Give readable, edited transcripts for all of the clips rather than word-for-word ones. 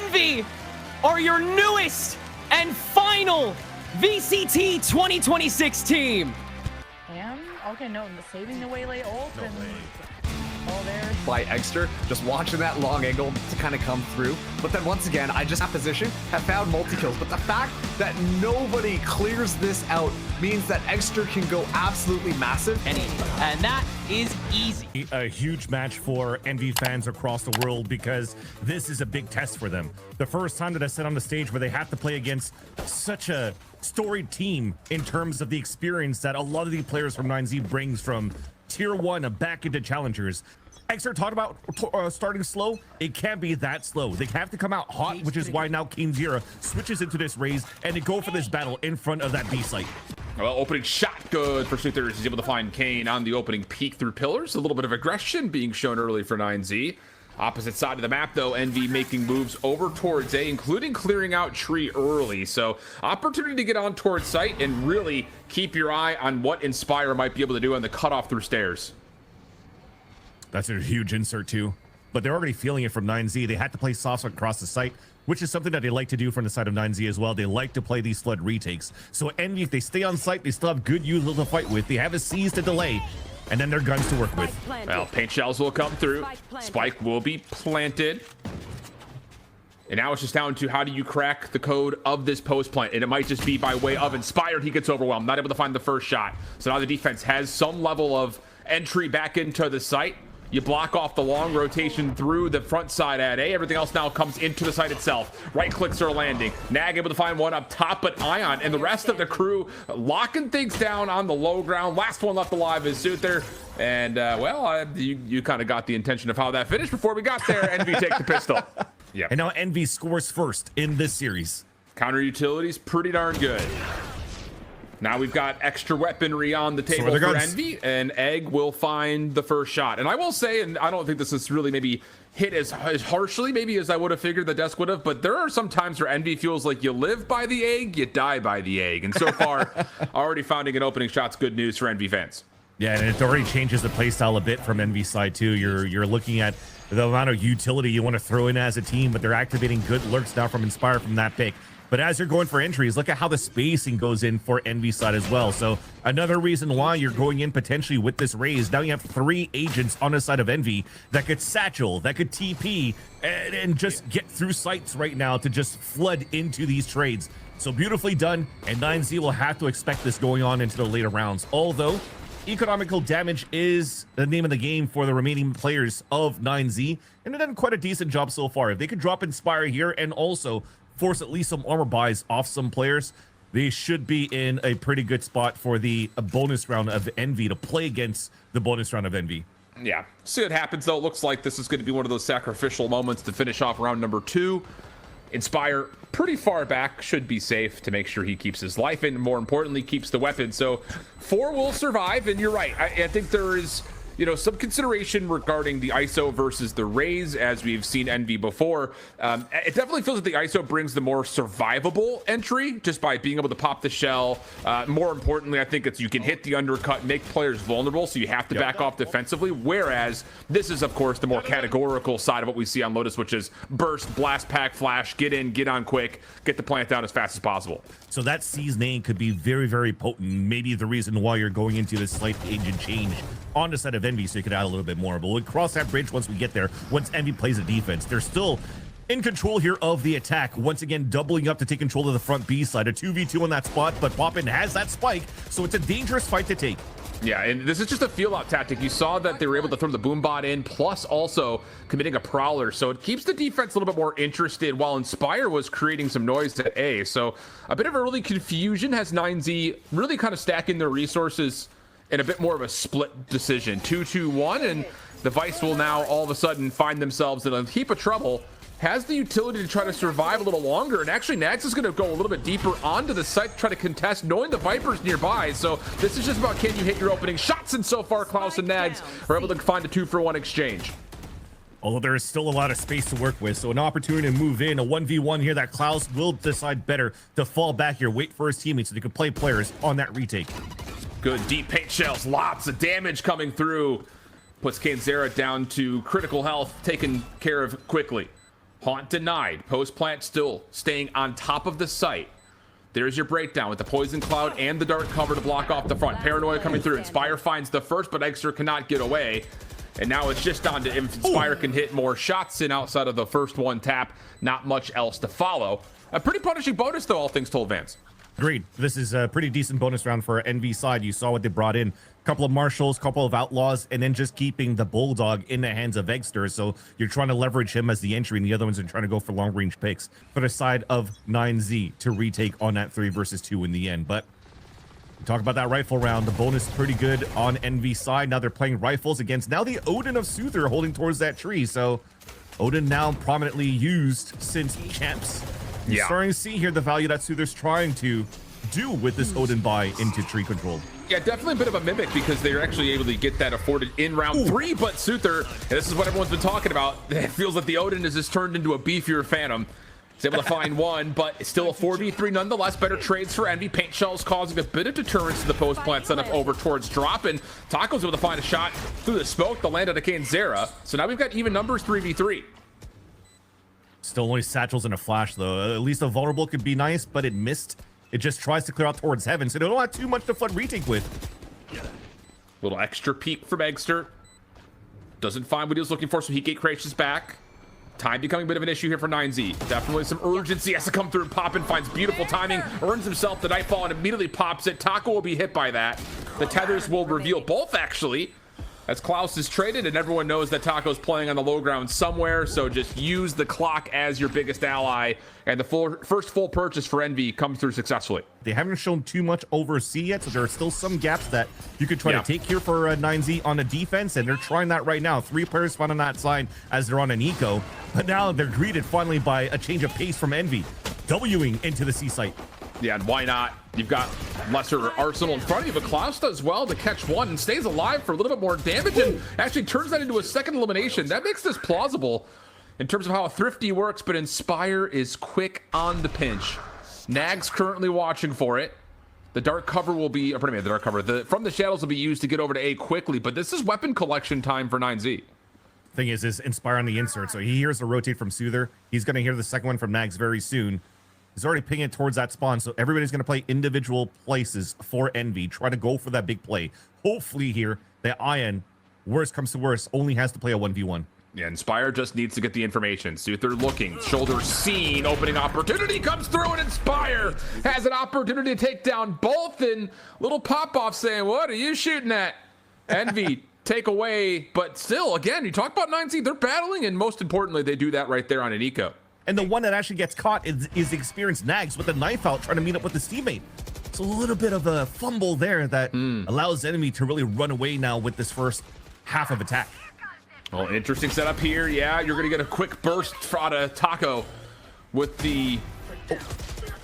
Envy are your newest and final VCT 2026 team. And okay, no, saving the waylay ult No and way. oh, there. By Eggsterr, just watching that long angle to kind of come through. But then once again, I just have position, have found multi-kills. But the fact that nobody clears this out means that Eggsterr can go absolutely massive. And that is easy. A huge match for Envy fans across the world because this is a big test for them. The first time that I sit on the stage where they have to play against such a storied team in terms of the experience that a lot of the players from 9Z brings from Tier 1 back into Challengers. Eggsterr talked about starting slow. It can't be that slow. They have to come out hot, which is why now King Zira switches into this raise and they go for this battle in front of that B site. Well, opening shot good for Soothers. He's able to find Kane on the opening peek through pillars. A little bit of aggression being shown early for 9Z. Opposite side of the map, though, Envy making moves over towards A, including clearing out tree early. So opportunity to get on towards site and really keep your eye on what Inspire might be able to do on the cutoff through stairs. That's a huge insert too, but they're already feeling it from 9Z. They had to play soft across the site, which is something that they like to do from the side of 9Z as well. They like to play these flood retakes. So Envy, if they stay on site, they still have good users to fight with. They have a C's to delay, and then their guns to work with. Well, paint shells will come through. Spike will be planted. And now it's just down to how do you crack the code of this post plant. And it might just be by way of Inspired. He gets overwhelmed, not able to find the first shot. So now the defense has some level of entry back into the site. You block off the long rotation through the front side at A. Everything else now comes into the site itself. Right clicks are landing. Nag able to find one up top, but Ion and the rest of the crew locking things down on the low ground. Last one left alive is Soother. And, you kind of got the intention of how that finished before we got there. Envy take the pistol. Yeah. And now Envy scores first in this series. Counter utility's pretty darn good. Now we've got extra weaponry on the table for Envy, and Egg will find the first shot. And I will say, and I don't think this is really maybe hit as harshly maybe as I would have figured the desk would have, but there are some times where Envy feels like you live by the egg, you die by the egg. And so far, already finding an opening shot's good news for Envy fans. Yeah, and it already changes the playstyle a bit from Envy side too. You're looking at the amount of utility you want to throw in as a team, but they're activating good lurks now from Inspire from that pick. But as you're going for entries, look at how the spacing goes in for Envy side as well. So another reason why you're going in potentially with this raise. Now you have 3 agents on the side of Envy that could satchel, that could TP, and just get through sites right now to just flood into these trades. So beautifully done, and 9Z will have to expect this going on into the later rounds. Although economical damage is the name of the game for the remaining players of 9Z, and they've done quite a decent job so far. If they could drop Inspire here and also force at least some armor buys off some players, they should be in a pretty good spot for the bonus round of Envy to play against the bonus round of Envy. Yeah, see what happens though. It looks like this is going to be one of those sacrificial moments to finish off round number 2. Inspire pretty far back, should be safe to make sure he keeps his life and more importantly keeps the weapon. So 4 will survive, and you're right. I think there is, you know, some consideration regarding the ISO versus the raise, as we've seen Envy before. It definitely feels that the ISO brings the more survivable entry just by being able to pop the shell. More importantly, I think it's you can hit the undercut, make players vulnerable, so you have to back off defensively. Whereas this is, of course, the more categorical side of what we see on Lotus, which is burst, blast pack, flash, get in, get on quick, get the plant down as fast as possible. So that C's name could be very, very potent. Maybe the reason why you're going into this slight agent change on the side of Envy, so you could add a little bit more. But we'll cross that bridge once we get there. Once Envy plays the defense, they're still in control here of the attack. Once again, doubling up to take control of the front B side. A 2v2 on that spot, but Poppin has that spike, so it's a dangerous fight to take. Yeah, and this is just a feel-out tactic. You saw that they were able to throw the boom bot in, plus also committing a prowler. So it keeps the defense a little bit more interested, while Inspire was creating some noise at A. So a bit of early confusion has 9Z really kind of stacking their resources in a bit more of a split decision. 2-2-1, and the Vice will now all of a sudden find themselves in a heap of trouble. Has the utility to try to survive a little longer, and actually Nags is going to go a little bit deeper onto the site to try to contest, knowing the Viper's nearby. So this is just about, can you hit your opening shots? And so far, Klaus and Nags are able to find a 2-for-1 exchange. Although there is still a lot of space to work with, so an opportunity to move in, a 1v1 here that Klaus will decide better to fall back here, wait for his teammates so they can play players on that retake. Good deep paint shells, lots of damage coming through. Puts Kanzera down to critical health, taken care of quickly. Haunt denied. Post plant still staying on top of the site. There's your breakdown with the poison cloud and the dark cover to block off the front. Paranoia coming through. Inspire finds the first, but Eggsterr cannot get away. And now it's just on to if Inspire can hit more shots in outside of the first one tap. Not much else to follow. A pretty punishing bonus, though, all things told, Vance. Agreed. This is a pretty decent bonus round for NV side. You saw what they brought in. Couple of marshals, couple of outlaws, and then just keeping the bulldog in the hands of Eggsterr. So you're trying to leverage him as the entry, and the other ones are trying to go for long range picks for the side of 9Z to retake on that 3 versus 2 in the end. But talk about that rifle round. The bonus pretty good on NV side. Now they're playing rifles against now the Odin of Soother holding towards that tree. So Odin now prominently used since champs. You're starting to see here the value that Soother's trying to do with this Odin buy into tree control. Yeah, definitely a bit of a mimic because they're actually able to get that afforded in round 3, but Soother, and this is what everyone's been talking about, it feels like the Odin has just turned into a beefier Phantom. He's able to find one, but it's still a 4v3 nonetheless. Better trades for Envy. Paint shells causing a bit of deterrence to the post plant setup over towards drop, and Taco's able to find a shot through the smoke to land on a Zera. So now we've got even numbers 3v3. Still only satchels and a flash, though. At least a vulnerable could be nice, but it missed. It just tries to clear out towards heaven, so they don't have too much to flood retake with. Little extra peek from Eggsterr. Doesn't find what he was looking for, so Heatgate crashes back. Time becoming a bit of an issue here for 9Z. Definitely some urgency has to come through. Poppin finds beautiful timing, earns himself the Nightfall, and immediately pops it. Taco will be hit by that. The tethers will reveal both, actually, as Klaus is traded, and everyone knows that Taco's playing on the low ground somewhere, so just use the clock as your biggest ally, and the first full purchase for Envy comes through successfully. They haven't shown too much over C yet, so there are still some gaps that you could try to take here for 9Z on the defense, and they're trying that right now. 3 players found on that side as they're on an eco, but now they're greeted finally by a change of pace from Envy, Wing into the C site. Yeah, and why not? You've got lesser arsenal in front of you, but Klaus does well to catch one and stays alive for a little bit more damage and actually turns that into a second elimination. That makes this plausible in terms of how a Thrifty works, but Inspire is quick on the pinch. Nag's currently watching for it. The dark cover will be, or pardon me, the dark cover, from the shadows will be used to get over to A quickly, but this is weapon collection time for 9Z. Thing is Inspire on the insert, so he hears the rotate from Soother. He's going to hear the second one from Nags very soon. He's already pinging towards that spawn, so everybody's going to play individual places for Envy. Try to go for that big play. Hopefully here, the Ion, worst comes to worst, only has to play a 1v1. Yeah, Inspire just needs to get the information. Soother looking, shoulder seen, opening opportunity comes through, and Inspire has an opportunity to take down both, and little pop-off saying, what are you shooting at? Envy, take away, but still, again, you talk about 9Z, they're battling, and most importantly, they do that right there on an eco. And the one that actually gets caught is experienced Nags with the knife out trying to meet up with his teammate. So a little bit of a fumble there that allows enemy to really run away now with this first half of attack. Well, interesting setup here. Yeah, you're going to get a quick burst out of Taco with the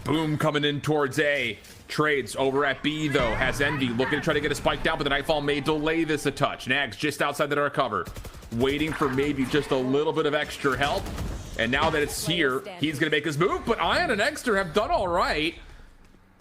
boom coming in towards A. Trades over at B, though, has Envy looking to try to get a spike down, but the Nightfall may delay this a touch. Nags just outside the dark cover, waiting for maybe just a little bit of extra help. And now that it's here, he's going to make his move, but Ion and Eggsterr have done all right.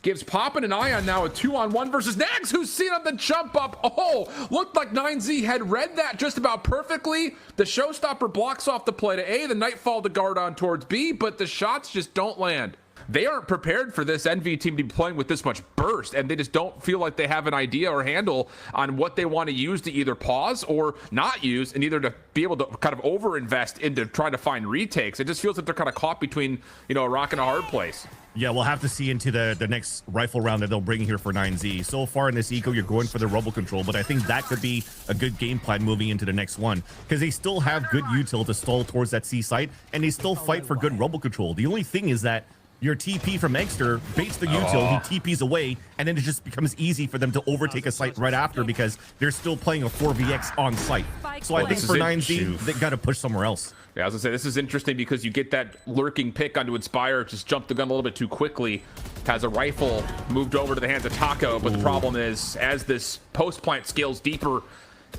Gives Poppin and Ion now a 2-on-1 versus Nags, who's seen on the jump up. Oh, looked like 9Z had read that just about perfectly. The showstopper blocks off the play to A, the Nightfall to guard on towards B, but the shots just don't land. They aren't prepared for this Envy team to be playing with this much burst, and they just don't feel like they have an idea or handle on what they want to use to either pause or not use, and either to be able to kind of overinvest into trying to find retakes. It just feels like they're kind of caught between, you know, a rock and a hard place. Yeah, we'll have to see into the next rifle round that they'll bring here for 9Z. So far in this eco, you're going for the rubble control, but I think that could be a good game plan moving into the next one, because they still have good util to stall towards that C site, and they still fight for good rubble control. The only thing is that your TP from Eggsterr baits the util, he TPs away, and then it just becomes easy for them to overtake a site right after because they're still playing a 4vx on site. So I think for 9Z, they got to push somewhere else. Yeah, I was gonna say, this is interesting because you get that lurking pick onto Inspire, just jumped the gun a little bit too quickly, has a rifle moved over to the hands of Taco, but the problem is, as this post plant scales deeper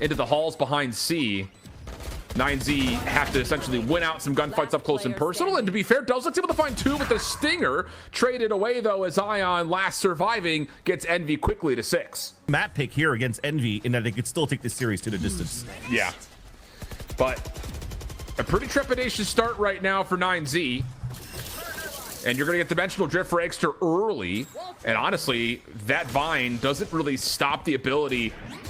into the halls behind C, 9Z have to essentially win out some gunfights up close and personal, and to be fair, Duzlek's able to find 2 with the Stinger. Traded away, though, as Ion, last surviving, gets Envy quickly to 6. Map pick here against Envy in that they could still take this series to the distance. Yeah. But A pretty trepidatious start right now for 9Z. And you're going to get Dimensional Drift for Eggsterr early. And honestly, that Vine doesn't really stop the ability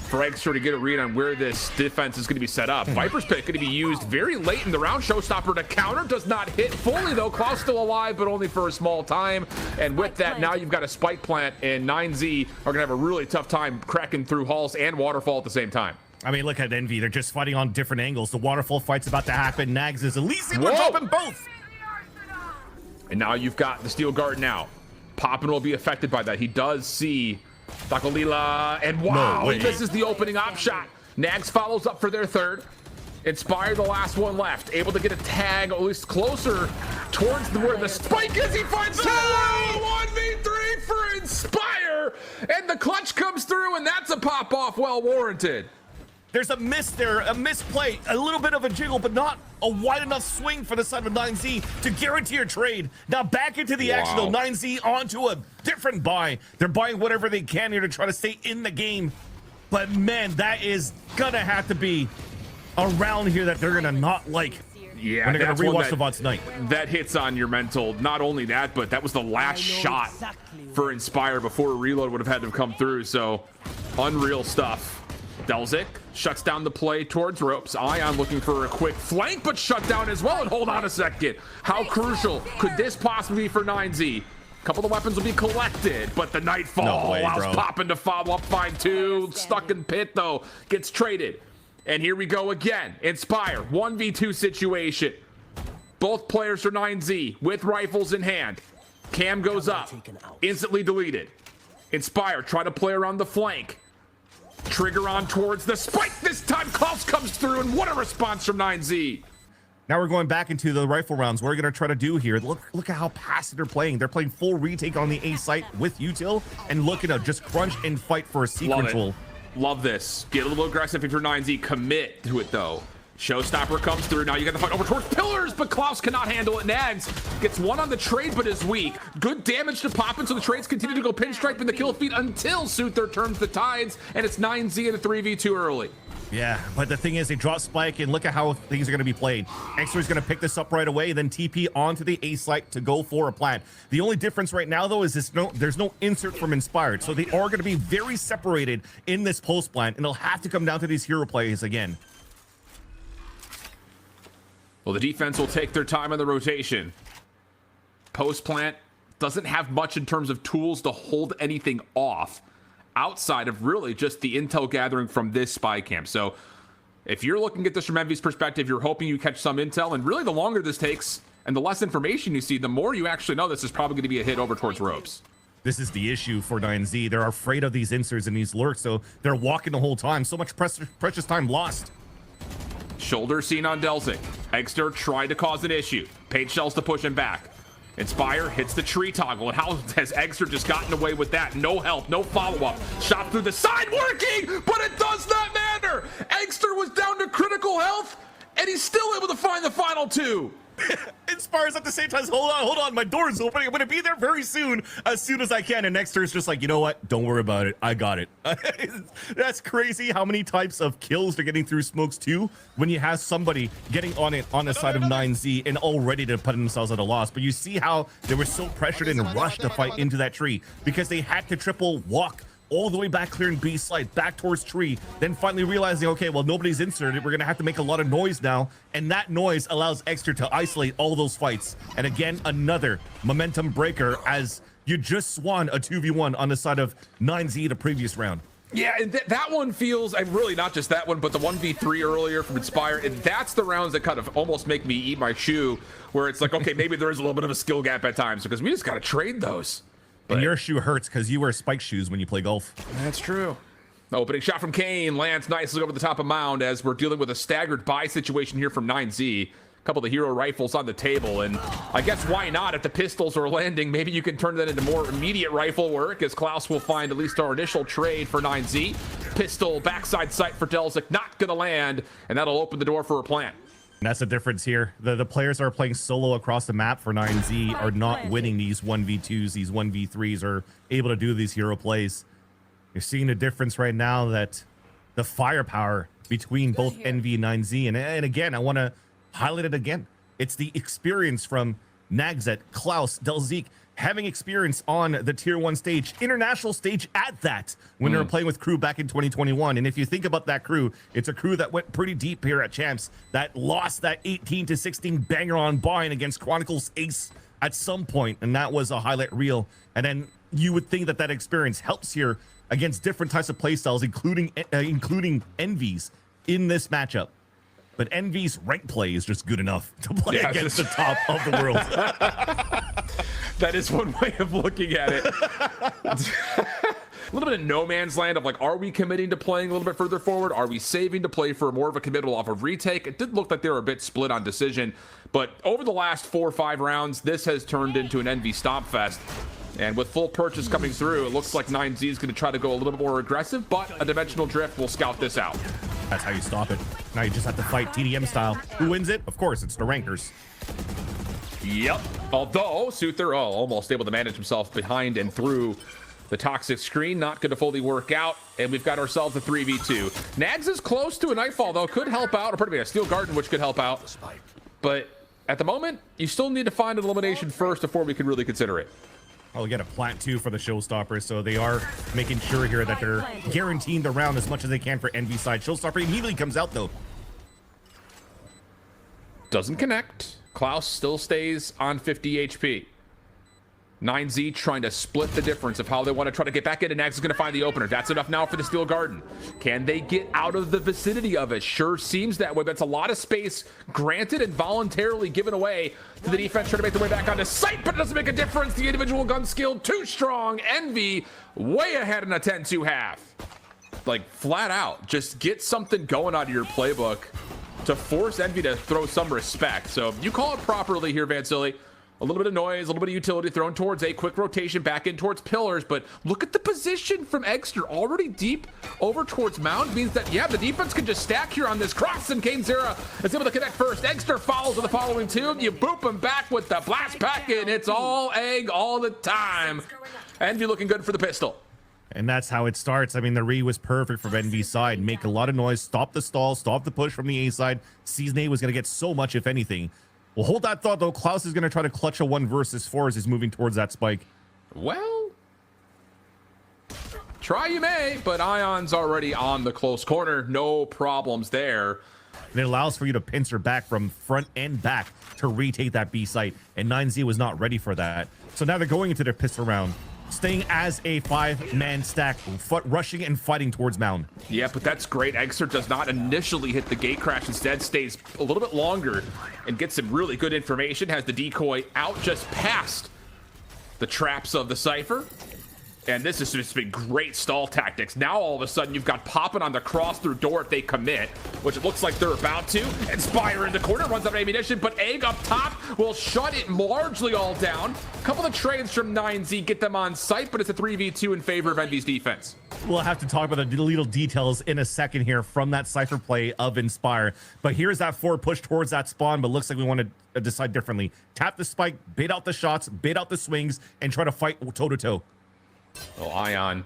for Eggsterr to get a read on where this defense is going to be set up. Viper's Pit going to be used very late in the round. Showstopper to counter. Does not hit fully, though. Klaus still alive, but only for a small time. And with that, now you've got a Spike Plant, and 9Z are going to have a really tough time cracking through Halls and Waterfall at the same time. I mean, look at Envy. They're just fighting on different angles. The Waterfall fight's about to happen. Nags is Elise. We're dropping both. And now you've got the Steel Guard now. Poppin will be affected by that. He does see Dakolila, and wow, he misses the opening op shot. Nags follows up for their third. Inspire, the last one left. Able to get a tag, at least closer towards where the spike is. He finds the 1v3 for Inspire, and the clutch comes through, and that's a pop-off well warranted. There's a miss there, a misplay, a little bit of a jiggle, but not a wide enough swing for the side of 9Z to guarantee a trade. Now back into the action, though. 9Z onto a different buy. They're buying whatever they can here to try to stay in the game. But man, that is gonna have to be a round here that they're gonna not like. Yeah, when they're gonna rewatch the VOD tonight. That hits on your mental. Not only that, but that was the last shot for Inspire before a reload would have had to come through. So unreal stuff. Delzik shuts down the play towards ropes. Ion looking for a quick flank, but shut down as well. And hold on a second. How crucial could this possibly be for 9Z? A couple of weapons will be collected, but the Nightfall allows Poppin to follow up. Fine too. Stuck in pit though. Gets traded. And here we go again. Inspire. 1v2 situation. Both players are 9Z with rifles in hand. Cam goes up. Instantly deleted. Inspire. Try to play around the flank. Trigger on towards the spike. This time Klaus comes through, and what a response from 9Z. Now we're going back into the rifle rounds. What are we going to try to do here? Look at how passive they're playing. They're playing full retake on the A site with util, and looking to just crunch and fight for a sequential. Love this. Get a little aggressive if you're 9Z. Commit to it, though. Showstopper comes through. Now you got the fight over towards pillars, but Klaus cannot handle it. Nags gets one on the trade, but is weak. Good damage to Poppin, so the trades continue to go pinstripe in the kill feed until Suther turns the tides, and it's 9Z in a 3v2 early. Yeah, but the thing is, they drop Spike, and look at how things are going to be played. Eggsterr is going to pick this up right away, then TP onto the A site to go for a plant. The only difference right now, though, is there's no insert from Inspired, so they are going to be very separated in this post plant, and it'll have to come down to these hero plays again. Well, the defense will take their time on the rotation. Post plant doesn't have much in terms of tools to hold anything off outside of really just the intel gathering from this spy camp. So if you're looking at this from Envy's perspective, you're hoping you catch some intel, and really the longer this takes and the less information you see, the more you actually know this is probably going to be a hit over towards ropes. This is the issue for 9Z. They're afraid of these inserts and these lurks, so they're walking the whole time. So much precious time lost. Shoulder seen on Delzik. Eggsterr tried to cause an issue. Paid shells to push him back. Inspire hits the tree toggle. And how has Eggsterr just gotten away with that? No help, no follow-up. Shot through the side, working, but it does not matter. Eggsterr was down to critical health, and he's still able to find the final two. Inspires at the same time. Hold on, my door's opening. I'm gonna be there very soon as I can. And Eggsterr is just like, you know what? Don't worry about it. I got it. That's crazy how many types of kills they're getting through smokes too when you have somebody getting on the side of 9Z and all ready to put themselves at a loss. But you see how they were so pressured and rushed to fight into that tree because they had to triple walk all the way back, clearing B side back towards tree, then finally realizing, okay, well, nobody's inserted, we're gonna have to make a lot of noise now, and that noise allows Eggsterr to isolate all those fights. And again, another momentum breaker as you just won a 2v1 on the side of 9Z the previous round. Yeah, and that one feels, and really not just that one, but the 1v3 earlier from Inspire, and that's the rounds that kind of almost make me eat my shoe, where it's like, okay, maybe there is a little bit of a skill gap at times, because we just gotta trade those. And your shoe hurts because you wear spike shoes when you play golf. That's true. Opening shot from Kane lands nicely over the top of Mound as we're dealing with a staggered buy situation here from 9Z. A couple of the hero rifles on the table, and I guess why not? If the pistols are landing, maybe you can turn that into more immediate rifle work, as Klaus will find at least our initial trade for 9Z. Pistol backside sight for Delzik, not gonna land, and that'll open the door for a plant. And that's the difference here. The players that are playing solo across the map for 9Z are not winning these 1v2s, these 1v3s, or able to do these hero plays. You're seeing the difference right now, that the firepower between both Envy and 9Z. And again, I want to highlighted again. It's the experience from Nagzet, Klaus, Delzeek, having experience on the tier 1 stage, international stage at that, when they were playing with crew back in 2021. And if you think about that crew, it's a crew that went pretty deep here at Champs, that lost that 18-16 banger on Bind against Chronicles Ace at some point, and that was a highlight reel. And then you would think that that experience helps here against different types of playstyles, including Envy's in this matchup. But Envy's rank play is just good enough to play against the top of the world. That is one way of looking at it. A little bit of no man's land of like, are we committing to playing a little bit further forward? Are we saving to play for more of a committal off of retake? It did look like they were a bit split on decision, but over the last 4 or 5 rounds, this has turned into an Envy stomp fest. And with full purchase coming through, it looks like 9Z is going to try to go a little bit more aggressive, but a dimensional drift will scout this out. That's how you stop it. Now you just have to fight TDM style. Who wins it? Of course, it's the rankers. Yep. Although Suther, almost able to manage himself behind and through the toxic screen, not going to fully work out, and we've got ourselves a 3v2. Nags is close to a Nightfall, though, could help out, or probably a Steel Garden, which could help out. But at the moment, you still need to find an elimination first before we can really consider it. Oh, we get a plant too for the Showstoppers, so they are making sure here that they're guaranteeing the round as much as they can for Envy side. Showstopper immediately comes out, though. Doesn't connect. Klaus still stays on 50 HP. 9Z trying to split the difference of how they want to try to get back into. Nags is going to find the opener. That's enough now for the Steel Garden. Can they get out of the vicinity of it? Sure seems that way. That's a lot of space granted and voluntarily given away to the defense trying to make their way back onto site, but it doesn't make a difference. The individual gun skill too strong. Envy way ahead in a 10-2 half. Like flat out, just get something going out of your playbook to force Envy to throw some respect. So you call it properly here, Vansilli. A little bit of noise, a little bit of utility thrown towards a quick rotation back in towards pillars, but look at the position from Eggsterr already deep over towards Mound. Means that, yeah, the defense can just stack here on this cross, and Kane Zera is able to connect first. Eggsterr follows with the following two. You boop him back with the blast pack, and it's all Egg all the time. Envy looking good for the pistol. And that's how it starts. I mean, the re was perfect from Envy's side. Make a lot of noise, stop the stall, stop the push from the A side. Season A was going to get so much, if anything. Well, hold that thought, though. Klaus is going to try to clutch a 1 versus 4 as he's moving towards that spike. Well, try you may, but Ion's already on the close corner. No problems there. And it allows for you to pincer back from front and back to retake that B site. And 9Z was not ready for that. So now they're going into their pistol round, staying as a 5-man stack, rushing and fighting towards Mound. Yeah, but that's great. Eggsterr does not initially hit the gate crash. Instead, stays a little bit longer and gets some really good information. Has the decoy out just past the traps of the Cypher. And this has just been great stall tactics. Now, all of a sudden, you've got popping on the cross through door if they commit, which it looks like they're about to. Inspire in the corner, runs out of ammunition, but Egg up top will shut it largely all down. A couple of trades from 9Z get them on site, but it's a 3v2 in favor of Envy's defense. We'll have to talk about the little details in a second here from that Cypher play of Inspire. But here's that forward push towards that spawn, but looks like we want to decide differently. Tap the spike, bait out the shots, bait out the swings, and try to fight toe-to-toe. Well, Ion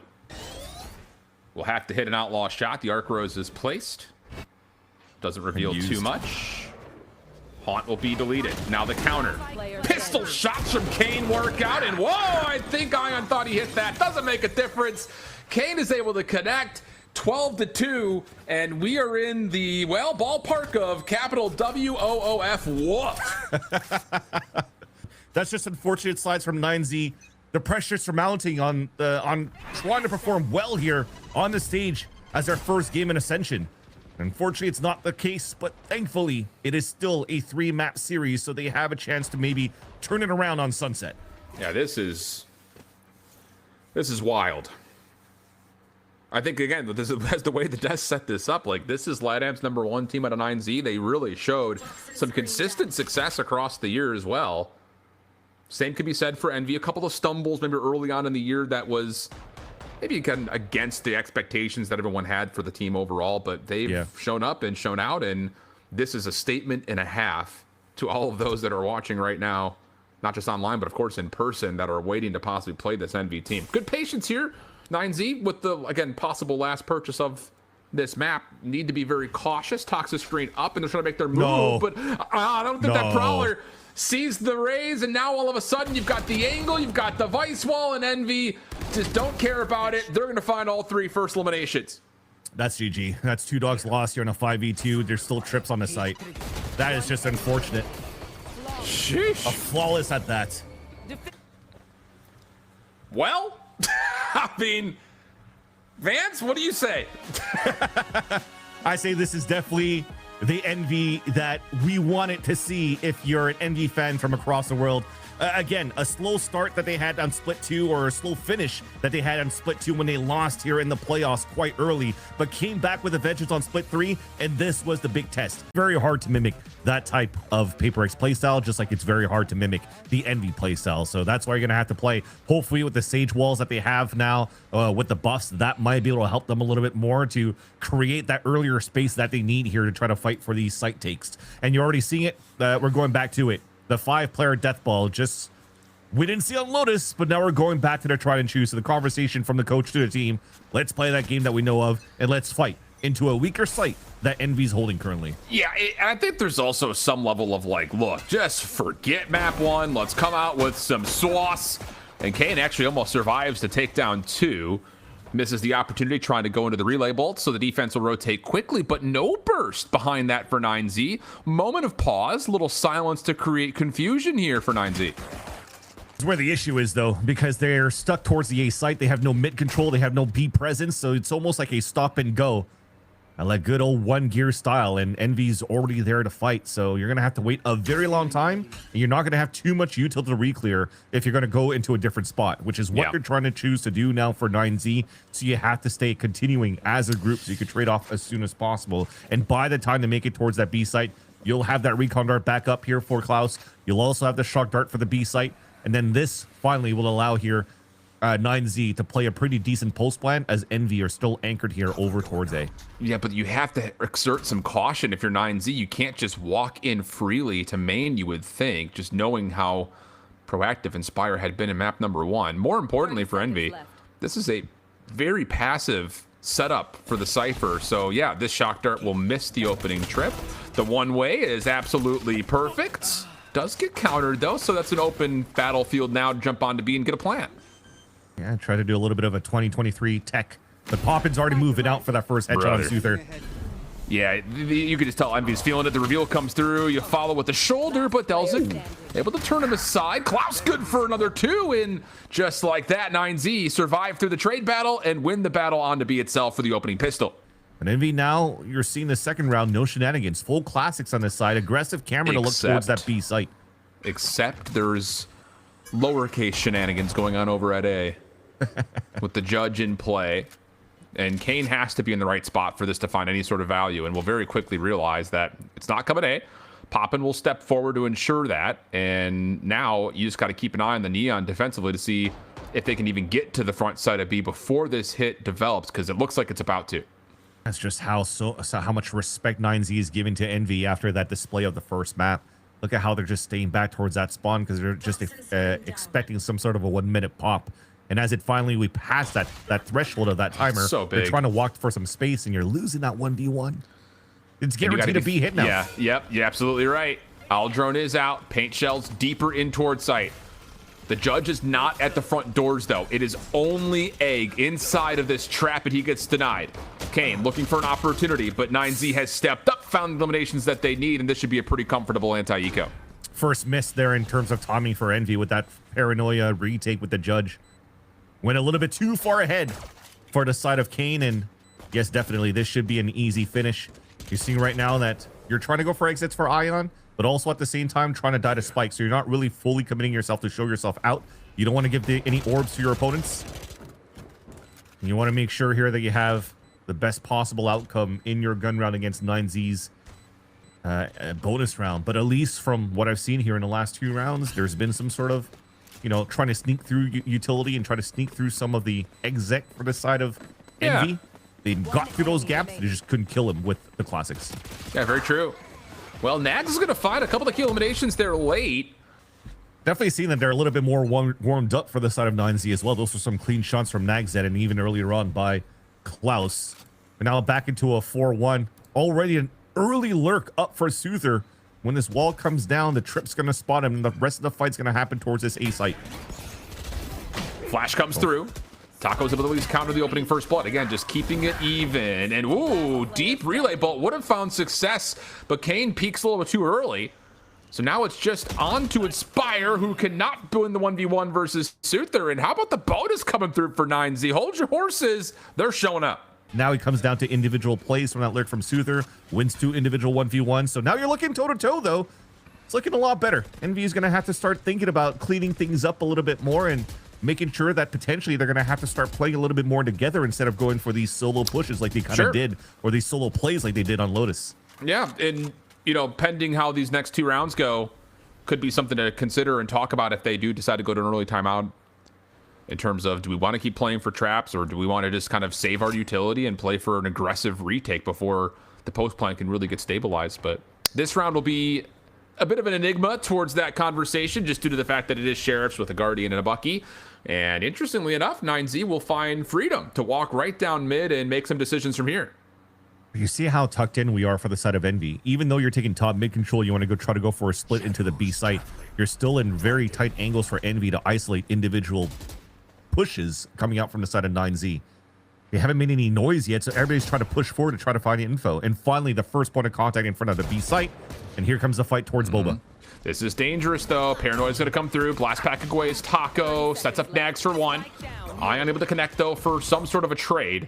will have to hit an outlaw shot. The Arc Rose is placed. Doesn't reveal too much. Haunt will be deleted. Now the counter. Pistol shots from Kane work out, and whoa, I think Ion thought he hit that. Doesn't make a difference. Kane is able to connect 12-2, and we are in the, well, ballpark of capital WOOF. Woof. That's just unfortunate slides from 9Z. The pressure's surmounting on trying to perform well here on the stage as their first game in Ascension. Unfortunately, it's not the case, but thankfully, it is still a 3-map series, so they have a chance to maybe turn it around on Sunset. Yeah, this is wild. I think, again, this is the way the Death set this up. Like, this is LATAM's #1 team out of 9Z. They really showed some consistent success across the year as well. Same could be said for Envy. A couple of stumbles maybe early on in the year that was maybe again against the expectations that everyone had for the team overall, but they've shown up and shown out, and this is a statement and a half to all of those that are watching right now, not just online, but of course in person, that are waiting to possibly play this Envy team. Good patience here, 9Z, with the, again, possible last purchase of this map need to be very cautious. Toxic screen up, and they're trying to make their move, No. but I don't think that Prowler sees the raise, and now all of a sudden you've got the angle, you've got the vice wall, and Envy just don't care about it. They're going to find all 3 first eliminations. That's GG. That's 2 dogs lost here on a 5v2. There's still trips on the site. That is just unfortunate. Sheesh. A flawless at that. Well, I mean, Vance, what do you say? I say this is definitely the Envy that we wanted to see if you're an Envy fan from across the world. Again, a slow start that they had on Split 2, or a slow finish that they had on Split 2 when they lost here in the playoffs quite early, but came back with a vengeance on Split 3, and this was the big test. Very hard to mimic that type of Paper X playstyle, just like it's very hard to mimic the Envy playstyle. So that's why you're going to have to play, hopefully, with the Sage Walls that they have now, with the buffs. That might be able to help them a little bit more to create that earlier space that they need here to try to fight for these site takes. And you're already seeing it. We're going back to it. The 5-player death ball, just we didn't see on Lotus, but now we're going back to their tried and true. So the conversation from the coach to the team, let's play that game that we know of, and let's fight into a weaker site that Envy's holding currently. Yeah, I think there's also some level of like, look, just forget map 1. Let's come out with some sauce. And Kane actually almost survives to take down 2. Misses the opportunity trying to go into the relay bolt, so the defense will rotate quickly, but no burst behind that for 9Z. Moment of pause, little silence to create confusion here for 9Z. That's where the issue is, though, because they're stuck towards the A site. They have no mid control. They have no B presence, so it's almost like a stop and go. I like good old 1-gear style, and Envy's already there to fight, so you're going to have to wait a very long time, and you're not going to have too much util to reclear if you're going to go into a different spot, which is what you're trying to choose to do now for 9Z, so you have to stay continuing as a group so you can trade off as soon as possible. And by the time they make it towards that B site, you'll have that recon dart back up here for Klaus. You'll also have the shock dart for the B site, and then this finally will allow here 9Z to play a pretty decent post plan, as Envy are still anchored here over towards A. Yeah, but you have to exert some caution if you're 9Z. You can't just walk in freely to main, you would think, just knowing how proactive Inspire had been in map number 1. More importantly for Envy, this is a very passive setup for the Cypher. So yeah, this shock dart will miss the opening trip. The one way is absolutely perfect. Does get countered though, so that's an open battlefield now to jump onto B and get a plant. Yeah, try to do a little bit of a 2023 tech. But Poppin's already moving out for that first headshot on Soother. Yeah, you can just tell Envy's feeling it. The reveal comes through. You follow with the shoulder, but Delzik able to turn him aside. Klaus good for another 2, and just like that, 9Z survive through the trade battle and win the battle on to B itself for the opening pistol. And Envy now, you're seeing the second round, no shenanigans. Full classics on this side. Aggressive camera to look towards that B site. Except there's lowercase shenanigans going on over at A. With the judge in play, and Kane has to be in the right spot for this to find any sort of value, and we'll very quickly realize that it's not coming A. Poppin will step forward to ensure that, and now you just got to keep an eye on the Neon defensively to see if they can even get to the front side of B before this hit develops, because it looks like it's about to. That's just how much respect 9Z is given to Envy after that display of the first map. Look at how they're just staying back towards that spawn because they're just expecting some sort of a 1-minute pop. And as we pass that threshold of that timer, so big. They're trying to walk for some space, and you're losing that 1v1. It's guaranteed to be hit now. Yeah, yep, you're absolutely right. Aldrone is out. Paint shells deeper in towards site. The judge is not at the front doors, though. It is only Egg inside of this trap, and he gets denied. Kane looking for an opportunity, but 9Z has stepped up, found the eliminations that they need, and this should be a pretty comfortable anti-eco. First miss there in terms of timing for Envy with that paranoia retake with the judge. Went a little bit too far ahead for the side of Kane, and yes, definitely, this should be an easy finish. You're seeing right now that you're trying to go for exits for Ion, but also at the same time trying to die to Spike, so you're not really fully committing yourself to show yourself out. You don't want to give any orbs to your opponents. You want to make sure here that you have the best possible outcome in your gun round against 9Z's bonus round. But at least from what I've seen here in the last 2 rounds, there's been some sort of, trying to sneak through utility and try to sneak through some of the exec for the side of Envy. They got through those gaps. They just couldn't kill him with the classics. Yeah, very true. Well, Nags is going to find a couple of key eliminations there late. Definitely seeing that they're a little bit more warmed up for the side of 9Z as well. Those were some clean shots from Nags and even earlier on by Klaus. We're now back into a 4-1. Already an early lurk up for Soother. When this wall comes down, the trip's going to spot him, and the rest of the fight's going to happen towards this A site. Flash comes through. Taco's able to at least counter the opening first blood. Again, just keeping it even. And ooh, deep relay bolt would have found success, but Kane peaks a little bit too early. So now it's just on to Inspire, who cannot win the 1v1 versus Soother. And how about the bonus coming through for 9Z? Hold your horses. They're showing up. Now he comes down to individual plays from that lurk from Soother. Wins 2 individual 1v1. So now you're looking toe-to-toe, though. It's looking a lot better. Envy is going to have to start thinking about cleaning things up a little bit more and making sure that potentially they're going to have to start playing a little bit more together instead of going for these solo pushes like they kind of did, or these solo plays like they did on Lotus. Yeah, and, you know, pending how these next 2 rounds go, could be something to consider and talk about if they do decide to go to an early timeout, in terms of, do we want to keep playing for traps, or do we want to just kind of save our utility and play for an aggressive retake before the post plan can really get stabilized. But this round will be a bit of an enigma towards that conversation, just due to the fact that it is Sheriffs with a Guardian and a Bucky. And interestingly enough, 9Z will find freedom to walk right down mid and make some decisions from here. You see how tucked in we are for the side of Envy. Even though you're taking top mid control, you want to try to go for a split into the B site. You're still in very tight angles for Envy to isolate individual pushes coming out from the side of 9Z. They haven't made any noise yet, so everybody's trying to push forward to try to find the info. And finally, the first point of contact in front of the B site. And here comes the fight towards Boba. This is dangerous, though. Paranoid's going to come through. Blast pack away. Taco sets up Nags for 1. Ion able to connect, though, for some sort of a trade.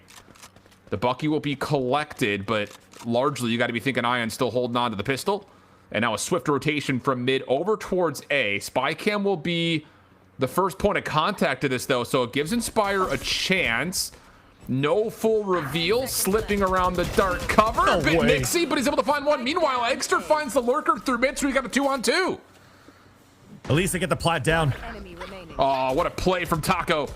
The Bucky will be collected, but largely you got to be thinking Ion still holding on to the pistol. And now a swift rotation from mid over towards A. Spy cam will be the first point of contact to this, though, so it gives Inspire a chance. No full reveal, slipping around the dark cover. No a bit way. mixy, but he's able to find one. Meanwhile, Eggsterr finds the lurker through mid, so we got a 2-on-2. At least they get the plat down. Oh, what a play from Taco.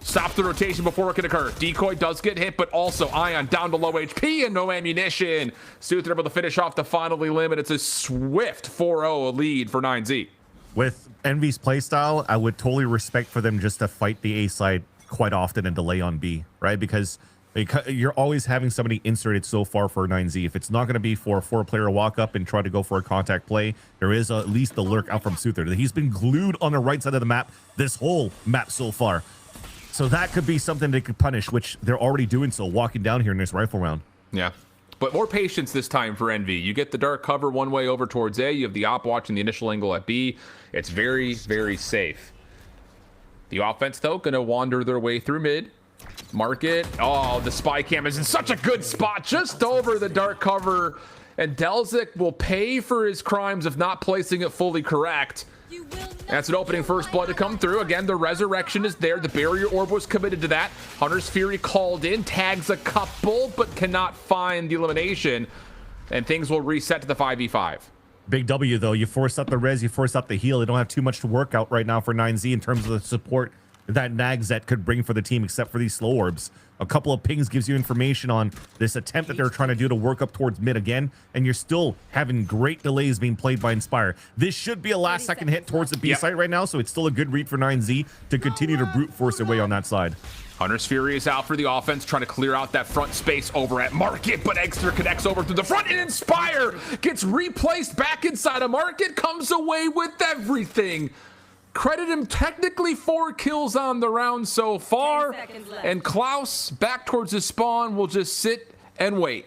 Stop the rotation before it can occur. Decoy does get hit, but also Ion down to low HP and no ammunition. Soother able to finish off to finally limit. It's a swift 4-0 lead for 9Z. With Envy's playstyle, I would totally respect for them just to fight the A side quite often and delay on B, right? Because you're always having somebody inserted so far for 9Z. If it's not going to be for a 4-player walk up and try to go for a contact play, there is at least the lurk out from Soother. He's been glued on the right side of the map this whole map so far. So that could be something they could punish, which they're already doing so, walking down here in this rifle round. Yeah, but more patience this time for Envy. You get the dark cover one way over towards A. You have the op watching the initial angle at B. It's very, very safe. The offense, though, going to wander their way through mid. Market. Oh, the spy cam is in such a good spot, just over the dark cover. And Delzik will pay for his crimes of not placing it fully correct. That's an opening first blood to come through. Again, the resurrection is there. The barrier orb was committed to that. Hunter's Fury called in, tags a couple, but cannot find the elimination. And things will reset to the 5v5. Big W, though. You force out the res, you force out the heal. They don't have too much to work out right now for 9Z in terms of the support that Nags that could bring for the team, except for these slow orbs. A couple of pings gives you information on this attempt that they're trying to do to work up towards mid again, and you're still having great delays being played by Inspire. This should be a last-second hit towards the B site right now, so it's still a good read for 9Z to continue to brute force their way on that side. Hunter's Fury is out for the offense, trying to clear out that front space over at Market, but Eggsterr connects over through the front, and Inspire gets replaced back inside of Market, comes away with everything. Credit him, technically 4 kills on the round so far, and Klaus back towards his spawn will just sit and wait.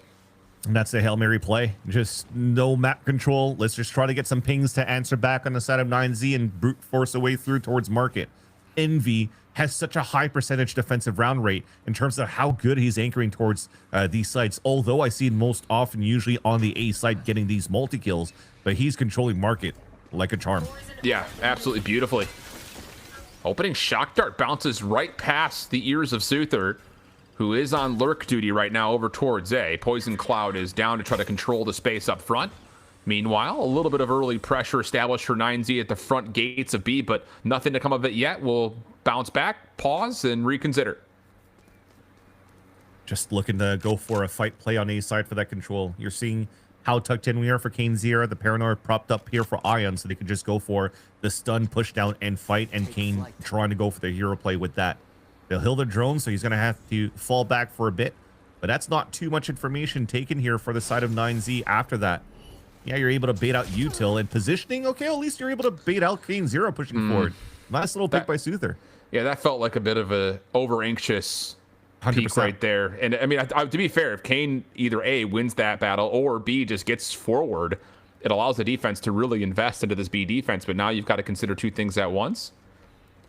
And that's the Hail Mary play. Just no map control. Let's just try to get some pings to answer back on the side of 9Z and brute force a way through towards Market. Envy has such a high percentage defensive round rate in terms of how good he's anchoring towards these sites. Although I see most often usually on the A site getting these multi-kills, but he's controlling Market like a charm. Yeah, absolutely beautifully. Opening shock dart bounces right past the ears of Soother, who is on lurk duty right now over towards A. Poison Cloud is down to try to control the space up front. Meanwhile, a little bit of early pressure established for 9Z at the front gates of B, but nothing to come of it yet. We'll bounce back, pause, and reconsider. Just looking to go for a fight play on A side for that control. You're seeing how tucked in we are for Kane Zero. The Paranoid propped up here for Ion, so they could just go for the stun, push down, and fight, and Kane trying to go for the hero play with that. They'll heal the drone, so he's going to have to fall back for a bit. But that's not too much information taken here for the side of 9Z after that. Yeah, you're able to bait out Util and positioning. Okay, at least you're able to bait out Kane Zero pushing forward. Nice little pick by Soother. Yeah, that felt like a bit of a over-anxious peak right there. And I mean, to be fair, if Kane either A, wins that battle, or B, just gets forward, it allows the defense to really invest into this B defense. But now you've got to consider two things at once.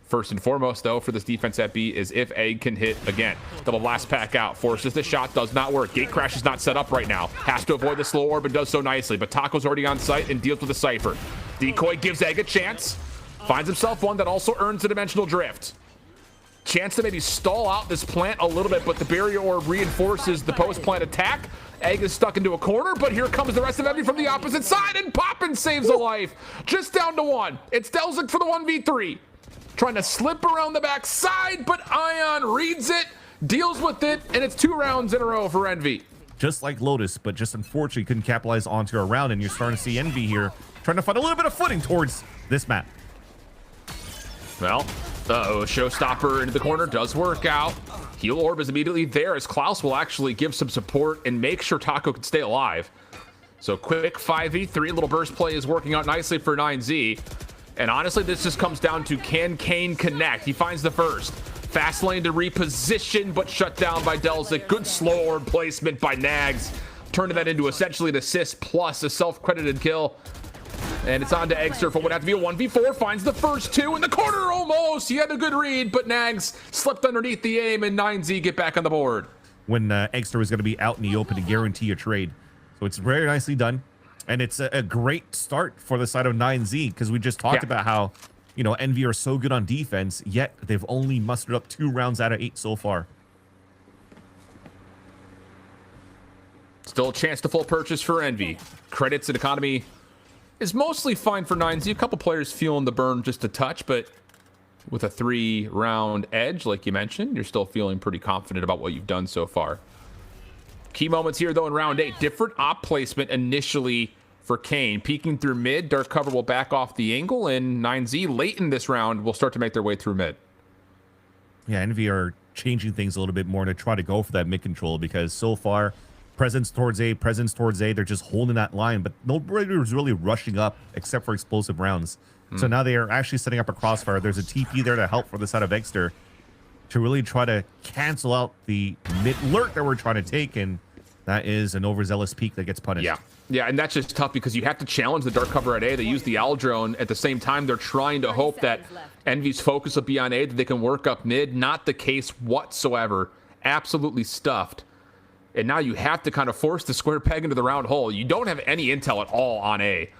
First and foremost, though, for this defense at B is if Egg can hit again. Double blast pack out, forces the shot, does not work. Gate crash is not set up right now. Has to avoid the slow orb and does so nicely. But Taco's already on site and deals with the Cypher. Decoy gives Egg a chance. Finds himself one that also earns the dimensional drift. Chance to maybe stall out this plant a little bit, but the barrier orb reinforces the post-plant attack. Egg is stuck into a corner, but here comes the rest of Envy from the opposite side, and Poppin saves a life. Just down to one. It's Delzik for the 1v3. Trying to slip around the back side, but Ion reads it, deals with it, and it's 2 rounds in a row for Envy. Just like Lotus, but just unfortunately couldn't capitalize onto a round, and you're starting to see Envy here trying to find a little bit of footing towards this map. Well, showstopper into the corner does work out. Heal orb is immediately there as Klaus will actually give some support and make sure Taco can stay alive. So quick 5v3, little burst play is working out nicely for 9Z. And honestly, this just comes down to can Kane connect? He finds the first. Fast lane to reposition, but shut down by Delzik. Good slow orb placement by Nags. Turning that into essentially an assist plus a self-credited kill. And it's on to Eggsterr for what have to be a 1v4. Finds the first 2 in the corner almost. He had a good read, but Nags slipped underneath the aim, and 9Z get back on the board. When Eggsterr was going to be out in the open to guarantee a trade. So it's very nicely done. And it's a great start for the side of 9Z, because we just talked about how, you know, Envy are so good on defense, yet they've only mustered up 2 rounds out of 8 so far. Still a chance to full purchase for Envy. Credits and economy is mostly fine for 9Z. A couple players feeling the burn just a touch, but with a 3-round edge, like you mentioned, you're still feeling pretty confident about what you've done so far. Key moments here, though, in round 8. Different op placement initially for Kane. Peeking through mid, dark cover will back off the angle, and 9Z late in this round will start to make their way through mid. Yeah, Envy are changing things a little bit more to try to go for that mid control, because so far, presence towards A, they're just holding that line, but nobody was really rushing up except for explosive rounds. So now they are actually setting up a crossfire. There's a TP there to help for the side of Eggsterr to really try to cancel out the mid lurk that we're trying to take, and that is an overzealous peak that gets punished. Yeah, and that's just tough because you have to challenge the dark cover at A. They use the Owl drone. At the same time, they're trying to hope that Envy's focus will be on A, that they can work up mid. Not the case whatsoever. Absolutely stuffed. And now you have to kind of force the square peg into the round hole. You don't have any intel at all on A,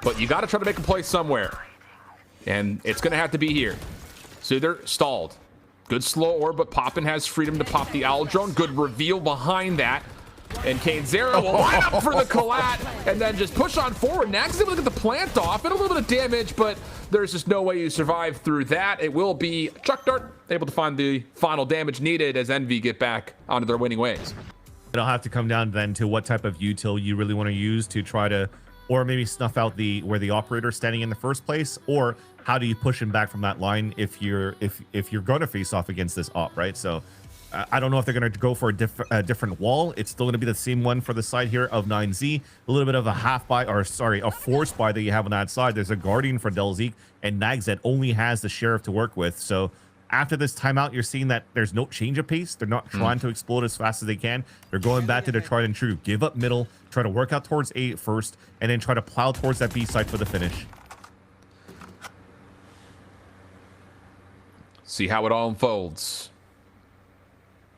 but you got to try to make a play somewhere. And it's going to have to be here. So they're stalled. Good slow orb, but Poppin has freedom to pop the Owl drone. Good reveal behind that. And Kane Zero will line up for the collat and then just push on forward. Nags is able to get the plant off and a little bit of damage, but there's just no way you survive through that. It will be Chuck Dart able to find the final damage needed as Envy get back onto their winning ways. It'll have to come down then to what type of util you really want to use to try to, or maybe snuff out the where the operator's standing in the first place, or how do you push him back from that line if you're going to face off against this op, right? So I don't know if they're going to go for a different wall. It's still going to be the same one for the side here of 9Z. A little bit of a a force buy that you have on that side. There's a Guardian for Delzik, and Nags that only has the Sheriff to work with. So after this timeout, you're seeing that there's no change of pace. They're not trying to explode as fast as they can. They're going back to their tried and true. Give up middle, try to work out towards A first, and then try to plow towards that B side for the finish. See how it all unfolds.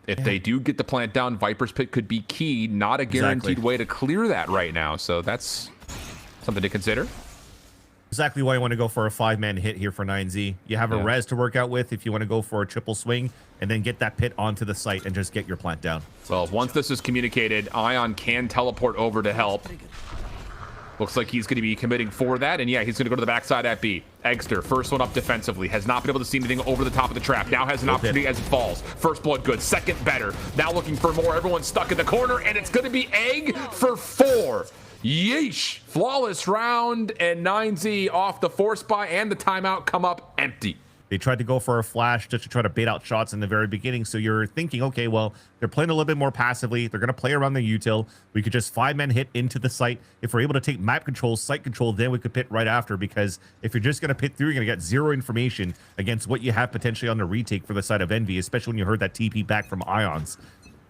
If they do get the plant down, Viper's Pit could be key. Not a guaranteed way to clear that right now. So that's something to consider. Exactly why you want to go for a 5-man hit here for 9Z. You have a res to work out with if you want to go for a triple swing and then get that pit onto the site and just get your plant down. Well, once this is communicated, Ion can teleport over to help. Looks like he's going to be committing for that. And yeah, he's going to go to the backside at B. Eggsterr, first one up defensively. Has not been able to see anything over the top of the trap. Now has an opportunity as it falls. First blood good. Second better. Now looking for more. Everyone's stuck in the corner. And it's going to be Egg for 4. Yeesh. Flawless round. And 9Z off the force buy and the timeout come up empty. They tried to go for a flash just to try to bait out shots in the very beginning. So you're thinking, okay, well, they're playing a little bit more passively. They're going to play around the util. We could just 5-man hit into the site. If we're able to take map control, site control, then we could pit right after. Because if you're just going to pit through, you're going to get zero information against what you have potentially on the retake for the side of Envy, especially when you heard that TP back from Ions.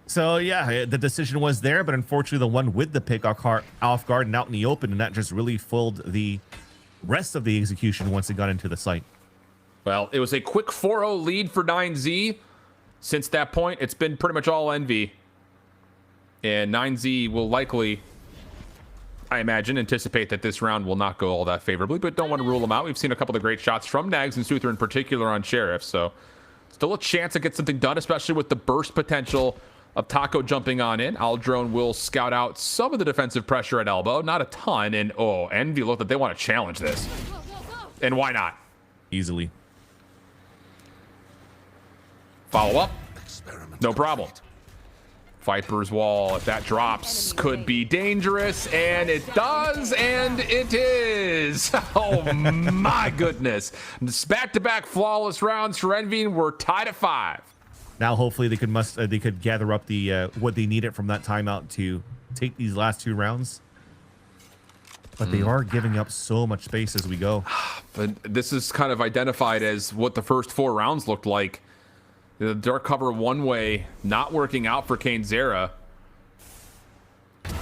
So yeah, the decision was there, but unfortunately the one with the pick got caught off guard and out in the open, and that just really fooled the rest of the execution once it got into the site. Well, it was a quick 4-0 lead for 9Z. Since that point, it's been pretty much all Envy. And 9Z will likely, I imagine, anticipate that this round will not go all that favorably, but don't want to rule them out. We've seen a couple of great shots from Nags and Suther in particular on Sheriff, so still a chance to get something done, especially with the burst potential of Taco jumping on in. Aldrone will scout out some of the defensive pressure at elbow, not a ton, and oh, Envy look that they want to challenge this. And why not? Easily. Follow up, no problem. Viper's wall, if that drops, could be dangerous, and it does, and it is. Oh my goodness. Back-to-back flawless rounds for Envy, and we're tied at 5. Now hopefully they could gather up the what they needed from that timeout to take these last 2 rounds. But they are giving up so much space as we go. But this is kind of identified as what the first 4 rounds looked like. The dark cover one way, not working out for Zera.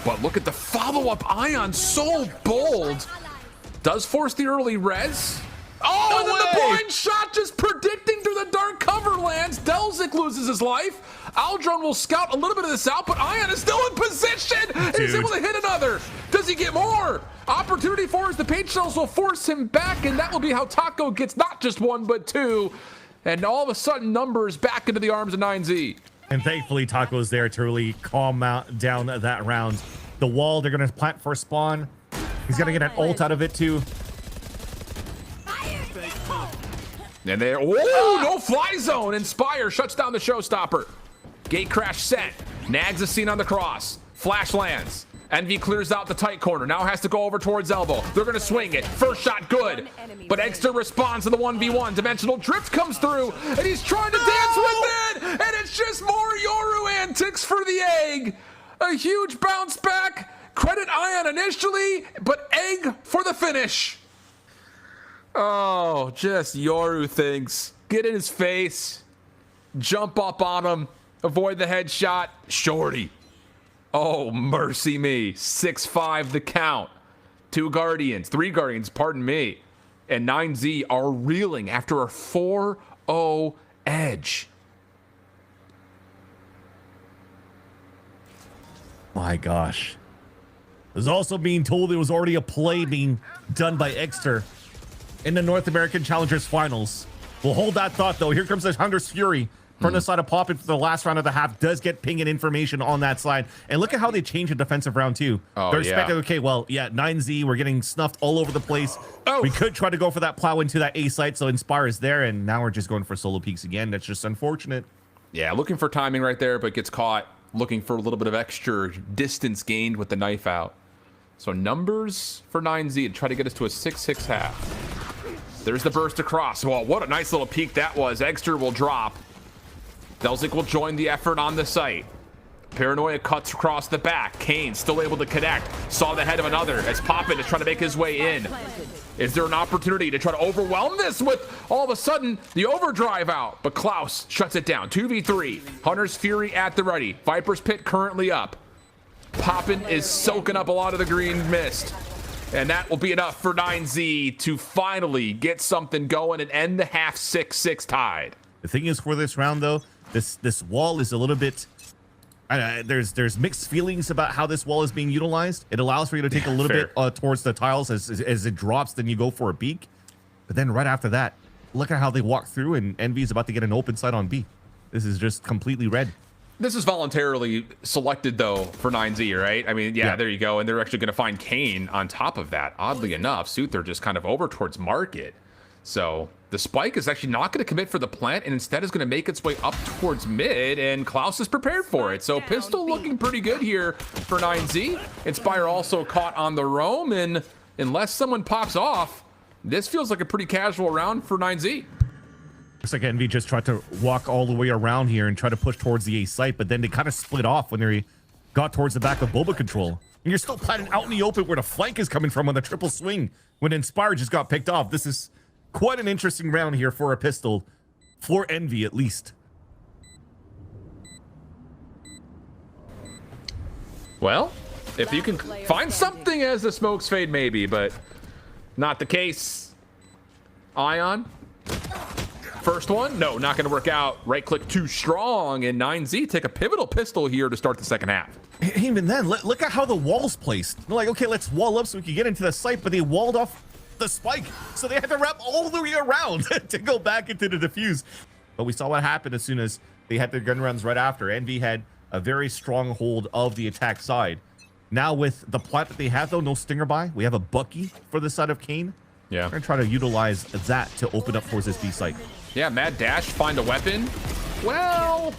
But look at the follow-up Ion, so bold. Does force the early res. Oh, no, and then the blind shot just predicting through the dark cover lands. Delzik loses his life. Aldrone will scout a little bit of this out, but Ion is still in position. And he's able to hit another. Does he get more? Opportunity for us. The paint shells will force him back, and that will be how Taco gets not just 1, but 2. And all of a sudden, numbers back into the arms of 9Z. And thankfully, Taco's there to really calm down that round. The wall, they're going to plant for a spawn. He's going to get an ult out of it, too. And there, whoa, no fly zone. Inspire shuts down the showstopper. Gate crash set. Nags is seen on the cross. Flash lands. Envy clears out the tight corner. Now has to go over towards elbow. They're going to swing it. First shot, good. But Eggsterr responds to the 1v1. Dimensional drift comes through, and he's trying to dance with it. And it's just more Yoru antics for the Egg. A huge bounce back. Credit Ion initially, but Egg for the finish. Oh, just Yoru things. Get in his face. Jump up on him. Avoid the headshot. Shorty. Oh, mercy me. 6-5 the count. 3 Guardians, pardon me. And 9Z are reeling after a 4-0 edge. My gosh. There's also being told there was already a play being done by Eggsterr in the North American Challengers Finals. We'll hold that thought, though. Here comes the Hunter's Fury. From the side of Poppin for the last round of the half, does get ping and information on that side. And look at how they changed the defensive round, too. Oh, they're expecting, okay, well, yeah, 9Z, we're getting snuffed all over the place. Oh. We could try to go for that plow into that A site, so Inspire is there, and now we're just going for solo peaks again. That's just unfortunate. Yeah, looking for timing right there, but gets caught. Looking for a little bit of extra distance gained with the knife out. So numbers for 9Z to try to get us to a 6-6 half. There's the burst across. Well, what a nice little peek that was. Eggsterr will drop. Delzik will join the effort on the site. Paranoia cuts across the back. Kane still able to connect. Saw the head of another as Poppin is trying to make his way in. Is there an opportunity to try to overwhelm this with all of a sudden the overdrive out? But Klaus shuts it down. 2v3. Hunter's Fury at the ready. Viper's Pit currently up. Poppin is soaking up a lot of the green mist. And that will be enough for 9Z to finally get something going and end the half 6-6 tied. The thing is, for this round, though, this wall is a little bit... there's mixed feelings about how this wall is being utilized. It allows for you to take a little bit towards the tiles as it drops, then you go for a peek. But then right after that, look at how they walk through, and Envy is about to get an open side on B. This is just completely red. This is voluntarily selected, though, for 9Z, right? I mean, yeah, there you go. And they're actually going to find Kane on top of that. Oddly enough, Suther just kind of over towards Market. So the spike is actually not going to commit for the plant and instead is going to make its way up towards mid, and Klaus is prepared for it. So Pistol looking pretty good here for 9Z. Inspire also caught on the roam, and unless someone pops off, this feels like a pretty casual round for 9Z. Looks like Envy just tried to walk all the way around here and try to push towards the A site, but then they kind of split off when they got towards the back of Boba control. And you're still planning out in the open where the flank is coming from on the triple swing when Inspire just got picked off. This is quite an interesting round here for a pistol, for Envy at least. Well, if you can find something as the smokes fade, maybe, but not the case. Ion. First one, no, not going to work out. Right click too strong, and 9Z take a pivotal pistol here to start the second half. Even then, look at how the wall's placed. They're like, okay, let's wall up so we can get into the site, but they walled off the spike, so they had to wrap all the way around to go back into the defuse. But we saw what happened as soon as they had their gun runs right after. Envy had a very strong hold of the attack side. Now with the plant that they have, though, no stinger buy, we have a Bucky for the side of Kane. Yeah. We're going to try to utilize that to open up towards this B site. Yeah, Mad Dash, find a weapon. Well,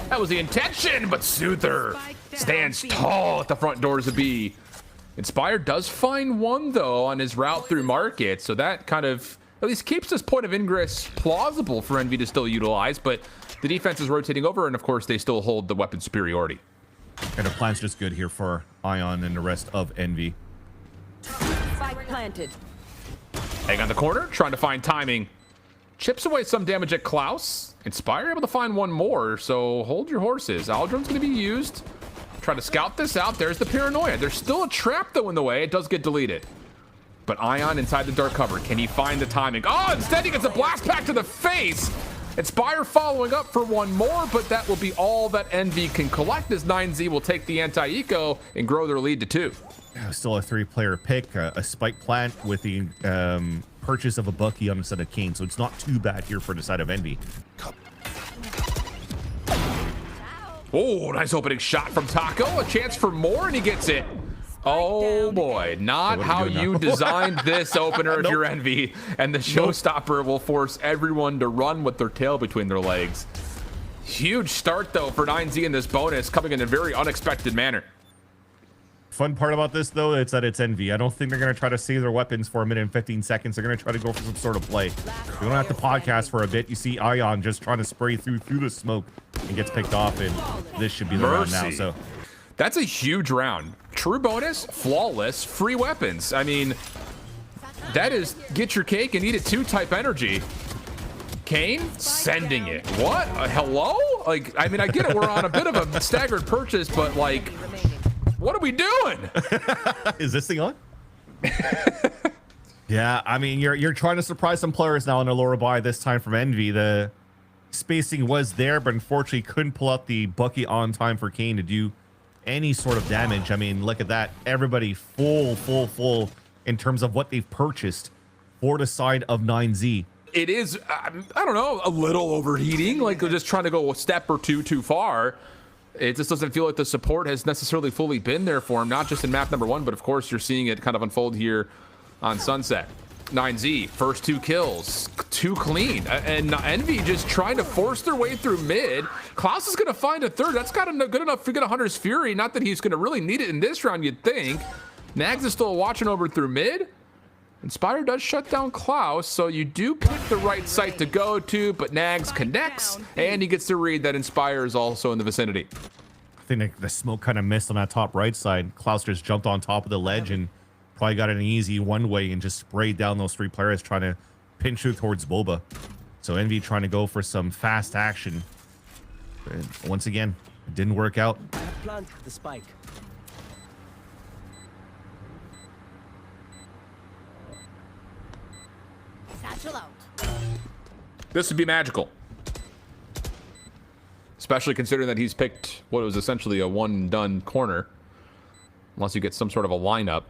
that was the intention, but Soother stands tall at the front doors of B. Inspire does find one, though, on his route through Market, so that kind of at least keeps this point of ingress plausible for Envy to still utilize, but the defense is rotating over, and of course, they still hold the weapon superiority. And the plan's just good here for Ion and the rest of Envy. Spike planted. Egg on the corner, trying to find timing. Chips away some damage at Klaus. Inspire able to find one more, so hold your horses. Aldrin's going to be used. Try to scout this out. There's the paranoia. There's still a trap, though, in the way. It does get deleted. But Ion inside the dark cover. Can he find the timing? Oh, instead he gets a blast pack to the face. Inspire following up for one more, but that will be all that Envy can collect as 9Z will take the anti-eco and grow their lead to 2. Still a 3-player pick, a spike plant with the purchase of a Bucky on the side of Kane, so it's not too bad here for the side of Envy. Oh, nice opening shot from Taco. A chance for more, and he gets it. Oh boy, not how you designed this opener if you're Envy, and the showstopper will force everyone to run with their tail between their legs. Huge start, though, for 9Z in this bonus, coming in a very unexpected manner. Fun part about this, though, it's that it's Envy. I don't think they're going to try to save their weapons for 1 minute and 15 seconds. They're going to try to go for some sort of play. We don't have to podcast for a bit. You see Ion just trying to spray through the smoke and gets picked off, and this should be the round now. So that's a huge round. True bonus, flawless, free weapons. I mean, that is get your cake and eat it too type energy. Kane sending it. What? Hello? Like, I mean, I get it. We're on a bit of a staggered purchase, but like, what are we doing? Is this thing on? Yeah, I mean, you're trying to surprise some players now on a lower buy this time from Envy. The spacing was there, but unfortunately couldn't pull out the Bucky on time for Kane to do any sort of damage. I mean, look at that. Everybody full in terms of what they've purchased for the side of 9Z. It is, I don't know, a little overheating. Like they're just trying to go a step or two too far. It just doesn't feel like the support has necessarily fully been there for him, not just in map number 1, but of course you're seeing it kind of unfold here on Sunset. 9Z, first 2 kills, too clean. And Envy just trying to force their way through mid. Klaus is going to find a third. That's got good enough to get a Hunter's Fury. Not that he's going to really need it in this round, you'd think. Nags is still watching over through mid. Inspire does shut down Klaus, so you do pick the right site to go to, but Nags connects, and he gets to read that Inspire is also in the vicinity. I think the smoke kind of missed on that top right side. Klaus just jumped on top of the ledge and probably got an easy one-way and just sprayed down those 3 players trying to pinch through towards Boba. So Envy trying to go for some fast action. And once again, it didn't work out. I have planted the spike. This would be magical. Especially considering that he's picked what was essentially a one-done corner. Unless you get some sort of a lineup.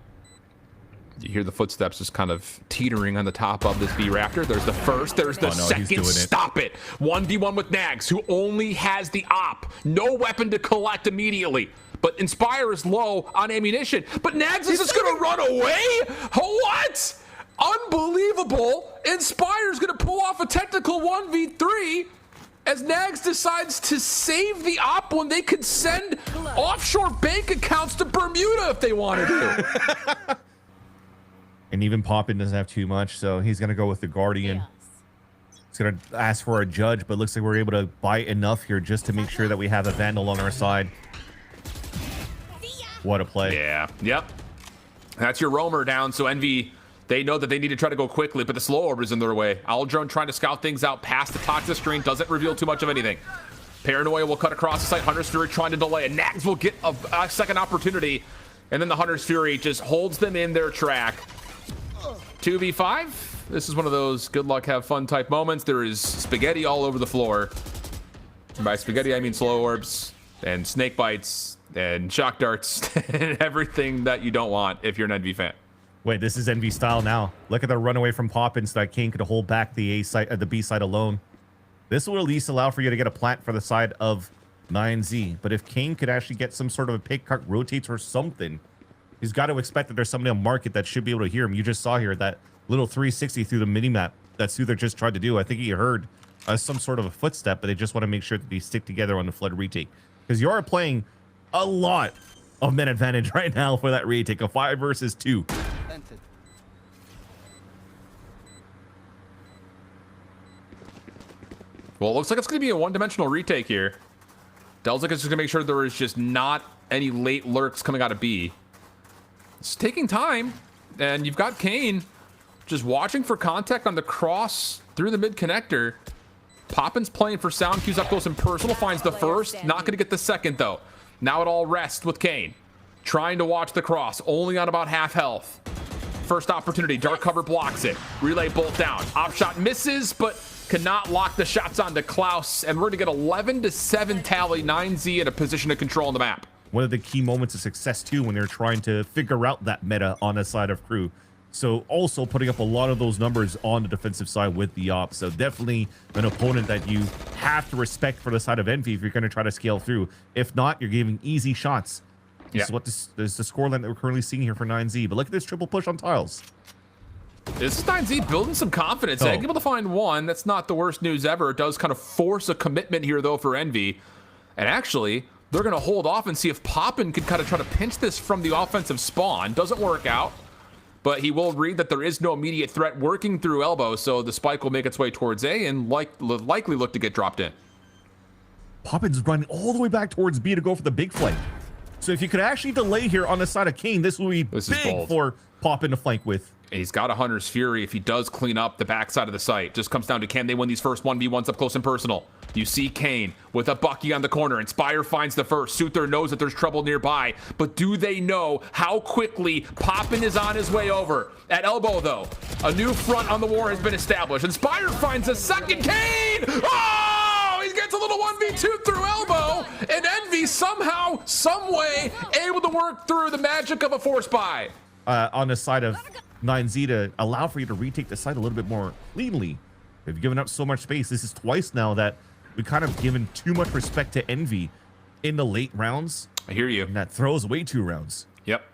You hear the footsteps just kind of teetering on the top of this B-Raptor. There's the first, there's the second. Stop it. 1v1 with Nags, who only has the op. No weapon to collect immediately. But Inspire is low on ammunition. But Nags is just going to run away? What? Unbelievable. Inspire's going to pull off a technical 1v3 as Nags decides to save the op when they could send offshore bank accounts to Bermuda if they wanted to. And even Poppin doesn't have too much, so he's going to go with the Guardian. It's going to ask for a judge, but looks like we're able to buy enough here just to make sure that we have a Vandal on our side. What a play. Yeah. Yep. That's your roamer down. So Envy, they know that they need to try to go quickly, but the slow orb is in their way. Drone trying to scout things out past the toxic screen. Doesn't reveal too much of anything. Paranoia will cut across the site. Hunter's Fury trying to delay. And Nags will get a second opportunity. And then the Hunter's Fury just holds them in their track. 2v5. This is one of those good luck, have fun type moments. There is spaghetti all over the floor. And by spaghetti, I mean slow orbs and snake bites and shock darts and everything that you don't want if you're an Envy fan. Wait, this is Envy style now. Look at the runaway from Poppins that Kane could hold back the A side, the B side alone. This will at least allow for you to get a plant for the side of 9Z. But if Kane could actually get some sort of a pick, cut, rotates or something, he's got to expect that there's somebody on market that should be able to hear him. You just saw here that little 360 through the minimap that Soother just tried to do. I think he heard some sort of a footstep, but they just want to make sure that they stick together on the flood retake. Because you are playing a lot of men advantage right now for that retake. A 5 versus 2. Well, it looks like it's going to be a one-dimensional retake here. Delzik is just going to make sure there is just not any late lurks coming out of B. It's taking time, and you've got Kane just watching for contact on the cross through the mid connector. Poppins playing for sound cues up close and personal. Finds the first. Not going to get the second, though. Now it all rests with Kane. Trying to watch the cross. Only on about half health. First opportunity. Dark cover blocks it. Relay bolt down. Op shot misses, but cannot lock the shots onto Klaus. And we're going to get 11-7 tally. 9Z in a position of control on the map. One of the key moments of success, too, when they're trying to figure out that meta on the side of crew. So also putting up a lot of those numbers on the defensive side with the op. So definitely an opponent that you have to respect for the side of Envy if you're going to try to scale through. If not, you're giving easy shots. This is what this is the scoreline that we're currently seeing here for 9Z. But look at this triple push on tiles. This is 9Z building some confidence. Able to find one. That's not the worst news ever. It does kind of force a commitment here, though, for Envy. And actually, they're going to hold off and see if Poppin could kind of try to pinch this from the offensive spawn. Doesn't work out. But he will read that there is no immediate threat working through elbow, so the spike will make its way towards A and likely look to get dropped in. Poppins running all the way back towards B to go for the big flank. So if you could actually delay here on the side of Kane, this will be big for Poppin to flank with. He's got a Hunter's Fury if he does clean up the backside of the site. Just comes down to can they win these first 1v1s up close and personal. You see Kane with a Bucky on the corner. Inspire finds the first. Soother knows that there's trouble nearby. But do they know how quickly Poppin is on his way over? At elbow, though, a new front on the war has been established. Inspire finds a second. Kane! Oh! He gets a little 1v2 through elbow. And Envy somehow, some way, able to work through the magic of a force buy. On the side of 9Z to allow for you to retake the site a little bit more cleanly. They've given up so much space. This is twice now that we kind of given too much respect to Envy in the late rounds. I hear you. And that throws away 2 rounds. Yep.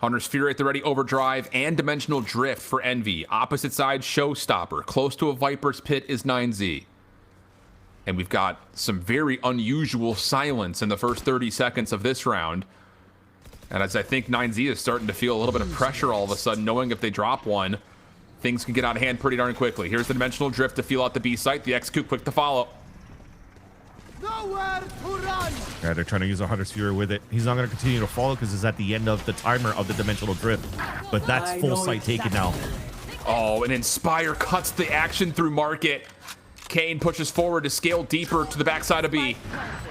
Hunter's Fury at the ready, overdrive and dimensional drift for Envy. Opposite side, showstopper. Close to a Viper's Pit is 9Z. And we've got some very unusual silence in the first 30 seconds of this round. And as I think 9Z is starting to feel a little bit of pressure all of a sudden, knowing if they drop one, things can get out of hand pretty darn quickly. Here's the dimensional drift to feel out the B site. The execute quick to follow. Nowhere to run. Yeah, they're trying to use a Hunter's Fury with it. He's not going to continue to follow because it's at the end of the timer of the dimensional drift. But that's full site taken now. Oh, and Inspire cuts the action through market. Kane pushes forward to scale deeper to the backside of B.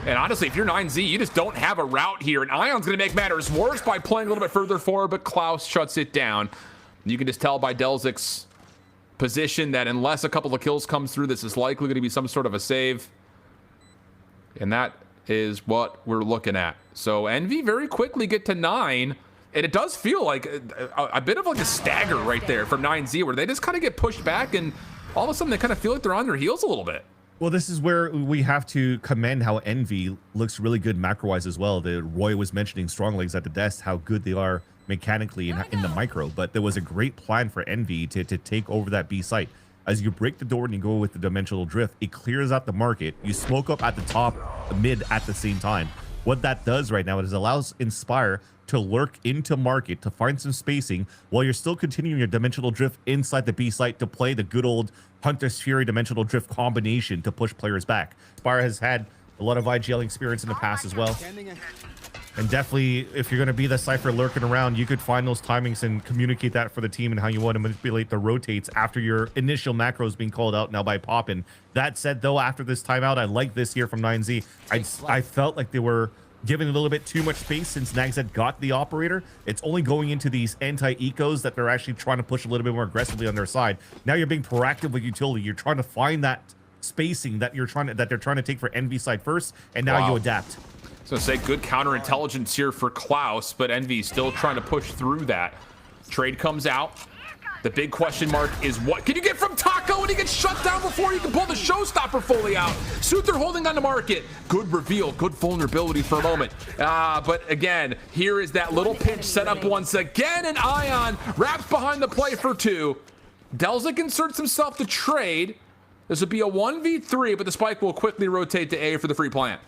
And honestly, if you're 9Z, you just don't have a route here. And Ion's going to make matters worse by playing a little bit further forward, but Klaus shuts it down. You can just tell by Delzik's position that unless a couple of kills comes through, this is likely going to be some sort of a save. And that is what we're looking at. So Envy very quickly get to 9. And it does feel like a bit of like a stagger right there from 9Z, where they just kind of get pushed back and all of a sudden they kind of feel like they're on their heels a little bit. Well, this is where we have to commend how Envy looks really good macro-wise as well. Roy was mentioning strong legs at the desk, how good they are mechanically in the micro, but there was a great plan for Envy to take over that B site. As you break the door and you go with the dimensional drift, it clears out the market. You smoke up at the top, mid at the same time. what that does right now is it allows Inspire to lurk into market, to find some spacing, while you're still continuing your dimensional drift inside the B site to play the good old Hunter's Fury dimensional drift combination to push players back. Inspire has had a lot of IGL experience in the past as well. And definitely, if you're going to be the Cypher lurking around, you could find those timings and communicate that for the team and how you want to manipulate the rotates after your initial macros being called out now by Poppin. That said, though, after this timeout, I like this here from 9Z. I felt like they were giving a little bit too much space since Nags had got the operator. It's only going into these anti-ecos that they're actually trying to push a little bit more aggressively on their side. Now you're being proactive with utility. You're trying to find that spacing that they're trying to take for Envy side first, and now you adapt. So say good counterintelligence here for Klaus, but Envy still trying to push through that. Trade comes out. The big question mark is what can you get from Taco when he gets shut down before he can pull the showstopper fully out? Suther holding on to market. Good reveal, good vulnerability for a moment. But again, here is that little pinch set up once again, and Ion wraps behind the play for 2. Delzik inserts himself to trade. This would be a 1v3, but the spike will quickly rotate to A for the free plant.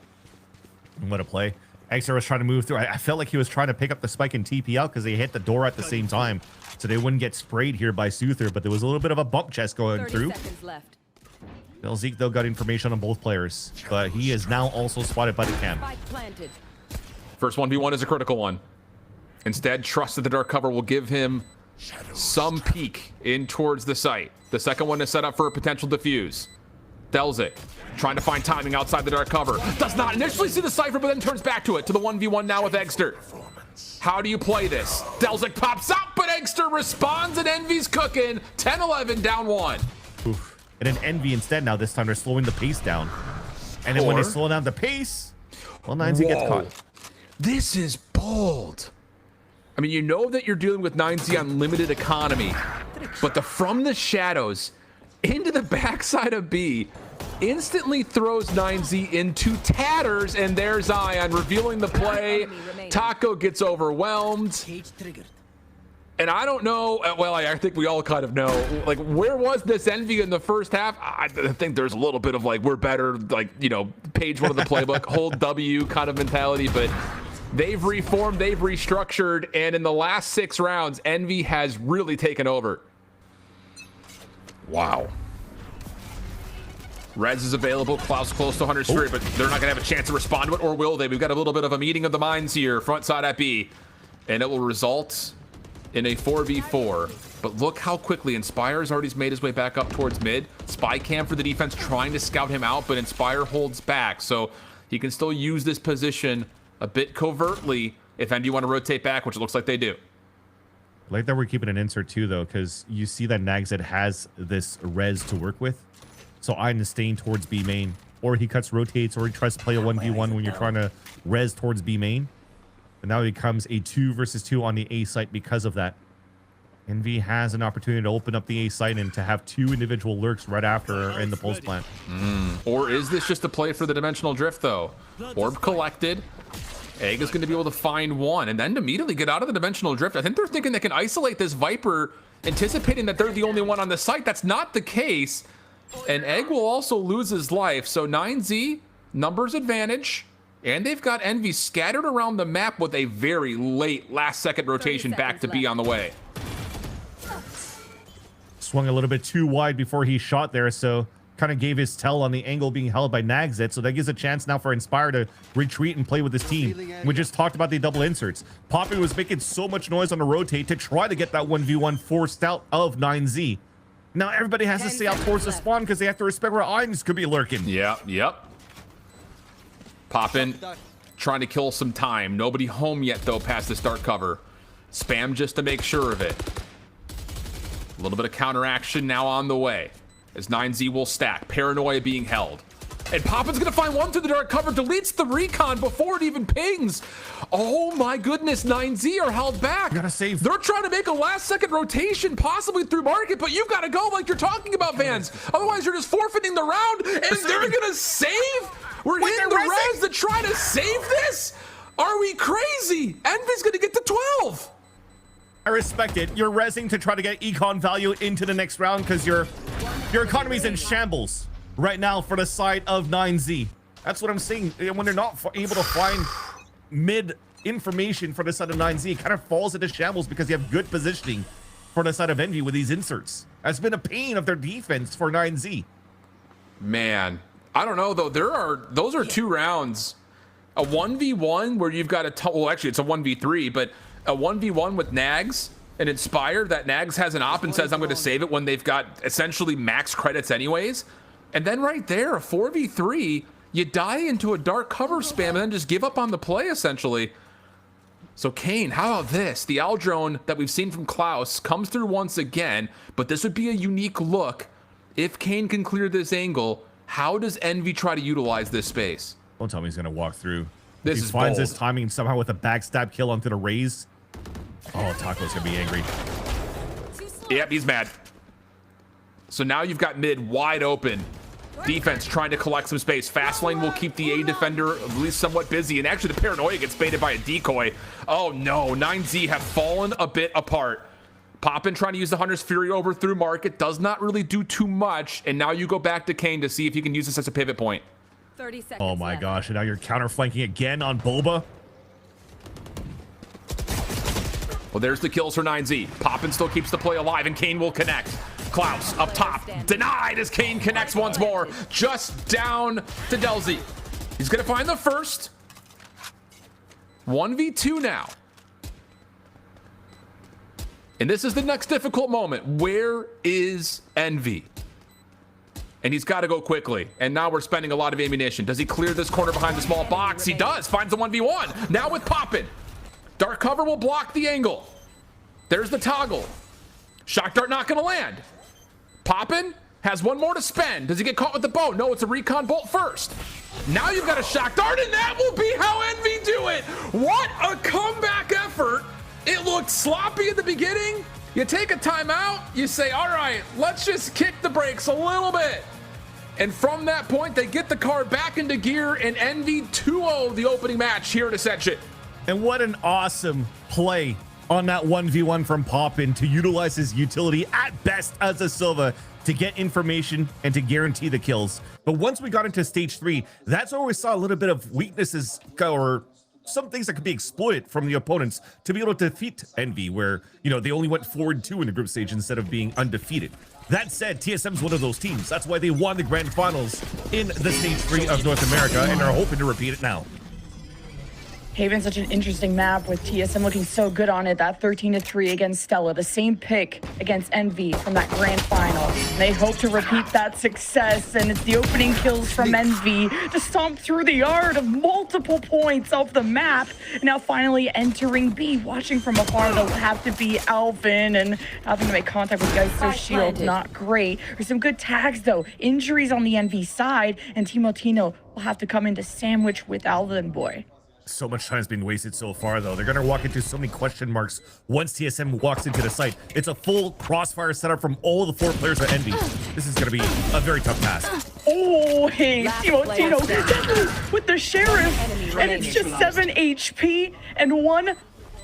What a play. Eggsterr was trying to move through. I felt like he was trying to pick up the spike and TP out because they hit the door at the same time. So they wouldn't get sprayed here by Suther, but there was a little bit of a bump chest going through. Zeke, though, got information on both players, but he is now also spotted by the cam. First 1v1 is a critical one. Instead, trust that the dark cover will give him some peek in towards the site. The second one is set up for a potential defuse. Delzik trying to find timing outside the dark cover. Does not initially see the Cypher, but then turns back to it. To the 1v1 now with Eggsterr. How do you play this? Delzik pops out, but Eggsterr responds, and Envy's cooking. 10-11, down 1. Oof. And then Envy instead now, this time they're slowing the pace down. And then when they slow down the pace, well, 9Z gets caught. This is bold. I mean, you know that you're dealing with 9Z on limited economy, but the from the shadows into the backside of B instantly throws 9Z into tatters, and there's Ion revealing the play. Taco gets overwhelmed. And I don't know, well, I think we all kind of know, like, where was this Envy in the first half? I think there's a little bit of, like, we're better, like, you know, page 1 of the playbook, hold W kind of mentality, but they've reformed, they've restructured, and in the last 6 rounds, Envy has really taken over. Wow. Rez is available. Klaus close to Hunter's Fury, but they're not going to have a chance to respond to it, or will they? We've got a little bit of a meeting of the minds here, front side at B, and it will result in a 4v4. But look how quickly Inspire's already made his way back up towards mid. Spy cam for the defense trying to scout him out, but Inspire holds back, so he can still use this position a bit covertly if Envy want to rotate back, which it looks like they do. I like that we're keeping an insert too, though, because you see that Nagzed has this res to work with. So Ion is staying towards B main, or he cuts rotates, or he tries to play a 1v1 when you're trying to res towards B main. And now it becomes a 2 versus 2 on the A site because of that. Envy has an opportunity to open up the A site and to have 2 individual lurks right after in the post plant. Or is this just a play for the dimensional drift, though? Orb collected. Egg is going to be able to find 1 and then immediately get out of the dimensional drift. I think they're thinking they can isolate this Viper, anticipating that they're the only one on the site. That's not the case. And Egg will also lose his life. So 9Z, numbers advantage. And they've got Envy scattered around the map with a very late last-second rotation back to be on the way. Swung a little bit too wide before he shot there, so kind of gave his tell on the angle being held by Nagzed. So that gives a chance now for Inspire to retreat and play with his team. We just talked about the double inserts. Poppy was making so much noise on the rotate to try to get that 1v1 forced out of 9Z. Now everybody has to stay out towards the spawn because they have to respect where Ions could be lurking. Yep. Poppin, trying to kill some time. Nobody home yet, though, past this dark cover. Spam just to make sure of it. A little bit of counteraction now on the way, as 9Z will stack. Paranoia being held. And Poppin's going to find 1 through the dark cover, deletes the recon before it even pings. Oh my goodness, 9Z are held back. Gotta save. They're trying to make a last-second rotation, possibly through market, but you've got to go like you're talking about, Vans. Otherwise, you're just forfeiting the round, and they're going to save? We're hitting the res to try to save this? Are we crazy? Envy's going to get to 12. I respect it. You're resing to try to get econ value into the next round because your economy's in shambles right now for the side of 9Z. That's what I'm saying. When they're not able to find mid information for the side of 9Z, it kind of falls into shambles because you have good positioning for the side of Envy with these inserts. That's been a pain of their defense for 9Z. Man, I don't know though. Those are 2 rounds. A 1v1 where you've got well, actually it's a 1v3, but a 1v1 with Nags and Inspire, that Nags has an op and says I'm going to save it when they've got essentially max credits anyways. And then right there, a 4v3, you die into a dark cover spam and then just give up on the play essentially. So Kane, how about this? The Owl drone that we've seen from Klaus comes through once again, but this would be a unique look. If Kane can clear this angle, how does Envy try to utilize this space? Don't tell me he's going to walk through. This he is finds bold. this timing somehow with a backstab kill onto the Raze. Oh, Taco's going to be angry. Yep, he's mad. So now you've got mid wide open. Defense trying to collect some space. Fast lane will keep the A defender at least somewhat busy. And actually the Paranoia gets baited by a decoy. Oh no, 9Z have fallen a bit apart. Poppin trying to use the Hunter's Fury over through market. Does not really do too much. And now you go back to Kane to see if you can use this as a pivot point. 30 seconds Oh my left. gosh, and now you're counter flanking again on Boba. Well, there's the kills for 9Z. Poppin still keeps the play alive, and Kane will connect. Klaus up top, denied as Kane connects once more. Just down to Delzy. He's gonna find the first. 1v2 now. And this is the next difficult moment. Where is Envy? And he's got to go quickly. And now we're spending a lot of ammunition. Does he clear this corner behind the small box? He does. Finds the 1v1. Now with Poppin. Dark cover will block the angle. There's the toggle. Shock dart not going to land. Poppin has one more to spend. Does he get caught with the bow? No, it's a recon bolt first. Now you've got a shock dart, and that will be how Envy do it. What a comeback effort. It looked sloppy at the beginning. You take a timeout, you say, all right, let's just kick the brakes a little bit. And from that point, they get the car back into gear, and Envy 2-0 the opening match here at Ascension. And what an awesome play on that 1v1 from Poppin to utilize his utility at best as a Silva to get information and to guarantee the kills. But once we got into stage 3, that's where we saw a little bit of weaknesses or some things that could be exploited from the opponents to be able to defeat Envy, where, you know, they only went 4-2 in the group stage instead of being undefeated. That said, TSM's one of those teams. That's why they won the grand finals in the stage 3 of North America and are hoping to repeat it now. Haven's such an interesting map with TSM looking so good on it. That 13-3 against Stella, the same pick against Envy from that grand final. They hope to repeat that success, and it's the opening kills from Envy to stomp through the yard of multiple points off the map. Now finally entering B, watching from afar, they'll have to be Alvin, and having to make contact with Eggster's shield, not great. There's some good tags though. Injuries on the Envy side, and Timotino will have to come in to sandwich with Alvin boy. So much time has been wasted so far, though. They're going to walk into so many question marks once TSM walks into the site. It's a full crossfire setup from all the 4 players at Envy. This is going to be a very tough task. Oh, hey, Timotino with the Sheriff, and it's just 7 HP and 1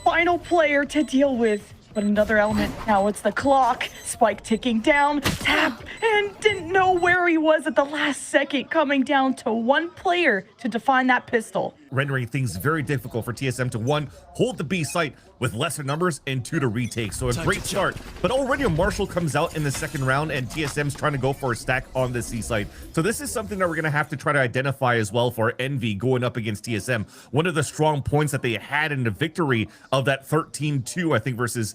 final player to deal with. But another element, now it's the clock. Spike ticking down, tap, and didn't know where he was at the last second, coming down to 1 player to define that pistol. Rendering things very difficult for TSM to 1, hold the B site with lesser numbers, and 2, to retake. So a great start. But already a Marshall comes out in the second round, and TSM's trying to go for a stack on the C site. So this is something that we're going to have to try to identify as well for Envy going up against TSM. One of the strong points that they had in the victory of that 13-2, I think, versus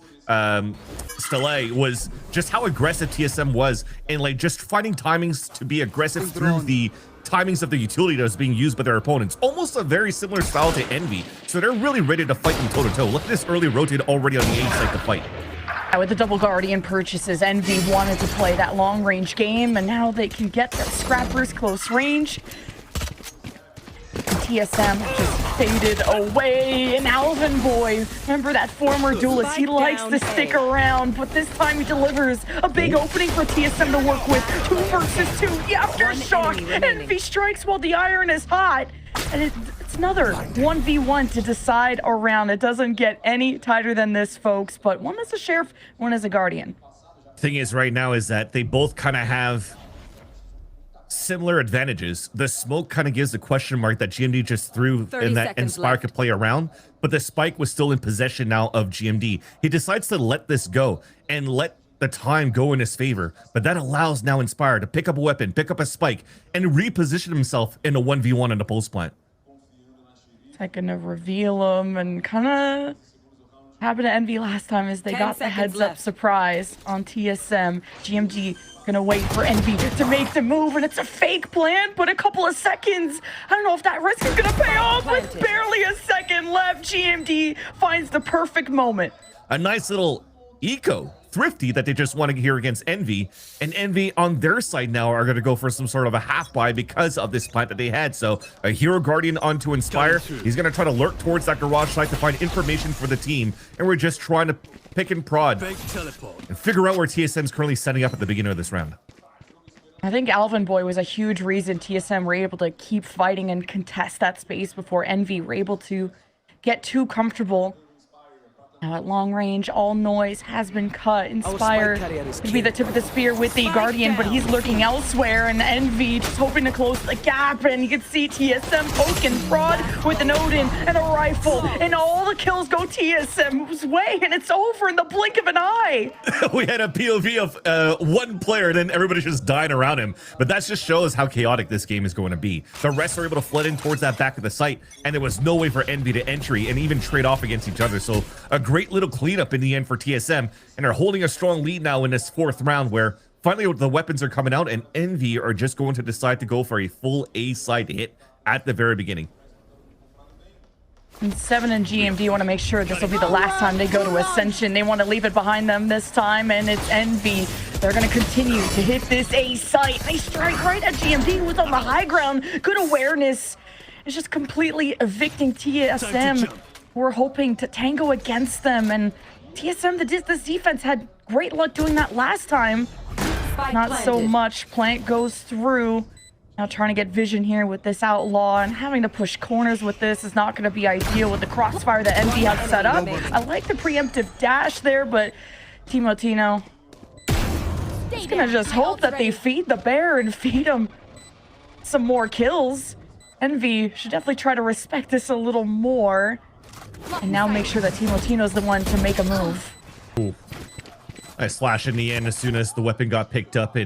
Stella was just how aggressive TSM was, and like just finding timings to be aggressive through the timings of the utility that was being used by their opponents. Almost a very similar style to Envy. So they're really ready to fight them toe-to-toe. Look at this early rotate already on the A site to fight. With the double Guardian purchases, Envy wanted to play that long-range game, and now they can get their scrappers close range. TSM just faded away, and Alvin boy, remember that former duelist, he likes to stick around, but this time he delivers a big opening for TSM to work with. 2 versus 2, the aftershock, Envy strikes while the iron is hot, and it's another 1v1 to decide a round. It doesn't get any tighter than this, folks, but one is a Sheriff, one is a Guardian. Thing is right now is that they both kind of have similar advantages. The smoke kind of gives the question mark that GMD just threw 30 and that seconds Inspire left. could play around, but the spike was still in possession now of GMD. He decides to let this go and let the time go in his favor, but that allows now Inspire to pick up a weapon, pick up a spike, and reposition himself in a 1v1 in the post plant. Second to reveal him, and kind of happened to Envy last time is they 10 got the seconds heads up left. surprise on TSM. GMD gonna wait for Envy to make the move, and it's a fake plan, but a couple of seconds. I don't know if that risk is gonna pay off. With Planted. barely a second left, GMD finds the perfect moment. A nice little eco thrifty that they just want to hear against Envy, and Envy on their side now are going to go for some sort of a half buy because of this plant that they had. So a Hero Guardian onto Inspire. He's going to try to lurk towards that garage site to find information for the team, and we're just trying to pick and prod and figure out where TSM's currently setting up at the beginning of this round. I think Alvin Boy was a huge reason TSM were able to keep fighting and contest that space before Envy were able to get too comfortable. Now at long range, all noise has been cut. Inspire could be the tip of the spear with the Guardian, but he's lurking elsewhere, and Envy just hoping to close the gap, and you can see TSM poking fraud with an Odin and a rifle, and all the kills go TSM's way, and it's over in the blink of an eye. We had a POV of one player, and then everybody's just dying around him. But that just shows how chaotic this game is going to be. The rest are able to flood in towards that back of the site, and there was no way for Envy to entry and even trade off against each other. So a great little cleanup in the end for TSM, and are holding a strong lead now in this fourth round, where finally the weapons are coming out, and Envy are just going to decide to go for a full A side hit at the very beginning. And 7 and GMD want to make sure this will be the last time they go to Ascension. They want to leave it behind them this time, and it's Envy. They're going to continue to hit this A site. They strike right at GMD, who's on the high ground. Good awareness. It's just completely evicting TSM. We're hoping to tango against them, and TSM, this defense had great luck doing that last time. Not so much. Plant goes through. Now trying to get vision here with this Outlaw, and having to push corners with this is not going to be ideal with the crossfire that Envy has set up. I like the preemptive dash there, but Timotino is going to just hope that they feed the bear and feed him some more kills. Envy should definitely try to respect this a little more, and now make sure that Timotino's the one to make a move. Ooh. Nice flash in the end as soon as the weapon got picked up,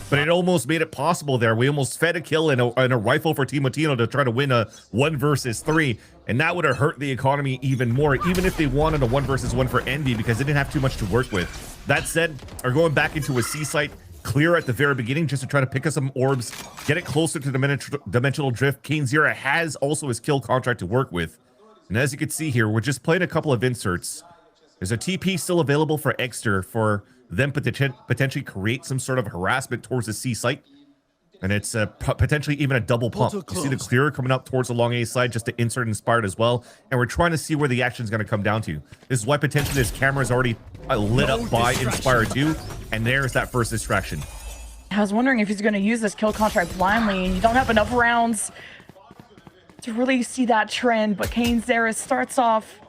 but it almost made it possible there. We almost fed a kill and a rifle for Timotino to try to win a 1 versus 3, and that would have hurt the economy even more, even if they wanted a 1 versus 1 for Envy, because they didn't have too much to work with. That said, are going back into a C site, clear at the very beginning just to try to pick up some orbs, get it closer to the dimensional drift. Kane Zira has also his kill contract to work with, and as you can see here, we're just playing a couple of inserts. There's a TP still available for Eggsterr for them potentially create some sort of harassment towards the C site. And it's potentially even a double pump. You see the clearer coming up towards the long A side just to insert Inspired as well. And we're trying to see where the action is going to come down to. This is why potentially this camera is already lit up by Inspired 2. And there's that first distraction. I was wondering if he's going to use this kill contract blindly, and you don't have enough rounds to really see that trend. But Kane Zara starts off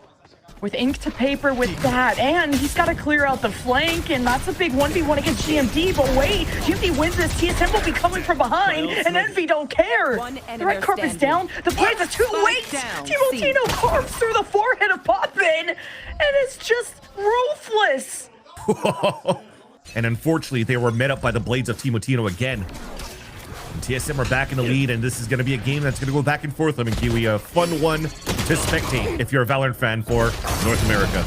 with ink to paper with that, and he's got to clear out the flank, and that's a big 1v1 against GMD. But wait, GMD wins this. TSM will be coming from behind, and Envy don't care. The red carpet's down. The plays are too late. Timotino carves through the forehead of Poppin, and it's just ruthless. And unfortunately, they were met up by the blades of Timotino again. And TSM are back in the lead, and this is going to be a game that's going to go back and forth. I mean, Kiwi, a fun one to spectate if you're a Valorant fan for North America.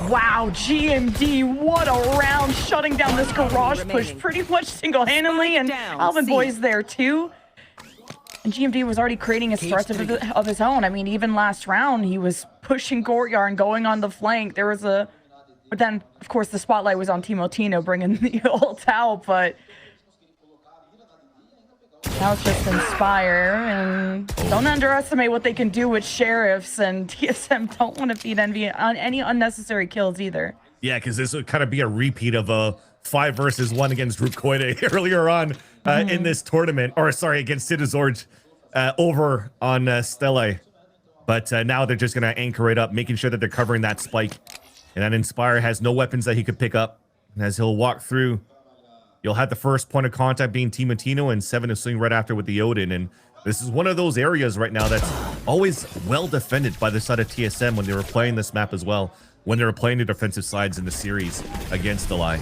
Wow, GMD, what a round, shutting down this garage push pretty much single-handedly, and Alvin Boy's there too. And GMD was already creating a threat of his own. I mean, even last round, he was pushing Courtyard and going on the flank. There was a... But then, of course, the spotlight was on Timotino bringing the ult out, but... Now it's just Inspire, and don't underestimate what they can do with Sheriffs, and TSM don't want to feed Envy on any unnecessary kills either. Yeah, because this would kind of be a repeat of a 5 versus 1 against Rukoide earlier on in this tournament, or sorry, against Citizorge over on Stella. But now they're just going to anchor it up, making sure that they're covering that spike. And that Inspire has no weapons that he could pick up. And as he'll walk through, You'll have the first point of contact being Team Matino, and 7 is swinging right after with the Odin. And this is one of those areas right now that's always well defended by the side of TSM when they were playing this map as well, when they were playing the defensive sides in the series against Delay.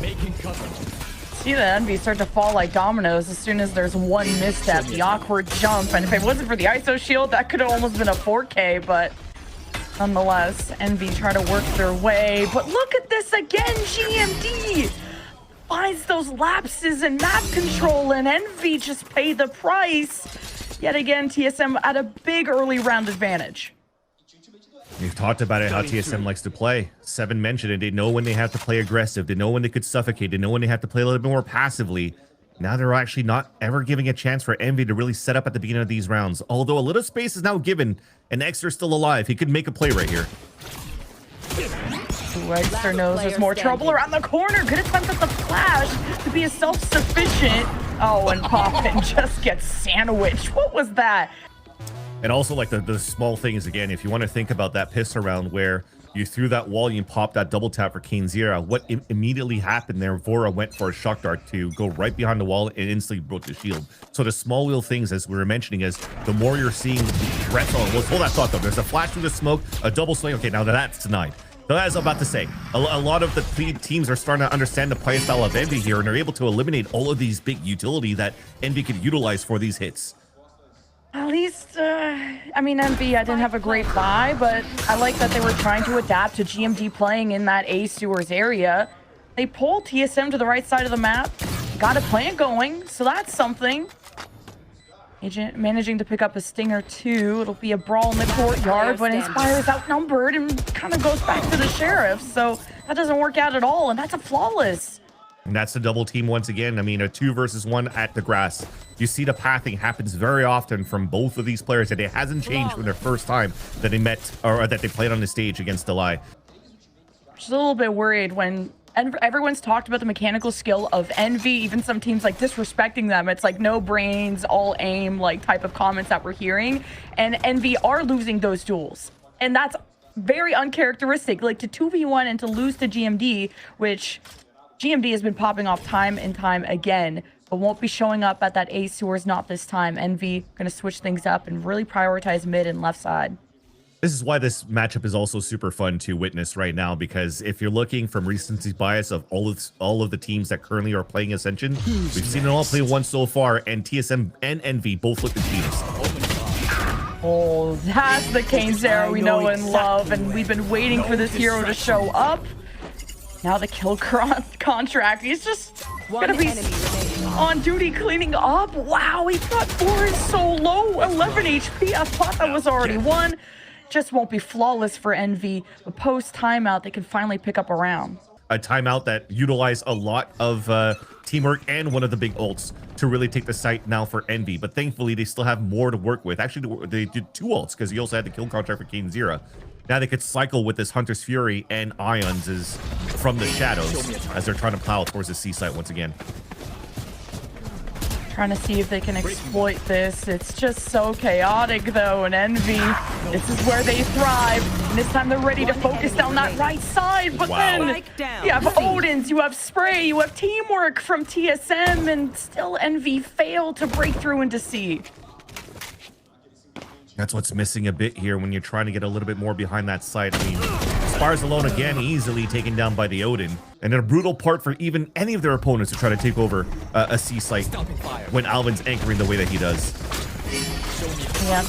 See the Envy start to fall like dominoes as soon as there's one misstep, the awkward jump, and if it wasn't for the ISO shield, that could have almost been a 4K, but nonetheless, Envy try to work their way. But look at this again, GMD finds those lapses in map control, and Envy just pay the price. Yet again, TSM at a big early round advantage. We've talked about it, how TSM likes to play. 7 mentioned it. They know when they have to play aggressive. They know when they could suffocate. They know when they have to play a little bit more passively. Now they're actually not ever giving a chance for Envy to really set up at the beginning of these rounds. Although a little space is now given, and Eggsterr still alive. He could make a play right here. Eggsterr knows there's more trouble around the corner. Good attempt at the flash to be a self-sufficient. Oh, and Poppin just gets sandwiched. What was that? And also, like, the small things, again, if you want to think about that piss around where you threw that wall, you popped that double tap for KaneZera, what immediately happened there, Vora went for a shock dart to go right behind the wall and instantly broke the shield. So the small little things, as we were mentioning, is the more you're seeing the threats. Oh, let's hold that thought, though. There's a flash through the smoke, a double swing. Okay, now that's denied. So as I'm about to say, a lot of the teams are starting to understand the play style of Envy here, and are able to eliminate all of these big utility that Envy could utilize for these hits. At least, I mean, Envy, I didn't have a great buy, but I like that they were trying to adapt to GMD playing in that A sewers area. They pulled TSM to the right side of the map, got a plan going, so that's something. Agent managing to pick up a stinger too. It'll be a brawl in the courtyard, but Inspire is outnumbered and kind of goes back to the Sheriff, so that doesn't work out at all, and that's a flawless. And that's the double team once again. I mean, a 2 versus 1 at the grass. You see the pathing happens very often from both of these players, and it hasn't changed from their first time that they met or that they played on the stage against Delay. Just a little bit worried when everyone's talked about the mechanical skill of Envy, even some teams like disrespecting them. It's like no brains, all aim, like type of comments that we're hearing. And Envy are losing those duels. And that's very uncharacteristic. Like to 2v1 and to lose to GMD, which GMD has been popping off time and time again, but won't be showing up at that A sewers, not this time. Envy going to switch things up and really prioritize mid and left side. This is why this matchup is also super fun to witness right now, because if you're looking from recency bias of all of the teams that currently are playing Ascension, we've seen it all play once so far, and TSM and Envy both look the cleanest. Oh, that's the KaneZera we know and love, and we've been waiting for this hero to show up. Now the kill contract. He's just gonna be on duty cleaning up. Wow, he got 4 is so low. 11 HP. I thought that was already 1. Just won't be flawless for Envy. But post timeout, they can finally pick up a round. A timeout that utilized a lot of teamwork and one of the big ults to really take the site now for Envy. But thankfully, they still have more to work with. Actually, they did 2 ults because he also had the kill contract for KaneZera. Now they could cycle with this Hunter's Fury and Ions is from the shadows as they're trying to plow towards the C site once again. Trying to see if they can exploit this. It's just so chaotic though, and Envy, this is where they thrive. And this time they're ready to focus down that right side, but then you have Odins, you have Spray, you have teamwork from TSM, and still Envy failed to break through into C. That's what's missing a bit here when you're trying to get a little bit more behind that site. I mean, Spires alone again, easily taken down by the Odin. And a brutal part for even any of their opponents to try to take over a C site when Alvin's anchoring the way that he does. Yeah.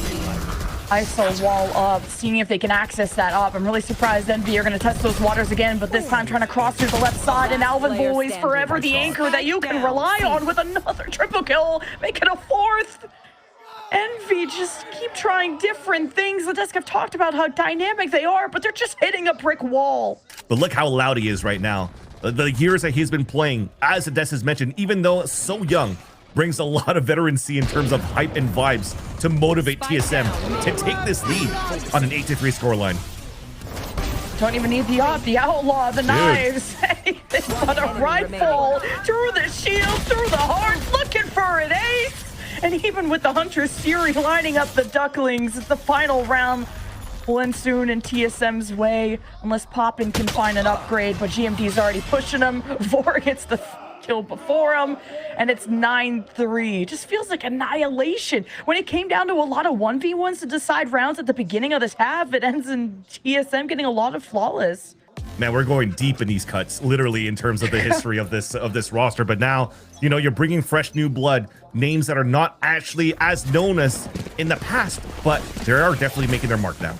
ISO wall up, seeing if they can access that up. I'm really surprised Envy are going to test those waters again, but this time trying to cross through the left side, and Alvin Boy's forever the anchor that you can rely on with another triple kill, make it a 4th. Envy just keep trying different things. The desk have talked about how dynamic they are, but they're just hitting a brick wall. But look how loud he is right now. The years that he's been playing, as the desk has mentioned, even though so young, brings a lot of veterancy in terms of hype and vibes to motivate TSM to take this lead on an 8-3 scoreline. Don't even need the outlaw, the knives. But a rifle through the shield, through the heart, looking for an ace. And even with the Hunter's Fury lining up the Ducklings, it's the final round will end soon in TSM's way, unless Poppin can find an upgrade, but GMD's already pushing him. Vor gets the kill before him, and it's 9-3. Just feels like annihilation. When it came down to a lot of 1v1s to decide rounds at the beginning of this half, it ends in TSM getting a lot of flawless. Man, we're going deep in these cuts, literally, in terms of the history of this roster. But now, you know, you're bringing fresh new blood, names that are not actually as known as in the past, but they are definitely making their mark now.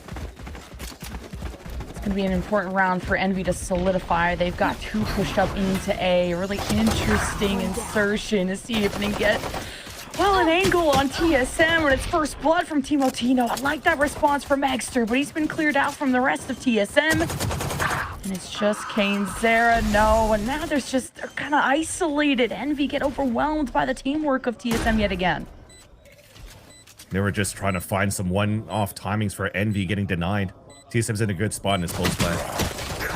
It's going to be an important round for Envy to solidify. They've got 2 pushed up into A. A really interesting insertion to see if they can get, well, an angle on TSM when it's first blood from Timotino. I like that response from Eggsterr, but he's been cleared out from the rest of TSM. And it's just Eggsterr, no, and now they're kind of isolated. Envy get overwhelmed by the teamwork of TSM yet again. They were just trying to find some one-off timings for Envy getting denied. TSM's in a good spot in his post play.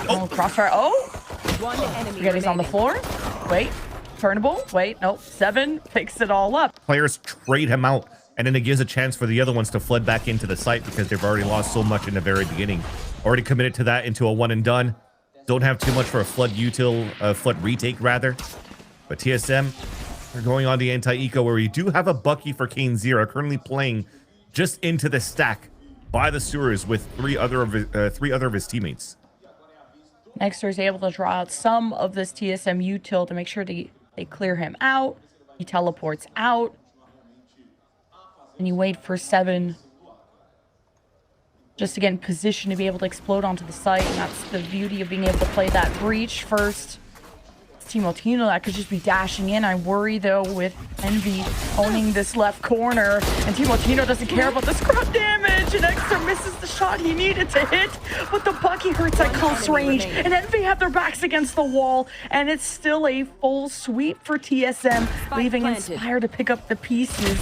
Oh, crossfire, oh! One enemy Forget he's on the floor. Wait, turnable, wait, nope. 7 picks it all up. Players trade him out, and then it gives a chance for the other ones to flood back into the site because they've already lost so much in the very beginning. Already committed to that into a one and done. Don't have too much for a flood flood retake rather. But TSM are going on the anti-eco where we do have a Bucky for Eggsterr currently playing just into the stack by the sewers with three other of his teammates. Eggsterr is able to draw out some of this TSM util to make sure they clear him out. He teleports out. And you wait for 7 just to get in position to be able to explode onto the site. And that's the beauty of being able to play that breach first. It's Timotino that could just be dashing in. I worry, though, with Envy owning this left corner. And Timotino doesn't care about the scrub damage. And Eggsterr misses the shot he needed to hit. But the Bucky hurts at close range. And Envy have their backs against the wall. And it's still a full sweep for TSM, leaving Inspire to pick up the pieces.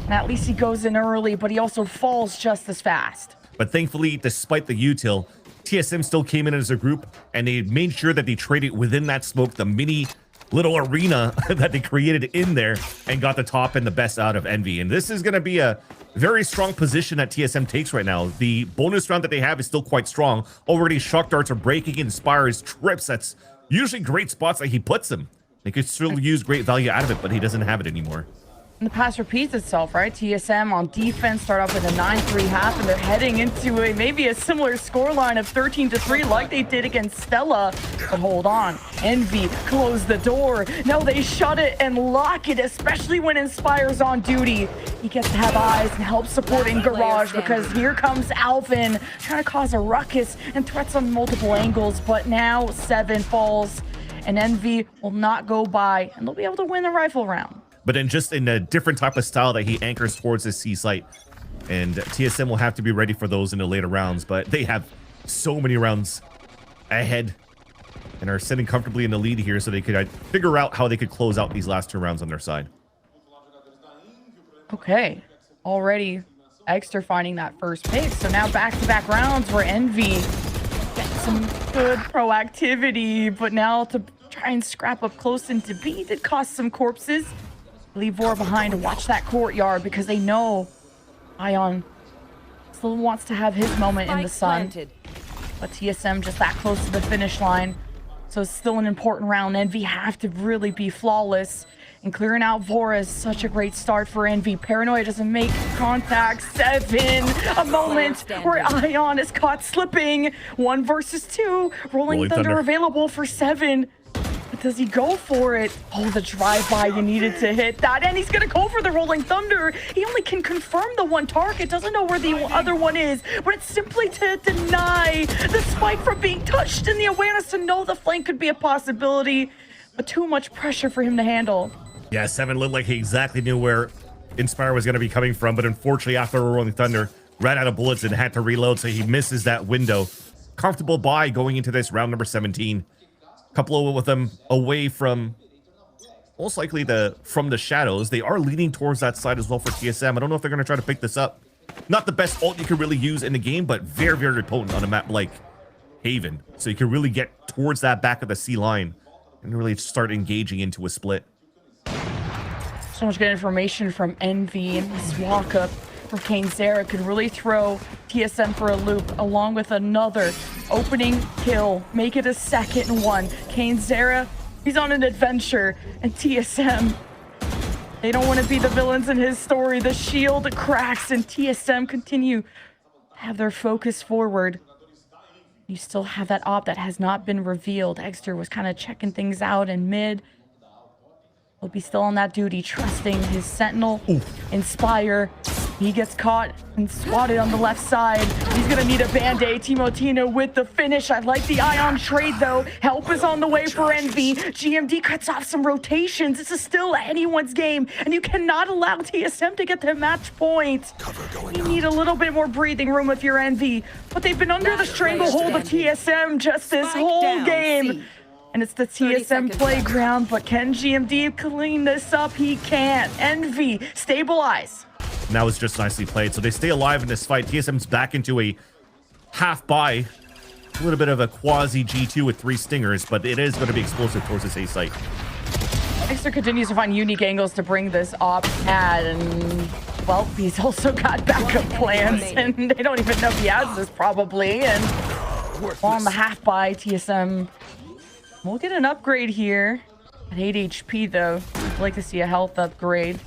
And at least he goes in early, but he also falls just as fast. But thankfully, despite the util, TSM still came in as a group, and they made sure that they traded within that smoke the mini little arena that they created in there and got the top and the best out of Envy. And this is going to be a very strong position that TSM takes right now. The bonus round that they have is still quite strong. Already shock darts are breaking, Inspire's trips. That's usually great spots that he puts them. They could still use great value out of it, but he doesn't have it anymore. And the past repeats itself, right? TSM on defense start off with a 9-3 half, and they're heading into maybe a similar scoreline of 13-3 like they did against Stella. But hold on, Envy close the door. No, they shut it and lock it, especially when Inspire's on duty. He gets to have eyes and help supporting Garage because here comes Alvin trying to cause a ruckus and threats on multiple angles. But now 7 falls, and Envy will not go by, and they'll be able to win the rifle round. But then just in a different type of style that he anchors towards his C site. And TSM will have to be ready for those in the later rounds, but they have so many rounds ahead and are sitting comfortably in the lead here so they could figure out how they could close out these last 2 rounds on their side. Okay, already Eggsterr finding that first pick. So now back-to-back rounds where Envy gets some good proactivity, but now to try and scrap up close into B did cost some corpses. Leave Vor behind to watch that courtyard because they know Ion still wants to have his moment in the sun. But TSM just that close to the finish line. So it's still an important round. Envy have to really be flawless. And clearing out Vor is such a great start for Envy. Paranoia doesn't make contact. 7. A moment where Ion is caught slipping. 1 versus 2. Rolling Thunder available for 7. Does he go for it? Oh, the drive-by, you needed to hit that. And he's going to go for the Rolling Thunder. He only can confirm the 1 target. Doesn't know where the other one is. But it's simply to deny the spike from being touched and the awareness to know the flank could be a possibility. But too much pressure for him to handle. Yeah, 7 looked like he exactly knew where Inspire was going to be coming from. But unfortunately, after a Rolling Thunder, ran out of bullets and had to reload. So he misses that window. Comfortable buy going into this round number 17. Couple of them away from most likely from the shadows. They are leaning towards that side as well for TSM. I don't know if they're going to try to pick this up. Not the best ult you can really use in the game, but very, very potent on a map like Haven. So you can really get towards that back of the C line and really start engaging into a split. So much good information from Envy, and this walk up from Eggsterr could really throw TSM for a loop, along with another opening kill. Make it a second one. Eggsterr He's on an adventure, and TSM, they don't want to be the villains in his story. The shield cracks, and TSM continue to have their focus forward. You still have that op that has not been revealed. Eggsterr was kind of checking things out in mid. He'll be still on that duty, trusting his sentinel. Inspire. He gets caught and swatted on the left side. He's gonna need a band-aid. Timotino with the finish. I like the ion trade though. Help is on the way for Envy. GMD cuts off some rotations. This is still anyone's game, and you cannot allow TSM to get their match point. You need a little bit more breathing room if you're Envy, but they've been under the stranglehold of TSM just this whole game. And it's the TSM playground, but can GMD clean this up? He can't. Envy, stabilize. And that was just nicely played. So they stay alive in this fight. TSM's back into a half buy. A little bit of a quasi G2 with 3 stingers, but it is going to be explosive towards this A site. Eggsterr continues to find unique angles to bring this op at, and well, he's also got backup plans, and they don't even know if he has this probably. And on the half buy, TSM will get an upgrade here at 8 HP though. I'd like to see a health upgrade.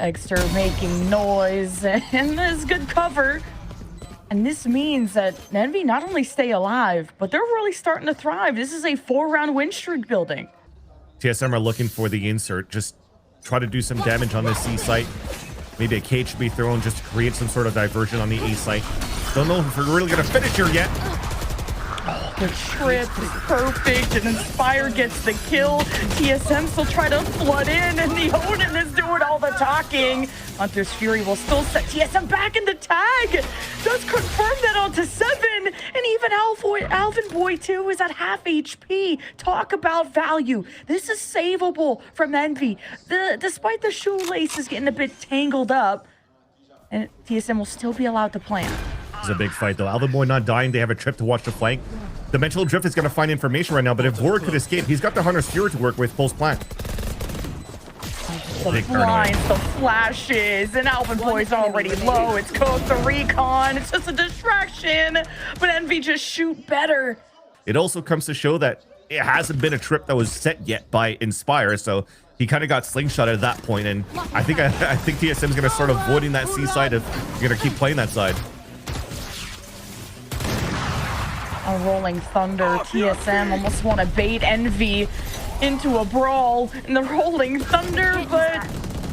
Eggsterr making noise, and there's good cover. And this means that Envy not only stay alive, but they're really starting to thrive. This is a 4-round win streak building. TSM are looking for the insert. Just try to do some damage on this C site. Maybe a cage should be thrown just to create some sort of diversion on the A site. Don't know if we're really going to finish here yet. The trip is perfect, and Inspire gets the kill. TSM still try to flood in, and the Odin is doing all the talking. Hunter's Fury will still set TSM back in the tag. Does confirm that onto 7, and even Alvin Boy 2 is at half HP. Talk about value. This is savable from Envy. Despite the shoelaces getting a bit tangled up, and TSM will still be allowed to plan. This is a big fight though. Alvin Boy not dying. They have a trip to watch the flank. Dimensional Drift is going to find information right now, but if Vor could escape, he's got the Hunter's Fury to work with post-plant. The blinds, the flashes, and Alvin Boy's already low. It's cooked, the recon. It's just a distraction, but Envy just shoot better. It also comes to show that it hasn't been a trip that was set yet by Inspire, so he kind of got slingshotted at that point, and I think TSM's going to start avoiding that C side if you're going to keep playing that side. A rolling thunder. TSM almost want to bait Envy into a brawl in the rolling thunder, but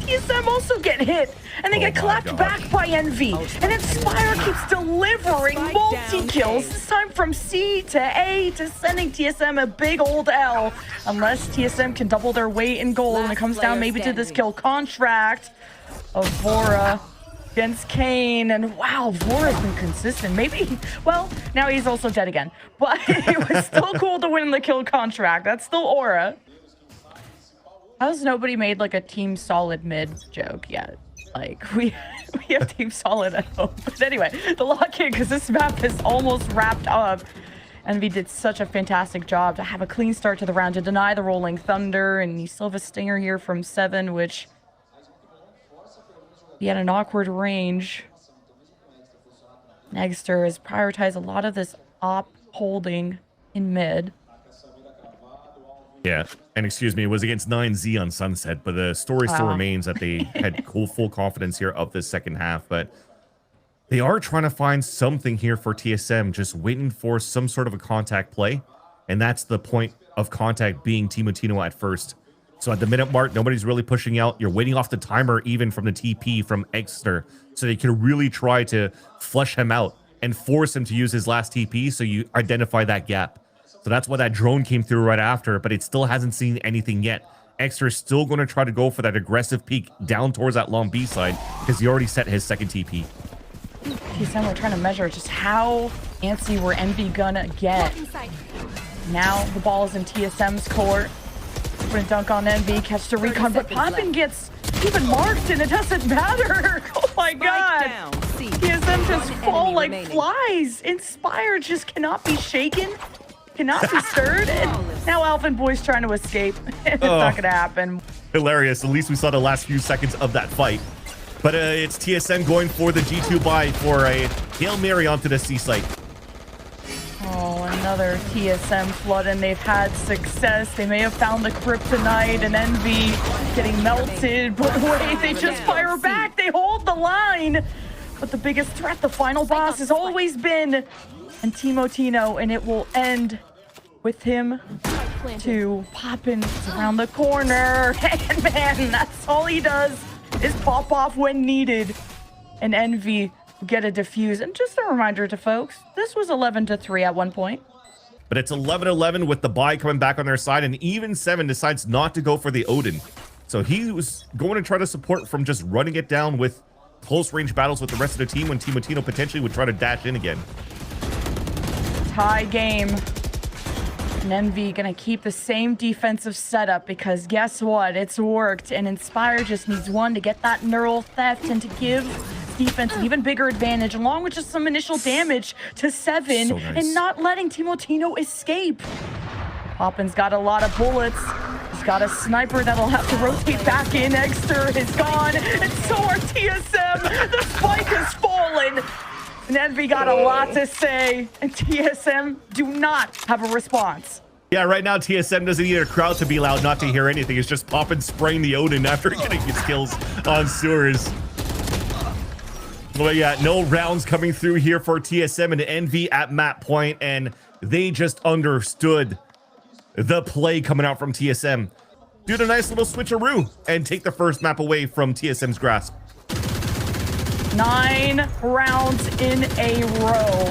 TSM also get hit, and they get clapped back by Envy. And Inspire keeps delivering multi-kills, this time from C to A, to sending TSM a big old L. Unless TSM can double their weight in gold, and it comes down maybe to this kill contract of Vora against Kane. And wow, Vora's been consistent. Maybe, well, now he's also dead again. But it was still cool to win the kill contract. That's still Aura. How's nobody made like a Team Solid mid joke yet? Like, we have Team Solid at home. But anyway, the lock-in, because this map is almost wrapped up. Envy did such a fantastic job to have a clean start to the round, to deny the rolling thunder, and you still have a stinger here from 7, which he had an awkward range. Eggsterr has prioritized a lot of this op holding in mid. Yeah, and excuse me, it was against 9Z on Sunset, but the story still remains that they had full confidence here of this second half, but they are trying to find something here for TSM, just waiting for some sort of a contact play, and that's the point of contact being Timotino at first. So at the minute mark, nobody's really pushing out. You're waiting off the timer even from the TP from Eggsterr, so they can really try to flush him out and force him to use his last TP, so you identify that gap. So that's why that drone came through right after, but it still hasn't seen anything yet. Eggsterr is still going to try to go for that aggressive peek down towards that long B side, because he already set his second TP. TSM, we're trying to measure just how antsy we're Envy gonna get. Now the ball is in TSM's court. Sprint dunk on Envy, catch the recon, but Poppin gets even marked, and it doesn't matter. Oh my god. TSM just fall like flies. Inspire just cannot be shaken, cannot be stirred, and now Alvin Boy's trying to escape. It's not gonna happen. Hilarious. At least we saw the last few seconds of that fight. But it's TSM going for the G2 buy for a Hail Mary onto the C site. Oh, another another TSM flood, and they've had success. They may have found the kryptonite, and Envy getting melted, but wait, they just fire back. They hold the line. But the biggest threat, the final boss, has always been and Timotino, and it will end with him to Poppin around the corner. And man, that's all he does is pop off when needed. And Envy get a defuse. And just a reminder to folks, this was 11-3 at one point. But it's 11-11 with the buy coming back on their side, and even 7 decides not to go for the Odin. So he was going to try to support from just running it down with close range battles with the rest of the team when Timotino potentially would try to dash in again. Tie game. And Envy gonna keep the same defensive setup because guess what? It's worked, and Inspire just needs one to get that neural theft and to give defense an even bigger advantage, along with just some initial damage to 7 So nice. and not letting Timotino escape. Poppin's got a lot of bullets. He's got a sniper that'll have to rotate back in. Eggsterr is gone, and so are TSM. The spike has fallen. And Envy got a lot to say, and TSM do not have a response. Yeah, right now TSM doesn't need a crowd to be loud not to hear anything. It's just Poppin spraying the Odin after getting his kills on sewers. Well, yeah, no rounds coming through here for TSM and Envy at map point, and they just understood the play coming out from TSM. Do the nice little switcheroo and take the first map away from TSM's grasp. 9 rounds in a row.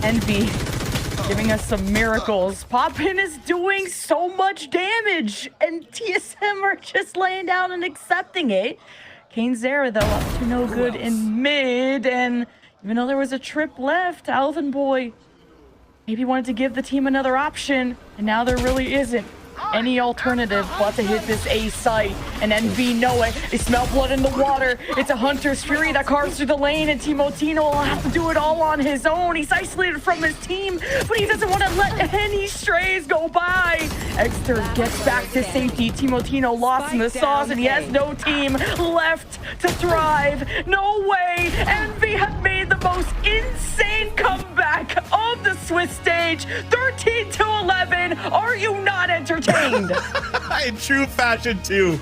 Envy giving us some miracles. Poppin is doing so much damage, and TSM are just laying down and accepting it. Eggsterr, though, up to no good in mid, and even though there was a trip left, Alvin Boy maybe wanted to give the team another option, and now there really isn't any alternative but to hit this A site. And Envy know it. They smell blood in the water. It's a Hunter's Fury that carves through the lane, and Timotino will have to do it all on his own. He's isolated from his team, but he doesn't want to let any strays go by. Eggsterr gets back to safety. Timotino lost in the sauce, and he has no team left to thrive. No way. Envy have made the most insane comeback of the Swiss stage. 13-11. Are you not entertained? In true fashion too.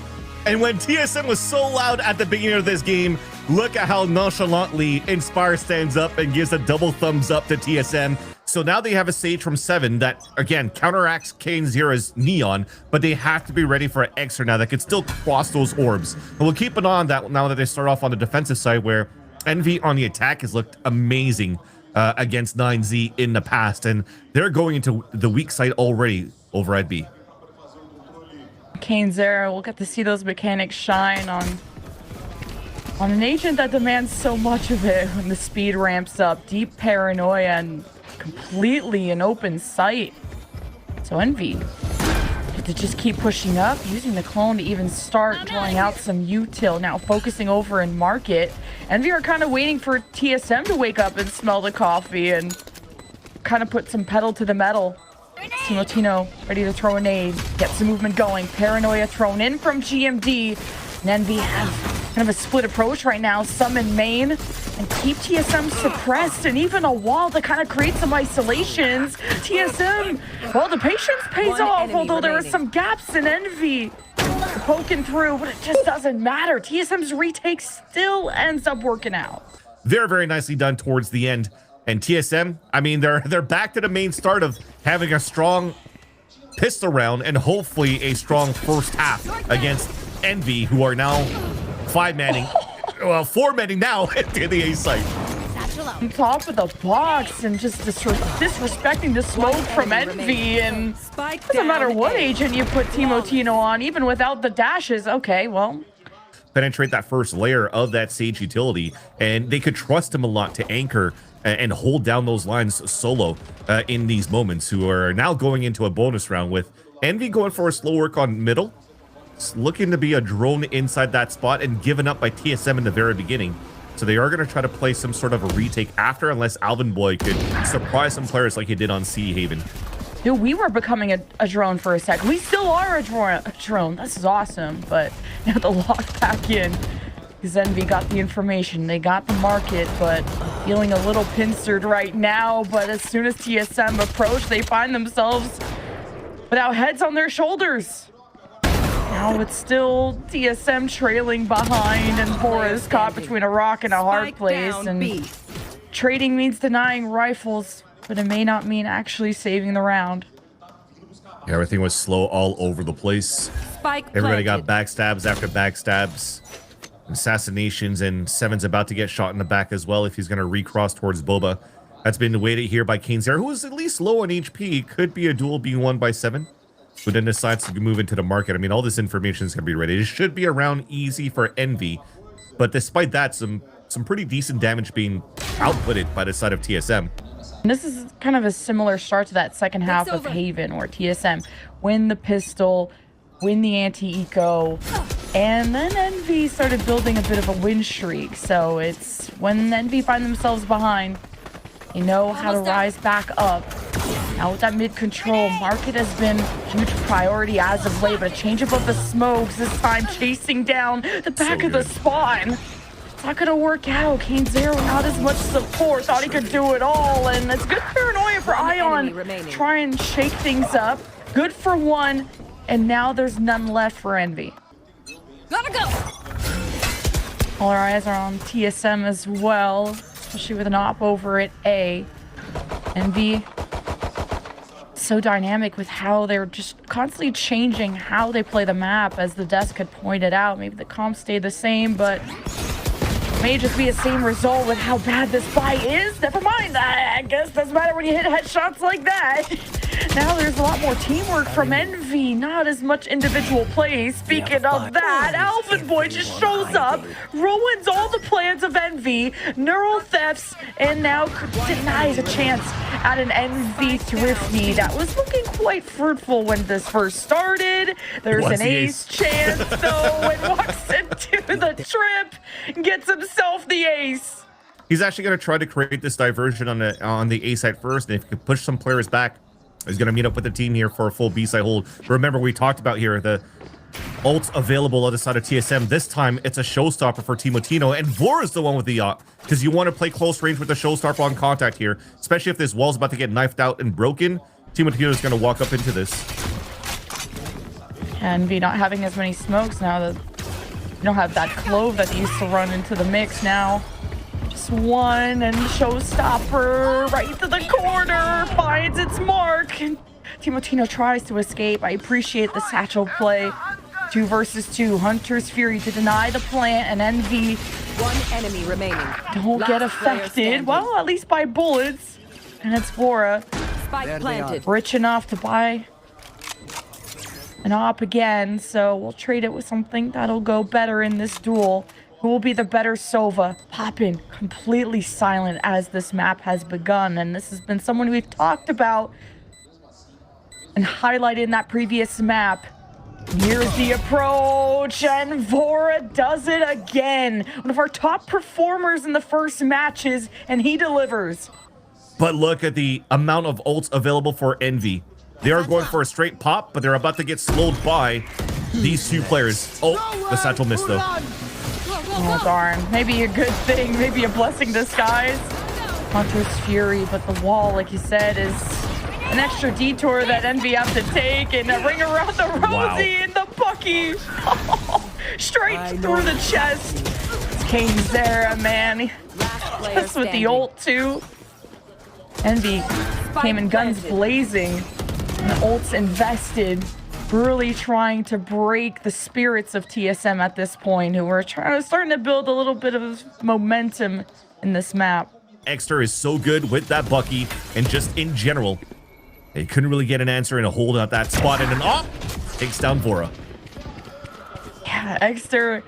And when TSM was so loud at the beginning of this game, look at how nonchalantly Inspire stands up and gives a double thumbs up to TSM. So now they have a stage from 7 that, again, counteracts Eggsterr's Neon, but they have to be ready for an Eggsterr now that can still cross those orbs. And we'll keep an eye on that now that they start off on the defensive side, where Envy on the attack has looked amazing against 9Z in the past, and they're going into the weak side already over at B. Eggsterr, we'll get to see those mechanics shine on an agent that demands so much of it when the speed ramps up. Deep paranoia and completely an open sight. So Envy to just keep pushing up, using the clone to even start drawing out some util. Now focusing over in market. Envy are kind of waiting for TSM to wake up and smell the coffee and kind of put some pedal to the metal. Timotino ready to throw a nade, get some movement going. Paranoia thrown in from GMD. And Envy have kind of a split approach right now. Summon main and keep TSM suppressed, and even a wall to kind of create some isolations. TSM, well, the patience pays off, although there are some gaps in Envy poking through, but it just doesn't matter. TSM's retake still ends up working out. Very, very nicely done towards the end. And TSM, I mean, they're back to the main start of having a strong pistol round and hopefully a strong first half against Envy, who are now 5-manning, well, 4-manning now to the A site. On top of the box and just disrespecting the smoke from Envy, and doesn't matter what agent you put Timotino on, even without the dashes. Okay, well, penetrate that first layer of that Sage utility, and they could trust him a lot to anchor and hold down those lines solo in these moments, who are now going into a bonus round with Envy going for a slow work on middle. It's looking to be a drone inside that spot and given up by TSM in the very beginning. So they are going to try to play some sort of a retake after, unless Alvin Boy could surprise some players like he did on Sea Haven. dude, we were becoming a drone for a sec. We still are a drone. This is awesome, but now to lock back in. Because Envy got the information, they got the market, but feeling a little pincered right now, but as soon as TSM approach, they find themselves without heads on their shoulders. Now it's still TSM trailing behind, and Bora is caught between a rock and a hard place. And trading means denying rifles, but it may not mean actually saving the round. Yeah, everything was slow all over the place. Everybody got backstabs after backstabs, assassinations, and Seven's about to get shot in the back as well if he's going to recross towards Boba. That's been waited here by Eggsterr, who is at least low on HP. Could be a duel being won by Seven, who then decides to move into the market. I mean, all this information is going to be ready. It should be around easy for Envy, but despite that, some pretty decent damage being outputted by the side of TSM. And this is kind of a similar start to that second half of Haven, where TSM win the pistol, win the anti-eco, and then Envy started building a bit of a win streak. So it's when Envy find themselves behind, you know how to rise back up. Now with that mid control, market has been a huge priority as of late, but a change up of the smokes, this time chasing down the back of the spawn. Not gonna work out. Eggsterr not as much support. Thought he could do it all, and it's good paranoia for Ion. Try and shake things up. Good for one, and now there's none left for Envy. Gotta go. All our eyes are on TSM as well, especially with an op over at A. Envy so dynamic with how they're just constantly changing how they play the map, as the desk had pointed out. Maybe the comps stay the same, but may just be the same result with how bad this buy is. Never mind, I guess doesn't matter when you hit headshots like that. Now there's a lot more teamwork from Envy, not as much individual play. Speaking of that, Alvin Boy just shows up, ruins all the plans of Envy, neural thefts, and now denies a chance at an Envy thrifty that was looking quite fruitful when this first started. There's an ace chance though, and walks into the trip, gets himself the ace. He's actually going to try to create this diversion on the A side first, and if he can push some players back, he's going to meet up with the team here for a full B side hold. Remember, we talked about here the ults available on the side of TSM. This time, it's a showstopper for Timotino, and Vor is the one with the because you want to play close range with the showstopper on contact here, especially if this wall's about to get knifed out and broken. Timotino is going to walk up into this. Envy not having as many smokes now that you don't have that clove that they used to run into the mix now. Just one, and showstopper right to the corner finds its mark. And Timotino tries to escape. I appreciate the satchel play. 2 versus 2. Hunter's Fury to deny the plant, and Envy One enemy remaining. don't get affected. Well, at least by bullets. And it's Bora, Spike planted. rich enough to buy an op again, so we'll trade it with something that'll go better in this duel. Who will be the better Sova? Poppin, completely silent as this map has begun, and this has been someone we've talked about and highlighted in that previous map. Here's the approach, and Vora does it again. One of our top performers in the first matches, and he delivers. But look at the amount of ults available for Envy. They are going for a straight pop, but they're about to get slowed by these two players. Oh, the satchel missed though. Oh darn, maybe a good thing, maybe a blessing in disguise. Hunter's Fury, but the wall, like you said, is an extra detour that Envy have to take, and a ring around the Rosie and the Bucky. Straight through the chest. It's Eggsterr, man. Just with the ult too. Envy came in guns blazing, and the ult's invested, really trying to break the spirits of TSM at this point, who are starting to build a little bit of momentum in this map. Eggsterr is so good with that Bucky, and just in general, they couldn't really get an answer in a hold at that spot, and an takes down Vora. Yeah, Eggsterr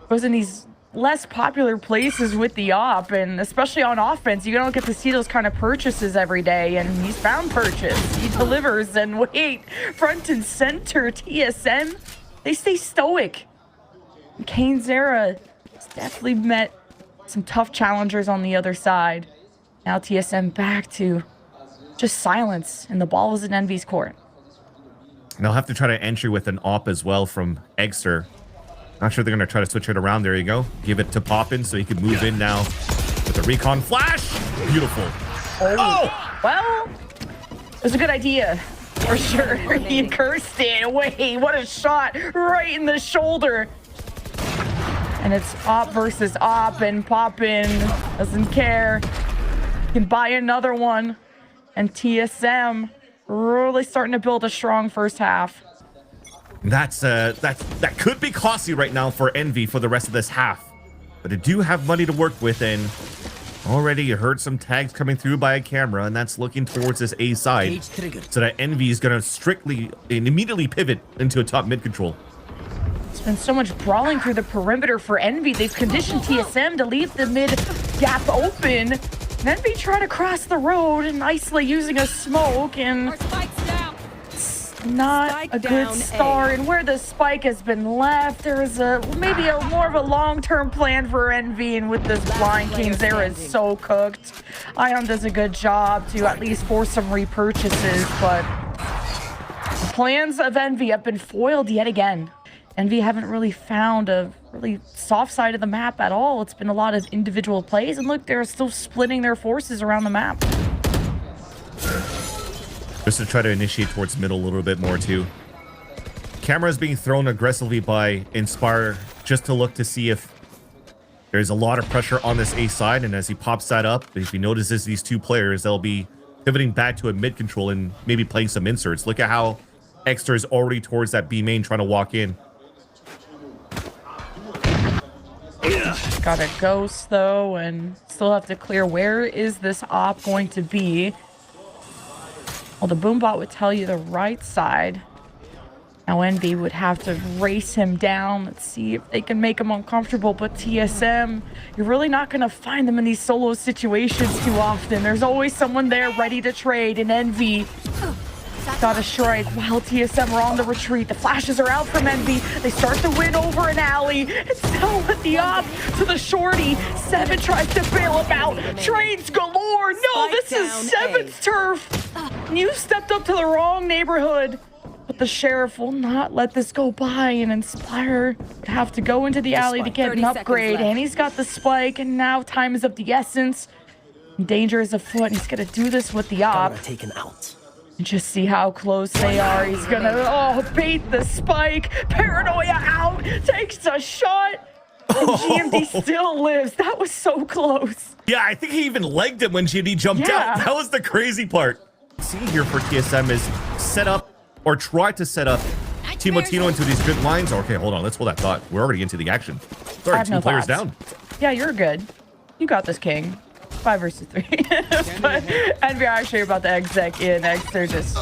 goes in these less popular places with the op, and especially on offense, you don't get to see those kind of purchases every day, and he's found purchase. He delivers, and wait, front and center, TSM, they stay stoic. Eggsterr has definitely met some tough challengers on the other side. Now TSM back to just silence, and the ball is in Envy's court. And they'll have to try to entry with an op as well from Eggsterr. Not sure they're going to try to switch it around. There you go. Give it to Poppin so he can move in now With the recon flash. Beautiful. Oh! Well, it was a good idea. For sure. He cursed it. Wait, what a shot. Right in the shoulder. And it's op versus op, and Poppin doesn't care. Can buy another one. And TSM really starting to build a strong first half. That could be costly right now for Envy for the rest of this half. But they do have money to work with, and already you heard some tags coming through by a camera, and that's looking towards this A side. So that Envy is going to strictly and immediately pivot into a top mid control. There's been so much brawling through the perimeter for Envy. They've conditioned TSM to leave the mid gap open. And Envy try to cross the road and isolate using a smoke, and it's not a good start. And where the spike has been left, there's maybe more of a long-term plan for Envy, and with this blind Kings there is so cooked. Ion does a good job to at least force some repurchases, but the plans of Envy have been foiled yet again. Envy haven't really found a really soft side of the map at all. It's been a lot of individual plays, and look, they're still splitting their forces around the map. Just to try to initiate towards middle a little bit more too. Camera is being thrown aggressively by Inspire just to look to see if there's a lot of pressure on this A side, and as he pops that up, if he notices these two players, they'll be pivoting back to a mid control and maybe playing some inserts. Look at how Eggsterr is already towards that B main trying to walk in. Got a ghost though, and still have to clear where is this op going to be. Well, the boombot would tell you the right side. Now Envy would have to race him down. Let's see if they can make him uncomfortable. But TSM, you're really not going to find them in these solo situations too often. There's always someone there ready to trade, and Envy got a strike while TSM are on the retreat. The flashes are out from Envy. They start to win over an alley. It's still with the op to the shorty. Seven tries to bail him out. Trades galore. No, this is Seven's turf. And you stepped up to the wrong neighborhood. But the sheriff will not let this go by, and Inspire have to go into the alley to get an upgrade. And he's got the spike, and now time is of the essence. Danger is afoot. He's gonna do this with the op. Taken out. And just see how close they are. He's gonna bait the spike. Paranoia out. Takes a shot. And GMD still lives. That was so close. Yeah, I think he even legged him when GMD jumped out. That was the crazy part. See here for TSM is set up or try to set up Timotino into these good lines. Okay, hold on. Let's hold that thought. We're already into the action. Sorry, two players down. Yeah, you're good. You got this, King. 5 versus 3. But Envy are actually about the exec in. Eggsterr just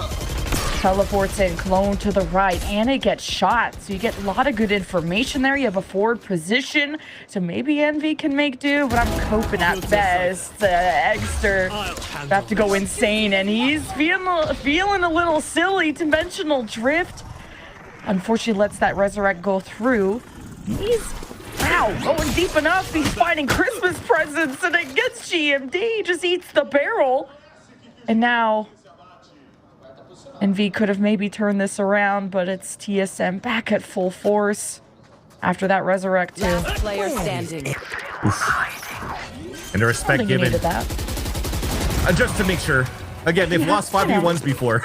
teleports in, clone to the right, and it gets shot. So you get a lot of good information there. You have a forward position, so maybe Envy can make do, but I'm coping at best. Eggsterr have to go insane, and he's feeling a little silly. Dimensional drift unfortunately lets that resurrect go through. He's going deep enough. He's finding Christmas presents, and it gets GMD. He just eats the barrel. And now Envy could have maybe turned this around, but it's TSM back at full force after that resurrect too. Last player standing. And the respect given. Just to make sure. Again, they've lost 5v1s before.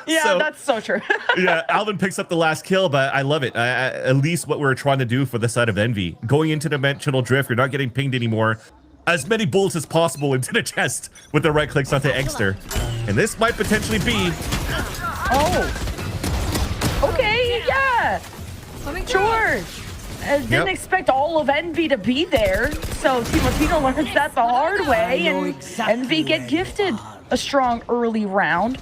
Yeah, so, that's so true. Yeah, Alvin picks up the last kill, but I love it. At least what we're trying to do for the side of Envy. Going into Dimensional Drift, you're not getting pinged anymore. As many bullets as possible into the chest with the right clicks onto Eggsterr. And this might potentially be... Oh. Okay, yeah. Sure. Didn't expect all of Envy to be there. So Timotino learns that the hard way, and Envy get gifted a strong early round.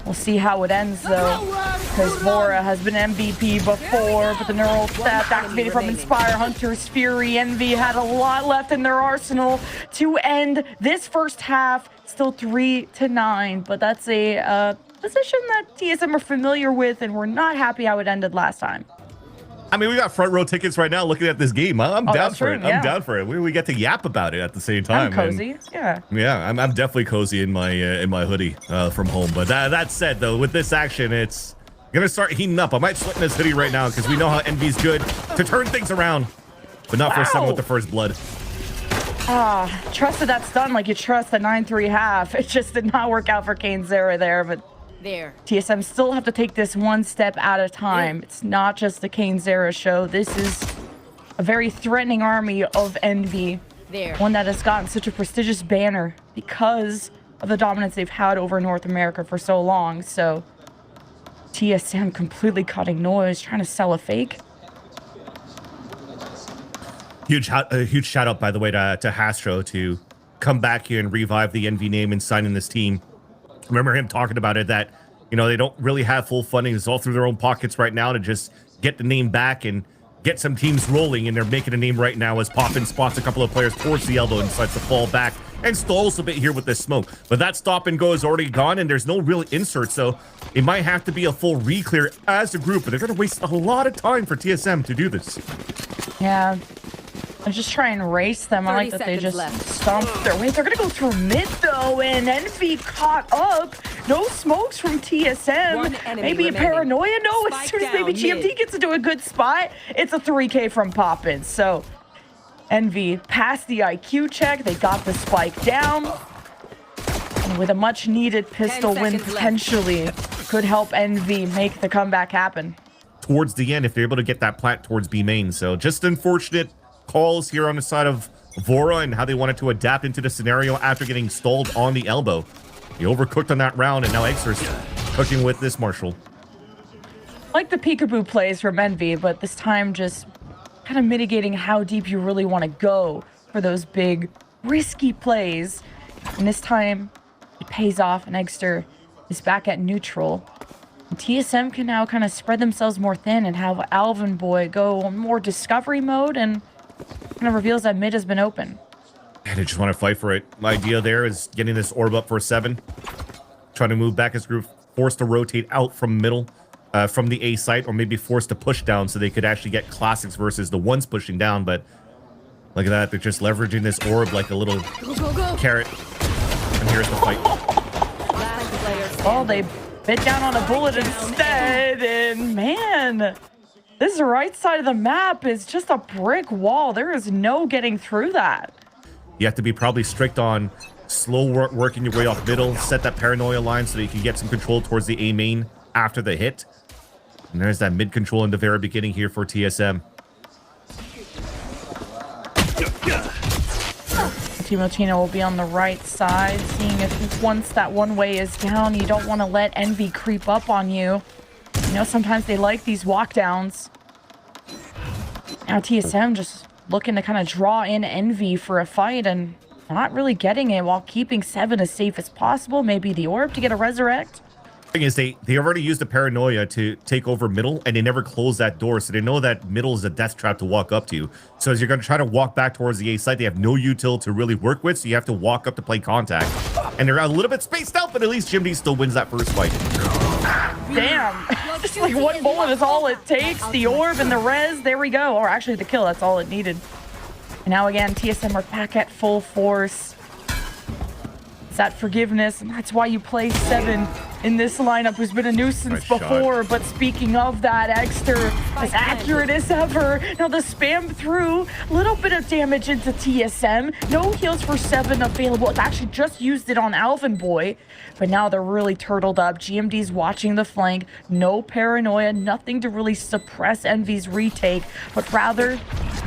We'll see how it ends though, because Vora has been MVP before, but the neural theft activated from Inspire, Hunter's Fury. Envy had a lot left in their arsenal to end this first half. Still 3-9, but that's a position that TSM are familiar with, and we're not happy how it ended last time. I mean, we got front row tickets right now looking at this game. I'm down for it. Yeah. I'm down for it. We get to yap about it at the same time. I'm cozy. Yeah. Yeah, I'm definitely cozy in my hoodie from home. But that said, though, with this action, it's gonna start heating up. I might sweat in this hoodie right now because we know how Envy's good to turn things around, but not for someone with the first blood. Trusted that stun like you trust the 9-3 half. It just did not work out for Eggsterr there, but There. TSM still have to take this one step at a time. It's not just the Eggsterr show. This is a very threatening army of Envy. There. One that has gotten such a prestigious banner because of the dominance they've had over North America for so long. So TSM completely cutting noise, trying to sell a fake. Huge shout out, by the way, to Hastro to come back here and revive the Envy name and sign in this team. Remember him talking about it, that, you know, they don't really have full funding. It's all through their own pockets right now to just get the name back and get some teams rolling. And they're making a name right now as Poppin spots a couple of players towards the elbow and decides to fall back and stalls a bit here with this smoke. But that stop and go is already gone, and there's no real insert, so it might have to be a full re-clear as a group, but they're going to waste a lot of time for TSM to do this. Yeah. I'm just trying to race them. I like that they just stomped their way. They're going to go through mid, though, and Envy caught up. No smokes from TSM. Maybe a paranoia. No, as soon as maybe GMT gets into a good spot, it's a 3K from Poppin. So Envy passed the IQ check. They got the spike down. And with a much-needed pistol win, potentially could help Envy make the comeback happen. Towards the end, if they're able to get that plant towards B main. So just unfortunate calls here on the side of Vora and how they wanted to adapt into the scenario after getting stalled on the elbow. He overcooked on that round, and now Eggster's cooking with this Marshall. Like the peekaboo plays from Envy, but this time just kind of mitigating how deep you really want to go for those big, risky plays. And this time, it pays off, and Eggsterr is back at neutral. And TSM can now kind of spread themselves more thin and have Alvin Boy go on more discovery mode, and kind of reveals that mid has been open. And they just want to fight for it. My idea there is getting this orb up for a 7. Trying to move back as group, forced to rotate out from middle, from the A site, or maybe forced to push down so they could actually get classics versus the ones pushing down. But look at that. They're just leveraging this orb like a little carrot. And here's the fight. Oh, they bit down on a bullet instead. And man, this right side of the map is just a brick wall. There is no getting through that. You have to be probably strict on slow working your way off middle, set that paranoia line so that you can get some control towards the A main after the hit. And there's that mid control in the very beginning here for TSM. Timo Tino will be on the right side, seeing if once that one way is down, you don't want to let Envy creep up on you. You know, sometimes they like these walkdowns. Now TSM just looking to kind of draw in Envy for a fight and not really getting it while keeping 7 as safe as possible. Maybe the orb to get a resurrect. The thing is, they already used the paranoia to take over middle, and they never closed that door, so they know that middle is a death trap to walk up to. So as you're going to try to walk back towards the A site, they have no util to really work with, so you have to walk up to play contact. And they're a little bit spaced out, but at least GMD still wins that first fight. Damn. Just like one bullet is all it takes. The orb and the res, there we go. Or actually the kill, that's all it needed. And now again, TSM are back at full force. It's that forgiveness, and that's why you play 7 in this lineup, who's been a nuisance before. But speaking of that, Eggsterr as accurate as ever. Now the spam through, little bit of damage into TSM. No heals for 7 available. It's actually just used it on Alvin Boy. But now they're really turtled up. GMD's watching the flank. No paranoia, nothing to really suppress Envy's retake, but rather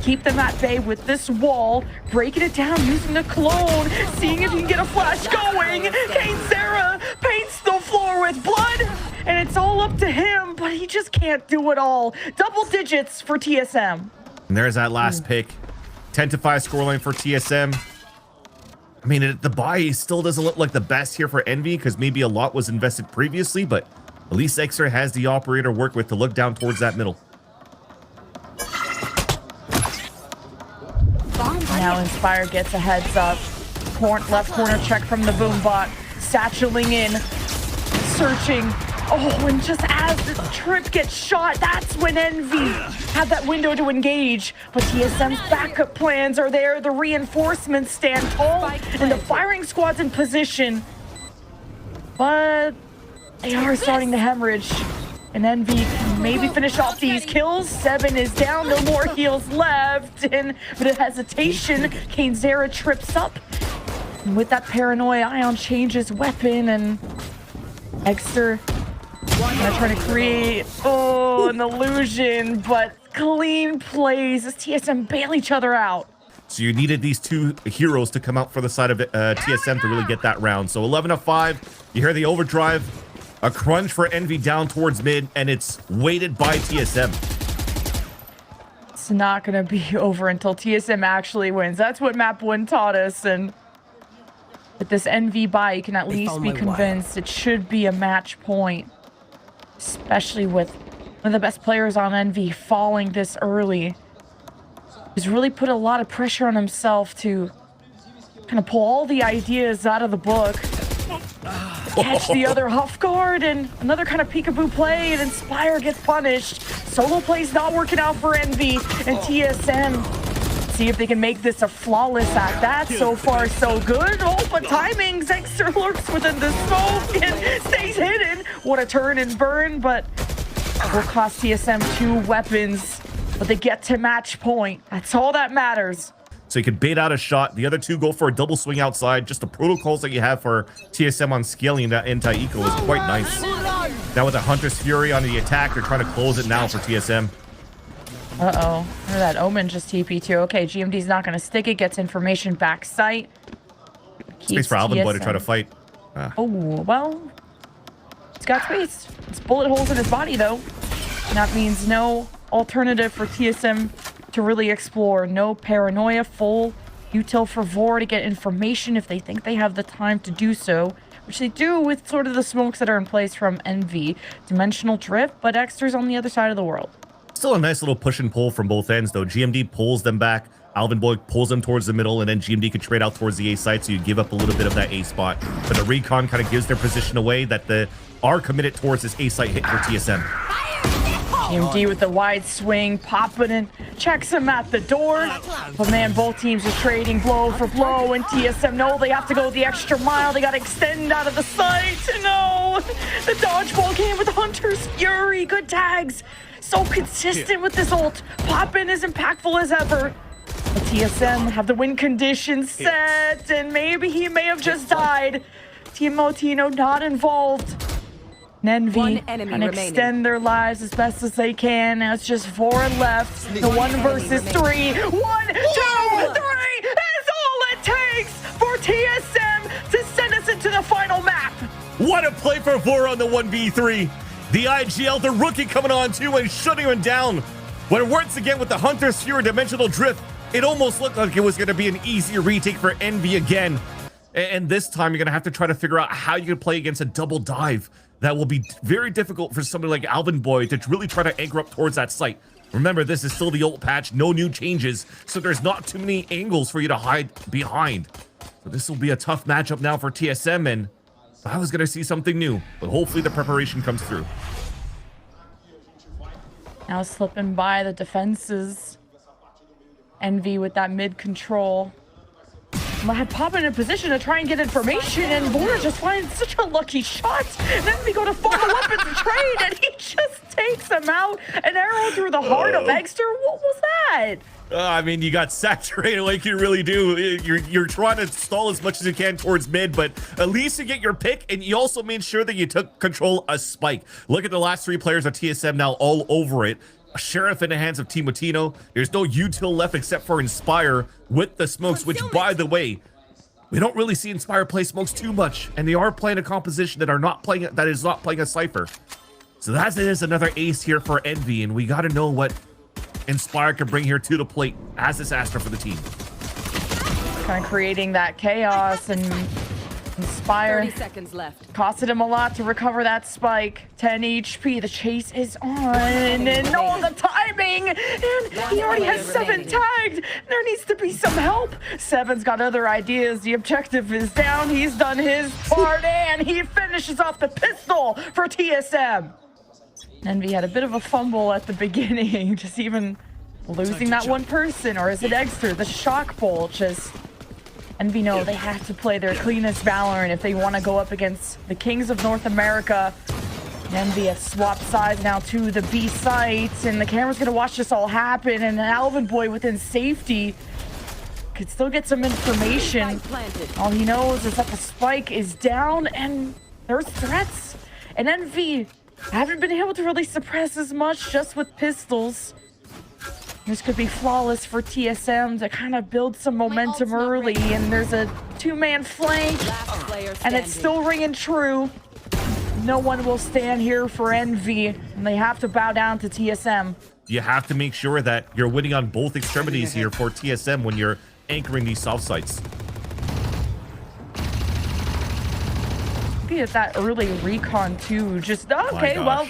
keep them at bay with this wall, breaking it down using the clone, seeing if you can get a flash going. Eggsterr paints the floor with blood, and it's all up to him, but he just can't do it all. Double digits for TSM. And there's that last pick. 10-5 scoreline for TSM. I mean, the buy still doesn't look like the best here for Envy, because maybe a lot was invested previously, but at least Eggsterr has the operator to work with to look down towards that middle. Now Inspire gets a heads up. Left corner check from the Boombot. Satcheling in. Searching. Oh, and just as the trip gets shot, that's when Envy had that window to engage. But TSM's backup plans are there. The reinforcements stand tall, and the firing squad's in position. But they are starting to hemorrhage, and Envy can maybe finish off these kills. 7 is down, no more heals left. And with a hesitation, Eggsterr trips up. And with that paranoia, Ion changes weapon, and Eggsterr trying to create an illusion, but clean plays as TSM bail each other out. So you needed these two heroes to come out for the side of TSM to really get that round. So 11-5, you hear the overdrive, a crunch for Envy down towards mid, and it's weighted by TSM. It's not going to be over until TSM actually wins. That's what map 1 taught us, and with this NV buy, you can at least be convinced it should be a match point, especially with one of the best players on NV falling this early. He's really put a lot of pressure on himself to kind of pull all the ideas out of the book, catch the other Huff Guard, and another kind of peekaboo play, and Inspire gets punished. Solo play's not working out for Envy, and TSM see if they can make this a flawless act. That so far so good. Oh, but timing, Eggsterr lurks within the smoke and stays hidden. What a turn and burn, but will cost TSM 2 weapons. But they get to match point. That's all that matters. So you can bait out a shot. The other two go for a double swing outside. Just the protocols that you have for TSM on scaling that anti-eco is quite nice. Now with the Hunter's Fury on the attack, they're trying to close it now for TSM. Uh-oh. That Omen just TP too. Okay, GMD's not going to stick it. Gets information back sight. Space for Alvin Boy to try to fight. Oh, well. He's got space. It's bullet holes in his body, though. And that means no alternative for TSM to really explore. No paranoia. Full util for Vor to get information if they think they have the time to do so. Which they do with sort of the smokes that are in place from NV. Dimensional drift, but Eggster's on the other side of the world. Still a nice little push and pull from both ends, though. GMD pulls them back. Alvin Boy pulls them towards the middle, and then GMD can trade out towards the A side, so you give up a little bit of that A spot. But the recon kind of gives their position away that they are committed towards this A site hit for TSM. GMD with the wide swing, popping and checks him at the door. But man, both teams are trading blow for blow, and TSM know they have to go the extra mile. They got to extend out of the site. No! The dodgeball game with Hunter's Fury. Good tags. So consistent with this ult. Poppin is impactful as ever. The TSM have the win conditions set, and maybe he may have just died. Team Motino not involved. Nenvi can extend their lives as best as they can. Now it's just 4 left. The 1 versus 3. 1, 2, 3 is all it takes for TSM to send us into the final map. What a play for Vor on the 1v3. The IGL, the rookie coming on too and shutting him down. But once again with the Hunter's Fury Dimensional Drift, it almost looked like it was going to be an easy retake for Envy again. And this time you're going to have to try to figure out how you can play against a double dive. That will be very difficult for somebody like Alvin Boy to really try to anchor up towards that site. Remember, this is still the ult patch, no new changes, so there's not too many angles for you to hide behind. So this will be a tough matchup now for TSM, and I was going to see something new, but hopefully the preparation comes through. Now slipping by the defenses. Envy with that mid control. Had Pop in a position to try and get information, and Vor just finds such a lucky shot. And then we go to follow up and trade, and he just takes him out. An arrow through the heart of Eggsterr. What was that? I mean, you got saturated like you really do. You're trying to stall as much as you can towards mid, but at least you get your pick, and you also made sure that you took control of Spike. Look at the last 3 players of TSM now all over it. A Sheriff in the hands of Team Motino. There's no util left except for Inspire with the smokes, which, by the way, we don't really see Inspire play smokes too much, and they are playing a composition that is not playing a Cypher. So that is another ace here for Envy, and we got to know what Inspire can bring here to the plate as this Astra for the team. Kind of creating that chaos, and Inspire 30 seconds left. Costed him a lot to recover that spike. 10 HP. The chase is on, and no, the timing, and he already has 7 tagged. There needs to be some help. 7's got other ideas. The objective is down. He's done his part, and he finishes off the pistol for TSM. Envy had a bit of a fumble at the beginning, just even losing that one person, or is it Eggsterr? The shock bolt just... Envy know they have to play their cleanest Valorant if they want to go up against the kings of North America. Envy have swapped sides now to the B sites, and the camera's gonna watch this all happen, and Alvin Boy within safety could still get some information. All he knows is that the spike is down and there's threats. And Envy haven't been able to really suppress as much just with pistols. This could be flawless for TSM to kind of build some momentum early, and there's a two-man flank, and it's still ringing true. No one will stand here for Envy, and they have to bow down to TSM. You have to make sure that you're winning on both extremities here for TSM when you're anchoring these soft sites. Maybe at that early recon too, just okay, well,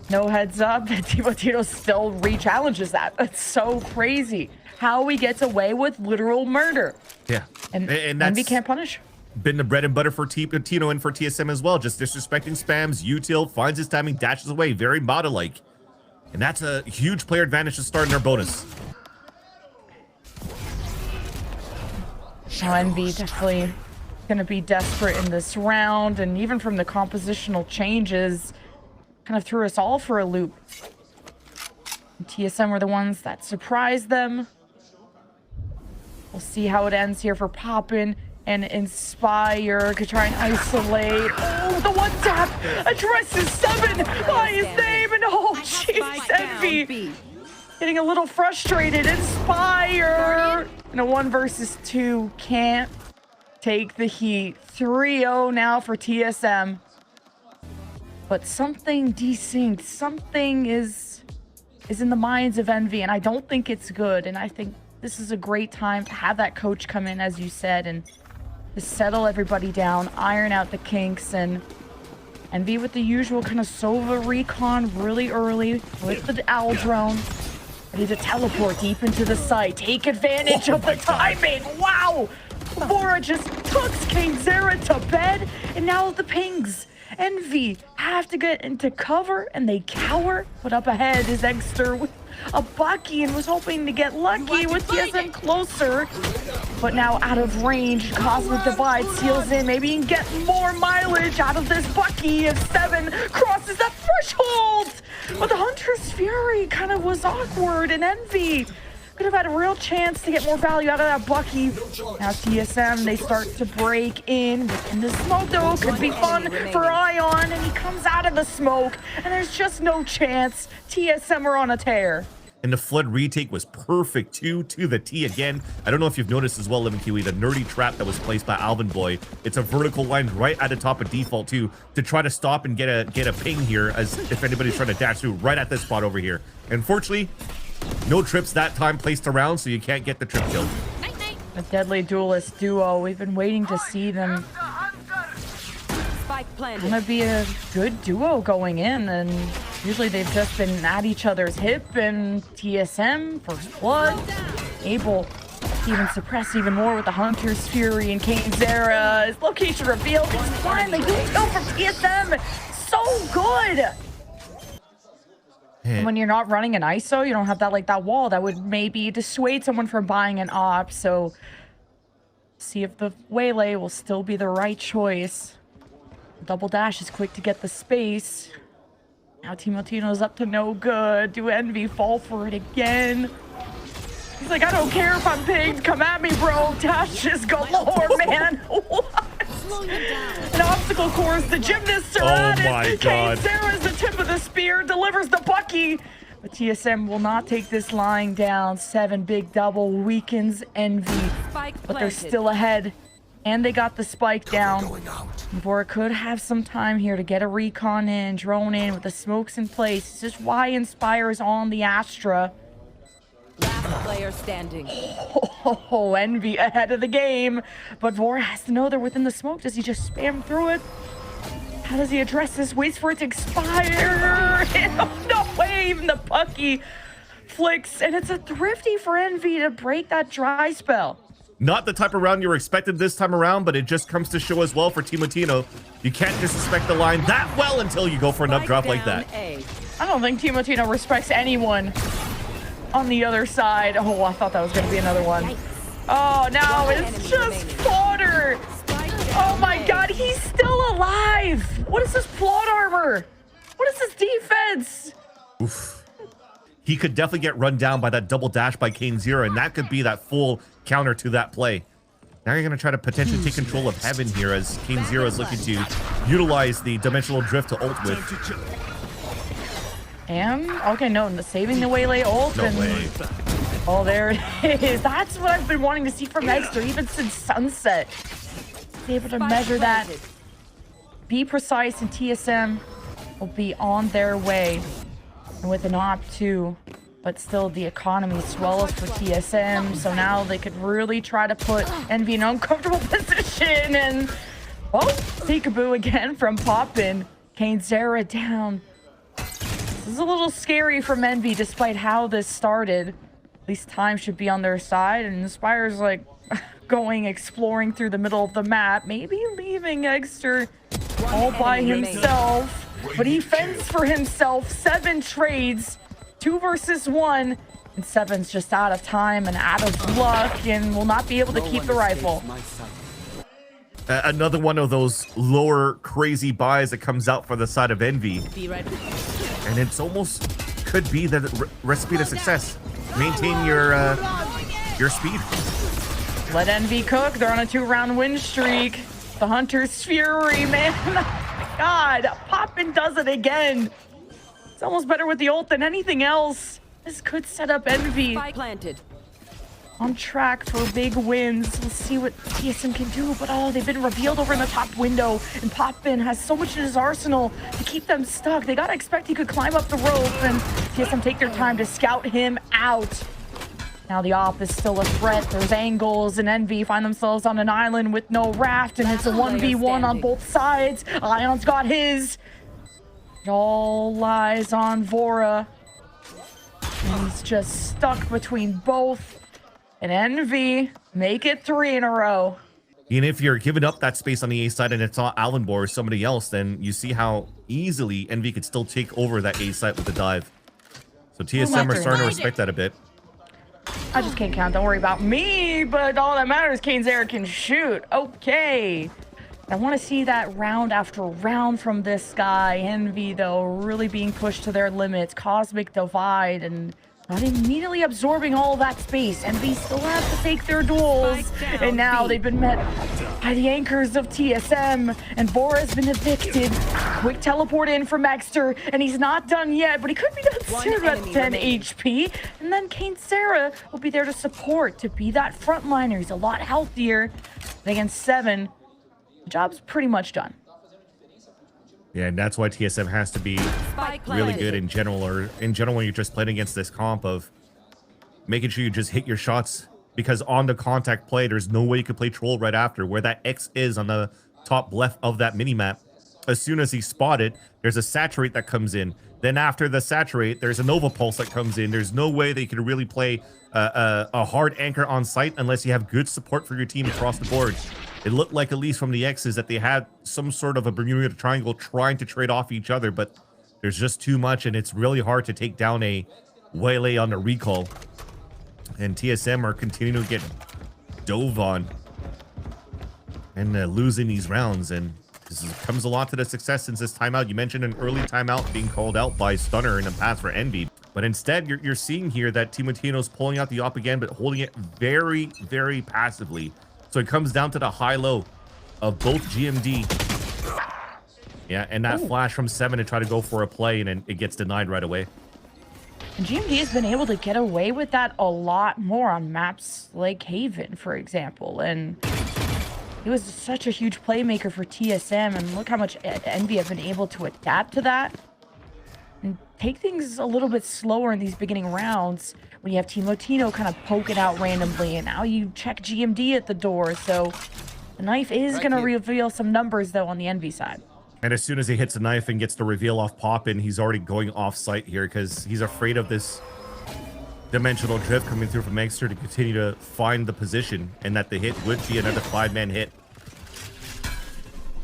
no heads up that Timotino still re-challenges that. That's so crazy how he gets away with literal murder. Yeah, and that's Envy can't punish. Been the bread and butter for Tino and for TSM as well. Just disrespecting spams, util, finds his timing, dashes away, very Mata-like. And that's a huge player advantage to start in their bonus. Now Envy definitely gonna be desperate in this round, and even from the compositional changes, kind of threw us all for a loop. And TSM were the ones that surprised them. We'll see how it ends here for Poppin and Inspire. Could try and isolate. Oh, the one tap addresses 7 by his name, and oh jeez, Envy getting a little frustrated. Inspire in a 1 versus 2 can't take the heat. 3-0 now for TSM. But something desynced, something is in the minds of Envy, and I don't think it's good. And I think this is a great time to have that coach come in, as you said, and to settle everybody down, iron out the kinks, and Envy with the usual kind of Sova recon really early with the owl drone. Ready to teleport deep into the site, take advantage of the timing. Wow! Vora just tucks Eggsterr to bed, and now the pings. Envy have to get into cover, and they cower. But up ahead is Eggsterr with a Bucky, and was hoping to get lucky with TSM closer. But now out of range, Cosmic Divide seals in. Maybe he can get more mileage out of this Bucky if 7 crosses that threshold. But the Hunter's Fury kind of was awkward, and Envy could have had a real chance to get more value out of that Bucky. Now TSM, they start to break in the smoke, though. Could be fun for Ion, and he comes out of the smoke, and there's just no chance. TSM are on a tear. And the flood retake was perfect too, to the T again. I don't know if you've noticed as well, Living Kiwi, the nerdy trap that was placed by Alvin Boy. It's a vertical line right at the top of default too, to try to stop and get a ping here, as if anybody's trying to dash through right at this spot over here. Unfortunately, no trips that time placed around, so you can't get the trip kill. A deadly duelist duo. We've been waiting to see them. Gonna be a good duo going in, and usually they've just been at each other's hip, and TSM, First Blood, able to even suppress even more with the Hunter's Fury and Eggsterr. His location revealed. It's fine. They do kill from TSM. So good. And when you're not running an ISO, you don't have that that wall that would maybe dissuade someone from buying an op. So see if the waylay will still be the right choice. Double dash is quick to get the space. Now Timotino's up to no good. Do Envy fall for it again? He's like, I don't care if I'm pinged. Come at me, bro. Dash is galore, man. What? An obstacle course. The gymnasts are at it. Oh my God. Eggsterr is the tip of the spear. Delivers the Bucky. But TSM will not take this lying down. 7 big double weakens Envy. But they're still ahead. And they got the spike down. Vora could have some time here to get a recon in, drone in with the smokes in place. This is why Inspire is on the Astra. Last player standing. Oh, Envy ahead of the game. But Vora has to know they're within the smoke. Does he just spam through it? How does he address this? Waits for it to expire. No way, even the Bucky flicks. And it's a thrifty for Envy to break that dry spell. Not the type of round you were expected this time around, but it just comes to show as well for Timotino. You can't disrespect the line that well until you go for an up drop like that. I don't think Timotino respects anyone on the other side. Oh, I thought that was going to be another one. Oh, now it's just fodder. Oh my God, He's still alive. What is this plot armor? What is this defense? Oof. He could definitely get run down by that double dash by KaneZero, and that could be that full counter to that play. Now you're going to try to potentially take control of heaven here as KaneZero is looking to utilize the dimensional drift to ult with. And, okay, no, saving the Waylay ult. No way. Oh, there it is. That's what I've been wanting to see from Eggsterr, even since Sunset. Be able to measure that. Be precise, and TSM will be on their way. And with an op too. But still, the economy swells for TSM, so now they could really try to put Envy in an uncomfortable position. And, oh, peekaboo again from Poppin. KaneZero down. This is a little scary from Envy, despite how this started. At least time should be on their side, and Inspire's like going, exploring through the middle of the map, maybe leaving Eggsterr all by himself. But he fends for himself. 7 trades. 2 versus 1, and 7's just out of time and out of luck and will not be able to keep the rifle. Another one of those lower crazy buys that comes out for the side of Envy. Be right back. And it's almost could be the recipe to success. Maintain your speed. Let Envy cook. They're on a 2-round win streak. The Hunter's Fury, man. Oh my God, Poppin does it again. It's almost better with the ult than anything else. This could set up Envy Spike planted. on track for big wins. Let's see what TSM can do. But oh, they've been revealed over in the top window, and Poppin has so much in his arsenal to keep them stuck. They gotta expect he could climb up the rope, and TSM take their time to scout him out. Now the op is still a threat. There's angles, and Envy find themselves on an island with no raft, and it's a 1v1 on both sides. Ion's got his. It all lies on Vora. And he's just stuck between both. And Envy make it 3 in a row. And if you're giving up that space on the A side and it's not Allenbor or somebody else, then you see how easily Envy could still take over that A side with the dive. So TSM are starting to respect that a bit. I just can't count. Don't worry about me. But all that matters, KaneZero can shoot. Okay. I want to see that round after round from this guy. Envy, though, really being pushed to their limits. Cosmic Divide and not immediately absorbing all that space. Envy still has to take their duels. And now they've been met by the anchors of TSM. And Vora's been evicted. Quick teleport in from Eggsterr. And he's not done yet, but he could be done soon at 10 HP. And then KaneZero will be there to support, to be that frontliner. He's a lot healthier. And against 7, the job's pretty much done. Yeah, and that's why TSM has to be really good in general, or in general when you're just playing against this comp of making sure you just hit your shots, because on the contact play, there's no way you could play Troll right after, where that X is on the top left of that minimap. As soon as he's spotted, there's a saturate that comes in. Then after the saturate, there's a Nova Pulse that comes in. There's no way that you can really play a hard anchor on site unless you have good support for your team across the board. It looked like, at least from the X's, that they had some sort of a Bermuda Triangle trying to trade off each other, but there's just too much, and it's really hard to take down a Waylay on the recall. And TSM are continuing to get dove on and losing these rounds, and this comes a lot to the success since this timeout. You mentioned an early timeout being called out by Stunner in a pass for Envy, but instead you're seeing here that Timotino's pulling out the op again, but holding it very, very passively. So it comes down to the high-low of both GMD. Yeah, and that flash from 7 to try to go for a play, and then it gets denied right away. And GMD has been able to get away with that a lot more on maps like Haven, for example. And he was such a huge playmaker for TSM, and look how much Envy have been able to adapt to that and take things a little bit slower in these beginning rounds. When you have Timotino kind of poking out randomly, and now you check GMD at the door. So the knife is going to reveal some numbers, though, on the Envy side. And as soon as he hits a knife and gets the reveal off Poppin, he's already going off site here because he's afraid of this dimensional drift coming through from Eggsterr to continue to find the position, and that the hit would be another 5-man hit.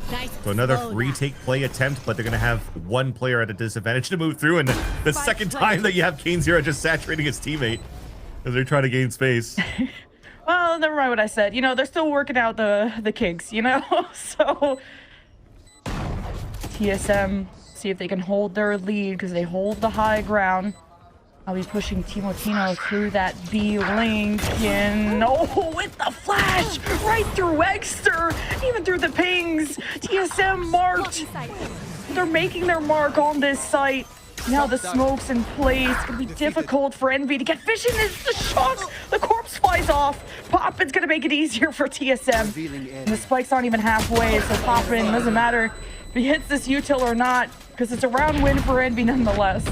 Nice. So another retake play attempt, but they're going to have one player at a disadvantage to move through, and the second time that you have KaneZero just saturating his teammate as they're trying to gain space. Well, never mind what I said. You know, they're still working out the kinks, you know? So TSM see if they can hold their lead because they hold the high ground. I'll be pushing Timotino through that B link, and oh, with the flash right through Eggsterr, even through the pings. TSM marked. They're making their mark on this site. Now the smoke's in place. It's gonna be difficult for Envy to get fishing. It's the shock. The corpse flies off. Poppin's gonna make it easier for TSM. And the spike's not even halfway, so Poppin doesn't matter if he hits this util or not, because it's a round win for Envy nonetheless.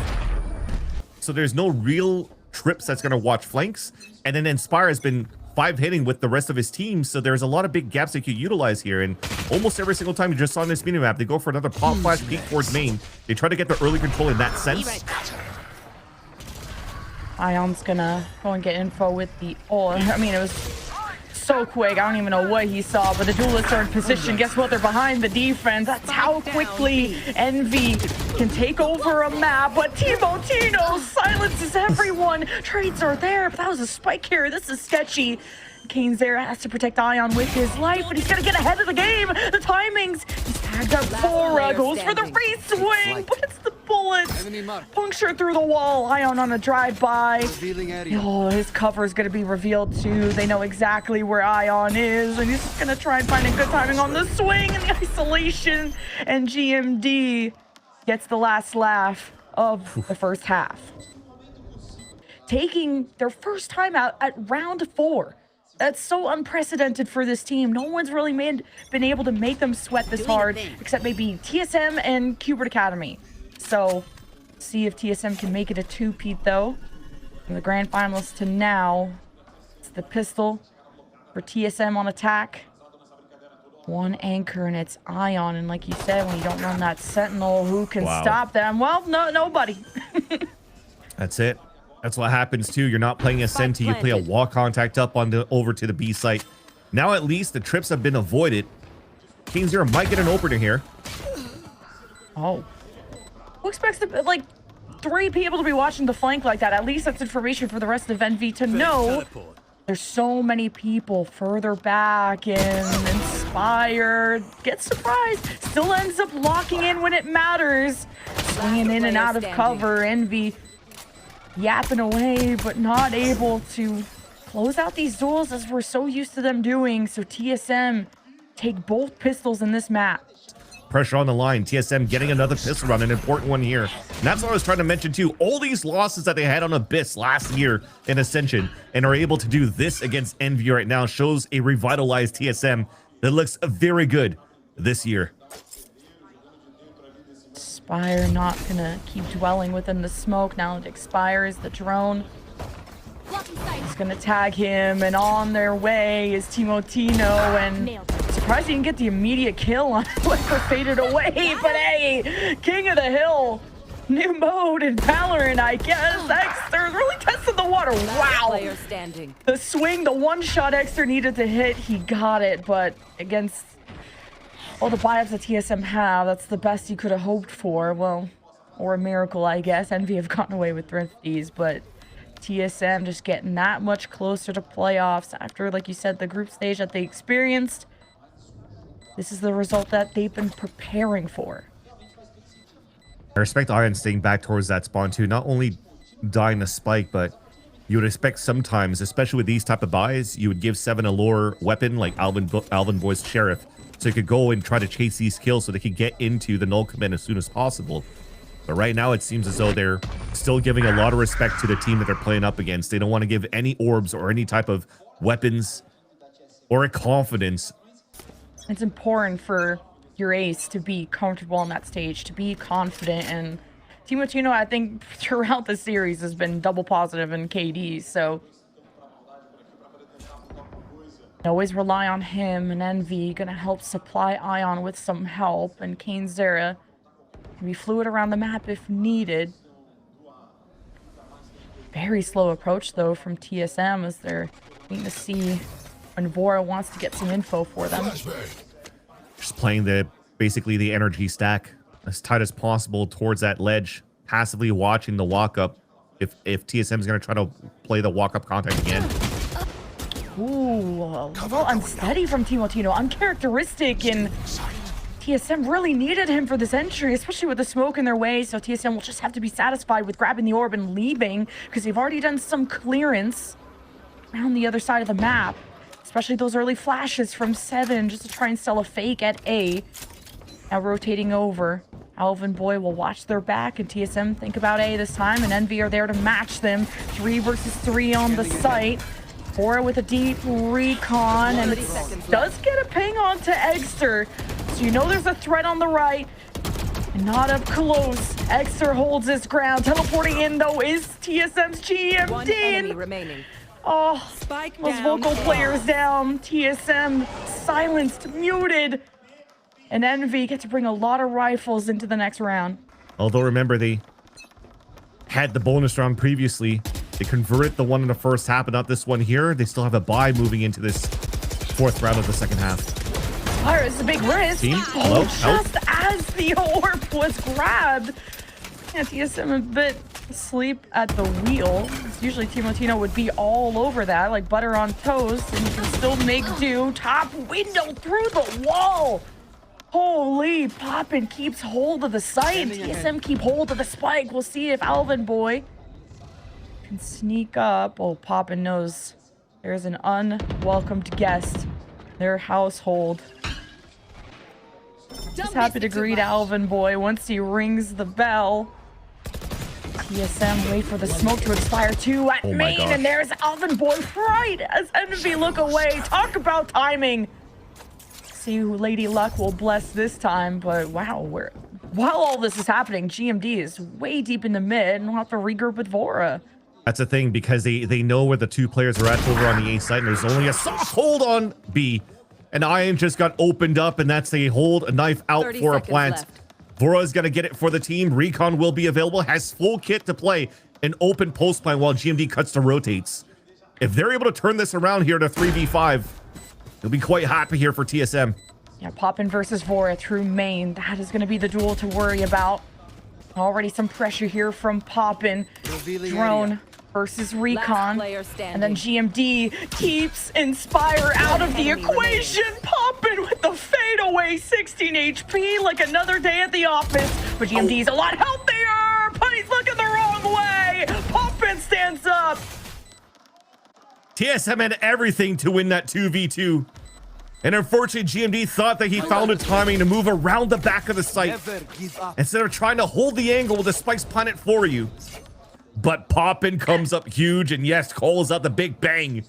So there's no real trips that's going to watch flanks. And then Inspire has been 5-hitting with the rest of his team. So there's a lot of big gaps they could utilize here. And almost every single time you just saw on this minimap, they go for another pop flash peek towards main. They try to get the early control in that sense. Ion's gonna go and get info with the ult. I mean, it was so quick. I don't even know what he saw, but the duelists are in position. Guess what? They're behind the defense. That's how quickly Envy can take over a map. But Timotino silences everyone. Trades are there, but that was a spike here. This is sketchy. Eggsterr has to protect Ion with his life, but he's gonna get ahead of the game. The timings. He's tagged up Bora, goes for the free swing, but it's the bullets. Puncture through the wall. Ion on a drive-by. Oh, his cover is gonna be revealed too. They know exactly where Ion is, and he's just gonna try and find a good timing on the swing and the isolation. And GMD gets the last laugh of the first half, taking their first time out at round 4. That's so unprecedented for this team. No one's really been able to make them sweat this hard, except maybe TSM and Qbert Academy. So, see if TSM can make it a 2-peat though. From the grand finalists to now, it's the pistol for TSM on attack. One anchor, and it's Ion. And like you said, when you don't run that Sentinel, who can stop them? Well, nobody. That's it. That's what happens too. You're not playing a Senti, you play a wall contact up on the over to the B site. Now at least the trips have been avoided. Eggsterr might get an opener here. Oh. Who expects like 3 people to be watching the flank like that? At least that's information for the rest of Envy to know. There's so many people further back, and Inspire gets surprised. Still ends up locking in when it matters. Swinging in and out of cover. Envy yapping away, but not able to close out these duels as we're so used to them doing. So TSM take both pistols in this map. Pressure on the line. TSM getting another pistol run, an important one here. And that's what I was trying to mention too. All these losses that they had on Abyss last year in Ascension and are able to do this against Envy right now shows a revitalized TSM that looks very good this year. Expire not gonna keep dwelling within the smoke. Now it expires the drone. He's gonna tag him, and on their way is Timotino, and surprised he didn't get the immediate kill on whoever faded away. But hey, King of the Hill, new mode in Valorant, I guess. Eggsterr really tested the water. Wow. The swing, the one shot Eggsterr needed to hit, he got it, but against all the buy-ups that TSM have, that's the best you could have hoped for. Well, or a miracle, I guess. Envy have gotten away with thrifties, but TSM just getting that much closer to playoffs after, like you said, the group stage that they experienced. This is the result that they've been preparing for. I respect Ion staying back towards that spawn too. Not only dying the spike, but you would expect sometimes, especially with these type of buys, you would give 7 a lure weapon like Alvin Boy's Sheriff, so you could go and try to chase these kills so they could get into the null command as soon as possible. But right now it seems as though they're still giving a lot of respect to the team that they're playing up against. They don't want to give any orbs or any type of weapons or a confidence. It's important for your ace to be comfortable on that stage, to be confident, and Timotino, I think, throughout the series has been double positive in KD, so always rely on him. And Envy gonna help supply Ion with some help, and Eggsterr can be fluid around the map if needed. Very slow approach though from TSM as they're waiting to see when Vora wants to get some info for them. Just playing basically the energy stack as tight as possible towards that ledge, passively watching the walk up if TSM is going to try to play the walk up contact again. Ooh, a little unsteady from Timotino, uncharacteristic, and TSM really needed him for this entry, especially with the smoke in their way. So TSM will just have to be satisfied with grabbing the orb and leaving, because they've already done some clearance around the other side of the map, especially those early flashes from Seven just to try and sell a fake at A. Now rotating over, Alvin Boy will watch their back, and TSM think about A this time, and Envy are there to match them. 3 versus 3 on the site. Bora with a deep recon, and it does get a ping onto Eggsterr. So you know there's a threat on the right, and not up close. Eggsterr holds his ground. Teleporting in, though, is TSM's GMD. One enemy remaining. Oh, Spike those down. vocal players down. TSM silenced, muted. And Envy get to bring a lot of rifles into the next round. Although remember, they had the bonus round previously. They converted the one in the first half, but not this one here. They still have a bye moving into this 4th round of the second half. Fire is a big risk. Team, Oh, hello, help. just as the orb was grabbed. Yeah, TSM a bit asleep at the wheel. Usually Timotino would be all over that, like butter on toast, and you can still make do. Top window through the wall. Holy, Poppin keeps hold of the site. TSM keep hold of the spike. We'll see if Alvin Boy can sneak up. Oh, Poppin knows there's an unwelcomed guest in their household. Just happy to greet Alvin Boy once he rings the bell. TSM wait for the smoke to expire too at main, gosh. and there's Alvin Boy right as Envy look away. Talk about timing. See who Lady Luck will bless this time, but wow, while all this is happening, GMD is way deep in the mid, and we'll have to regroup with Vora. That's the thing, because they know where the 2 players are at over on the A side, and there's only a soft hold on B. And Iron just got opened up, and that's a hold, a knife out 30 for a seconds plant. left. Vora is going to get it for the team. Recon will be available, has full kit to play, an open post plan while GMD cuts to rotates. If they're able to turn this around here to 3v5, they'll be quite happy here for TSM. Yeah, Poppin versus Vora through main. That is going to be the duel to worry about. Already some pressure here from Poppin. Drone versus Recon. player standing. And then GMD keeps Inspire out of the enemy equation. Poppin with the fadeaway 16 HP like another day at the office. But GMD's a lot healthier, but he's looking the wrong way. Poppin stands up. TSM had everything to win that 2v2. And unfortunately, GMD thought that he found a timing to move around the back of the site instead of trying to hold the angle with the Spike's Planet for you. But Poppin comes up huge and yes, calls out the big bang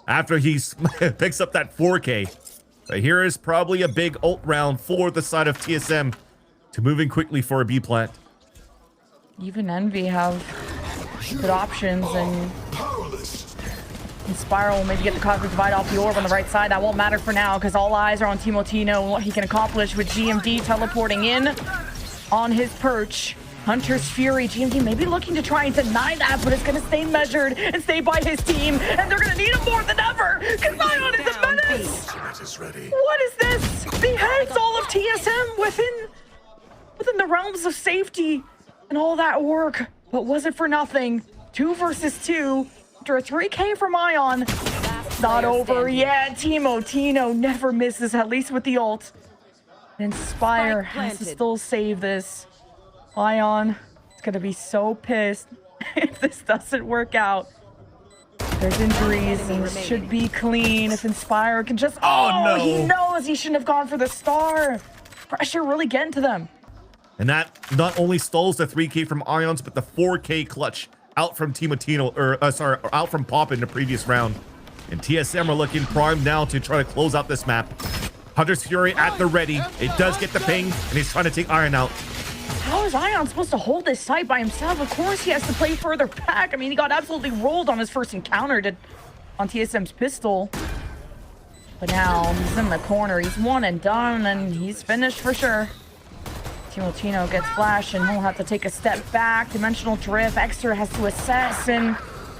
after he picks up that 4K. But here is probably a big ult round for the side of TSM to moving quickly for a B plant. Even Envy have good options, and Inspire will maybe get the Cosmic Divide off the orb on the right side. That won't matter for now because all eyes are on Timotino and what he can accomplish with GMD teleporting in on his perch. Hunter's Fury, GMD may be looking to try and deny that, but it's going to stay measured and stay by his team, and they're going to need him more than ever because Ion is a menace. What is this? Beheads all of TSM within the realms of safety and all that work, but was it for nothing? 2 versus 2 after a 3K from Ion. Not over yet. Timotino never misses, at least with the ult. Inspire has to still save this. Ion is going to be so pissed if this doesn't work out. There's injuries and this should be clean if Inspire can just... Oh, no. He knows he shouldn't have gone for the star. Pressure really getting to them. And that not only stalls the 3K from Ions, but the 4K clutch out from Timotino, out from Pop in the previous round. And TSM are looking primed now to try to close out this map. Hunter's Fury at the ready. It does get the ping, and he's trying to take Iron out. How is Ion supposed to hold this site by himself? Of course he has to play further back. I mean, he got absolutely rolled on his first encounter on TSM's pistol. But now he's in the corner. He's one and done, and he's finished for sure. Timotino gets flashed, and he'll have to take a step back. Dimensional drift. Eggsterr has to assess, and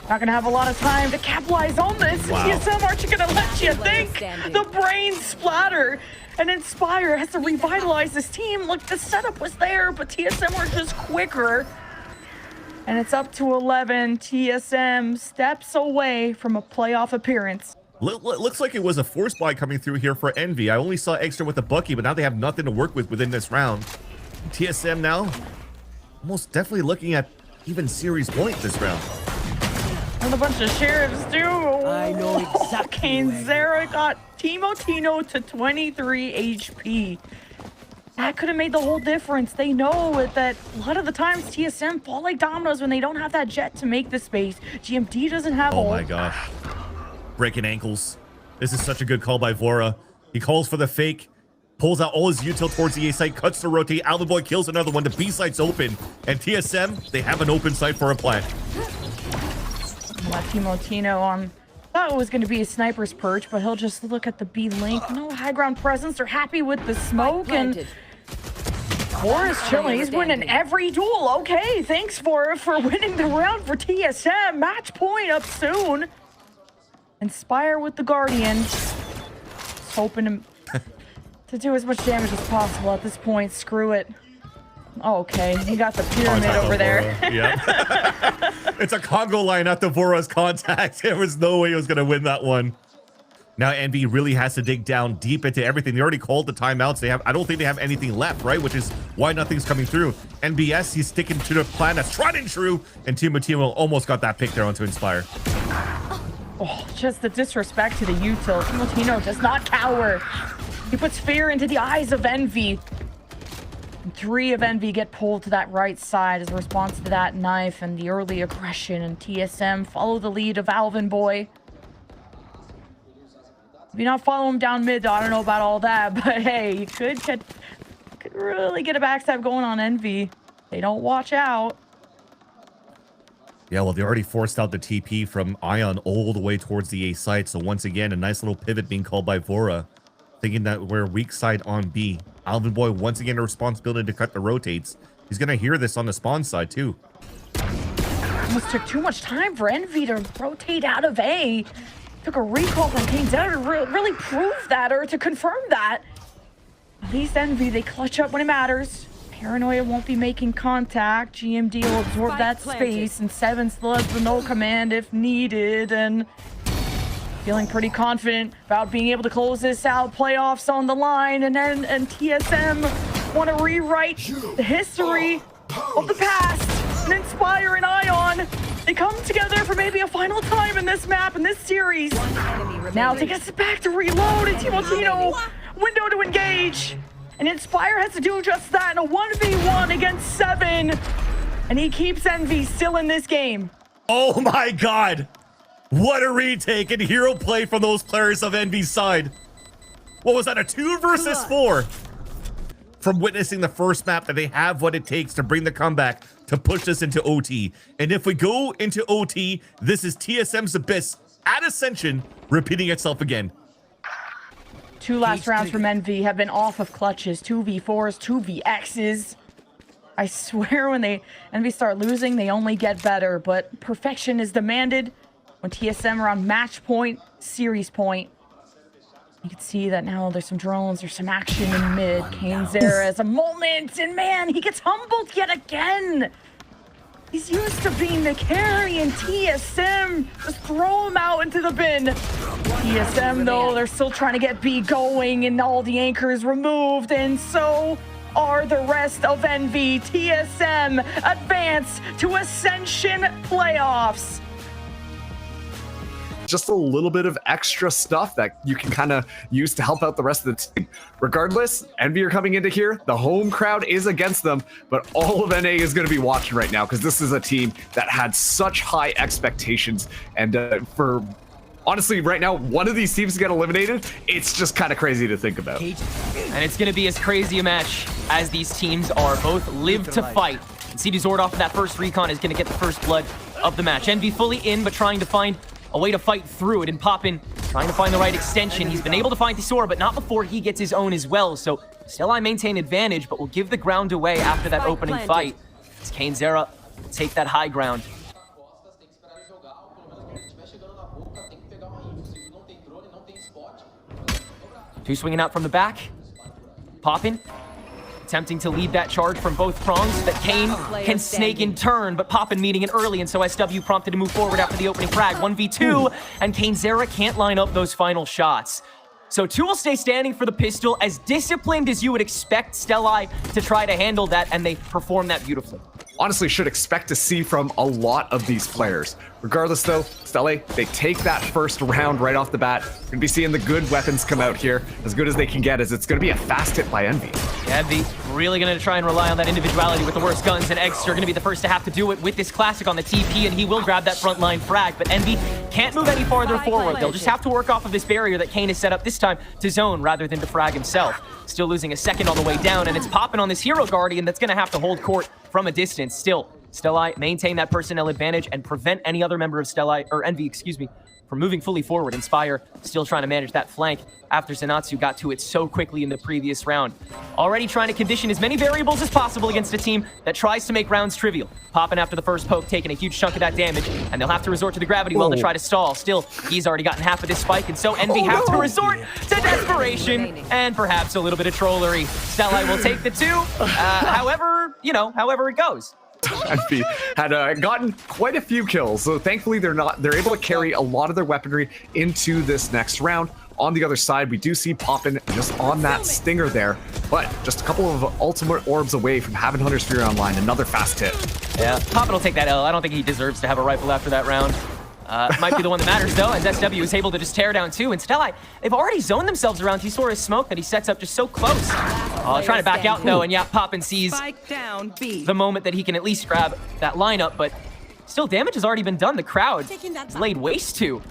not gonna have a lot of time to capitalize on this. Wow. TSM aren't you gonna let you think? The brain splatter. And Inspire has to revitalize this team. Look, the setup was there, but TSM were just quicker. And it's up to 11. TSM steps away from a playoff appearance. Looks like it was a force buy coming through here for Envy. I only saw Eggsterr with the Bucky, but now they have nothing to work with within this round. TSM now almost definitely looking at even series point this round. And a bunch of sheriffs too. I know exactly. Eggsterr got Timotino to 23 HP. That could have made the whole difference. They know that a lot of the times TSM fall like dominoes when they don't have that jet to make the space. GMD doesn't have Oh my gosh. Breaking ankles. This is such a good call by Vora. He calls for the fake, pulls out all his util towards the A site, cuts the rotate. Alvin Boy kills another one. The B site's open. And TSM, they have an open site for a plant. Timotino on. Thought it was going to be a sniper's perch, but he'll just look at the B link. No high ground presence. They're happy with the smoke. And Vora's chilling. He's winning every duel. Okay, thanks for winning the round for TSM. Match point up soon. Inspire with the Guardian. Just hoping to do as much damage as possible at this point. Screw it. Oh, okay, he got the pyramid over there. Yeah. It's a Congo line at the Vora's contact. There was no way he was going to win that one. Now Envy really has to dig down deep into everything. They already called the timeouts. I don't think they have anything left, right? Which is why nothing's coming through. NBS, he's sticking to the plan that's tried and true. And Timotino almost got that pick there onto Inspire. Oh, just the disrespect to the util. Timotino does not cower. He puts fear into the eyes of Envy. And 3 of Envy get pulled to that right side as a response to that knife and the early aggression. And TSM follow the lead of Alvin Boy. If you not follow him down mid, I don't know about all that, but hey, you could really get a backstab going on Envy. They don't watch out. Yeah, well, they already forced out the TP from Ion all the way towards the A site. So once again, a nice little pivot being called by Vora, thinking that we're weak side on B. Alvin Boy once again a responsibility to cut the rotates. He's gonna hear this on the spawn side too. Almost took too much time for Envy to rotate out of A. Took a recall from Eggsterr to really prove that, or to confirm that. At least Envy, they clutch up when it matters. Paranoia won't be making contact. GMD will absorb that space, and 7 still has the no command if needed, and feeling pretty confident about being able to close this out. Playoffs on the line, and TSM want to rewrite the history of the past and Inspire and Ion. They come together for maybe a final time in this map, in this series. Now take us back to reload, and Timotino window to engage. And Inspire has to do just that in a 1v1 against 7. And he keeps Envy still in this game. Oh my god! What a retake and hero play from those players of Envy's side. What was that, a 2 versus 4? From witnessing the first map that they have what it takes to bring the comeback to push this into OT. And if we go into OT, this is TSM's Abyss at Ascension repeating itself again. 2 last rounds from Envy have been off of clutches. 2v4s, 2vx's. I swear when Envy start losing, they only get better, but perfection is demanded when TSM are on match point, series point. You can see that now there's some drones, there's some action in mid. Eggsterr has a moment, and man, he gets humbled yet again. He's used to being the carry, and TSM just throw him out into the bin. TSM, though, they're still trying to get B going, and all the anchors removed, and so are the rest of Envy. TSM advance to Ascension playoffs. Just a little bit of extra stuff that you can kind of use to help out the rest of the team. Regardless, Envy are coming into here. The home crowd is against them, but all of NA is going to be watching right now because this is a team that had such high expectations. And for honestly, right now, one of these teams get eliminated. It's just kind of crazy to think about. And it's going to be as crazy a match as these teams are both live to fight. And CD Zordoff in that first recon is going to get the first blood of the match. Envy fully in, but trying to find a way to fight through it, and Poppin trying to find the right extension. He's been able to find Thesaura, but not before he gets his own as well. So still I maintain advantage, but will give the ground away after that opening fight. As Eggsterr take that high ground. 2 swinging out from the back. Poppin attempting to lead that charge from both prongs so that Kane can snake in turn, but Poppin meeting it early, and so SW prompted to move forward after the opening frag. 1v2, and KaneZera can't line up those final shots. So 2 will stay standing for the pistol, as disciplined as you would expect Stelli to try to handle that, and they perform that beautifully. Honestly, should expect to see from a lot of these players. Regardless though, Stelli, they take that first round right off the bat. We're gonna be seeing the good weapons come out here, as good as they can get, as it's gonna be a fast hit by Envy. Yeah, Envy really gonna try and rely on that individuality with the worst guns, and Eggsterr gonna be the first to have to do it with this classic on the TP, and he will grab that frontline frag, but Envy can't move any farther forward. They'll just have to work off of this barrier that Kane has set up this time to zone rather than to frag himself. Still losing a second on the way down, and it's Poppin on this Hero Guardian that's gonna have to hold court from a distance. Still, Stelli maintain that personnel advantage and prevent any other member of Stelli, or Envy, excuse me, from moving fully forward. Inspire still trying to manage that flank after Zenatsu got to it so quickly in the previous round. Already trying to condition as many variables as possible against a team that tries to make rounds trivial. Poppin after the first poke, taking a huge chunk of that damage, and they'll have to resort to the gravity well to try to stall. Still, he's already gotten half of this spike, and so Envy have to resort to desperation and perhaps a little bit of trollery. Stelli will take the 2, however it goes. Envy had gotten quite a few kills, so thankfully they're able to carry a lot of their weaponry into this next round. On the other side, we do see Poppin just on that stinger there, but just a couple of ultimate orbs away from having Hunter's Fury online. Another fast hit. Yeah, Poppin will take that L. I don't think he deserves to have a rifle after that round. Might be the one that matters, though, as SW is able to just tear down 2. And Stelli, they've already zoned themselves around Tisora's smoke that he sets up just so close. Trying to back out, though, and yeah, Poppin sees the moment that he can at least grab that lineup, but still, damage has already been done. The crowd is laid waste to.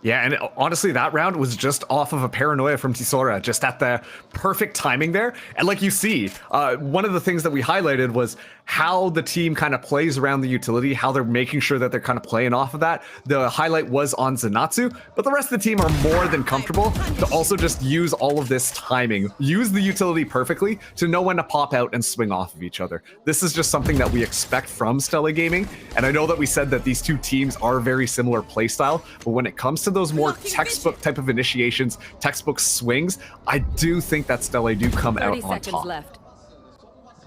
Yeah, and honestly, that round was just off of a paranoia from Tisora, just at the perfect timing there. And like you see, one of the things that we highlighted was how the team kind of plays around the utility, how they're making sure that they're kind of playing off of that. The highlight was on Zenatsu, but the rest of the team are more than comfortable to also just use all of this timing, use the utility perfectly to know when to pop out and swing off of each other. This is just something that we expect from Stelli Gaming, and I know that we said that these 2 teams are very similar playstyle, but when it comes to those more textbook type of initiations, textbook swings, I do think that Stelli do come out on top. Left.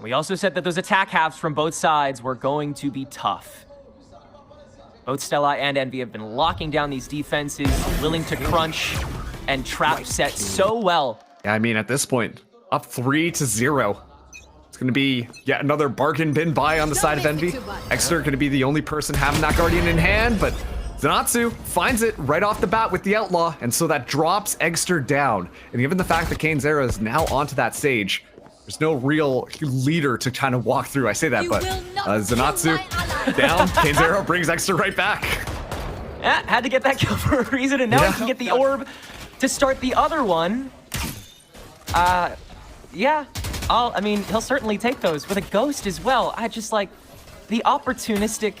We also said that those attack halves from both sides were going to be tough. Both Stelli and Envy have been locking down these defenses, willing to crunch and trap set so well. Yeah, I mean, at this point, up 3-0. It's going to be yet another bargain bin buy on the side of Envy. Eggsterr going to be the only person having that Guardian in hand, but Zenatsu finds it right off the bat with the Outlaw, and so that drops Eggsterr down. And given the fact that KaneZera is now onto that stage, there's no real leader to kind of walk through. I say that, but Zenatsu down, KaneZera brings Eggsterr right back. Yeah, had to get that kill for a reason, and now he can get the orb to start the other one. Yeah, I mean, he'll certainly take those with a ghost as well. I just like the opportunistic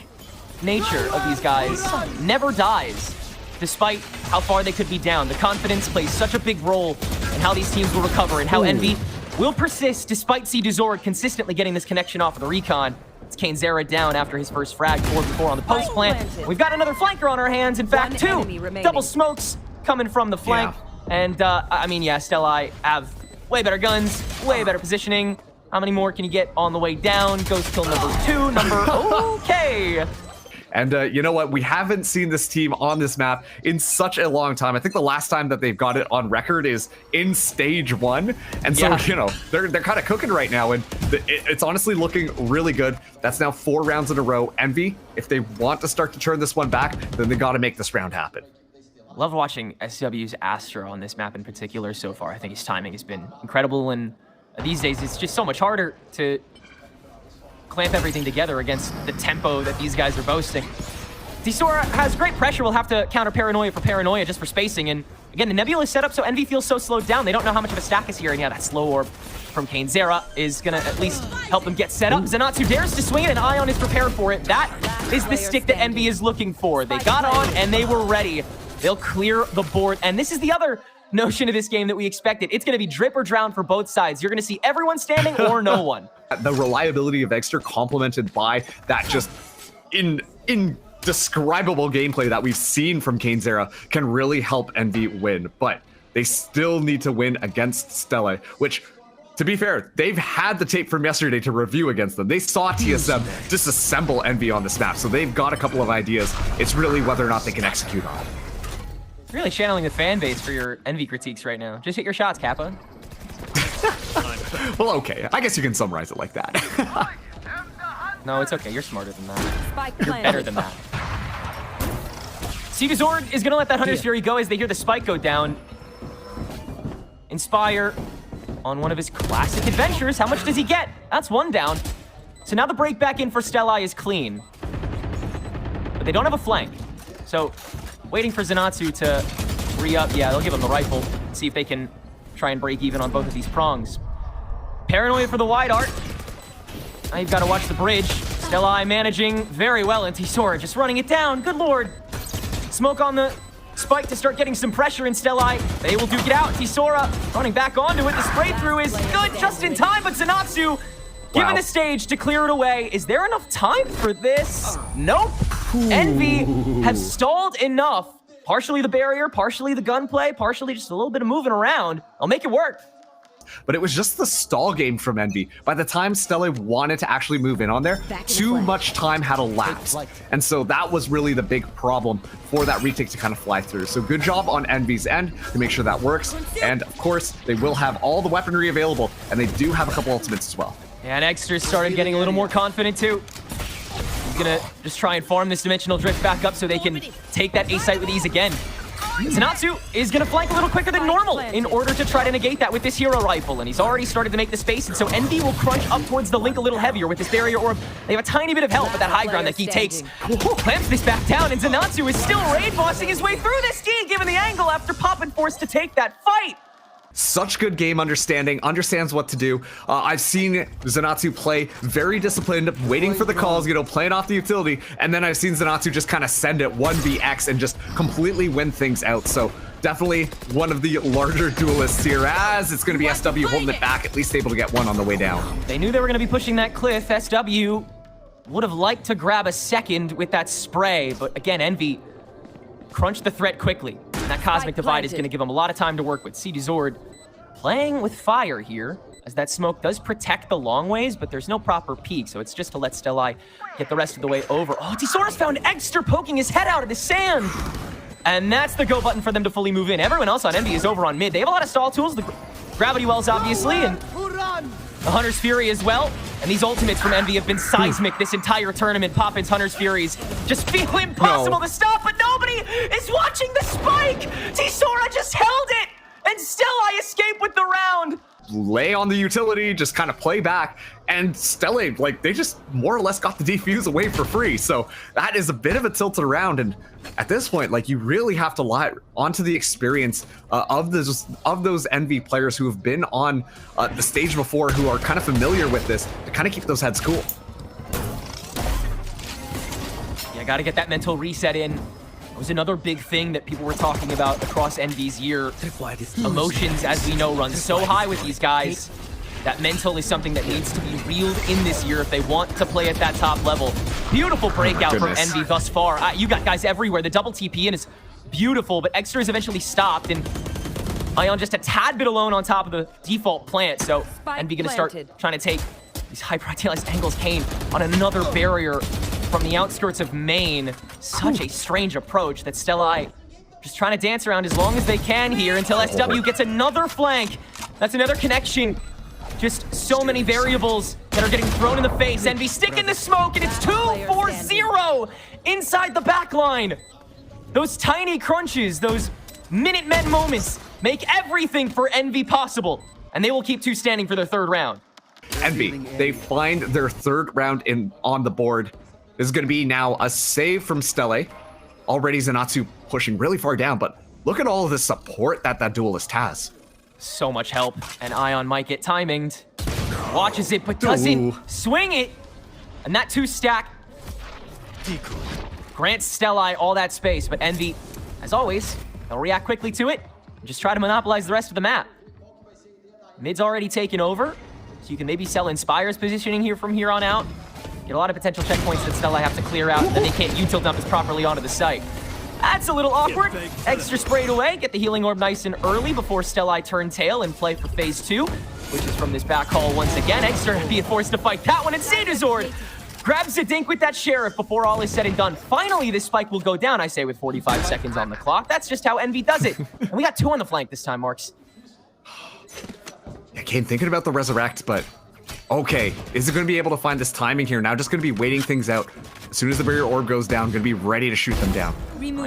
nature of these guys never dies, despite how far they could be down. The confidence plays such a big role in how these teams will recover and how Envy will persist despite Zord consistently getting this connection off of the recon. It's KaneZera down after his first frag, 4v4 on the post plant. We've got another flanker on our hands. In fact, 2 double smokes coming from the flank. Yeah. And I mean, yeah, Stelli have way better guns, way better positioning. How many more can you get on the way down? Ghost kill number 2, okay. And you know what? We haven't seen this team on this map in such a long time. I think the last time that they've got it on record is in stage 1. And so, you know, they're kind of cooking right now. And it's honestly looking really good. That's now 4 rounds in a row. Envy, if they want to start to turn this one back, then they got to make this round happen. Love watching SW's Astro on this map in particular so far. I think his timing has been incredible. And these days, it's just so much harder to clamp everything together against the tempo that these guys are boasting. Tisora has great pressure. We'll have to counter Paranoia for Paranoia just for spacing. And again, the Nebula is set up so Envy feels so slowed down. They don't know how much of a stack is here. And yeah, that slow orb from KaneZera is going to at least help them get set up. Zenatsu dares to swing it, and Ion is prepared for it. That is the stick that Envy is looking for. They got on, and they were ready. They'll clear the board. And this is the other notion of this game that we expected. It's going to be drip or drown for both sides. You're going to see everyone standing or no one. The reliability of Eggsterr complemented by that just indescribable gameplay that we've seen from KaneZera can really help Envy win. But they still need to win against Stella, which, to be fair, they've had the tape from yesterday to review against them. They saw TSM disassemble Envy on this map, so they've got a couple of ideas. It's really whether or not they can execute on it. Really channeling the fan base for your Envy critiques right now. Just hit your shots, Kappa. Well, okay. I guess you can summarize it like that. No, it's okay. You're smarter than that. You're better than that. Zord is going to let that Hunter's Fury go as they hear the spike go down. Inspire on one of his classic adventures. How much does he get? That's one down. So now the break back in for Stellai is clean. But they don't have a flank. So waiting for Zenatsu to re-up. Yeah, they'll give him the rifle. See if they can try and break even on both of these prongs. Paranoia for the wide art. Now you've got to watch the bridge. Stellai managing very well, and Tisora just running it down. Good lord. Smoke on the spike to start getting some pressure in Stellai. They will duke it out. Tisora running back onto it. The spray through is good just in time, but Zenatsu given the stage to clear it away. Is there enough time for this? Nope. Envy have stalled enough. Partially the barrier, partially the gunplay, partially just a little bit of moving around. I'll make it work. But it was just the stall game from Envy. By the time Stella wanted to actually move in on there, too much time had elapsed. And so that was really the big problem for that retake to kind of fly through. So good job on Envy's end to make sure that works. And of course, they will have all the weaponry available, and they do have a couple ultimates as well. Yeah, and Eggsterr started getting a little more confident too. He's gonna just try and farm this dimensional drift back up so they can take that A site with ease again. Zenatsu is gonna flank a little quicker than normal in order to try to negate that with this hero rifle, and he's already started to make the space, and so Envy will crunch up towards the link a little heavier with this barrier orb. They have a tiny bit of help with that high ground that he takes. Clamps this back down, and Zenatsu is still raid bossing his way through this D, given the angle after popping forced to take that fight. Such good game understanding, understands what to do. I've seen Zenatsu play very disciplined, waiting for the calls, playing off the utility, and then I've seen Zenatsu just kind of send it 1vx and just completely win things out. So definitely one of the larger duelists here, as it's going to be SW holding it back, at least able to get one on the way down. They knew they were going to be pushing that cliff. SW would have liked to grab a second with that spray, but again, Envy crunched the threat quickly. And that Cosmic Divide is going to give him a lot of time to work with. Zord playing with fire here, as that smoke does protect the long ways, but there's no proper peek, so it's just to let Stellai get the rest of the way over. Oh, Tisora's found Eggsterr poking his head out of the sand! And that's the go button for them to fully move in. Everyone else on Envy is over on mid. They have a lot of stall tools, the gravity wells obviously, and the Hunter's Fury as well. And these ultimates from Envy have been seismic this entire tournament. Poppin's Hunter's Furies just feel impossible to stop, but nobody is watching the spike! Tisora just held it! And Stellai escape with the round! Lay on the utility, just kind of play back, and Stellai, like, they just more or less got the defuse away for free. So that is a bit of a tilted round, and at this point, like, you really have to lie onto the experience of those Envy players who have been on the stage before, who are kind of familiar with this, to kind of keep those heads cool. Yeah, gotta get that mental reset in. It was another big thing that people were talking about across Envy's year. Emotions, as we know, run so high with these guys. That mental is something that needs to be reeled in this year if they want to play at that top level. Beautiful breakout from Envy thus far. You got guys everywhere. The double TP in is beautiful, but Eggsterr is eventually stopped, and Ion just a tad bit alone on top of the default plant. So Envy gonna start trying to take these hyper-idealized angles. Kane on another barrier from the outskirts of main. Such a strange approach that Stellai just trying to dance around as long as they can here until SW gets another flank. That's another connection. Just so many variables that are getting thrown in the face. Envy stick in the smoke, and it's 2-4-0 inside the back line. Those tiny crunches, those Minutemen moments make everything for Envy possible. And they will keep two standing for their third round. Envy, they find their third round on the board. This is going to be now a save from Stellai. Already Zenatsu pushing really far down, but look at all of the support that duelist has. So much help, and Ion might get timinged. Watches it, but doesn't swing it. And that two-stack grants Stellai all that space, but Envy, as always, they'll react quickly to it and just try to monopolize the rest of the map. Mid's already taken over, so you can maybe sell Inspire's positioning here from here on out. Get a lot of potential checkpoints that Stellai have to clear out, and then they can't util dump as properly onto the site. That's a little awkward. Extra sprayed away. Get the healing orb nice and early before Stellai turn tail and play for phase 2, which is from this back hall once again. Eggsterr being forced to fight that one, and Sadazord grabs a dink with that Sheriff before all is said and done. Finally, this spike will go down, I say, with 45 seconds on the clock. That's just how Envy does it. And we got 2 on the flank this time, Marks. Yeah, Kane thinking about the resurrect, but okay, is it going to be able to find this timing here? Now just going to be waiting things out. As soon as the barrier orb goes down, going to be ready to shoot them down.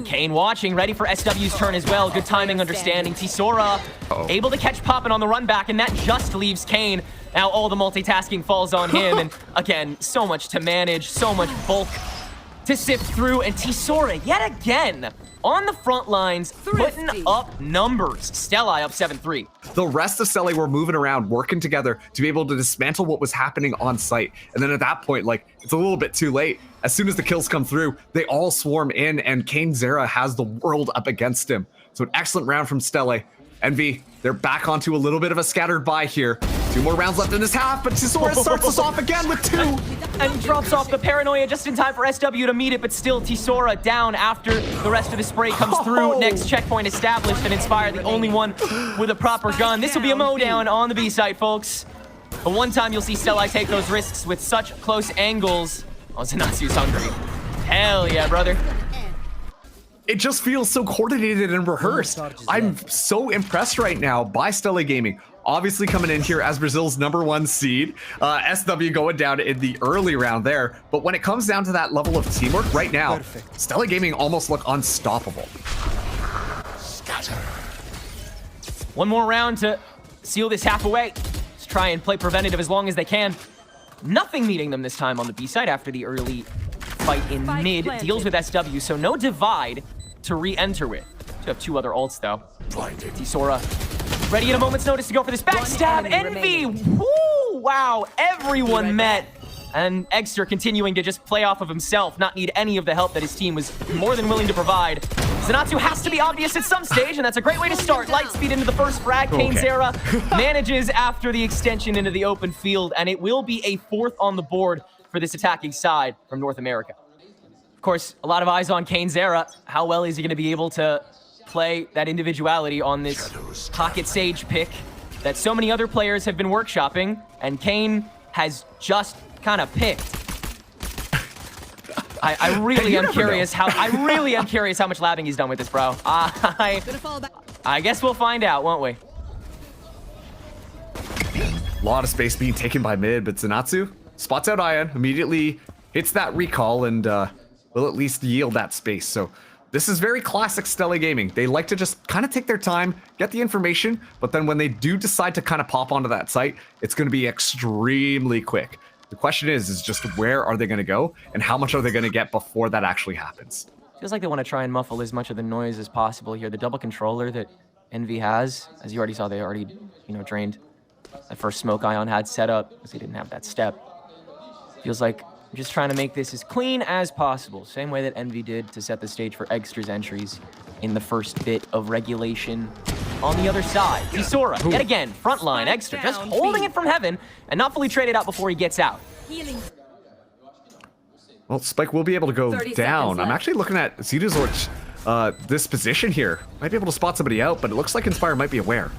Kane watching, ready for SW's turn as well. Good timing, understanding. Tisora able to catch Poppin on the run back, and that just leaves Kane. Now all the multitasking falls on him, and again, so much to manage, so much bulk to sift through, and Tisora yet again on the front lines, putting up numbers. Stellai up 7-3. The rest of Stellai were moving around, working together to be able to dismantle what was happening on site. And then at that point, like, it's a little bit too late. As soon as the kills come through, they all swarm in, and Kane Zera has the world up against him. So an excellent round from Stellai. Envy, they're back onto a little bit of a scattered buy here. 2 more rounds left in this half, but Tisora starts us off again with 2. And drops off the paranoia just in time for SW to meet it, but still Tisora down after the rest of the spray comes through. Next checkpoint established, and Inspire the only one with a proper gun. This will be a mowdown on the B site, folks. But one time you'll see Stellai take those risks with such close angles. Oh, Zanatsu's hungry. Hell yeah, brother. It just feels so coordinated and rehearsed. I'm so impressed right now by Stellai Gaming. Obviously coming in here as Brazil's #1 seed. SW going down in the early round there. But when it comes down to that level of teamwork right now, Stellai Gaming almost look unstoppable. One more round to seal this half away. Just try and play preventative as long as they can. Nothing meeting them this time on the B side after the early fight in mid. Deals with SW, so no divide to re-enter with. To have 2 other ults though. Tisora ready at a moment's notice to go for this backstab. Envy! Woo! Wow, everyone met. And Eggsterr continuing to just play off of himself, not need any of the help that his team was more than willing to provide. Zanatsu has to be obvious at some stage, and that's a great way to start. Lightspeed into the first frag. Kane Zera manages after the extension into the open field, and it will be a 4th on the board for this attacking side from North America. Of course, a lot of eyes on Kane Zera. How well is he going to be able to play that individuality on this Pocket Sage pick that so many other players have been workshopping, and Kane has just kind of picked. I really am curious how much labbing he's done with this, bro. I guess we'll find out, won't we? A lot of space being taken by mid, but Zanatsu spots out Ion, immediately hits that recall, and will at least yield that space. So this is very classic Stellai Gaming. They like to just kind of take their time, get the information, but then when they do decide to kind of pop onto that site, it's going to be extremely quick. The question is just where are they going to go, and how much are they going to get before that actually happens? Feels like they want to try and muffle as much of the noise as possible here. The double controller that Envy has, as you already saw, they already, drained that first smoke Ion had set up because he didn't have that step. Feels like I'm just trying to make this as clean as possible. Same way that Envy did to set the stage for Eggster's entries in the first bit of regulation. On the other side, Tisora, yet again, frontline, Eggsterr just holding it from heaven and not fully traded out before he gets out. Well, Spike will be able to go down. I'm actually looking at Zidazor's this position here. Might be able to spot somebody out, but it looks like Inspire might be aware.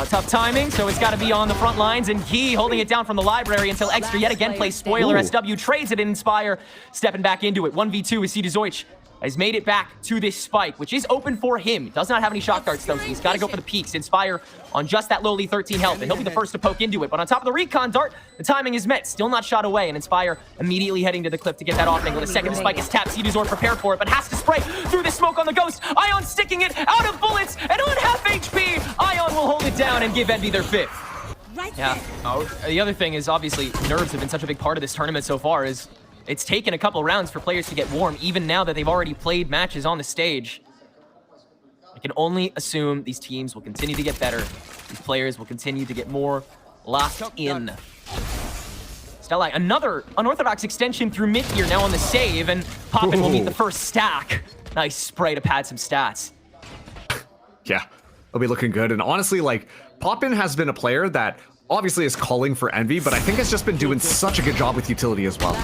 Tough timing, so it's got to be on the front lines, and Key holding it down from the library until Eggsterr yet again plays spoiler. SW trades it and Inspire stepping back into it. 1v2 with Zidazorch has made it back to this spike, which is open for him. Does not have any shock darts, though, so he's got to go for the peaks. Inspire on just that lowly 13 health, and he'll be the first to poke into it. But on top of the recon dart, the timing is met. Still not shot away, and Inspire immediately heading to the cliff to get that off angle. The second spike is tapped, Zidazorch prepared for it, but has to spray through the smoke on the Ghost. Ion sticking it out of bullets, and on half HP, Ion will hold it down and give Envy their 5th. Yeah. The other thing is, obviously, nerves have been such a big part of this tournament so far, is it's taken a couple rounds for players to get warm, even now that they've already played matches on the stage. I can only assume these teams will continue to get better. These players will continue to get more locked in. Stellai, another unorthodox extension through mid here now on the save, and Poppin will meet the first stack. Nice spray to pad some stats. Yeah, they'll be looking good. And honestly, like, Poppin has been a player that obviously is calling for Envy, but I think has just been doing such a good job with utility as well.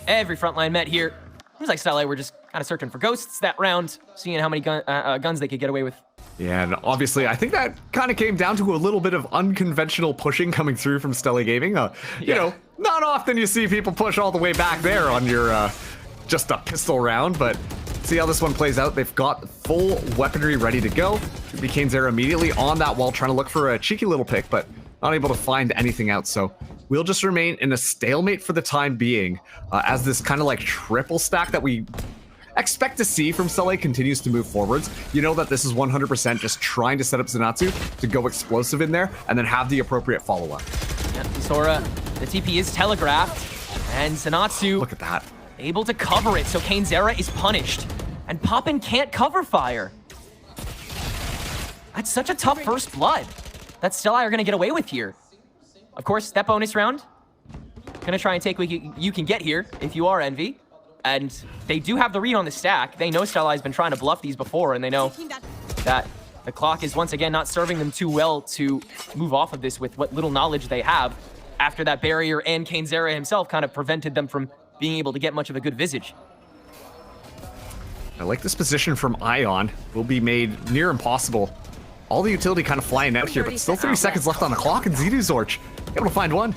Every frontline met here. Seems like Stella were just kind of searching for ghosts that round, seeing how many guns they could get away with. Yeah, and obviously, I think that kind of came down to a little bit of unconventional pushing coming through from Stella Gaming. You know, not often you see people push all the way back there on your just a pistol round, but see how this one plays out. They've got full weaponry ready to go. Eggsterr immediately on that wall, trying to look for a cheeky little pick, but not able to find anything out. So we'll just remain in a stalemate for the time being, as this kind of like triple stack that we expect to see from Stella continues to move forwards. You know that this is 100% just trying to set up Zenatsu to go explosive in there and then have the appropriate follow-up. Yep, Sora, the TP is telegraphed, and Zenatsu Look at that. able to cover it, so Eggsterr is punished. And Poppin can't cover fire. That's such a tough first blood that Stella are gonna get away with here. Of course, that bonus round, gonna try and take what you can get here if you are Envy. And they do have the read on the stack. They know Stella has been trying to bluff these before, and they know that the clock is once again not serving them too well to move off of this with what little knowledge they have after that barrier and Eggsterr himself kind of prevented them from being able to get much of a good visage. I like this position from Ion. Will be made near impossible. All the utility kind of flying out here, but still 30 seconds left on the clock, and Zorch able to find one.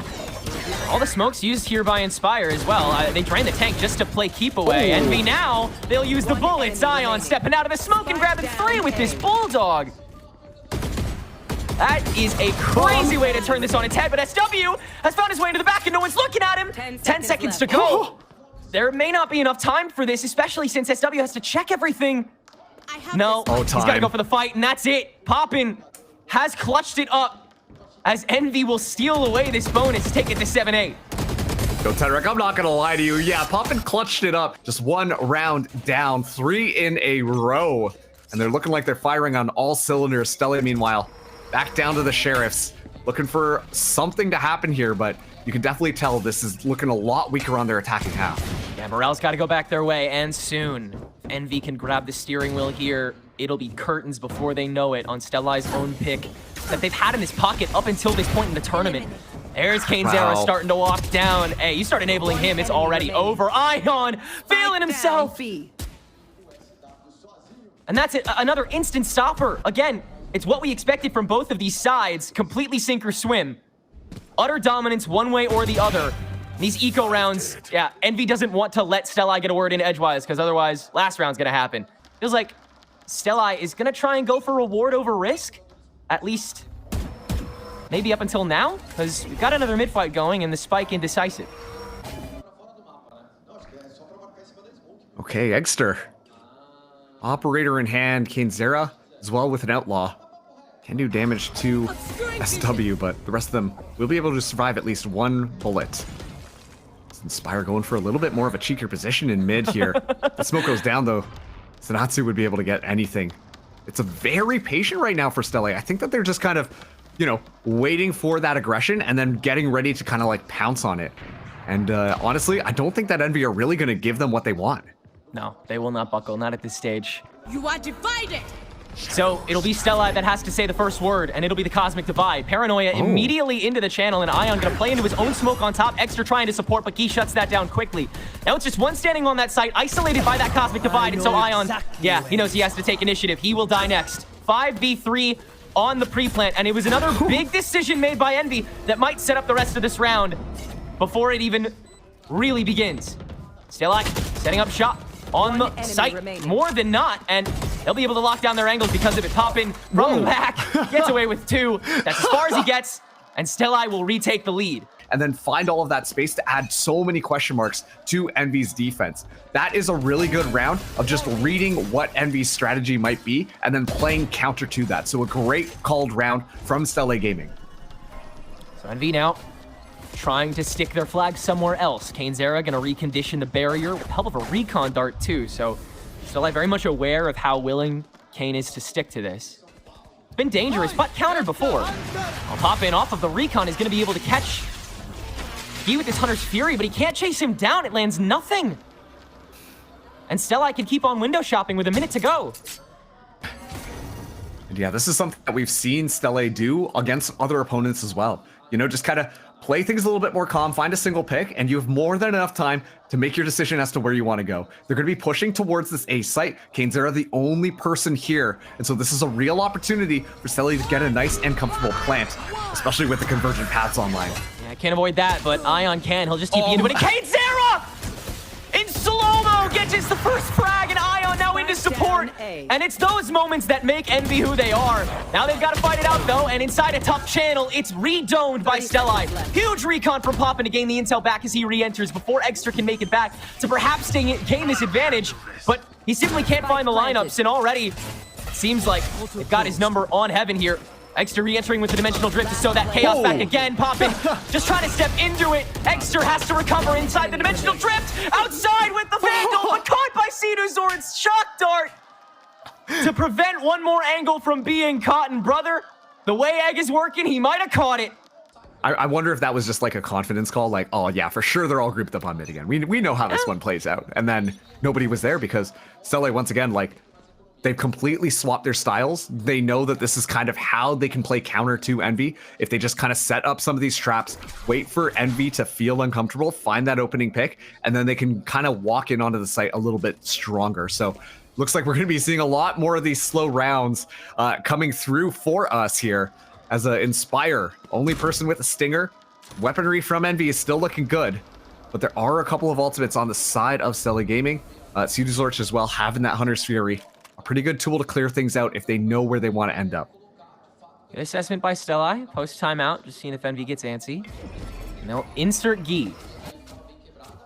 All the smokes used here by Inspire as well. They drain the tank just to play keep away. Envy now, they'll use the bullets. Ion stepping out of the smoke and grabbing 3 with this Bulldog. That is a crazy way to turn this on its head, but SW has found his way into the back and no one's looking at him. 10 seconds to go. There may not be enough time for this, especially since SW has to check everything. No, he's gotta go for the fight, and that's it. Poppin has clutched it up as Envy will steal away this bonus, take it to 7-8. Go, Tedrick, I'm not gonna lie to you. Yeah, Poppin clutched it up. Just one round down, 3 in a row. And they're looking like they're firing on all cylinders. Stella, meanwhile, back down to the Sheriffs. Looking for something to happen here, but you can definitely tell this is looking a lot weaker on their attacking half. Yeah, morale's got to go back their way, and soon. Envy can grab the steering wheel here. It'll be curtains before they know it on Stella's own pick that they've had in his pocket up until this point in the tournament. There's Eggsterr starting to walk down. Hey, you start enabling him, it's already over. Ion failing himself. And that's it, another instant stopper. Again, it's what we expected from both of these sides. Completely sink or swim. Utter dominance one way or the other. These eco rounds, yeah, Envy doesn't want to let Stella get a word in edgewise, because otherwise, last round's gonna happen. Feels like Stella is gonna try and go for reward over risk, at least maybe up until now, because we've got another mid-fight going and the spike indecisive. Okay, Eggsterr. Operator in hand, Eggsterr as well with an outlaw. Can do damage to SW, but the rest of them will be able to survive at least one bullet. Inspire going for a little bit more of a cheekier position in mid here. The smoke goes down though. Zenatsu would be able to get anything. It's a very patient right now for Stella. I think that they're just kind of, you know, waiting for that aggression and then getting ready to kind of like pounce on it. And honestly, I don't think that Envy are really going to give them what they want. No, they will not buckle, not at this stage. You are divided. So it'll be Stella that has to say the first word, and it'll be the Cosmic Divide. Paranoia immediately into the channel, and Ion gonna play into his own smoke on top. Eggsterr trying to support, but Guy shuts that down quickly. Now it's just one standing on that site, isolated by that Cosmic Divide, and so Ion, yeah, he knows he has to take initiative. He will die next. 5v3 on the pre-plant, and it was another big decision made by Envy that might set up the rest of this round before it even really begins. Stella setting up shop on the site more than not, and they'll be able to lock down their angles because of it. Poppin from the back, gets away with 2. That's as far as he gets, and Stella will retake the lead. And then find all of that space to add so many question marks to Envy's defense. That is a really good round of just reading what Envy's strategy might be and then playing counter to that. So a great called round from Stella Gaming. So Envy now trying to stick their flag somewhere else. Eggsterr gonna recondition the barrier with the help of a recon dart too, so Stella very much aware of how willing Kane is to stick to this. It's been dangerous, but countered before. I'll pop in off of the recon, is gonna be able to catch Guy with his Hunter's Fury, but he can't chase him down, it lands nothing. And Stella can keep on window shopping with a minute to go. And yeah, this is something that we've seen Stella do against other opponents as well. You know, just kind of play things a little bit more calm, find a single pick, and you have more than enough time to make your decision as to where you want to go. They're going to be pushing towards this A site. Eggsterr the only person here, and so this is a real opportunity for Selly to get a nice and comfortable plant, especially with the convergent paths online. Yeah, I can't avoid that, but Ion can. He'll just TP into it. And Eggsterr in slow-mo gets the first frag, and Ion now into support. And it's those moments that make Envy who they are. Now they've got to fight it out, though, and inside a tough channel, it's redomed by Stelli. Huge recon from Poppin to gain the intel back as he re-enters before Eggsterr can make it back to perhaps gain this advantage, but he simply can't find the lineups, and already it seems like they've got his number on heaven here. Eggsterr re-entering with the dimensional drift to sew that chaos back again. Poppin just trying to step into it. Eggsterr has to recover inside the dimensional drift. Outside with the Vandal, but caught by Cedusor's shock dart to prevent one more angle from being caught. And brother, the way Egg is working, he might have caught it. I wonder if that was just like a confidence call, like, oh yeah, for sure they're all grouped up on mid again. We know how this one plays out. And then nobody was there because Stelli, once again, like, they've completely swapped their styles. They know that this is kind of how they can play counter to Envy. If they just kind of set up some of these traps, wait for Envy to feel uncomfortable, find that opening pick, and then they can kind of walk in onto the site a little bit stronger. So looks like we're going to be seeing a lot more of these slow rounds coming through for us here as a Inspire. Only person with a stinger. Weaponry from Envy is still looking good, but there are a couple of ultimates on the side of Stelli Gaming. Cedusorch as well, having that Hunter's Fury. A pretty good tool to clear things out if they know where they want to end up. Good assessment by Stelli. Post timeout, just seeing if Envy gets antsy. And they'll insert Gi.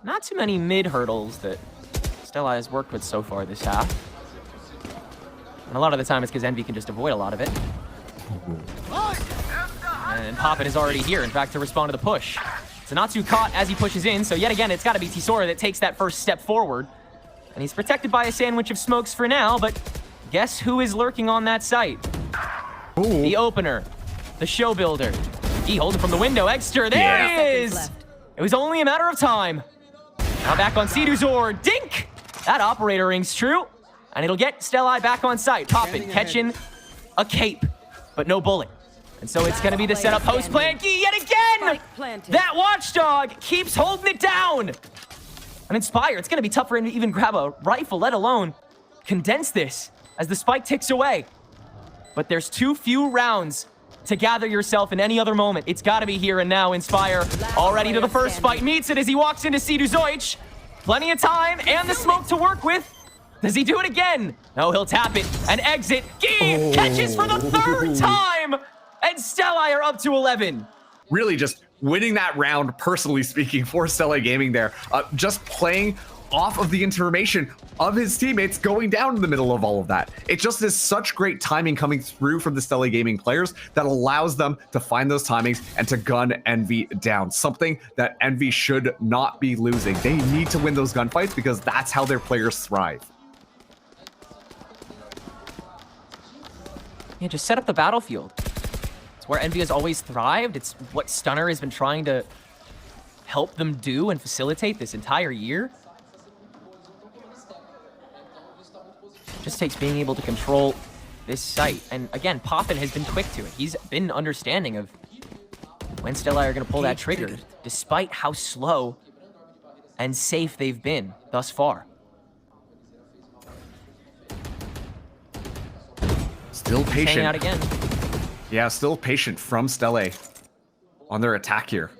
Not too many mid hurdles that Stelli has worked with so far this half. And a lot of the time it's because Envy can just avoid a lot of it. And Poppin is already here, in fact, to respond to the push. Zanatsu caught as he pushes in, so yet again, it's got to be Tisora that takes that first step forward. And he's protected by a sandwich of smokes for now, but guess who is lurking on that site? Ooh. The opener, the show builder. He holds it from the window. Eggsterr, there he is! It was only a matter of time. Now back on Ceduzor. Dink! That operator rings true, and it'll get Stelli back on site. Poppin catching a cape, but no bullet. And so it's going to be the setup post plant yet again! That watchdog keeps holding it down! An Inspire, it's going to be tough for him to even grab a rifle, let alone condense this as the spike ticks away. But there's too few rounds to gather yourself in any other moment. It's got to be here and now. Inspire already to the first fight. Meets it as he walks into Cedusorch. Plenty of time and the smoke to work with. Does he do it again? No, he'll tap it and exit. Gi catches for the third time! And Stelli are up to 11. Really just winning that round, personally speaking, for Stelli Gaming there. Just playing off of the information of his teammates going down in the middle of all of that. It just is such great timing coming through from the Stelli Gaming players that allows them to find those timings and to gun Envy down. Something that Envy should not be losing. They need to win those gunfights because that's how their players thrive. Yeah, just set up the battlefield. Where Envy has always thrived. It's what Stunner has been trying to help them do and facilitate this entire year. Just takes being able to control this site. And again, Poppin has been quick to it. He's been understanding of when Stelli are going to pull that trigger, despite how slow and safe they've been thus far. Still patient. Hanging out again. Yeah, still patient from Stelli on their attack here.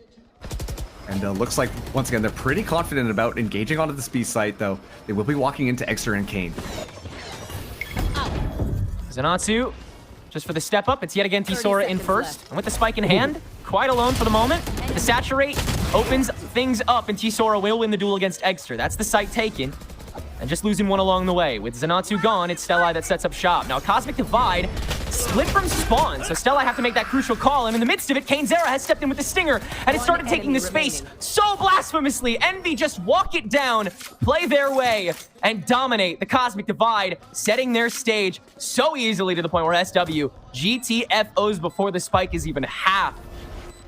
And looks like, once again, they're pretty confident about engaging onto the speed site, though. They will be walking into Eggsterr and Kane. Zanatsu, just for the step up, it's yet again Tisora in first. And with the spike in hand, quite alone for the moment. The Saturate opens things up, and Tisora will win the duel against Eggsterr. That's the site taken. And just losing one along the way. With Zanatsu gone, it's Stelli that sets up shop. Now, Cosmic Divide split from spawn, so Stelli have to make that crucial call, and in the midst of it, Eggsterr has stepped in with the stinger, and it started taking the space so blasphemously. Envy just walk it down, play their way, and dominate the Cosmic Divide, setting their stage so easily to the point where SW GTFOs before the spike is even half.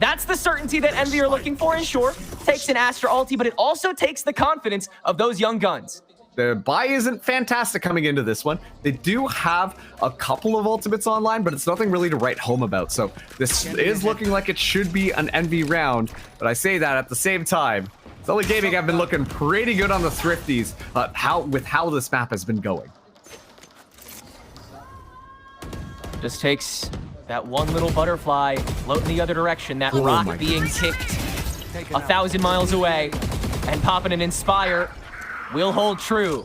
That's the certainty that Envy are looking for, and sure, takes an Astra ulti, but it also takes the confidence of those young guns. The buy isn't fantastic coming into this one. They do have a couple of ultimates online, but it's nothing really to write home about. So this is looking like it should be an NV round, but I say that at the same time, Stellar Gaming have been looking pretty good on the Thrifties with how this map has been going. Just takes that one little butterfly floating the other direction, that rock being kicked 1,000 miles away, and popping an Inspire will hold true.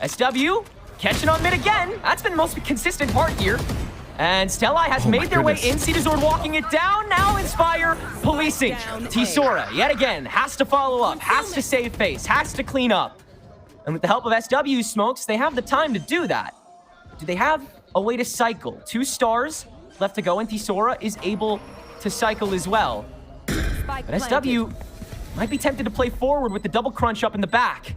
SW catching on mid again. That's been the most consistent part here. And Stellar has made their way in. Cedazord walking it down. Now Inspire policing. Tisora, yet again, has to follow up, has to save face, has to clean up. And with the help of SW Smokes, they have the time to do that. Do they have a way to cycle? 2 stars left to go, and Tisora is able to cycle as well. But SW might be tempted to play forward with the double crunch up in the back.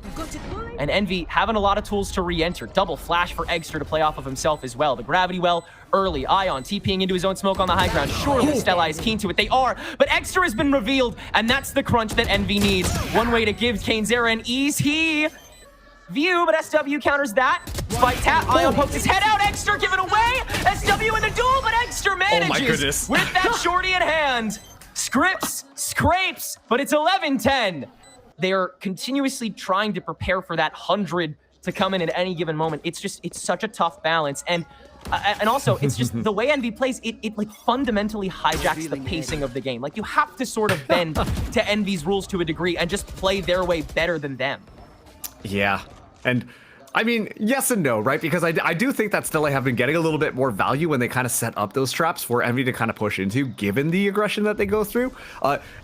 And Envy having a lot of tools to re-enter. Double flash for Eggsterr to play off of himself as well. The gravity well early. Ion TPing into his own smoke on the high ground. Surely Stellar is keen to it. They are. But Eggsterr has been revealed, and that's the crunch that Envy needs. One way to give Kainzera an easy view, but SW counters that. Spike tap. Ion pokes his head out. Eggsterr giving away. SW in the duel, but Eggsterr manages with that shorty in hand. Scripts, scrapes, but it's 11-10. They're continuously trying to prepare for that 100 to come in at any given moment. It's such a tough balance. And also, it's just the way Envy plays, it like fundamentally hijacks the pacing of the game. Like, you have to sort of bend to Envy's rules to a degree and just play their way better than them. Yeah, and I mean, yes and no, right? Because I do think that Stellar have been getting a little bit more value when they kind of set up those traps for Envy to kind of push into, given the aggression that they go through.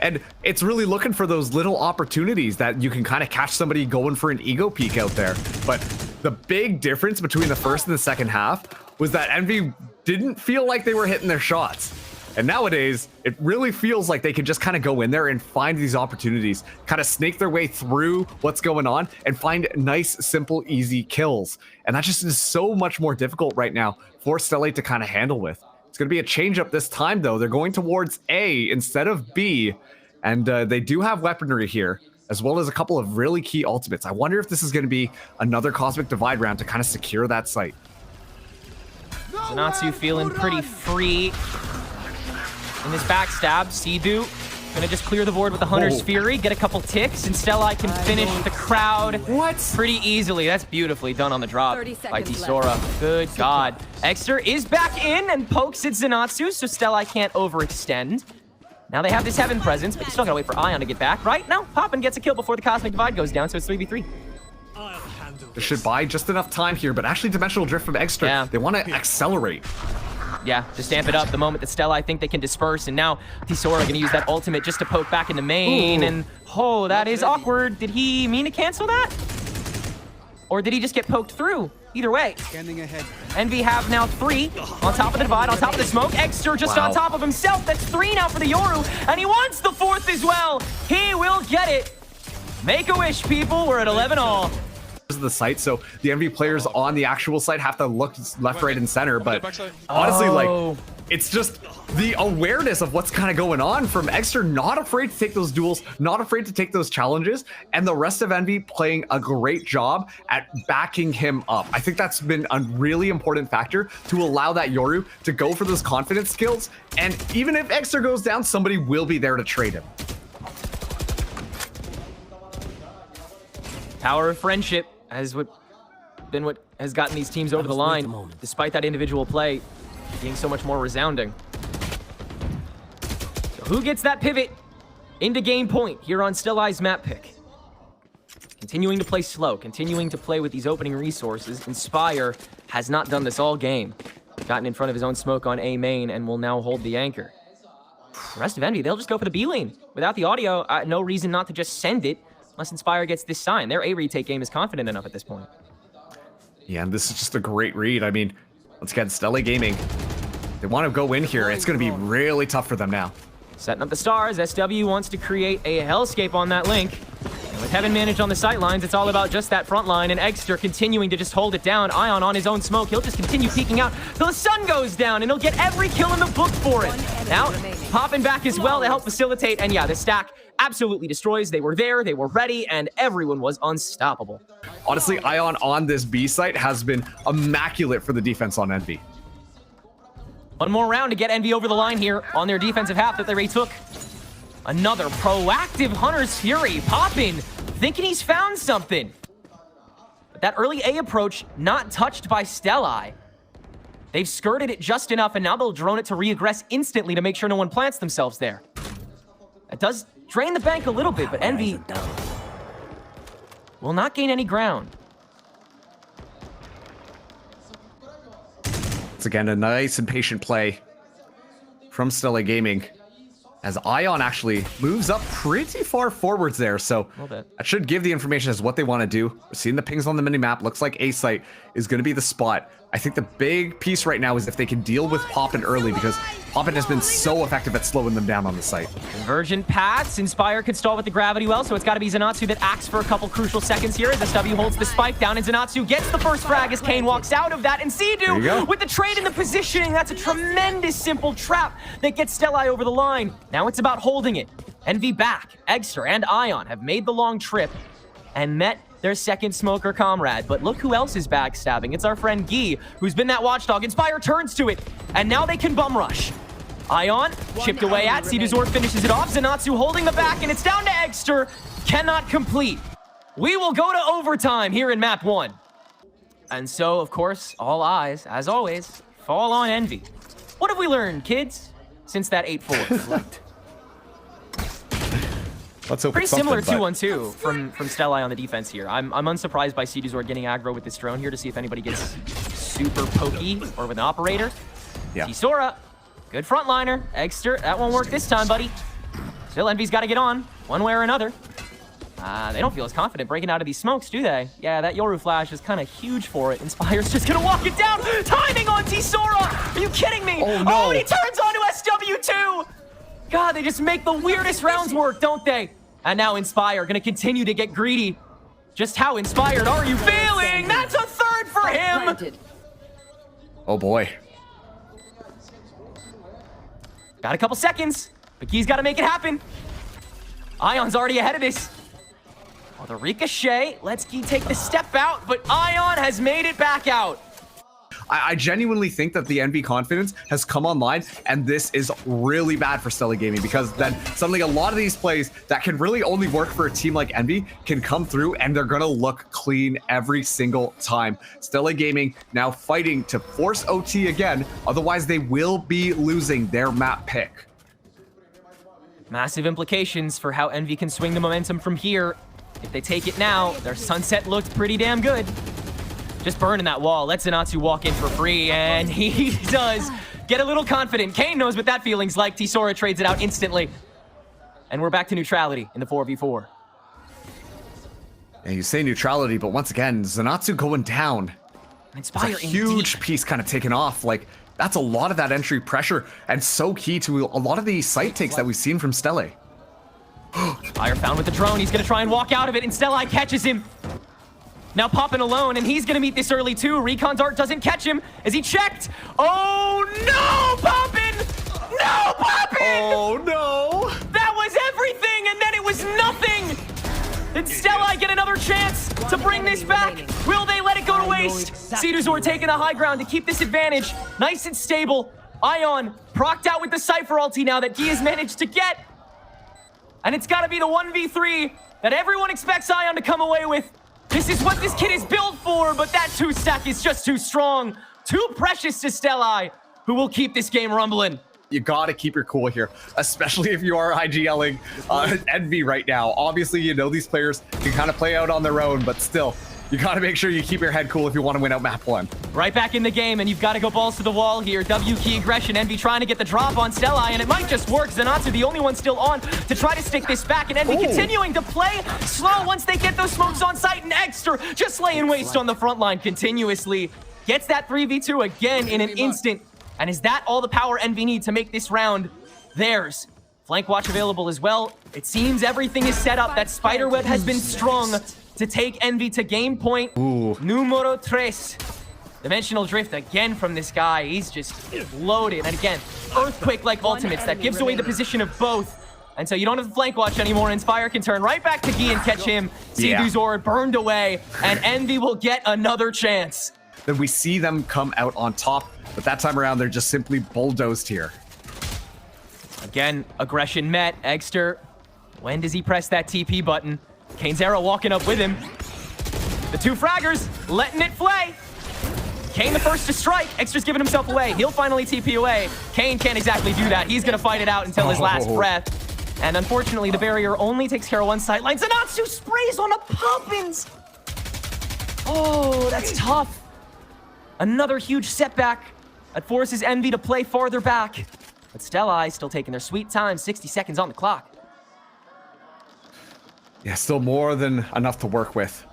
And it's really looking for those little opportunities that you can kind of catch somebody going for an ego peek out there. But the big difference between the first and the second half was that Envy didn't feel like they were hitting their shots. And nowadays, it really feels like they can just kind of go in there and find these opportunities, kind of snake their way through what's going on and find nice, simple, easy kills. And that just is so much more difficult right now for Stellar to kind of handle with. It's going to be a change up this time, though. They're going towards A instead of B. And they do have weaponry here, as well as a couple of really key ultimates. I wonder if this is going to be another Cosmic Divide round to kind of secure that site. Zenatsu feeling pretty free in this backstab. Sidu gonna just clear the board with the Hunter's Fury, get a couple ticks, and Stellar can finish the crowd pretty easily. That's beautifully done on the drop by Tisora. Good God. Eggsterr is back in and pokes at Zenatsu, so Stellar can't overextend. Now they have this Heaven presence, but you still gotta wait for Ion to get back, right? No, Poppin gets a kill before the Cosmic Divide goes down, so it's 3v3. This should buy just enough time here, but actually Dimensional Drift from Eggsterr, they want to accelerate. Yeah, just amp it up the moment that Stellar, I think they can disperse, and now Tisora gonna use that ultimate just to poke back in the main, and oh, that is awkward. Did he mean to cancel that? Or did he just get poked through? Either way. Envy have now 3 on top of the divide, on top of the smoke. Eggsterr just on top of himself. That's 3 now for the Yoru, and he wants the 4th as well. He will get it. Make a wish, people. We're at 11 all. The site, so the Envy players on the actual site have to look left, right, and center, but honestly, like, it's just the awareness of what's kind of going on from Eggsterr, not afraid to take those duels, not afraid to take those challenges, and the rest of Envy playing a great job at backing him up. I think that's been a really important factor to allow that Yoru to go for those confidence skills, and even if Eggsterr goes down, somebody will be there to trade him. Power of friendship has been what has gotten these teams over the line, despite that individual play being so much more resounding. So who gets that pivot into game point here on Still Eye's map pick? Continuing to play slow, continuing to play with these opening resources. Inspire has not done this all game. Gotten in front of his own smoke on A main and will now hold the anchor. The rest of Envy, they'll just go for the B lane. Without the audio, no reason not to just send it. Unless Inspire gets this sign. Their A retake game is confident enough at this point. Yeah, and this is just a great read. I mean, once again, Stellar Gaming, they want to go in here. It's going to be really tough for them now. Setting up the stars. SW wants to create a hellscape on that link. And with Heaven managed on the sight lines, it's all about just that front line. And Eggsterr continuing to just hold it down. Ion on his own smoke. He'll just continue peeking out till the sun goes down, and he'll get every kill in the book for it. Now, popping back as well to help facilitate. And yeah, the stack absolutely destroys. They were there, they were ready, and everyone was unstoppable. Honestly, Ion on this B site has been immaculate for the defense on Envy. One more round to get Envy over the line here on their defensive half that they retook. Another proactive Hunter's Fury. Poppin, thinking he's found something. But that early A approach, not touched by Stelli. They've skirted it just enough, and now they'll drone it to re-aggress instantly to make sure no one plants themselves there. That does drain the bank a little bit, but Envy will not gain any ground. It's again a nice and patient play from Stella Gaming, as Ion actually moves up pretty far forwards there, so that should give the information as what they want to do. We're seeing the pings on the minimap. Looks like A site is going to be the spot. I think the big piece right now is if they can deal with Poppin early, because Poppin has been so effective at slowing them down on the site. Convergent paths. Inspire could stall with the gravity well, so it's got to be Zenatsu that acts for a couple crucial seconds here as SW holds the spike down, and Zenatsu gets the first frag as Kane walks out of that, and Sea-Doo with the trade and the positioning. That's a tremendous simple trap that gets Stelli over the line. Now it's about holding it. Envy back. Eggsterr and Ion have made the long trip and met their second smoker comrade. But look who else is backstabbing. It's our friend Guy, who's been that watchdog. Inspire turns to it, and now they can bum rush. Ion chipped away at. Sea-Doo finishes it off. Zenatsu holding the back, and it's down to Eggsterr. Cannot complete. We will go to overtime here in map 1. And so, of course, all eyes, as always, fall on Envy. What have we learned, kids, since that 8-4? Let's hope pretty similar 2-on-2 from Stelli on the defense here. I'm unsurprised by Sea-Doo getting aggro with this drone here to see if anybody gets super pokey or with an operator. Yeah. Tisora, good frontliner. Eggsterr, that won't work this time, buddy. Still, Envy's got to get on one way or another. They don't feel as confident breaking out of these smokes, do they? Yeah, that Yoru flash is kind of huge for it. Inspire's just gonna walk it down. Timing on Tisora. Are you kidding me? Oh, no. Oh, and he turns onto SW2. God, they just make the weirdest rounds work, don't they? And now Inspire gonna continue to get greedy. Just how inspired are you feeling? That's a third for him! Oh boy. Got a couple seconds, but Key's gotta make it happen. Ion's already ahead of this. Oh, the ricochet lets Key take the step out, but Ion has made it back out. I genuinely think that the Envy confidence has come online, and this is really bad for Stella Gaming, because then suddenly a lot of these plays that can really only work for a team like Envy can come through, and they're gonna look clean every single time. Stella Gaming now fighting to force OT again, otherwise they will be losing their map pick. Massive implications for how Envy can swing the momentum from here. If they take it now, their sunset looked pretty damn good. Just burning that wall. Let Zenatsu walk in for free, and he does get a little confident. Kane knows what that feeling's like. Tisora trades it out instantly. And we're back to neutrality in the 4v4. Yeah, you say neutrality, but once again, Zenatsu going down. Inspire it's a huge piece kind of taken off. Like, that's a lot of that entry pressure, and so key to a lot of the site takes that we've seen from Stelle. Inspire found with the drone. He's gonna try and walk out of it, and Stelli catches him. Now Poppin alone, and he's gonna meet this early too. Recon dart doesn't catch him as he checked. Oh no, Poppin! No, Poppin! Oh no! That was everything, and then it was nothing! Did Stelli get another chance to bring this back? Will they let it go to waste? Sea-Doo taking the high ground to keep this advantage. Nice and stable. Ion procced out with the Cypher ulti now that he has managed to get. And it's gotta be the 1v3 that everyone expects Ion to come away with. This is what this kid is built for, but that 2-stack is just too strong. Too precious to Stelli, who will keep this game rumbling. You gotta keep your cool here, especially if you are IGLing Envy right now. Obviously, you know these players can kind of play out on their own, but still, you gotta make sure you keep your head cool if you want to win out map 1. Right back in the game, and you've got to go balls to the wall here. W key aggression, Envy trying to get the drop on Stelli, and it might just work. Zenatsu, the only one still on to try to stick this back, and Envy continuing to play slow once they get those smokes on site, and Eggsterr just laying waste on the front line continuously. Gets that 3v2 again in an instant. And is that all the power Envy need to make this round theirs? Flank watch available as well. It seems everything is set up. That spiderweb has been strung to take Envy to game point. Numero 3. Dimensional drift again from this guy. He's just loaded. And again, earthquake-like ultimates that gives away the position of both. And so you don't have to flank watch anymore. Inspire can turn right back to Guy and catch him. See Duzor burned away, and Envy will get another chance. Then we see them come out on top, but that time around, they're just simply bulldozed here. Again, aggression met. Eggsterr, when does he press that TP button? Kane's arrow walking up with him. The two fraggers letting it flay. Kane the first to strike. Eggster's giving himself away. He'll finally TP away. Kane can't exactly do that. He's going to fight it out until his last breath. And unfortunately, the barrier only takes care of one sideline. Zenatsu sprays on a Poppins. Oh, that's tough. Another huge setback that forces Envy to play farther back. But Stellai still taking their sweet time. 60 seconds on the clock. Yeah, still more than enough to work with.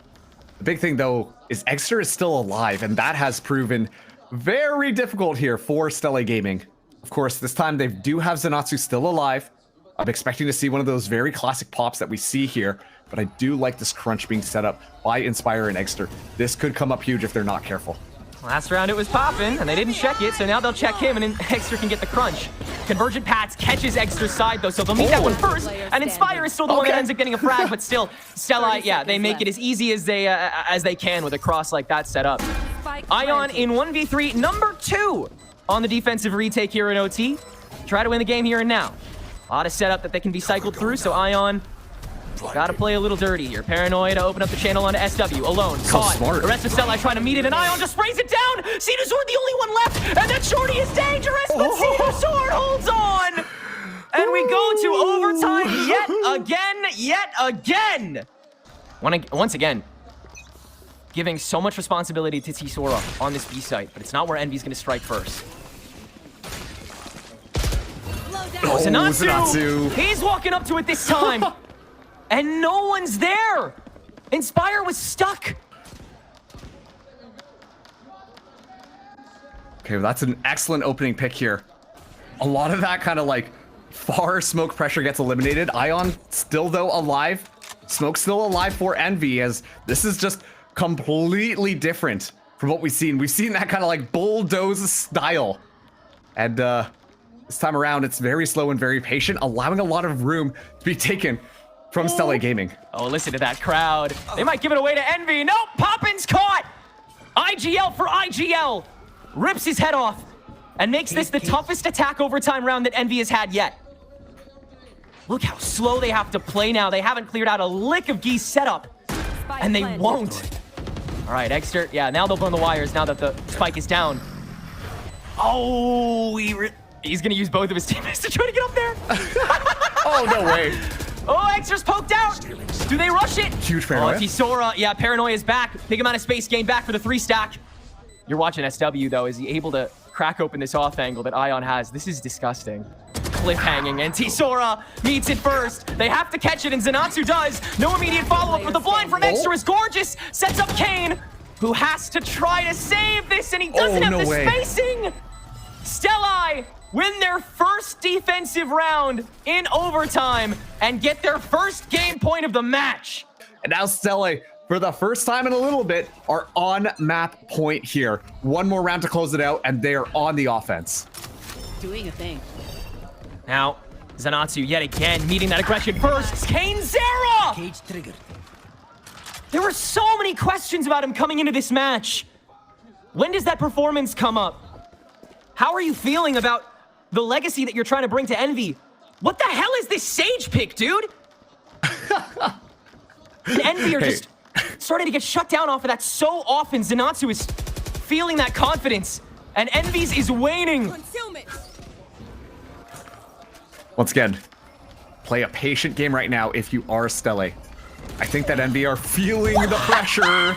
The big thing, though, is Eggsterr is still alive, and that has proven very difficult here for Stellai Gaming. Of course, this time they do have Zenatsu still alive. I'm expecting to see one of those very classic pops that we see here, but I do like this crunch being set up by Inspire and Eggsterr. This could come up huge if they're not careful. Last round it was popping, and they didn't check it, so now they'll check him, and then Eggsterr can get the crunch. Convergent Pats catches Eggster's side, though, so they'll meet that one first, and Inspire is still the one that ends up getting a frag, but still, Stellai, yeah, they make it as easy as they can with a cross like that set up. Ion in 1v3, number 2 on the defensive retake here in OT. Try to win the game here and now. A lot of setup that they can be cycled through, so Ion gotta play a little dirty here. Paranoia to open up the channel onto SW. Alone. Caught. Smart. The rest of Stellai trying to meet it, and Ion just sprays it down! Duzor the only one left, and that shorty is dangerous, but Duzor holds on! And we go to overtime yet again! Once again, giving so much responsibility to Tsora on this B site, but it's not where Envy's gonna strike first. Oh, Zenatsu! He's walking up to it this time! And no one's there! Inspire was stuck! Okay, well, that's an excellent opening pick here. A lot of that kind of like far smoke pressure gets eliminated. Ion still though alive. Smoke's still alive for Envy, as this is just completely different from what we've seen. We've seen that kind of like bulldoze style. And this time around, it's very slow and very patient, allowing a lot of room to be taken from Stellai Gaming. Oh, listen to that crowd. They might give it away to Envy. Nope, Poppins caught! IGL for IGL. Rips his head off and makes this the toughest attack overtime round that Envy has had yet. Look how slow they have to play now. They haven't cleared out a lick of Guy's setup, and they won't. All right, Eggsterr. Yeah, now they'll burn the wires now that the spike is down. Oh, he's going to use both of his teammates to try to get up there. Oh, no way. Oh, Eggster's poked out. Do they rush it? Huge paranoia. Oh, Tsora. Yeah, Paranoia is back. Big amount of space gained back for the 3-stack. You're watching SW, though. Is he able to crack open this off angle that Ion has? This is disgusting. Cliffhanging, and Tsora meets it first. They have to catch it, and Zenatsu does. No immediate follow-up, but the blind from Eggsterr is gorgeous. Sets up Kane, who has to try to save this, and he doesn't have the spacing. Stellai win their first defensive round in overtime and get their first game point of the match. And now Stellai, for the first time in a little bit, are on map point here. One more round to close it out, and they are on the offense. Doing a thing. Now, Zenatsu yet again meeting that aggression first. Kane Zera! Cage triggered. There were so many questions about him coming into this match. When does that performance come up? How are you feeling about the legacy that you're trying to bring to Envy? What the hell is this Sage pick, dude? And Envy are just starting to get shut down off of that so often. Zenatsu is feeling that confidence, and Envy's is waning. Concealment. Once again, play a patient game right now if you are Stellai. I think that Envy are feeling the pressure.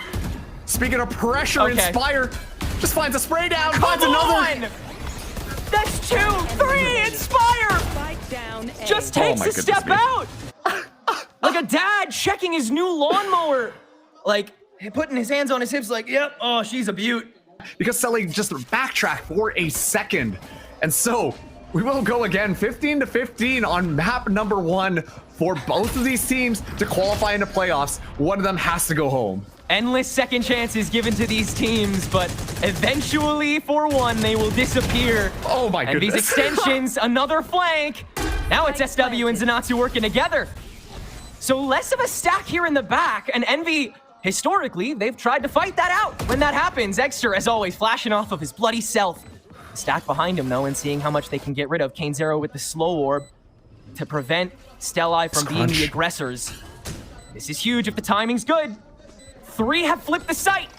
Speaking of pressure, Inspire just finds a spray down, finds another. That's 2, 3, Inspire! Down just takes a step out! Like a dad checking his new lawnmower. Like, putting his hands on his hips like, yep, oh, she's a beaut. Because Stellai just backtracked for a second. And so, we will go again, 15-15 on map number 1 for both of these teams to qualify into playoffs. One of them has to go home. Endless second chances given to these teams, but eventually, for one, they will disappear. Oh my goodness. And these extensions, another flank. Now it's SW and Zenatsu working together. So less of a stack here in the back, and Envy, historically, they've tried to fight that out. When that happens, Eggsterr, as always, flashing off of his bloody self. Stack behind him, though, and seeing how much they can get rid of. caneZero with the slow orb to prevent Stellai from being the aggressors. This is huge if the timing's good. 3 have flipped the site.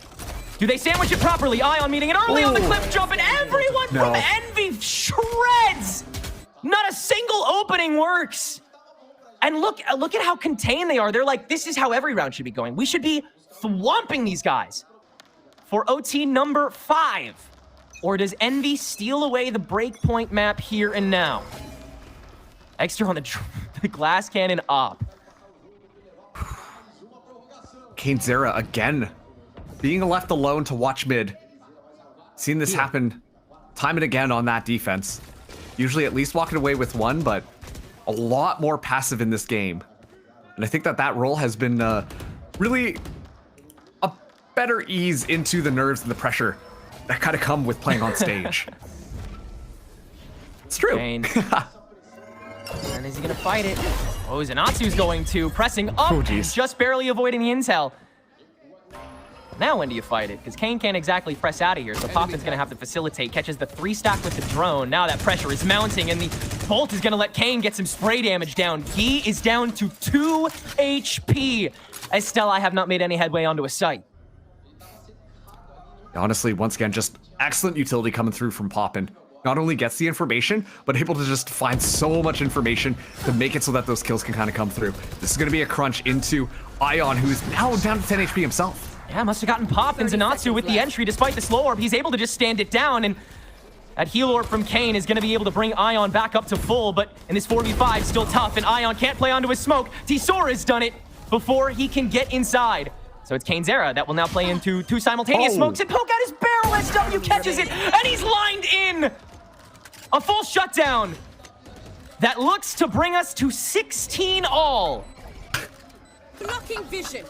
Do they sandwich it properly? Ion meeting it early on the cliff jump, and everyone from Envy shreds. Not a single opening works. And look at how contained they are. They're like, this is how every round should be going. We should be swamping these guys for OT number 5. Or does Envy steal away the breakpoint map here and now? Eggsterr on the glass cannon up. caneZero again being left alone to watch mid. Seen this happen time and again on that defense. Usually at least walking away with 1, but a lot more passive in this game. And I think that role has been really a better ease into the nerves and the pressure that kind of come with playing on stage. It's true. And is he gonna fight it? Oh, Zenatsu's going to, pressing up, and just barely avoiding the intel. Now when do you fight it? Because Kane can't exactly press out of here, so Poppin's gonna have to facilitate. Catches the 3-stack with the drone. Now that pressure is mounting, and the bolt is gonna let Kane get some spray damage down. He is down to 2 HP, as Stellai have not made any headway onto a site. Honestly, once again, just excellent utility coming through from Poppin. Not only gets the information, but able to just find so much information to make it so that those kills can kind of come through. This is going to be a crunch into Ion, who's now down to 10 HP himself. Yeah, must have gotten popped in Zenatsu with the entry. Despite the slow orb, he's able to just stand it down, and that heal orb from Kane is going to be able to bring Ion back up to full, but in this 4v5, still tough, and Ion can't play onto his smoke. T-Sora's done it before he can get inside. So it's caneZero that will now play into 2 simultaneous smokes and poke out his barrel. SW catches it, and he's lined in. A full shutdown. That looks to bring us to 16 all. Blocking vision.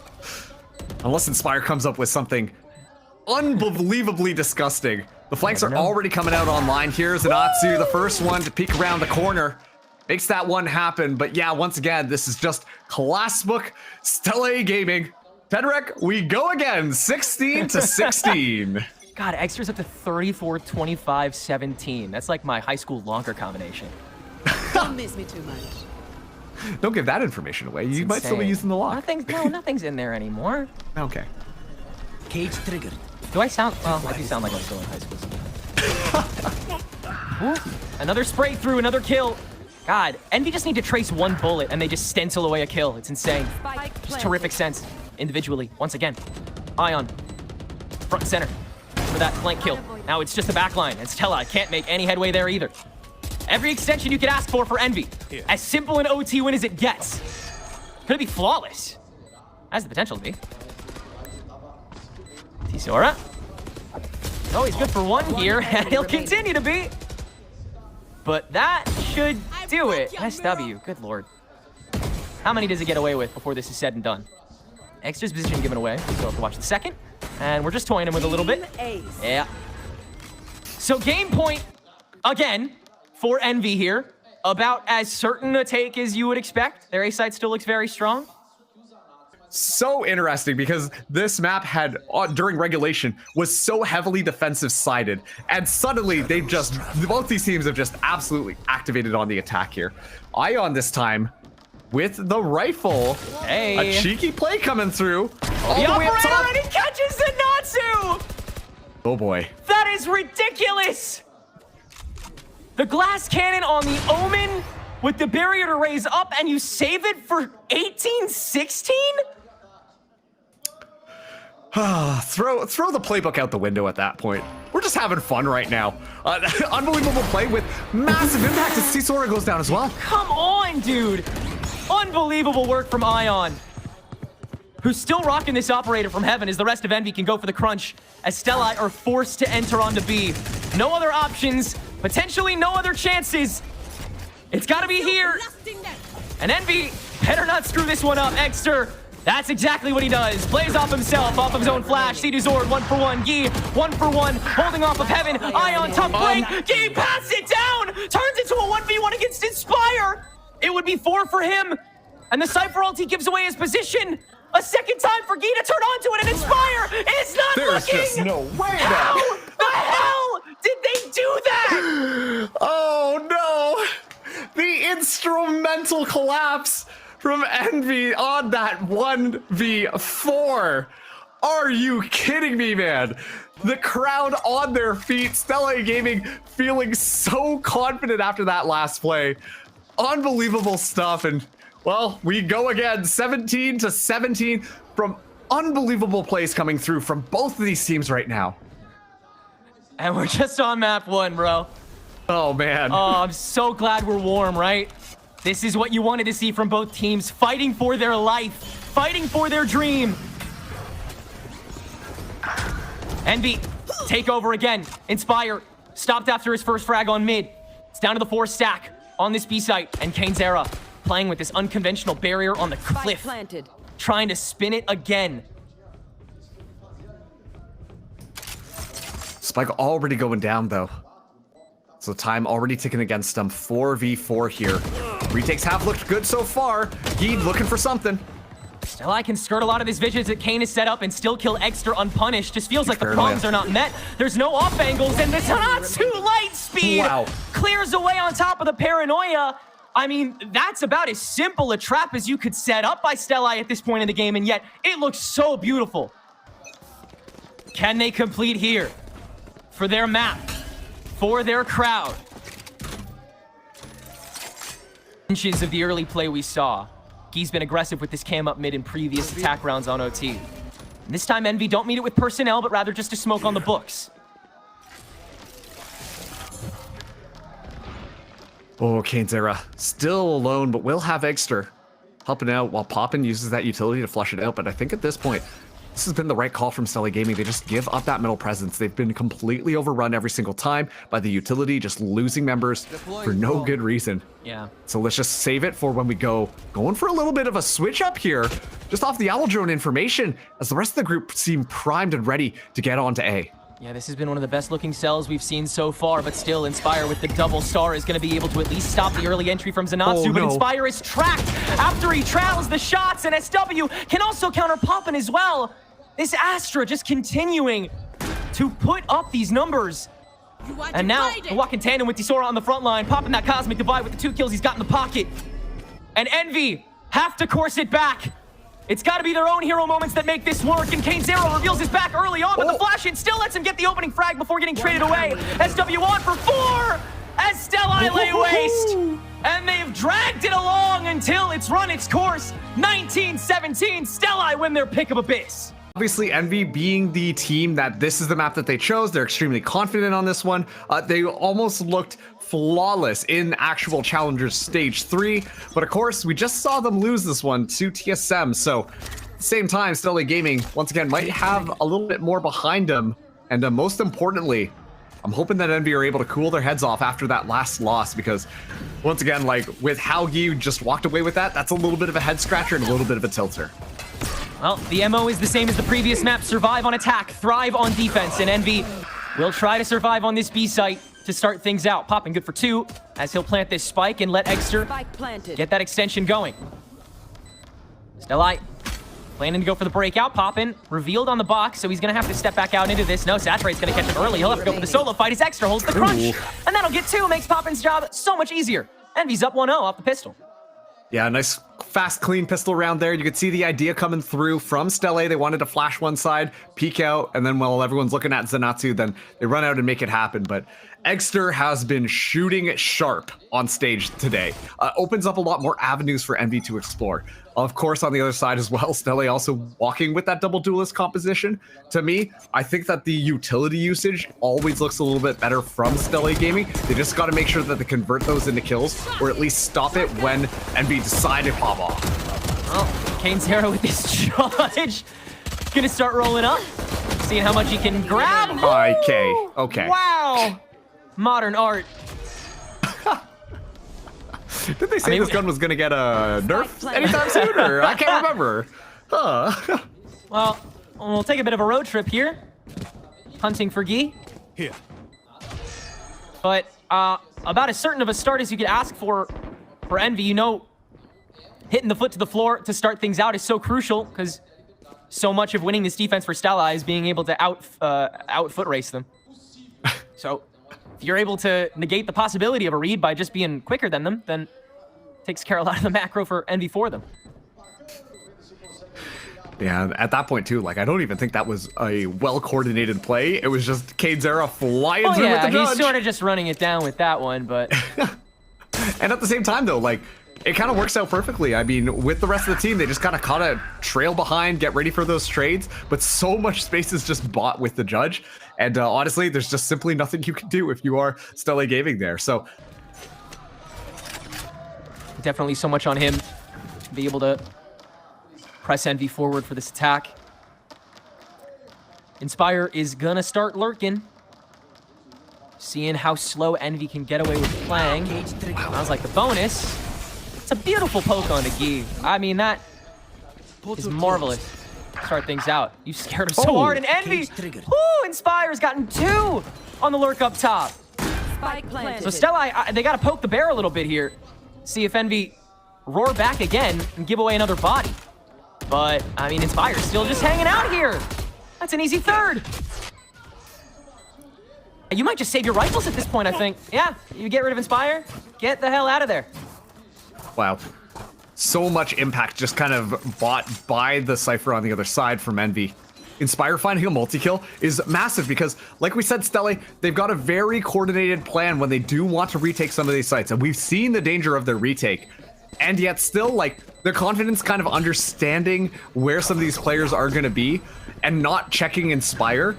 Unless Inspire comes up with something unbelievably disgusting. The flanks are already coming out online. Here's Zenatsu, the first one to peek around the corner. Makes that one happen, but yeah, once again, this is just classbook Stellai Gaming. Federic, we go again, 16 to 16. God, Eggster's up to 34, 25, 17. That's like my high school longer combination. Don't miss me too much. Don't give that information away. You might still be using the lock. Nothing's in there anymore. Okay. Cage triggered. Do I sound? Well, I do sound like I'm still in high school. Ooh, another spray through, another kill. God, Envy just need to trace 1 bullet and they just stencil away a kill. It's insane. Just terrific sense individually. Once again, Ion, front and center for that flank kill. Now it's just the back line. And Stellai can't make any headway there either. Every extension you could ask for Envy. As simple an OT win as it gets. Could it be flawless? Has the potential to be. T-Sora. Oh, he's good for 1 here, and he'll continue to be. But that should do it. SW, good lord. How many does it get away with before this is said and done? Eggster's position given away. We still have to watch the second. And we're just toying him with a little bit. Yeah. So game point, again, for Envy here. About as certain a take as you would expect. Their A side still looks very strong. So interesting because this map had, during regulation, was so heavily defensive sided. And suddenly both these teams have just absolutely activated on the attack here. Ion this time with the rifle. Hey. A cheeky play coming through. All The the way up operator, top. and he catches Zenatsu! Oh boy. That is ridiculous! The glass cannon on the Omen with the barrier to raise up, and you save it for 18-16? Throw the playbook out the window at that point. We're just having fun right now. Unbelievable play with massive impact as T-Sora goes down as well. Come on, dude! Unbelievable work from Ion, who's still rocking this operator from heaven as the rest of Envy can go for the crunch, as Stellai are forced to enter onto B. No other options, potentially no other chances. It's gotta be here. And Envy better not screw this one up. Eggsterr That's exactly what he does. Plays off himself, off of his own flash. See Zord, 1-for-1. Gi, 1-for-1. Holding off of Heaven. Eye on top break. Gi passes it down. Turns into a 1v1 against Inspire. It would be 4 for him. And the Cypher ulti gives away his position. A second time for Gi to turn onto it and Inspire is not There's looking. just no way. How the hell did they do that? Oh no! The instrumental collapse from Envy on that 1v4. Are you kidding me, man? The crowd on their feet, Stella Gaming feeling so confident after that last play. Unbelievable stuff, and well, we go again, 17-17 from unbelievable plays coming through from both of these teams right now. And we're just on map 1, bro. Oh man. Oh, I'm so glad we're warm, right? This is what you wanted to see from both teams, fighting for their life, fighting for their dream. Envy, take over again. Inspire, stopped after his first frag on mid. It's down to the 4 stack on this B site, and Eggsterr playing with this unconventional barrier on the cliff, trying to spin it again. Spike already going down though. So time already ticking against them. 4v4 here. Retakes have looked good so far. Gi looking for something. Stella can skirt a lot of this vision that Kane is set up and still kill Eggsterr unpunished. Just feels like the problems are not met. There's no off angles, and the Zanatsu light speed clears away on top of the paranoia. I mean, that's about as simple a trap as you could set up by Stella at this point in the game, and yet it looks so beautiful. Can they complete here for their map, for their crowd? Inches of the early play we saw. Gi's been aggressive with this cam up mid in previous attack rounds on OT. And this time Envy don't meet it with personnel, but rather just a smoke on the books. Oh, Eggsterr still alone, but will have Eggsterr helping out while Poppin uses that utility to flush it out. But I think at this point, this has been the right call from Stella Gaming. They just give up that middle presence. They've been completely overrun every single time by the utility, just losing members for no good reason. Yeah. So let's just save it for when we go. Going for a little bit of a switch up here, just off the Owl Drone information, as the rest of the group seem primed and ready to get on to A. Yeah, this has been one of the best looking cells we've seen so far, but still Inspire with the double star is going to be able to at least stop the early entry from Zanatsu, but Inspire is tracked after he trails the shots, and SW can also counter Poppin as well. This Astra just continuing to put up these numbers. And now, they walk in tandem with Sora on the front line, popping that Cosmic Divide with the 2 kills he's got in the pocket. And Envy have to course it back. It's got to be their own hero moments that make this work, and Eggsterr reveals his back early on, but the flash hit still lets him get the opening frag before getting traded away. SW on for 4 as Stella lay waste. And they've dragged it along until it's run its course. 19-17, Stella win their pick of Abyss. Obviously, Envy being the team that this is the map that they chose, they're extremely confident on this one. They almost looked flawless in actual Challengers Stage 3, but of course, we just saw them lose this one to TSM, so at the same time, Stella Gaming, once again, might have a little bit more behind them, and most importantly, I'm hoping that Envy are able to cool their heads off after that last loss, because once again, like, with how Gi just walked away with that, that's a little bit of a head scratcher and a little bit of a tilter. Well, the MO is the same as the previous map. Survive on attack, thrive on defense, and Envy will try to survive on this B site to start things out. Popping good for 2 as he'll plant this spike and let Eggsterr get that extension going. Stellite planning to go for the breakout. Poppin revealed on the box, so he's going to have to step back out into this. No, Saturate's going to catch him early. He'll have to go for the solo fight as Eggsterr holds the crunch. And that'll get 2, makes Poppin's job so much easier. Envy's up 1-0 off the pistol. Yeah, nice, fast, clean pistol round there. You could see the idea coming through from Stella. They wanted to flash one side, peek out, and then while everyone's looking at Zanatsu, then they run out and make it happen. But Eggsterr has been shooting sharp on stage today. Opens up a lot more avenues for Envy to explore. Of course, on the other side as well, Stella also walking with that double duelist composition. To me, I think that the utility usage always looks a little bit better from Stella Gaming. They just got to make sure that they convert those into kills, or at least stop it when Envy decide to pop off. Oh, Eggsterr with this charge. Gonna start rolling up. Seeing how much he can grab. Okay. Wow. Modern art. Did they say this gun was going to get a nerf anytime soon? Or I can't remember. Well, we'll take a bit of a road trip here. Hunting for Guy. Here. But about as certain of a start as you could ask for Envy. You know, hitting the foot to the floor to start things out is so crucial because so much of winning this defense for Stella is being able to out foot race them. So if you're able to negate the possibility of a read by just being quicker than them, then it takes care of a lot of the macro for Envy for them. Yeah, at that point too, like I don't even think that was a well-coordinated play. It was just Eggsterr flying through with the judge. He's sort of just running it down with that one, but... And at the same time though, like, it kind of works out perfectly. I mean, with the rest of the team, they just kind of trail behind, get ready for those trades, but so much space is just bought with the judge. And honestly, there's just simply nothing you can do if you are Stella Gaming there. So definitely so much on him to be able to press Envy forward for this attack. Inspire is gonna start lurking. Seeing how slow Envy can get away with playing. Sounds like the bonus. It's a beautiful poke on Guy. I mean, that is marvelous. Start things out. You scared him so hard, and Envy, Inspire's gotten 2 on the lurk up top. Spike planted. So Stella, they gotta poke the bear a little bit here. See if Envy roar back again and give away another body. But, I mean, Inspire's still just hanging out here. That's an easy third. You might just save your rifles at this point, I think. Yeah, you get rid of Inspire, get the hell out of there. wow. So much impact just kind of bought by the Cypher on the other side from Envy. Inspire finding a multi-kill is massive because, like we said, Stella, they've got a very coordinated plan when they do want to retake some of these sites. And we've seen the danger of their retake. And yet still, like, their confidence kind of understanding where some of these players are going to be and not checking Inspire.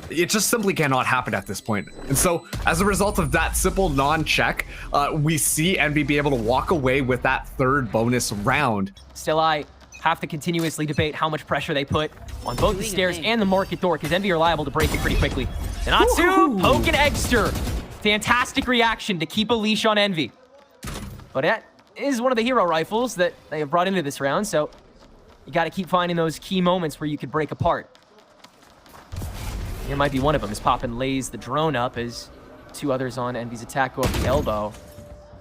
It just simply cannot happen at this point. And so, as a result of that simple non-check, we see Envy be able to walk away with that third bonus round. Still, I have to continuously debate how much pressure they put on both the stairs and the market door, because Envy are liable to break it pretty quickly. Zenatsu poking Eggsterr. Fantastic reaction to keep a leash on Envy. But that is one of the hero rifles that they have brought into this round, so you got to keep finding those key moments where you could break apart. Here might be one of them, as Poppin lays the drone up as 2 others on Envy's attack go up the elbow.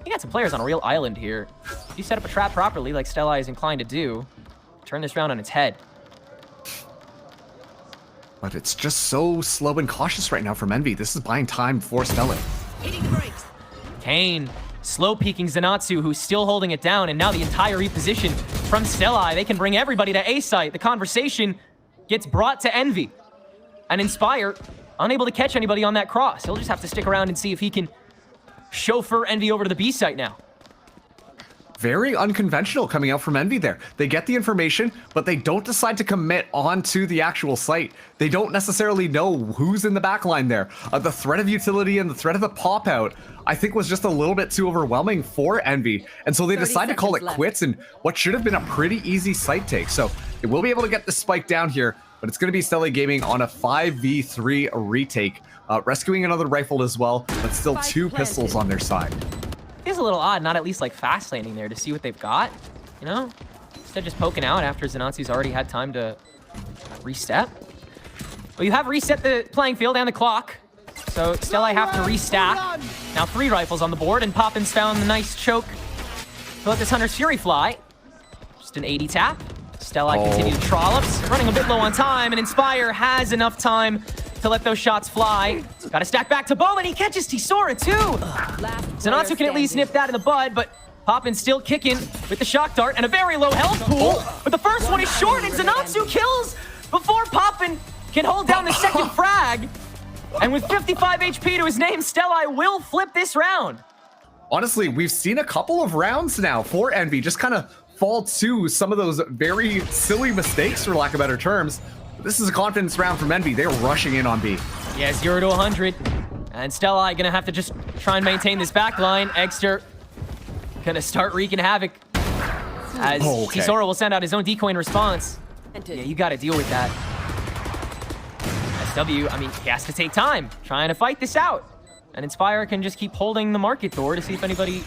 You got some players on a real island here. If you set up a trap properly, like Stella is inclined to do, turn this round on its head. But it's just so slow and cautious right now from Envy. This is buying time for Stella. Hitting brakes. Kane slow peeking Zenatsu, who's still holding it down, and now the entire reposition from Stella. They can bring everybody to A site. The conversation gets brought to Envy. And Inspire, unable to catch anybody on that cross. He'll just have to stick around and see if he can chauffeur Envy over to the B site now. Very unconventional coming out from Envy there. They get the information, but they don't decide to commit onto the actual site. They don't necessarily know who's in the backline there. The threat of utility and the threat of the pop out, I think, was just a little bit too overwhelming for Envy. And so they decide to call it quits in what should have been a pretty easy site take. So they will be able to get the spike down here, but it's going to be Stella Gaming on a 5v3 retake. Rescuing another rifle as well, but still 2 pistols on their side. Feels a little odd, not at least like fast landing there to see what they've got, you know? Instead just poking out after Zenatsu's already had time to reset. Well, you have reset the playing field and the clock, so Stella have to restack. Now 3 rifles on the board, and Poppin's found the nice choke to let this Hunter's Fury fly. Just an 80 tap. Stella continue to trollops, running a bit low on time, and Inspire has enough time to let those shots fly. Got to stack back to Bowman. He catches Tisora too. Zenatsu can at least nip that in the bud, but Poppin's still kicking with the shock dart and a very low health pool. But the first one is short, and Zenatsu kills before Poppin can hold down the second frag. And with 55 HP to his name, Stella will flip this round. Honestly, we've seen a couple of rounds now for Envy just kind of fall to some of those very silly mistakes, for lack of better terms. This is a confidence round from Envy. They're rushing in on B. Yeah, 0 to 100. And Stella gonna have to just try and maintain this back line. Eggsterr gonna start wreaking havoc as Tisora will send out his own decoy in response. Yeah, you gotta deal with that. SW, I mean, he has to take time trying to fight this out. And Inspire can just keep holding the market door to see if anybody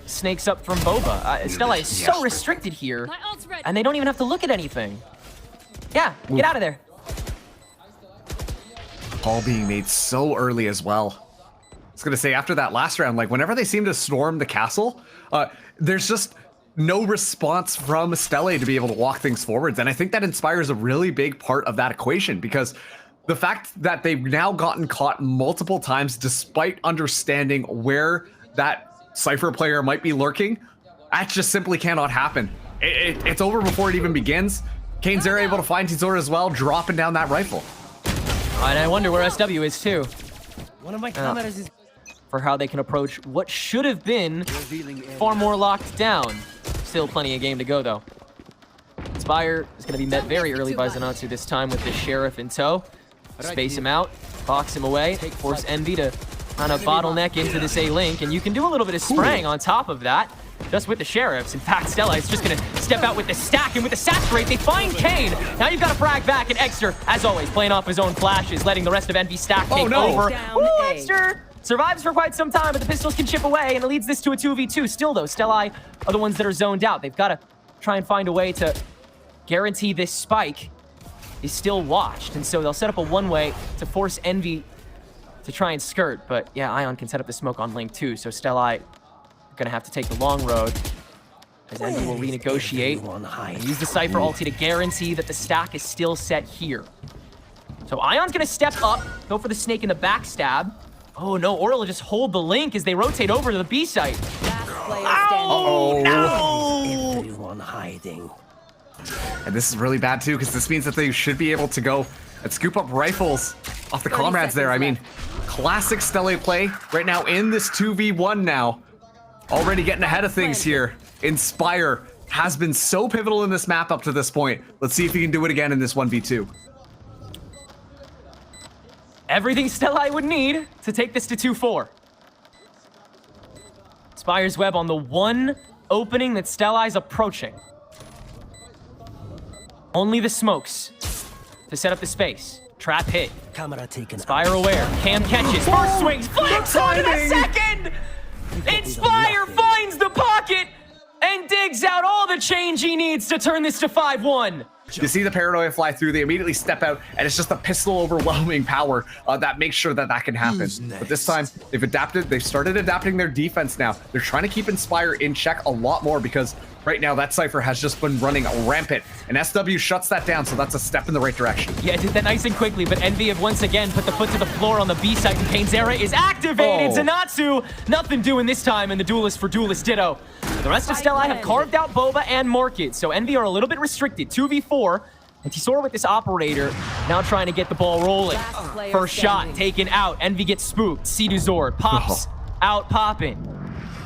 snakes up from Boba. Stella is so restricted here, My ult's ready. and they don't even have to look at anything. Yeah, get out of there. Call being made so early as well. I was gonna say, after that last round, like whenever they seem to storm the castle, there's just no response from Stella to be able to walk things forwards. And I think that Inspire is a really big part of that equation, because the fact that they've now gotten caught multiple times despite understanding where that Cypher player might be lurking, that just simply cannot happen. It's over before it even begins. Eggsterr able to find Tizora as well, dropping down that rifle. And I wonder where SW is too, One of my cameras is for how they can approach what should have been far more locked down. Still plenty of game to go though. Inspire is going to be met very early by Zenatsu this time with the Sheriff in tow. Space him out, box him away, force Envy to kind of bottleneck into this A-Link, and you can do a little bit of spraying on top of that, just with the Sheriffs. In fact, Stella is just going to step out with the stack, and with the saturate, they find Kane. Now you've got to frag back, and Eggsterr, as always, playing off his own flashes, letting the rest of Envy stack take over. Down Woo, A. Eggsterr survives for quite some time, but the pistols can chip away, and it leads this to a 2v2. Still, though, Stellai are the ones that are zoned out. They've got to try and find a way to guarantee this spike is still watched, and so they'll set up a one-way to force Envy to try and skirt. But yeah, Ion can set up the smoke on Link too, so Stellai are gonna have to take the long road as Envy will renegotiate and use the Cypher ulti to guarantee that the stack is still set here. So Ion's gonna step up, go for the snake in the backstab. Oh no, Aura will just hold the Link as they rotate over to the B site. Last player Oh standing. no! everyone hiding. And this is really bad too, because this means that they should be able to go and scoop up rifles off the comrades there. I mean, classic Stella play right now in this 2v1 now. Already getting ahead of things here. Inspire has been so pivotal in this map up to this point. Let's see if he can do it again in this 1v2. Everything Stellai would need to take this to 2-4. Spire's web on the one opening that Stellai's approaching. Only the smokes to set up the space. Trap hit. Camera taken. Inspire aware. Cam catches. First swings. Flanks onto the second! Inspire finds the pocket and digs out all the change he needs to turn this to 5-1. You see the paranoia fly through, they immediately step out, and it's just the pistol overwhelming power that makes sure that that can happen. But this time, they've started adapting their defense now. They're trying to keep Inspire in check a lot more, because right now that Cypher has just been running rampant, and SW shuts that down, so that's a step in the right direction. Yeah, did that nice and quickly, but Envy have once again put the foot to the floor on the B site, and Eggsterr is activated. Oh. Zenatsu, nothing doing this time in the Duelist for Duelist Ditto. The rest of Stellai have carved out Boba and Market, so Envy are a little bit restricted. 2v4, and Tizora with this operator, now trying to get the ball rolling. Last player First shot standing. taken out. Envy gets spooked. Zord pops out popping.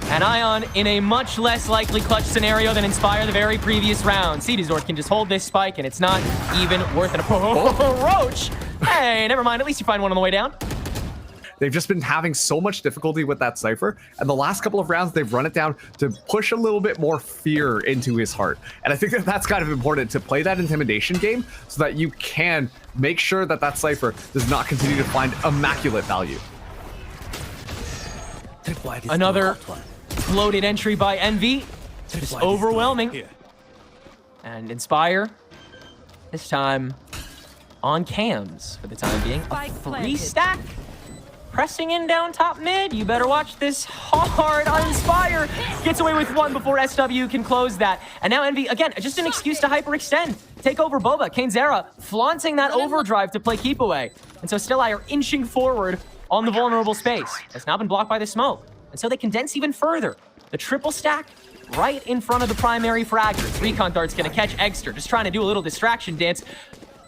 And Ion in a much less likely clutch scenario than Inspire the very previous round. Zord can just hold this spike, and it's not even worth an approach. Hey, never mind. At least you find one on the way down. They've just been having so much difficulty with that Cypher, and the last couple of rounds they've run it down to push a little bit more fear into his heart. And I think that that's kind of important, to play that intimidation game so that you can make sure that that Cypher does not continue to find immaculate value. Another bloated entry by Envy. Just overwhelming. And Inspire, this time on cams for the time being. A Spike 3 planted. stack. Pressing in down top mid. You better watch this hard. Inspire gets away with one before SW can close that. And now Envy, again, just an excuse to hyperextend. Take over Boba. Eggsterr flaunting that overdrive to play keep away. And so Stellai are inching forward on the vulnerable space. That's now been blocked by the smoke. And so they condense even further. The triple stack right in front of the primary fragments. Recon Dart's gonna catch Eggsterr, just trying to do a little distraction dance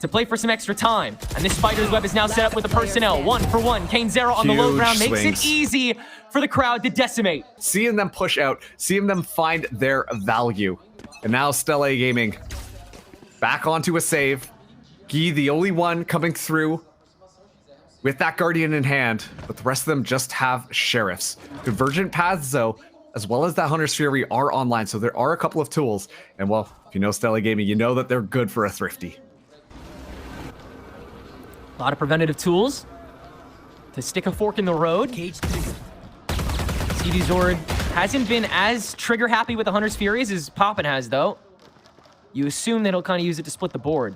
to play for some extra time. And this Spider's web is now set up with the personnel. 1-for-1. Eggsterr on the low Huge ground makes swings. it easy for the crowd to decimate. Seeing them push out, seeing them find their value. And now Stella Gaming back onto a save. Guy, the only one coming through with that Guardian in hand, but the rest of them just have Sheriffs. Convergent Paths, though, as well as that Hunter's Fury, are online, so there are a couple of tools. And well, if you know Stella Gaming, you know that they're good for a thrifty. A lot of preventative tools to stick a fork in the road. Cage 3. Zord Hasn't been as trigger happy with the Hunter's Furies as Poppin has, though. You assume that he'll kind of use it to split the board.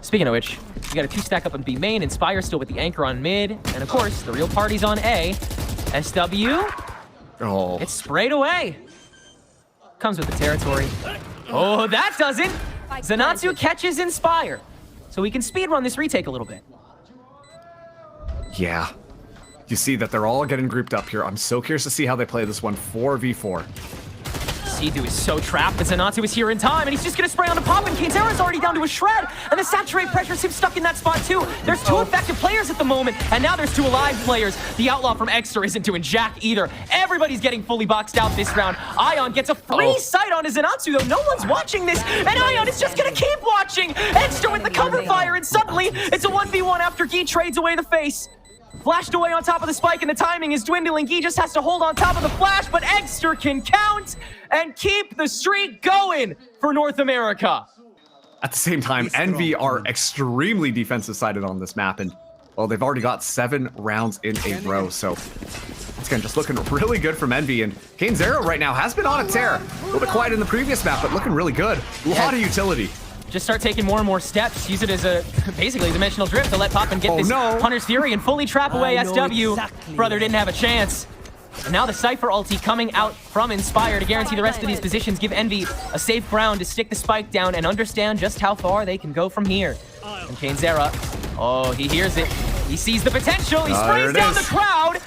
Speaking of which, we got a 2-stack up on B main, Inspire still with the anchor on mid, and of course, the real party's on A. SW, Oh, it's sprayed away. Comes with the territory. Oh, that doesn't! Zenatsu catches Inspire. So we can speedrun this retake a little bit. yeah. You see that they're all getting grouped up here. I'm so curious to see how they play this one 4v4. Sidu is so trapped, but Zenatsu is here in time, and he's just gonna spray onto Poppin. Eggsterr is already down to a shred, and the saturate pressure's him stuck in that spot too. There's 2 effective players at the moment, and now there's 2 alive players. The Outlaw from Eggsterr isn't doing jack either. Everybody's getting fully boxed out this round. Ion gets a free sight on his Zenatsu, though. No one's watching this, and Ion is just gonna keep watching. Eggsterr with the cover fire, and suddenly it's a 1v1 after Guy trades away the face. Flashed away on top of the spike, and the timing is dwindling. Guy just has to hold on top of the flash, but Eggsterr can count and keep the streak going for North America. At the same time, Envy are extremely defensive-sided on this map, and, well, they've already got 7 rounds in a row, so it's again just looking really good from Envy, and Eggsterr right now has been on a tear. A little bit quiet in the previous map, but looking really good. A lot of utility. Just start taking more and more steps. Use it as a, basically, dimensional drift to let Poppin get this Hunter's Fury and fully trap away I know SW. exactly. Brother didn't have a chance. And now the Cypher ulti coming out from Inspire to guarantee the rest of these positions, give Envy a safe ground to stick the spike down and understand just how far they can go from here. And Eggsterr, oh, he hears it. He sees the potential. He sprays down the crowd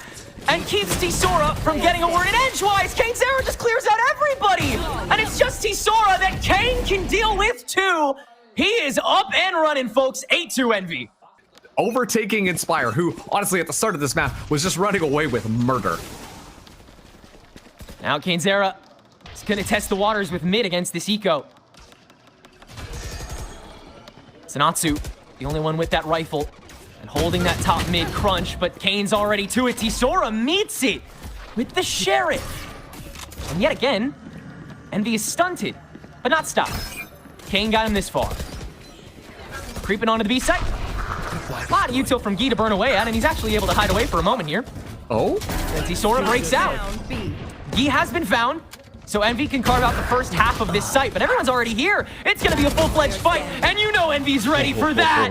and keeps Tsora from getting a word in edgewise. Eggsterr just clears out everybody. And it's just Tsora that Kane can deal with too. He is up and running, folks. 8-2 Envy. Overtaking Inspire, who, honestly, at the start of this map, was just running away with murder. Now Eggsterr is going to test the waters with mid against this eco. Zenatsu, the only one with that rifle, and holding that top mid crunch, but Kane's already to it. Tsora meets it with the Sheriff. And yet again, Envy is stunted, but not stopped. Kane got him this far. Creeping onto the B site. A lot of util from Guy to burn away at, and he's actually able to hide away for a moment here. Oh? And Tsora breaks out. Guy has been found, so Envy can carve out the first half of this site, but everyone's already here. It's gonna be a full-fledged fight, and you know Envy's ready for that.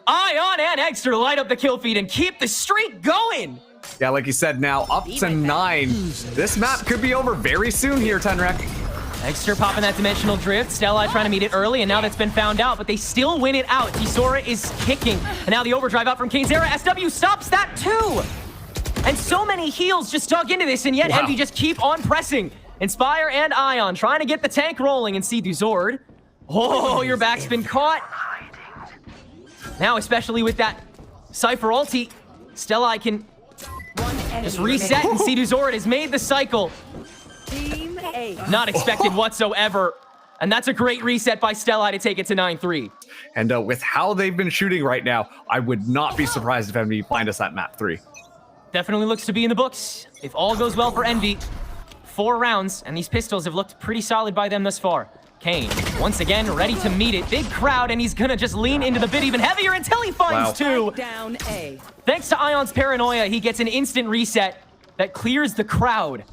Ion and Eggsterr light up the kill feed and keep the streak going. Yeah, like you said, now up to 9. This map could be over very soon here, Tenrek. Eggsterr popping that dimensional drift. Stella trying to meet it early, and now that's been found out, but they still win it out. Tsora is kicking, and now the overdrive out from Eggsterr. SW stops that too. And so many heals just dug into this, and yet Envy just keep on pressing. Inspire and Ion trying to get the tank rolling, and see Zord. Oh, your back's been caught. Now, especially with that Cypher ulti, Stella can just reset, and see Zord has made the cycle. Team A. Not expected whatsoever. And that's a great reset by Stella to take it to 9-3. And with how they've been shooting right now, I would not be surprised if Envy find us at map 3. Definitely looks to be in the books. If all goes well for Envy, 4 rounds, and these pistols have looked pretty solid by them thus far. Kane, once again, ready to meet it. Big crowd, and he's gonna just lean into the bit even heavier until he finds 2. Down A. Thanks to Ion's paranoia, he gets an instant reset that clears the crowd.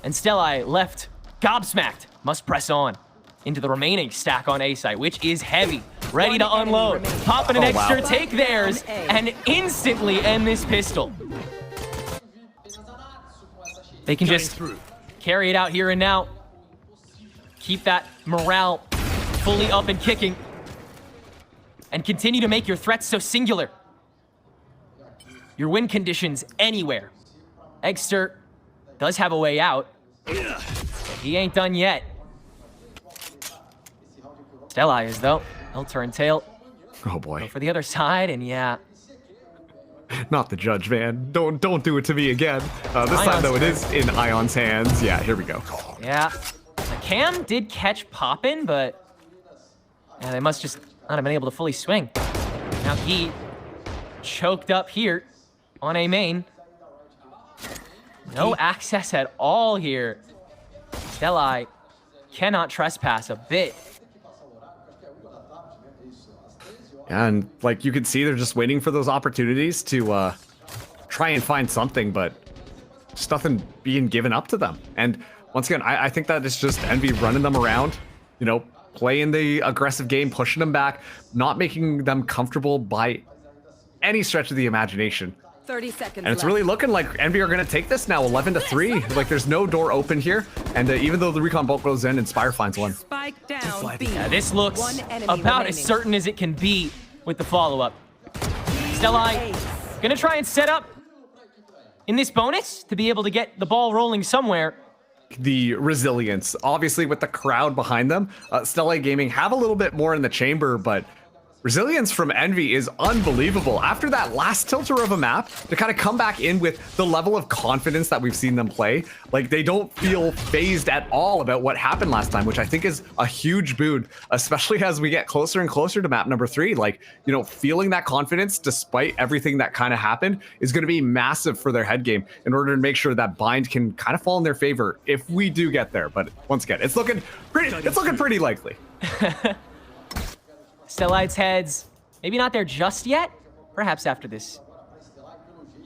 And Stellai left gobsmacked. Must press on into the remaining stack on A site, which is heavy. Ready to unload. Poppin' an Eggsterr, take theirs, and instantly end this pistol. They can just carry it out here and now. Keep that morale fully up and kicking. And continue to make your threats so singular. Your win conditions anywhere. Eggsterr does have a way out. He ain't done yet. Stellai is, though. He'll turn tail. Oh boy. Go for the other side, and yeah. Not the judge, man. Don't do it to me again. This time, though, it is in Ion's hands. Yeah, here we go. Yeah. The Cam did catch Poppin', but yeah, they must just not have been able to fully swing. Now he choked up here on A main. No access at all here. Stellai cannot trespass a bit. And like you can see, they're just waiting for those opportunities to try and find something, but just nothing being given up to them. And once again, I think that it's just Envy running them around, you know, playing the aggressive game, pushing them back, not making them comfortable by any stretch of the imagination. 30 seconds And it's left. really looking like Envy are going to take this now, 11-3. Like, there's no door open here. And even though the recon bolt goes in, Inspire finds one. Spike down B. Yeah, this looks One enemy about as remaining. certain as it can be with the follow-up. Stellai gonna try and set up in this bonus to be able to get the ball rolling somewhere. The resilience, obviously, with the crowd behind them, Stellai Gaming have a little bit more in the chamber, but resilience from Envy is unbelievable. After that last tilter of a map, to kind of come back in with the level of confidence that we've seen them play, like they don't feel phased at all about what happened last time, which I think is a huge boon, especially as we get closer and closer to map number 3. Like, you know, feeling that confidence despite everything that kind of happened is going to be massive for their head game in order to make sure that bind can kind of fall in their favor if we do get there. But once again, it's looking pretty likely. Stellite's heads, maybe not there just yet. Perhaps after this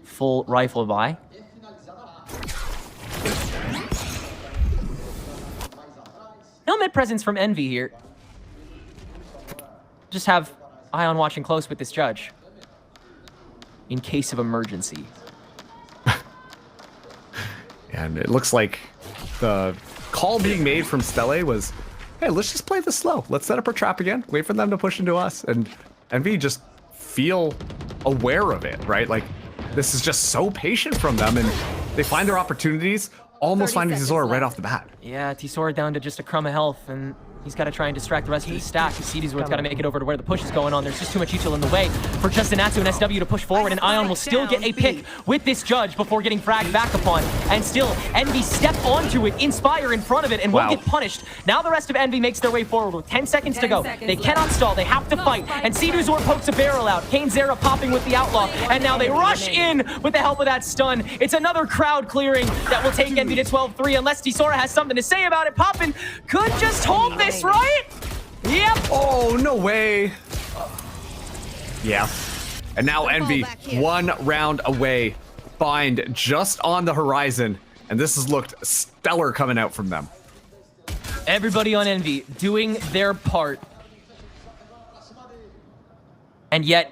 full rifle buy. No mid presence from Envy here. Just have Ion watching close with this judge. In case of emergency. And it looks like the call being made from Stellai was, hey, let's just play this slow. Let's set up our trap again. Wait for them to push into us. And Envy just feel aware of it, right? Like, this is just so patient from them. And they find their opportunities, almost finding Zora right off the bat. Yeah, Tisora down to just a crumb of health, and he's got to try and distract the rest of the stack. Cdzore's got to make it over to where the push is going on. There's just too much util in the way for Justin Natsu and SW to push forward, and Ion will still get a pick with this judge before getting fragged back upon. And still, Envy step onto it, Inspire in front of it, and won't get punished. Now the rest of Envy makes their way forward with 10 seconds to go. They cannot stall, they have to fight, and Cdzore pokes a barrel out. Kane Zera popping with the Outlaw, and now they rush in with the help of that stun. It's another crowd clearing that will take Envy to 12-3 unless Tisora has something to say about it. Poppin could just hold this, right? Yep. Oh, no way. Yeah. And now Envy, one round away. Bind just on the horizon. And this has looked stellar coming out from them. Everybody on Envy doing their part. And yet,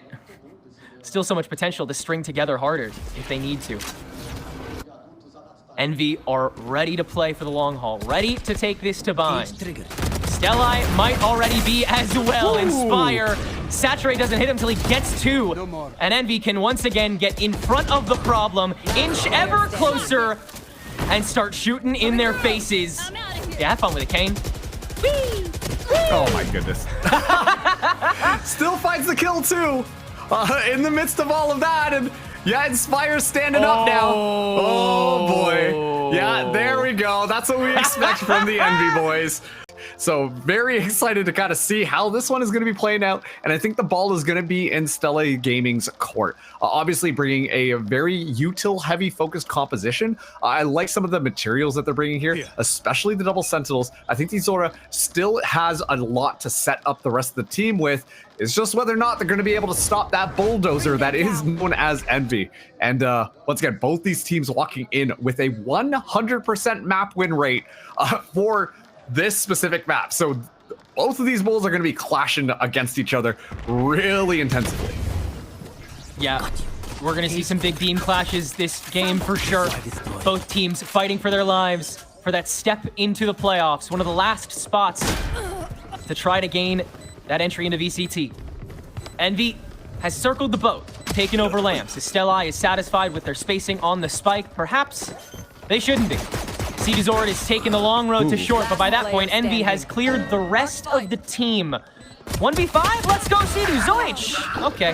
still so much potential to string together harder if they need to. Envy are ready to play for the long haul, ready to take this to bind. Stellai might already be as well. Inspire. Saturate doesn't hit him till he gets 2. And Envy can once again get in front of the problem, inch ever closer, and start shooting in their faces. Yeah, have fun with it, Kane. Oh my goodness. Still finds the kill too. In the midst of all of that, and yeah, Inspire's standing up now. Oh boy. Yeah, there we go. That's what we expect from the Envy boys. So very excited to kind of see how this one is going to be playing out. And I think the ball is going to be in Stellai Gaming's court. Obviously bringing a very util heavy focused composition. I like some of the materials that they're bringing here, especially the double sentinels. I think Zora still has a lot to set up the rest of the team with. It's just whether or not they're going to be able to stop that bulldozer that is known as Envy. And once again, both these teams walking in with a 100% map win rate for this specific map. So both of these bulls are going to be clashing against each other really intensively. Yeah, we're going to see some big beam clashes this game for sure. Both teams fighting for their lives, for that step into the playoffs. One of the last spots to try to gain that entry into VCT. Envy has circled the boat, taken over lamps. Stellai is satisfied with their spacing on the spike. Perhaps they shouldn't be. Cdzore's is taking the long road to short, but by that point, Envy has cleared the rest of the team. 1v5? Let's go, Cdzore's. Okay.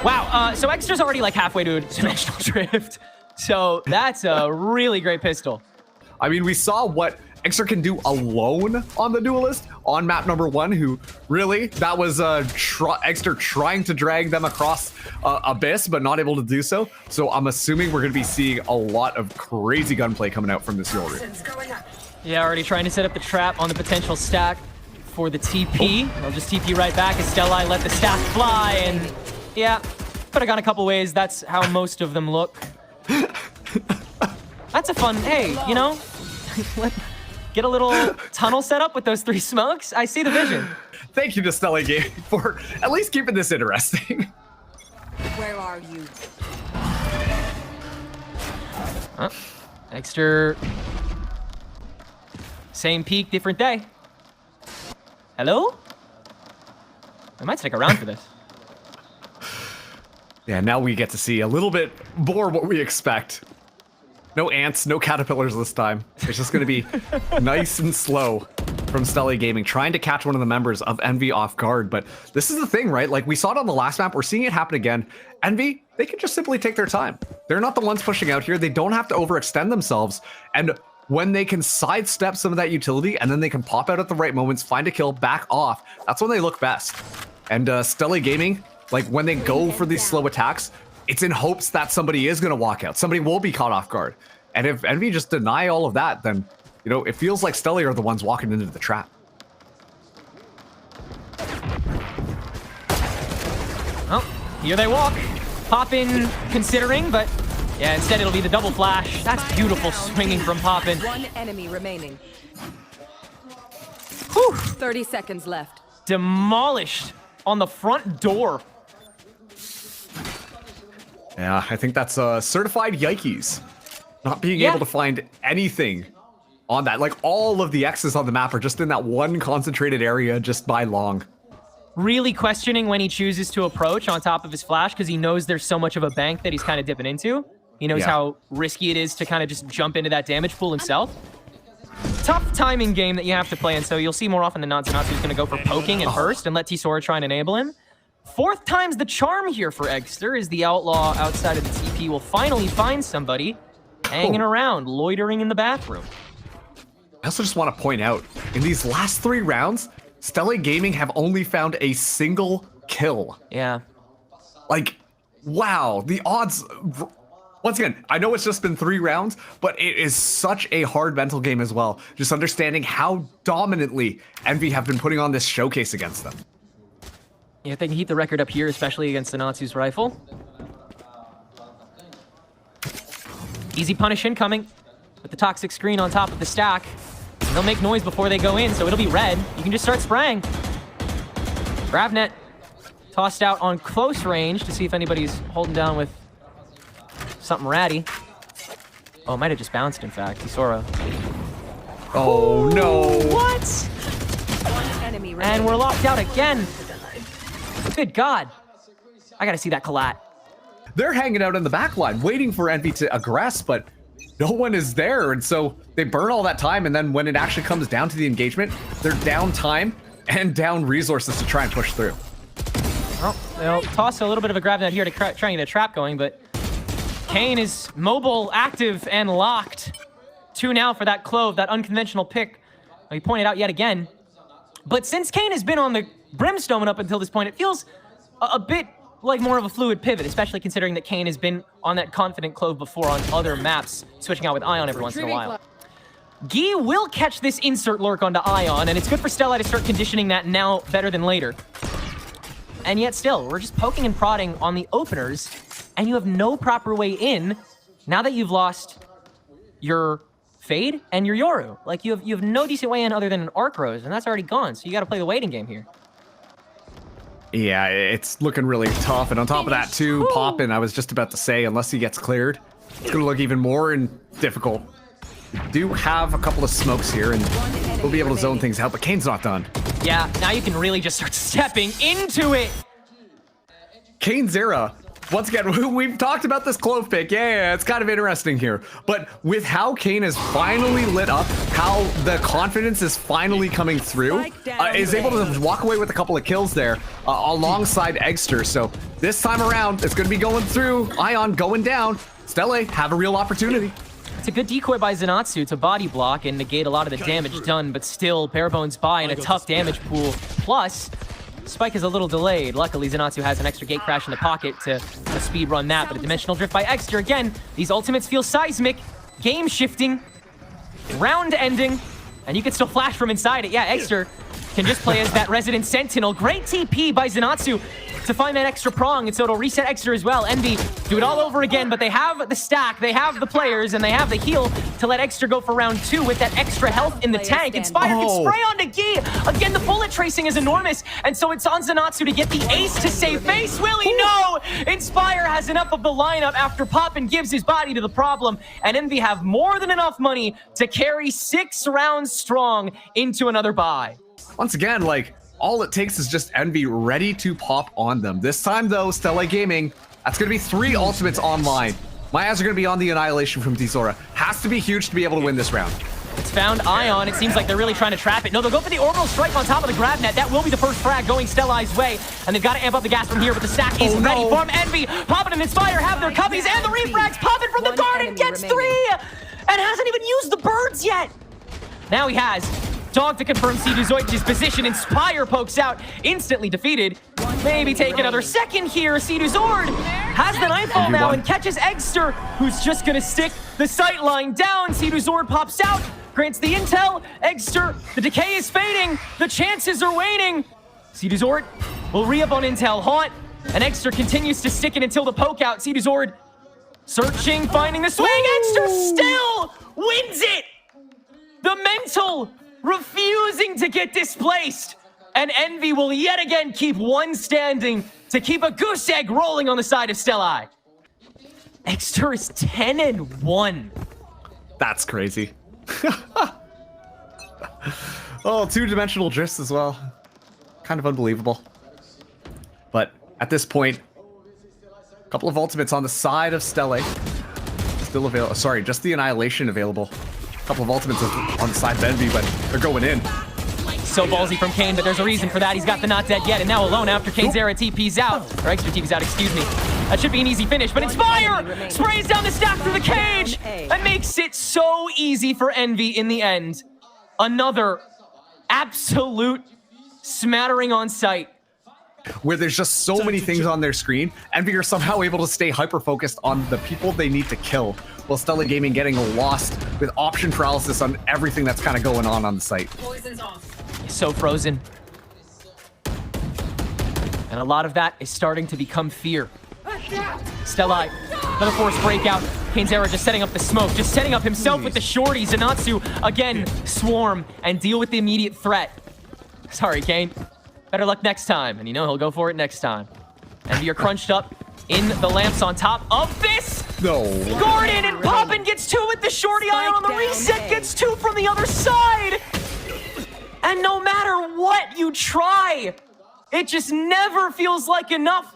Wow, so Eggster's already like halfway to a dimensional drift. So that's a really great pistol. I mean, we saw what Eggsterr can do alone on the Duelist on map number 1, who really, that was Eggsterr trying to drag them across Abyss, but not able to do so. So I'm assuming we're going to be seeing a lot of crazy gunplay coming out from this Yori. Yeah, already trying to set up the trap on the potential stack for the TP. They'll just TP right back as Stellai let the stack fly, and yeah, could have gone a couple ways. That's how most of them look. that's a fun, hey, you know, get a little tunnel set up with those 3 smokes. I see the vision. Thank you to Stelly Gaming for at least keeping this interesting. Where are you? Eggsterr. Same peak, different day. Hello? I might stick around for this. Yeah, now we get to see a little bit more what we expect. No ants, no caterpillars this time. It's just going to be nice and slow from Stelly Gaming, trying to catch one of the members of Envy off guard. But this is the thing, right? Like we saw it on the last map. We're seeing it happen again. Envy, they can just simply take their time. They're not the ones pushing out here. They don't have to overextend themselves. And when they can sidestep some of that utility and then they can pop out at the right moments, find a kill, back off, that's when they look best. And Stelly Gaming, like when they go for these slow attacks, it's in hopes that somebody is going to walk out. Somebody will be caught off guard. And if Envy just deny all of that, then, you know, it feels like Stelly are the ones walking into the trap. Oh, here they walk. Poppin considering, but yeah, instead it'll be the double flash. That's beautiful swinging from Poppin. 1 enemy remaining. Whew. 30 seconds left. Demolished on the front door. Yeah, I think that's certified yikes. Not being able to find anything on that. Like all of the X's on the map are just in that one concentrated area just by long. Really questioning when he chooses to approach on top of his flash because he knows there's so much of a bank that he's kind of dipping into. He knows how risky it is to kind of just jump into that damage pool himself. Tough timing game that you have to play, and so you'll see more often than not Zanatsu's going to go for poking at first and let T-Sora try and enable him. 4th time's the charm here for Eggsterr, as the outlaw outside of the TP will finally find somebody hanging around, loitering in the bathroom. I also just want to point out, in these last 3 rounds, Stelly Gaming have only found a single kill. Yeah. Like, wow, the odds... Once again, I know it's just been 3 rounds, but it is such a hard mental game as well. Just understanding how dominantly Envy have been putting on this showcase against them. Yeah, if they can keep the record up here, especially against the Natsu's rifle. Easy punish incoming with the toxic screen on top of the stack. They'll make noise before they go in, so it'll be red. You can just start spraying. Gravnet tossed out on close range to see if anybody's holding down with something ratty. Oh, it might have just bounced, in fact. T-Sora. Oh, no. What? 1 enemy remaining. And we're locked out again. Good God. I gotta see that collat. They're hanging out in the back line, waiting for Envy to aggress, but no one is there. And so they burn all that time. And then when it actually comes down to the engagement, they're down time and down resources to try and push through. Well, they'll toss a little bit of a grab net here to try and get a trap going, but Kane is mobile, active, and locked. 2 now for that Clove, that unconventional pick. He pointed out yet again. But since Kane has been on the Brimstone up until this point, it feels a bit like more of a fluid pivot, especially considering that Kane has been on that confident Clove before on other maps, switching out with Ion every once in a while. Guy will catch this insert lurk onto Ion, and it's good for Stella to start conditioning that now better than later. And yet still, we're just poking and prodding on the openers, and you have no proper way in now that you've lost your Fade and your Yoru. Like, you have no decent way in other than an Arc Rose, and that's already gone, so you gotta play the waiting game here. Yeah, it's looking really tough. And on top of that, too, Poppin, I was just about to say, unless he gets cleared, it's going to look even more difficult. We do have a couple of smokes here, and we'll be able to zone things out, but Kane's not done. Yeah, now you can really just start stepping into it. Kane's era. Once again, we've talked about this Clove pick. Yeah, it's kind of interesting here. But with how Kane is finally lit up, how the confidence is finally coming through, is able to walk away with a couple of kills there alongside Eggsterr. So this time around, it's going to be going through. Ion going down. Stelly have a real opportunity. It's a good decoy by Zanatsu to body block and negate a lot of the damage done, but still, bare bones by in a tough damage pool. Plus, Spike is a little delayed. Luckily, Zanatsu has an extra gate crash in the pocket to speed run that, but a dimensional drift by Eggsterr. Again, these ultimates feel seismic, game shifting, round ending, and you can still flash from inside it. Yeah, Eggsterr can just play as that resident sentinel. Great TP by Zenatsu to find that extra prong, and so it'll reset Eggsterr as well. Envy do it all over again, but they have the stack, they have the players, and they have the heal to let Eggsterr go for round 2 with that extra health in the tank. Inspire can spray onto Gi. Again, the bullet tracing is enormous, and so it's on Zenatsu to get the ace to save face. Will he? No! Inspire has enough of the lineup after Poppin gives his body to the problem, and Envy have more than enough money to carry 6 rounds strong into another bye. Once again, like, all it takes is just Envy ready to pop on them. This time, though, Stella Gaming, that's going to be 3 ultimates online. My eyes are going to be on the Annihilation from Dizora. Has to be huge to be able to win this round. It's found Ion. It seems like they're really trying to trap it. No, they'll go for the orbital strike on top of the grab net. That will be the first frag going Stella's way. And they've got to amp up the gas from here, but the stack is ready from Envy. Poppin and Inspire have their cubbies and the refrags. Poppin from the garden gets 3 and hasn't even used the birds yet. Now he has. Dog to confirm Seeduzoid's position. Inspire pokes out, instantly defeated. Maybe take another second here. Seeduzord has the nightfall now and catches Eggsterr, who's just gonna stick the sight line down. Seeduzord pops out, grants the intel. Eggsterr, the decay is fading. The chances are waning. Seeduzord will re-up on intel. Haunt, and Eggsterr continues to stick it until the poke out. Seeduzord searching, finding the swing. Eggsterr still wins it. The mental refusing to get displaced. And Envy will yet again keep one standing to keep a goose egg rolling on the side of Stellai. Eggsterr is 10-1. That's crazy. Oh, 2-dimensional drifts as well. Kind of unbelievable. But at this point, a couple of ultimates on the side of Stella. Still available. Sorry, just the Annihilation available. A couple of ultimates on the side of Envy, but they're going in. So ballsy from Kane, but there's a reason for that. He's got the not dead yet, and now alone after Kane's era TP's out. Or Eggsterr TP's out, excuse me. That should be an easy finish, but Inspire sprays down the stack through the cage and makes it so easy for Envy in the end. Another absolute smattering on sight. Where there's just so many things on their screen, Envy are somehow able to stay hyper-focused on the people they need to kill, while Stella Gaming getting lost with option paralysis on everything that's kind of going on the site. So frozen. And a lot of that is starting to become fear. Stellai, another forced breakout. Kane's era just setting up the smoke, just setting up himself with the shorty. Zenatsu, again, swarm and deal with the immediate threat. Sorry, Kane. Better luck next time. And you know he'll go for it next time. And you're crunched up in the lamps on top of this. No. Gordon and Poppin gets 2 with the shorty Ion on the reset, gets 2 from the other side. And no matter what you try, it just never feels like enough.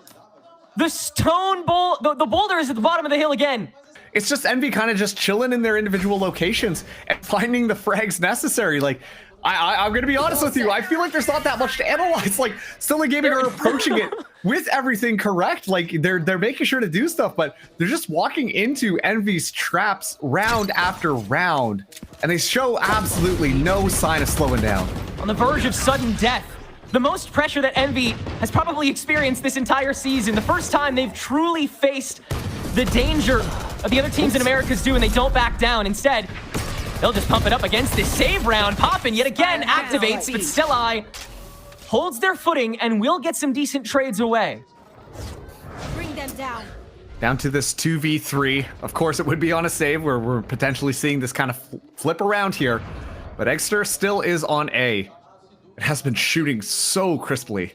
The stone the boulder is at the bottom of the hill again. It's just Envy kind of just chilling in their individual locations and finding the frags necessary. Like, I'm going to be honest with you. I feel like there's not that much to analyze. Like, Stella Gaming are approaching it with everything correct. Like, they're making sure to do stuff, but they're just walking into Envy's traps round after round, and they show absolutely no sign of slowing down. On the verge of sudden death. The most pressure that Envy has probably experienced this entire season. The first time they've truly faced the danger of the other teams in Americas do, and they don't back down. Instead, they'll just pump it up against this save round. Poppin yet again activates, but Stellai holds their footing and will get some decent trades away. Bring them down. Down to this 2v3. Of course, it would be on a save where we're potentially seeing this kind of flip around here. But Eggsterr still is on A. It has been shooting so crisply.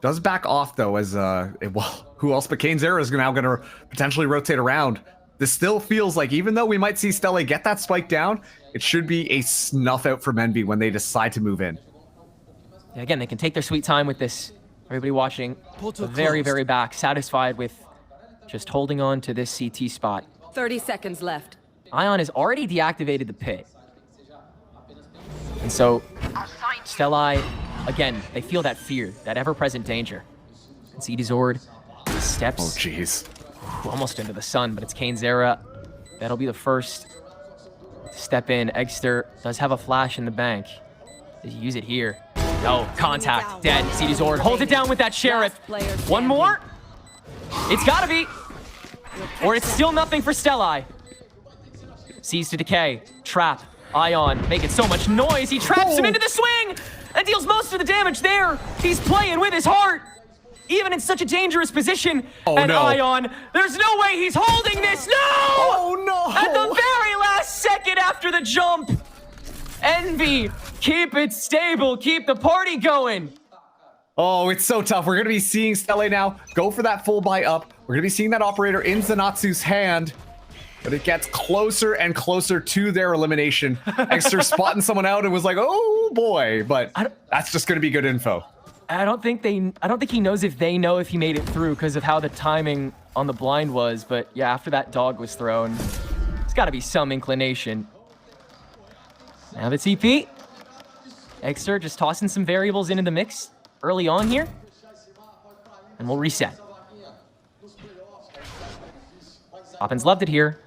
Does back off, though, as, well, who else but Kane's era is now going to potentially rotate around. This still feels like, even though we might see Stella get that spike down, it should be a snuff out from Envy when they decide to move in. Yeah, again, they can take their sweet time with this. Everybody watching, very, very back, satisfied with just holding on to this CT spot. 30 seconds left. Ion has already deactivated the pit. And so, Stellai, again, they feel that fear, that ever-present danger. And Seeduzord steps... Oh, jeez. Almost into the sun, but it's Kane's era. That'll be the first to step in. Eggsterr does have a flash in the bank. Does he use it here? No, contact, dead. Seeduzord holds it down with that sheriff. One more? It's gotta be. Or it's still nothing for Stellai. Sees to decay, trap. Ion making so much noise. He traps him into the swing and deals most of the damage there. He's playing with his heart, even in such a dangerous position. And no. Ion, there's no way he's holding this. No! Oh, no! At the very last second after the jump. Envy, keep it stable. Keep the party going. Oh, it's so tough. We're going to be seeing Stelle now go for that full buy up. We're going to be seeing that operator in Zanatsu's hand. But it gets closer and closer to their elimination. Eggsterr spotting someone out and was like, oh boy. But that's just going to be good info. I don't think he knows if they know if he made it through because of how the timing on the blind was. But yeah, after that dog was thrown, there's got to be some inclination. Now the TP. Eggsterr just tossing some variables into the mix early on here. And we'll reset. Poppin's loved it here.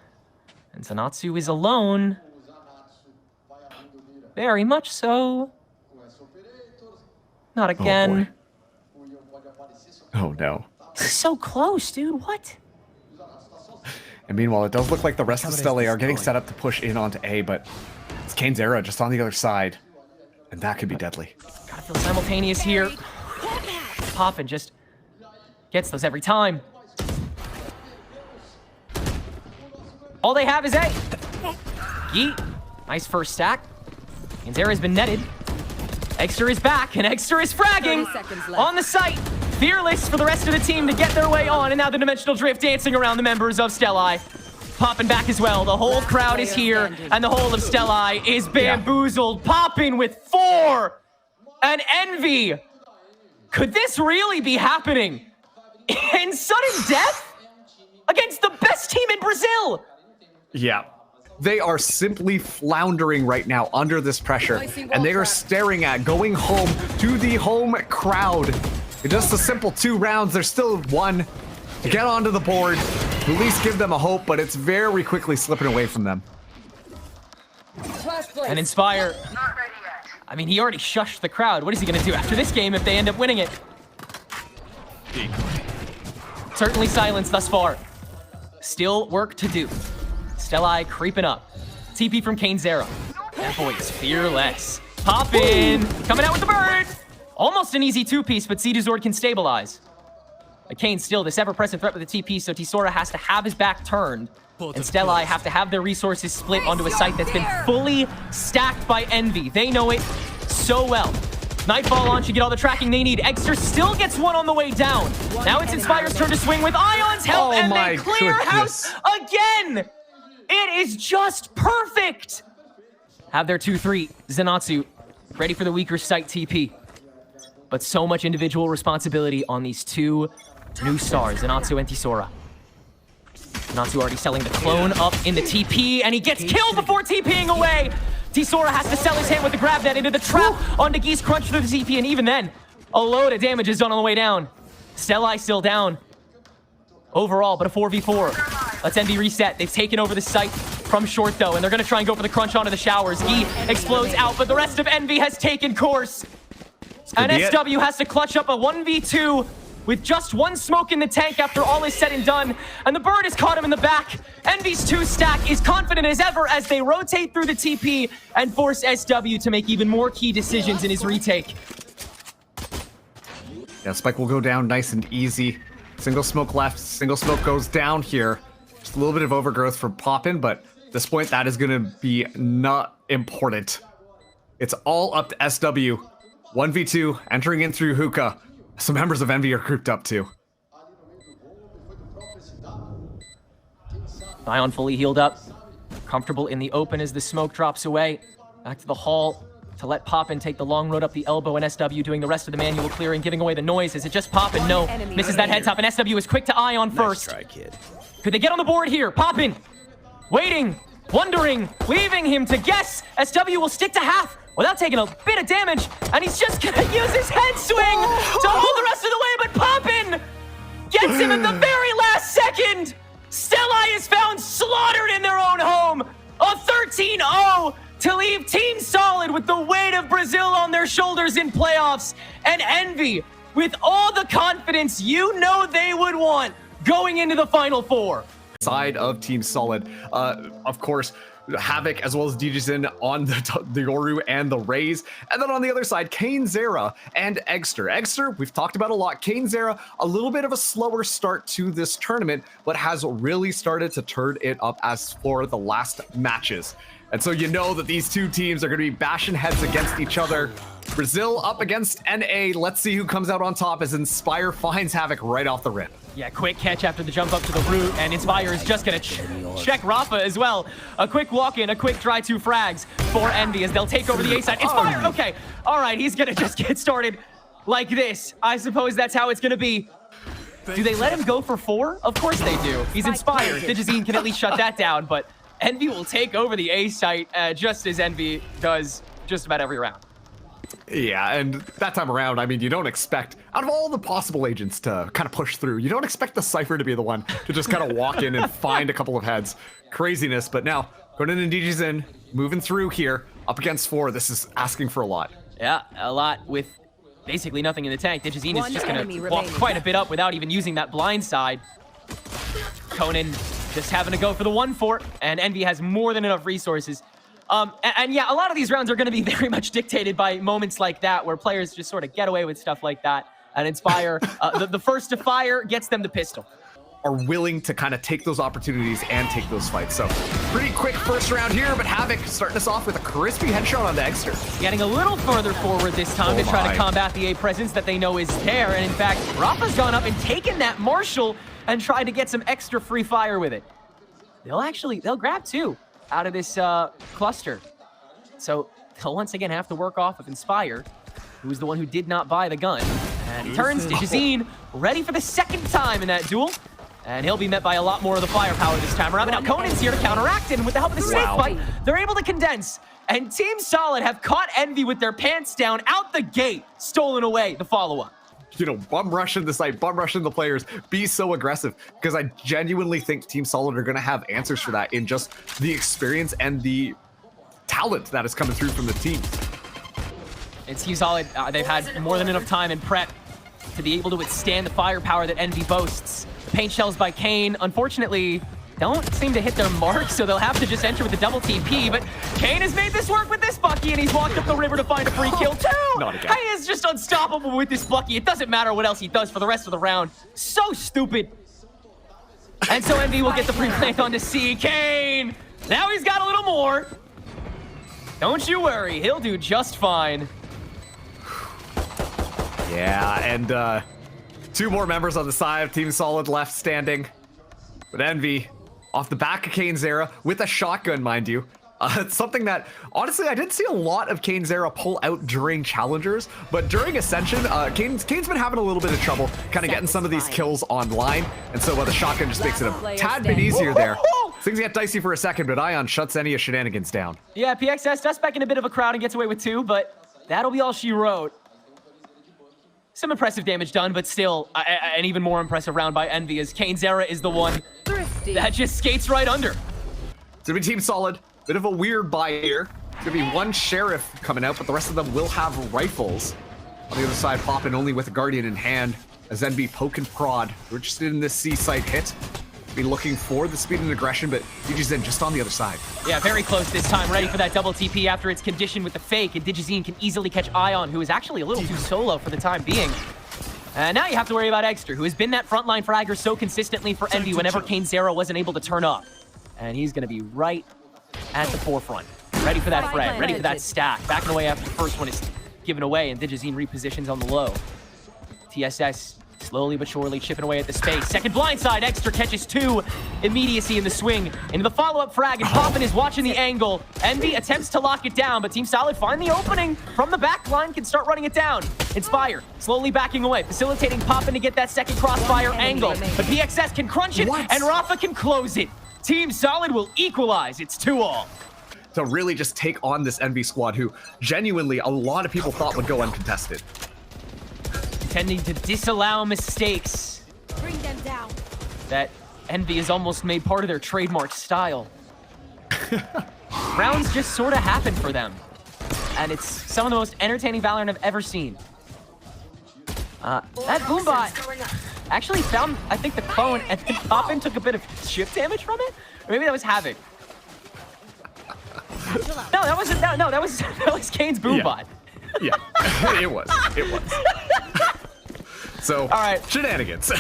And Zanatsu is alone. Very much so. Not again. Oh no. So close, dude. What? And meanwhile, it does look like the rest of Stelle are getting set up to push in onto A, but it's Kane's era just on the other side. And that could be deadly. Gotta feel simultaneous here. Poppin just gets those every time. All they have is A. Yeet. Nice first stack. Kane's era has been netted. Eggsterr is back, and Eggsterr is fragging on the site. Fearless for the rest of the team to get their way on, and now the Dimensional Drift dancing around the members of Stelli. Poppin back as well. The whole crowd is here, and the whole of Stelli is bamboozled. Poppin with 4, and Envy. Could this really be happening? In sudden death? Against the best team in Brazil? Yeah. They are simply floundering right now under this pressure, and they are staring at going home to the home crowd. In just a simple 2 rounds, there's still 1. Get onto the board, at least give them a hope, but it's very quickly slipping away from them. And Inspire, I mean, he already shushed the crowd. What is he gonna do after this game if they end up winning it? Certainly silence thus far. Still work to do. Stelli creeping up. TP from Kane's era. That boy is fearless. Poppin, coming out with the bird. Almost an easy 2-piece, but Zord can stabilize. But Kane still this ever-present threat with the TP, so Tisora has to have his back turned. And Stelli have to have their resources split onto a site that's been fully stacked by Envy. They know it so well. Nightfall on should get all the tracking they need. Eggsterr still gets 1 on the way down. Now it's Inspire's turn to swing with Ion's help, and they clear house again! It is just perfect! Have their 2-3. Zanatsu, ready for the weaker site TP. But so much individual responsibility on these 2 new stars, Zanatsu and Tisora. Zanatsu already selling the clone up in the TP, and he gets killed before TPing away! Tisora has to sell his hand with the grab net into the trap onto Geese Crunch through the TP, and even then, a load of damage is done on the way down. Stelli still down. Overall, but a 4v4. Let's Envy reset. They've taken over the site from short, though, and they're going to try and go for the crunch onto the showers. Gee explodes out, but the rest of Envy has taken course. And SW has to clutch up a 1v2 with just 1 smoke in the tank after all is said and done. And the bird has caught him in the back. Envy's 2-stack is confident as ever as they rotate through the TP and force SW to make even more key decisions in his retake. Yeah, Spike will go down nice and easy. Single smoke left, single smoke goes down here. Just a little bit of overgrowth for Poppin, but at this point that is going to be not important. It's all up to SW. 1v2, entering in through hookah. Some members of Envy are grouped up too. Ion fully healed up. Comfortable in the open as the smoke drops away. Back to the hall to let Poppin take the long road up the elbow, and SW doing the rest of the manual clearing, giving away the noise. Is it just Poppin? No. Misses that head top, and SW is quick to Ion first. Nice try, kid. Could they get on the board here? Poppin, waiting, wondering, leaving him to guess. SW will stick to half without taking a bit of damage, and he's just gonna use his head swing to hold the rest of the way, but Poppin gets him at the very last second. Stelli is found slaughtered in their own home. A 13-0 to leave Team Solid with the weight of Brazil on their shoulders in playoffs, and Envy with all the confidence you know they would want going into the Final Four. Side of Team Solid, of course, Havoc as well as DJZin on the Yoru and the Raze. And then on the other side, Eggsterr and Eggsterr. Eggsterr, we've talked about a lot. Eggsterr, a little bit of a slower start to this tournament, but has really started to turn it up as for the last matches. And so you know that these two teams are going to be bashing heads against each other. Brazil up against NA. Let's see who comes out on top as Inspire finds Havoc right off the rip. Yeah, quick catch after the jump up to the root, and Inspire is just gonna check Rafa as well. A quick walk-in, a quick dry 2 frags for Envy as they'll take over the A side. Inspire, okay. All right, he's gonna just get started like this. I suppose that's how it's gonna be. Do they let him go for 4? Of course they do. He's Inspired. DJZin can at least shut that down, but Envy will take over the A site just as Envy does just about every round. Yeah, and that time around, I mean, you don't expect, out of all the possible agents to kind of push through, you don't expect the Cypher to be the one to just kind of walk in and find a couple of heads. Craziness, but now, going in and DJZin, moving through here, up against 4, this is asking for a lot. Yeah, a lot with basically nothing in the tank. DJZin is just gonna enemy walk remaining. quite a bit up without even using that blind side. Conan just having to go for the 1-4, and Envy has more than enough resources. And yeah, a lot of these rounds are going to be very much dictated by moments like that, where players just sort of get away with stuff like that. And Inspire, the first to fire gets them the pistol. Are willing to kind of take those opportunities and take those fights. So pretty quick first round here, but Havoc starting us off with a crispy headshot on the Eggsterr. Getting a little further forward this time to try to combat the A presence that they know is there. And in fact, Rafa's gone up and taken that Marshall and tried to get some extra free fire with it. They'll grab 2 out of this cluster. So they'll once again have to work off of Inspire, who's the one who did not buy the gun. And he turns to DJZin, ready for the second time in that duel. And he'll be met by a lot more of the firepower this time around. But now Conan's here to counteract, and with the help of the snake fight, they're able to condense. And Team Solid have caught Envy with their pants down out the gate, stolen away the follow-up. You know, bum rushing the site, bum rushing the players, be so aggressive, because I genuinely think Team Solid are going to have answers for that in just the experience and the talent that is coming through from the team. It's Team Solid, they've had more than enough time and prep to be able to withstand the firepower that Envy boasts. The paint shells by Kane, unfortunately, don't seem to hit their mark, so they'll have to just enter with the double TP, but Kane has made this work with this Bucky, and he's walked up the river to find a free kill too! Not again. He is just unstoppable with this Bucky. It doesn't matter what else he does for the rest of the round. So stupid. And so Envy will get the free plant onto C. Kane! Now he's got a little more. Don't you worry, he'll do just fine. Yeah, and 2 more members on the side of Team Solid left standing. But Envy, off the back of Eggsterr, with a shotgun, mind you. It's something that, honestly, I didn't see a lot of Eggsterr pull out during Challengers, but during Ascension, Kane's been having a little bit of trouble kind of getting some of these kills online, and so the shotgun just makes it a tad bit easier there. Things get dicey for a second, but Ion shuts any of shenanigans down. Yeah, PXS does back in a bit of a crowd and gets away with 2, but that'll be all she wrote. Some impressive damage done, but still an even more impressive round by Envy, as Eggsterr is the one that just skates right under. It's gonna be Team Solid. Bit of a weird buy here. It's gonna be 1 Sheriff coming out, but the rest of them will have rifles. On the other side, popping only with a Guardian in hand, as Envy poke and prod. We're interested in this C site hit. Be looking for the speed and aggression, but DJZin just on the other side. Yeah, very close this time, ready for that double TP after it's conditioned with the fake, and DJZin can easily catch Ion, who is actually a little too solo for the time being. And now you have to worry about Eggsterr, who has been that frontline fragger so consistently for Envy whenever Eggsterr wasn't able to turn up. And he's going to be right at the forefront, ready for that frag, ready for that stack. Backing away after the first one is given away, and DJZin repositions on the low. TSS slowly but surely chipping away at the space. Second blindside, Eggsterr catches 2. Immediacy in the swing. Into the follow-up frag, and Poppin is watching the angle. Envy attempts to lock it down, but Team Solid find the opening from the back line, can start running it down. Inspire, slowly backing away, facilitating Poppin to get that second crossfire angle. But PXS can crunch it, and Rafa can close it. Team Solid will equalize. It's 2-all. To really just take on this Envy squad, who genuinely a lot of people thought would go uncontested. Tending to disallow mistakes Bring them down. that Envy has almost made part of their trademark style. Rounds just sort of happen for them. And it's some of the most entertaining Valorant I've ever seen. That Boombot actually found, I think, the clone, and then Poppin took a bit of chip damage from it? Or maybe that was Havoc. No, that wasn't. No, that was Kane's boombot. Yeah, it was. So, All right. shenanigans. All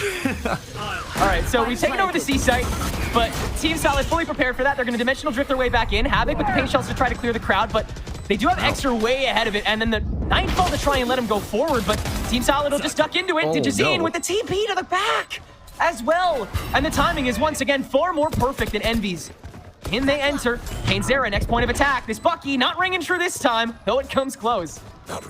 right, so we've taken over the C site, but Team Solid fully prepared for that. They're going to dimensional drift their way back in. Havoc with the paint shells to try to clear the crowd, but they do have Eggsterr way ahead of it, and then the Nightfall to try and let him go forward, but Team Solid will just duck into it. Digizine with the TP to the back as well. And the timing is once again far more perfect than Envy's. In they enter. Eggsterr, next point of attack. This Bucky not ringing true this time, though it comes close.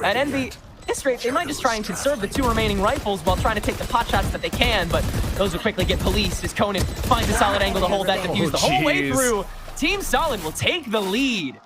At Envy, this rate, they might just try and conserve the 2 remaining rifles while trying to take the pot shots that they can, but those will quickly get policed as Conan finds a solid angle to hold that defuse the whole way through. Team Solid will take the lead.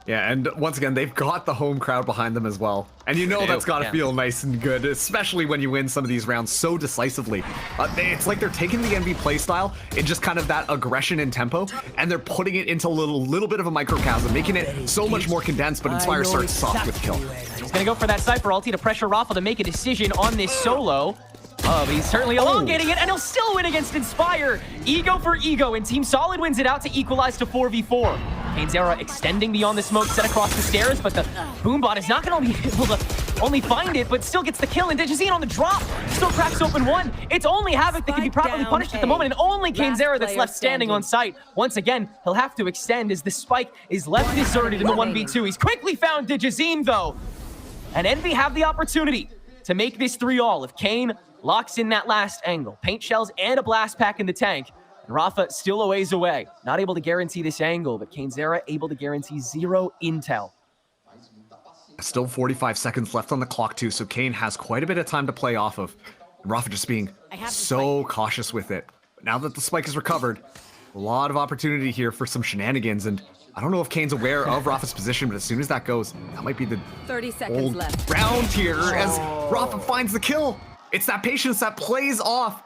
Yeah, and once again, they've got the home crowd behind them as well. And you know that's got to feel nice and good, especially when you win some of these rounds so decisively. It's like they're taking the NV playstyle in just kind of that aggression and tempo, and they're putting it into a little bit of a microcosm, making it so much more condensed, but Inspire starts soft with kill. He's going to go for that Cypher ulti to pressure Rafa to make a decision on this solo. But he's certainly elongating it, and he'll still win against Inspire. Ego for ego, and Team Solid wins it out to equalize to 4v4. Eggsterr extending beyond the smoke set across the stairs, but the boombot is not going to be able to only find it, but still gets the kill, and Digizine on the drop still cracks open one. It's only Havoc that can be properly punished at the moment, and only Eggsterr that's left standing on site. Once again, he'll have to extend as the spike is left deserted in the 1v2. He's quickly found Digizine, though, and Envy have the opportunity to make this 3-all if Kane locks in that last angle. Paint shells and a blast pack in the tank. And Rafa still a ways away. Not able to guarantee this angle, but Eggsterr able to guarantee 0 intel. Still 45 seconds left on the clock too, so Kane has quite a bit of time to play off of. And Rafa just being so cautious with it. But now that the spike is recovered, a lot of opportunity here for some shenanigans, and I don't know if Kane's aware of Rafa's position, but as soon as that goes, that might be the 30 seconds old left. round here as Rafa finds the kill. It's that patience that plays off.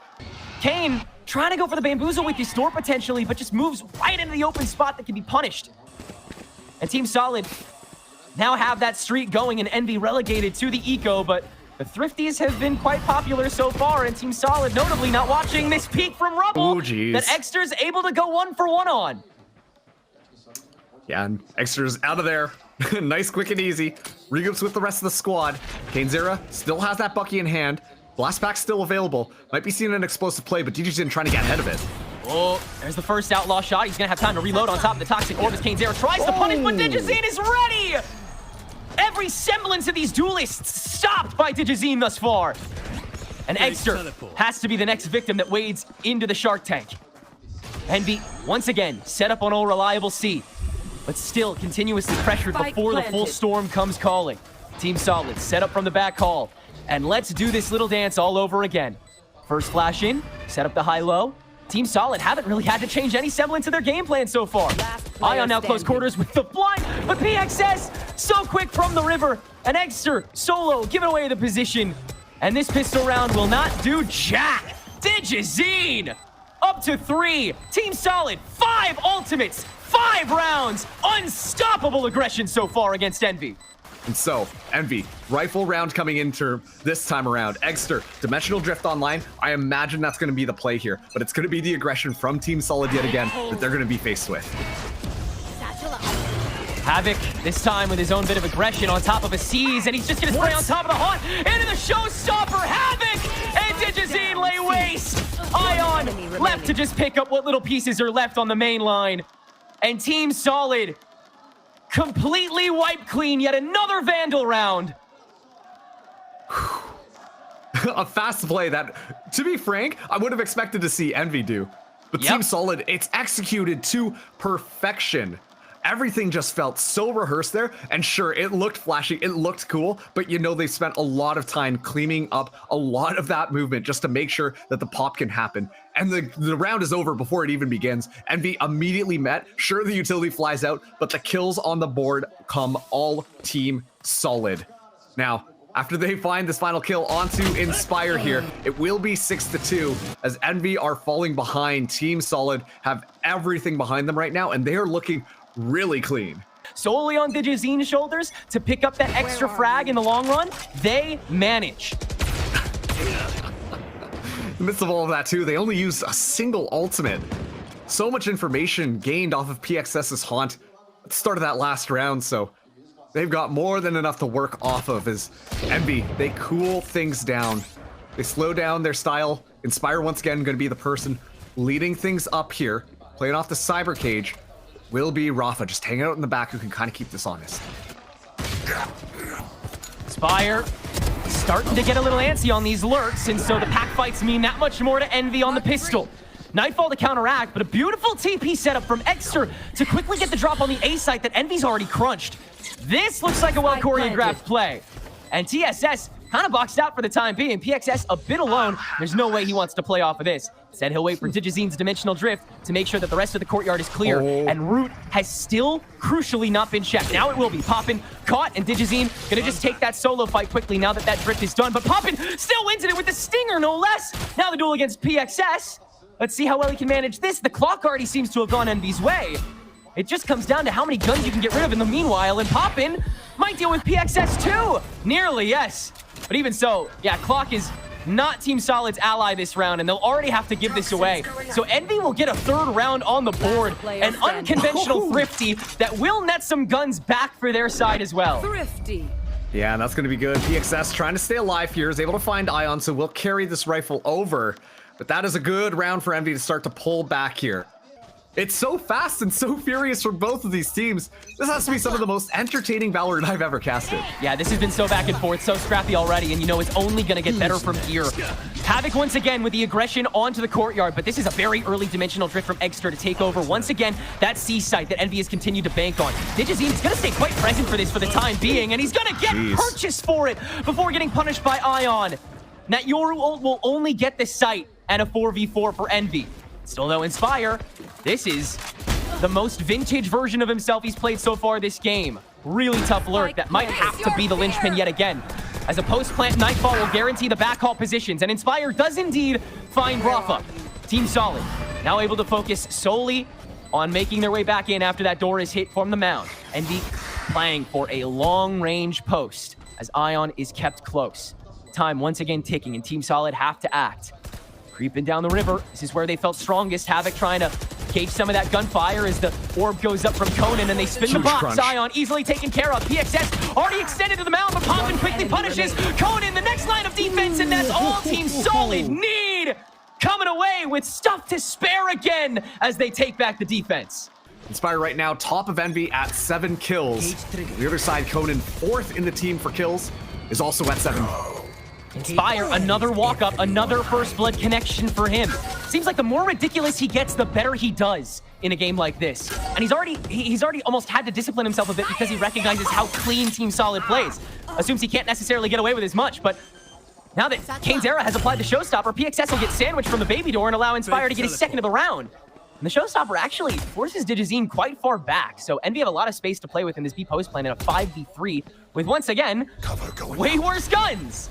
Kane trying to go for the bamboozle with his store potentially, but just moves right into the open spot that can be punished. And Team Solid now have that streak going and Envy relegated to the eco, but the Thrifties have been quite popular so far, and Team Solid notably not watching this peek from Rubble that Eggsterr's able to go 1-for-1 on. Yeah, and Eggsterr's out of there. Nice, quick, and easy. Regroups with the rest of the squad. Eggsterr still has that Bucky in hand. Blast pack still available. Might be seeing an explosive play, but Digizine trying to get ahead of it. Oh, there's the first outlaw shot. He's gonna have time to reload on top of the toxic orb as Eggsterr tries to punish, but Digizine is ready! Every semblance of these duelists stopped by Digizine thus far. And Eggsterr has to be the next victim that wades into the Shark Tank. Envy, once again, set up on all reliable C, but still continuously pressured before the full storm comes calling. Team Solid set up from the back hall. And let's do this little dance all over again. First flash in, set up the high-low. Team Solid haven't really had to change any semblance of their game plan so far. Ion now close quarters with the blind, but PXS so quick from the river. And Eggsterr solo giving away the position. And this pistol round will not do jack. Digizine up to 3. Team Solid 5 ultimates, 5 rounds. Unstoppable aggression so far against Envy. And so, Envy, rifle round coming into this time around. Eggsterr, Dimensional Drift online. I imagine that's going to be the play here, but it's going to be the aggression from Team Solid yet again that they're going to be faced with. Havoc, this time with his own bit of aggression on top of a seize, and he's just going to spray on top of the haunt. Into the showstopper, Havoc! And Digizine lay waste! Ion left to just pick up what little pieces are left on the main line. And Team Solid completely wiped clean yet another Vandal round. A fast play that, to be frank, I would have expected to see Envy do. But Team Solid, it's executed to perfection. Everything just felt so rehearsed there, and sure, it looked flashy, it looked cool, but you know they spent a lot of time cleaning up a lot of that movement just to make sure that the pop can happen. And the round is over before it even begins. Envy immediately met. Sure, the utility flies out, but the kills on the board come all Team Solid. Now, after they find this final kill onto Inspire here, it will be 6-2 as Envy are falling behind. Team Solid have everything behind them right now, and they are looking really clean. Solely on Digizine's shoulders to pick up that extra frag in the long run, they manage. In the midst of all of that too, they only used a single ultimate. So much information gained off of PXS's haunt. at the start of that last round, so they've got more than enough to work off of. As Envy, they cool things down. They slow down their style. Inspire, once again, going to be the person leading things up here. Playing off the cyber cage will be Rafa, just hanging out in the back, who can kind of keep this honest. Inspire starting to get a little antsy on these lurks, and so the pack fights mean that much more to Envy on the pistol. Nightfall to counteract, but a beautiful TP setup from Eggsterr to quickly get the drop on the A site that Envy's already crunched. This looks like a well-choreographed play. And TSS kind of boxed out for the time being. PXS a bit alone. There's no way he wants to play off of this. Instead, he'll wait for Digizine's Dimensional Drift to make sure that the rest of the courtyard is clear. And Root has still, crucially, not been checked. Now it will be. Poppin caught, and Digizine gonna just take that solo fight quickly now that that drift is done. But Poppin still wins it with the stinger, no less. Now the duel against PXS. Let's see how well he can manage this. The clock already seems to have gone Envy's way. It just comes down to how many guns you can get rid of in the meanwhile, and Poppin might deal with PXS too. Nearly, yes. But even so, yeah, clock is not Team Solid's ally this round, and they'll already have to give this away. So Envy will get a third round on the board, an unconventional Thrifty that will net some guns back for their side as well. Thrifty. Yeah, and that's going to be good. PXS trying to stay alive here, is able to find Ion, so we'll carry this rifle over. But that is a good round for Envy to start to pull back here. It's so fast and so furious for both of these teams. This has to be some of the most entertaining Valorant I've ever casted. Yeah, this has been so back and forth, so scrappy already, and you know it's only going to get better from here. Havoc once again with the aggression onto the courtyard, but this is a very early dimensional drift from Eggsterr to take over once again that C site that Envy has continued to bank on. Digizine's going to stay quite present for this for the time being, and he's going to get purchased for it before getting punished by Ion. That Yoru ult will only get this site and a 4v4 for Envy. Still though, Inspire, this is the most vintage version of himself he's played so far this game. Really tough lurk that might have to be the linchpin yet again, as a post-plant Nightfall will guarantee the backhaul positions, and Inspire does indeed find Rafa. Team Solid now able to focus solely on making their way back in after that door is hit from the mound. Envy playing for a long-range post as Ion is kept close. Time once again ticking, and Team Solid have to act. Creeping down the river, this is where they felt strongest. Havoc trying to gauge some of that gunfire as the orb goes up from Conan, and they spin the box. Crunch. Ion easily taken care of. PXS already extended to the mound, but Poppin quickly punishes Conan, the next line of defense, and that's all Team Solid need. Coming away with stuff to spare again as they take back the defense. Inspire right now, top of Envy at 7 kills. On the other side, Conan, 4th in the team for kills, is also at 7. Inspire, another walk-up, another first blood connection for him. Seems like the more ridiculous he gets, the better he does in a game like this. And he's already almost had to discipline himself a bit because he recognizes how clean Team Solid plays. Assumes he can't necessarily get away with as much, but now that Kane's Era has applied the showstopper, PXS will get sandwiched from the baby door and allow Inspire to get his second of the round. And the showstopper actually forces Digizine quite far back, so Envy have a lot of space to play with in this B post plan in a 5v3 with, once again, way worse guns.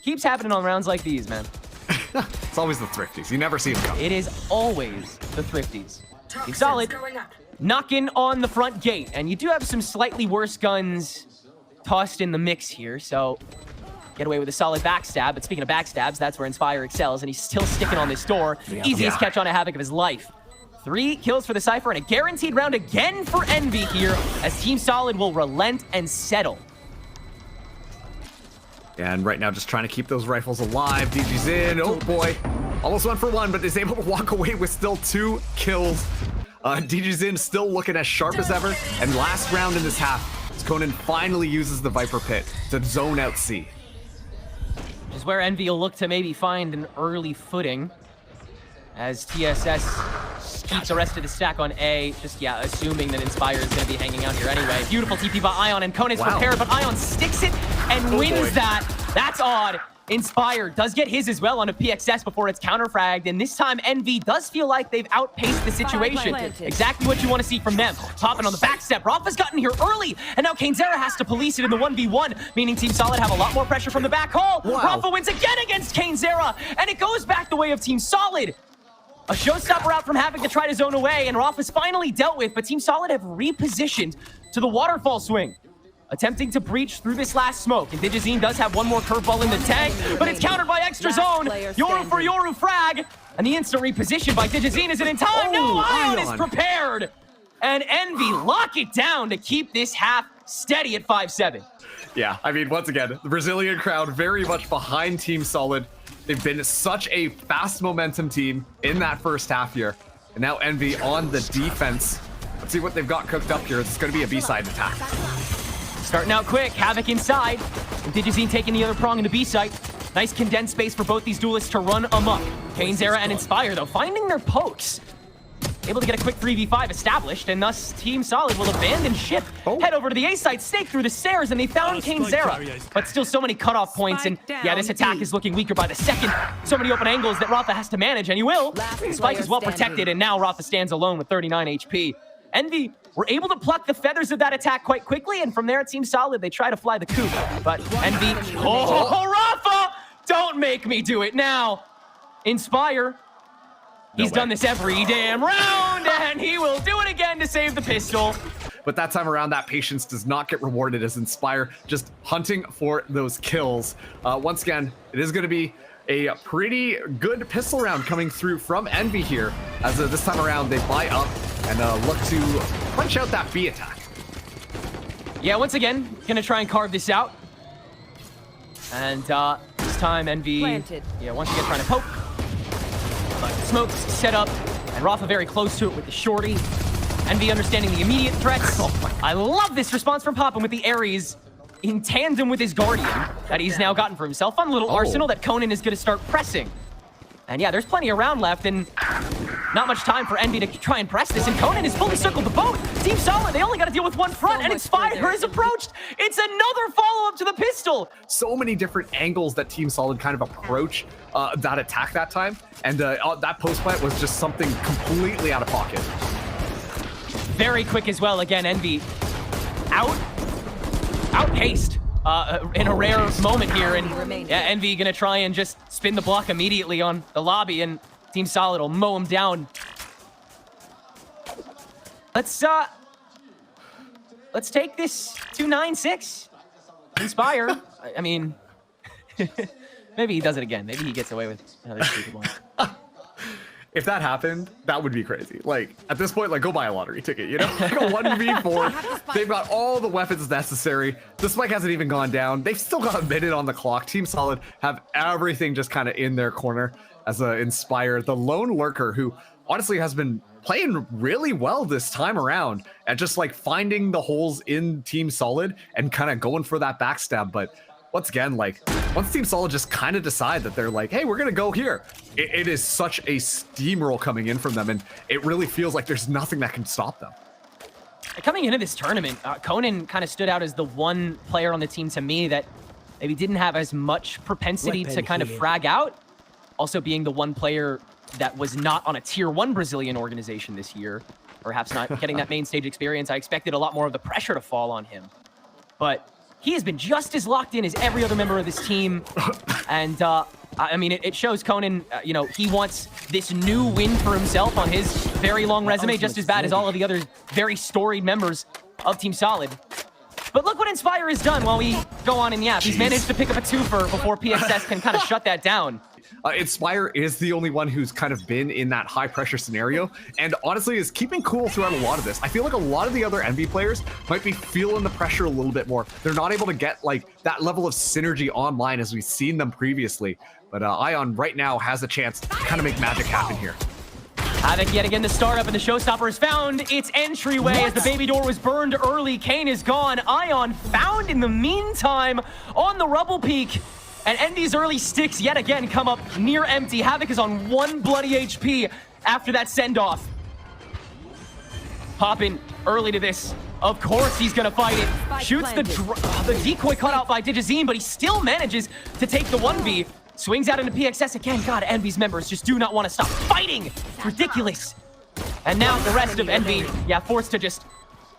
Keeps happening on rounds like these, man. It's always the Thrifties. You never see them come. It is always the Thrifties. Team Solid knocking on the front gate, and you do have some slightly worse guns tossed in the mix here, so get away with a solid backstab. But speaking of backstabs, that's where Inspire excels, and he's still sticking on this door. Easiest catch on a Havoc of his life. 3 kills for the Cypher, and a guaranteed round again for Envy here, as Team Solid will relent and settle. And right now, just trying to keep those rifles alive. DG's in. Oh boy. Almost 1 for 1, but is able to walk away with still 2 kills. DG's in, still looking as sharp as ever. And last round in this half, as Conan finally uses the Viper Pit to zone out C. Which is where Envy will look to maybe find an early footing, as TSS keeps the rest of the stack on A, just, yeah, assuming that Inspire is going to be hanging out here anyway. Beautiful TP by Ion, and Conan's prepared, but Ion sticks it and wins that. That's odd. Inspire does get his as well on a PXS before it's counter-fragged, and this time Envy does feel like they've outpaced the situation. Exactly what you want to see from them. Popping on the backstep. Rafa's gotten here early, and now Kainzera has to police it in the 1v1, meaning Team Solid have a lot more pressure from the back hall. Rafa wins again against Kainzera, and it goes back the way of Team Solid. A showstopper out from Havoc to try to zone away, and Rafa's finally dealt with, but Team Solid have repositioned to the waterfall swing, attempting to breach through this last smoke. And Digizine does have one more curveball in the tank, but it's countered by Extra Zone. Yoru for Yoru frag, and the instant reposition by Digizine isn't in time. No, Ion is prepared. and Envy lock it down to keep this half steady at 5-7. Yeah, I mean, once again, the Brazilian crowd very much behind Team Solid. They've been such a fast momentum team in that first half here. And now Envy on the defense. Let's see what they've got cooked up here. It's going to be a B-side attack. Starting out quick, Havoc inside. Digizine taking the other prong in the B site. Nice condensed space for both these duelists to run amok. Kane's Era and Inspire, though, finding their pokes. Able to get a quick 3v5 established, and thus Team Solid will abandon ship, head over to the A site, snake through the stairs, and they found Kane's Era. But still so many cutoff points, and yeah, this attack is looking weaker by the second. So many open angles that Rafa has to manage, and he will. Spike is well protected, and now Rafa stands alone with 39 HP. Envy were able to pluck the feathers of that attack quite quickly, and from there, Team Solid, they try to fly the coop. But Envy, oh, Rafa! Don't make me do it now. Inspire. He's done this every damn round, and he will do it again to save the pistol. But that time around, that patience does not get rewarded as Inspire just hunting for those kills. Once again, it is going to be a pretty good pistol round coming through from Envy here, as this time around they buy up and look to punch out that B attack. Yeah, once again, gonna try and carve this out. And this time Envy, Planted. yeah, once again trying to poke. But smokes set up, and Rafa very close to it with the shorty. Envy understanding the immediate threats. I love this response from Poppin with the Ares in tandem with his Guardian that he's now gotten for himself. Fun little arsenal that Conan is going to start pressing. And yeah, there's plenty around left, and not much time for Envy to try and press this. And Conan has fully circled the boat. Team Solid, they only got to deal with one front, and Inspire has approached. It's another follow-up to the pistol. So many different angles that Team Solid kind of approach that attack that time. And that post plant was just something completely out of pocket. Very quick as well. Again, Envy outpaced in a rare moment here. And yeah, Envy gonna try and just spin the block immediately on the lobby, and Team Solid will mow him down. Let's take this to 9-6. Inspire. I mean, maybe he does it again. Maybe he gets away with another stupid one. If that happened, that would be crazy. Like, at this point, like, go buy a lottery ticket, you know? Like a 1v4. They've got all the weapons necessary. The spike hasn't even gone down. They've still got a minute on the clock. Team Solid have everything just kind of in their corner as Inspire, the lone lurker who honestly has been playing really well this time around at just like finding the holes in Team Solid and kind of going for that backstab. But once again, like, once Team Solid just kind of decide that they're like, hey, we're going to go here, it is such a steamroll coming in from them, and it really feels like there's nothing that can stop them. Coming into this tournament, Conan kind of stood out as the one player on the team to me that maybe didn't have as much propensity to kind of frag out. Also being the one player that was not on a tier 1 Brazilian organization this year, perhaps not getting that main stage experience. I expected a lot more of the pressure to fall on him. But he has been just as locked in as every other member of this team. And I mean, it shows Conan, you know, he wants this new win for himself on his very long resume, just as bad as all of the other very storied members of Team Solid. But look what Inspire has done while we go on in Yap. He's managed to pick up a twofer before PXS can kind of shut that down. Inspire is the only one who's kind of been in that high pressure scenario, and honestly is keeping cool throughout a lot of this. I feel like a lot of the other Envy players might be feeling the pressure a little bit more. They're not able to get like that level of synergy online as we've seen them previously. But Ion right now has a chance to kind of make magic happen here. Havoc yet again the startup, and the showstopper is found its entryway as the baby door was burned early. Kane is gone. Ion found in the meantime on the rubble peak. And Envy's early sticks yet again come up near empty. Havoc is on 1 bloody HP after that send-off. Poppin early to this. Of course he's gonna fight it. Shoots the decoy cut out by Digizine, but he still manages to take the 1v. Swings out into PXS again. God, Envy's members just do not want to stop fighting. Ridiculous. And now the rest of Envy, yeah, forced to just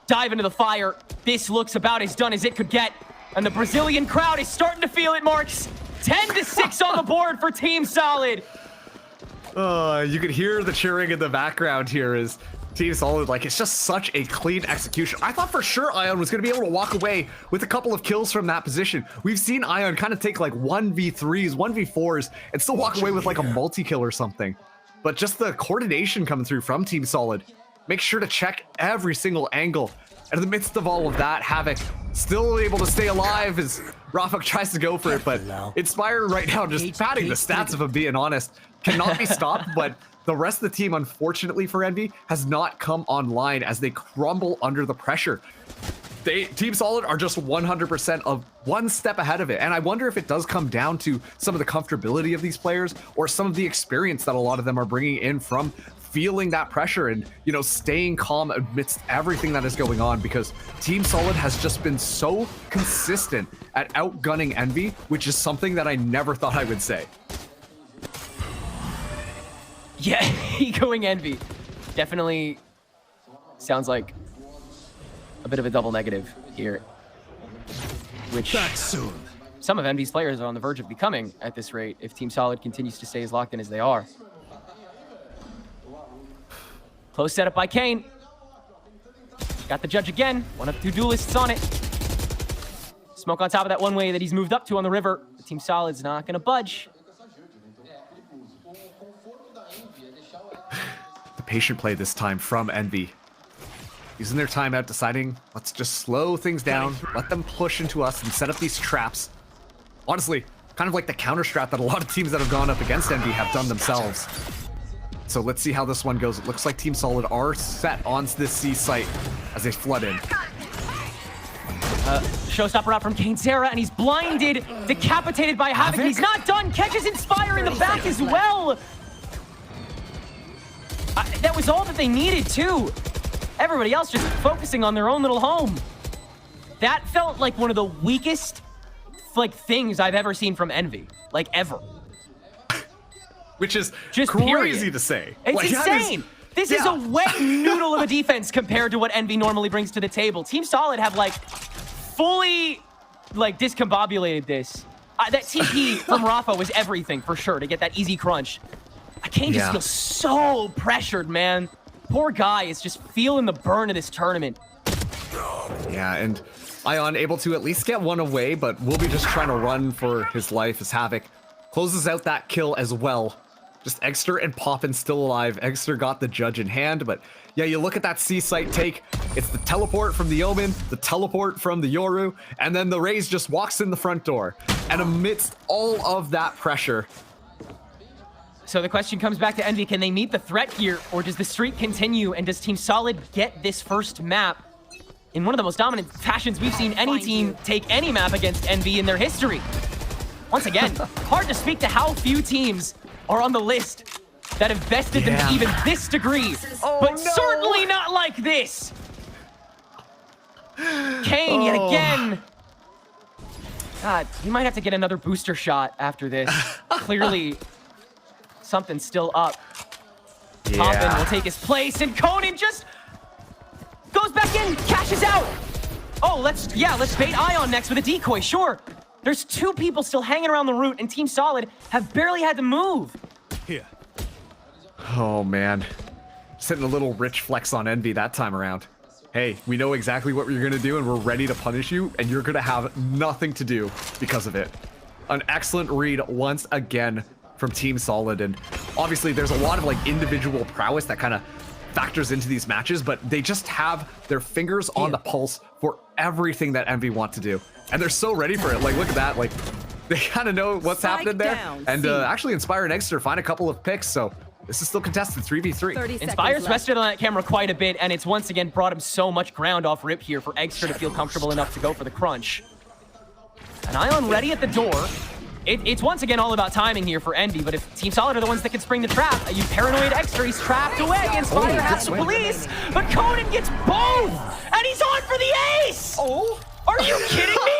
dive into the fire. This looks about as done as it could get. And the Brazilian crowd is starting to feel it, Marks. 10-6 on the board for Team Solid. You could hear the cheering in the background here as Team Solid, like, it's just such a clean execution. I thought for sure Ion was going to be able to walk away with a couple of kills from that position. We've seen Ion kind of take like 1v3s, 1v4s, and still walk away with like a multi-kill or something. But just the coordination coming through from Team Solid make sure to check every single angle. And in the midst of all of that, Havoc still able to stay alive as Rafa tries to go for it, but Inspire right now just padding the stats, if I'm being honest, cannot be stopped, but the rest of the team, unfortunately for Envy, has not come online as they crumble under the pressure. Team Solid are just 100% of one step ahead of it. And I wonder if it does come down to some of the comfortability of these players or some of the experience that a lot of them are bringing in from feeling that pressure and, you know, staying calm amidst everything that is going on, because Team Solid has just been so consistent at outgunning Envy, which is something that I never thought I would say. Yeah, going Envy. Definitely sounds like a bit of a double negative here, which some of Envy's players are on the verge of becoming at this rate if Team Solid continues to stay as locked in as they are. Close setup by Kane. Got the judge again. One of 2 duelists on it. Smoke on top of that one way that he's moved up to on the river. The Team Solid's not going to budge. The patient play this time from Envy. Using their timeout, deciding, let's just slow things down, let them push into us and set up these traps. Honestly, kind of like the counter strat that a lot of teams that have gone up against Envy have done themselves. So let's see how this one goes. It looks like Team Solid are set onto this C site as they flood in. Showstopper out from Eggsterr, and he's blinded, decapitated by Havoc. He's not done. Catches Inspire in the back as well. That was all that they needed, too. Everybody else just focusing on their own little home. That felt like one of the weakest, things I've ever seen from Envy. Ever. Which is just crazy period. To say. It's insane. This is a wet noodle of a defense compared to what Envy normally brings to the table. Team Solid have, fully, discombobulated this. That TP from Rafa was everything, for sure, to get that easy crunch. Kane just feels so pressured, man. Poor guy is just feeling the burn of this tournament. Yeah, and Ion able to at least get one away, but will be just trying to run for his life as Havoc closes out that kill as well. Just Eggsterr and Poppin still alive. Eggsterr got the judge in hand, but yeah, you look at that C site take. It's the teleport from the Omen, the teleport from the Yoru, and then the Raze just walks in the front door. And amidst all of that pressure, so the question comes back to Envy, can they meet the threat here, or does the streak continue, and does Team Solid get this first map in one of the most dominant fashions we've seen any team take any map against Envy in their history? Once again, hard to speak to how few teams are on the list that have bested them to even this degree, but certainly not like this. Kane yet again. God, he might have to get another booster shot after this. Clearly, something's still up. Poppin will take his place, and Conan just goes back in, cashes out. Oh, let's bait Ion next with a decoy, sure. There's 2 people still hanging around the route, and Team Solid have barely had to move. Here. Oh man, just hitting a little rich flex on Envy that time around. Hey, we know exactly what you're gonna do, and we're ready to punish you, and you're gonna have nothing to do because of it. An excellent read once again from Team Solid, and obviously there's a lot of individual prowess that kind of factors into these matches, but they just have their fingers on the pulse for everything that Envy want to do, and they're so ready for it. Look at that, they kind of know what's happening there, and actually Inspire and Eggsterr find a couple of picks, so this is still contested 3v3. Inspire's rested on that camera quite a bit, and it's once again brought him so much ground off rip here for Eggsterr to feel comfortable enough to go for the crunch. An Ion ready at the door. It's once again all about timing here for Envy, but if Team Solid are the ones that can spring the trap, you paranoid Eggsterr, he's trapped away. Inspire has the police, but Conan gets both, and he's on for the ace! Oh, are you kidding me?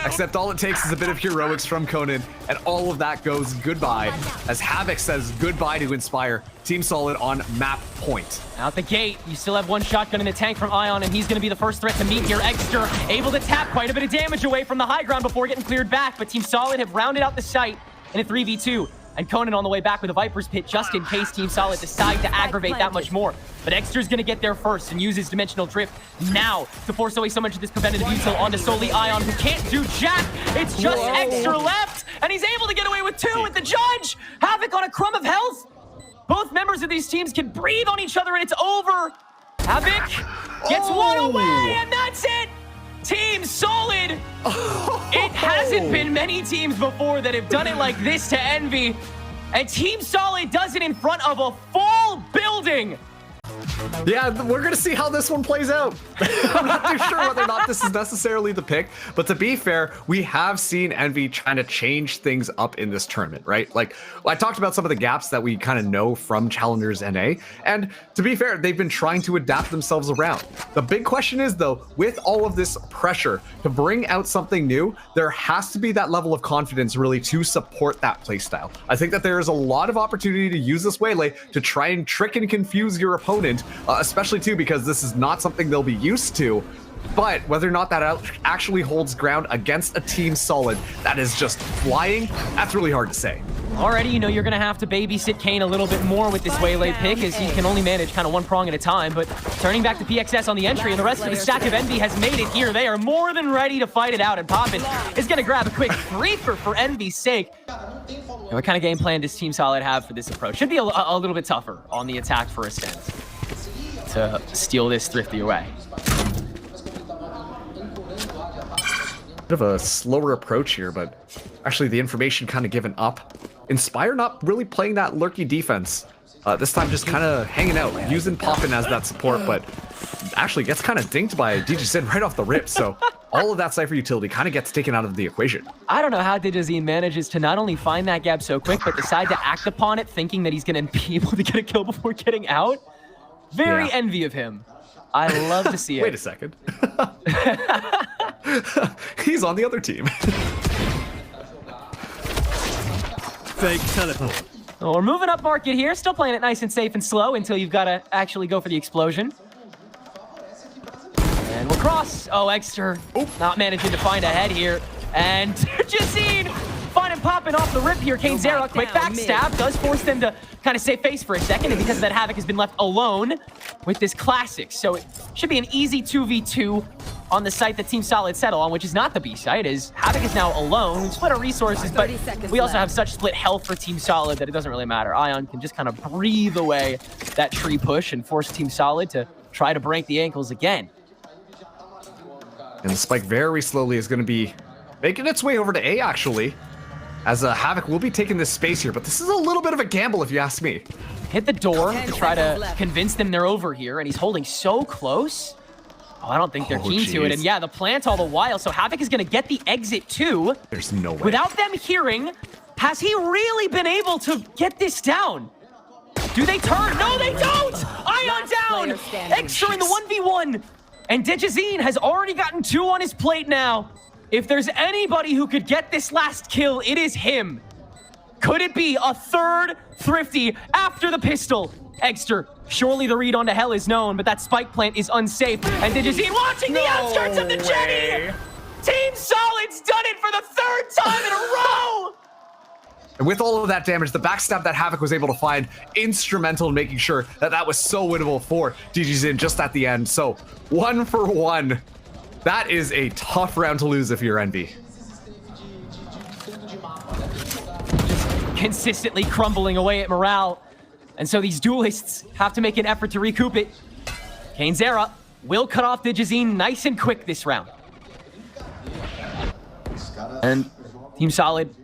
Except all it takes is a bit of heroics from Conan, and all of that goes goodbye, as Havoc says goodbye to Inspire. Team Solid on map point. Out the gate, you still have one shotgun in the tank from Ion, and he's going to be the first threat to meet here. Eggsterr able to tap quite a bit of damage away from the high ground before getting cleared back, but Team Solid have rounded out the site in a 3v2. And Conan on the way back with a Viper's Pit just in case Team Solid decide to aggravate that much more. But Eggsterr's gonna get there first and use his Dimensional Drift now to force away so much of this preventative util onto solely Ion, who can't do jack. It's just Eggsterr left, and he's able to get away with 2 with the judge. Havoc on a crumb of health. both members of these teams can breathe on each other and it's over. Havoc gets one away and that's it. Team Solid. It hasn't been many teams before that have done it like this to Envy. And Team Solid does it in front of a full building. Yeah, we're going to see how this one plays out. I'm not too sure whether or not this is necessarily the pick, but to be fair, we have seen Envy trying to change things up in this tournament, right? Like, I talked about some of the gaps that we kind of know from Challengers NA, and to be fair, they've been trying to adapt themselves around. The big question is, though, with all of this pressure to bring out something new, there has to be that level of confidence really to support that playstyle. I think that there is a lot of opportunity to use this waylay to try and trick and confuse your opponent, especially too because this is not something they'll be used to. But whether or not that actually holds ground against a Team Solid that is just flying, that's really hard to say. Already, you know, you're going to have to babysit Kane a little bit more with this waylay pick as he can only manage kind of one prong at a time. But turning back to PXS on the entry, and the rest of the stack of Envy has made it here. They are more than ready to fight it out, and Poppin is going to grab a quick briefer for Envy's sake. And what kind of game plan does Team Solid have for this approach? Should be a little bit tougher on the attack for Ascent to steal this Thrifty away. Bit of a slower approach here, but actually the information kind of given up. Inspire not really playing that lurky defense. This time just kind of hanging out, using Poppin as that support, but actually gets kind of dinked by DJ Sin right off the rip, so all of that Cypher utility kind of gets taken out of the equation. I don't know how Digizine manages to not only find that gap so quick, but decide to act upon it, thinking that he's going to be able to get a kill before getting out. Very envy of him. I love to see it. Wait a second. He's on the other team. Fake teleport. Well, we're moving up market here, still playing it nice and safe and slow until you've got to actually go for the explosion. And we'll cross. Oh, Eggsterr not managing to find a head here. And Jacine finding Poppin off the rip here. Eggsterr, quick backstab, does force them to kind of save face for a second. And because of that, Havoc has been left alone with this classic. So it should be an easy 2v2 on the site that Team Solid settle on, which is not the B site, is Havoc is now alone. We split our resources, but we also have such split health for Team Solid that it doesn't really matter. Ion can just kind of breathe away that tree push and force Team Solid to try to break the ankles again. And the spike very slowly is going to be making its way over to A, actually, as Havoc will be taking this space here, but this is a little bit of a gamble if you ask me. Hit the door to try to convince them they're over here, and he's holding so close. Oh, I don't think they're keen to it. And yeah, the plant all the while. So Havoc is going to get the exit too. There's no way. Without them hearing, has he really been able to get this down? Do they turn? No, they don't! Ion down! Eggsterr in the 1v1. And Digizine has already gotten 2 on his plate now. If there's anybody who could get this last kill, it is him. Could it be a third Thrifty after the pistol? Eggsterr, surely the read onto Hell is known, but that spike plant is unsafe. And Digizine watching the outskirts of the Jenny! Team Solid's done it for the 3rd time in a row! And with all of that damage, the backstab that Havoc was able to find, instrumental in making sure that that was so winnable for DGZin just at the end. So 1 for 1. That is a tough round to lose if you're Envy. Just consistently crumbling away at morale. And so these duelists have to make an effort to recoup it. Eggsterr will cut off Digizine nice and quick this round. And Team Solid,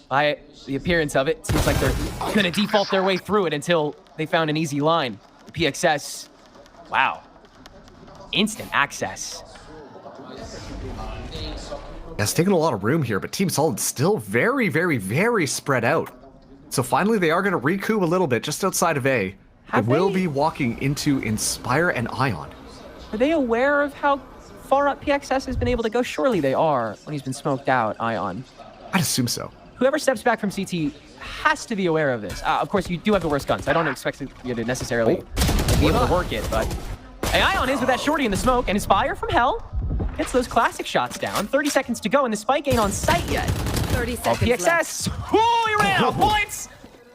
by the appearance of it, seems like they're going to default their way through it until they found an easy line. PXS, wow. Instant access. Yeah, it's taking a lot of room here, but Team Solid's still very, very, very spread out. So finally, they are going to recoup a little bit just outside of A. They will be walking into Inspire and Ion. Are they aware of how far up PXS has been able to go? Surely they are when he's been smoked out, Ion. I'd assume so. Whoever steps back from CT has to be aware of this. Of course, you do have the worst guns. I don't expect you to necessarily be able to work it, but... Hey, Ion is with that shorty in the smoke, and Inspire from Hell gets those classic shots down. 30 seconds to go, and the spike ain't on site yet. 30 seconds PXS. Oh, he ran out of points.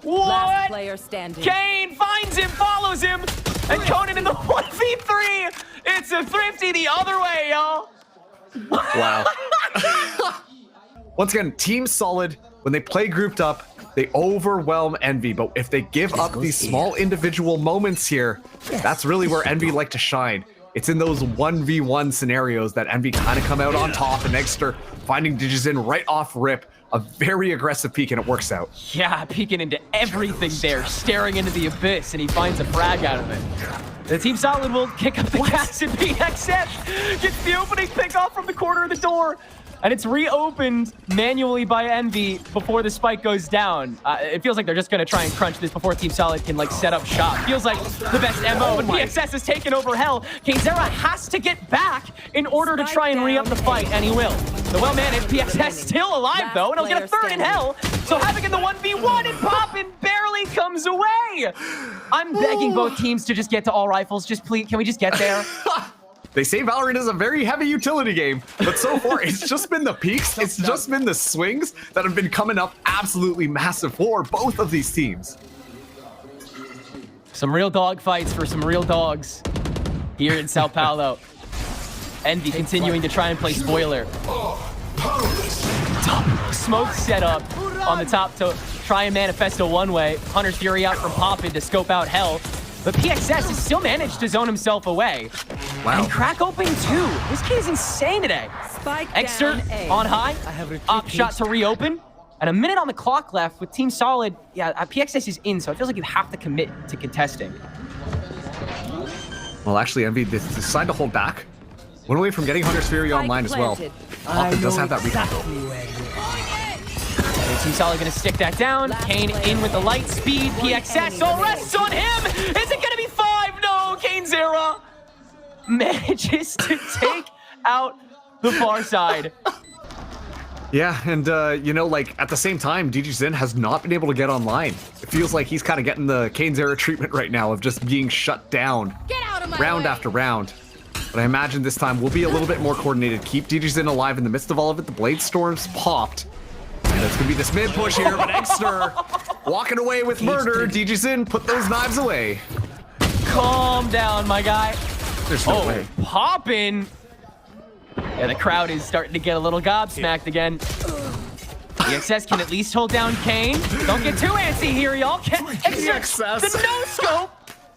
What? Last player standing. Kane finds him, follows him, and Conan in the 1v3. It's a Thrifty the other way, y'all. Wow. Once again, Team Solid, when they play grouped up, They overwhelm Envy, but if they give up these small individual moments here, that's really where Envy like to shine. It's in those 1v1 scenarios that Envy kind of come out on top, and Eggsterr finding DigiZen right off rip. A very aggressive peek, and it works out. Yeah, peeking into everything there, staring into the abyss, and he finds a frag out of it. The Team Solid will kick up the gas, and PXS gets the opening pick off from the corner of the door. And it's reopened manually by Envy before the spike goes down. It feels like they're just going to try and crunch this before Team Solid can, like, set up shop. Feels like the best MO, but PXS has taken over hell. Eggsterr has to get back in order to try and re-up the fight, and he will. The well-managed PXS still alive, though, and he'll get a third in hell. So Havoc in the 1v1, and Poppin barely comes away. I'm begging both teams to just get to all rifles. Just please, can we just get there? They say Valorant is a very heavy utility game, but so far it's just been the peaks, it's just been the swings that have been coming up absolutely massive for both of these teams. Some real dog fights for some real dogs here in Sao Paulo. Envy continuing to try and play spoiler. Smoke set up on the top to try and manifest a one-way. Hunter's Fury out from Poppin to scope out hell. But PXS has still managed to zone himself away. Wow. And crack open too. This kid is insane today. Eggsterr on high. Op shot to reopen. And a minute on the clock left with Team Solid. Yeah, PXS is in, so it feels like you have to commit to contesting. Well, actually, Envy decided to hold back. Went away from getting Hunter's Fury online as well. Poppin does have that recon. Team Solid gonna stick that down. Kane in with the light speed. PXS all rests on him. Is it gonna be 5? No, Eggsterr manages to take out the far side. Yeah, and you know, like at the same time, DigiZen has not been able to get online. It feels like he's kind of getting the Eggsterr treatment right now of just being shut down round after round. But I imagine this time will be a little bit more coordinated. Keep DigiZen alive in the midst of all of it. The Blade Storms popped. And it's gonna be this mid push here, but Eggsterr walking away with murder. DigiZen, put those knives away. Calm down, my guy. There's no way. Poppin'. Yeah, the crowd is starting to get a little gobsmacked again. PXS can at least hold down Kane. Don't get too antsy here, y'all. PXS. The no-scope.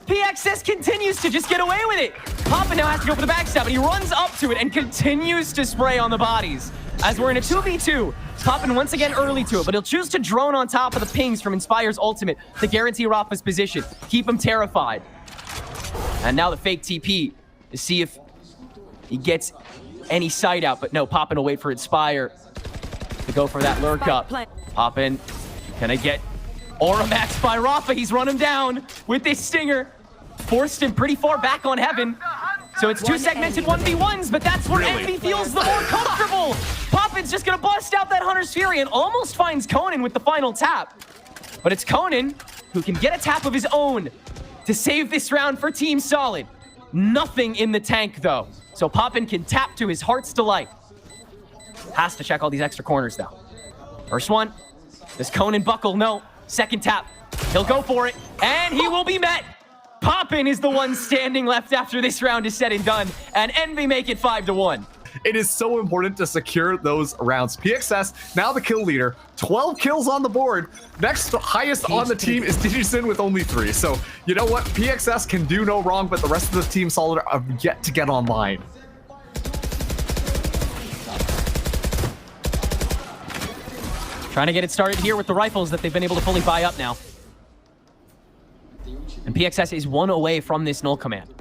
PXS continues to just get away with it. Poppin' now has to go for the backstab, and he runs up to it and continues to spray on the bodies. As we're in a 2v2, Poppin' once again early to it, but he'll choose to drone on top of the pings from Inspire's ultimate to guarantee Rafa's position, keep him terrified. And now the fake TP to see if he gets any sight out, but no, Poppin' will wait for Inspire to go for that lurk up. Poppin' gonna get aura maxed by Rafa. He's run him down with this stinger. Forced him pretty far back on Heaven. So it's two segmented 1v1s, but that's where Envy feels the more comfortable. Poppin's just gonna bust out that Hunter's Fury and almost finds Conan with the final tap. But it's Conan who can get a tap of his own to save this round for Team Solid. Nothing in the tank though. So Poppin can tap to his heart's delight. Has to check all these extra corners though. First one, does Conan buckle? No. Second tap, he'll go for it, and he will be met. Poppin is the one standing left after this round is said and done, and Envy make it 5-1. It is so important to secure those rounds. PXS, now the kill leader, 12 kills on the board. Next highest on the team is DigiZen with only 3. So, you know what? PXS can do no wrong, but the rest of the Team Solid are yet to get online. Trying to get it started here with the rifles that they've been able to fully buy up now. And PXS is one away from this null command.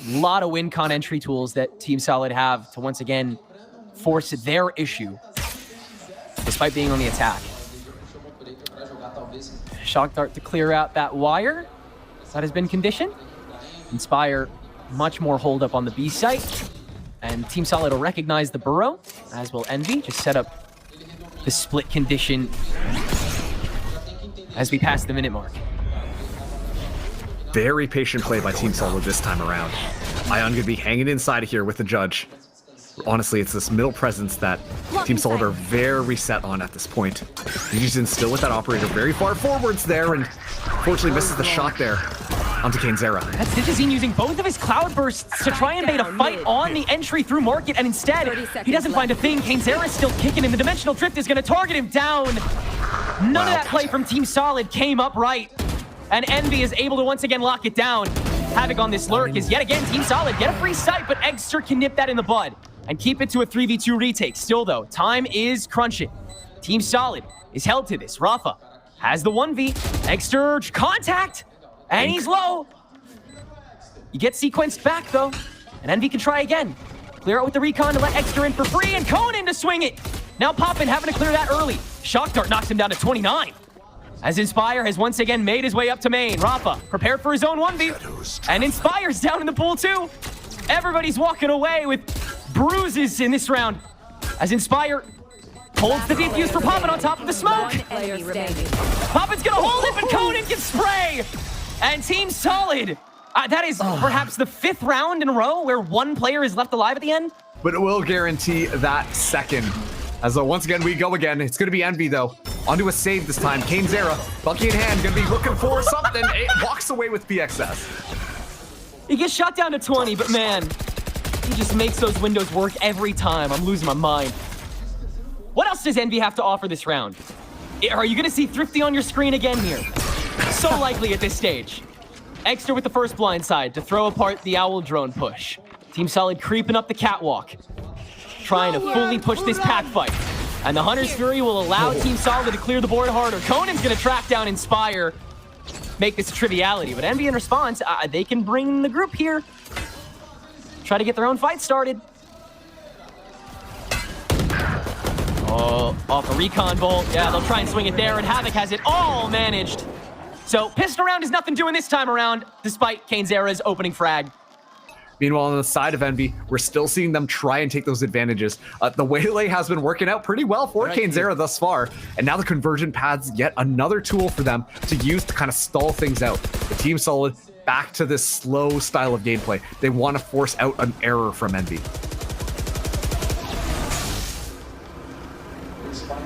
A lot of win con entry tools that Team Solid have to once again force their issue, despite being on the attack. Shock Dart to clear out that wire that has been conditioned. Inspire much more hold up on the B site. And Team Solid will recognize the burrow, as will Envy. Just set up the split condition as we pass the minute mark. Very patient play by Team Solid this time around. Ion gonna be hanging inside of here with the judge. Honestly, it's this middle presence that Team Solid are very set on at this point. DigiZen still with that operator very far forwards there, and unfortunately misses the shot there onto Eggsterr. That's DigiZen using both of his cloud bursts to try and bait a fight on the entry through market, and instead, he doesn't find a thing. Eggsterr is still kicking, and the dimensional drift is gonna target him down. None of that play from Team Solid came up right. And Envy is able to once again lock it down. Havoc on this lurk is yet again Team Solid get a free sight, but Eggsterr can nip that in the bud and keep it to a 3v2 retake. Still though, time is crunching. Team Solid is held to this. Rafa has the 1v. Eggsterr contact, and he's low. You get sequenced back though, and Envy can try again. Clear out with the recon to let Eggsterr in for free, and Conan to swing it. Now Poppin having to clear that early. Shock Dart knocks him down to 29. As Inspire has once again made his way up to main. Rafa prepared for his own 1v, and Inspire's down in the pool too. Everybody's walking away with bruises in this round. As Inspire holds the defuse for Poppin on top of the smoke. Player standing. Poppin's gonna hold it, but Conan can spray. And Team Solid, that is perhaps the 5th round in a row where one player is left alive at the end. But it will guarantee that second. As once again, we go again. It's going to be Envy, though. Onto a save this time. caneZera, Bucky in hand, going to be looking for something. It walks away with PXS. He gets shot down to 20, but man, he just makes those windows work every time. I'm losing my mind. What else does Envy have to offer this round? Are you going to see Thrifty on your screen again here? So likely at this stage. Eggsterr with the first blindside to throw apart the Owl drone push. Team Solid creeping up the catwalk, trying to fully push this pack fight. And the Hunter's Fury will allow Team Solid to clear the board harder. Conan's gonna track down Inspire, make this a triviality. But Envy in response, they can bring the group here. Try to get their own fight started. Oh, off a recon bolt. Yeah, they'll try and swing it there, and Havoc has it all managed. So pistol round is nothing doing this time around, despite caneZera's opening frag. Meanwhile, on the side of Envy, we're still seeing them try and take those advantages. The waylay has been working out pretty well for caneZera thus far, and now the conversion pad's yet another tool for them to use to kind of stall things out. The Team Solid back to this slow style of gameplay. They want to force out an error from Envy.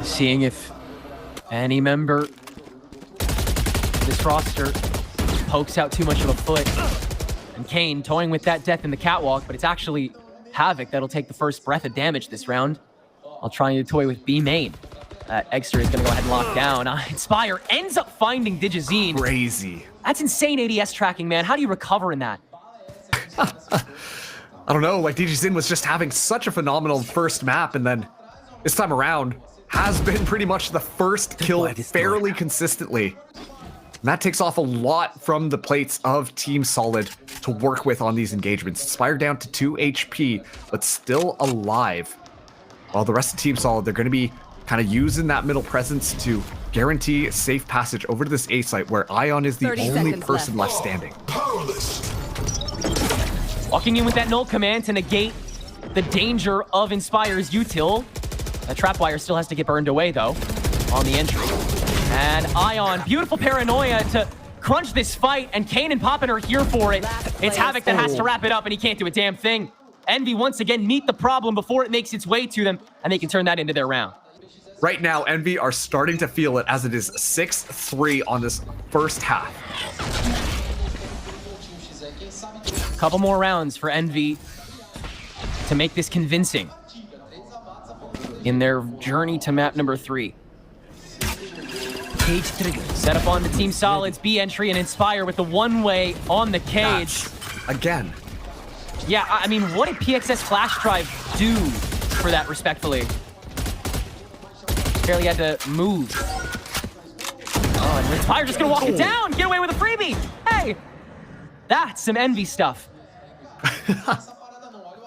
Seeing if any member of this roster pokes out too much of a foot. And Kane toying with that death in the catwalk, but it's actually Havoc that'll take the first breath of damage this round. I'll try to toy with B main. Eggsterr is going to go ahead and lock down. Inspire ends up finding Digizine. Crazy. That's insane ADS tracking, man. How do you recover in that? I don't know, like Digizine was just having such a phenomenal first map, and then this time around has been pretty much the first kill fairly consistently. And that takes off a lot from the plates of Team Solid to work with on these engagements. Inspire down to 2 HP, but still alive. While the rest of Team Solid, they're going to be kind of using that middle presence to guarantee safe passage over to this A site where Ion is the 30 only seconds person left. left standing. Walking in with that null command to negate the danger of Inspire's util. That trapwire still has to get burned away, though, on the entry. And Ion, beautiful paranoia to crunch this fight, and Kane and Poppin are here for it. It's Havoc that has to wrap it up, and he can't do a damn thing. Envy once again meet the problem before it makes its way to them, and they can turn that into their round. Right now, Envy are starting to feel it as it is 6-3 on this first half. A couple more rounds for Envy to make this convincing in their journey to map number 3. Cage trigger. Set up on the Team Solid's B entry and Inspire with the one-way on the cage. Again. Yeah, I mean, what did PXS Flash Drive do for that, respectfully? Barely had to move. Oh, and Inspire just gonna walk it down, get away with a freebie. Hey, that's some Envy stuff.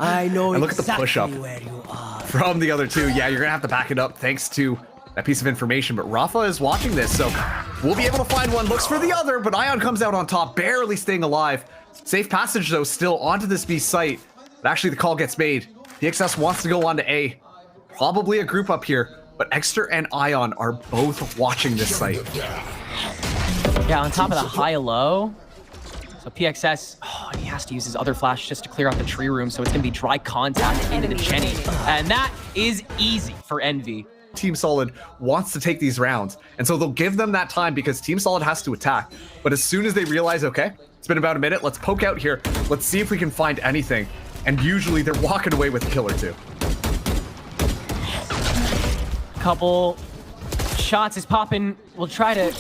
I know And look at the exactly push-up where you are. from the other two. Yeah, you're going to have to back it up thanks to that piece of information. But Rafa is watching this, so we'll be able to find one. Looks for the other, but Ion comes out on top, barely staying alive. Safe passage, though, still onto this B site. But actually, the call gets made. PXS wants to go on to A. Probably a group up here, but Eggsterr and Ion are both watching this site. Yeah, on top of the high-low. So PXS, he has to use his other flash just to clear out the tree room, so it's going to be dry contact into the Jenny. And that is easy for Envy. Team Solid wants to take these rounds, and so they'll give them that time because Team Solid has to attack. But as soon as they realize, okay, it's been about a minute, let's poke out here, let's see if we can find anything. And usually they're walking away with a kill or two. Couple shots as Poppin will try to,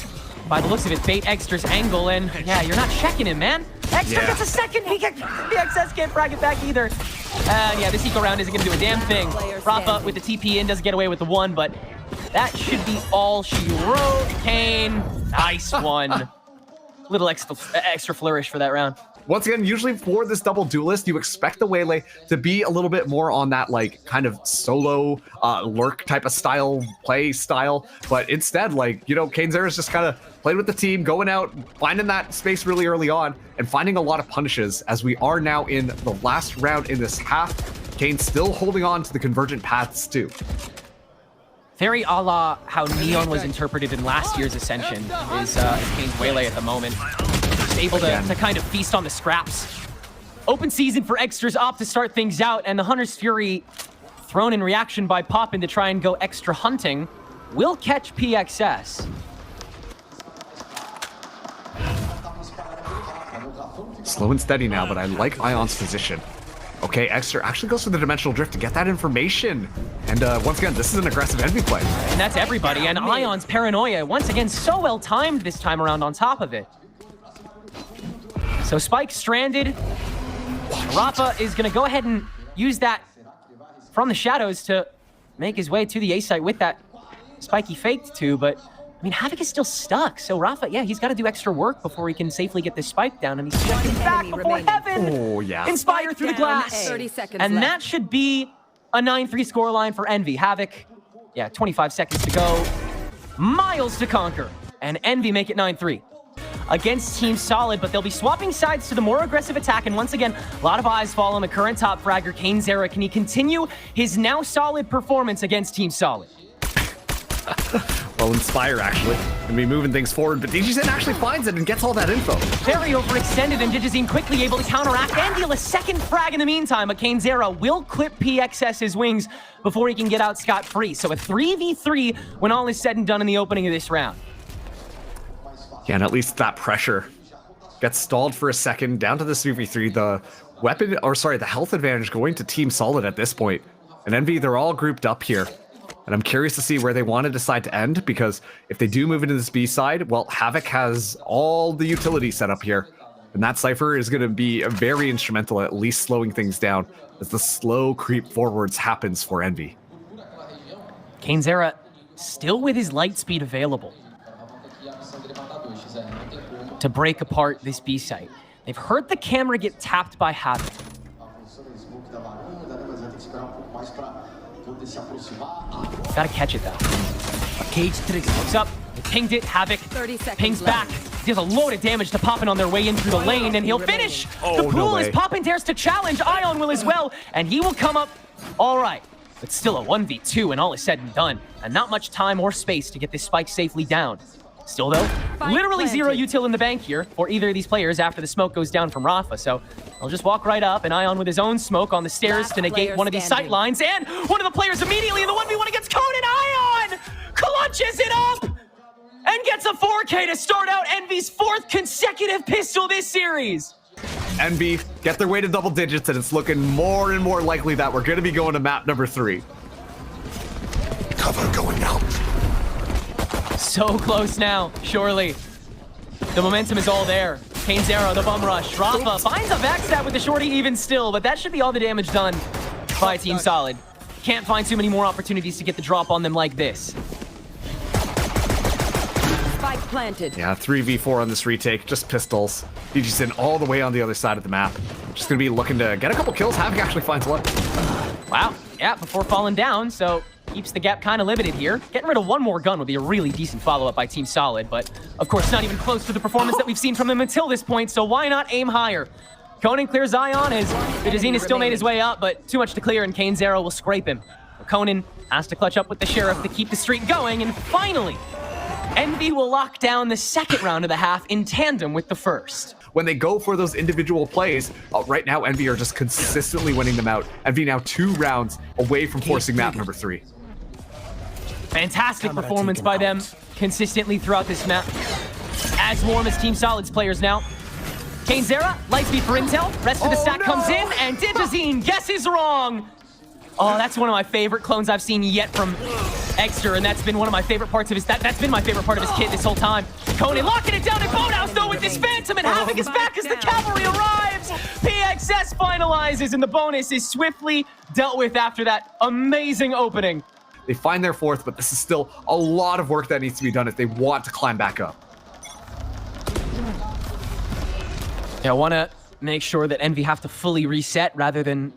by the looks of it, bait Eggsterr's angle, and yeah, you're not checking him, man. Eggsterr gets a second, BXS can't frag it back either. And yeah, this eco round isn't gonna do a damn thing. Rafa with the TP in does get away with the one, but that should be all she wrote. Kane, nice one. Little extra flourish for that round. Once again, usually for this double duelist, you expect the Waylay to be a little bit more on that like kind of solo lurk type of play style. But instead, like, you know, Eggsterr's just kind of played with the team, going out, finding that space really early on, and finding a lot of punishes as we are now in the last round in this half. Kane still holding on to the convergent paths too. Very a la how Neon was interpreted in last year's Ascension is Kane's Waylay at the moment. Just able to kind of feast on the scraps. Open season for Eggsterr's op to start things out, and the Hunter's Fury, thrown in reaction by Poppin to try and go extra hunting, will catch PXS. Slow and steady now, but I like Ion's position. Okay, Eggsterr actually goes for the Dimensional Drift to get that information. And once again, this is an aggressive Envy play. And that's everybody, and Ion's paranoia, once again, so well timed this time around on top of it. So Spike stranded. Rafa is gonna go ahead and use that from the shadows to make his way to the A site with that Spike he faked to, but I mean, Havoc is still stuck, so Rafa, yeah, he's got to do extra work before he can safely get this Spike down, and he's checking back before Heaven. Oh, yeah. Inspire through the glass. 30 seconds and left. that should be a 9-3 scoreline for Envy. Havoc, yeah, 25 seconds to go. Miles to conquer, and Envy make it 9-3. Against Team Solid, but they'll be swapping sides to the more aggressive attack, and once again, a lot of eyes fall on the current top fragger, Eggsterr. Can he continue his now solid performance against Team Solid? Well, Inspire actually gonna be moving things forward, but DGZen actually finds it and gets all that info. Very overextended, and Digizine quickly able to counteract and deal a second frag in the meantime, but Eggsterr will clip PXS's wings before he can get out scot-free. So a 3v3 when all is said and done in the opening of this round. Yeah, and at least that pressure gets stalled for a second, down to the 3v3. The weapon, or sorry, the health advantage going to Team Solid at this point. And Envy, they're all grouped up here. And I'm curious to see where they want to decide to end, because if they do move into this B side, well, Havoc has all the utility set up here. And that Cypher is going to be very instrumental, at least slowing things down as the slow creep forwards happens for Envy. Eggsterr still with his light speed available to break apart this B site. They've heard the camera get tapped by Havoc. Gotta catch it though. A cage trigger. Looks up. They pinged it. Havoc 30 seconds pings left. back. Deals a load of damage to Poppin on their way in through the lane, and he'll finish. Oh, The no pool way. as Poppin dares to challenge. Ion will as well, and he will come up all right. But still a 1v2 and all is said and done. And not much time or space to get this Spike safely down. Still though, literally zero util in the bank here for either of these players after the smoke goes down from Rafa. So I'll just walk right up, and Ion with his own smoke on the stairs Last to negate player one of these sight standing. lines. And one of the players immediately in the 1v1 against Conan. Ion clutches it up and gets a 4K to start out Envy's 4th consecutive pistol this series. Envy get their way to double digits, and it's looking more and more likely that we're going to be going to map number 3. Cover going out. So close now, surely. The momentum is all there. Eggsterr, the bum rush. Rafa finds a backstab with the shorty even still, but that should be all the damage done by Team Solid. Can't find too many more opportunities to get the drop on them like this. Spike planted. Yeah, 3v4 on this retake, just pistols. DGZen all the way on the other side of the map. Just going to be looking to get a couple kills. Havoc actually finds one. Wow, yeah, before falling down, so keeps the gap kind of limited here. Getting rid of one more gun would be a really decent follow-up by Team Solid, but of course not even close to the performance that we've seen from them until this point, so why not aim higher? Conan clears Ion as Digizine has still made his way up, but too much to clear, and Eggsterr will scrape him. Conan has to clutch up with the Sheriff to keep the streak going, and finally, Envy will lock down the second round of the half in tandem with the first. When they go for those individual plays, right now Envy are just consistently winning them out. Envy now 2 rounds away from forcing map number 3. Fantastic performance by them consistently throughout this map. As warm as Team Solid's players now. Eggsterr, light speed for intel. Rest of the stack comes in, and Digizine guesses wrong. Oh, that's one of my favorite clones I've seen yet from Eggsterr, and that's been one of my favorite parts of his. That's been my favorite part of his kit this whole time. Conan locking it down in Boathouse though with this Phantom, and Havoc is back as the cavalry arrives. PXS finalizes, and the bonus is swiftly dealt with after that amazing opening. They find their fourth, but this is still a lot of work that needs to be done if they want to climb back up. Yeah, I want to make sure that Envy have to fully reset rather than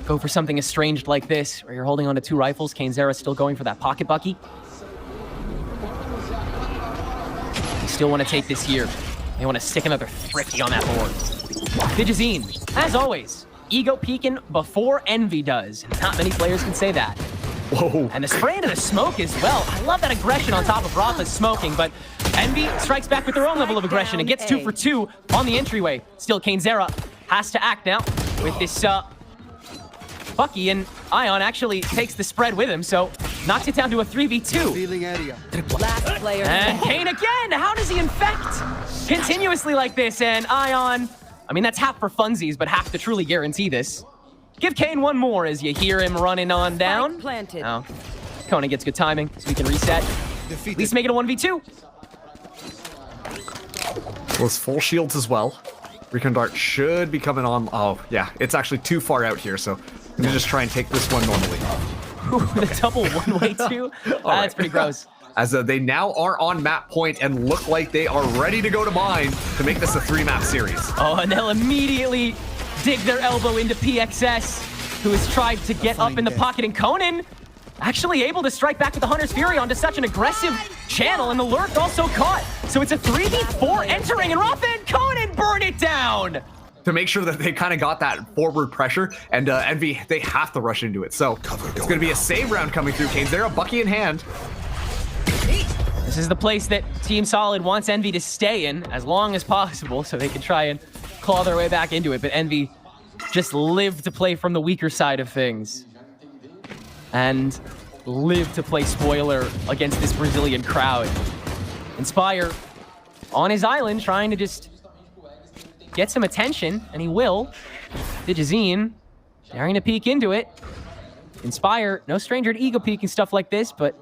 go for something estranged like this, where you're holding on to 2 rifles. Eggsterr still going for that pocket bucky. You still want to take this here. They want to stick another thrifty on that board. Digizine, as always, ego peeking before Envy does. Not many players can say that. Whoa. And the spray into the smoke as well. I love that aggression on top of Rafa's smoking, but Envy strikes back with their own level of aggression and gets 2 for 2 on the entryway. Still, Eggsterr has to act now with this Bucky, and Ion actually takes the spread with him, so knocks it down to a 3v2. Feeling area. Last player And standing. Kane again! How does he infect continuously like this? And Ion, I mean, that's half for funsies, but half to truly guarantee this. Give Kane one more as you hear him running on down. Spike planted. Oh, Conan gets good timing, so we can reset. At least make it a 1v2. Those full shields as well. Recon Dart should be coming on. Oh, yeah. It's actually too far out here, so I'm gonna just try and take this one normally. Ooh, the double one-way two? That's pretty gross. As they now are on map point and look like they are ready to go to mine to make this a 3-map series. Oh, and they'll immediately dig their elbow into PXS, who has tried to get up in the pocket, and Conan actually able to strike back with the Hunter's Fury onto such an aggressive channel, and the lurk also caught. So it's a 3v4 entering, and Rafa and Conan burn it down. To make sure that they kind of got that forward pressure, and Envy, they have to rush into it. So it's going to be a save round coming through. Eggsterr, Bucky in hand. This is the place that Team Solid wants Envy to stay in as long as possible so they can try and claw their way back into it, but Envy just live to play from the weaker side of things. And live to play spoiler against this Brazilian crowd. Inspire on his island trying to just get some attention, and he will. Digizine daring to peek into it. Inspire, no stranger to ego peek and stuff like this, but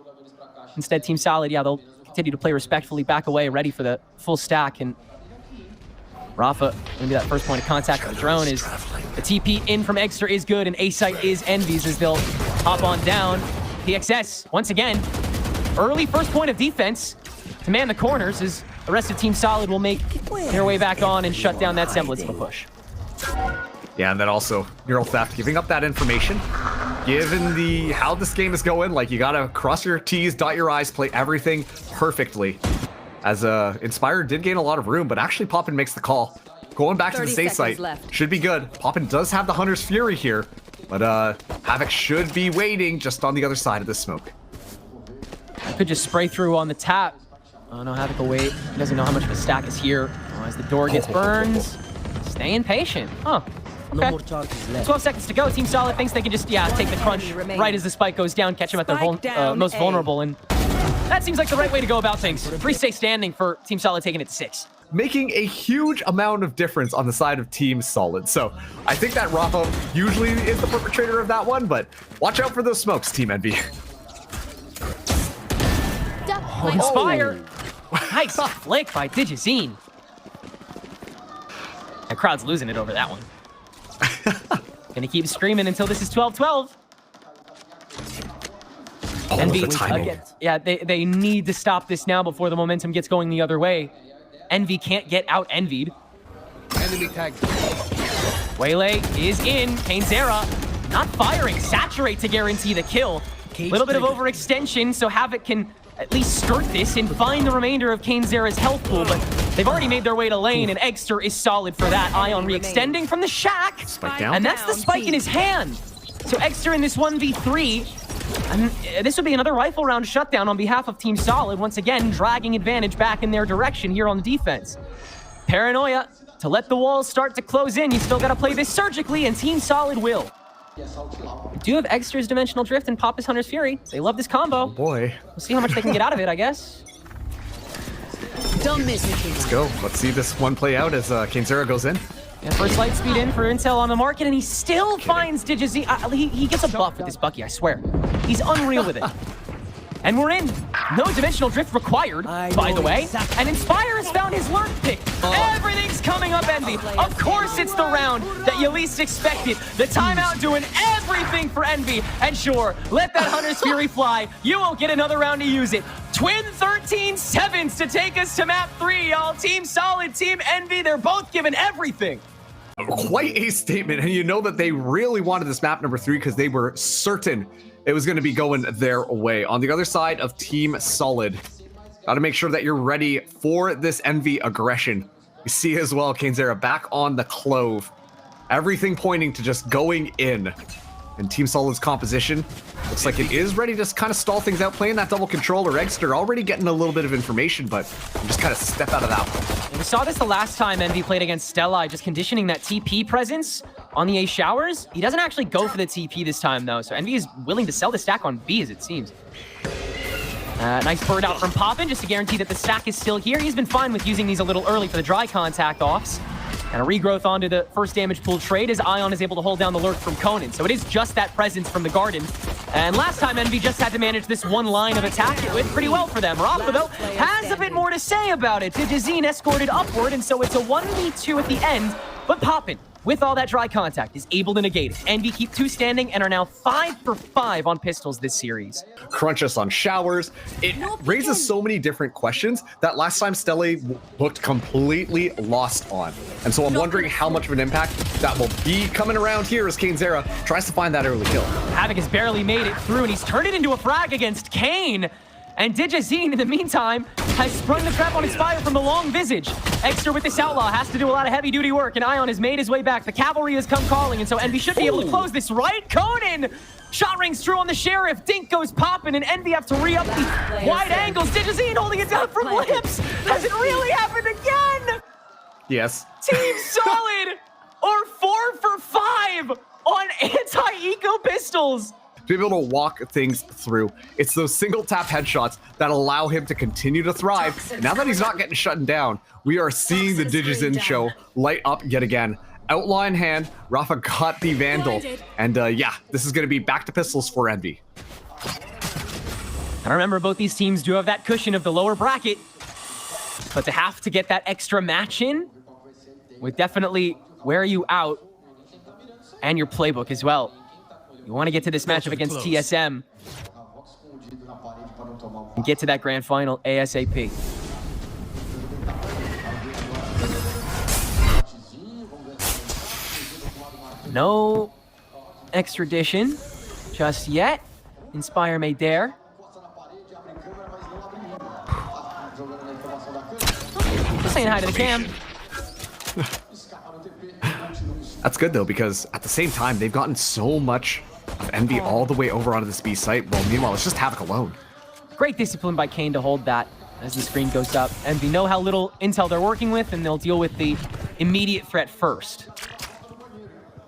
instead Team Solid, yeah, they'll continue to play respectfully, back away, ready for the full stack, and Rafa, gonna be that first point of contact with the drone. Is the TP in from Eggsterr is good, and A-Site is Envy's as they'll hop on down. PXS, once again, early first point of defense to man the corners as the rest of Team Solid will make their way back on and shut down that semblance of a push. Yeah, and then also Neural Theft, giving up that information. Given the how this game is going, like you gotta cross your T's, dot your I's, play everything perfectly. As Inspire did gain a lot of room, but actually Poppin makes the call. Going back to the 30 safe site seconds left. should be good. Poppin does have the Hunter's Fury here, but Havoc should be waiting just on the other side of the smoke. Could just spray through on the tap. Oh no, Havoc will wait. He doesn't know how much of a stack is here. Oh, as the door gets burned, staying patient. Huh. No Okay. more charges left. 12 seconds to go. Team Solid thinks they can just, take the crunch remaining. right as the spike goes down, catch them at their Spike down most A. vulnerable, and that seems like the right way to go about things. Free stay standing for Team Solid taking it to 6. Making a huge amount of difference on the side of Team Solid. So I think that Rafa usually is the perpetrator of that one, but watch out for those smokes, Team Envy. Oh, Inspire. Nice flick by Digizine. That crowd's losing it over that one. Gonna keep screaming until this is 12-12. Oh, Envy, the timing. again, yeah, they need to stop this now before the momentum gets going the other way. Envy can't get out envied. Enemy tag. Waylay is in. Eggsterr not firing. Saturate to guarantee the kill. A little bit of overextension, so Havoc can at least skirt this and find the remainder of Eggsterr's health pool, but they've already made their way to lane, and Eggsterr is solid for that. Ion re-extending from the shack. Spike down. And that's the spike in his hand. So Eggsterr in this 1v3, and this would be another rifle round shutdown on behalf of Team Solid, once again dragging advantage back in their direction here on the defense. Paranoia to let the walls start to close in. You still got to play this surgically, and Team Solid will. We do have Eggsterr's Dimensional Drift and Papa's Hunter's Fury. They love this combo. Boy, We'll see how much they can get out of it, I guess. Don't miss it. let's go. Let's see this one play out as Eggsterr goes in. And first light speed in for Intel on the market, and he still finds Digizine. He gets a buff with this Bucky, I swear. He's unreal with it. And we're in. No dimensional drift required, by the way. And Inspire has found his lurk pick. Everything's coming up, Envy. Of course it's the round that you least expected. The timeout doing everything for Envy. And sure, let that Hunter's Fury fly. You won't get another round to use it. Twin 13-7s to take us to map 3, y'all. Team Solid, Team Envy, they're both giving everything. Quite a statement, and you know that they really wanted this map number 3 because they were certain it was going to be going their way. On the other side of Team Solid, got to make sure that you're ready for this Envy aggression. You see as well, Eggsterr back on the Clove. Everything pointing to just going in. And Team Solid's composition looks like it is ready to kind of stall things out, playing that double controller. Eggsterr already getting a little bit of information, but just kind of step out of that one. We saw this the last time Envy played against Stella, just conditioning that TP presence on the A showers. He doesn't actually go for the TP this time, though, so Envy is willing to sell the stack on B, as it seems. Nice bird out from Poppin, just to guarantee that the stack is still here. He's been fine with using these a little early for the dry contact offs. And a regrowth onto the first damage pool trade as Ion is able to hold down the lurk from Conan. So it is just that presence from the Garden. And last time Envy just had to manage this one line of attack. It went pretty well for them. Rafa, though, has a bit more to say about it. Digizine escorted upward, and so it's a 1v2 at the end. But Poppin, with all that dry contact, is able to negate it. Envy keep 2 standing and are now 5 for 5 on pistols this series. Crunch us on showers. It raises so many different questions that last time Stella looked completely lost on. And so I'm wondering how much of an impact that will be coming around here as Eggsterr tries to find that early kill. Havoc has barely made it through, and he's turned it into a frag against Kane. And Digizine, in the meantime, has sprung the trap on Inspire from the long visage. Eggsterr with this Outlaw has to do a lot of heavy-duty work, and Ion has made his way back. The cavalry has come calling, and so Envy should be able to close this, right? Conan! Shot rings true on the Sheriff. Dink goes popping, and Envy have to re-up the wide angles. Digizine holding it down from Lips. Has it really happened again? Yes. Team Solid are 4 for 5 on anti-eco pistols. To be able to walk things through. It's those single tap headshots that allow him to continue to thrive. And now that he's not getting shut down, we are seeing the Digizine show light up yet again. Outlaw in hand, Rafa got the Vandal. And yeah, this is going to be back to pistols for Envy. And remember, both these teams do have that cushion of the lower bracket. But to have to get that extra match in would definitely wear you out. And your playbook as well. You want to get to this matchup against TSM and get to that grand final ASAP. No extradition just yet. Inspire may dare. Just saying hi to the cam. That's good though, because at the same time, they've gotten so much of Envy all the way over onto this B site. Well, meanwhile, it's just Havoc alone. Great discipline by Kane to hold that as the screen goes up. Envy know how little intel they're working with, and they'll deal with the immediate threat first.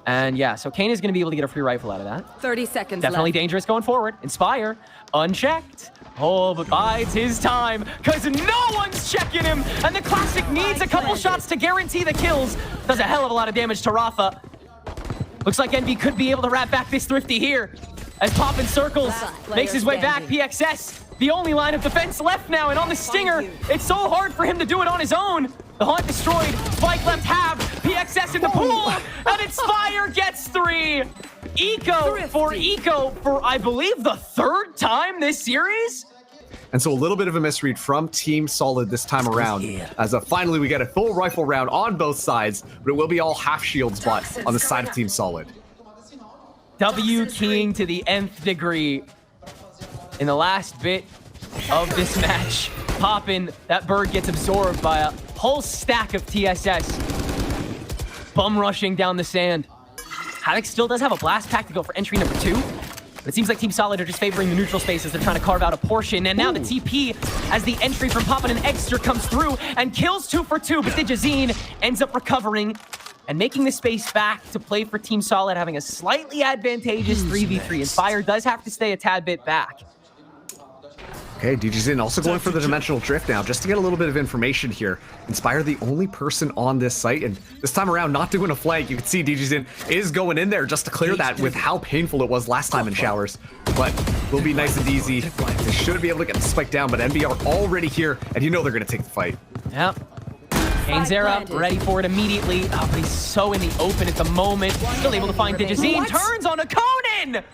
And yeah, so Kane is going to be able to get a free rifle out of that. 30 seconds Definitely left. dangerous going forward. Inspire, unchecked. Oh, but bides his time, because no one's checking him. And the Classic needs a couple shots to guarantee the kills. Does a hell of a lot of damage to Rafa. Looks like Envy could be able to wrap back this Thrifty here. As Poppin circles, makes his way back. PXS, the only line of defense left now. And on the Stinger, it's so hard for him to do it on his own. The Haunt destroyed, Spike left half, PXS in the pool, and Inspire gets 3. Eco for, I believe, the 3rd time this series? And so a little bit of a misread from Team Solid this time around, as finally we get a full rifle round on both sides, but it will be all half shields but on the side of Team Solid. W keying to the nth degree in the last bit of this match. Poppin', that bird gets absorbed by a whole stack of TSS. Bum rushing down the sand. Havoc still does have a blast pack to go for entry number 2. But it seems like Team Solid are just favoring the neutral spaces. They're trying to carve out a portion. And now the TP as the entry from Poppin and Eggsterr comes through and kills 2 for 2. But Digizine ends up recovering and making the space back to play for Team Solid, having a slightly advantageous 3v3. Inspire does have to stay a tad bit back. Okay, DJ's also going for the dimensional drift now, just to get a little bit of information here. Inspire the only person on this site, and this time around not doing a flank. You can see DJ's is going in there just to clear that with how painful it was last time in showers. But will be nice and easy. They should be able to get the spike down, but NV are already here, and you know they're going to take the fight. Yep. Eggsterr up, ready for it immediately. Oh, but he's so in the open at the moment. Still able to find Digizine. Turns on a Conan!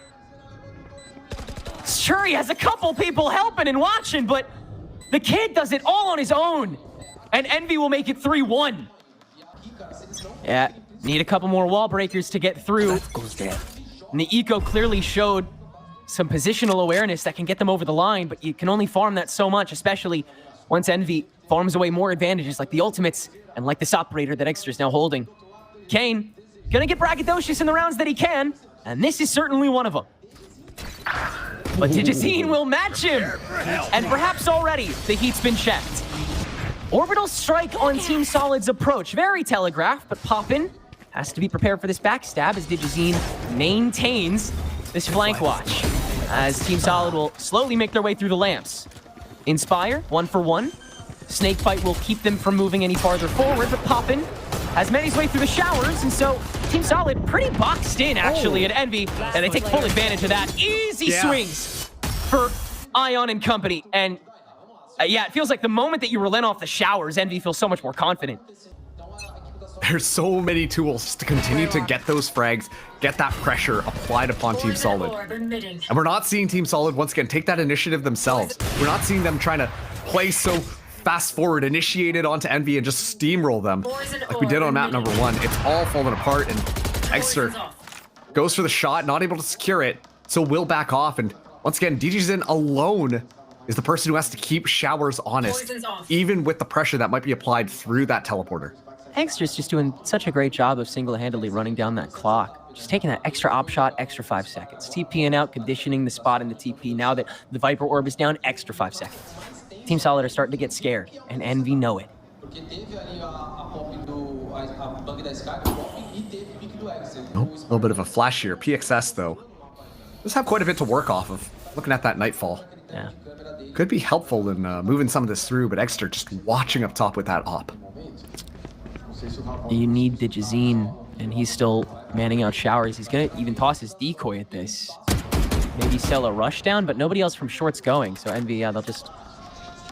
Sure, he has a couple people helping and watching, but the kid does it all on his own. And Envy will make it 3-1. Yeah, need a couple more wall breakers to get through. And the Eco clearly showed some positional awareness that can get them over the line, but you can only farm that so much, especially once Envy farms away more advantages like the ultimates and like this operator that Eggsterr is now holding. Kane, gonna get braggadocious in the rounds that he can, and this is certainly one of them. But Digizine will match him! And perhaps already the heat's been checked. Orbital strike on Team Solid's approach. Very telegraphed, but Poppin has to be prepared for this backstab as Digizine maintains this flank watch. As Team Solid will slowly make their way through the lamps. Inspire, 1 for 1. Snake Fight will keep them from moving any farther forward, but Poppin has made his way through the showers, and so Team Solid pretty boxed in, actually, at Envy, and they take full advantage of that. Easy swings for Ion and company, and yeah, it feels like the moment that you relent off the showers, Envy feels so much more confident. There's so many tools to continue to get those frags, get that pressure applied upon Team Solid. And we're not seeing Team Solid, once again, take that initiative themselves. We're not seeing them trying to play so fast forward, initiate it onto Envy and just steamroll them like we did on map number 1. It's all falling apart, and Eggsterr goes for the shot, not able to secure it, so will back off. And once again, DJ's alone is the person who has to keep showers honest, even with the pressure that might be applied through that teleporter. Eggster's just doing such a great job of single-handedly running down that clock. Just taking that extra op shot, extra 5 seconds. TPing out, conditioning the spot in the TP. Now that the Viper Orb is down, extra 5 seconds. Team Solid are starting to get scared, and Envy know it. A little bit of a flash here. PXS, though, does have quite a bit to work off of. Looking at that Nightfall. Yeah. Could be helpful in moving some of this through, but Eggsterr just watching up top with that op. You need Digizine, and he's still manning out showers. He's gonna even toss his decoy at this. Maybe sell a rush down, but nobody else from short's going, so Envy, they'll just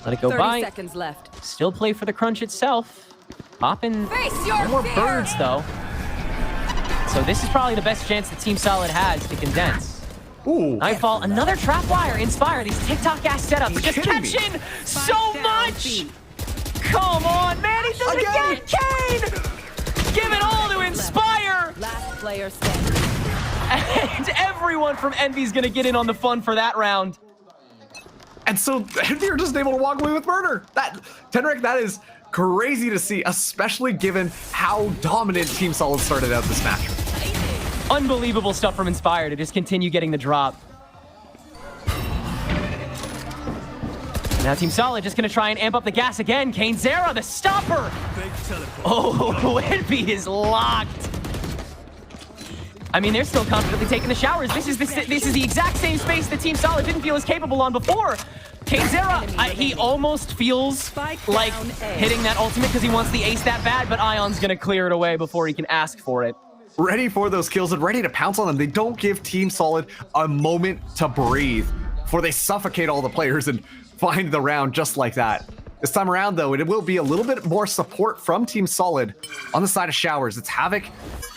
let it go 30 by. seconds left. Still play for the crunch itself. Poppin' no more birds, though. So this is probably the best chance that Team Solid has to condense. Ooh. Nightfall, another trapwire. Inspire, these TikTok-ass setups. Just catching so much! Come on, man, he does it again! Kane! Give it all to Inspire! Last player standing. And everyone from Envy's gonna get in on the fun for that round. And so Envy are just able to walk away with murder. Tenrek, that is crazy to see, especially given how dominant Team Solid started out this match. Unbelievable stuff from Inspire to just continue getting the drop. Now Team Solid just gonna try and amp up the gas again. Eggsterr, the stopper. Oh, Envy is locked. I mean, they're still confidently taking the showers. This is the exact same space that Team Solid didn't feel as capable on before. Eggsterr, he almost feels like hitting that ultimate because he wants the ace that bad, but Ion's gonna clear it away before he can ask for it. Ready for those kills and ready to pounce on them. They don't give Team Solid a moment to breathe before they suffocate all the players and find the round just like that. This time around, though, it will be a little bit more support from Team Solid on the side of showers. It's Havoc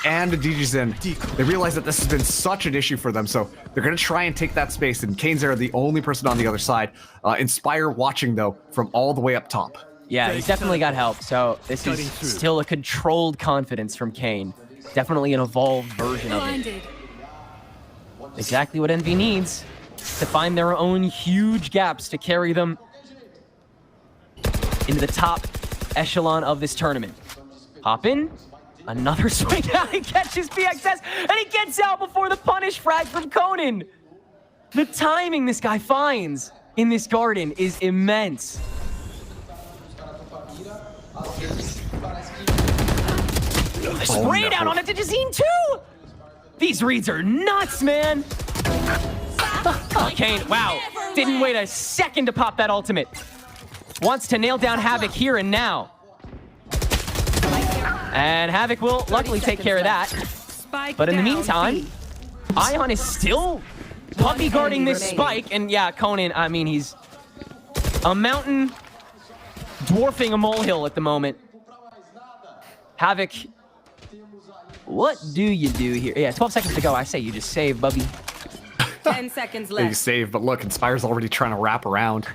and DJ's. They realize that this has been such an issue for them, so they're going to try and take that space, and Eggsterr the only person on the other side. Inspire watching, though, from all the way up top. Yeah, he's definitely got help, so this is still a controlled confidence from Kane. Definitely an evolved version of it. Exactly what Envy needs to find their own huge gaps to carry them into the top echelon of this tournament. Poppin', another swing out, he catches PXS, and he gets out before the punish frag from Conan. The timing this guy finds in this garden is immense. Spray down on it to Digizine too! These reads are nuts, man! Kane, wow, didn't wait a second to pop that ultimate. Wants to nail down Havoc here and now. And Havoc will luckily take care of that. But in the meantime, Ion is still puppy guarding this spike. And yeah, Conan, I mean, he's a mountain dwarfing a molehill at the moment. Havoc, what do you do here? Yeah, 12 seconds to go. I say you just save, Bubby. 10 seconds You left. save, but look, Inspire's already trying to wrap around.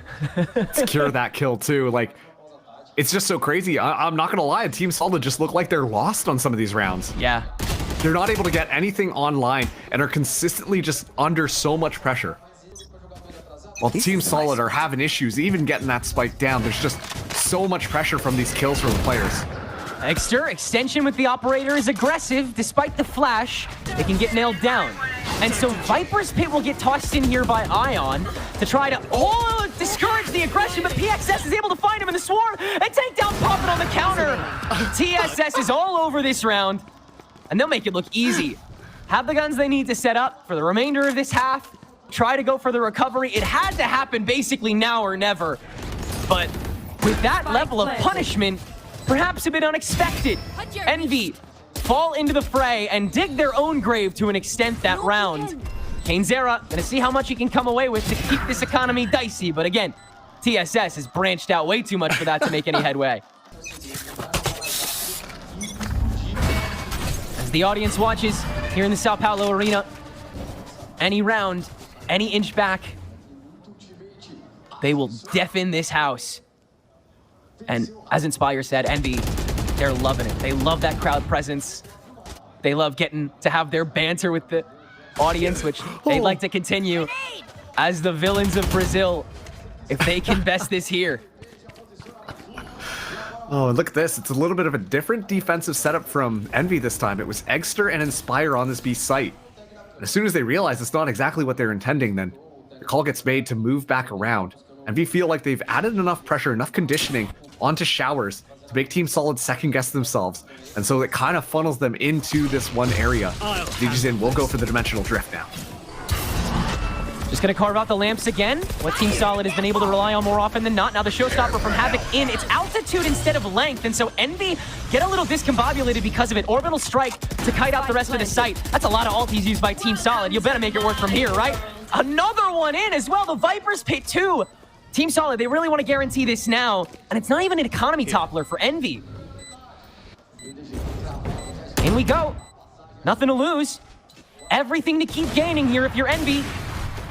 Secure that kill too. Like, it's just so crazy. I'm not gonna lie, Team Solid just look like they're lost on some of these rounds. Yeah. They're not able to get anything online and are consistently just under so much pressure. While Team Solid are having issues even getting that spike down, there's just so much pressure from these kills from the players. Eggsterr, extension with the operator is aggressive. Despite the flash, they can get nailed down. And so Viper's Pit will get tossed in here by Ion to try to discourage the aggression, but PXS is able to find him in the swarm and take down Puppet on the counter. TSS is all over this round, and they'll make it look easy. Have the guns they need to set up for the remainder of this half. Try to go for the recovery. It had to happen basically now or never. But with that level of punishment, perhaps a bit unexpected, Envy fall into the fray and dig their own grave to an extent that round. Kainzera gonna see how much he can come away with to keep this economy dicey, but again, TSS has branched out way too much for that to make any headway. As the audience watches here in the Sao Paulo arena, any round, any inch back, they will deafen this house. And as Inspire said, Envy, they're loving it. They love that crowd presence. They love getting to have their banter with the audience, which they'd like to continue as the villains of Brazil, if they can best this here. Oh, and look at this. It's a little bit of a different defensive setup from Envy this time. It was Eggsterr and Inspire on this B site. And as soon as they realize it's not exactly what they're intending, then the call gets made to move back around. Envy feel like they've added enough pressure, enough conditioning onto Showers to make Team Solid second guess themselves. And so it kind of funnels them into this one area. DJ's will go for the dimensional drift now. Just gonna carve out the lamps again. What Team Solid has been able to rely on more often than not. Now the showstopper from Havoc in. It's altitude instead of length. And so Envy get a little discombobulated because of it. Orbital strike to kite out the rest of the site. That's a lot of ultis used by Team Solid. You better make it work from here, right? Another one in as well. The Viper's Pit 2. Team Solid, they really want to guarantee this now. And it's not even an economy toppler for Envy. In we go. Nothing to lose. Everything to keep gaining here if you're Envy.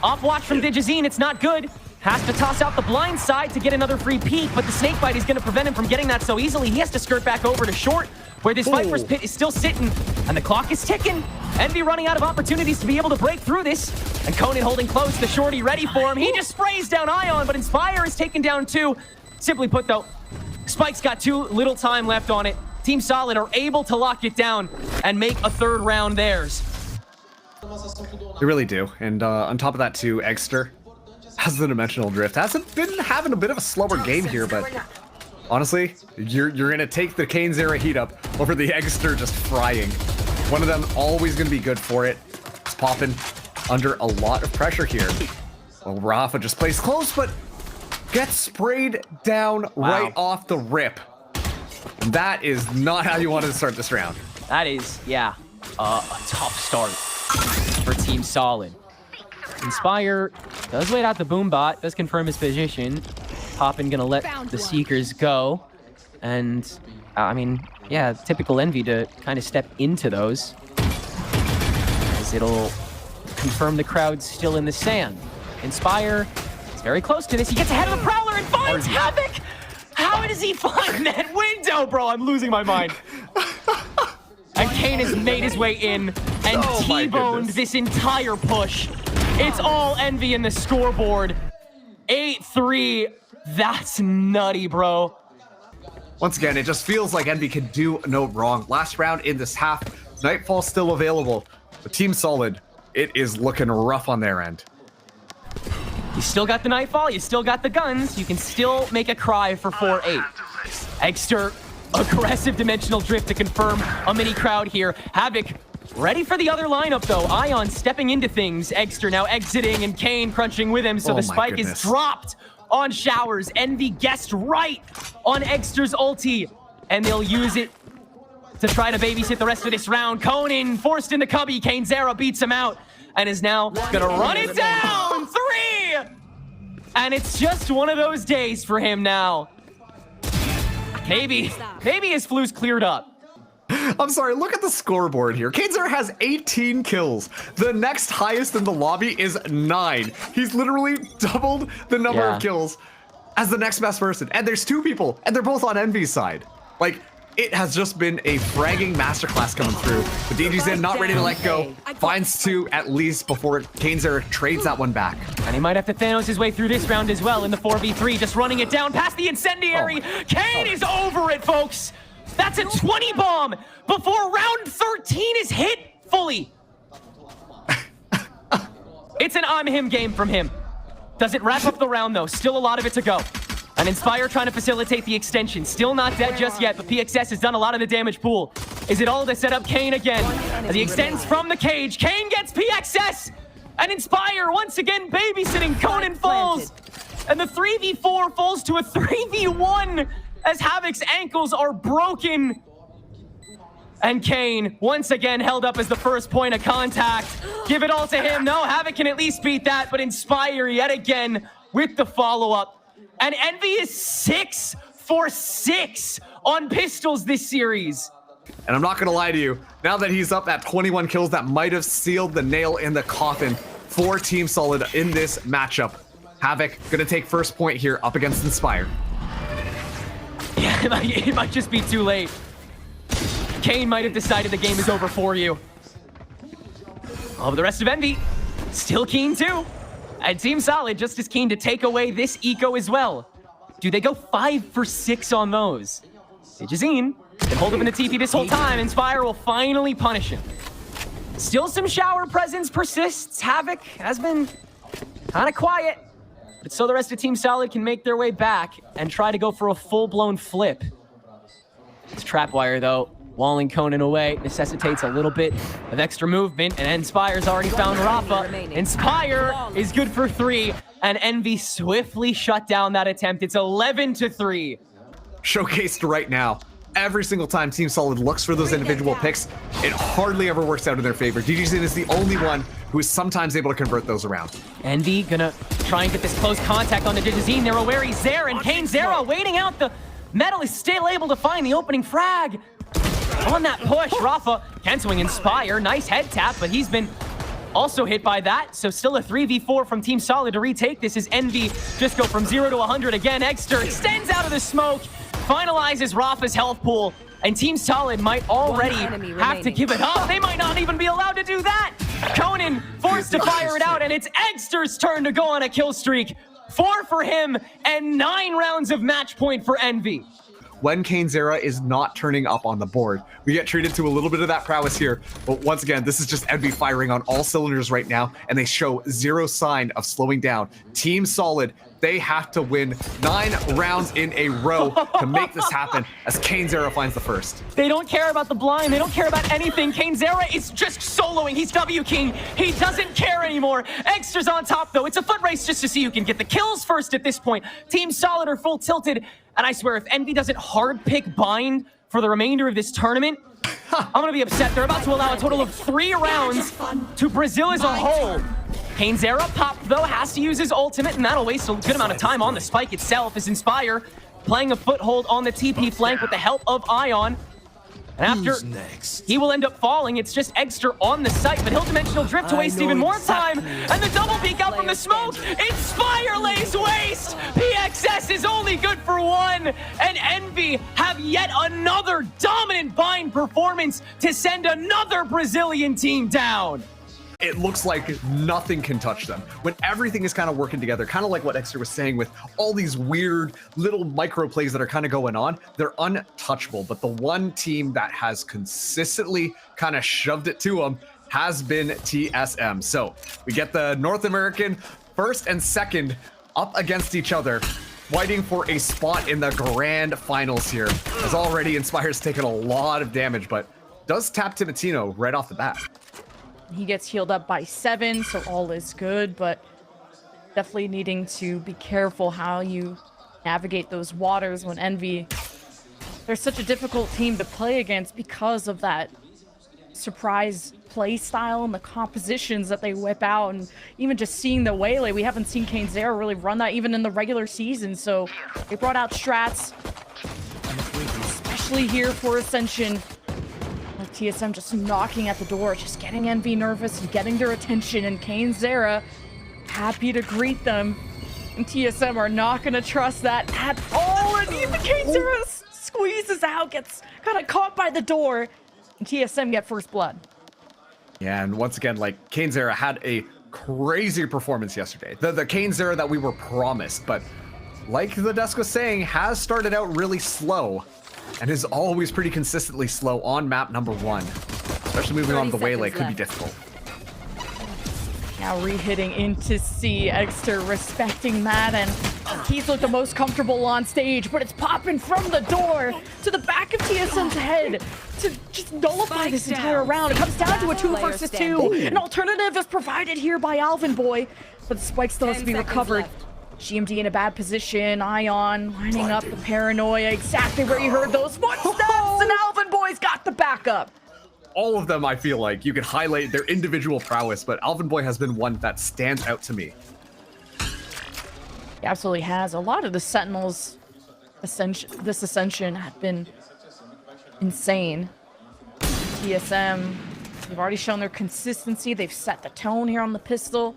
Off watch from Digizine, it's not good. Has to toss out the blind side to get another free peek, but the snake bite is going to prevent him from getting that so easily. He has to skirt back over to short, where this Viper's Pit is still sitting, and the clock is ticking. Envy running out of opportunities to be able to break through this, and Conan holding close, the shorty ready for him. He just sprays down Ion, but Inspire is taken down too. Simply put though, Spike's got too little time left on it. Team Solid are able to lock it down and make a third round theirs. They really do. And on top of that too, Eggsterr has the dimensional drift. Hasn't been having a bit of a slower game here, but honestly, you're gonna take the Kainzera heat up over the Eggsterr just frying. One of them always gonna be good for it. It's popping under a lot of pressure here. Well, Rafa just plays close, but gets sprayed down right off the rip. That is not how you wanted to start this round. That is, yeah, a tough start for Team Solid. Inspire does wait out the boombot, does confirm his position. Poppin gonna let the Seekers go. And, I mean, yeah, typical Envy to kind of step into those. As it'll confirm the crowd's still in the sand. Inspire is very close to this. He gets ahead of the Prowler and finds Havoc! How does he find that window, bro? I'm losing my mind. And Kane has made his way in and T-boned this entire push. It's all Envy in the scoreboard. 8-3. That's nutty, bro. Once again, it just feels like Envy can do no wrong. Last round in this half, Nightfall still available. But Team Solid, it is looking rough on their end. You still got the Nightfall, you still got the guns, you can still make a cry for 4-8. Eggsterr, aggressive dimensional drift to confirm a mini crowd here. Havoc Ready for the other lineup, though. Ion stepping into things. Eggsterr now exiting, and Kane crunching with him. So Oh the my spike goodness. is dropped on Showers. Envy guessed right on Eggster's ulti, and they'll use it to try to babysit the rest of this round. Conan forced in the cubby. KaneZera beats him out and is now gonna run it down. 3! And it's just one of those days for him now. Maybe his flu's cleared up. I'm sorry, look at the scoreboard here. KaneZera has 18 kills. The next highest in the lobby is 9. He's literally doubled the number of kills as the next best person. And there's 2 people, and they're both on Envy's side. Like, it has just been a fragging masterclass coming through. But DG's in, not ready to let go. Finds 2 at least before KaneZera trades that one back. And he might have to Thanos his way through this round as well in the 4v3, just running it down past the incendiary. Kane is over it, folks. That's a 20 bomb before round 13 is hit fully. It's an I'm him game from him. Does it wrap up the round, though? Still a lot of it to go. And Inspire trying to facilitate the extension. Still not dead just yet, but PXS has done a lot of the damage pool. Is it all to set up Kane again? As he extends from the cage, Kane gets PXS! And Inspire once again babysitting. Conan falls! And the 3v4 falls to a 3v1 as Havoc's ankles are broken. And Kane, once again, held up as the first point of contact. Give it all to him. No, Havoc can at least beat that, but Inspire yet again with the follow-up. And Envy is 6 for 6 on pistols this series. And I'm not gonna lie to you, now that he's up at 21 kills, that might have sealed the nail in the coffin for Team Solid in this matchup. Havoc gonna take first point here up against Inspire. Yeah, it might just be too late. Kane might have decided the game is over for you. Oh, but the rest of Envy, still keen too. And Team Solid just as keen to take away this eco as well. Do they go 5 for 6 on those? Digizine can hold him in the TP this whole time. Inspire will finally punish him. Still some shower presence persists. Havoc has been kind of quiet. But so the rest of Team Solid can make their way back and try to go for a full-blown flip. This trapwire, though, walling Conan away, necessitates a little bit of extra movement, and Inspire's already found Rafa. Inspire is good for 3, and Envy swiftly shut down that attempt. It's 11-3. Showcased right now. Every single time Team Solid looks for those individual picks, it hardly ever works out in their favor. DGZin is the only one who is sometimes able to convert those around. Envy gonna try and get this close contact on the Digizine. They're aware he's there, and KaneZera waiting out. The Metal is still able to find the opening frag. On that push, Rafa can swing Inspire. Nice head tap, but he's been also hit by that. So still a 3v4 from Team Solid to retake this as Envy just go from 0 to 100 again. Eggsterr extends out of the smoke, finalizes Rafa's health pool, and Team Solid might already have to give it up. They might not even be allowed to do that. Conan forced to fire it out, and it's Eggster's turn to go on a kill streak. 4 for him, and 9 rounds of match point for Envy. When KaneZera is not turning up on the board, we get treated to a little bit of that prowess here. But once again, this is just Envy firing on all cylinders right now, and they show zero sign of slowing down. Team Solid, they have to win 9 rounds in a row to make this happen as KaneZera finds the first. They don't care about the blind. They don't care about anything. KaneZera is just soloing. He's W King. He doesn't care anymore. Eggster's on top, though. It's a foot race just to see who can get the kills first at this point. Team Solid are full tilted. And I swear, if Envy doesn't hard pick Bind for the remainder of this tournament, I'm going to be upset. They're about to allow a total of 3 rounds to Brazil as a whole. KaneZera popped, though, has to use his ultimate, and that'll waste a good amount of time on the spike itself as Inspire playing a foothold on the TP flank with the help of Ion. And after he will end up falling, it's just Eggsterr on the site, but he'll dimensional drift to waste even more time. And the double peek out from the smoke, Inspire lays waste. PXS is only good for 1, and Envy have yet another dominant Bind performance to send another Brazilian team down. It looks like nothing can touch them. When everything is kind of working together, kind of like what Eggsterr was saying with all these weird little micro plays that are kind of going on, they're untouchable. But the one team that has consistently kind of shoved it to them has been TSM. So we get the North American first and second up against each other, fighting for a spot in the grand finals here. As already Inspire's taken a lot of damage, but does tap Timatino right off the bat. He gets healed up by 7, so all is good, but definitely needing to be careful how you navigate those waters when Envy... They're such a difficult team to play against because of that surprise play style and the compositions that they whip out, and even just seeing the Waylay. We haven't seen Eggsterr really run that even in the regular season, so they brought out strats, especially here for Ascension. Like TSM just knocking at the door, just getting Envy nervous and getting their attention, and Eggsterr happy to greet them. And TSM are not going to trust that at all, and even Eggsterr squeezes out, gets kind of caught by the door, and TSM get first blood. Yeah, and once again, like, Eggsterr had a crazy performance yesterday. The Eggsterr that we were promised, but like the desk was saying, has started out really slow and is always pretty consistently slow on map number 1. Especially moving on the Waylay could be difficult. Now re-hitting into C, Eggsterr respecting that, and he's looked the most comfortable on stage, but it's popping from the door to the back of TSM's head to just nullify this entire round. It comes down to a 2 versus 2. An alternative is provided here by Alvin Boy, but the spike still has to be recovered. GMD in a bad position, Ion lining up the paranoia exactly where you heard those footsteps, and Alvin Boy's got the backup. All of them, I feel like, you could highlight their individual prowess, but Alvin Boy has been one that stands out to me. He absolutely has. A lot of the Sentinels this Ascension have been insane. TSM, they've already shown their consistency. They've set the tone here on the pistol.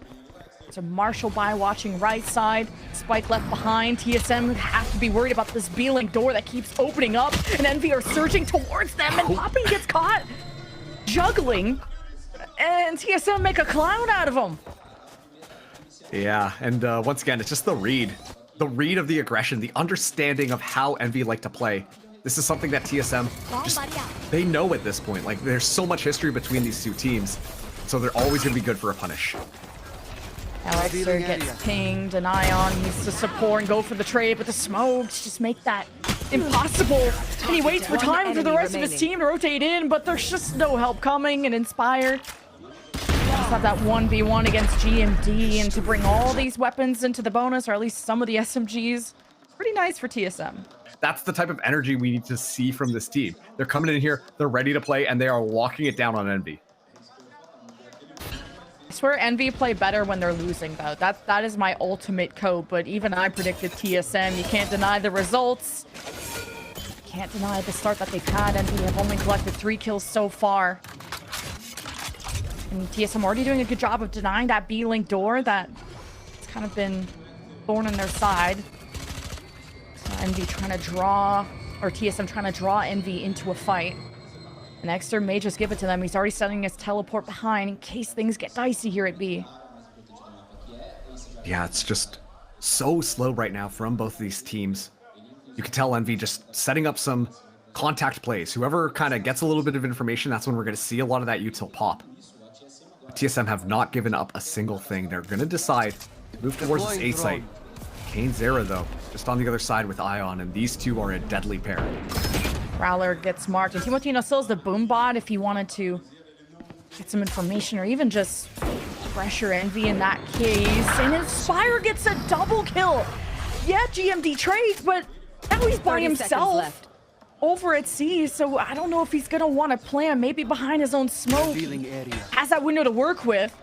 So Marshall by watching right side. Spike left behind. TSM have to be worried about this B-Link door that keeps opening up, and Envy are surging towards them, and Poppy gets caught juggling, and TSM make a clown out of him. Yeah, and once again, it's just the read of the aggression, the understanding of how Envy like to play. This is something that TSM they know at this point. Like, there's so much history between these two teams, so they're always going to be good for a punish. Now Eggsterr gets pinged, and Ion needs to support and go for the trade, but the smokes just make that impossible. And he waits for time for the rest of his team to rotate in, but there's just no help coming, and Inspire just have that 1v1 against GMD, and to bring all these weapons into the bonus, or at least some of the SMGs, pretty nice for TSM. That's the type of energy we need to see from this team. They're coming in here, they're ready to play, and they are locking it down on Envy. I swear Envy play better when they're losing, though. That is my ultimate code, but even I predicted TSM. You can't deny the results. You can't deny the start that they've had. Envy have only collected 3 kills so far. And TSM already doing a good job of denying that B-Link door that it's kind of been thorn in their side. So Envy trying to draw, or TSM trying to draw Envy into a fight. And Eggsterr may just give it to them. He's already setting his teleport behind in case things get dicey here at B. Yeah, it's just so slow right now from both of these teams. You can tell Envy just setting up some contact plays. Whoever kind of gets a little bit of information, that's when we're going to see a lot of that util pop. But TSM have not given up a single thing. They're going to decide to move towards this A site. Eggsterr, though, just on the other side with Ion, and these two are a deadly pair. Prowler gets marked, and Timotino still has the boom bot if he wanted to get some information or even just pressure Envy in that case. And Inspire gets a double kill. Yeah, GMD trades, but now he's by himself over at C, so I don't know if he's gonna want to plan, maybe behind his own smoke. Has that window to work with.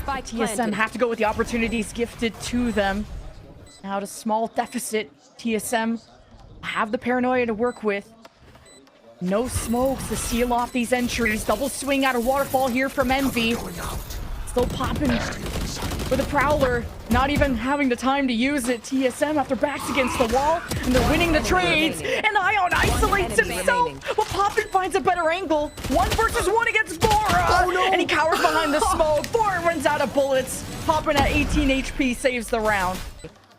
TSM have to go with the opportunities gifted to them. Now at a small deficit, TSM have the paranoia to work with. No smokes to seal off these entries. Double swing out of waterfall here from Envy. Still popping with a Prowler. Not even having the time to use it. TSM after backs against the wall. And they're winning the trades. And Ion isolates himself. But Poppin finds a better angle. 1 versus 1 against Bora. And he cowers behind the smoke. Bora runs out of bullets. Poppin at 18 HP saves the round.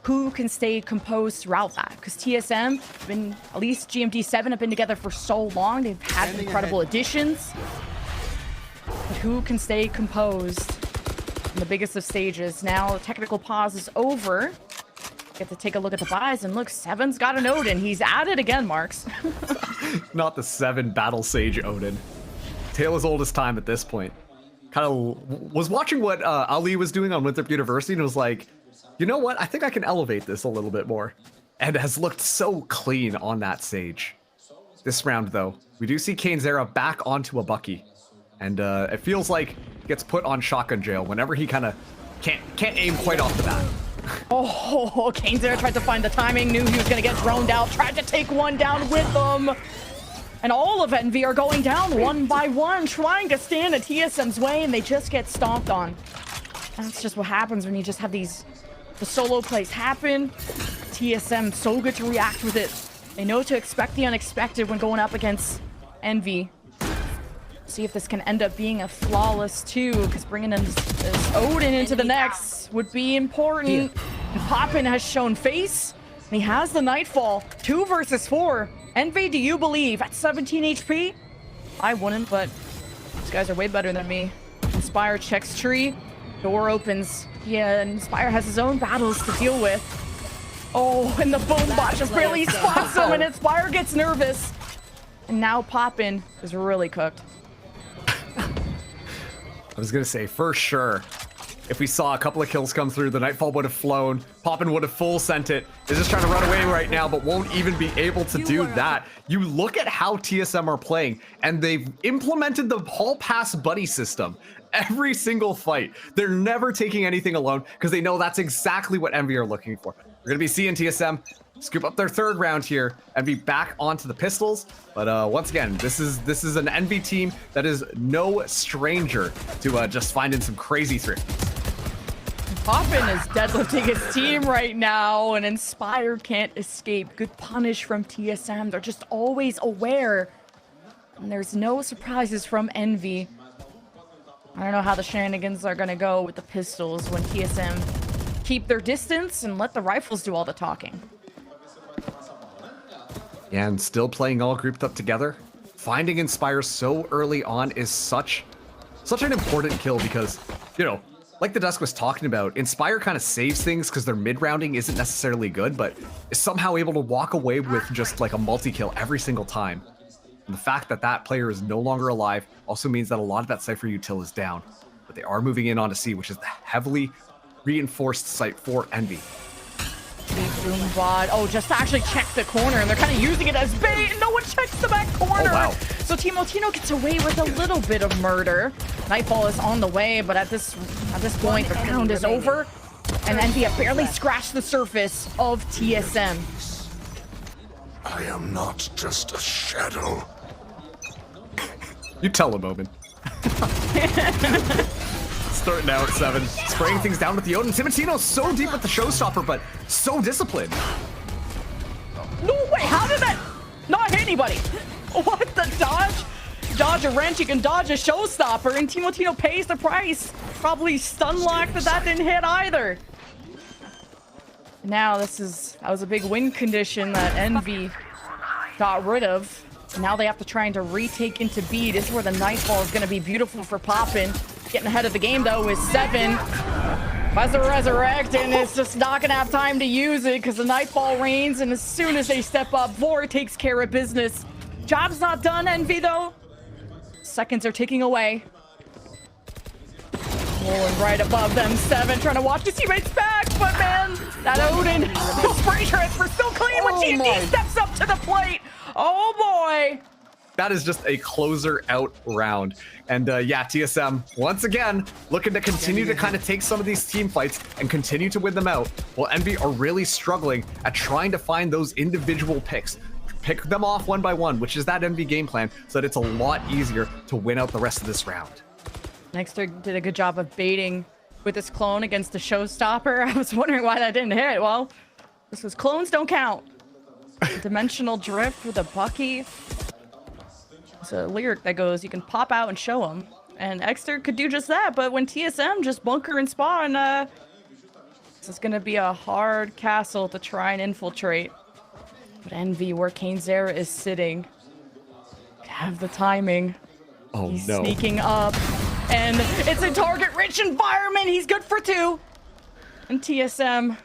Who can stay composed throughout that? Because TSM, at least GMD 7 have been together for so long. They've had incredible additions. But who can stay composed in the biggest of stages? Now, the technical pause is over. Get to take a look at the buys, and look, 7's got an Odin. He's at it again, Marks. Not the 7 Battle Sage Odin. tale as old as time at this point. Kind of was watching what Ali was doing on Winthrop University and was like, you know what? I think I can elevate this a little bit more. And has looked so clean on that stage. This round, though, we do see Eggsterr back onto a Bucky. And it feels like he gets put on shotgun jail whenever he kind of can't aim quite off the bat. Oh, Eggsterr tried to find the timing, knew he was going to get droned out, tried to take one down with them. And all of Envy are going down one by one, trying to stand at TSM's way, and they just get stomped on. That's just what happens when you just have the solo plays happen. TSM, so good to react with it. They know to expect the unexpected when going up against Envy. See if this can end up being a flawless 2, because bringing in this Odin into the next would be important. Poppin has shown face, and he has the Nightfall. 2 versus 4. Envy, do you believe at 17 HP? I wouldn't, but these guys are way better than me. Inspire checks tree. Door opens. Yeah, Inspire has his own battles to deal with. Oh, and the boom bot just barely spots him, and Inspire gets nervous. And now Poppin is really cooked. I was going to say, for sure, if we saw a couple of kills come through, the Nightfall would have flown. Poppin would have full sent it. Is just trying to run away right now, but won't even be able to do that. You look at how TSM are playing, and they've implemented the hall pass buddy system. Every single fight. They're never taking anything alone because they know that's exactly what Envy are looking for. We're going to be seeing TSM scoop up their 3rd round here and be back onto the pistols. But once again, this is an Envy team that is no stranger to just finding some crazy thrifties. Poppin is deadlifting his team right now, and Inspire can't escape. Good punish from TSM. They're just always aware. And there's no surprises from Envy. I don't know how the shenanigans are going to go with the pistols when TSM keep their distance and let the rifles do all the talking. Yeah, and still playing all grouped up together. Finding Inspire so early on is such an important kill because, you know, like the Dusk was talking about, Inspire kind of saves things because their mid-rounding isn't necessarily good, but is somehow able to walk away with just like a multi-kill every single time. And the fact that that player is no longer alive also means that a lot of that Cypher util is down. But they are moving in onto C, which is the heavily reinforced site for Envy. Boom bot. Oh, just to actually check the corner, and they're kind of using it as bait. No one checks the back corner. Oh, wow. So Tino gets away with a little bit of murder. Nightfall is on the way, but at this point, the round is over, and Envy have barely scratched the surface of TSM. I am not just a shadow. You tell him, Omen. Starting out at 7, spraying things down with the Odin. Timotino's so deep with the showstopper, but so disciplined. No way, how did that not hit anybody? What the dodge? Dodge a wrench, you can dodge a showstopper, and Tino pays the price. Probably stun locked that didn't hit either. Now that was a big win condition that Envy got rid of. Now they have to try to retake into B. This is where the Nightfall is going to be beautiful for Poppin. Getting ahead of the game, though, is 7. As a resurrect, and it's just not going to have time to use it because the Nightfall reigns, and as soon as they step up, Vor takes care of business. Job's not done, Envy, though. Seconds are ticking away. Rolling right above them, 7, trying to watch his teammates back, but man, that Odin, the spray transfer still clean when TNT steps up to the plate. Oh boy. That is just a closer out round. And yeah, TSM, once again, looking to continue to kind of take some of these team fights and continue to win them out, while Envy are really struggling at trying to find those individual picks. Pick them off one by one, which is that Envy game plan, so that it's a lot easier to win out the rest of this round. Eggsterr did a good job of baiting with his clone against the showstopper. I was wondering why that didn't hit. Well, this was clones don't count. Dimensional drift with a Bucky. It's a lyric that goes, you can pop out and show them. And Eggsterr could do just that, but when TSM just bunker and spawn, this is going to be a hard castle to try and infiltrate. But Envy, where Eggsterr is sitting, have the timing. Oh, He's no. sneaking up, and it's a target-rich environment. He's good for 2. And TSM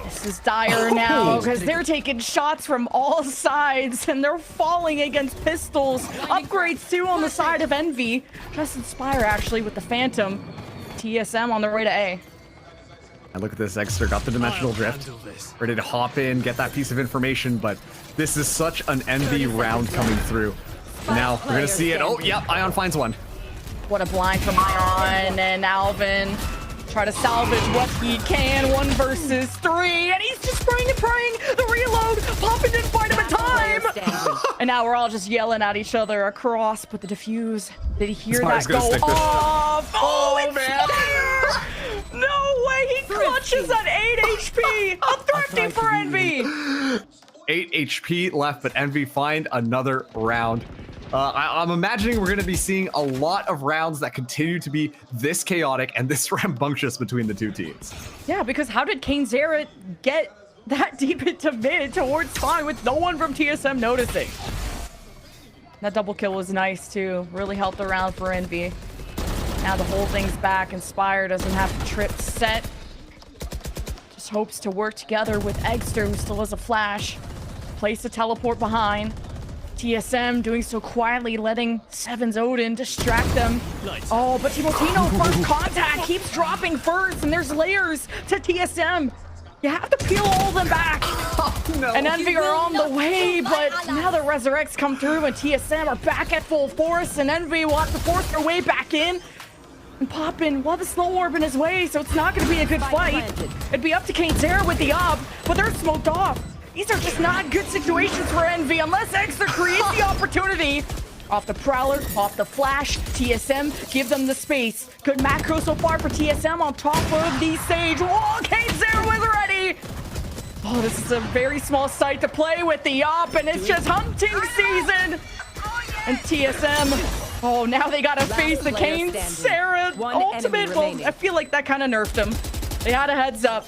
is This is dire now because they're taking shots from all sides and they're falling against pistols. Upgrades too on the side of Envy. Just Inspire actually with the Phantom. TSM on their way to A. And look at this, Eggsterr got the dimensional drift. Ready to hop in, get that piece of information, but this is such an Envy round coming through. And now we're gonna see it. Oh, yep, Ion finds one. What a blind from Ion, and Alvin try to salvage what he can. 1 versus 3, and he's just spraying and praying. The reload, Poppin didn't find him in time. And now we're all just yelling at each other across, but the defuse, did he hear Spire's that gonna go stick this. off? Oh, it's man. Fire! No way, he clutches at 8 HP. A thrifty for Envy. 8 HP left, but Envy find another round. I'm imagining we're going to be seeing a lot of rounds that continue to be this chaotic and this rambunctious between the two teams. Yeah, because how did Eggsterr get that deep into mid towards spawn with no one from TSM noticing? That double kill was nice too. Really helped the round for Envy. Now the whole thing's back. Inspire doesn't have the trip set. Just hopes to work together with Eggsterr, who still has a flash. Place a teleport behind. TSM doing so quietly, letting Seven's Odin distract them. Oh, but Timotino first contact keeps dropping first, and there's layers to TSM. You have to peel all of them back. Oh, no. And Envy are on the way, but now the Resurrects come through, and TSM are back at full force, and Envy will have to force their way back in. And Poppin, well, the slow orb in his way, so it's not going to be a good fight. It'd be up to Eggsterr with the up, but they're smoked off. These are just not good situations for Envy unless Eggsterr creates the opportunity. Off the Prowler, off the Flash, TSM, give them the space. Good macro so far for TSM on top of the Sage. Whoa, Eggsterr was ready. Oh, this is a very small site to play with the op, and it's just hunting season. And TSM, oh, now they gotta face the Eggsterr ultimate. Well, I feel like that kind of nerfed them. They had a heads up.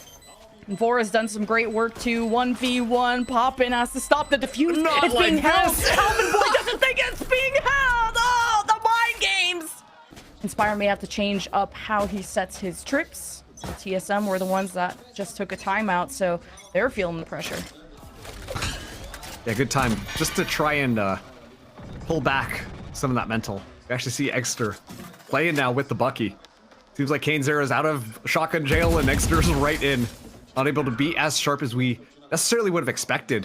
And Vora's done some great work too. 1v1. Poppin has to stop the defuse. Not it's like being held. this. Alvin Boy doesn't think it's being held. Oh, the mind games. Inspire may have to change up how he sets his trips. The TSM were the ones that just took a timeout, so they're feeling the pressure. Yeah, good time. Just to try and pull back some of that mental. We actually see Eggsterr playing now with the Bucky. Seems like Eggsterr is out of shotgun jail and Eggster's right in. Not able to be as sharp as we necessarily would have expected.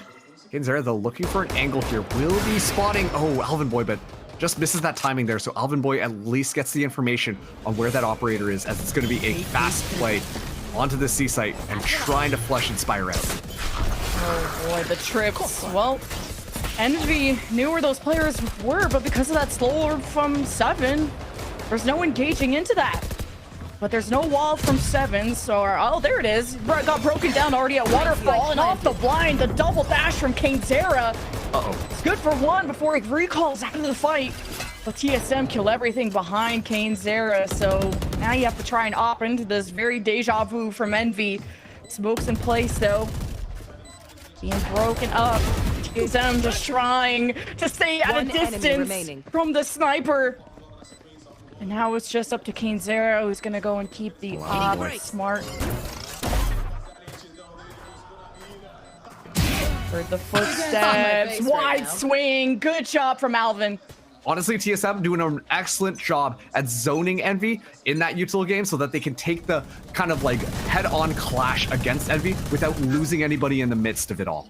Eggsterr, though, looking for an angle here. Will be spotting, oh, Alvin Boy, but just misses that timing there. So Alvin Boy at least gets the information on where that operator is, as it's going to be a fast play onto the C site and trying to flush Inspire out. Oh boy, the trips. Well, Envy knew where those players were, but because of that slow orb from Seven, there's no engaging into that. But there's no wall from Seven, so oh, there it is. Got broken down already at Waterfall, and off the blind, the double dash from Eggsterr. Uh-oh. It's good for one before he recalls out of the fight. But TSM kill everything behind Eggsterr, so now you have to try and op into this very deja vu from Envy. Smokes in place, though. Being broken up. TSM just trying to stay at a distance from the sniper. And now it's just up to Eggsterr, who's gonna go and keep the op smart. Heard the footsteps, wide swing, good job from Alvin. Honestly, TSM doing an excellent job at zoning Envy in that util game so that they can take the kind of like head-on clash against Envy without losing anybody in the midst of it all.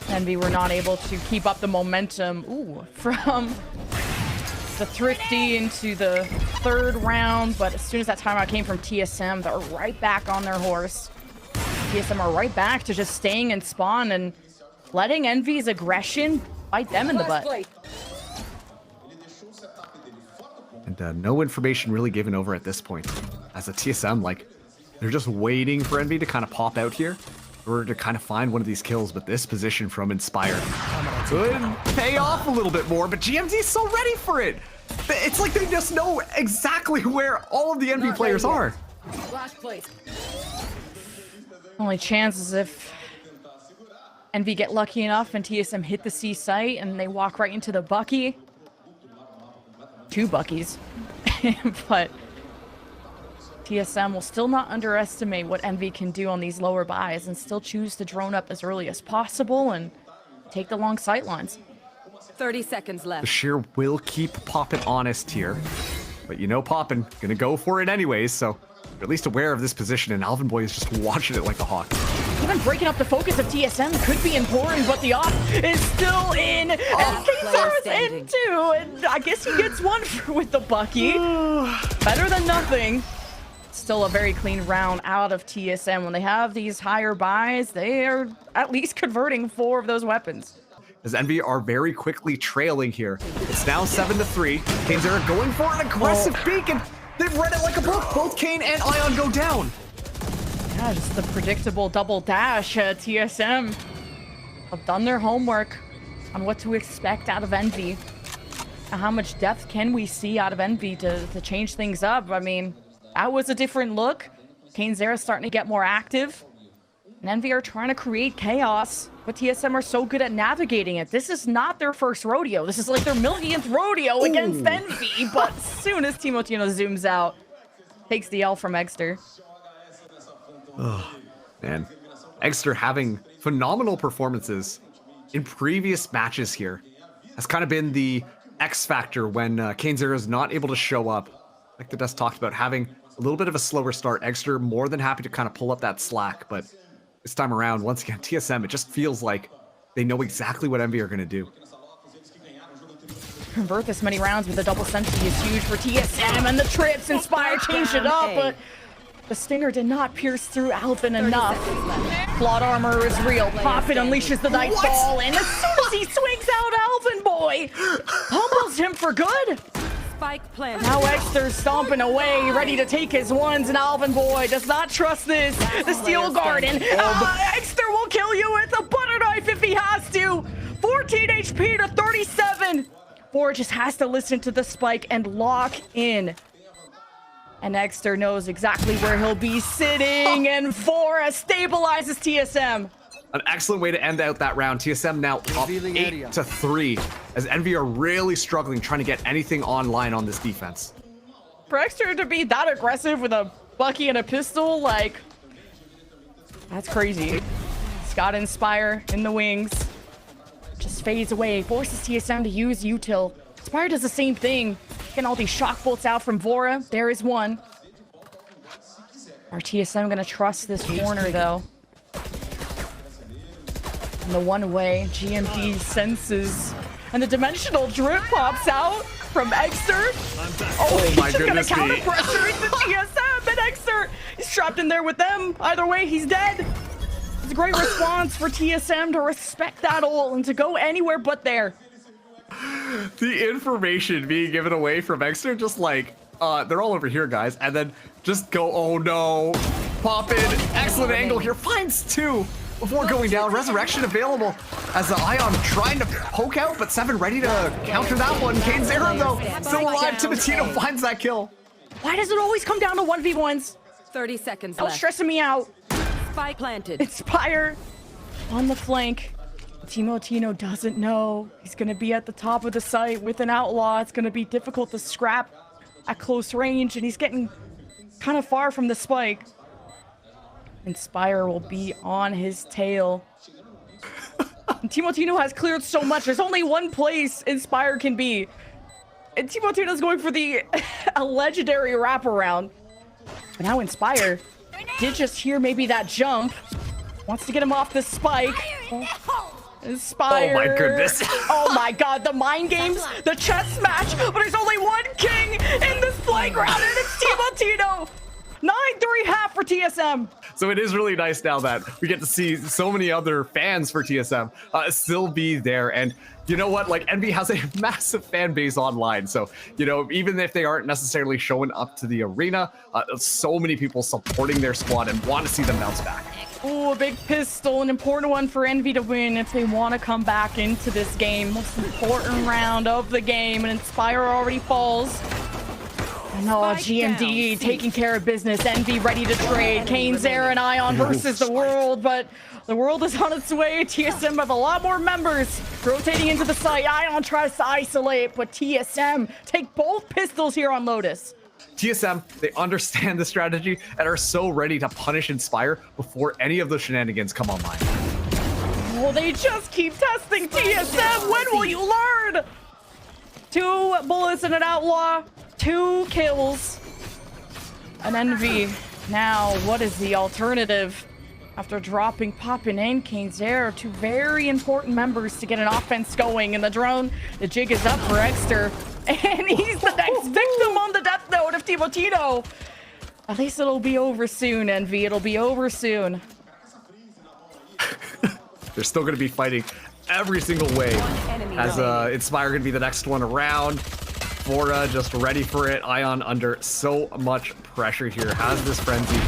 Envy were not able to keep up the momentum from the Thrifty into the third round, but as soon as that timeout came from TSM, they're right back on their horse. TSM are right back to just staying in spawn and letting Envy's aggression bite them in the butt. And no information really given over at this point. As a TSM, like, they're just waiting for Envy to kind of pop out here in order to kind of find one of these kills, but this position from Inspire could pay off a little bit more, but GMT is so ready for it. It's like they just know exactly where all of the Envy players are. Only chance is if Envy get lucky enough and TSM hit the C site and they walk right into the Bucky. 2 Buckies. But TSM will still not underestimate what Envy can do on these lower buys and still choose to drone up as early as possible and take the long sight lines. 30 seconds The left. Sheer will keep Poppin honest here. But you know Poppin gonna go for it anyways, so you're at least aware of this position, and Alvin Boy is just watching it like a hawk. Even breaking up the focus of TSM could be important, but the off is still in, and Eggsterr is in too, and I guess he gets one with the Bucky. Better than nothing. Still a very clean round out of TSM. When they have these higher buys, they are at least converting 4 of those weapons. As Envy are very quickly trailing here. It's now 7-3. Eggsterr going for an aggressive peek, and they've read it like a book. Both Kane and Ion go down. Yeah, just the predictable double dash. TSM have done their homework on what to expect out of Envy. And how much depth can we see out of Envy to change things up? I mean, that was a different look. Eggsterr starting to get more active. And Envy are trying to create chaos, but TSM are so good at navigating it. This is not their first rodeo. This is like their millionth rodeo against Envy. But as soon as Timotino zooms out, takes the L from Eggsterr. Oh, man. Eggsterr having phenomenal performances in previous matches here has kind of been the X factor when Eggsterr is not able to show up. Like the Dust talked about, having a little bit of a slower start. Eggsterr more than happy to kind of pull up that slack, but this time around, once again, TSM, it just feels like they know exactly what Envy are going to do. Convert this many rounds with a double sentry is huge for TSM, and the trips Inspire changed it up, but the stinger did not pierce through Alvin enough. Plot armor is real. Poppin unleashes the nightfall, and as soon as he swings out, Alvin Boy humbles him for good. Spike planted. Now Eggster's stomping away, ready to take his ones, and Alvin Boy does not trust this. The Steel Garden. Eggsterr will kill you with a butter knife if he has to. 14 HP to 37. Or just has to listen to the spike and lock in. And Eggsterr knows exactly where he'll be sitting, and Vora stabilizes TSM. An excellent way to end out that round. TSM now up 8-3, as Envy are really struggling trying to get anything online on this defense. For Eggsterr to be that aggressive with a Bucky and a pistol, like, that's crazy. Scott Inspire in the wings. Just fades away, forces TSM to use util. Inspire does the same thing. Getting all these shock bolts out from Vora. There is one. Are TSM gonna trust this corner though? And the one way GMP senses. And the dimensional drip pops out from Eggsterr. Oh my goodness. He's just gonna counter pressure into TSM, and Eggsterr is trapped in there with them. Either way, he's dead. It's a great response for TSM to respect that ult and to go anywhere but there. The information being given away from Eggsterr, just like, they're all over here, guys, and then just go, oh no, pop in, excellent angle here, finds 2 before going down. Resurrection available as the Ion trying to poke out, but 7 ready to counter that one. Eggsterr though, still alive. Timotino finds that kill. Why does it always come down to 1v1s? 30 seconds That's left. stressing me out. Spike planted. Inspire on the flank. Timotino doesn't know. He's going to be at the top of the site with an outlaw. It's going to be difficult to scrap at close range, and he's getting kind of far from the spike. Inspire will be on his tail. And Timotino has cleared so much. There's only one place Inspire can be. And Timotino's going for the a legendary wraparound. But now Inspire did just hear maybe that jump. Wants to get him off the spike. Inspire. Oh my goodness. Oh my god, the mind games, the chess match, but there's only one king in this playground, and it's Timotino. 9-3 half for TSM. So it is really nice now that we get to see so many other fans for TSM still be there. And you know what? Like, Envy has a massive fan base online. So, you know, even if they aren't necessarily showing up to the arena, so many people supporting their squad and want to see them bounce back. Ooh, a big pistol, an important one for Envy to win if they want to come back into this game. Most important round of the game, and Inspire already falls. No, GMD taking care of business. Envy ready to trade. Eggsterr and Ion versus the world, but the world is on its way. TSM have a lot more members rotating into the site. Ion tries to isolate, but TSM take both pistols here on Lotus. TSM, they understand the strategy and are so ready to punish Inspire before any of the shenanigans come online. Well, they just keep testing TSM. When will you learn? 2 bullets and an outlaw, 2 kills. An Envy. Now, what is the alternative? After dropping Poppin and Eggsterr, 2 very important members to get an offense going. And the drone, the jig is up for Eggsterr. And he's the next victim on the death note of Timotino. At least it'll be over soon, Envy. It'll be over soon. They're still going to be fighting every single wave as Inspire going to be the next one around. Fora just ready for it. Ion under so much pressure here. Has this frenzy.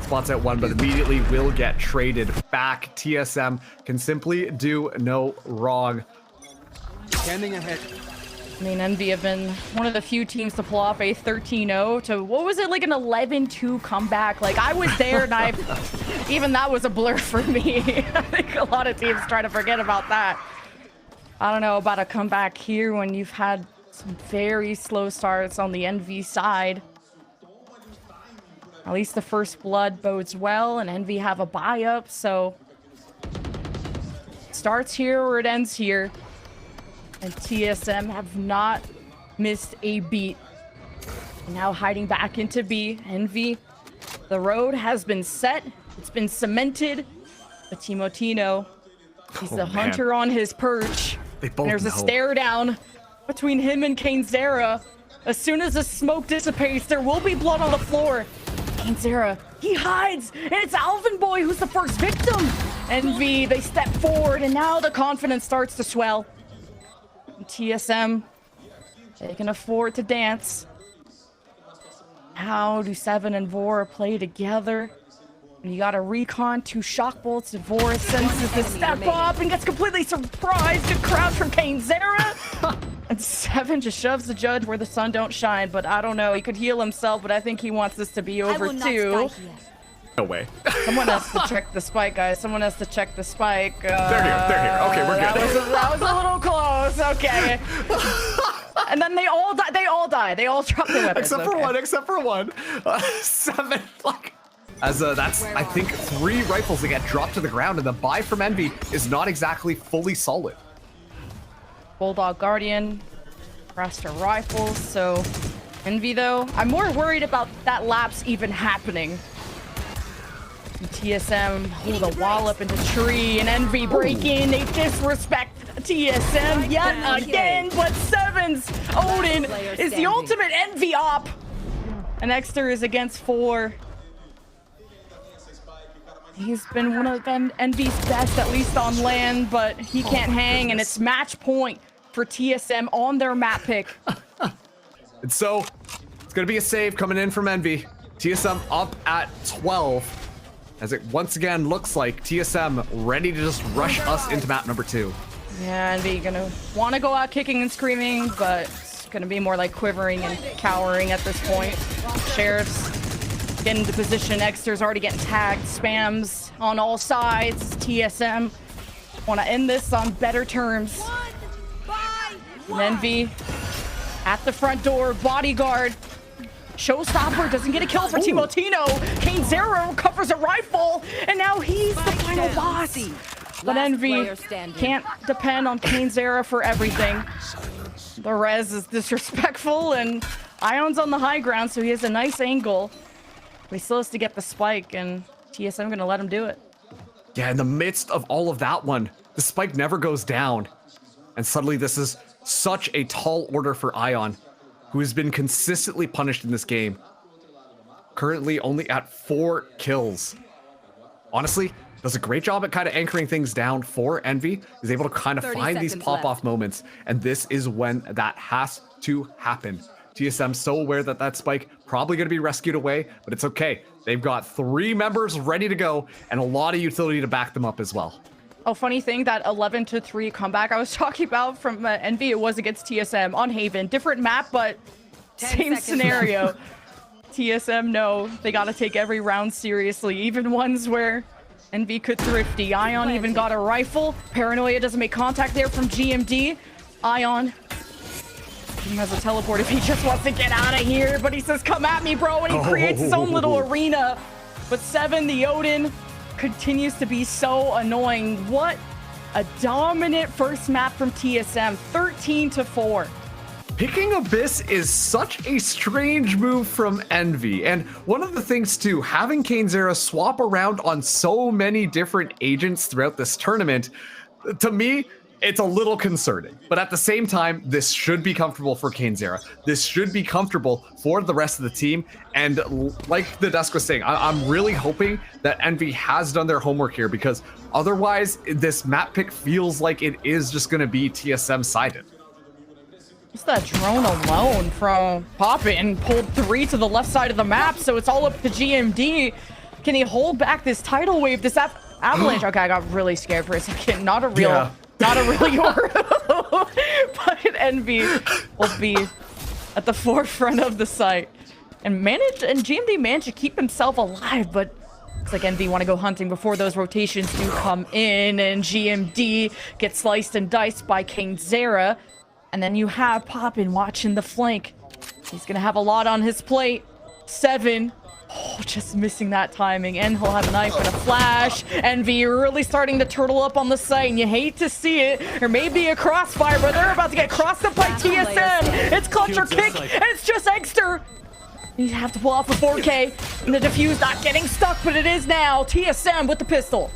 Spots at 1, but immediately will get traded back. TSM can simply do no wrong. Standing ahead. I mean, Envy have been one of the few teams to pull off a 13-0 to, what was it, like an 11-2 comeback? Like, I was there, and even that was a blur for me. I think a lot of teams try to forget about that. I don't know about a comeback here when you've had some very slow starts on the Envy side. At least the first blood bodes well, and Envy have a buy-up, so it starts here or it ends here. And TSM have not missed a beat. Now hiding back into B. Envy, the road has been set. It's been cemented. But Timotino, he's the hunter on his perch. They both There's a stare down between him and Eggsterr. As soon as the smoke dissipates, there will be blood on the floor. Eggsterr, he hides, and it's Alvin Boy who's the first victim. Envy, they step forward, and now the confidence starts to swell. TSM, they can afford to dance. How do Seven and Vor play together? You got a recon, 2 shock bolts, and Vor senses the step up and gets completely surprised. Good crouch from Eggsterr. And Seven just shoves the judge where the sun don't shine, but I don't know. He could heal himself, but I think he wants this to be over too. No way. Someone has to check the spike, guys. Someone has to check the spike. They're here. They're here. Okay, we're good. That was a little close. Okay. And then they all die. They all die. They all drop their weapons. Except for one. Seven. Like, as that's I think 3 rifles that get dropped to the ground, and the buy from Envy is not exactly fully solid. Bulldog Guardian, Raster rifles. So Envy though, I'm more worried about that lapse even happening. TSM hold a wallop into tree, and Envy break in. They disrespect TSM yet again, but Seven's Odin is the ultimate Envy op. And Eggsterr is against 4. He's been one of Envy's best, at least on land, but he can't hang, and it's match point for TSM on their map pick. And so, it's going to be a save coming in from Envy. TSM up at 12. As it once again looks like TSM ready to just rush us into map number 2. Yeah, Envy gonna want to go out kicking and screaming, but it's gonna be more like quivering and cowering at this point. Sheriff's getting into position. Eggster's already getting tagged. Spams on all sides. TSM want to end this on better terms. And Envy at the front door. Bodyguard. Showstopper doesn't get a kill for Timotino. Eggsterr recovers a rifle, and now he's the final boss. But Envy can't depend on Eggsterr for everything. The res is disrespectful, and Ion's on the high ground, so he has a nice angle. But he still has to get the spike, and TSM gonna let him do it. Yeah, in the midst of all of that one, the spike never goes down. And suddenly this is such a tall order for Ion, who has been consistently punished in this game. Currently only at 4 kills. Honestly, does a great job at kind of anchoring things down for Envy. He's able to kind of find these pop-off moments, and this is when that has to happen. TSM so aware that that spike probably going to be rescued away, but it's okay. They've got 3 members ready to go and a lot of utility to back them up as well. Oh, funny thing, that 11-3 comeback I was talking about from Envy, it was against TSM on Haven. Different map, but same scenario. TSM, no, they got to take every round seriously, even ones where Envy could thrifty. Ion even got a rifle. Paranoia doesn't make contact there from GMD. Ion He has a teleport if he just wants to get out of here, but he says, come at me, bro, and he creates his own little arena. But 7, the Odin, continues to be so annoying. What a dominant first map from TSM, 13-4. Picking Abyss is such a strange move from Envy. And one of the things too, having cainzera swap around on so many different agents throughout this tournament, to me, it's a little concerning. But at the same time, this should be comfortable for cainzera. This should be comfortable for the rest of the team. And like the desk was saying, I'm really hoping that Envy has done their homework here, because otherwise this map pick feels like it is just going to be TSM sided. Just that drone alone from Poppin pulled 3 to the left side of the map, so it's all up to GMD. Can he hold back this tidal wave, this avalanche? Okay, I got really scared for a second. Not a real Yoru. But Envy will be at the forefront of the site. And GMD managed to keep himself alive, but looks like Envy want to go hunting before those rotations do come in, and GMD gets sliced and diced by cainzera. And then you have Poppin watching the flank. He's going to have a lot on his plate. 7. Oh, just missing that timing. And he'll have a knife and a flash. Envy really starting to turtle up on the site. And you hate to see it. There may be a crossfire, but they're about to get crossed up by TSM. It's clutch or kick. And it's just Eggsterr. You have to pull off a 4K. And the defuse not getting stuck, but it is now. TSM with the pistol.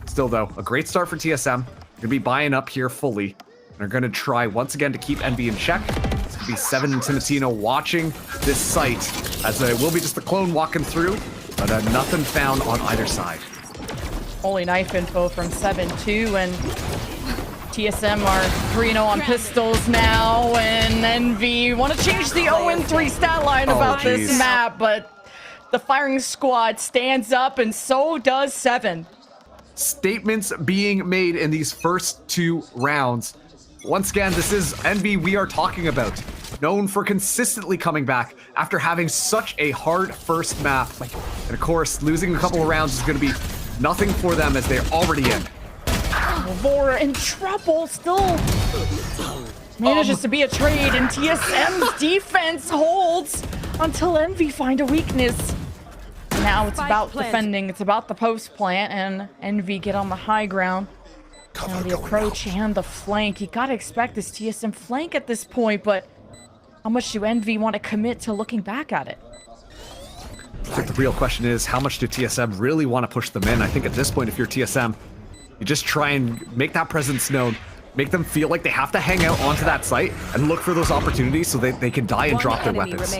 Still though, a great start for TSM. Gonna be buying up here fully. They're going to try once again to keep Envy in check. It's going to be 7 and Timotino watching this site, as it will be just the clone walking through, but nothing found on either side. Only knife info from 7-2, and TSM are 3-0 on pistols now, and Envy want to change the 0-3 stat line about this map, but the firing squad stands up, and so does 7. Statements being made in these first 2 rounds. Once again, this is Envy we are talking about, known for consistently coming back after having such a hard first map. And of course, losing a couple of rounds is going to be nothing for them, as they're already in. Vora in trouble, still manages to be a trade, and TSM's defense holds until Envy find a weakness. Now it's about defending, it's about the post plant, and Envy get on the high ground. Now the approach and the flank. You gotta expect this TSM flank at this point, but how much do Envy want to commit to looking back at it? I think the real question is, how much do TSM really want to push them in? I think at this point, if you're TSM, you just try and make that presence known, make them feel like they have to hang out onto that site and look for those opportunities so they can die and drop their weapons.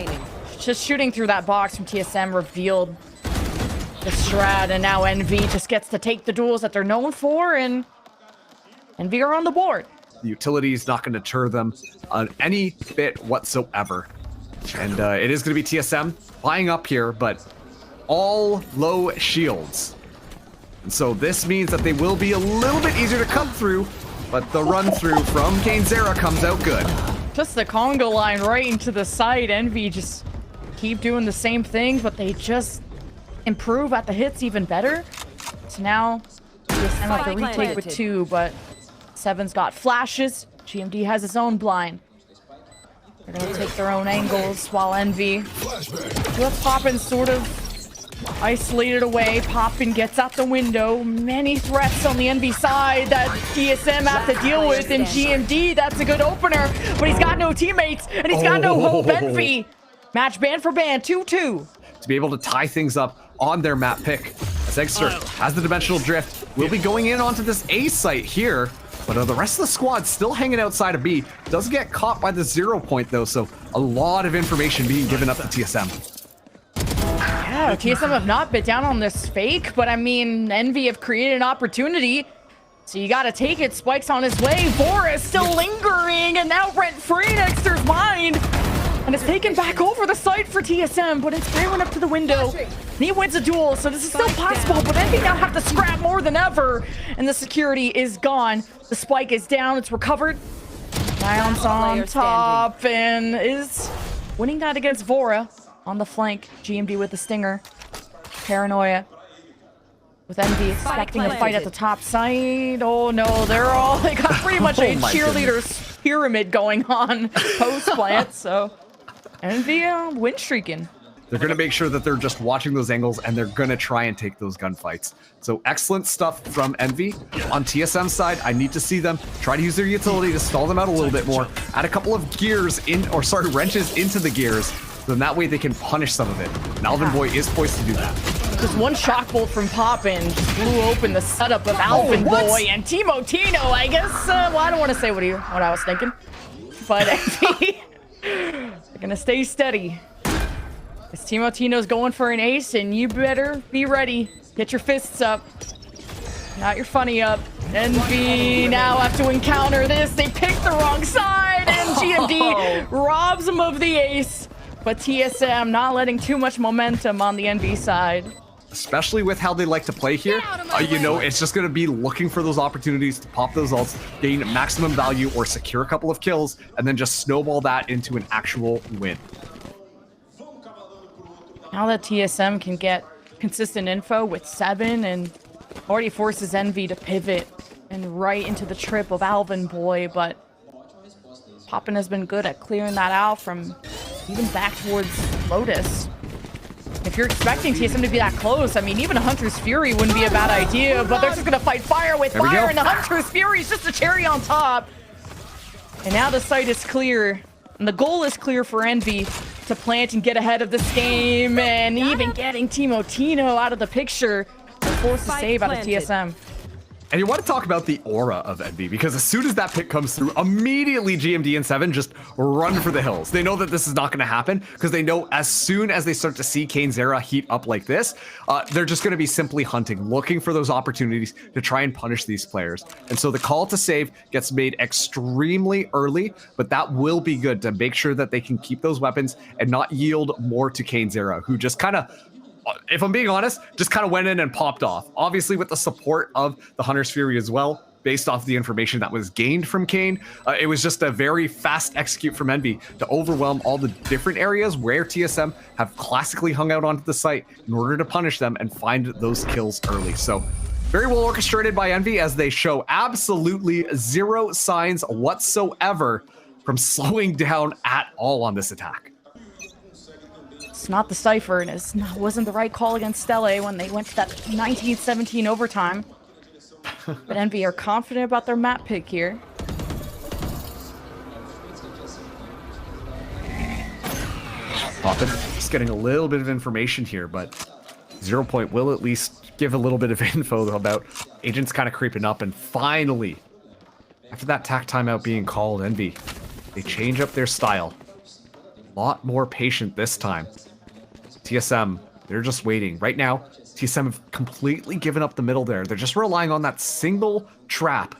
Just shooting through that box from TSM revealed the strat, and now Envy just gets to take the duels that they're known for, and Envy are on the board. The utility is not going to deter them any bit whatsoever. And it is going to be TSM buying up here, but all low shields. And so this means that they will be a little bit easier to cut through, but the run through from cainzera comes out good. Just the Congo line right into the side. Envy just keep doing the same thing, but they just improve at the hits even better. So now TSM like a retake with 2, but 7's got flashes. GMD has his own blind. They're gonna take their own angles while Envy with Poppin sort of isolated away. Poppin gets out the window. Many threats on the Envy side that TSM have to deal with, and GMD, that's a good opener, but he's got no teammates and he's got no hope. Envy match band for band, 2-2. To be able to tie things up on their map pick, as Eggsterr has the dimensional drift, will be going in onto this A site here. But the rest of the squad still hanging outside of B. Does get caught by the 0 point though, so a lot of information being given up to TSM. Yeah, TSM have not bit down on this fake, but I mean, Envy have created an opportunity. So you gotta take it. Spike's on his way. Vora is still lingering, and now rent-free in Eggster's mind. And it's taken back over the site for TSM, but it's barreling up to the window. And he wins a duel, so this is still possible, but Envy now have to scrap more than ever. And the security is gone. The spike is down, it's recovered. Lion's on top and is winning that against Vora on the flank. GMD with the stinger. Paranoia. With Envy expecting a fight at the top side. Oh no, they got pretty much a cheerleader's pyramid going on post plant. So Envy win streaking. They're going to make sure that they're just watching those angles, and they're going to try and take those gunfights. So excellent stuff from Envy. On TSM's side, I need to see them try to use their utility to stall them out a little bit more. Add a couple of wrenches into the gears. Then that way they can punish some of it. And Alvin Boy is poised to do that. Just one shock bolt from Poppin just blew open the setup of Alvin Boy and Timo Tino, I guess. Well, I don't want to say what I was thinking. But Envy, they're going to stay steady. As Timo Tino's going for an ace, and you better be ready. Get your fists up. Not your funny up. Envy now have to encounter this. They picked the wrong side, and GMD robs them of the ace. But TSM not letting too much momentum on the Envy side. Especially with how they like to play here, you know, it's just going to be looking for those opportunities to pop those ults, gain maximum value, or secure a couple of kills, and then just snowball that into an actual win. Now that TSM can get consistent info with 7 and already forces Envy to pivot and right into the trip of Alvin Boy, but Poppin has been good at clearing that out from even back towards Lotus. If you're expecting TSM to be that close, I mean, even a Hunter's Fury wouldn't be a bad idea, but they're just going to fight fire with fire, and the Hunter's Fury is just a cherry on top. And now the site is clear, and the goal is clear for Envy to plant and get ahead of this game, and even getting Timo Tino out of the picture to force a save out of TSM. And you want to talk about the aura of Envy, because as soon as that pick comes through, immediately GMD and 7 just run for the hills. They know that this is not going to happen, because they know as soon as they start to see Kane's era heat up like this, they're just going to be simply hunting, looking for those opportunities to try and punish these players. And so the call to save gets made extremely early, but that will be good to make sure that they can keep those weapons and not yield more to Kane's era, who just kind of, if I'm being honest, just kind of went in and popped off. Obviously with the support of the Hunter's Fury as well, based off the information that was gained from Kane. It was just a very fast execute from Envy to overwhelm all the different areas where TSM have classically hung out onto the site in order to punish them and find those kills early. So very well orchestrated by Envy, as they show absolutely zero signs whatsoever from slowing down at all on this attack. It's not the Cypher, and it wasn't the right call against Stelle when they went to that 19-17 overtime. But Envy are confident about their map pick here. Poppin just getting a little bit of information here, but 0 Point will at least give a little bit of info about agents kind of creeping up. And finally, after that tack timeout being called, Envy, they change up their style. A lot more patient this time. TSM, they're just waiting. Right now, TSM have completely given up the middle there. They're just relying on that single trap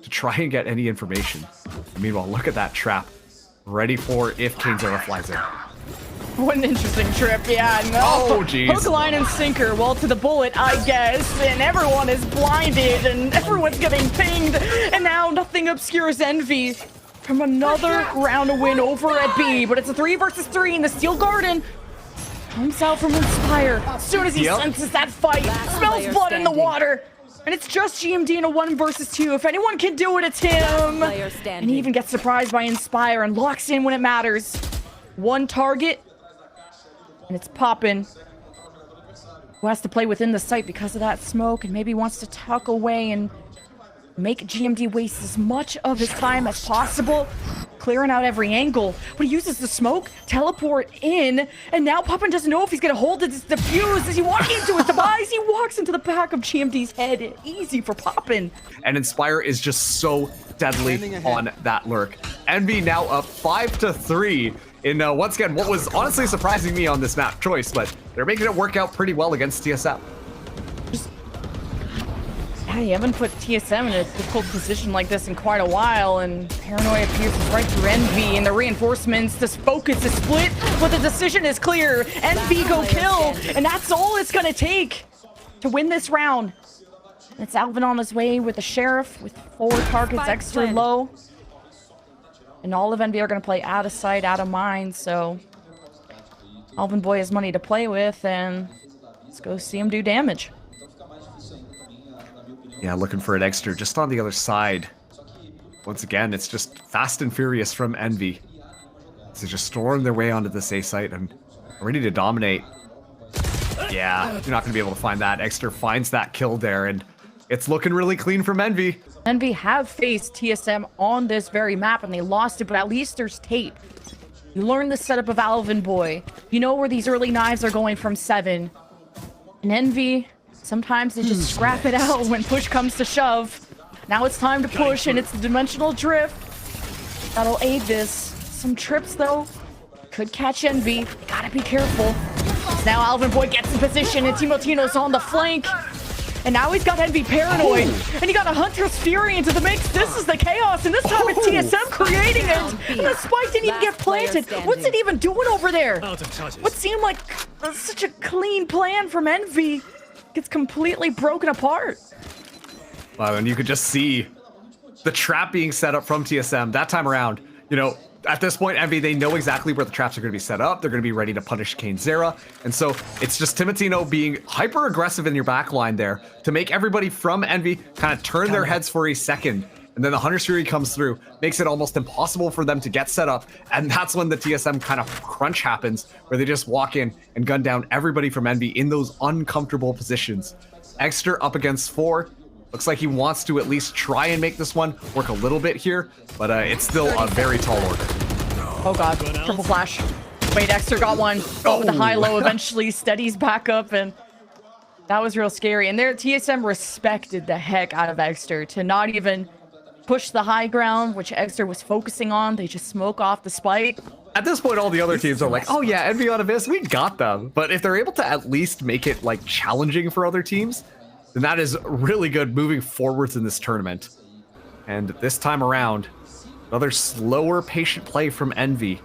to try and get any information. And meanwhile, look at that trap. Ready for if Kane's era flies in. What an interesting trip, yeah, no. Oh, jeez. Hook, line, and sinker, well, to the bullet, I guess, and everyone is blinded, and everyone's getting pinged, and now nothing obscures Envy from another round of win over at B, but it's a 3 versus 3 in the Steel Garden. Comes out from Inspire. As soon as he senses that fight, smells blood in the water. And it's just GMD in a 1 versus 2. If anyone can do it, it's him. And he even gets surprised by Inspire and locks in when it matters. One target, and it's Poppin, who has to play within the site because of that smoke, and maybe wants to tuck away and make GMD waste as much of his time as possible, clearing out every angle. But he uses the smoke, teleport in, and now Poppin doesn't know if he's going to hold his defuse. As he walks into his demise, he walks into the back of GMD's head. Easy for Poppin. And Inspire is just so deadly on that lurk. Envy now up 5-3 in once again what was honestly surprising me on this map choice, but they're making it work out pretty well against TSM. Yeah, you haven't put TSM in a difficult position like this in quite a while, and Paranoia pierces right through Envy, and the reinforcements, this focus is split, but the decision is clear. Envy go kill, and that's all it's gonna take to win this round. It's Alvin on his way with the Sheriff, with 4 targets, Eggsterr low. And all of Envy are gonna play out of sight, out of mind, so Alvin Boy has money to play with, and let's go see him do damage. Yeah, looking for an Eggsterr just on the other side. Once again, it's just fast and furious from Envy. So just storm their way onto this A site and ready to dominate. Yeah, you're not going to be able to find that. Eggsterr finds that kill there, and it's looking really clean from Envy. Envy have faced TSM on this very map and they lost it, but at least there's tape. You learn the setup of Alvin Boy. You know where these early knives are going from 7. And Envy, sometimes they just scrap it out when push comes to shove. Now it's time to push, and it's the dimensional drift that'll aid this. Some trips, though, could catch Envy. They gotta be careful. Now Alvin Boy gets in position, and Timotino's on the flank. And now he's got Envy paranoid. And he got a Hunter's Fury into the mix. This is the chaos, and this time it's TSM creating it. And the spike didn't even get planted. What's it even doing over there? What seemed like such a clean plan from Envy gets completely broken apart. Wow, and you could just see the trap being set up from TSM that time around. You know, at this point, Envy, they know exactly where the traps are going to be set up. They're going to be ready to punish Eggsterr. And so it's just Timotino being hyper aggressive in your backline there to make everybody from Envy kind of turn their heads for a second. And then the Hunter's Fury comes through, makes it almost impossible for them to get set up. And that's when the TSM kind of crunch happens, where they just walk in and gun down everybody from Envy in those uncomfortable positions. Eggsterr up against 4. Looks like he wants to at least try and make this one work a little bit here, but it's still a very tall order. Oh god, triple flash. Wait, Eggsterr got one. Oh, with the high-low eventually steadies back up, and that was real scary. And there, TSM respected the heck out of Eggsterr to not even push the high ground, which Eggsterr was focusing on. They just smoke off the spike. At this point, all the other teams are like, oh yeah, Envy on Abyss, we got them. But if they're able to at least make it like challenging for other teams, then that is really good moving forwards in this tournament. And this time around, another slower, patient play from Envy.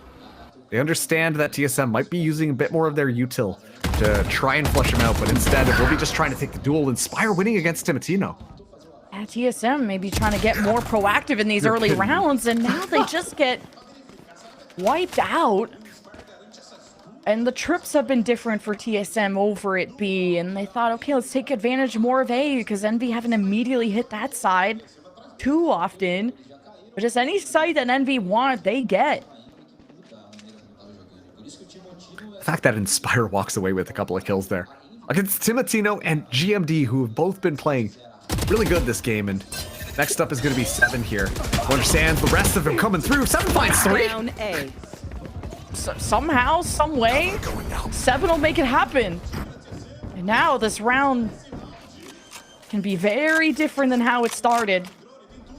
They understand that TSM might be using a bit more of their util to try and flush him out, but instead we'll be just trying to take the duel. Inspire winning against Timotino. Yeah, TSM may be trying to get more proactive in these early rounds, and now they just get wiped out. And the trips have been different for TSM over at B, and they thought, okay, let's take advantage more of A, because Envy haven't immediately hit that side too often. But just any site that Envy want, they get. The fact that Inspire walks away with a couple of kills there against Timotino and GMD, who have both been playing really good this game, and next up is going to be 7 here. Understands the rest of them coming through. 7 finds 3. Down A. Somehow, some way, 7 will make it happen. And now this round can be very different than how it started.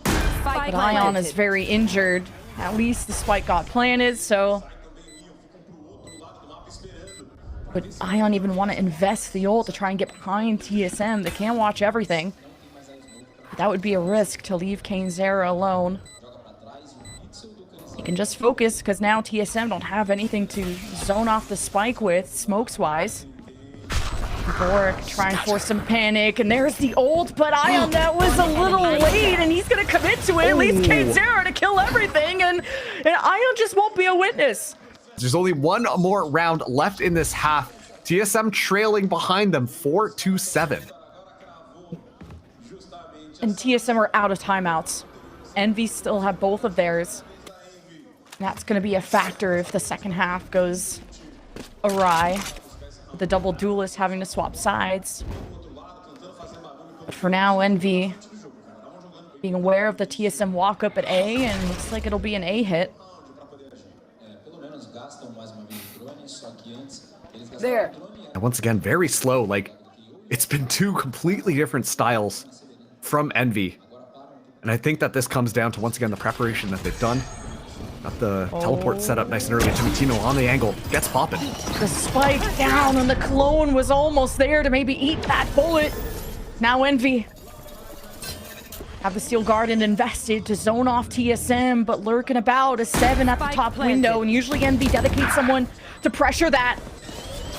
But Ion is very injured. At least the spike got planted, so... Would Ion even want to invest the ult to try and get behind TSM? They can't watch everything. But that would be a risk to leave Eggsterr alone. You can just focus, because now TSM don't have anything to zone off the spike with, smokes-wise. Boric trying for some panic, and there's the ult, but Ion, that was a little late, and he's going to commit to it. Leaves Eggsterr to kill everything, and Ion just won't be a witness. There's only one more round left in this half. TSM trailing behind them 4-7. And TSM are out of timeouts. Envy still have both of theirs. That's going to be a factor if the second half goes awry. With the double duelist having to swap sides. But for now, Envy being aware of the TSM walk up at A, and looks like it'll be an A hit. There. And once again, very slow. Like, it's been 2 completely different styles from Envy. And I think that this comes down to, once again, the preparation that they've done. Got the teleport set up nice and early. Timotino on the angle, gets popping. The spike down, and the clone was almost there to maybe eat that bullet. Now Envy have the Steel Garden invested to zone off TSM, but lurking about a 7 at the top window, and usually Envy dedicates someone to pressure that.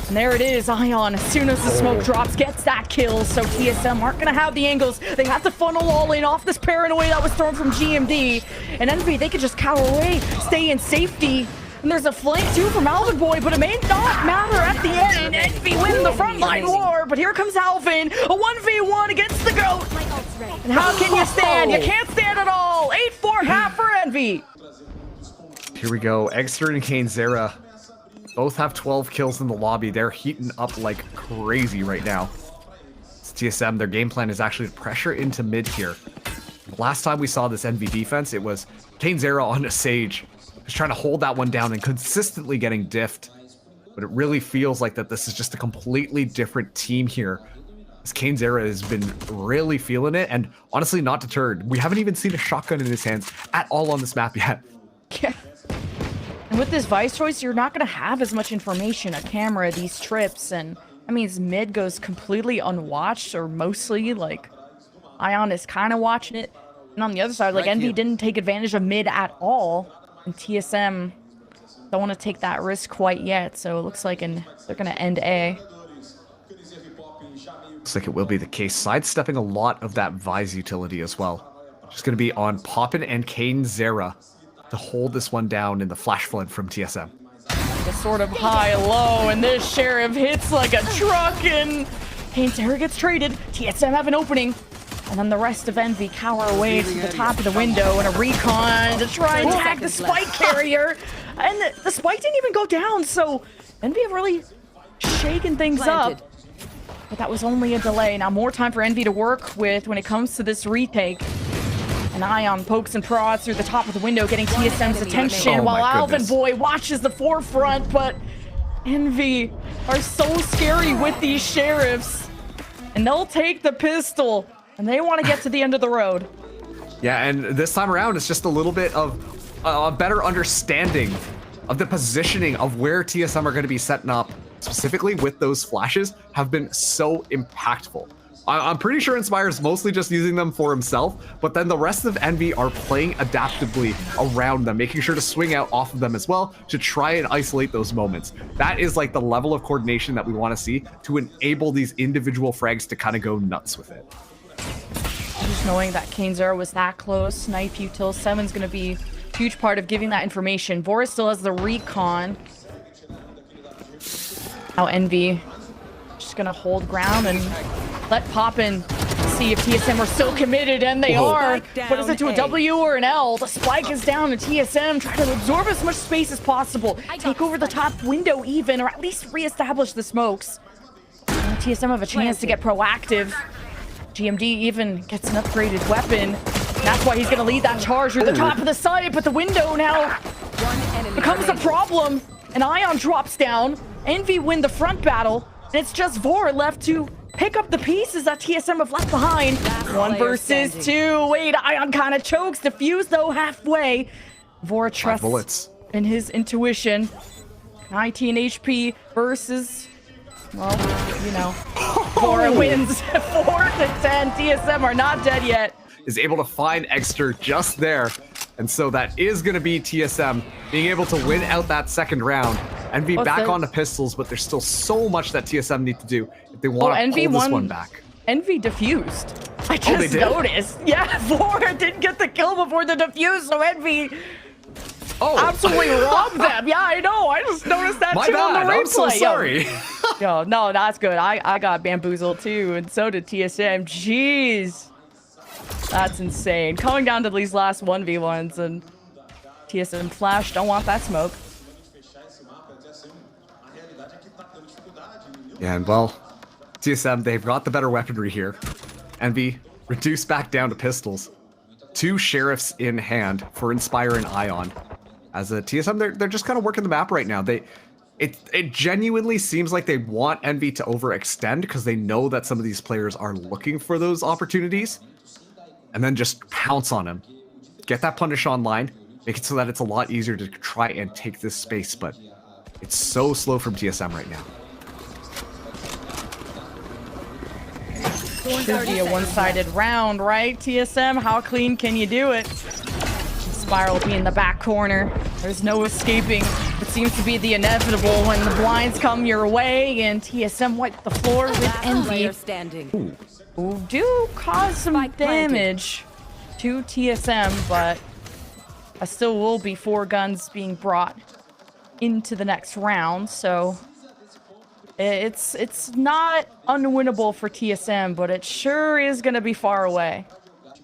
And there it is, Ion, as soon as the smoke drops, gets that kill, so TSM aren't going to have the angles. They have to funnel all in off this paranoia that was thrown from GMD. And Envy, they could just cower away, stay in safety. And there's a flank too from Alvin Boy, but it may not matter at the end. Envy win the frontline war, but here comes Alvin. A 1v1 against the GOAT. And how can you stand? You can't stand at all. 8-4 half for Envy. Here we go. Eggsterr and Eggsterr both have 12 kills in the lobby. They're heating up like crazy right now. It's TSM, their game plan is actually to pressure into mid here. Last time we saw this Envy defense, it was Eggsterr on a Sage. Just trying to hold that one down and consistently getting diffed. But it really feels like that this is just a completely different team here. As Eggsterr has been really feeling it and honestly not deterred. We haven't even seen a shotgun in his hands at all on this map yet. Yeah. And with this Vice choice, you're not going to have as much information, a camera, these trips, and that means mid goes completely unwatched, or mostly, like, Ion is kind of watching it. And on the other side, like, Envy didn't take advantage of mid at all. And TSM don't want to take that risk quite yet, so it looks like they're going to end A. Looks like it will be the case. Sidestepping a lot of that Vise utility as well. Just going to be on Poppin and Eggsterr to hold this one down in the flash flood from TSM. It's sort of high-low, and this Sheriff hits like a truck, and Eggsterr gets traded. TSM have an opening. And then the rest of Envy cower away to the top of the window and a recon to try and tag the spike carrier. And the spike didn't even go down, so Envy have really shaken things up. But that was only a delay. Now more time for Envy to work with when it comes to this retake. And Ion pokes and prods through the top of the window, getting TSM's attention while Alvin Boy watches the forefront. But Envy are so scary with these Sheriffs. And they'll take the pistol. And they want to get to the end of the road. Yeah, and this time around, it's just a little bit of a better understanding of the positioning of where TSM are going to be setting up, specifically with those flashes, have been so impactful. I'm pretty sure Inspire's mostly just using them for himself, but then the rest of Envy are playing adaptively around them, making sure to swing out off of them as well to try and isolate those moments. That is like the level of coordination that we want to see to enable these individual frags to kind of go nuts with it. Just knowing that Eggsterr was that close, snipe util 7's going to be a huge part of giving that information. Boris still has the recon. Now Envy just going to hold ground and let Poppin see if TSM are still committed, and they are. But is it to a W or an L? The spike is down to TSM, trying to absorb as much space as possible. Take over the top window even, or at least reestablish the smokes. And TSM have a chance to get proactive. GMD even gets an upgraded weapon. That's why he's going to lead that charge through the top of the site, but the window now becomes a problem. And Ion drops down. Envy win the front battle, and it's just Vor left to pick up the pieces that TSM have left behind. 1 versus 2. Wait, Ion kind of chokes. Defuse, though, halfway. Vor trusts in his intuition. 19 HP versus... well, you know, Vor wins 4-10. TSM are not dead yet. Is able to find Eggsterr just there. And so that is going to be TSM being able to win out that second round and be back onto pistols, but there's still so much that TSM need to do if they want to pull this one back. Envy diffused. I just noticed. Yeah, Vor didn't get the kill before the defuse, so Envy absolutely robbed them. Yeah, I know. I just noticed that too on the replay. I'm so sorry. Yo, no, that's good. I got bamboozled too, and so did TSM. Jeez. That's insane. Coming down to these last 1v1s, and TSM Flash don't want that smoke. Yeah, and well, TSM, they've got the better weaponry here. Envy reduced back down to pistols. 2 sheriffs in hand for Inspire and Ion. As a TSM, they're just kind of working the map right now. It genuinely seems like they want Envy to overextend because they know that some of these players are looking for those opportunities. And then just pounce on him. Get that punish online. Make it so that it's a lot easier to try and take this space, but it's so slow from TSM right now. Should be a one-sided round, right, TSM? How clean can you do it? Spiral will be in the back corner. There's no escaping. It seems to be the inevitable when the blinds come your way, and TSM wipe the floor with Envy. Who do cause some damage to TSM, but still will be 4 guns being brought into the next round, so it's not unwinnable for TSM, but it sure is going to be far away.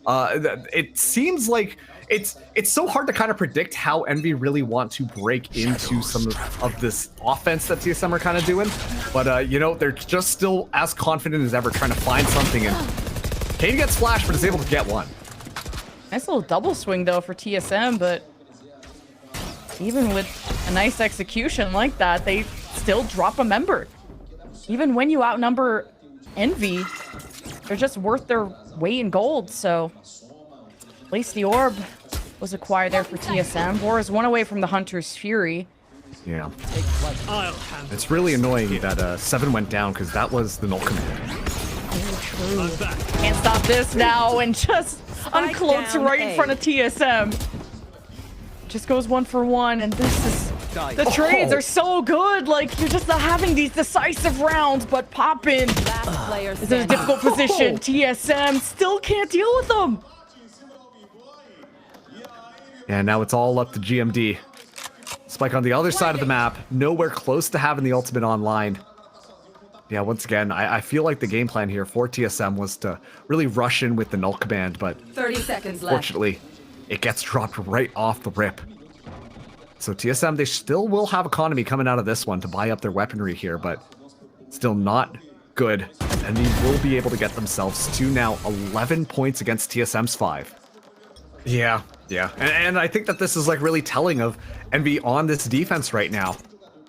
It seems like it's so hard to kind of predict how Envy really want to break into some of this offense that TSM are kind of doing. But, you know, they're just still as confident as ever trying to find something. And Kane gets flashed, but is able to get one. Nice little double swing, though, for TSM, but even with a nice execution like that, they still drop a member. Even when you outnumber Envy, they're just worth their weight in gold, so at least the orb was acquired there for TSM. Bora's one away from the Hunter's Fury. Yeah. It's really annoying that 7 went down, because that was the null command. True. Can't stop this now, and just uncloaks right in front of TSM. Just goes 1 for 1, and this is... The trades are so good, like, you're just not having these decisive rounds, but Poppin is in a difficult position. TSM still can't deal with them. And now it's all up to GMD. Spike on the other side of the map, nowhere close to having the ultimate online. Yeah, once again, I feel like the game plan here for TSM was to really rush in with the null command, but 30 seconds left. Fortunately, it gets dropped right off the rip. So TSM, they still will have economy coming out of this one to buy up their weaponry here, but still not good. And they will be able to get themselves to now 11 points against TSM's 5. Yeah. And I think that this is like really telling of Envy on this defense right now.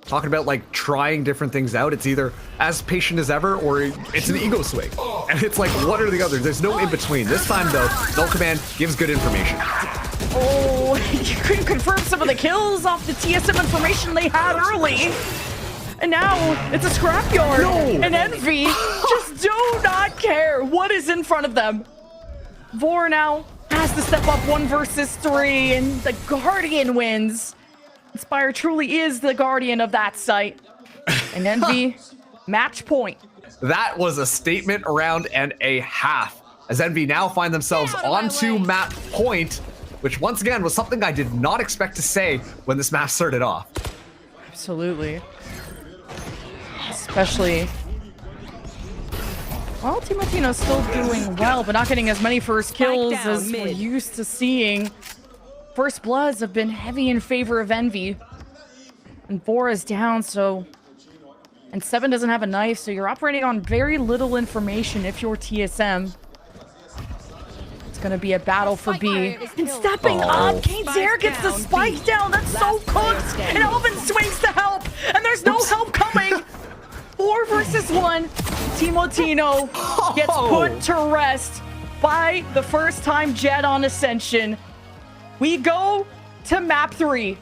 Talking about like trying different things out. It's either as patient as ever or it's an ego swing. And it's like one or the other. There's no in between. This time though, null command gives good information. Oh, you couldn't confirm some of the kills off the TSM information they had early. And now it's a scrapyard. No. And Envy just do not care what is in front of them. Vor now has to step up 1 versus 3, and the Guardian wins. Inspire truly is the guardian of that site. And Envy, match point. That was a statement round and a half. As Envy now find themselves onto map point, which once again was something I did not expect to say when this map started off. Absolutely. Especially... Well, Timotino's still doing well, but not getting as many first kills as we're used to seeing. First bloods have been heavy in favor of Envy. And Bora's down, so... And 7 doesn't have a knife, so you're operating on very little information if you're TSM. It's gonna be a battle for B. And stepping up, Eggsterr gets the spike down. That's so cooked. And Elvin swings to help, and there's no help coming. 4 versus 1. Timotino gets put to rest by the first time Jet on Ascension. We go to map 3.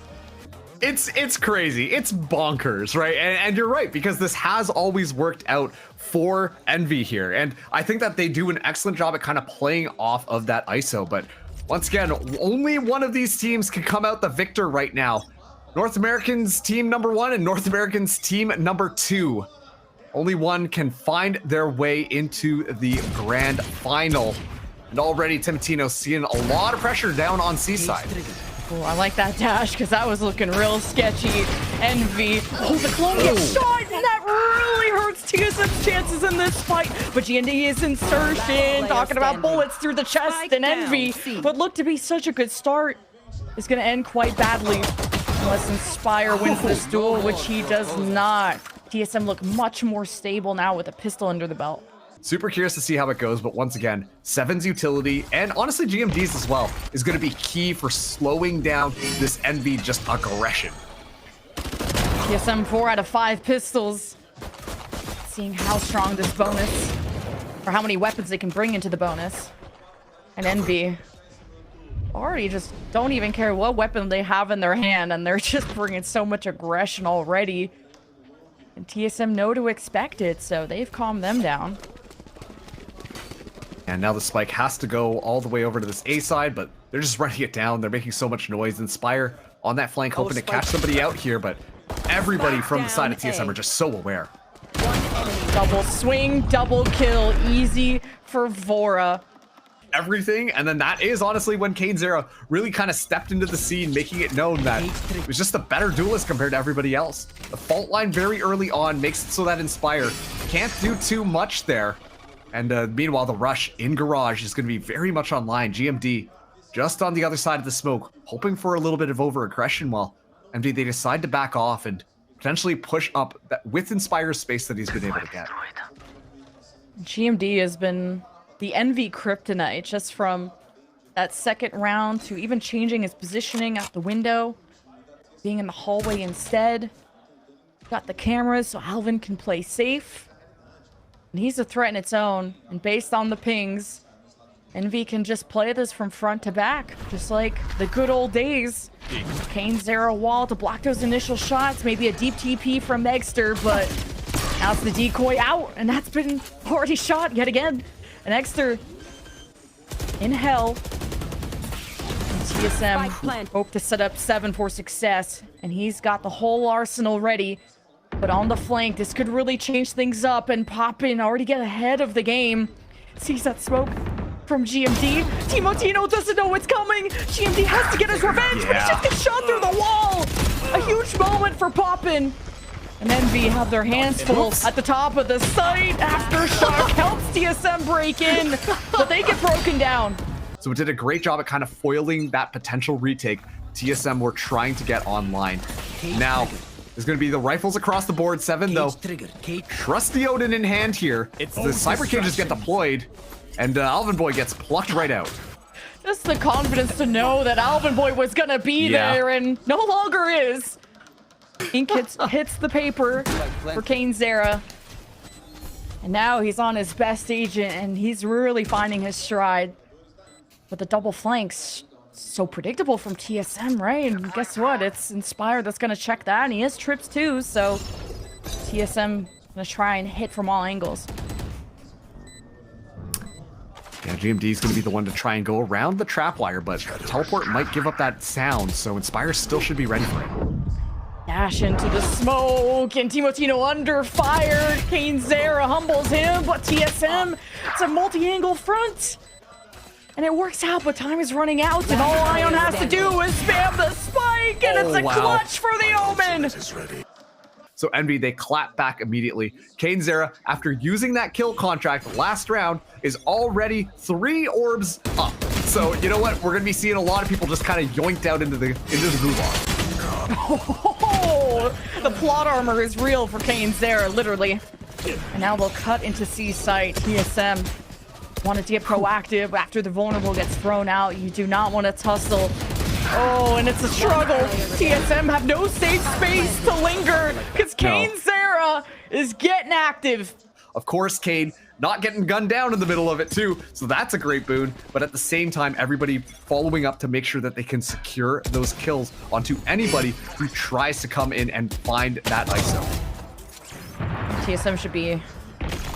It's crazy. It's bonkers, right? And you're right, because this has always worked out for Envy here. And I think that they do an excellent job at kind of playing off of that ISO. But once again, only one of these teams can come out the victor right now. North Americans team number 1 and North Americans team number 2. Only one can find their way into the grand final. And already Timotino seeing a lot of pressure down on Seaside. Oh, I like that dash, because that was looking real sketchy. Envy. Oh, the clone gets shot, and that really hurts TSM's chances in this fight. But GND is insertion, talking about bullets through the chest, and Envy, what looked to be such a good start, is going to end quite badly. Unless Inspire wins this duel, which he does not. TSM look much more stable now with a pistol under the belt. Super curious to see how it goes, but once again, 7's utility, and honestly GMD's as well, is going to be key for slowing down this Envy just aggression. TSM 4 out of 5 pistols. Seeing how strong this bonus, or how many weapons they can bring into the bonus. And Envy already just don't even care what weapon they have in their hand, and they're just bringing so much aggression already. And TSM know to expect it, so they've calmed them down. And now the spike has to go all the way over to this A side, but they're just running it down. They're making so much noise. Inspire on that flank, hoping to catch somebody out here, but everybody from the side of TSM are just so aware. Double swing, double kill, easy for Vora. everything. And then that is honestly when Eggsterr really kind of stepped into the scene, making it known that it was just a better duelist compared to everybody else. The fault line very early on makes it so that Inspire can't do too much there. And meanwhile, the rush in Garage is going to be very much online. GMD just on the other side of the smoke, hoping for a little bit of over-aggression, while MD, they decide to back off and potentially push up that with Inspire's space that he's been able to get. GMD has been the Envy kryptonite, just from that second round to even changing his positioning out the window, being in the hallway instead. Got the cameras so Alvin can play safe. And he's a threat in its own, and based on the pings, Envy can just play this from front to back, just like the good old days. Eggsterr wall to block those initial shots, maybe a deep TP from Eggsterr, but now it's the decoy out, and that's been already shot yet again. And Eggsterr in hell. And TSM hope to set up 7 for success, and he's got the whole arsenal ready. But on the flank, this could really change things up, and Poppin already get ahead of the game. Sees that smoke from GMD. Timotino doesn't know what's coming. GMD has to get his revenge, but he just gets shot through the wall. A huge moment for Poppin. And Envy have their hands full at the top of the site. Aftershock helps TSM break in, but they get broken down. So it did a great job at kind of foiling that potential retake TSM were trying to get online. Now, there's going to be the rifles across the board. 7, though. Trusty Odin in hand here. The Cyber Cages get deployed, and Alvin Boy gets plucked right out. Just the confidence to know that Alvin Boy was going to be there, and no longer is. Ink hits the paper for Eggsterr. And now he's on his best agent, and he's really finding his stride. But the double flanks, so predictable from TSM, right? And guess what? It's Inspire that's going to check that, and he has trips too, so TSM going to try and hit from all angles. Yeah, GMD is going to be the one to try and go around the trapwire, but teleport might give up that sound, so Inspire still should be ready for it. Dash into the smoke, and Timotino under fire. Eggsterr humbles him, but TSM, it's a multi-angle front. And it works out, but time is running out, and all Ion has to do is spam the spike, and it's a clutch for the Omen. So Envy, they clap back immediately. Eggsterr, after using that kill contract last round, is already 3 orbs up. So you know what? We're gonna be seeing a lot of people just kind of yoinked out into the gulag. Oh, the plot armor is real for Eggsterr, literally. And now they'll cut into C site. TSM wanted to get proactive after the vulnerable gets thrown out. You do not want to tussle. Oh, and it's a struggle. TSM have no safe space to linger because Eggsterr is getting active. Of course, Kane not getting gunned down in the middle of it too, so that's a great boon. But at the same time, everybody following up to make sure that they can secure those kills onto anybody who tries to come in and find that ISO. TSM should be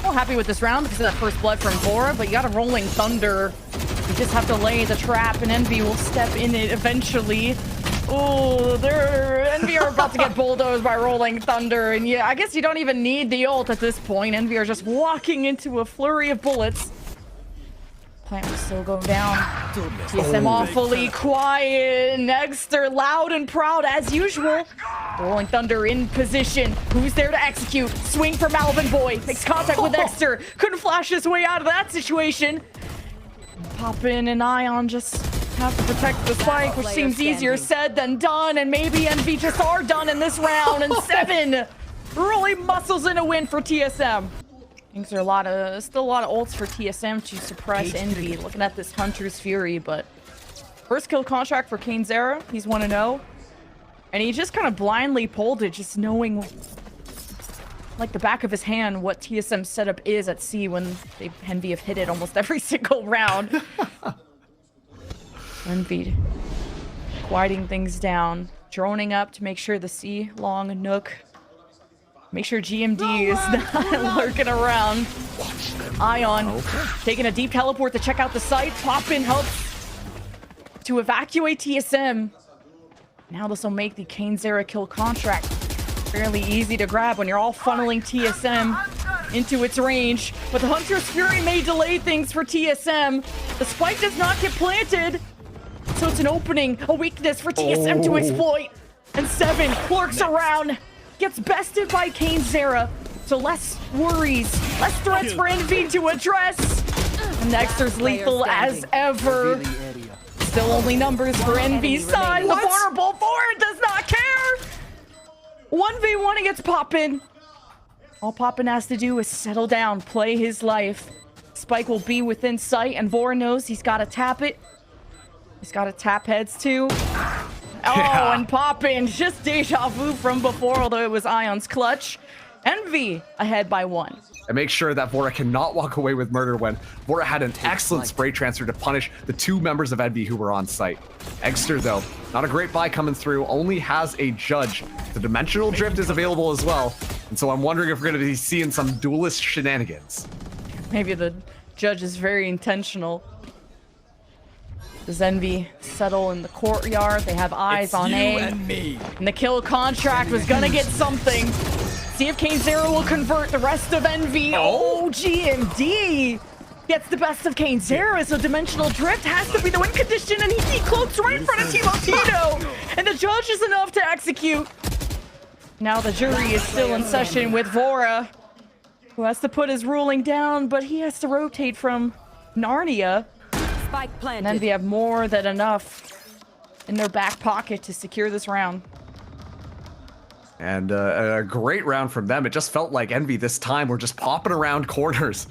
happy with this round because of that first blood from Bora, but you got a Rolling Thunder. You just have to lay the trap, and Envy will step in it eventually. Oh, Envy are about to get bulldozed by Rolling Thunder, and yeah, I guess you don't even need the ult at this point. Envy are just walking into a flurry of bullets. Plant will still go down. TSM awfully quiet, and Eggsterr loud and proud as usual. Rolling Thunder in position. Who's there to execute? Swing from Alvin Boy. Makes contact with Eggsterr. Couldn't flash his way out of that situation. Poppin and Ion just have to protect the spike, which seems easier said than done, and maybe Envy just are done in this round, and 7 really muscles in a win for TSM. I think there's still a lot of ults for TSM to suppress Envy, looking at this Hunter's Fury, but first kill contract for Eggsterr, he's 1-0, and he just kind of blindly pulled it, just knowing like the back of his hand what TSM's setup is at C when Envy have hit it almost every single round. Envy quieting things down, droning up to make sure the C long nook, make sure GMD is not lurking around. Ion taking a deep teleport to check out the site. Poppin helps to evacuate TSM. Now this will make the Eggsterr kill contract fairly easy to grab when you're all funneling TSM into its range, but the Hunter's Fury may delay things for TSM. The spike does not get planted, so it's an opening, a weakness for TSM to exploit. And 7 lurks around, gets bested by Eggsterr, so less worries, less threats for Envy to address. And Eggster's lethal as ever. Still only numbers for Envy's side. The vulnerable forward does not care. 1v1 against Poppin. All Poppin has to do is settle down, play his life. Spike will be within sight, and Vora knows he's got to tap it. He's got to tap heads too. Oh, and Poppin, just deja vu from before, although it was Ion's clutch. Envy ahead by 1. And make sure that Vora cannot walk away with murder when Vora had an excellent spray transfer to punish the 2 members of Envy who were on site. Eggsterr, though, not a great buy coming through, only has a judge. The dimensional drift is available as well, and so I'm wondering if we're going to be seeing some duelist shenanigans. Maybe the judge is very intentional. Does Envy settle in the courtyard? They have eyes on A. And the kill contract was gonna get something. See if Eggsterr will convert the rest of Envy. Oh, GMD gets the best of Eggsterr, so Dimensional Drift has to be the win condition, and he cloaks right in front of Timotino. And the judge is enough to execute. Now the jury is still in session with Vora, who has to put his ruling down, but he has to rotate from Narnia. Spike planted. And Envy have more than enough in their back pocket to secure this round. And a great round from them. It just felt like Envy this time were just popping around corners,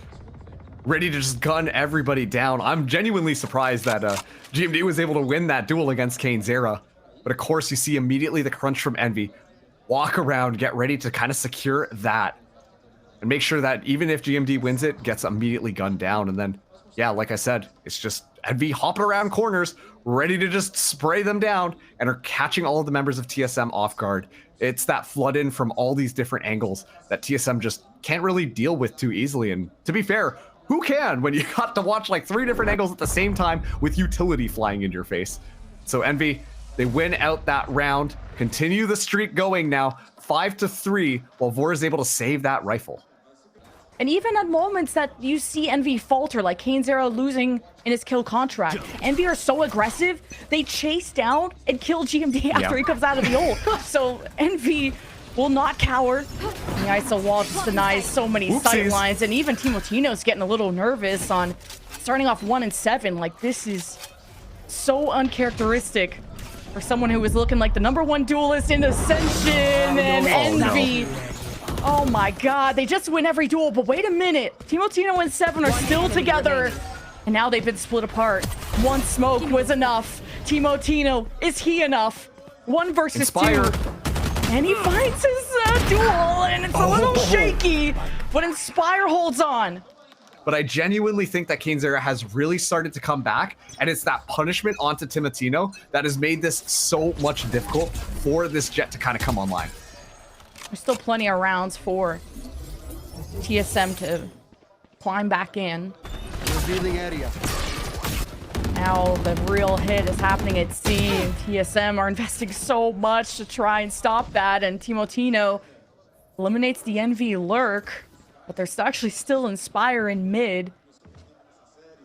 ready to just gun everybody down. I'm genuinely surprised that GMD was able to win that duel against Eggsterr. But of course, you see immediately the crunch from Envy. Walk around, get ready to kind of secure that. And make sure that even if GMD wins it, gets immediately gunned down. And then, yeah, like I said, it's just Envy hopping around corners, ready to just spray them down, and are catching all of the members of TSM off guard. It's that flood in from all these different angles that TSM just can't really deal with too easily. And to be fair, who can when you got to watch like 3 different angles at the same time with utility flying in your face? So Envy, they win out that round, continue the streak going now, 5-3, while Vora is able to save that rifle. And even at moments that you see Envy falter, like Eggsterr losing in his kill contract, Envy are so aggressive, they chase down and kill GMD after he comes out of the ult. So Envy will not cower. The ISO wall just denies so many sight lines, and even Timotino's getting a little nervous on starting off 1 and 7. Like, this is so uncharacteristic for someone who was looking like the #1 duelist in Ascension, and Envy. Oh my god, they just win every duel, but wait a minute. Timotino and 7 are still together, and now they've been split apart. 1 smoke was enough. Timotino, is he enough? 1 versus 2. And he finds his duel, and it's a little shaky, but Inspire holds on. But I genuinely think that Eggsterr has really started to come back, and it's that punishment onto Timotino that has made this so much difficult for this Jet to kind of come online. There's still plenty of rounds for TSM to climb back in. Revealing area. Now the real hit is happening at C, and TSM are investing so much to try and stop that, and Timotino eliminates the Envy lurk, but there's actually still Inspire in mid.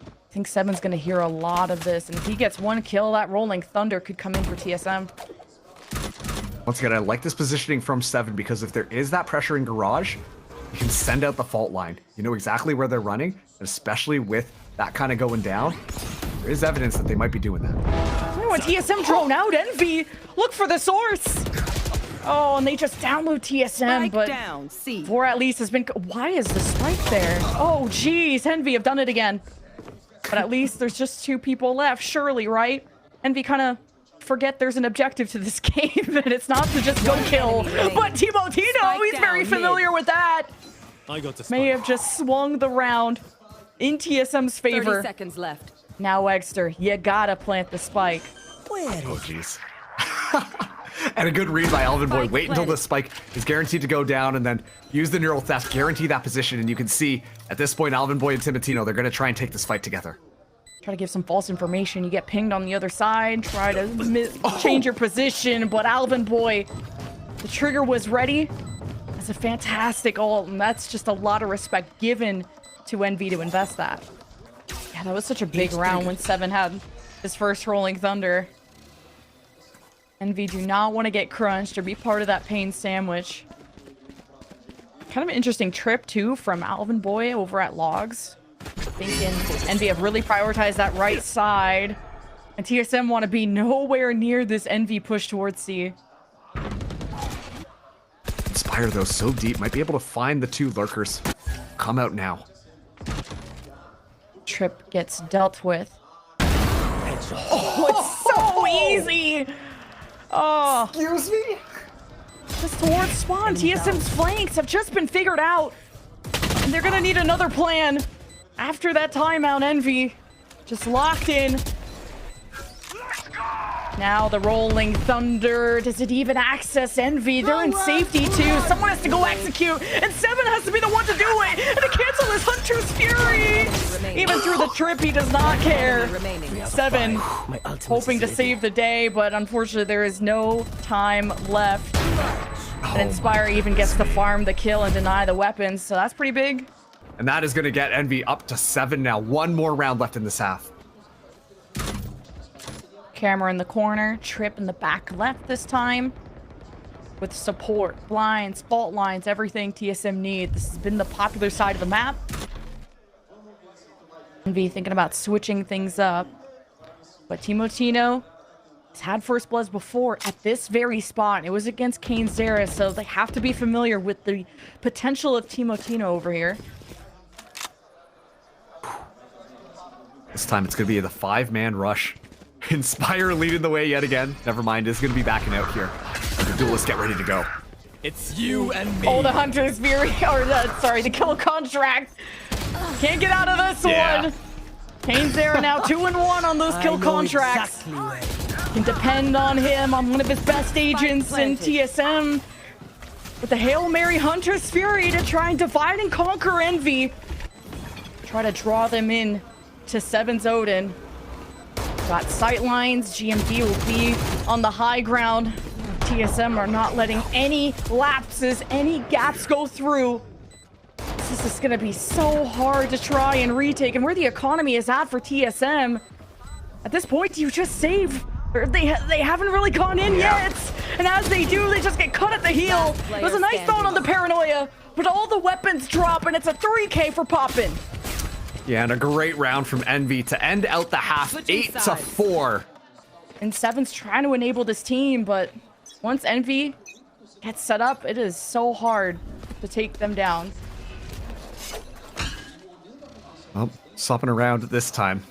I think 7's gonna hear a lot of this, and if he gets 1 kill, that Rolling Thunder could come in for TSM. Once again, I like this positioning from 7 because if there is that pressure in Garage, you can send out the fault line. You know exactly where they're running, and especially with that kind of going down, there is evidence that they might be doing that. When TSM drone out, Envy, look for the source. Oh, and they just download TSM, Spike but down, C. Vora at least has been... Why is the spike there? Oh, geez, Envy have done it again. But at least there's just 2 people left, surely, right? Envy kind of forget there's an objective to this game, and it's not to just go kill. But Timotino, he's very familiar with that. May have just swung the round in TSM's favor. 30 seconds left. Now, Eggsterr, you gotta plant the spike. Oh, jeez. And a good read by Alvin Boy. Wait until the spike is guaranteed to go down, and then use the neural theft, guarantee that position, and you can see at this point, Alvin Boy and Timotino, they're going to try and take this fight together. Try to give some false information. You get pinged on the other side. Try to change your position, but Alvin Boy, the trigger was ready. As It's a fantastic ult, and that's just a lot of respect given to Envy to invest that. Yeah, that was such a big round when Seven had his first Rolling Thunder. Envy do not want to get crunched or be part of that pain sandwich. Kind of an interesting trip, too, from Alvin Boy over at Logs. Thinking Envy have really prioritized that right side. And TSM want to be nowhere near this Envy push towards C. Inspire, though, so deep. Might be able to find the two lurkers. Come out now. Trip gets dealt with. Oh, it's so easy! Oh. Excuse me? Just towards spawn, TSM's flanks have just been figured out. And they're gonna need another plan. After that timeout, Envy just locked in. Now the Rolling Thunder. Does it even access Envy? They're in safety too. Someone has to go execute. And Seven has to be the one to do it. And to cancel his Hunter's Fury. Even through the trip, he does not care. Seven hoping to save the day, but unfortunately there is no time left. And Inspire even gets to farm the kill and deny the weapons. So that's pretty big. And that is going to get Envy up to 7 now. One more round left in this half. Camera in the corner, Trip in the back left this time. With support, blinds, fault lines, everything TSM need. This has been the popular side of the map. Envy thinking about switching things up. But Timotino has had first bloods before at this very spot. It was against Kane Zera, so they have to be familiar with the potential of Timotino over here. This time it's going to be the 5-man rush. Inspire leading the way yet again. Never mind, it's going to be backing out here. The duelists get ready to go. It's you and me. Oh, the Hunter's Fury, or the kill contract. Can't get out of this one. Kane's there now 2-1 on those kill contracts. Can depend on him, on one of his best agents in TSM. With the Hail Mary Hunter's Fury to try and divide and conquer Envy. Try to draw them in to Seven's Odin. Got sight lines. GMD will be on the high ground. TSM are not letting any lapses, any gaps go through. This is going to be so hard to try and retake. And where the economy is at for TSM, at this point, do you just save? Or they haven't really gone in yet. And as they do, they just get cut at the heel. It was a nice thought on the Paranoia, but all the weapons drop, and it's a 3K for Poppin'. Yeah, and a great round from Envy to end out the half, 8-4. And Seven's trying to enable this team, but once Envy gets set up, it is so hard to take them down. Well, swapping around this time.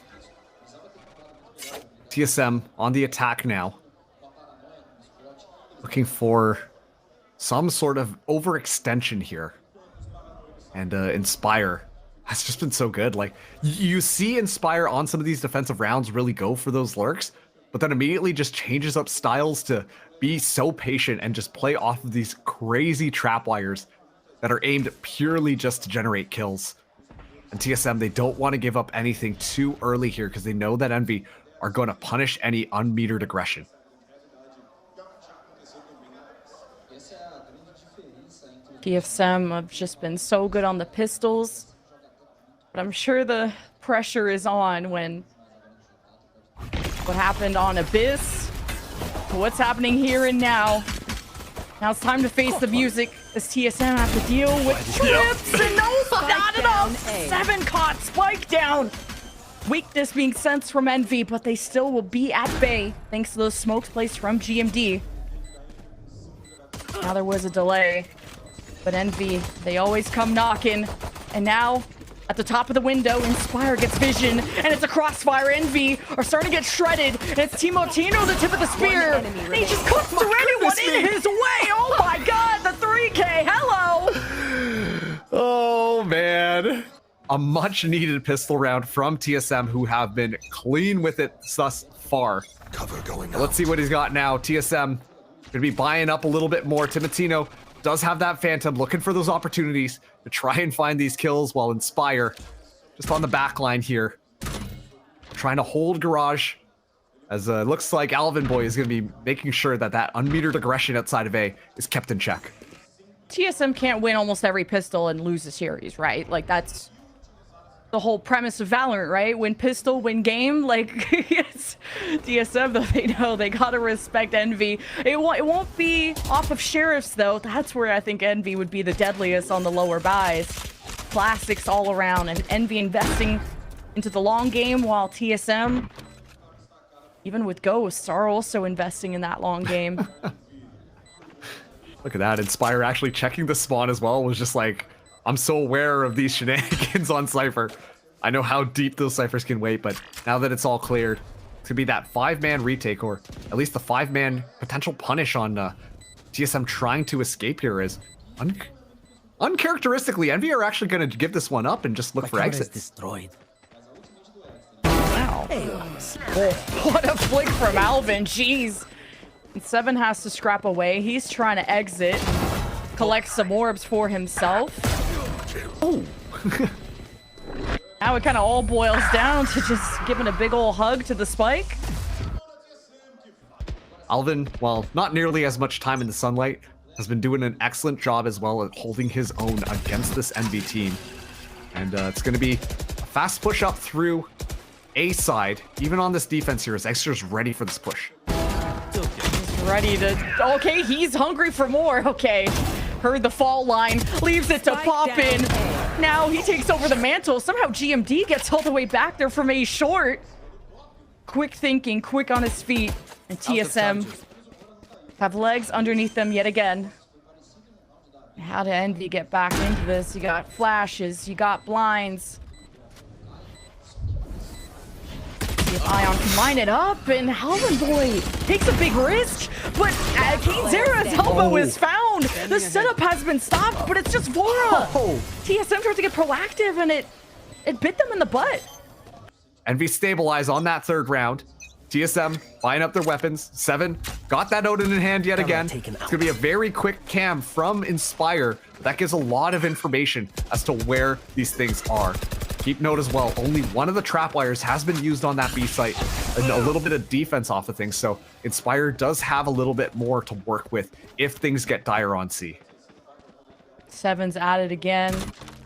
TSM on the attack now. Looking for some sort of overextension here. And Inspire has just been so good. Like, you see Inspire on some of these defensive rounds really go for those lurks, but then immediately just changes up styles to be so patient and just play off of these crazy trapwires that are aimed purely just to generate kills. And TSM, they don't want to give up anything too early here because they know that Envy are going to punish any unmetered aggression. TSM have just been so good on the pistols, but I'm sure the pressure is on when what happened on Abyss to what's happening here and now. Now it's time to face the music as TSM have to deal with trips and no, not enough. Seven caught Spike down. Weakness being sensed from Envy, but they still will be at bay thanks to those smokes placed from GMD. Now there was a delay, but Envy, they always come knocking. And now at the top of the window, Inspire gets vision, and it's a crossfire. Envy are starting to get shredded, and it's Timotino, the tip of the spear. And he just cuts through anyone in his way. Oh my god, the 3K, hello. Oh man. A much needed pistol round from TSM, who have been clean with it thus far. Cover going Let's see what he's got now. TSM gonna be buying up a little bit more. Timotino does have that Phantom, looking for those opportunities to try and find these kills, while Inspire just on the back line here, trying to hold Garage, as looks like Alvin Boy is going to be making sure that that unmetered aggression outside of A is kept in check. TSM can't win almost every pistol and lose a series, right? Like, that's the whole premise of Valorant, right? Win pistol, win game. Like, it's TSM, though, they know they gotta respect Envy. It won't be off of Sheriffs, though. That's where I think Envy would be the deadliest on the lower buys. Classics all around, and Envy investing into the long game, while TSM, even with Ghosts, are also investing in that long game. Look at that. Inspire actually checking the spawn as well was just like, I'm so aware of these shenanigans on Cypher. I know how deep those Cyphers can wait, but now that it's all cleared, it's gonna be that 5-man retake, or at least the 5-man potential punish on TSM trying to escape here is uncharacteristically, Envy are actually gonna give this one up and just look for exits. Destroyed. Wow. What a flick from Alvin, jeez. And Seven has to scrap away. He's trying to exit, collect some orbs for himself. Oh. Now it kind of all boils down to just giving a big old hug to the spike. Alvin, while not nearly as much time in the sunlight, has been doing an excellent job as well at holding his own against this Envy team. And it's going to be a fast push up through A side, even on this defense here, as Eggster's ready for this push. He's ready to... Okay, he's hungry for more. Okay. Heard the fall line, leaves it to pop in. Now he takes over the mantle. Somehow GMD gets all the way back there from A short. Quick thinking, quick on his feet. And TSM have legs underneath them yet again. How did Envy get back into this? You got flashes, you got blinds. See if Ion can line it up, and Alvin Boy takes a big risk, but Eggsterr's elbow is found. The setup has been stopped, but it's just Vora. TSM tried to get proactive, and it bit them in the butt. Envy stabilize on that third round. TSM buying up their weapons. Seven got that Odin in hand yet again. It's gonna be a very quick cam from Inspire. That gives a lot of information as to where these things are. Keep note as well, only one of the trap wires has been used on that B site, and a little bit of defense off of things, so Inspire does have a little bit more to work with if things get dire on C. Seven's at it again.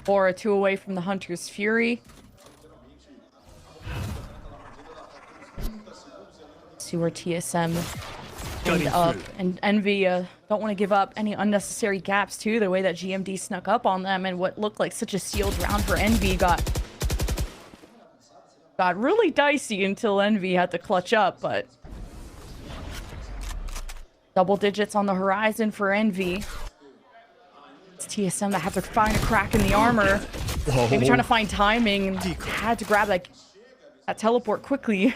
4-2 away from the Hunter's Fury. See where TSM end up, and Envy don't want to give up any unnecessary gaps too. The way that GMD snuck up on them, and what looked like such a sealed round for Envy got really dicey until Envy had to clutch up. But double digits on the horizon for Envy. It's TSM that had to find a crack in the armor. Maybe trying to find timing, and had to grab like that teleport quickly.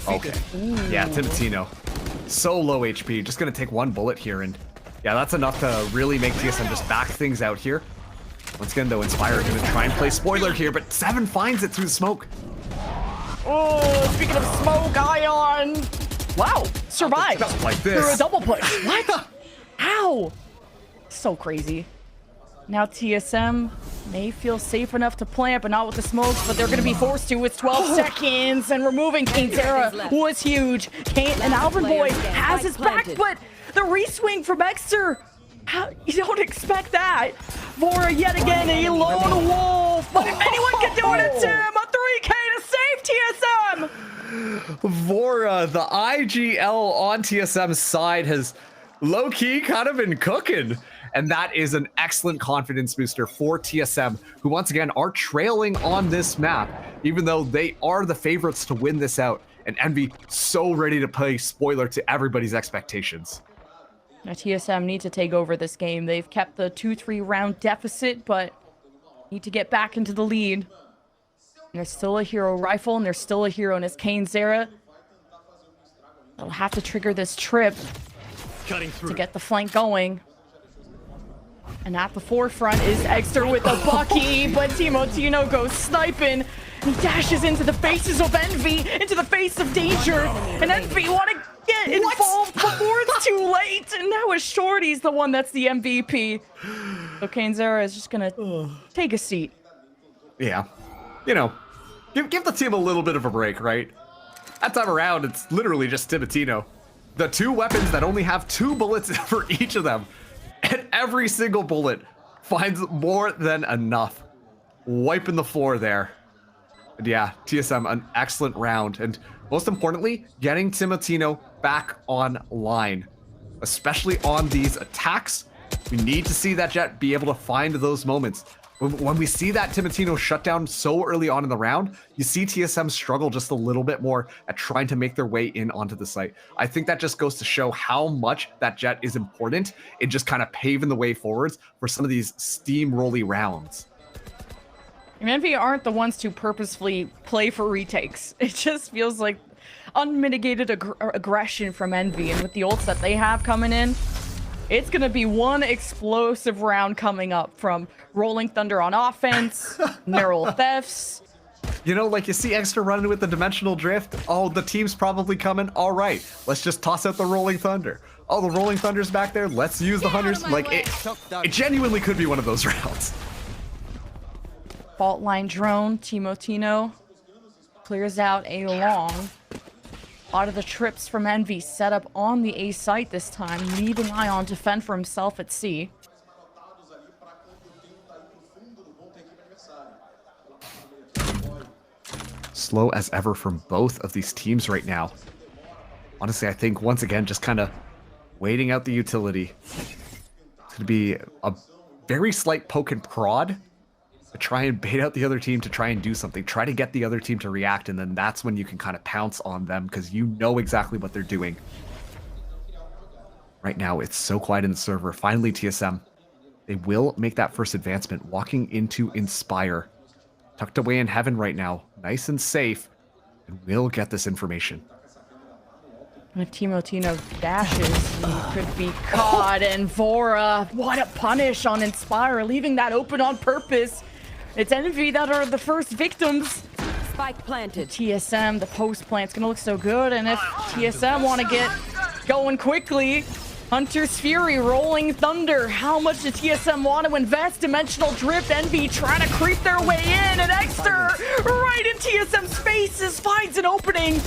Okay. Yeah, Timatino. So low HP. Just going to take one bullet here. And yeah, that's enough to really make TSM just back things out here. Once again, though, Inspire going to try and play spoiler here, but Seven finds it through the smoke. Oh, speaking of smoke, Ion. Wow, survived. Like this. Through a double push. What? How? So crazy. Now TSM may feel safe enough to plant, but not with the smokes, but they're going to be forced to with 12 seconds, and removing Eggsterr was huge. Kane and Alvin Boy has his back, but the reswing from Eggsterr, you don't expect that. Vora yet again, a lone wolf, but if anyone can do it, it's him. A 3K to save TSM. Vora, the IGL on TSM's side, has low-key kind of been cooking. And that is an excellent confidence booster for TSM, who once again are trailing on this map, even though they are the favorites to win this out. And Envy so ready to play spoiler to everybody's expectations. Now TSM need to take over this game. They've kept the 2-3 round deficit, but need to get back into the lead. And there's still a hero rifle, and there's still a hero in his Eggsterr. They'll have to trigger this trip to get the flank going. And at the forefront is Eggsterr with a Bucky, but Timatino goes sniping. He dashes into the faces of Envy, into the face of danger. And Envy want to get involved before it's too late. And now it's Shorty's the one that's the MVP. So Eggsterr is just going to take a seat. Yeah. You know, give the team a little bit of a break, right? That time around, it's literally just Timatino. The two weapons that only have 2 bullets for each of them. And every single bullet finds more than enough. Wiping the floor there. And yeah, TSM, an excellent round. And most importantly, getting Timotino back online. Especially on these attacks. We need to see that Jett be able to find those moments. When we see that Timotino shut down so early on in the round, you see TSM struggle just a little bit more at trying to make their way in onto the site. I think that just goes to show how much that Jett is important in just kind of paving the way forwards for some of these steamrolly rounds. Envy aren't the ones to purposefully play for retakes. It just feels like unmitigated aggression from Envy, and with the ults that they have coming in, it's gonna be one explosive round coming up from Rolling Thunder on offense, neural thefts. You know, like you see Eggsterr running with the Dimensional Drift. Oh, the team's probably coming. All right, let's just toss out the Rolling Thunder. Oh, the Rolling Thunder's back there. Let's use the Hunters. Like, it genuinely could be one of those rounds. Fault line drone, Timotino clears out a long. A lot of the trips from Envy set up on the A site this time, leaving Ion to fend for himself at C. Slow as ever from both of these teams right now. Honestly, I think once again, just kind of waiting out the utility. It's going to be a very slight poke and prod to try and bait out the other team to try and do something. Try to get the other team to react, and then that's when you can kind of pounce on them because you know exactly what they're doing. Right now, it's so quiet in the server. Finally, TSM, they will make that first advancement, walking into Inspire. Tucked away in heaven right now, nice and safe, and we'll get this information. If Timotino dashes, he could be caught, and Vora, what a punish on Inspire, leaving that open on purpose. It's Envy that are the first victims. Spike planted. TSM, the post plant's gonna look so good, and if TSM want to get going quickly, Hunter's Fury, Rolling Thunder. How much does TSM want to invest? Dimensional Drift, Envy trying to creep their way in, and Eggsterr right in TSM's faces finds an opening.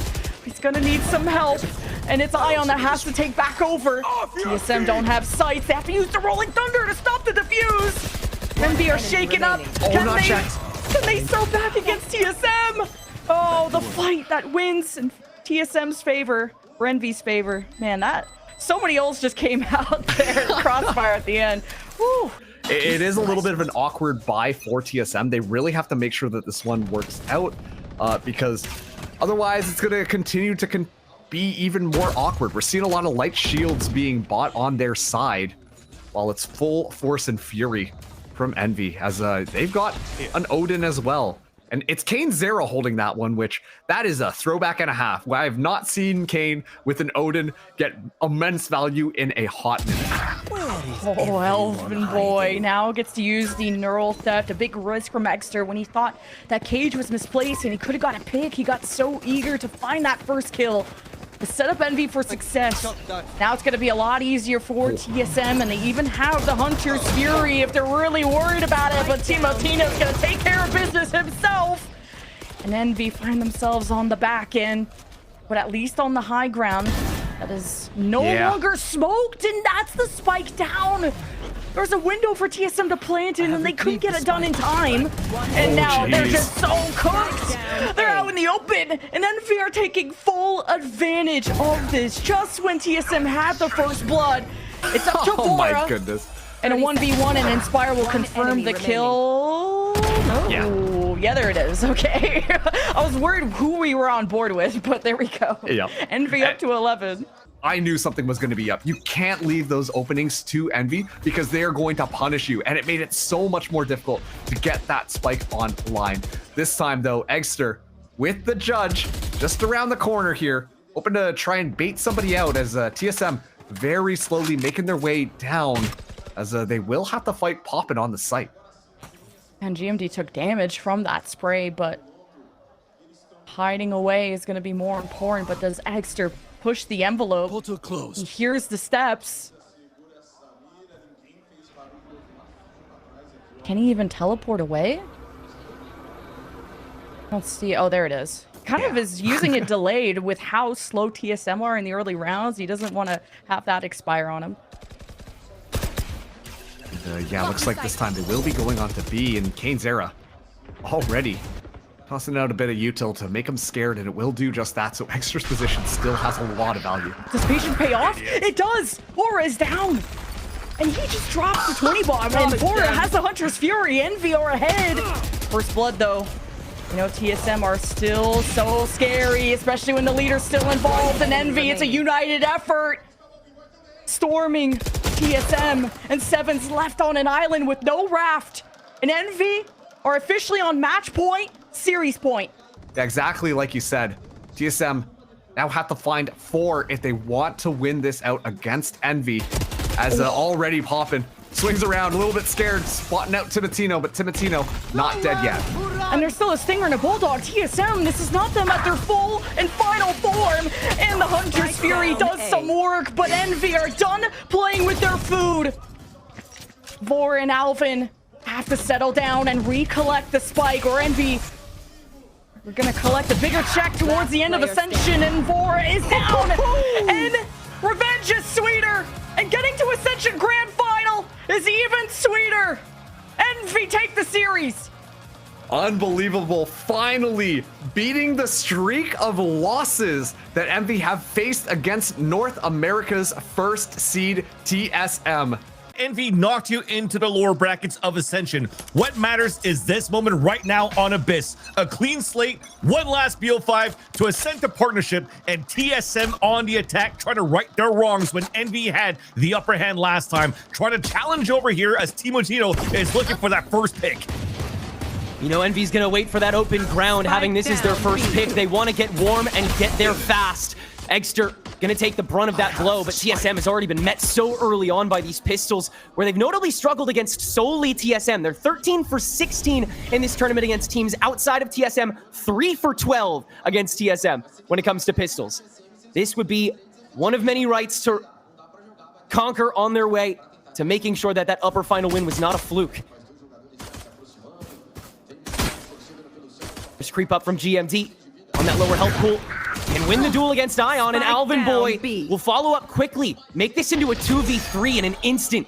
He's gonna need some help, and it's Ion that has to take back over. TSM don't have sights. They have to use the Rolling Thunder to stop the defuse. Envy are shaken up. Can they serve back against TSM? Oh, the fight that wins in TSM's favor, or Envy's favor. Man, that so many ults just came out there. Crossfire at the end. Whew. It is a little bit of an awkward buy for TSM. They really have to make sure that this one works out because otherwise it's going to continue to be even more awkward. We're seeing a lot of light shields being bought on their side while it's full force and fury from Envy as they've got an Odin as well. And it's Kane Zero holding that one, which that is a throwback and a half. I have not seen Kane with an Odin get immense value in a hot minute. Oh, Elven Boy now gets to use the neural theft, a big risk from Eggsterr when he thought that cage was misplaced and he could have got a pick. He got so eager to find that first kill to set up Envy for success. Now it's going to be a lot easier for TSM, and they even have the Hunter's Fury if they're really worried about it, but Timotino's going to take care of business himself. And Envy find themselves on the back end, but at least on the high ground. That is no longer smoked, and that's the spike down. There's a window for TSM to plant in, and they couldn't get it done in time. And now they're just so cooked. They're out in the open, and Envy are taking full advantage of this. Just when TSM had the first blood, it's up to Vora. Oh my goodness. And a 1v1, and Inspire will confirm the kill. Oh, yeah, there it is. Okay. I was worried who we were on board with, but there we go. Yeah. Envy up to 11. I knew something was going to be up. You can't leave those openings to Envy because they are going to punish you. And it made it so much more difficult to get that spike online. This time, though, Eggsterr with the judge just around the corner here, hoping to try and bait somebody out as TSM very slowly making their way down as they will have to fight Poppin on the site. And GMD took damage from that spray, but hiding away is going to be more important. But does Eggsterr push the envelope? Portal closed. He hears the steps. Can he even teleport away? I don't see. Oh, there it is. kind of is using it delayed with how slow TSM are in the early rounds. He doesn't want to have that expire on him. Yeah, looks like this time they will be going on to B, and Kane's era already tossing out a bit of util to make him scared, and it will do just that. So Eggster's position still has a lot of value. Does patience pay off? It does! Vora is down! And he just drops the 20 bomb, and Vora has the Hunter's Fury. Envy are ahead. First blood, though. You know, TSM are still so scary, especially when the leader's still involved. And Envy, it's a united effort. Storming TSM, and Seven's left on an island with no raft. And Envy are officially on match point, series point. Exactly like you said. TSM now have to find 4 if they want to win this out against Envy. As already popping, swings around, a little bit scared, spotting out Timotino, but Timotino not dead yet. And there's still a Stinger and a Bulldog. TSM, this is not them at their full and final form. And the Hunter's Fury does some work, but Envy are done playing with their food. Vora and Alvin have to settle down and recollect the spike, or Envy, we're gonna collect a bigger check towards the end of Ascension, and Vora is down. And revenge is sweeter. And getting to Ascension Grand Final is even sweeter. Envy take the series. Unbelievable. Finally beating the streak of losses that Envy have faced against North America's first seed TSM. Envy knocked you into the lower brackets of Ascension. What matters is this moment right now on Abyss. A clean slate, one last BO5 to ascend to partnership, and TSM on the attack, trying to right their wrongs when Envy had the upper hand last time. Trying to challenge over here as Timotino is looking for that first pick. You know, Envy's gonna wait for that open ground, having this as their first pick. They want to get warm and get there fast. Eggsterr gonna take the brunt of that blow, but TSM has already been met so early on by these pistols, where they've notably struggled against solely TSM. They're 13 for 16 in this tournament against teams outside of TSM, 3 for 12 against TSM when it comes to pistols. This would be one of many rights to conquer on their way to making sure that that upper final win was not a fluke. Just creep up from GMD on that lower health pool. Can win the duel against Ion, and Alvin Boy will follow up quickly. Make this into a 2v3 in an instant.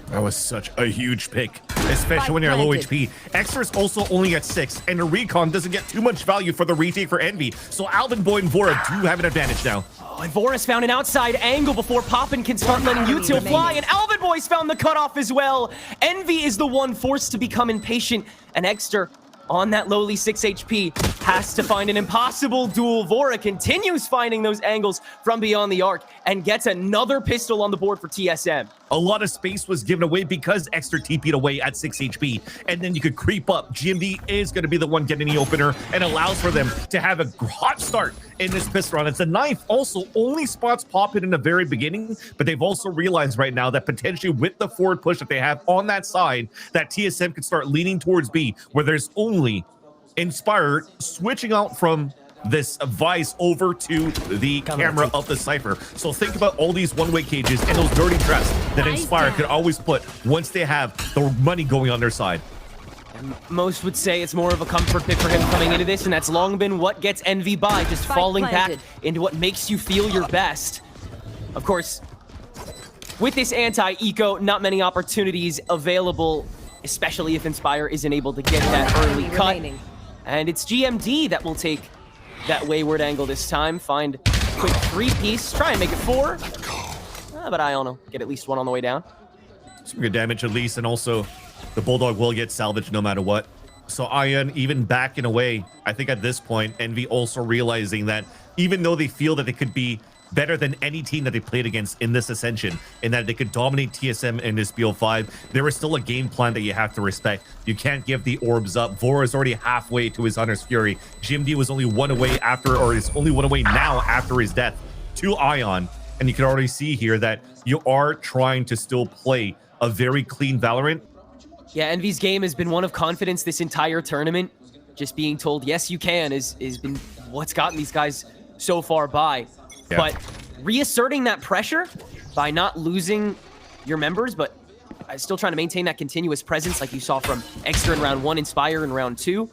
That was such a huge pick, especially when you're low HP. Eggster's also only at 6, and the recon doesn't get too much value for the retake for Envy. So Alvin Boy and Vora do have an advantage now. Oh, and Vora's found an outside angle before Poppin can start letting util fly, and Alvin Boy's found the cutoff as well. Envy is the one forced to become impatient, and Eggsterr, on that lowly 6 HP, has to find an impossible duel. Vora continues finding those angles from beyond the arc and gets another pistol on the board for TSM. A lot of space was given away because Eggsterr TP'd away at 6 HP, and then you could creep up. GMD is going to be the one getting the opener and allows for them to have a hot start in this pistol run. It's a knife also only spots Poppin in the very beginning, but they've also realized right now that potentially with the forward push that they have on that side, that TSM can start leaning towards B, where there's only Inspire switching out from this Vice over to the camera of the Cypher. So think about all these one-way cages and those dirty traps that Inspire could always put once they have the money going on their side. Most would say it's more of a comfort pick for him coming into this, and that's long been what gets Envy by, just falling back into what makes you feel your best. Of course, with this anti-eco, not many opportunities available, especially if Inspire isn't able to get that early cut. And it's GMD that will take that wayward angle this time, find a quick 3-piece, try and make it 4. But I don't know, get at least 1 on the way down. Some good damage at least, and also the Bulldog will get salvaged no matter what. So Ion even backing away. I think at this point, Envy also realizing that even though they feel that they could be better than any team that they played against in this Ascension, and that they could dominate TSM in this BO5, there is still a game plan that you have to respect. You can't give the orbs up. Vora is already halfway to his Hunter's Fury. GMD was only 1 away after, or is only 1 away now after his death to Ion. And you can already see here that you are trying to still play a very clean Valorant. Yeah, Envy's game has been one of confidence this entire tournament. Just being told, yes, you can, is been what's gotten these guys so far by. Yeah. But reasserting that pressure by not losing your members, but still trying to maintain that continuous presence like you saw from Eggsterr in round 1, Inspire in round 2.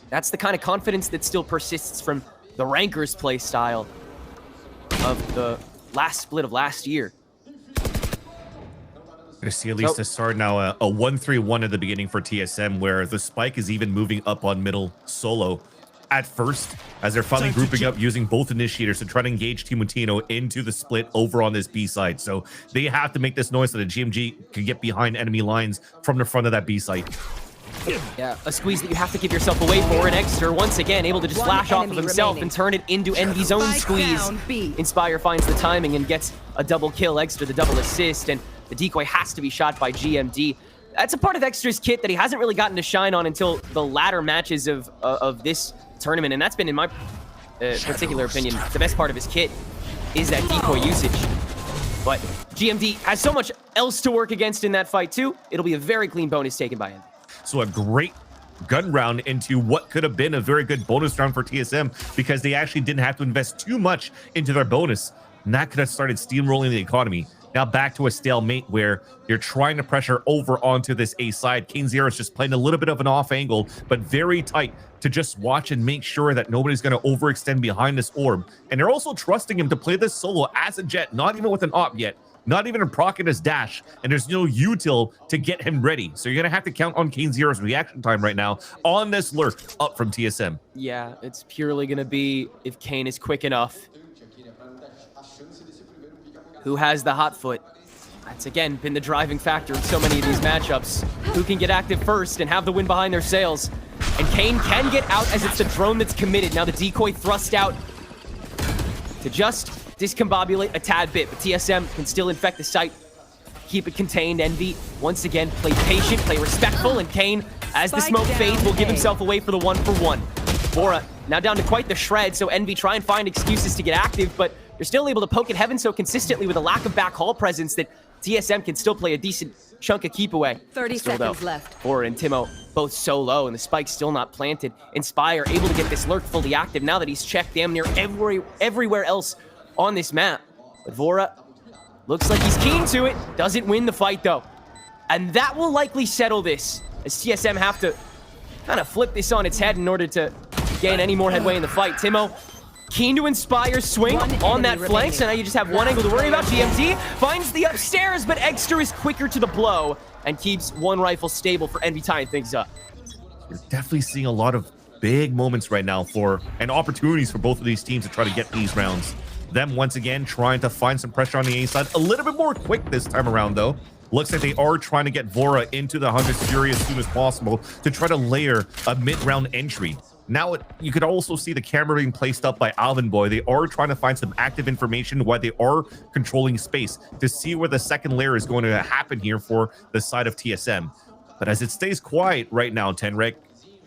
That's the kind of confidence that still persists from the Rankers play style of the last split of last year. Going to see at least a start now, a 1-3-1 at the beginning for TSM, where the spike is even moving up on middle solo at first, as they're finally grouping up using both initiators to try to engage Timotino into the split over on this B side. So they have to make this noise so that GMG can get behind enemy lines from the front of that B side. Yeah, a squeeze that you have to give yourself away for, and Eggsterr once again able to just flash off of himself remaining. and turn it into Envy's own Spike squeeze. down, B. Inspire finds the timing and gets a double kill. Eggsterr the double assist, and the decoy has to be shot by GMD. That's a part of Eggster's kit that he hasn't really gotten to shine on until the latter matches of this tournament, and that's been, in my particular opinion, the best part of his kit is that decoy usage. But GMD has so much else to work against in that fight too. It'll be a very clean bonus taken by him. So a great gun round into what could have been a very good bonus round for TSM, because they actually didn't have to invest too much into their bonus, and that could have started steamrolling the economy. Now back to a stalemate where you're trying to pressure over onto this A side. KaneZero is just playing a little bit of an off angle, but very tight to just watch and make sure that nobody's going to overextend behind this orb. And they're also trusting him to play this solo as a jet, not even with an op yet, not even a proc in his dash, and there's no util to get him ready. So you're going to have to count on KaneZero's reaction time right now on this lurk up from TSM. Yeah, it's purely going to be if Kane is quick enough. Who has the hot foot? That's, again, been the driving factor in so many of these matchups. Who can get active first and have the win behind their sails? And Kane can get out as it's the drone that's committed. Now the decoy thrust out to just discombobulate a tad bit, but TSM can still infect the site, keep it contained. Envy, once again, play patient, play respectful, and Kane, as the smoke fades, will give himself away for the 1-for-1. Bora now down to quite the shred, so Envy try and find excuses to get active, but you're still able to poke at heaven so consistently with a lack of back hall presence that TSM can still play a decent chunk of keep away. 30 still, seconds though, left. Bora and Timo both so low, and the spike's still not planted. Inspire able to get this lurk fully active now that he's checked damn near everywhere else on this map. But Vora looks like he's keen to it. Doesn't win the fight, though. And that will likely settle this, as TSM have to kind of flip this on its head in order to gain any more headway in the fight. Timo, keen to Inspire swing on that flank, so now you just have one angle to worry about. GMD finds the upstairs, but Eggsterr is quicker to the blow and keeps one rifle stable for Envy tying things up. You're definitely seeing a lot of big moments right now and opportunities for both of these teams to try to get these rounds. Them once again trying to find some pressure on the A side. A little bit more quick this time around, though. Looks like they are trying to get Vora into the Hunter's Fury as soon as possible to try to layer a mid-round entry. Now, you could also see the camera being placed up by Alvin Boy. They are trying to find some active information while they are controlling space to see where the second layer is going to happen here for the side of TSM. But as it stays quiet right now, Tenrek,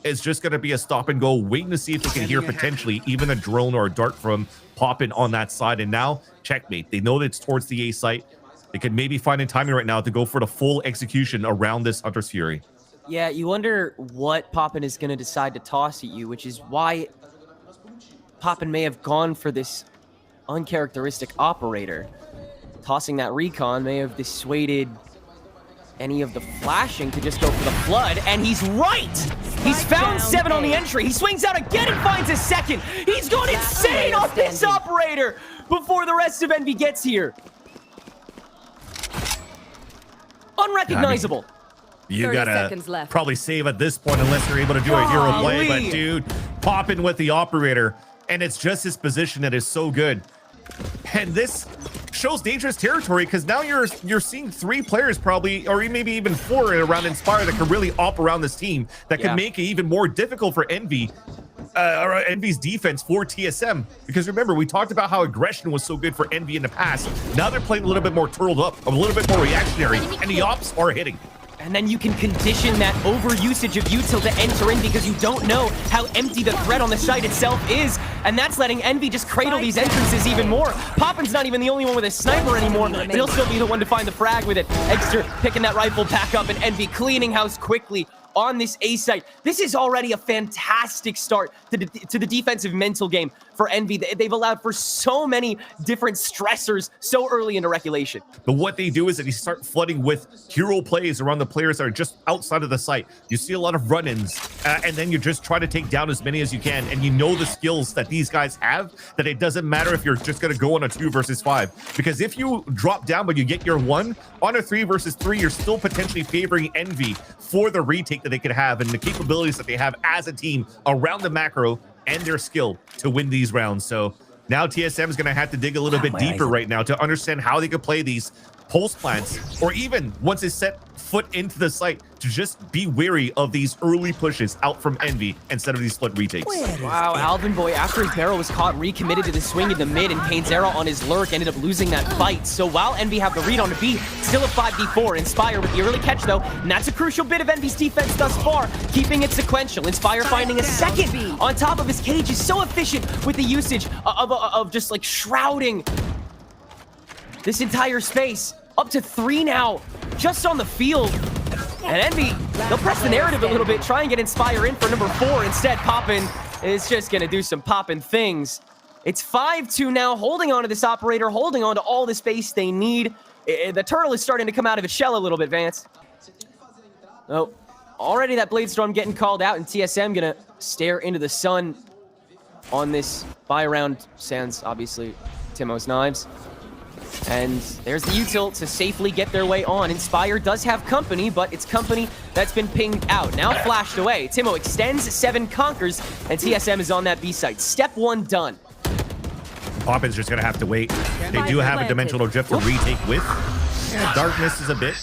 it's just going to be a stop and go, waiting to see if they can hear potentially even a drone or a dart from popping on that side. And now, checkmate. They know that it's towards the A site. They could maybe find a timing right now to go for the full execution around this Hunter's Fury. Yeah, you wonder what Poppin is going to decide to toss at you, which is why Poppin may have gone for this uncharacteristic operator. Tossing that recon may have dissuaded any of the flashing to just go for the flood, and he's right! He's found 7 on the entry. He swings out again and finds a second. He's going insane off this operator before the rest of Envy gets here. Unrecognizable. You 30 gotta seconds left. probably save at this point unless you're able to do a hero play. Golly. But dude, popping with the operator, and it's just his position that is so good. And this shows dangerous territory because now you're seeing 3 players probably, or maybe even 4 around Inspire that can really op around this team that can make it even more difficult for Envy. Or Envy's defense for TSM, because remember, we talked about how aggression was so good for Envy in the past. Now they're playing a little bit more turtled up, a little bit more reactionary, and the ops are hitting. And then you can condition that overusage of util to enter in because you don't know how empty the threat on the site itself is. And that's letting Envy just cradle these entrances even more. Poppin's not even the only one with a sniper anymore, but he'll still be the one to find the frag with it. Eggsterr picking that rifle back up, and Envy cleaning house quickly on this A site. This is already a fantastic start to the defensive mental game for Envy. They've allowed for so many different stressors so early into regulation. But what they do is that you start flooding with hero plays around the players that are just outside of the site. You see a lot of run-ins, and then you just try to take down as many as you can. And you know the skills that these guys have, that it doesn't matter if you're just going to go on a 2 versus 5. Because if you drop down but you get your 1 on a 3 versus 3, you're still potentially favoring Envy for the retake that they could have and the capabilities that they have as a team around the macro and their skill to win these rounds. So now TSM is going to have to dig a little bit deeper right now to understand how they could play these pulse plants, or even once they set foot into the site, to just be wary of these early pushes out from Envy instead of these split retakes. Wow, Alvin Boy, after his barrel was caught, recommitted to the swing in the mid, and Eggsterr on his lurk ended up losing that fight. So while Envy have the read on the B, still a 5v4. Inspire with the early catch though, and that's a crucial bit of Envy's defense thus far, keeping it sequential. Inspire finding a second on top of his cage is so efficient with the usage of just like shrouding this entire space. Up to 3 now, just on the field. And Envy, they'll press the narrative a little bit, try and get Inspire in for number 4. Instead, Poppin is just gonna do some poppin' things. It's 5-2 now, holding on to this operator, holding on to all the space they need. The turtle is starting to come out of its shell a little bit, Vance. Oh, already that Blade Storm getting called out, and TSM gonna stare into the sun on this buy round. Sans, obviously, Timo's knives. And there's the util to safely get their way on. Inspire does have company, but it's company that's been pinged out. Now flashed away. Timo extends, 7 conquers, and TSM is on that B site. Step 1 done. Poppin's just going to have to wait. They do have a dimensional drift to retake with. Yeah, darkness is a bit.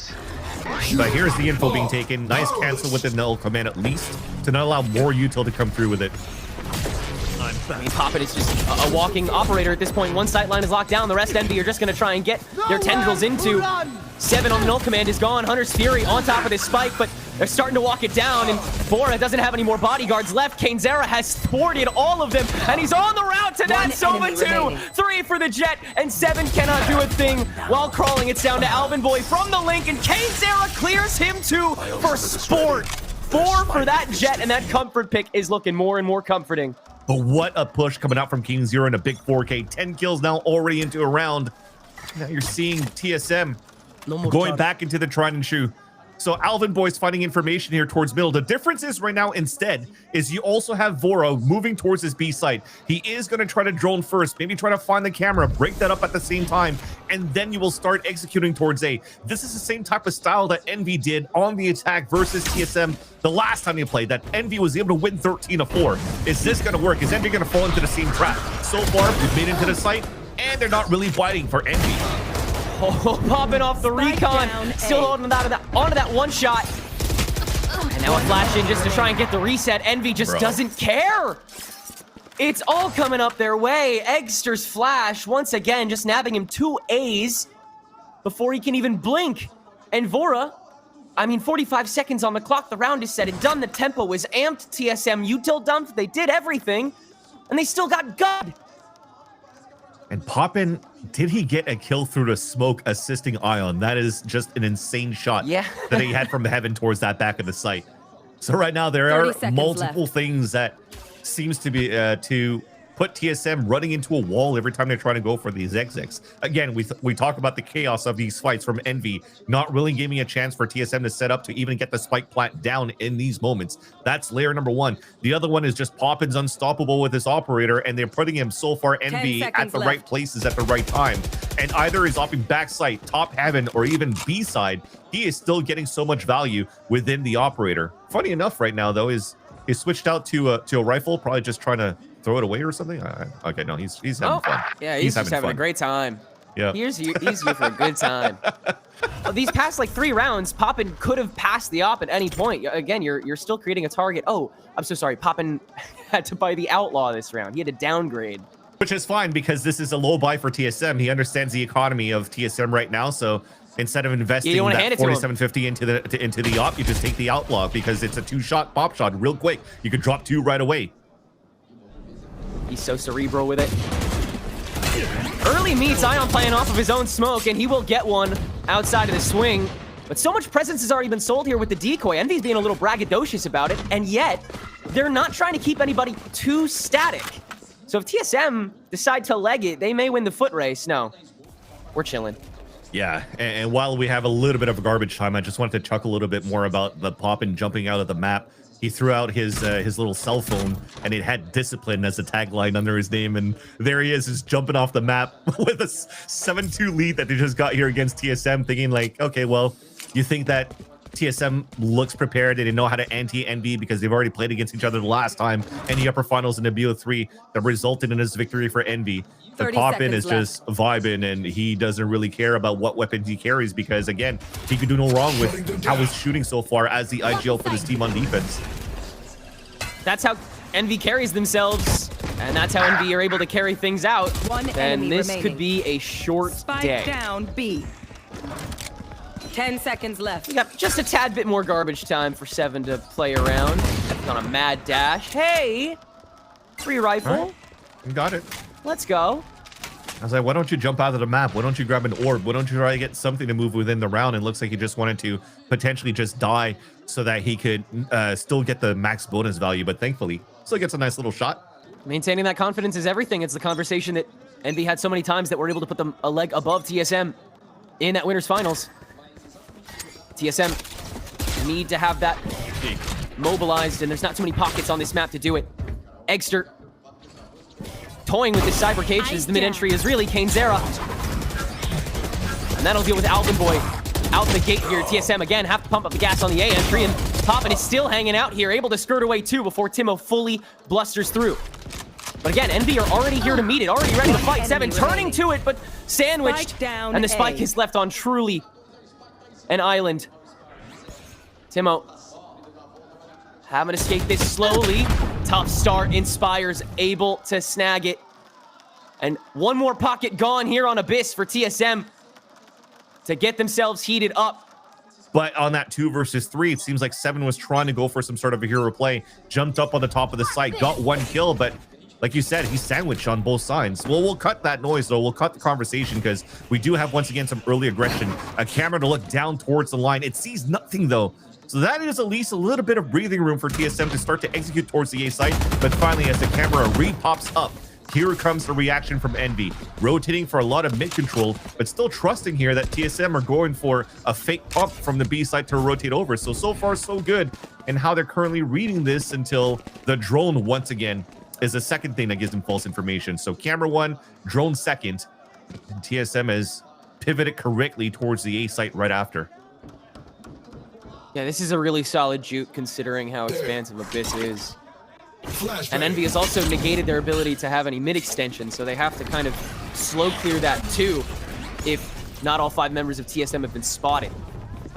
But here's the info being taken. Nice cancel with the null command at least to not allow more util to come through with it. I mean, Poppin is just a walking operator at this point. One sight line is locked down. The rest Envy are just going to try and get their tendrils into. 7 on the null command is gone. Hunter's Fury on top of this spike, but they're starting to walk it down. And Bora doesn't have any more bodyguards left. Eggsterr has thwarted all of them, and he's on the route to that Soma 2. 3 for the Jet, and 7 cannot do a thing while crawling. It's down to Alvin Boy from the link, and Eggsterr clears him 2 for sport. 4 for that Jet, and that comfort pick is looking more and more comforting. But what a push coming out from King Zero in a big 4K. 10 kills now already into a round. Now you're seeing TSM going back into the Trident Shoe. So Alvin Boy's finding information here towards middle. The difference is right now instead is you also have Voro moving towards his B site. He is going to try to drone first, maybe try to find the camera, break that up at the same time, and then you will start executing towards A. This is the same type of style that Envy did on the attack versus TSM the last time you played, that Envy was able to win 13-4. Is this going to work? Is Envy going to fall into the same trap? So far, we've made it into the site, and they're not really biting for Envy. Oh, popping off the recon, still holding onto that one shot. And now a flash in just to try and get the reset. Envy just doesn't care. It's all coming up their way. Eggster's flash, once again, just nabbing him 2 A's before he can even blink. And Vora, I mean, 45 seconds on the clock. The round is said and done. The tempo is amped. TSM util dumped. They did everything, and they still got gutted. And Poppin, did he get a kill through the smoke assisting Ion? That is just an insane shot that he had from heaven towards that back of the site. So right now there are multiple things that seems to be to put TSM running into a wall every time they're trying to go for these exits. Again, we talk about the chaos of these fights from Envy, not really giving a chance for TSM to set up to even get the spike plant down in these moments. That's layer number 1. The other one is just Poppin's unstoppable with this operator, and they're putting him so far Envy at the right places at the right time. And either he's opting backside, top heaven, or even B side, he is still getting so much value within the operator. Funny enough right now though is he switched out to a rifle, probably just trying to throw it away or something. Okay, no, he's having fun. Yeah, he's just having a great time. Yeah, he's here for a good time. Well, these past like 3 rounds, Poppin could have passed the op at any point. Again, you're still creating a target. Oh, I'm so sorry. Poppin had to buy the outlaw this round. He had to downgrade. Which is fine because this is a low buy for TSM. He understands the economy of TSM right now, so instead of investing that 4750 into the op, you just take the outlaw because it's a 2-shot pop shot real quick. You could drop 2 right away. He's so cerebral with it. Early meets Ion playing off of his own smoke, and he will get one outside of the swing. But so much presence has already been sold here with the decoy. Envy's being a little braggadocious about it, and yet they're not trying to keep anybody too static. So if TSM decide to leg it, they may win the foot race. No, we're chilling. Yeah, and while we have a little bit of garbage time, I just wanted to chuckle a little bit more about the Poppin jumping out of the map. He threw out his little cell phone, and it had discipline as a tagline under his name, and there he is jumping off the map with a 7-2 lead that they just got here against TSM, thinking like, okay, well, you think that TSM looks prepared, they know how to anti-NB because they've already played against each other the last time in the upper finals in the BO3 that resulted in his victory for Envy. The Poppin is just vibing, and he doesn't really care about what weapons he carries because, again, he could do no wrong with how he's shooting so far as the IGL for this team on defense. That's how Envy carries themselves, and that's how Envy are able to carry things out. And this could be a short day. Spike down B. 10 seconds left. We got just a tad bit more garbage time for 7 to play around. On a mad dash. Hey! Free rifle. Right. You got it. Let's go. I was like, why don't you jump out of the map? Why don't you grab an orb? Why don't you try to get something to move within the round? And it looks like he just wanted to potentially just die so that he could still get the max bonus value. But thankfully, still gets a nice little shot. Maintaining that confidence is everything. It's the conversation that Envy had so many times that we're able to put them a leg above TSM in that winners finals. TSM need to have that mobilized, and there's not too many pockets on this map to do it. Eggsterr toying with this cyber cage as the mid-entry is really KaneZera. And that'll deal with Alvin Boy out the gate here. TSM again have to pump up the gas on the A entry, and Poppin is still hanging out here, able to skirt away too before Timo fully blusters through. But again, Envy are already here to meet it, already ready to fight. 7 turning to it, but sandwiched, and the spike is left on truly an island. Timo having to escape this slowly. Tough start. Inspire's able to snag it. And one more pocket gone here on Abyss for TSM to get themselves heated up. But on that 2 versus 3, it seems like 7 was trying to go for some sort of a hero play. Jumped up on the top of the site, got 1 kill, but like you said, he's sandwiched on both sides. Well, we'll cut that noise, though. We'll cut the conversation because we do have, once again, some early aggression. A camera to look down towards the line. It sees nothing, though. So that is at least a little bit of breathing room for TSM to start to execute towards the A site. But finally, as the camera re-pops up, here comes the reaction from Envy. Rotating for a lot of mid control, but still trusting here that TSM are going for a fake pump from the B site to rotate over. So far, so good in how they're currently reading this until the drone, once again, is the second thing that gives them false information. So camera 1, drone 2nd, and TSM has pivoted correctly towards the A site right after. Yeah, this is a really solid juke considering how expansive Abyss is. And Envy has also negated their ability to have any mid extension, so they have to kind of slow clear that too if not all 5 members of TSM have been spotted.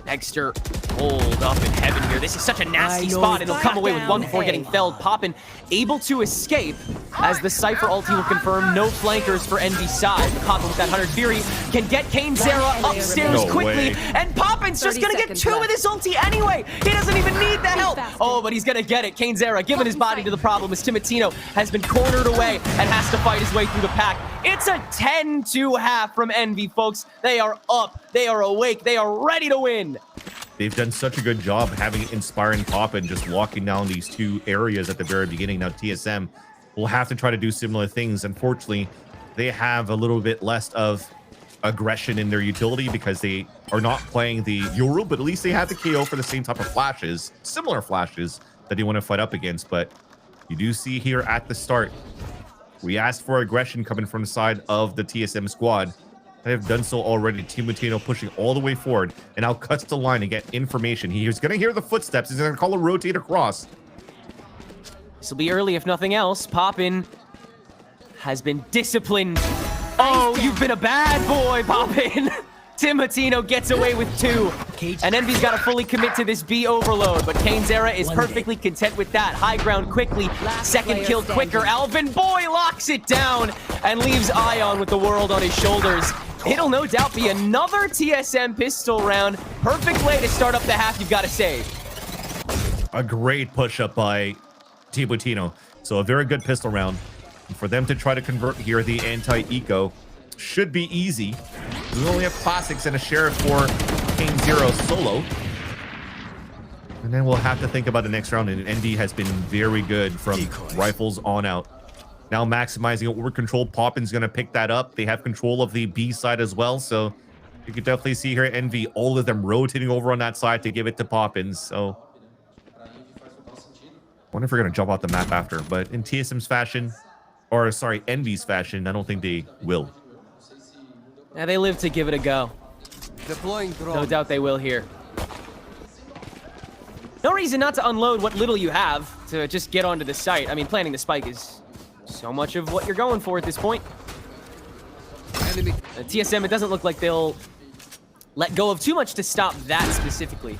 Eggsterr hold up in heaven here. This is such a nasty spot, and he'll come away with 1 before getting felled. Poppin able to escape as the Cypher ulti will confirm no flankers for Envy's side. Poppin with that 100 Fury can get KaneZera upstairs quickly, and Poppin's just gonna get 2 with his ulti anyway. He doesn't even need the help. Oh, but he's gonna get it. KaneZera giving his body to the problem as Timotino has been cornered away and has to fight his way through the pack. It's a 10-2 from Envy, folks. They are up, they are awake, they are ready to win. They've done such a good job having Inspire and Poppin just locking down these 2 areas at the very beginning. Now TSM will have to try to do similar things. Unfortunately, they have a little bit less of aggression in their utility because they are not playing the Yoru, but at least they have the KO for the same type of flashes, similar flashes that they want to fight up against. But you do see here at the start, we asked for aggression coming from the side of the TSM squad. They have done so already. Timotino pushing all the way forward and now cuts the line to get information. He's going to hear the footsteps. He's going to call a rotate across. This will be early if nothing else. Poppin has been disciplined. Oh, you've been a bad boy, Poppin. Timotino gets away with 2. And Envy's got to fully commit to this B overload, but KaneZera is perfectly content with that. High ground quickly, 2nd kill quicker. Alvin Boy locks it down and leaves Ion with the world on his shoulders. It'll no doubt be another TSM pistol round. Perfect way to start up the half, you've got to say. A great push up by Timotino. So a very good pistol round. And for them to try to convert here, the anti-eco should be easy. We only have classics and a sheriff for Kane 0 solo. And then we'll have to think about the next round. And NV has been very good from rifles on out. Now maximizing over control. Poppin's going to pick that up. They have control of the B side as well. So you can definitely see here NV, all of them rotating over on that side to give it to Poppins. So I wonder if we're going to jump off the map after. But in TSM's fashion, or sorry, NV's fashion, I don't think they will. Yeah, they live to give it a go. Deploying drone. No doubt they will here. No reason not to unload what little you have to just get onto the site. I mean, planting the spike is so much of what you're going for at this point. Enemy. TSM, it doesn't look like they'll let go of too much to stop that specifically.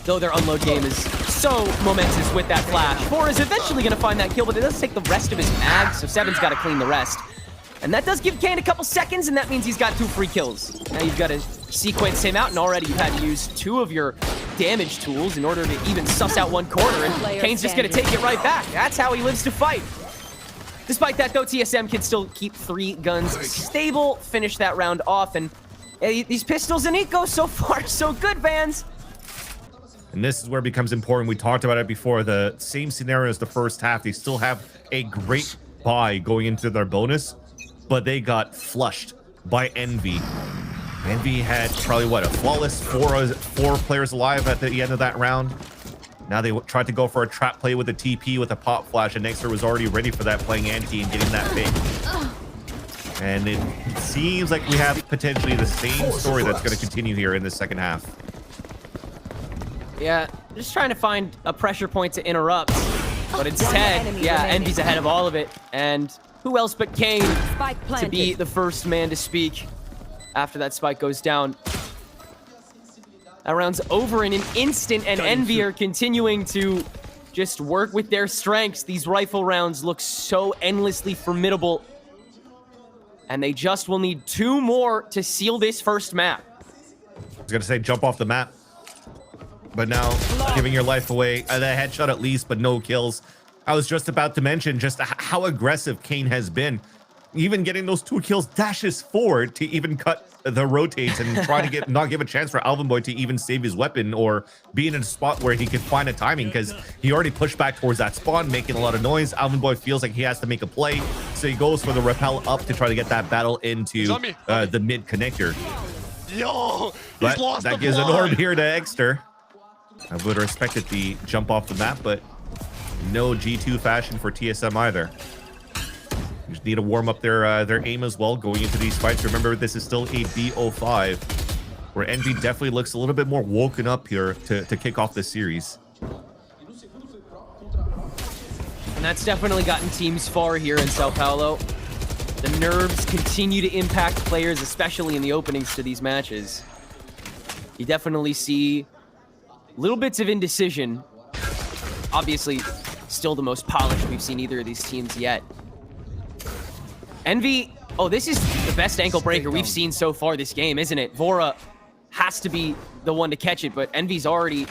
Though their unload game is so momentous with that flash. 4 is eventually going to find that kill, but it does take the rest of his mag, so 7's got to clean the rest. And that does give Kane a couple seconds, and that means he's got 2 free kills. Now you've got to sequence him out, and already you've had to use 2 of your damage tools in order to even suss out 1 corner, and Kane's just going to take it right back. That's how he lives to fight. Despite that, though, TSM can still keep 3 guns stable, finish that round off, and these pistols and eco so far, so good, Vans. And this is where it becomes important. We talked about it before. The same scenario as the first half. They still have a great buy going into their bonus, but they got flushed by Envy. Envy had probably, what, a flawless 4 players alive at the end of that round. Now they tried to go for a trap play with a TP with a pop flash, and Eggsterr was already ready for that, playing anti and getting that pick. And it seems like we have potentially the same story that's going to continue here in the second half. Yeah, just trying to find a pressure point to interrupt. But instead, yeah, Envy's ahead of all of it. And who else but Kane to be the first man to speak after that spike goes down. That round's over in an instant, and Envy are continuing to just work with their strengths. These rifle rounds look so endlessly formidable. And they just will need 2 more to seal this first map. I was going to say jump off the map. But now, giving your life away. The headshot at least, but no kills. I was just about to mention just how aggressive Kane has been. Even getting those 2 kills, dashes forward to even cut the rotates and try to not give a chance for Alvin Boy to even save his weapon or be in a spot where he could find a timing, because he already pushed back towards that spawn, making a lot of noise. Alvin Boy feels like he has to make a play, so he goes for the rappel up to try to get that battle into the mid connector. Yo, but that gives an orb here to Eggsterr. I would have respected the jump off the map, but no G2 fashion for TSM either. You just need to warm up their aim as well going into these fights. Remember, this is still a BO5, where Envy definitely looks a little bit more woken up here to kick off this series. And that's definitely gotten teams far here in Sao Paulo. The nerves continue to impact players, especially in the openings to these matches. You definitely see little bits of indecision. Obviously, still the most polished we've seen either of these teams yet. Envy, oh, this is the best ankle breaker we've seen so far this game, isn't it? Vora has to be the one to catch it, but Envy's already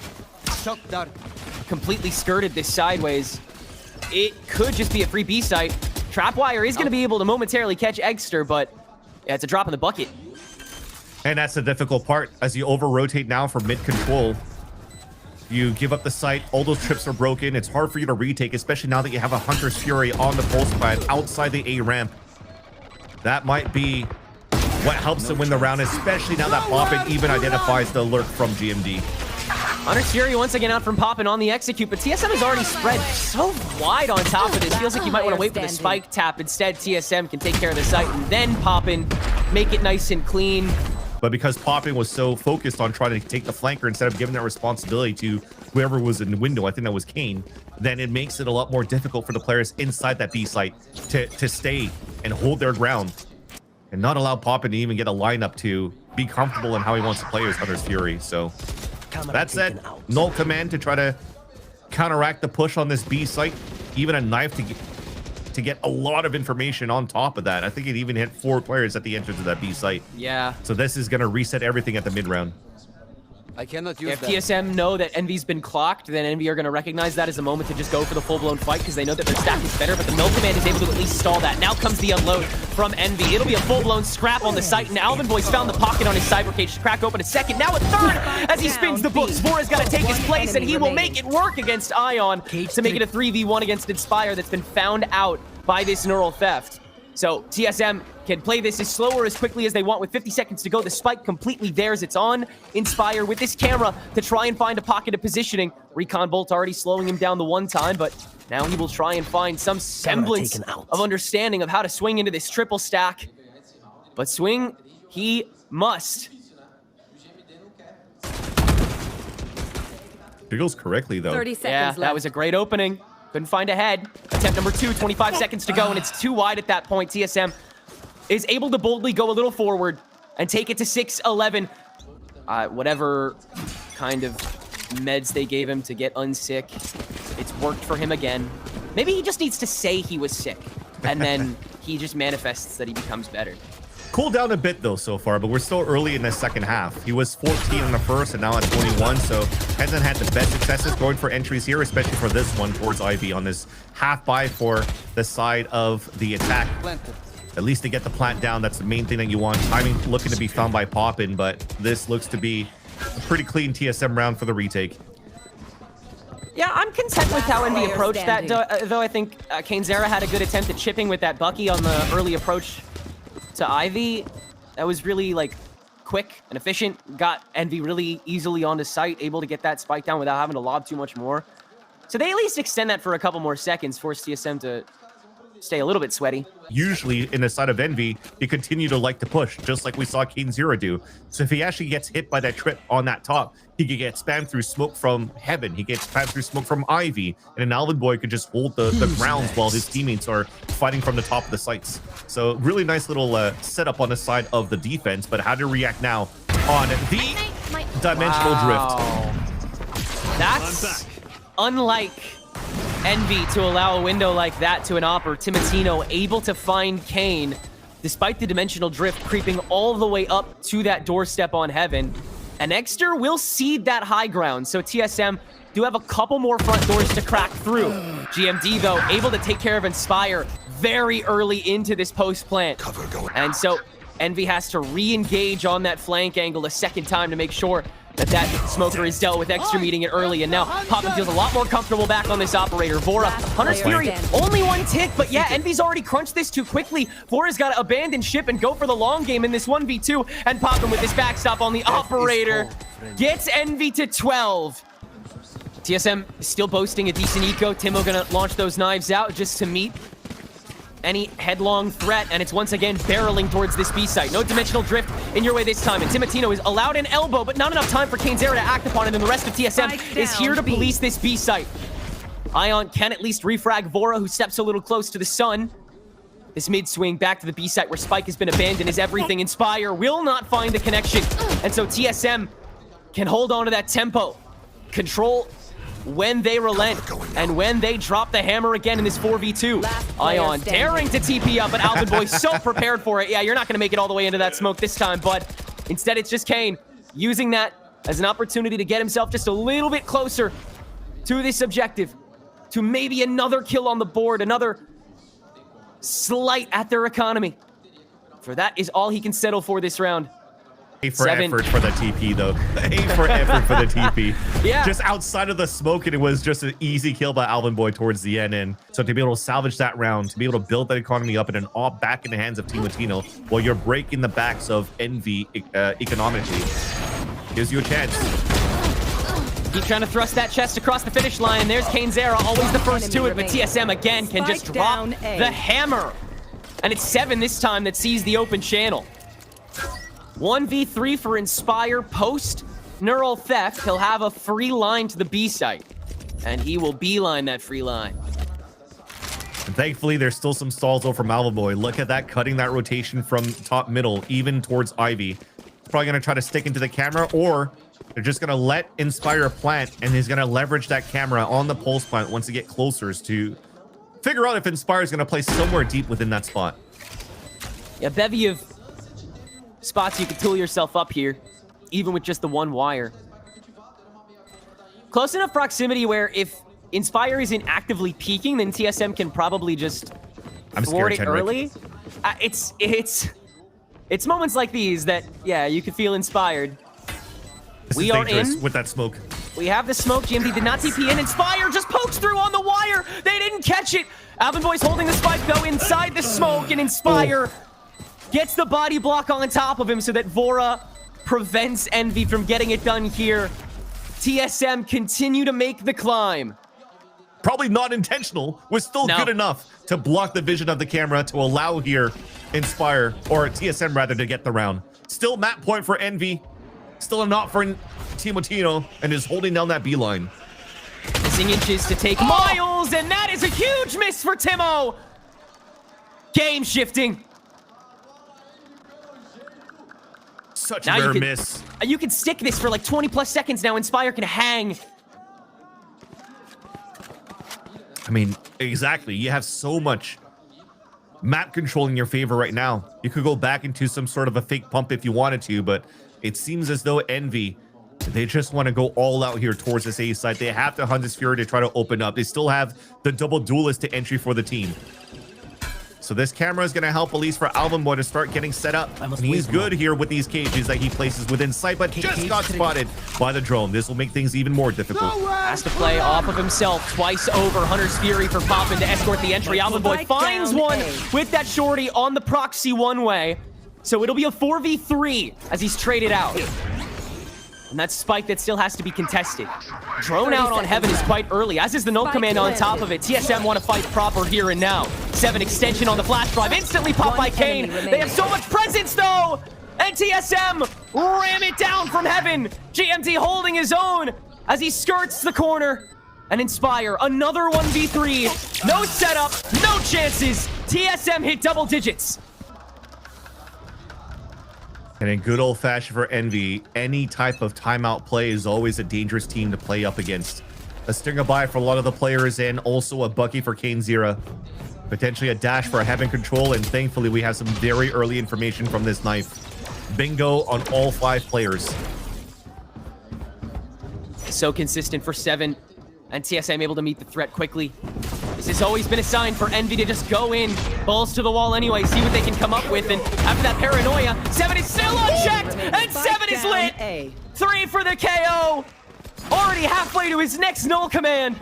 completely skirted this sideways. It could just be a free B site. Trapwire is going to be able to momentarily catch Eggsterr, but yeah, it's a drop in the bucket. And that's the difficult part. As you over-rotate now for mid-control, you give up the site, all those trips are broken. It's hard for you to retake, especially now that you have a Hunter's Fury on the pulse pad outside the A ramp. That might be what helps them win the round, especially now that Poppin even identifies the lurk from GMD. Hunter's Fury once again out from Poppin on the execute, but TSM has already spread so wide on top of this. Feels like you might want to wait for the spike tap. Instead, TSM can take care of the site and then Poppin, make it nice and clean. But because Poppin was so focused on trying to take the flanker instead of giving that responsibility to whoever was in the window, I think that was Kane, then it makes it a lot more difficult for the players inside that B site to stay and hold their ground and not allow Poppin to even get a lineup to be comfortable in how he wants to play his Hunter's Fury. So that said, null command to try to counteract the push on this B site, even a knife to get a lot of information on top of that. I think it even hit 4 players at the entrance of that B site. Yeah. So this is going to reset everything at the mid round. I cannot use If that. TSM know that Envy's been clocked, then Envy are going to recognize that as a moment to just go for the full-blown fight because they know that their stack is better, but the Mill Command is able to at least stall that. Now comes the unload from Envy. It'll be a full-blown scrap on the site, and Alvin Boy's found the pocket on his cyber cage to crack open a second. Now a third as he spins the books. Vora's got to take his place, and he will make it work against Ion to make it a 3v1 against Inspire that's been found out by this neural theft. So TSM can play this as slow or as quickly as they want with 50 seconds to go. The spike completely theirs. It's on Inspire with this camera to try and find a pocket of positioning. Recon Bolt already slowing him down the one time, but now he will try and find some semblance of understanding of how to swing into this triple stack. But swing he must. It goes correctly, though. 30 seconds Yeah, left. that was a great opening. Couldn't find a head. Attempt number 2, 25 seconds to go, and it's too wide at that point. TSM is able to boldly go a little forward and take it to 6-11. Whatever kind of meds they gave him to get unsick, it's worked for him again. Maybe he just needs to say he was sick, and then he just manifests that he becomes better. Cooled down a bit, though, so far, but we're still early in the second half. He was 14 in the first and now at 21, so hasn't had the best successes going for entries here, especially for this one towards Ivy on this half buy for the side of the attack. Planted. At least to get the plant down, that's the main thing that you want. Timing looking to be found by Poppin, but this looks to be a pretty clean TSM round for the retake. Yeah, I'm content with how Envy player approached that, standing. though I think Kainzera had a good attempt at chipping with that Bucky on the early approach to Ivy. That was really, like, quick and efficient. Got Envy really easily onto site, able to get that spike down without having to lob too much more. So they at least extend that for a couple more seconds, force TSM to stay a little bit sweaty. Usually in the side of Envy, you continue to like to push, just like we saw Kainzera do. So if he actually gets hit by that trip on that top, he could get spammed through smoke from Heaven. He gets spammed through smoke from Ivy. And an Alvin Boy could just hold the grounds while his teammates are fighting from the top of the sites. So really nice little setup on the side of the defense. But how to react now on the dimensional drift. That's unlike Envy to allow a window like that to an Opper. Timatino able to find Kane, despite the dimensional drift creeping all the way up to that doorstep on Heaven. And Eggsterr will cede that high ground, so TSM do have a couple more front doors to crack through. GMD, though, able to take care of Inspire very early into this post plant. And so Envy has to re-engage on that flank angle a second time to make sure that that smoker is dealt with. Eggsterr meeting it early, and now Poppin feels a lot more comfortable back on this operator. Vora, Hunter's Fury, only one tick, but yeah, Envy's already crunched this too quickly. Vora's got to abandon ship and go for the long game in this 1v2, and Poppin with this backstop on the operator gets Envy to 12. TSM still boasting a decent eco. Timo gonna launch those knives out just to meet any headlong threat, and it's once again barreling towards this B site. No dimensional drift in your way this time, and Timatino is allowed an elbow, but not enough time for Kainzera to act upon it, and the rest of TSM is here to police this B site. Ion can at least refrag Vora, who steps a little close to the sun. This mid swing back to the B site where Spike has been abandoned is everything. Inspire will not find the connection, and so TSM can hold on to that tempo, control when they relent, and when they drop the hammer again in this 4v2. Ion daring to TP up, but Alvin Boy so prepared for it. Yeah, you're not going to make it all the way into that smoke this time, but instead it's just Kane using that as an opportunity to get himself just a little bit closer to this objective, to maybe another kill on the board, another slight at their economy. For that is all he can settle for this round. A for effort for the TP, though. A for effort for the TP. Yeah. Just outside of the smoke, and it was just an easy kill by Alvin Boy towards the end. And so to be able to salvage that round, to be able to build that economy up and an all back in the hands of Timatino while you're breaking the backs of Envy economically, gives you a chance. Keep trying to thrust that chest across the finish line. There's Kainzera, always the first to it, but TSM again can just drop the hammer. And it's 7 this time that sees the open channel. 1v3 for Inspire post neural theft. He'll have a free line to the B site, and he will beeline that free line. And thankfully, there's still some stalls though from Malvoy. Look at that, cutting that rotation from top middle, even towards Ivy. Probably going to try to stick into the camera, or they're just going to let Inspire plant, and he's going to leverage that camera on the pulse plant once they get closer to figure out if Inspire is going to play somewhere deep within that spot. Yeah, bevy of spots you could tool yourself up here, even with just the one wire. Close enough proximity where if Inspire isn't actively peeking, then TSM can probably just thwart it early. It's moments like these that, yeah, you could feel inspired. We are in with that smoke. We have the smoke. GMD did not TP in. Inspire just pokes through on the wire. They didn't catch it. Alvin Boy's holding the spike, though, inside the smoke, and Inspire gets the body block on top of him so that Vora prevents Envy from getting it done here. TSM continue to make the climb. Probably not intentional, was still good enough to block the vision of the camera to allow here Inspire, or TSM rather, to get the round. Still map point for Envy. Still a knot for Timotino, and is holding down that beeline. Missing inches to take Miles, and that is a huge miss for Timo. Game shifting. Such a rare miss. You can stick this for like 20 plus seconds now. Inspire can hang. I mean, exactly. You have so much map control in your favor right now. You could go back into some sort of a fake pump if you wanted to, but it seems as though Envy, they just want to go all out here towards this A side. They have to hunt this Fury to try to open up. They still have the double duelist to entry for the team. So this camera is going to help at least for Alvin Boy to start getting set up. And he's good here with these cages that he places within sight, but just got spotted by the drone. This will make things even more difficult. Has to play off of himself twice over. Hunter's Fury for Poppin to escort the entry. Alvin Boy finds one with that shorty on the proxy one way. So it'll be a 4v3 as he's traded out. And that spike that still has to be contested. Drone out on Heaven is quite early, as is the null command on top of it. TSM want to fight proper here and now. 7 extension on the flash drive, instantly popped by Kane. They have so much presence though! And TSM ram it down from Heaven. GMT holding his own as he skirts the corner. And Inspire, another 1v3. No setup, no chances. TSM hit double digits. And in good old-fashioned for Envy, any type of timeout play is always a dangerous team to play up against. A stinger buy for a lot of the players, and also a Bucky for Kane Zera. Potentially a dash for Heaven Control, and thankfully we have some very early information from this knife. Bingo on all 5 players. So consistent for 7, and TSM able to meet the threat quickly. This has always been a sign for Envy to just go in, balls to the wall anyway, see what they can come up with, and after that paranoia, 7 is still unchecked, and 7 is lit! 3 for the KO! Already halfway to his next null command!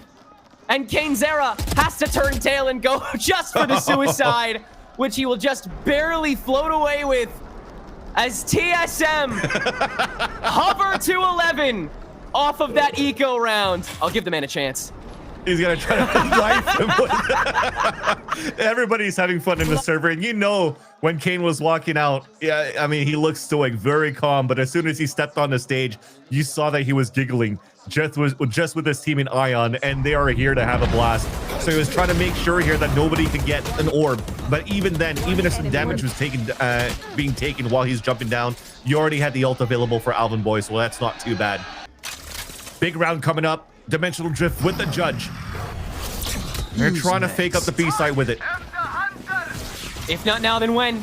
And Kane Zera has to turn tail and go just for the suicide, which he will just barely float away with, as TSM hover to 11 off of that eco round. I'll give the man a chance. He's gonna try to knife him. Everybody's having fun in the server, and you know when Kane was walking out, yeah, I mean, he looked stoic, very calm, but as soon as he stepped on the stage, you saw that he was giggling just with his team in Ion, and they are here to have a blast. So he was trying to make sure here that nobody could get an orb, but even then, even if some damage was being taken while he's jumping down, you already had the ult available for Alvin Boy, so that's not too bad. Big round coming up. Dimensional Drift with the judge. They're trying to fake up the B side with it. If not now, then when?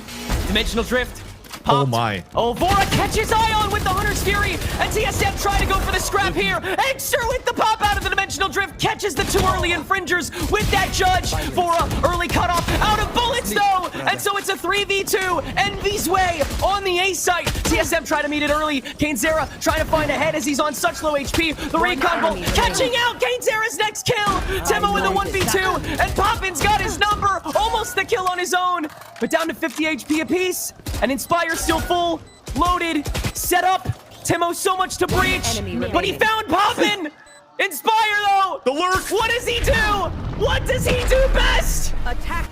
Dimensional Drift. Popped. Oh my. Oh, Vora catches Ion with the Hunter's Fury, and TSM trying to go for the scrap here. Eggsterr with the pop out of the Dimensional Drift, catches the 2 early infringers with that judge. Vora, early cutoff, out of bullets though, and so it's a 3v2. Envy's way on the A site. TSM trying to meet it early. Kane Zera trying to find ahead as he's on such low HP. The recon bolt catching out Kane Zera's next kill. Timo with a 1v2, and Poppin's got his number. Almost the kill on his own, but down to 50 HP apiece. And Inspire still full, loaded, set up. Timo so much to breach, but he found Poppin. Inspire though. The lurk. What does he do? What does he do best? Attack.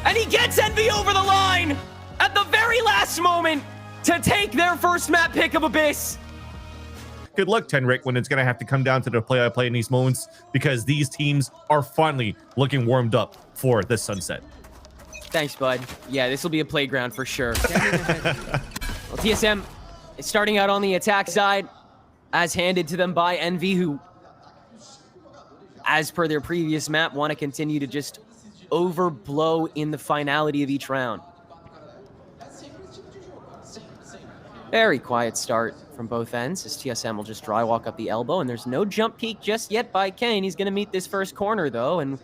And he gets Envy over the line at the very last moment to take their first map pick of Abyss. Good luck, Tenric, when it's going to have to come down to the play-by-play in these moments, because these teams are finally looking warmed up for the sunset. Thanks, bud. Yeah, this will be a playground for sure. Well, TSM is starting out on the attack side, as handed to them by Envy, who, as per their previous map, want to continue to just overblow in the finality of each round. Very quiet start from both ends as TSM will just dry walk up the elbow, and there's no jump peek just yet by Kane. He's going to meet this first corner, though, and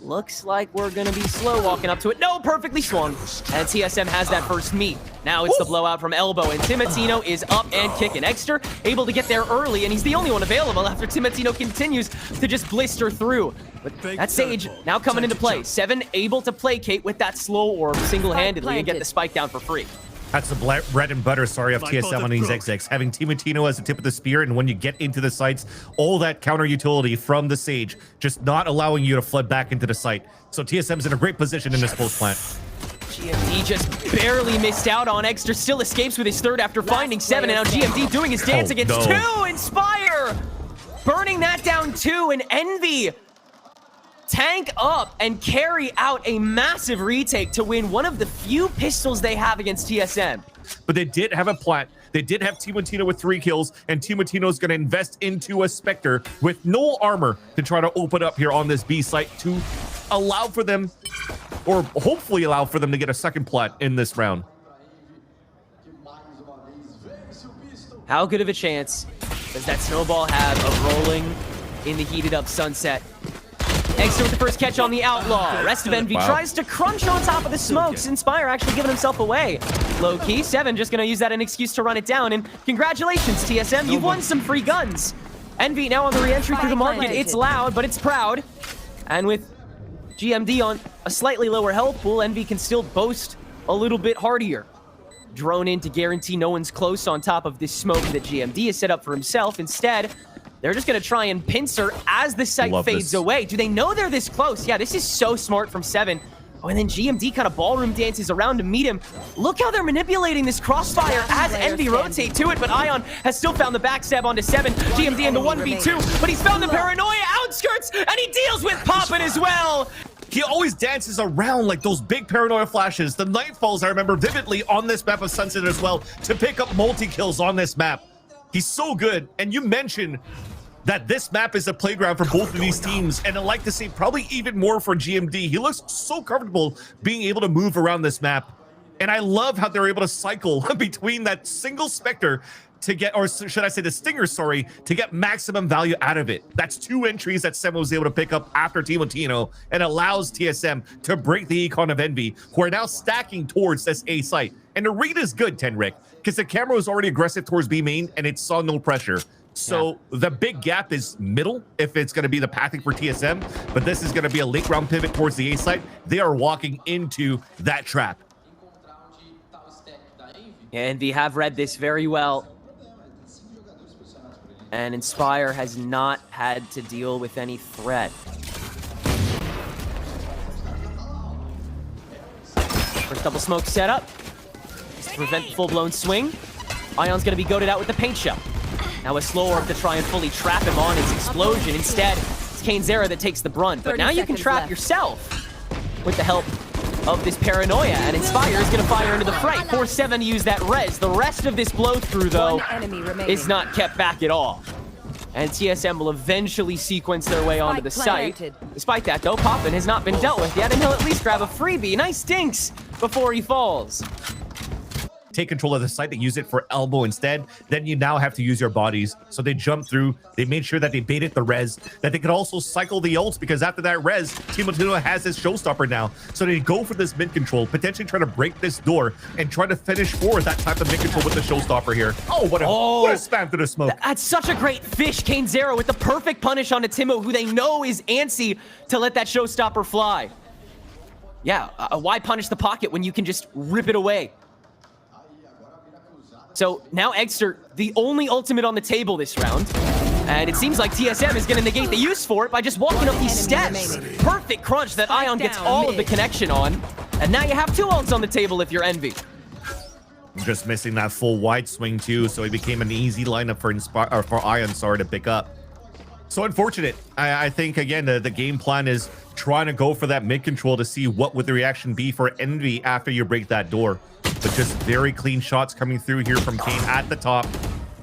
looks like we're going to be slow walking up to it. No, perfectly swung. And TSM has that first meet. Now it's the blowout from elbow, and Timotino is up and kicking. Eggsterr able to get there early, and he's the only one available after Timotino continues to just blister through. But that Sage now coming into play. 7 able to placate with that slow orb single-handedly and get the spike down for free. That's the bread and butter, sorry, of TSM on these XX. Having Timotino as the tip of the spear, and when you get into the sites, all that counter utility from the Sage, just not allowing you to flood back into the site. So TSM's in a great position in this post plant. GMD just barely missed out on. Eggsterr still escapes with his third after finding 7, and now GMD doing his dance against 2. Inspire! Burning that down 2, and Envy tank up and carry out a massive retake to win one of the few pistols they have against TSM. But they did have a plant. They did have Timotino with 3 kills, and Timotino's going to invest into a Spectre with no armor to try to open up here on this B site to allow for them, or hopefully allow for them to get a second plant in this round. How good of a chance does that snowball have of rolling in the heated up sunset? Eggsterr with the first catch on the Outlaw. Rest of Envy tries to crunch on top of the smokes. Inspire actually giving himself away. Low key, 7 just gonna use that an excuse to run it down. And congratulations, TSM, you've won some free guns. Envy now on the re-entry through the market. It's loud, but it's proud. And with GMD on a slightly lower health pool, Envy can still boast a little bit hardier. Drone in to guarantee no one's close on top of this smoke that GMD has set up for himself. Instead, they're just going to try and pincer as the site fades away. Do they know they're this close? Yeah, this is so smart from 7. Oh, and then GMD kind of ballroom dances around to meet him. Look how they're manipulating this crossfire as Envy rotate to it, but Ion has still found the backstab onto 7. GMD into 1v2, but he's found the Paranoia outskirts, and he deals with Poppin as well. He always dances around like those big Paranoia flashes. The Nightfalls, I remember vividly on this map of Sunset as well, to pick up multi-kills on this map. He's so good, and you mentioned that this map is a playground for both of these teams, and I'd like to say probably even more for GMD. He looks so comfortable being able to move around this map, and I love how they're able to cycle between that single Spectre to get, or should I say the Stinger, sorry, to get maximum value out of it. That's 2 entries that Sem was able to pick up after Timotino, and allows TSM to break the econ of Envy, who are now stacking towards this A site. And the read is good, Tenric, because the camera was already aggressive towards B main, and it saw no pressure. So the big gap is middle if it's going to be the pathing for TSM, but this is going to be a late round pivot towards the A site. They are walking into that trap. And they have read this very well. And Inspire has not had to deal with any threat. First double smoke set up. Just to prevent the full-blown swing. Ion's going to be goaded out with the paint shell. Now a slow orb to try and fully trap him on his explosion. Instead, it's Cainzera that takes the brunt. But now you can trap yourself with the help of this Paranoia. And Inspire is going to fire into the fray. 4-7 to use that res. The rest of this blow through, though, is not kept back at all. And TSM will eventually sequence their way onto the site. Despite that, though, Poppin has not been dealt with yet, and he'll at least grab a freebie. Nice dinks before he falls. Take control of the site, they use it for elbow instead, then you now have to use your bodies. So they jump through, they made sure that they baited the res, that they could also cycle the ults, because after that res, Timotino has his showstopper now. So they go for this mid control, potentially try to break this door and try to finish forward that type of mid control with the showstopper here. Oh, what a spam through the smoke. That's such a great fish, Cainzera, with the perfect punish onto Timo, who they know is antsy to let that showstopper fly. Yeah, why punish the pocket when you can just rip it away? So now Eggsterr, the only ultimate on the table this round. And it seems like TSM is going to negate the use for it by just walking up these steps. Perfect crunch that Ion gets all of the connection on. And now you have 2 ults on the table if you're Envy. Just missing that full wide swing too, so it became an easy lineup for Ion, sorry, to pick up. So unfortunate. I think, again, the game plan is trying to go for that mid control to see what would the reaction be for Envy after you break that door. But just very clean shots coming through here from Kane at the top.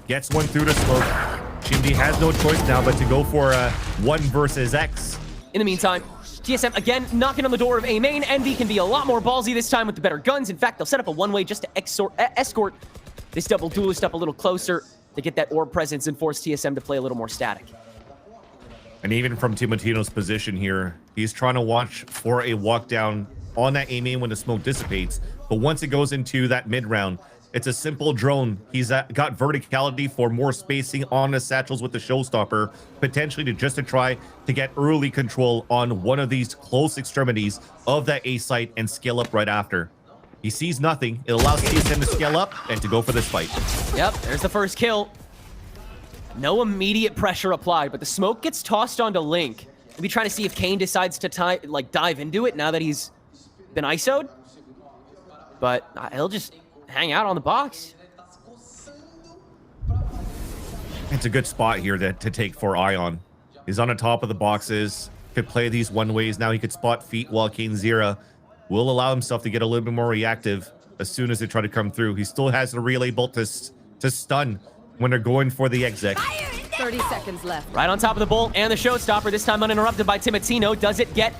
Gets one through the smoke. Shindy has no choice now but to go for a 1 versus X. In the meantime, TSM again knocking on the door of A main. Envy can be a lot more ballsy this time with the better guns. In fact, they'll set up a one-way just to escort this double duelist up a little closer to get that orb presence and force TSM to play a little more static. And even from Timotino's position here, he's trying to watch for a walk down on that A main when the smoke dissipates. But once it goes into that mid round, it's a simple drone. He's got verticality for more spacing on the satchels with the showstopper, potentially to try to get early control on one of these close extremities of that A site and scale up right after. He sees nothing. It allows TSM to scale up and to go for this fight. Yep, there's the first kill. No immediate pressure applied, but the smoke gets tossed onto Link. Maybe trying to see if Kane decides to dive into it now that he's been ISO'd. But he'll just hang out on the box. It's a good spot here to take for Ion. He's on the top of the boxes. Could play these one ways. Now he could spot feet while Kane Zera will allow himself to get a little bit more reactive as soon as they try to come through. He still has the relay bolt to stun when they're going for the exec. 30 seconds left. Right on top of the bolt and the showstopper, this time uninterrupted by Timotino. Does it get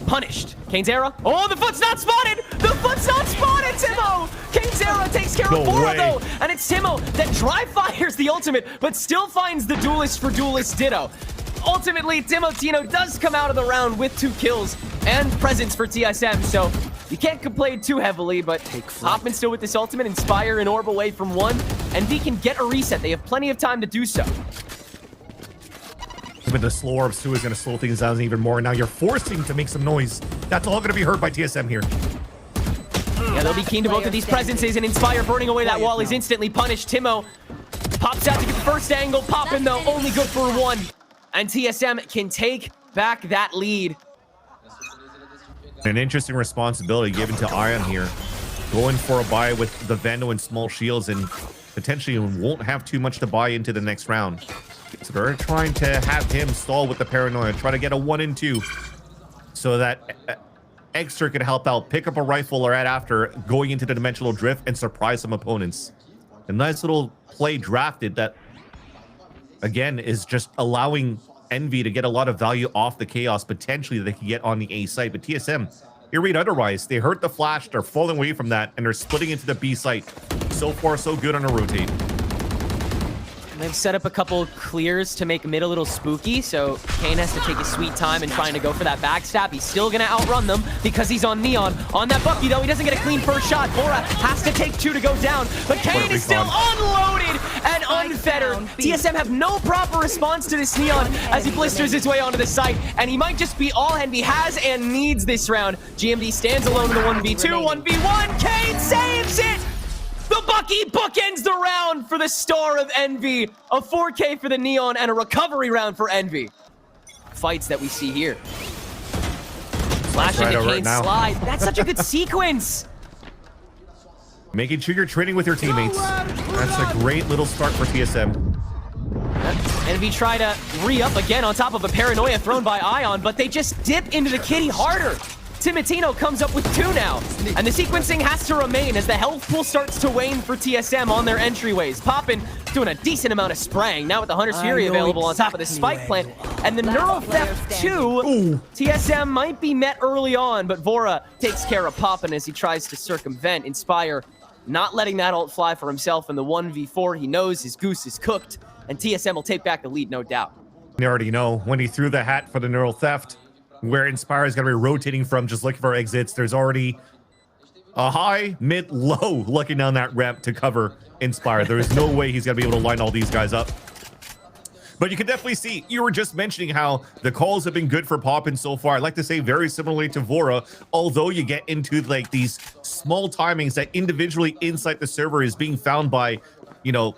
punished? Kane Zera. Oh, the foot's not spotted! The foot's not spotted, Timo! Kane Zera takes care of Bora, though, and it's Timo that dry fires the ultimate, but still finds the duelist for duelist ditto. Ultimately, Timotino does come out of the round with 2 kills and presence for TSM, so you can't complain too heavily, but Hoffman still with this ultimate, Inspire and Orb away from 1, and V can get a reset. They have plenty of time to do so. With the slow orbs too is going to slow things down even more. Now you're forcing to make some noise. That's all going to be heard by TSM here. Yeah, they'll be keen to both of these presences, and Inspire burning away that wall is instantly punished. Timo pops out to get the first angle. Poppin, though, only good for 1. And TSM can take back that lead. An interesting responsibility given to Ion here. Going for a buy with the Vando and small shields, and potentially won't have too much to buy into the next round. So they're trying to have him stall with the paranoia, try to get a 1 and 2 so that Eggsterr could help out, pick up a rifle right after going into the dimensional drift and surprise some opponents. A nice little play drafted that, again, is just allowing Envy to get a lot of value off the chaos potentially that they can get on the A site. But TSM, here read otherwise. They hurt the flash, they're falling away from that, and they're splitting into the B site. So far, so good on a rotate. They've set up a couple clears to make mid a little spooky, so Kane has to take his sweet time in trying to go for that backstab. He's still gonna outrun them because he's on Neon. On that Bucky, though, he doesn't get a clean first shot. Bora has to take 2 to go down, but Kane is still unloaded and unfettered. TSM have no proper response to this Neon as he blisters his way onto the site, and he might just be all Envy has and needs this round. GMD stands alone in the 1v2, 1v1. Kane saves it! The Bucky bookends the round for the star of Envy. A 4K for the Neon and a recovery round for Envy. Fights that we see here. Flashing to Kane's slide. That's such a good sequence. Making sure you're training with your teammates. That's a great little start for TSM. Envy try to re-up again on top of a paranoia thrown by Ion, but they just dip into the kitty harder. Timotino comes up with 2 now, and the sequencing has to remain as the health pool starts to wane for TSM on their entryways. Poppin doing a decent amount of spraying, now with the Hunter's Fury available on top of the Spike Plant, and the Neural Theft 2, TSM might be met early on, but Vora takes care of Poppin as he tries to circumvent. Inspire not letting that ult fly for himself in the 1v4. He knows his goose is cooked, and TSM will take back the lead, no doubt. You already know, when he threw the hat for the Neural Theft, where Inspire is going to be rotating from, just looking for exits. There's already a high, mid, low looking down that ramp to cover Inspire. There is no way he's going to be able to line all these guys up. But you can definitely see, you were just mentioning how the calls have been good for Poppin so far. I'd like to say very similarly to Vora, although you get into like these small timings that individually inside the server is being found by, you know,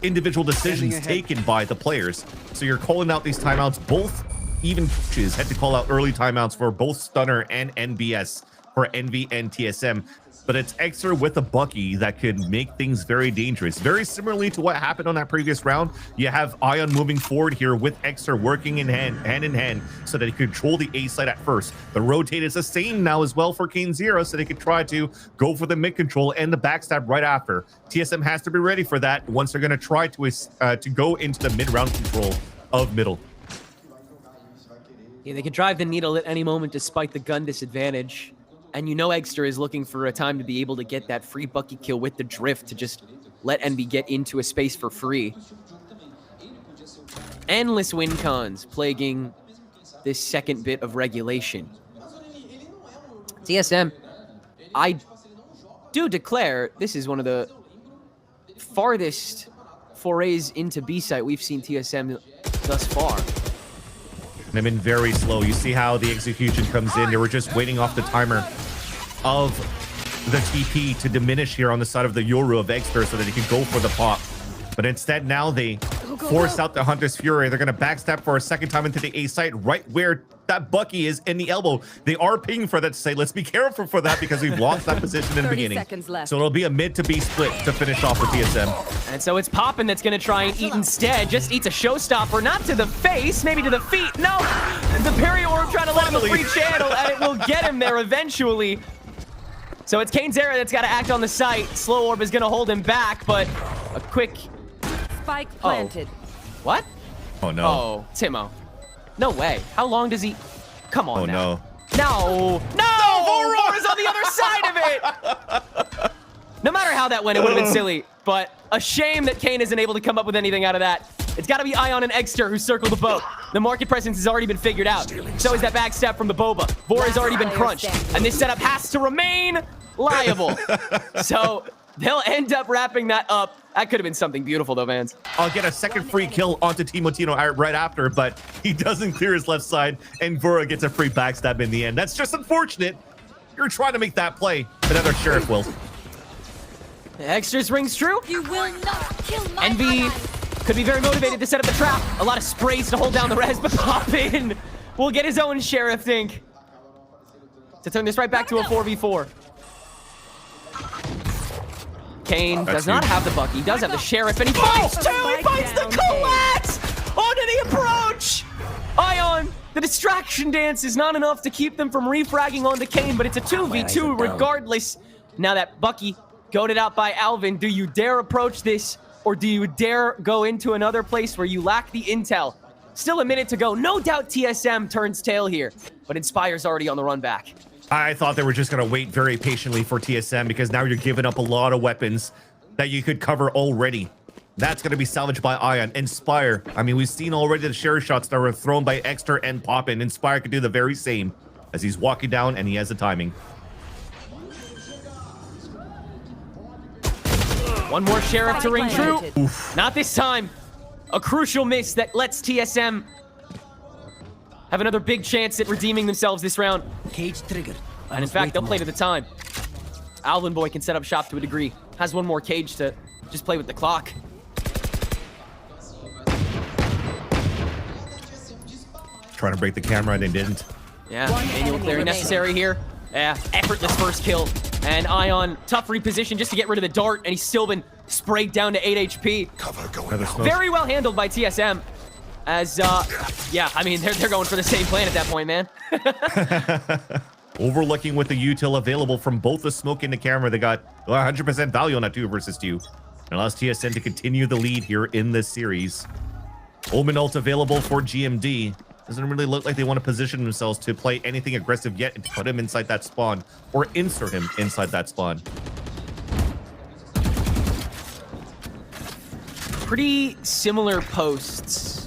individual decisions taken by the players. So you're calling out these timeouts. Both even coaches had to call out early timeouts for both Stunner and NBS for Envy and TSM. But it's Eggsterr with a Bucky that could make things very dangerous. Very similarly to what happened on that previous round, you have Ion moving forward here with Eggsterr working in hand in hand so that he could control the A side at first. The rotate is the same now as well for Kane Zera, so they could try to go for the mid control and the backstab right after. TSM has to be ready for that once they're going to try to go into the mid-round control of middle. Yeah, they can drive the needle at any moment despite the gun disadvantage. And you know Eggsterr is looking for a time to be able to get that free Bucky kill with the drift to just let Envy get into a space for free. Endless win cons plaguing this second bit of regulation. TSM, I do declare this is one of the farthest forays into B-site we've seen TSM thus far. They've been very slow. You see how the execution comes in. They were just waiting off the timer of the TP to diminish here on the side of the Yoru of Eggsterr so that he could go for the pop. But instead now they force out the Hunter's Fury. They're going to backstab for a second time into the A site right where that Bucky is in the elbow. They are pinging for that to say, let's be careful for that because we've lost that position in the 30 beginning. seconds left. So it'll be a mid to B split to finish off for TSM. And so it's Poppin that's going to try and eat instead. Just eats a showstopper, not to the face, maybe to the feet. No, the parry orb trying to let him a free channel, and it will get him there eventually. So it's cainzera that's got to act on the site. Slow orb is going to hold him back, but a quick... Spike planted. What? Oh, no. Oh, Timo. No way. How long does he... Come on Oh, now. no. No! No! Vora's on the other side of it! No matter how that went, it would have been silly. But a shame that Kayn isn't able to come up with anything out of that. It's got to be Ion and Eggsterr who circle the boat. The market presence has already been figured out. So is that backstab from the Boba. Vora's already been crunched. And this setup has to remain liable. So they'll end up wrapping that up. That could have been something beautiful, though, Vans. I'll get a second free kill onto Timotino right after, but he doesn't clear his left side, and Vora gets a free backstab in the end. That's just unfortunate. You're trying to make that play, but another Sheriff will. Eggsterr's rings true. You will not kill my Envy ally. could be very motivated to set up the trap. A lot of sprays to hold down the res, but Poppin will get his own Sheriff think to turn this right back to a 4v4. Kayn does not have the Bucky. He does have the Sheriff, and he finds two! He finds the collapse onto the approach! Ion, the distraction dance is not enough to keep them from refragging onto Kayn, but it's a 2v2 regardless. Now that Bucky goaded out by Alvin, do you dare approach this, or do you dare go into another place where you lack the intel? Still a minute to go. No doubt TSM turns tail here, but Inspire's already on the run back. I thought they were just going to wait very patiently for TSM because now you're giving up a lot of weapons that you could cover already. That's going to be salvaged by Ion. Inspire. I mean, we've seen already the share shots that were thrown by Eggsterr and Poppin. Inspire could do the very same as he's walking down and he has the timing. One more Sheriff to ring true. Oof. Not this time. A crucial miss that lets TSM have another big chance at redeeming themselves this round. Cage triggered. And in fact, they'll play to the time. Alvin Boy can set up shop to a degree. Has one more cage to just play with the clock. Trying to break the camera and they didn't. Yeah, manual clearing necessary here. Yeah, effortless first kill. And Ion, tough reposition just to get rid of the dart, and he's still been sprayed down to 8 HP. Cover going Another out. smoke. Very well handled by TSM. As, yeah, I mean, they're going for the same plan at that point, man. Overlooking with the util available from both the smoke and the camera. They got 100% value on that 2 versus 2. And allows TSM to continue the lead here in this series. Omen ult available for GMD. Doesn't really look like they want to position themselves to play anything aggressive yet and to put him inside that spawn or insert him inside that spawn. Pretty similar posts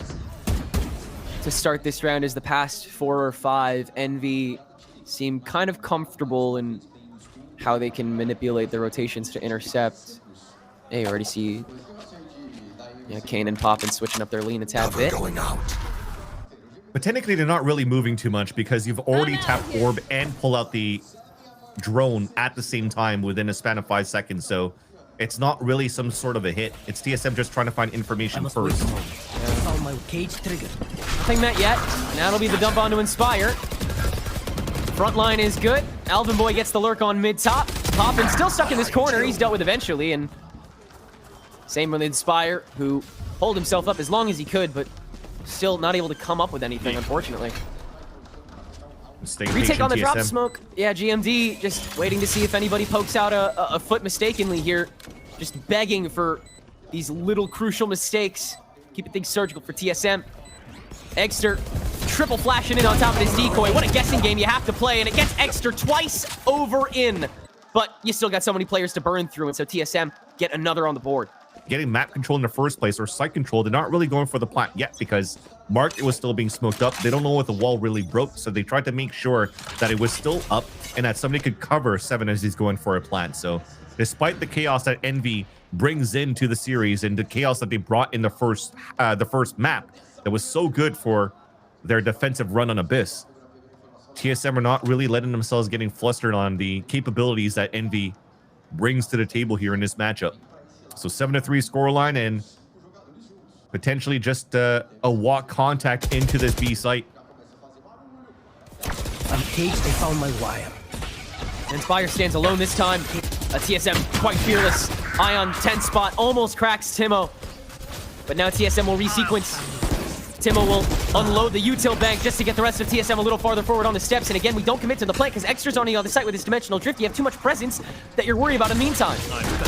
to start this round as the past 4 or 5. Envy seem kind of comfortable in how they can manipulate the rotations to intercept. Hey, you already see Kayn and Poppin switching up their lean a tad Cover bit. going out. But technically, they're not really moving too much because you've already tapped orb and pull out the drone at the same time within a span of 5 seconds. So it's not really some sort of a hit. It's TSM just trying to find information first. Oh, my cage triggered. Nothing met yet. Now it'll be the dump onto Inspire. Front line is good. Alvin Boy gets the lurk on mid-top. Poppin still stuck in this corner. He's dealt with eventually. And same with Inspire, who pulled himself up as long as he could, but still not able to come up with anything, unfortunately. Retake on the drop smoke. Yeah, GMD just waiting to see if anybody pokes out a foot mistakenly here. Just begging for these little crucial mistakes. Keeping things surgical for TSM. Eggsterr triple flashing in on top of this decoy. What a guessing game you have to play, and it gets Eggsterr twice over in. But you still got so many players to burn through, and so TSM get another on the board. Getting map control in the first place, or site control, they're not really going for the plant yet because Market was still being smoked up. They don't know if the wall really broke, so they tried to make sure that it was still up and that somebody could cover 7 as he's going for a plant. So despite the chaos that Envy brings into the series and the chaos that they brought in the first map that was so good for their defensive run on Abyss, TSM are not really letting themselves getting flustered on the capabilities that Envy brings to the table here in this matchup. So 7-3 scoreline and potentially just a walk contact into this B site. I'm caged, they found my wire. And Spire stands alone this time. TSM quite fearless. Ion 10 spot almost cracks Timo. But now TSM will resequence. Timo will unload the util bank just to get the rest of TSM a little farther forward on the steps. And again, we don't commit to the play because Eggsterr's on the other side with his dimensional drift. You have too much presence that you're worried about in the meantime.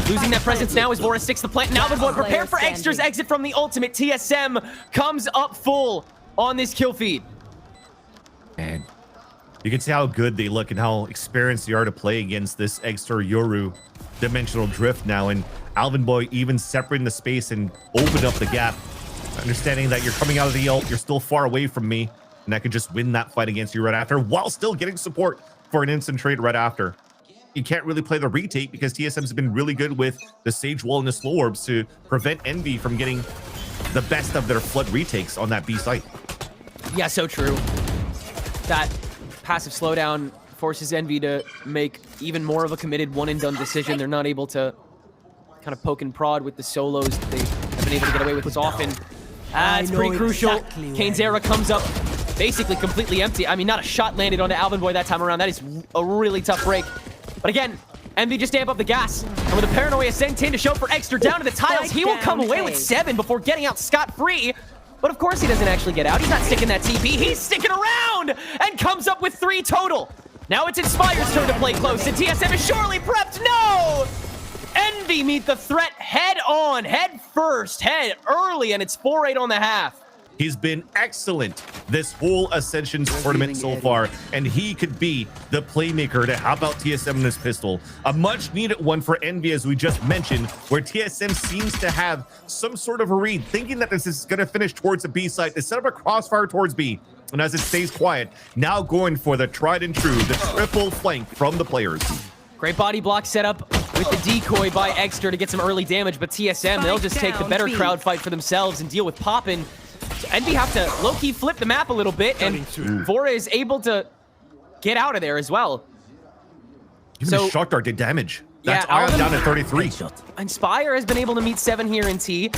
Losing that presence now as Vora sticks the plant. Now the boy prepare for Eggsterr's exit from the ultimate. TSM comes up full on this kill feed. And you can see how good they look and how experienced they are to play against this Eggsterr Yoru dimensional drift now. And Alvin Boy even separating the space and opened up the gap. Understanding that you're coming out of the ult, you're still far away from me, and I could just win that fight against you right after while still getting support for an instant trade right after. You can't really play the retake because TSM's been really good with the Sage Wall and the Slow Orbs to prevent Envy from getting the best of their flood retakes on that B site. Yeah, so true. That passive slowdown forces Envy to make even more of a committed one-and-done decision. They're not able to kind of poke and prod with the solos that they have been able to get away with as often. It's pretty crucial. Kane's era comes up basically completely empty. I mean, not a shot landed onto Alvin Boy that time around. That is a really tough break. But again, Envy just amp up the gas. And with a Paranoia sent in to show for Eggsterr down to the tiles, he will come away with 7 before getting out scot-free. But of course he doesn't actually get out. He's not sticking that TP. He's sticking around and comes up with 3 total. Now it's Inspire's turn to play close, and TSM is surely prepped. No! Envy meet the threat head on, head first, head early, and it's 4-8 on the half. He's been excellent this whole Ascension tournament so far, and he could be the playmaker to help out TSM in this pistol. A much-needed one for Envy, as we just mentioned, where TSM seems to have some sort of a read, thinking that this is going to finish towards the B site. They set up a crossfire towards B, and as it stays quiet, now going for the tried and true, the triple flank from the players. Great body block setup with the decoy by Eggsterr to get some early damage, but TSM, they'll just take the better crowd fight for themselves and deal with Poppin'. So Envy have to low-key flip the map a little bit, and Vora is able to get out of there as well. Even the shock dart did damage. That's Ion down at 33. Inspire has been able to meet 7 here in T.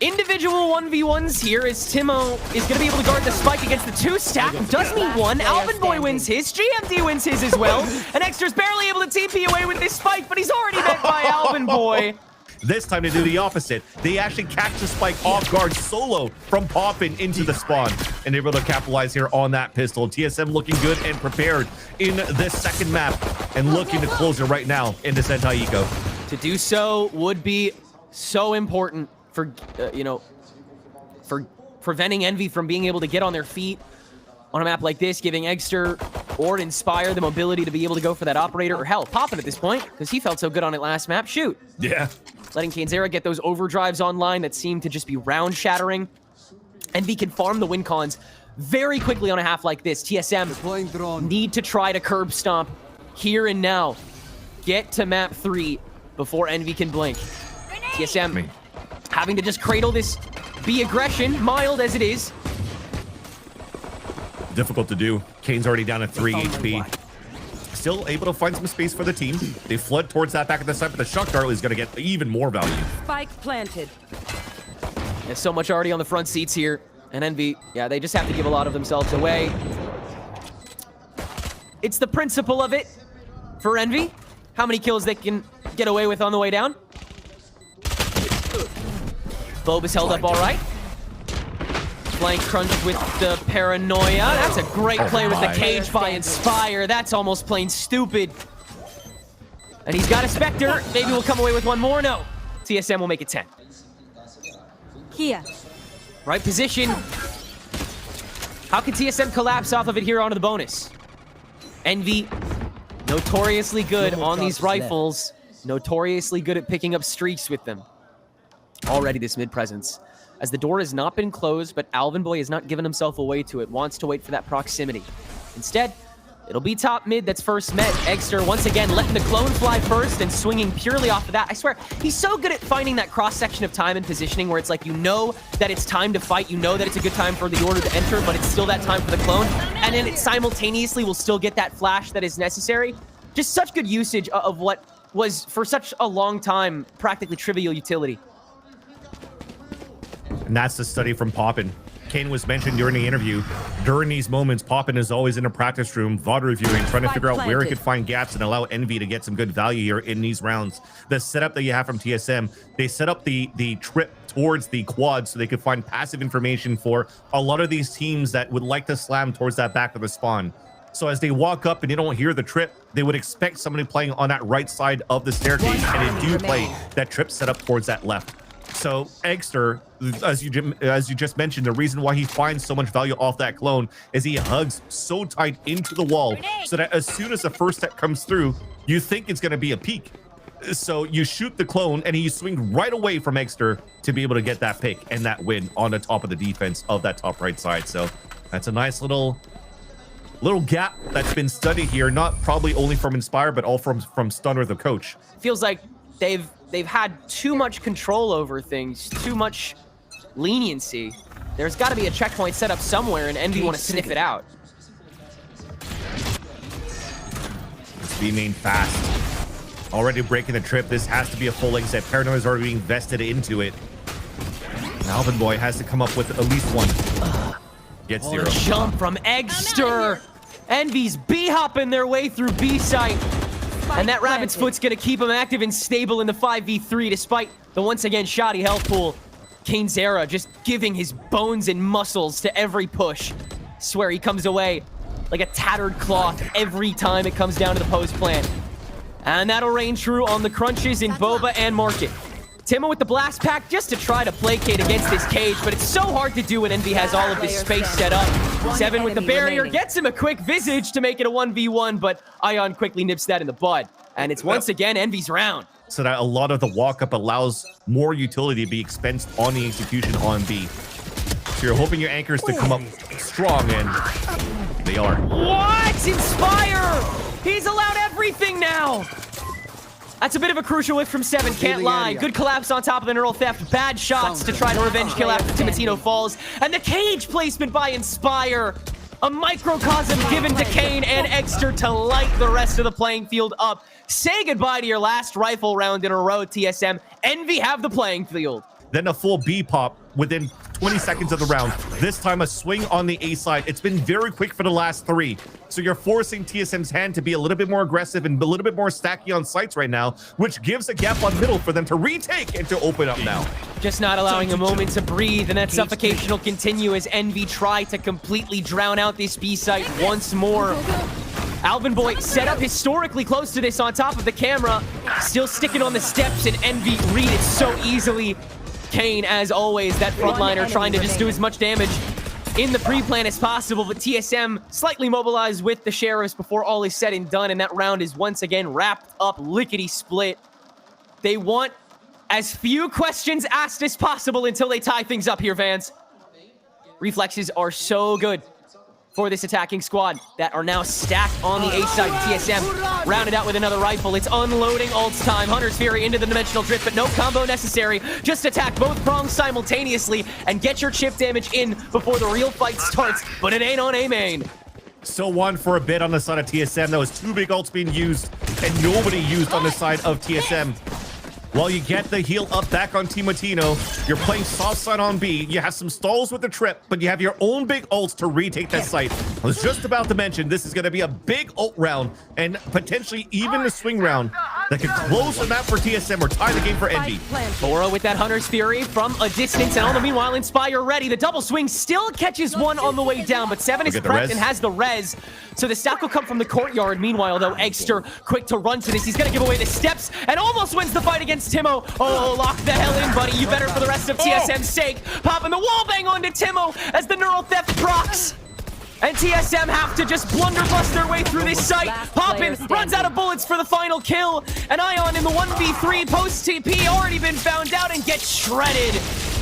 Individual 1v1s here as Timo is going to be able to guard the spike against the 2-stack. Does mean 1. Alvin Boy wins his. GMD wins his as well. And Eggsterr's barely able to TP away with this spike, but he's already met by Alvin Boy. This time they do the opposite. They actually catch the spike off guard solo from Poppin into the spawn. And they're able to capitalize here on that pistol. TSM looking good and prepared in this second map and looking to close it right now in this anti-eco. To do so would be so important for, for preventing Envy from being able to get on their feet on a map like this, giving Eggsterr or Inspire the mobility to be able to go for that operator, or hell, Poppin' at this point, because he felt so good on it last map. Shoot. Yeah. Letting Kane's era get those overdrives online that seem to just be round-shattering. Envy can farm the win cons very quickly on a half like this. TSM need to try to curb stomp here and now. Get to map 3 before Envy can blink. TSM having to just cradle this B aggression, mild as it is. Difficult to do. Kane's already down at 3 HP. Still able to find some space for the team. They flood towards that back of the side, but the shock dart is going to get even more value. Spike planted. There's so much already on the front seats here. And Envy, yeah, they just have to give a lot of themselves away. It's the principle of it for Envy. How many kills they can get away with on the way down. Bob is held up all right. Flank crunch with the Paranoia. That's a great play with the cage by Inspire. That's almost plain stupid. And he's got a Spectre. Maybe we'll come away with one more. No. TSM will make it 10. Here. Right position. How can TSM collapse off of it here onto the bonus? Envy, notoriously good on these rifles. Notoriously good at picking up streaks with them. Already this mid presence. As the door has not been closed, but Alvin Boy has not given himself away to it. Wants to wait for that proximity. Instead, it'll be top mid that's first met. Eggsterr once again letting the clone fly first and swinging purely off of that. I swear, he's so good at finding that cross-section of time and positioning where it's like you know that it's time to fight, you know that it's a good time for the order to enter, but it's still that time for the clone, and then it simultaneously will still get that flash that is necessary. Just such good usage of what was, for such a long time, practically trivial utility. And that's the study from Poppin. Kane was mentioned during the interview. During these moments, Poppin is always in a practice room, VOD reviewing, trying to figure out where he could find gaps and allow Envy to get some good value here in these rounds. The setup that you have from TSM, they set up the trip towards the quad so they could find passive information for a lot of these teams that would like to slam towards that back of the spawn. So as they walk up and they don't hear the trip, they would expect somebody playing on that right side of the staircase, and they do play that trip set up towards that left. So Eggsterr, as you just mentioned, the reason why he finds so much value off that clone is he hugs so tight into the wall so that as soon as the first step comes through, you think it's going to be a peek. So you shoot the clone and you swing right away from Eggsterr to be able to get that pick and that win on the top of the defense of that top right side. So that's a nice little gap that's been studied here, not probably only from Inspire, but all from Stunner, the coach. Feels like they've had too much control over things, too much leniency. There's got to be a checkpoint set up somewhere, and Envy want to sniff it out. It's being fast. Already breaking the trip. This has to be a full exit. Paranoia is already being vested into it. Alvin Boy has to come up with at least one. Get zero. Jump from Eggsterr. Envy's B-hopping their way through B site. And that rabbit's foot's gonna keep him active and stable in the 5v3 despite the once again shoddy health pool. Eggsterr just giving his bones and muscles to every push. Swear he comes away like a tattered cloth every time it comes down to the post plant. And that'll reign true on the crunches in Boba and Market. Timo with the blast pack just to try to placate against this cage, but it's so hard to do when Envy has all of this space set up. Seven with the barrier gets him a quick visage to make it a 1v1, but Ion quickly nips that in the bud. And it's once again Envy's round. So that a lot of the walk-up allows more utility to be expensed on the execution on B. So you're hoping your anchors to come up strong, and they are. What? Inspire! He's allowed everything now! That's a bit of a crucial whiff from Seven, can't lie. Good collapse on top of the neural theft. Bad shots to try to revenge kill after Timotino falls. And the cage placement by Inspire. A microcosm given to Kane and Eggsterr to light the rest of the playing field up. Say goodbye to your last rifle round in a row, TSM. Envy have the playing field. Then a full B pop within 20 seconds of the round. This time a swing on the A side. It's been very quick for the last three. So you're forcing TSM's hand to be a little bit more aggressive and a little bit more stacky on sites right now, which gives a gap on middle for them to retake and to open up now. Just not allowing a moment to breathe, and that suffocation will continue as Envy try to completely drown out this B site once more. Alvin Boy set up historically close to this on top of the camera, still sticking on the steps, and Envy read it so easily. Kane, as always, that frontliner trying to just do as much damage in the pre-plan as possible, but TSM slightly mobilized with the Sheriffs before all is said and done, and that round is once again wrapped up lickety-split. They want as few questions asked as possible until they tie things up here, Vans. Reflexes are so good for this attacking squad that are now stacked on the A side. TSM rounded out with another rifle. It's unloading ult's time. Hunter's Fury into the dimensional drift, but no combo necessary. Just attack both prongs simultaneously and get your chip damage in before the real fight starts, but it ain't on A main. Still one for a bit on the side of TSM. There was two big ults being used and nobody used on the side of TSM. While you get the heal up back on Timotino, you're playing soft side on B. You have some stalls with the trip, but you have your own big ults to retake that site. I was just about to mention this is going to be a big ult round and potentially even a swing round that could close the map for TSM or tie the game for Envy. Bora with that Hunter's Fury from a distance, and all the meanwhile Inspire ready. The double swing still catches one on the way down, but Seven is prepped and has the res. So the stack will come from the courtyard. Meanwhile, though, Eggsterr quick to run to this. He's going to give away the steps and almost wins the fight against Timo. Oh, lock the hell in, buddy. You better for the rest of TSM's sake. Popping the wall bang onto Timo as the neural theft procs. And TSM have to just blunderbuss their way through this site. Last player Poppin runs out of bullets for the final kill. And Ion in the 1v3 post-TP already been found out and gets shredded.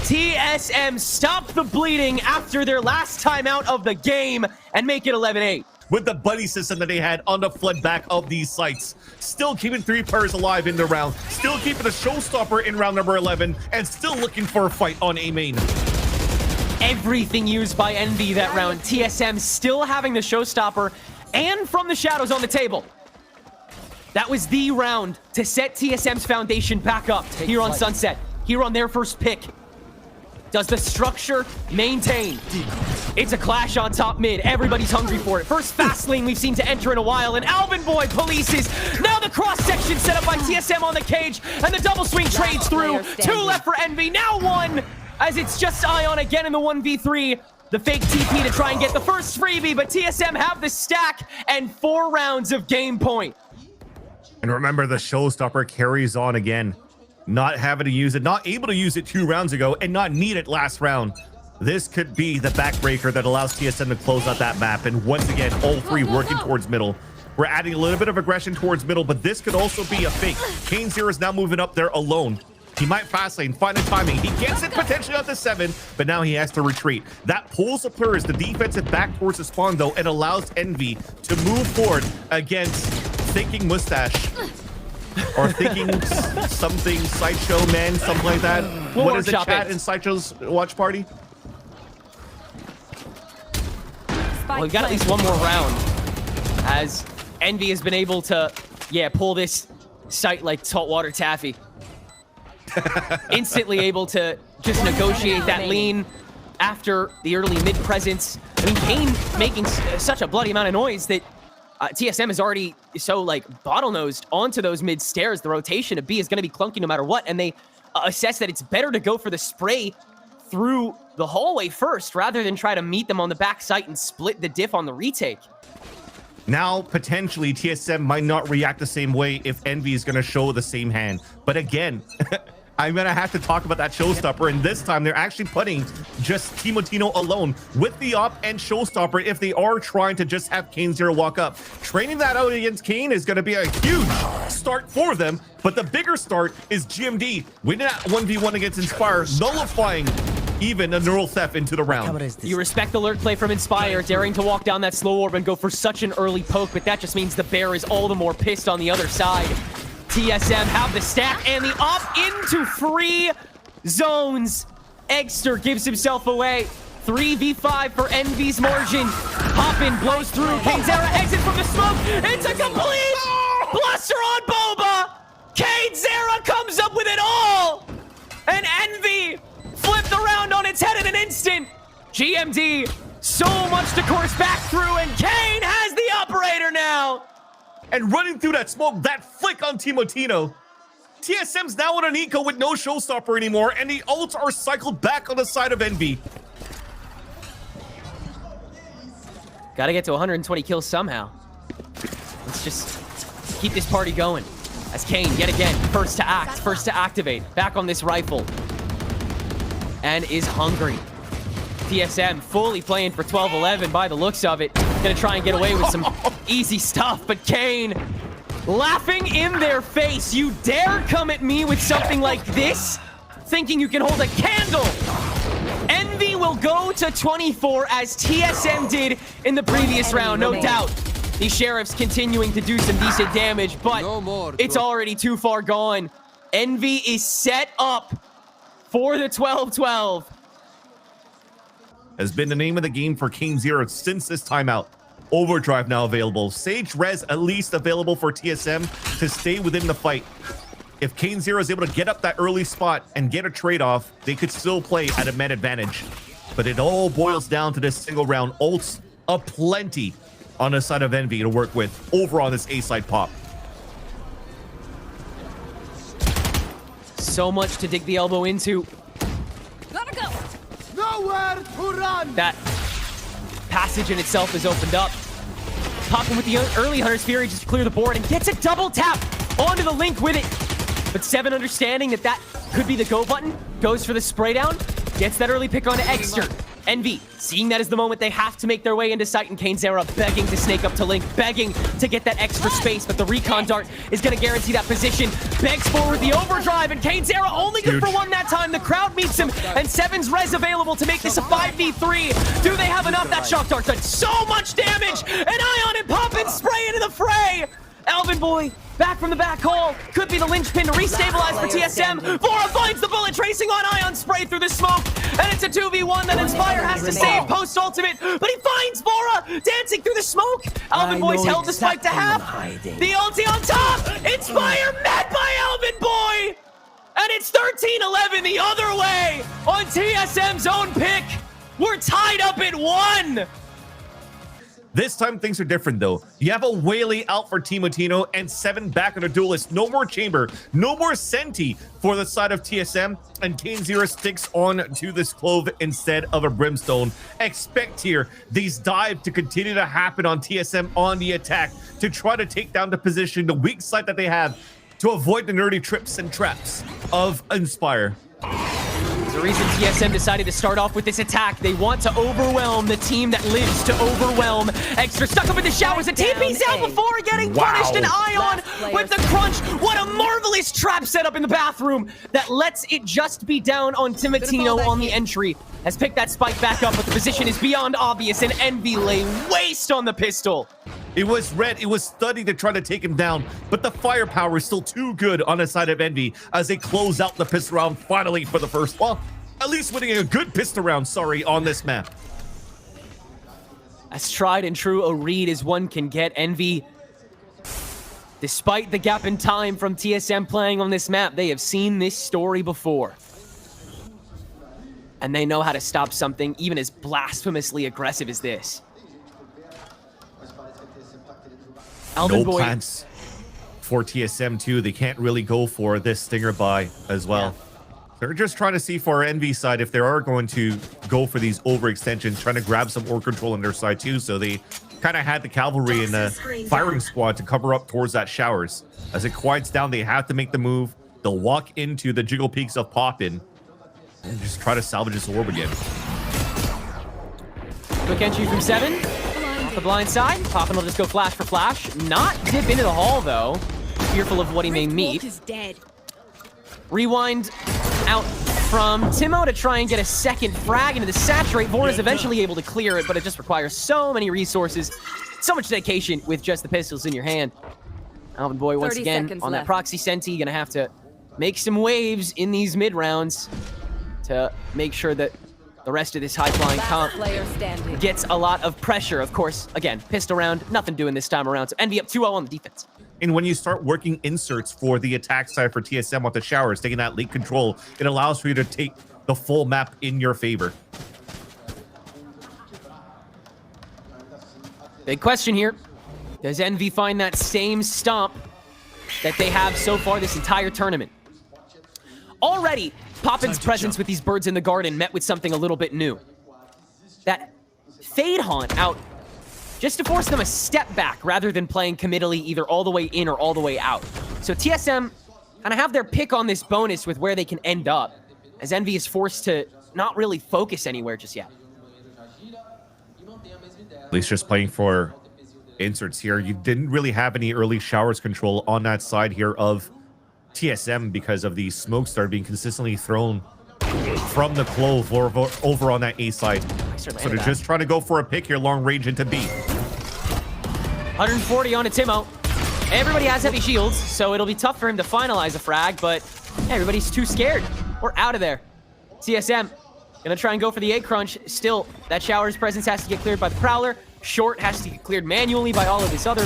TSM stop the bleeding after their last time out of the game and make it 11-8. With the buddy system that they had on the flood back of these sites. Still keeping 3 players alive in the round. Still keeping a showstopper in round number 11. And still looking for a fight on A main. Everything used by Envy that round. TSM still having the showstopper and from the shadows on the table. That was the round to set TSM's foundation back up here on Sunset. Here on their first pick. Does the structure maintain? It's a clash on top mid. Everybody's hungry for it. First fast lane we've seen to enter in a while, and Alvin Boy polices. Now the cross-section set up by TSM on the cage, and the double swing trades through. 2 left for Envy, now 1, as it's just Ion again in the 1v3. The fake TP to try and get the first freebie, but TSM have the stack and 4 rounds of game point. And remember, the showstopper carries on again. Not having to use it, not able to use it 2 rounds ago, and not need it last round. This could be the backbreaker that allows TSM to close out that map. And once again, all 3 working towards middle. We're adding a little bit of aggression towards middle, but this could also be a fake. KaneZero is now moving up there alone. He might fast lane, find the timing. He gets it potentially out to 7, but now he has to retreat. That pulls the players, the defensive back towards the spawn, though, and allows Envy to move forward against Thinking Mustache. Or Thinking something, Sideshow Man, something like that. What is the chat in Sideshow's watch party? Well, we've got at least 1 more round, as Envy has been able to, pull this site like saltwater taffy. Instantly able to just negotiate that lean after the early mid presence. I mean, Kane making such a bloody amount of noise that TSM is already so like bottlenosed onto those mid stairs. The rotation of B is going to be clunky no matter what, and they assess that it's better to go for the spray through the hallway first rather than try to meet them on the back site and split the diff on the retake. Now, potentially, TSM might not react the same way if Envy is going to show the same hand. But again, I'm going to have to talk about that showstopper. And this time, they're actually putting just Timotino alone with the op and showstopper if they are trying to just have KaneZero walk up. Training that out against Kane is going to be a huge start for them. But the bigger start is GMD winning that 1v1 against Inspire, nullifying even a neural theft into the round. You respect the lurk play from Inspire, daring to walk down that slow orb and go for such an early poke, but that just means the bear is all the more pissed on the other side. TSM have the stack and the op into free zones. Eggsterr gives himself away. 3v5 for Envy's margin. Poppin blows through. KaneZero exits from the smoke. It's a complete bluster on Boba. KaneZero comes up with it all. And Envy flipped the round on its head in an instant. GMD, so much to course back through, and Kane has the operator now. And running through that smoke, that flick on Timotino. TSM's now on an eco with no showstopper anymore, and the ults are cycled back on the side of Envy. Gotta get to 120 kills somehow. Let's just keep this party going. As Kane, yet again, first to act, first to activate. Back on this rifle. And is hungry. TSM fully playing for 12-11 by the looks of it. Gonna try and get away with some easy stuff, but Kane laughing in their face. You dare come at me with something like this? Thinking you can hold a candle. Envy will go to 24 as TSM did in the previous round, no doubt. These Sheriffs continuing to do some decent damage, but it's already too far gone. Envy is set up for the 12-12. Has been the name of the game for KaneZero since this timeout. Overdrive now available. Sage Res at least available for TSM to stay within the fight. If KaneZero is able to get up that early spot and get a trade-off, they could still play at a man advantage. But it all boils down to this single round. Ults aplenty on the side of Envy to work with over on this A-side pop. So much to dig the elbow into. Gotta go. Nowhere to run. That passage in itself is opened up. Popping with the early Hunter's Fury just to clear the board and gets a double tap onto the link with it. But Seven understanding that that could be the go button, goes for the spray down, gets that early pick onto Eggsterr. Envy, seeing that as the moment they have to make their way into sight, and Eggsterr begging to snake up to Link, begging to get that extra space, but the recon dart is going to guarantee that position. Begs forward the overdrive, and Eggsterr only good for one that time. The crowd meets him, and Seven's res available to make this a 5v3. Do they have enough? That shock dart done so much damage, and Ion and Poppin spray into the fray. Alvin Boy, back from the back hole, could be the linchpin to restabilize for TSM. Vora finds the bullet, tracing on Ion, spray through the smoke, and it's a 2v1 that Inspire has to save post-ultimate, but he finds Vora dancing through the smoke. Alvin Boy's held the spike to half. The ulti on top, Inspire met by Alvin Boy, and it's 13-11 the other way on TSM's own pick. We're tied up at 1. This time, things are different, though. You have a Whaley out for Timotino and 7 back on a duelist. No more Chamber, no more Senti for the side of TSM, and Eggsterr sticks on to this Clove instead of a Brimstone. Expect here these dives to continue to happen on TSM on the attack to try to take down the position, the weak side that they have, to avoid the nerdy trips and traps of Inspire. The reason TSM decided to start off with this attack, they want to overwhelm the team that lives to overwhelm. Eggsterr stuck up in the showers and TP's out before getting punished, and Ion with the crunch. What a marvelous trap setup in the bathroom that lets it just be down on Timotino on the entry. Has picked that spike back up, but the position is beyond obvious, and Envy lay waste on the pistol. It was red, it was studied to try to take him down, but the firepower is still too good on the side of Envy as they close out the pistol round finally for the first, well, at least winning a good pistol round, on this map. As tried and true a read as one can get, Envy, despite the gap in time from TSM playing on this map, they have seen this story before. And they know how to stop something even as blasphemously aggressive as this. Alvin No Boy. plans for TSM too. They can't really go for this Stinger buy as well. Yeah. They're just trying to see for our Envy side if they are going to go for these overextensions, trying to grab some ore control on their side too. So they kind of had the cavalry and the firing squad to cover up towards that showers. As it quiets down, they have to make the move. They'll walk into the jiggle peaks of Poppin and just try to salvage this orb again. Quick entry from 7. Off the blind side. Poppin will just go flash for flash. Not dip into the hall, though. Fearful of what he may meet. Rewind out from Timo to try and get a second frag into the saturate. Vora is eventually able to clear it, but it just requires so many resources, so much dedication with just the pistols in your hand. Alvin Boy, once again, on that proxy Senti, gonna have to make some waves in these mid rounds to make sure that the rest of this high-flying comp gets a lot of pressure. Of course, again, pistol round, nothing doing this time around. So Envy up 2-0 on the defense. And when you start working inserts for the attack side for TSM with the showers, taking that lead control, it allows for you to take the full map in your favor. Big question here. Does Envy find that same stomp that they have so far this entire tournament? Already, Poppin's presence with these birds in the garden met with something a little bit new. That Fade Haunt out just to force them a step back rather than playing committally either all the way in or all the way out. So TSM kind of have their pick on this bonus with where they can end up, as Envy is forced to not really focus anywhere just yet. At least just playing for inserts here. You didn't really have any early showers control on that side here of TSM because of the smoke star being consistently thrown from the Clove over on that A side. So they're just trying to go for a pick here, long range into B. 140 on to Timo. Everybody has heavy shields, so it'll be tough for him to finalize a frag, but everybody's too scared. We're out of there. TSM gonna try and go for the A crunch. Still, that shower's presence has to get cleared by the Prowler. Short has to get cleared manually by all of this other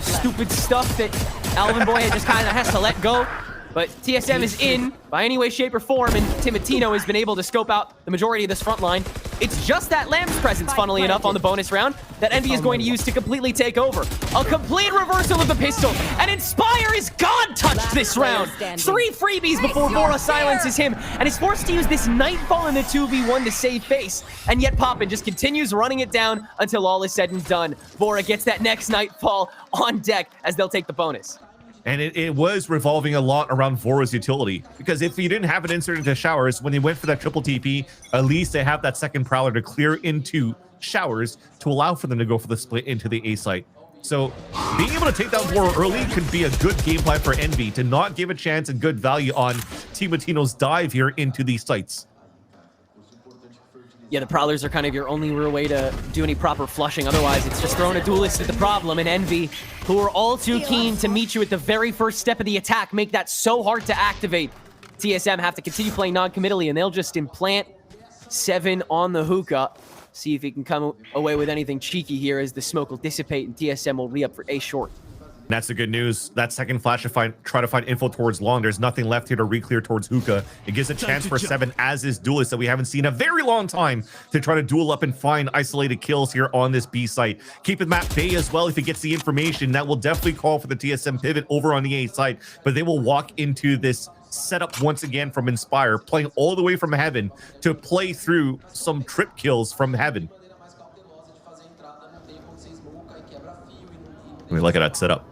stupid stuff that Alvin Boy just kind of has to let go. But TSM is in by any way, shape, or form, and Timotino has been able to scope out the majority of this front line. It's just that Lamb's presence, funnily enough, on the bonus round that Envy is going to use to completely take over. A complete reversal of the pistol, and Inspire is God-touched this round. 3 freebies before Vora silences him, and is forced to use this Nightfall in the 2v1 to save face. And yet Poppin just continues running it down until all is said and done. Vora gets that next Nightfall on deck as they'll take the bonus. And it was revolving a lot around Vora's utility, because if you didn't have it inserted into showers, when they went for that triple TP, at least they have that second Prowler to clear into showers to allow for them to go for the split into the A site. So being able to take down Vora early could be a good game plan for Envy to not give a chance and good value on Team Latino's dive here into these sites. Yeah, the Prowlers are kind of your only real way to do any proper flushing. Otherwise, it's just throwing a duelist at the problem. And Envy, who are all too keen to meet you at the very first step of the attack, make that so hard to activate. TSM have to continue playing non-committally, and they'll just implant 7 on the hookah. See if he can come away with anything cheeky here as the smoke will dissipate and TSM will re-up for A short. That's the good news. That second flash to try to find info towards long. There's nothing left here to re-clear towards hookah. It gives a chance for 7 as is duelist that we haven't seen a very long time to try to duel up and find isolated kills here on this B site. Keep him at bay as well if he gets the information. That will definitely call for the TSM pivot over on the A site, but they will walk into this setup once again from Inspire, playing all the way from heaven to play through some trip kills from heaven. I mean, look at that setup.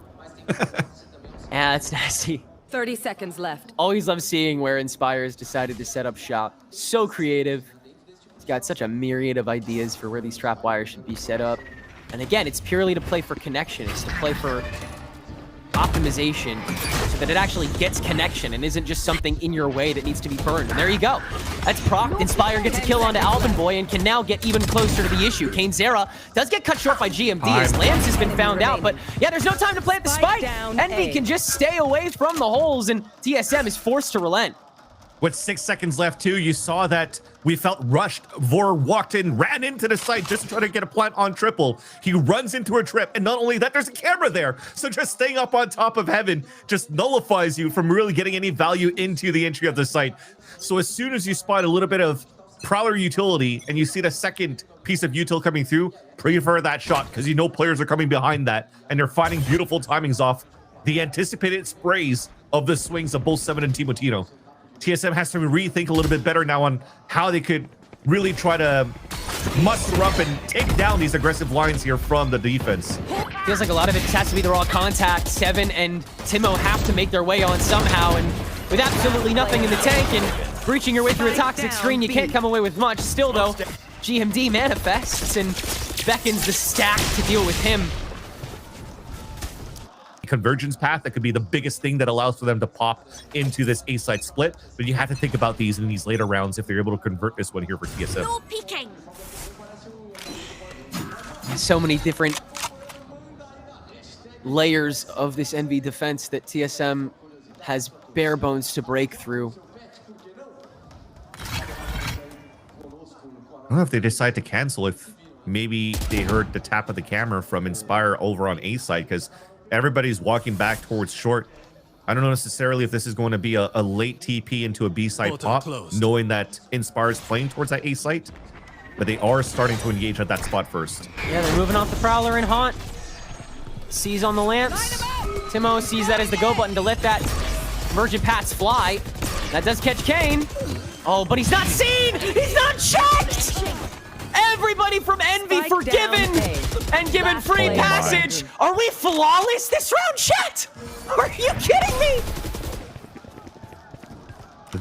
Yeah, that's nasty. 30 seconds left. Always love seeing where Inspire's decided to set up shop. So creative. He's got such a myriad of ideas for where these trap wires should be set up. And again, it's purely to play for connection. It's to play for optimization so that it actually gets connection and isn't just something in your way that needs to be burned. And there you go. That's proc. Inspire gets a kill onto Alvin Boy and can now get even closer to the issue. Kane Zera does get cut short by GMD as Lambs has been found out, but yeah, there's no time to plant the spike. Envy can just stay away from the holes and TSM is forced to relent. With 6 seconds left too, you saw that we felt rushed. Vor walked in, ran into the site just to try to get a plant on triple. He runs into a trip, and not only that, there's a camera there. So just staying up on top of heaven just nullifies you from really getting any value into the entry of the site. So as soon as you spot a little bit of Prowler utility and you see the second piece of util coming through, prefer that shot because you know players are coming behind that and they're finding beautiful timings off the anticipated sprays of the swings of both 7 and Team Latino. TSM has to rethink a little bit better now on how they could really try to muster up and take down these aggressive lines here from the defense. Feels like a lot of it just has to be the raw contact. 7 and Timo have to make their way on somehow, and with absolutely nothing in the tank and breaching your way through a toxic screen, you can't come away with much. Still though, GMD manifests and beckons the stack to deal with him. Convergence path that could be the biggest thing that allows for them to pop into this A side split, but you have to think about these in these later rounds if they're able to convert this one here for TSM. No peeking. So many different layers of this Envy defense that TSM has bare bones to break through. I don't know if they decide to cancel, if maybe they heard the tap of the camera from Inspire over on A side, because everybody's walking back towards short. I don't know necessarily if this is going to be a late TP into a B side pop, knowing that Inspire's playing towards that A site, but they are starting to engage at that spot first. Yeah, they're moving off the Prowler and Haunt. Sees on the Lance. Timo sees that as the go button to let that emergent pass fly. That does catch Kane. Oh, but he's not seen! He's not checked! Everybody from Envy forgiven and given free passage. Are we flawless this round, chat? Are you kidding me?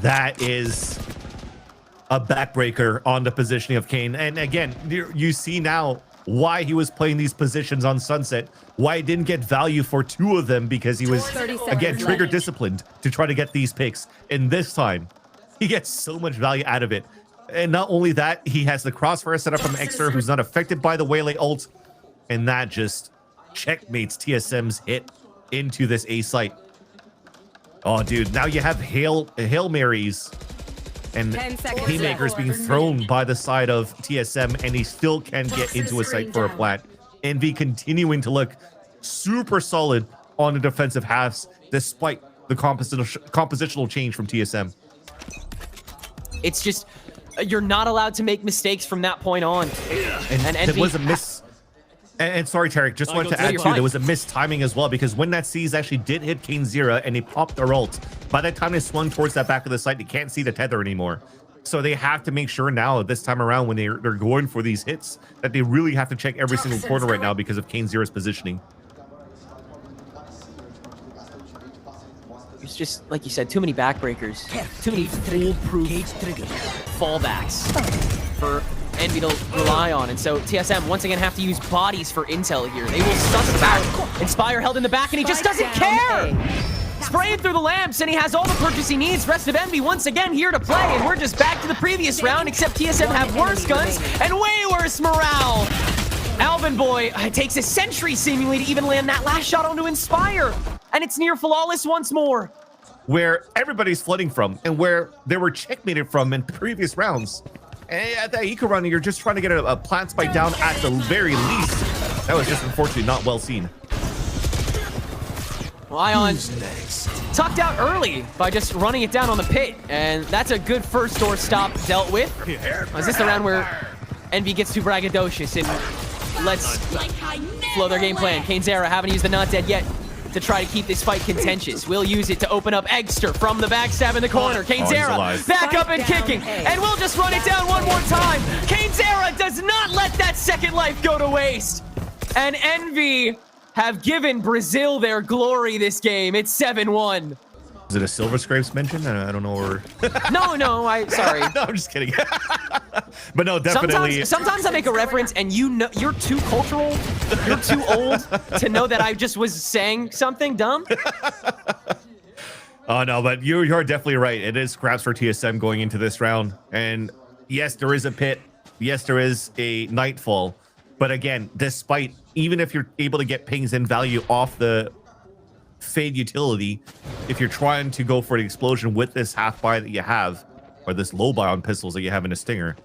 That is a backbreaker on the positioning of Kane. And again, you see now why he was playing these positions on Sunset, why he didn't get value for 2 of them, because he was, again, trigger disciplined to try to get these picks. And this time, he gets so much value out of it. And not only that, he has the crossfire set up from Eggsterr, who's not affected by the Waylay ult. And that just checkmates TSM's hit into this A site. Oh, dude, now you have Hail Marys and haymakers being thrown by the side of TSM, and he still can get into a site for a plant. Envy continuing to look super solid on the defensive halves, despite the compositional change from TSM. It's just, you're not allowed to make mistakes from that point on. And Envy, there was a miss. And sorry, Tarek, just wanted to add too, there was a missed timing as well, because when that C's actually did hit Kane Zera and he popped their ult, by the time they swung towards that back of the site, they can't see the tether anymore. So they have to make sure now, this time around, when they're going for these hits, that they really have to check every single corner right now because of Kane Zera's positioning. It's just, like you said, too many backbreakers. Too many foolproof fallbacks for Envy to rely on. And so TSM once again have to use bodies for intel here. They will suss out. Inspire held in the back, and he just doesn't care! Spraying through the lamps, and he has all the purchase he needs. Rest of Envy once again here to play, and we're just back to the previous round, except TSM have worse guns and way worse morale. Alvin Boy takes a century seemingly to even land that last shot onto Inspire, and it's near flawless once more. Where everybody's flooding from, and where they were checkmated from in previous rounds. And at that eco run, you're just trying to get a plant spike down at the very least. That was just unfortunately not well seen. Well, Ion tucked out early by just running it down on the pit, and that's a good first door stop dealt with. Is this the round where Envy gets too braggadocious and lets flow their game plan? Eggsterr haven't used the not dead yet to try to keep this fight contentious. We'll use it to open up Eggsterr from the backstab in the corner. Eggsterr back up and kicking, and we'll just run it down one more time. Eggsterr does not let that second life go to waste. And Envy have given Brazil their glory this game. It's 7-1. Is it a Silver Scrapes mention? I don't know. Or No, sorry. No, I'm just kidding. But no, definitely. Sometimes I make a reference and you know you're too cultural, you're too old to know that I just was saying something dumb. Oh no, but you're definitely right. It is scraps for TSM going into this round. And yes, there is a pit. Yes, there is a nightfall. But again, despite, even if you're able to get pings and value off the Fade utility, if you're trying to go for the explosion with this half buy that you have, or this low buy on pistols that you have in a Stinger,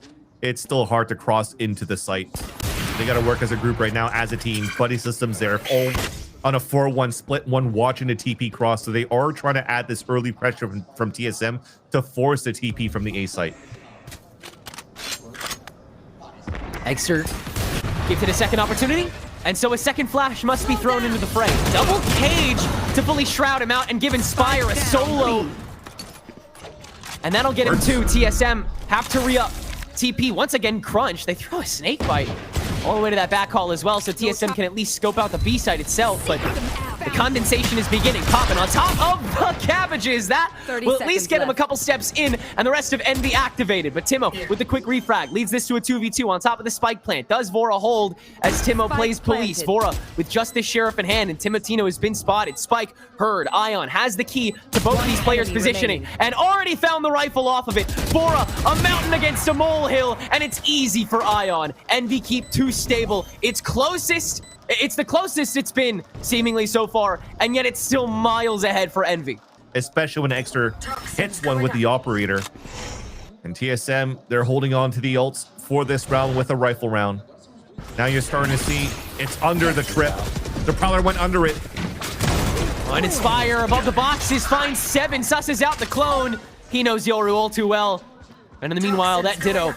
it's still hard to cross into the site. They got to work as a group right now, as a team. Buddy systems there, all on a 4-1 split, one watching the TP cross. So they are trying to add this early pressure from TSM to force the TP from the A site. Eggsterr gifted a second opportunity, and so a second flash must be thrown into the fray. Double cage to fully shroud him out and give Inspire a solo. And that'll get him to TSM. Have to re-up. TP once again crunch. They throw a snake bite all the way to that back hall as well, so TSM can at least scope out the B site itself, but the condensation is beginning. Popping on top of the cabbages. That will at least get him a couple steps in, and the rest of Envy activated. But Timo with the quick refrag leads this to a 2v2 on top of the spike plant. Does Vora hold as Timo plays police? Vora with just this sheriff in hand, and Timotino has been spotted. Spike heard. Ion has the key to both these players' positioning and already found the rifle off of it. Vora, a mountain against a molehill, and it's easy for Ion. Envy keep too stable. It's closest. It's the closest it's been, seemingly so far, and yet it's still miles ahead for Envy. Especially when Eggsterr hits one with the operator. And TSM, they're holding on to the ults for this round with a rifle round. Now you're starting to see it's under the trip. The Prowler went under it. And Inspire above the boxes finds 7, susses out the clone. He knows Yoru all too well. And in the meanwhile, that Ditto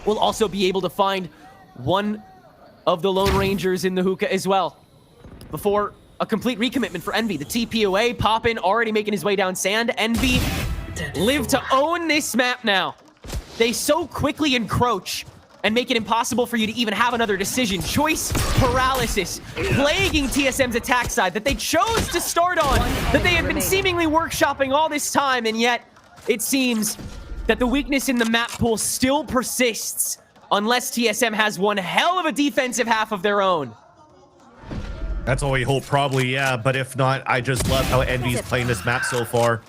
will also be able to find one of the Lone Rangers in the hookah as well. Before a complete recommitment for Envy. The TP away, Poppin already making his way down sand. Envy live to own this map now. They so quickly encroach and make it impossible for you to even have another decision. Choice paralysis, plaguing TSM's attack side that they chose to start on, that they have been seemingly workshopping all this time, and yet it seems that the weakness in the map pool still persists unless TSM has one hell of a defensive half of their own. That's all we hope, probably, yeah. But if not, I just love how Envy's playing this map so far.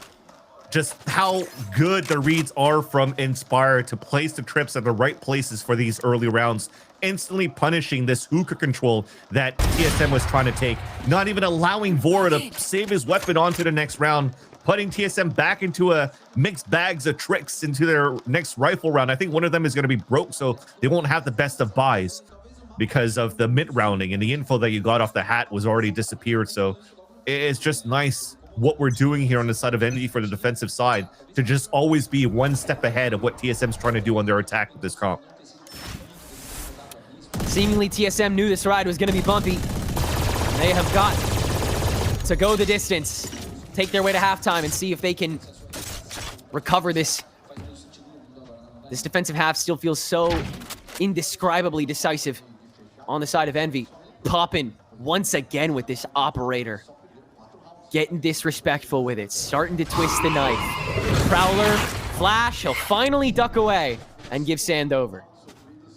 Just how good the reads are from Inspire to place the trips at the right places for these early rounds, instantly punishing this hookah control that TSM was trying to take, not even allowing Vora to save his weapon onto the next round, putting TSM back into a mixed bags of tricks into their next rifle round. I think one of them is going to be broke, so they won't have the best of buys because of the mid rounding, and the info that you got off the hat was already disappeared. So it's just nice what we're doing here on the side of Envy for the defensive side to just always be one step ahead of what TSM's trying to do on their attack with this comp. Seemingly TSM knew this ride was going to be bumpy. They have got to go the distance, take their way to halftime, and see if they can recover this. This defensive half still feels so indescribably decisive on the side of Envy. Poppin once again with this operator. getting disrespectful with it, starting to twist the knife. Prowler, flash, he'll finally duck away and give Sand over.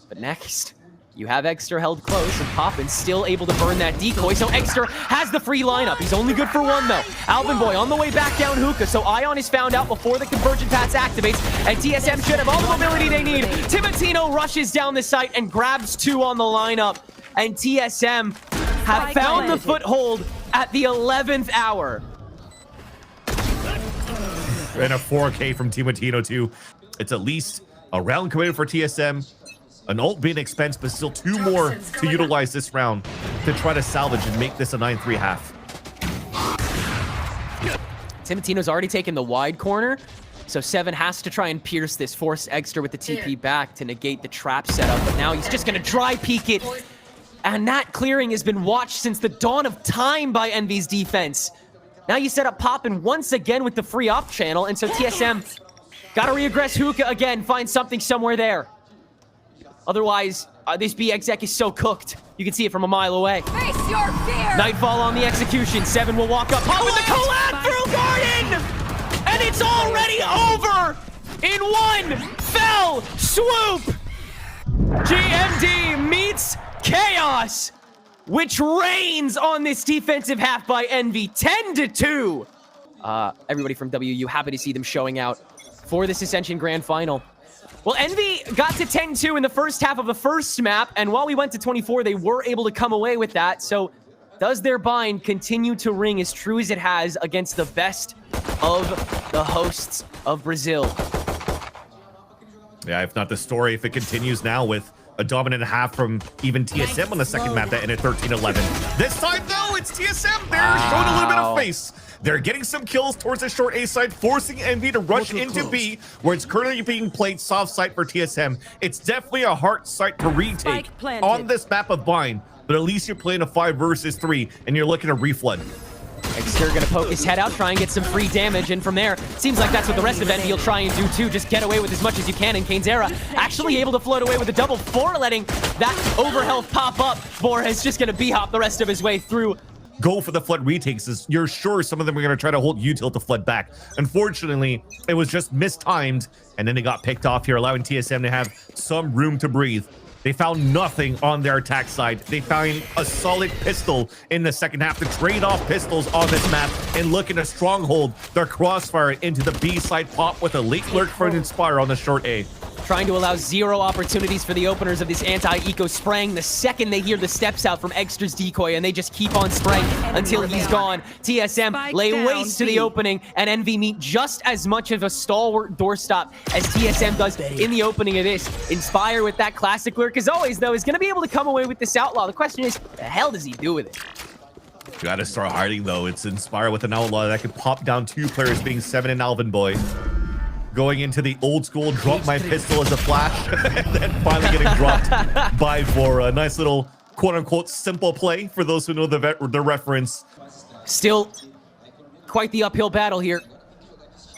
But next, you have Eggsterr held close, and Poppin's still able to burn that decoy, so Eggsterr has the free lineup. He's only good for one, though. Alvin Boy on the way back down hookah, so Ion is found out before the convergent pass activates, and TSM should have all the mobility they need. Timotino rushes down the site and grabs 2 on the lineup, and TSM have found the foothold at the 11th hour. And a 4K from Timotino, too. It's at least a round committed for TSM. An ult being expense, but still 2 more to utilize this round to try to salvage and make this a 9-3 half. Timotino's already taken the wide corner, so Seven has to try and pierce this, force Eggsterr with the TP back to negate the trap setup, but now he's just gonna dry peek it. And that clearing has been watched since the dawn of time by Envy's defense. Now you set up Poppin once again with the free op channel, and so TSM gotta re-aggress hookah again, find something somewhere there. Otherwise, this B exec is so cooked. You can see it from a mile away. Face your fear! Nightfall on the execution. Seven will walk up. Poppin the collab through Garden! And it's already over in one fell swoop! GMD meets chaos, which reigns on this defensive half by Envy, 10-2. Everybody from WU, happy to see them showing out for this Ascension Grand Final. Well, Envy got to 10-2 in the first half of the first map, and while we went to 24, they were able to come away with that. So does their bind continue to ring as true as it has against the best of the hosts of Brazil? Yeah, if not the story, if it continues now with a dominant half from even TSM on the second map that ended 13-11. This time, though, it's TSM. They're showing a little bit of face. They're getting some kills towards the short A side, forcing Envy to rush into B, where it's currently being played soft site for TSM. It's definitely a hard site to retake on this map of Bind, but at least you're playing a 5 versus 3, and you're looking to reflood. Eggsterr gonna poke his head out, try and get some free damage, and from there, seems like that's what the rest of Envy will try and do too, just get away with as much as you can, and Eggsterr actually able to float away with a double 4, letting that overhealth pop up. Bor is just gonna b-hop the rest of his way through. Go for the flood retakes, as you're sure some of them are going to try to hold util to flood back. Unfortunately, it was just mistimed, and then they got picked off here, allowing TSM to have some room to breathe. They found nothing on their attack side. They found a solid pistol in the second half to trade off pistols on this map and look in a stronghold their crossfire into the B side pop with a late lurk for an Inspire on the short A. Trying to allow 0 opportunities for the openers of this anti-eco spraying the second they hear the steps out from Eggsterr's decoy, and they just keep on spraying until he's gone. TSM lay waste to the opening, and Envy meet just as much of a stalwart doorstop as TSM does in the opening of this. Inspire with that classic lurk, as always, though, is going to be able to come away with this outlaw. The question is, the hell does he do with it? You gotta start hiding, though. It's Inspire with an outlaw that could pop down 2 players, being Seven and Alvin Boy. Going into the old school, drop my pistol as a flash, and then finally getting dropped by Bor. A nice little quote-unquote simple play for those who know the reference. Still quite the uphill battle here.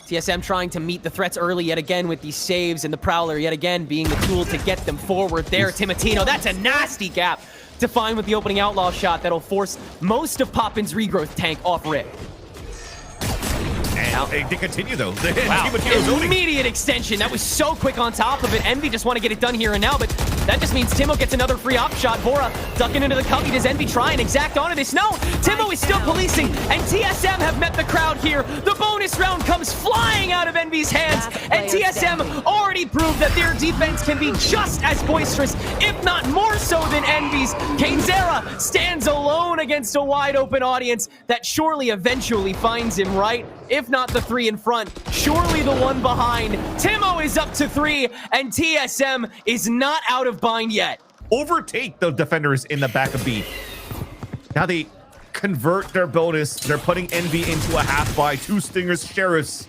TSM trying to meet the threats early yet again with these saves, and the Prowler yet again being the tool to get them forward there. Timotino, that's a nasty gap to find with the opening outlaw shot that'll force most of Poppin's regrowth tank off rip. And they continue, though. Wow, immediate extension. That was so quick on top of it. Envy just want to get it done here and now, but that just means Timo gets another free op shot. Bora ducking into the cubby. Does Envy try and exact onto this? No, Timo is still policing, and TSM have met the crowd here. The bonus round comes flying out of Envy's hands, and TSM already proved that their defense can be just as boisterous, if not more so than Envy's. Eggsterr stands alone against a wide open audience that surely eventually finds him right. If not the 3 in front, surely the 1 behind. Timo is up to 3, and TSM is not out of bind yet. Overtake the defenders in the back of B. Now they convert their bonus. They're putting Envy into a half by 2 Stingers Sheriffs.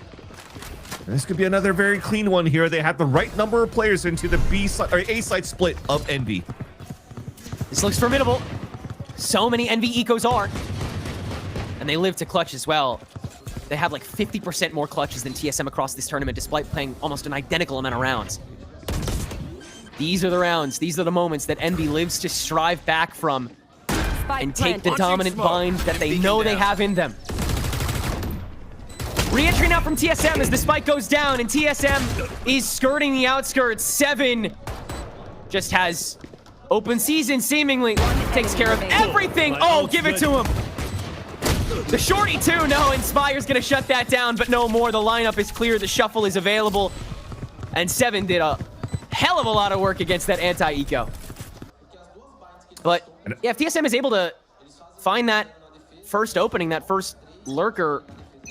And this could be another very clean one here. They have the right number of players into the B side or A side split of Envy. This looks formidable. So many Envy ecos are. And they live to clutch as well. They have like 50% more clutches than TSM across this tournament, despite playing almost an identical amount of rounds. These are the rounds, these are the moments that Envy lives to strive back from and take the dominant bind that they know they have in them. Re-entry now from TSM as the spike goes down, and TSM is skirting the outskirts. 7 just has open season, seemingly. Takes care of everything. Oh, give it to him. The shorty too. No, Inspire's gonna shut that down, but no more. The lineup is clear. The shuffle is available. And 7 did a hell of a lot of work against that anti-eco. But yeah, if TSM is able to find that first opening, that first lurker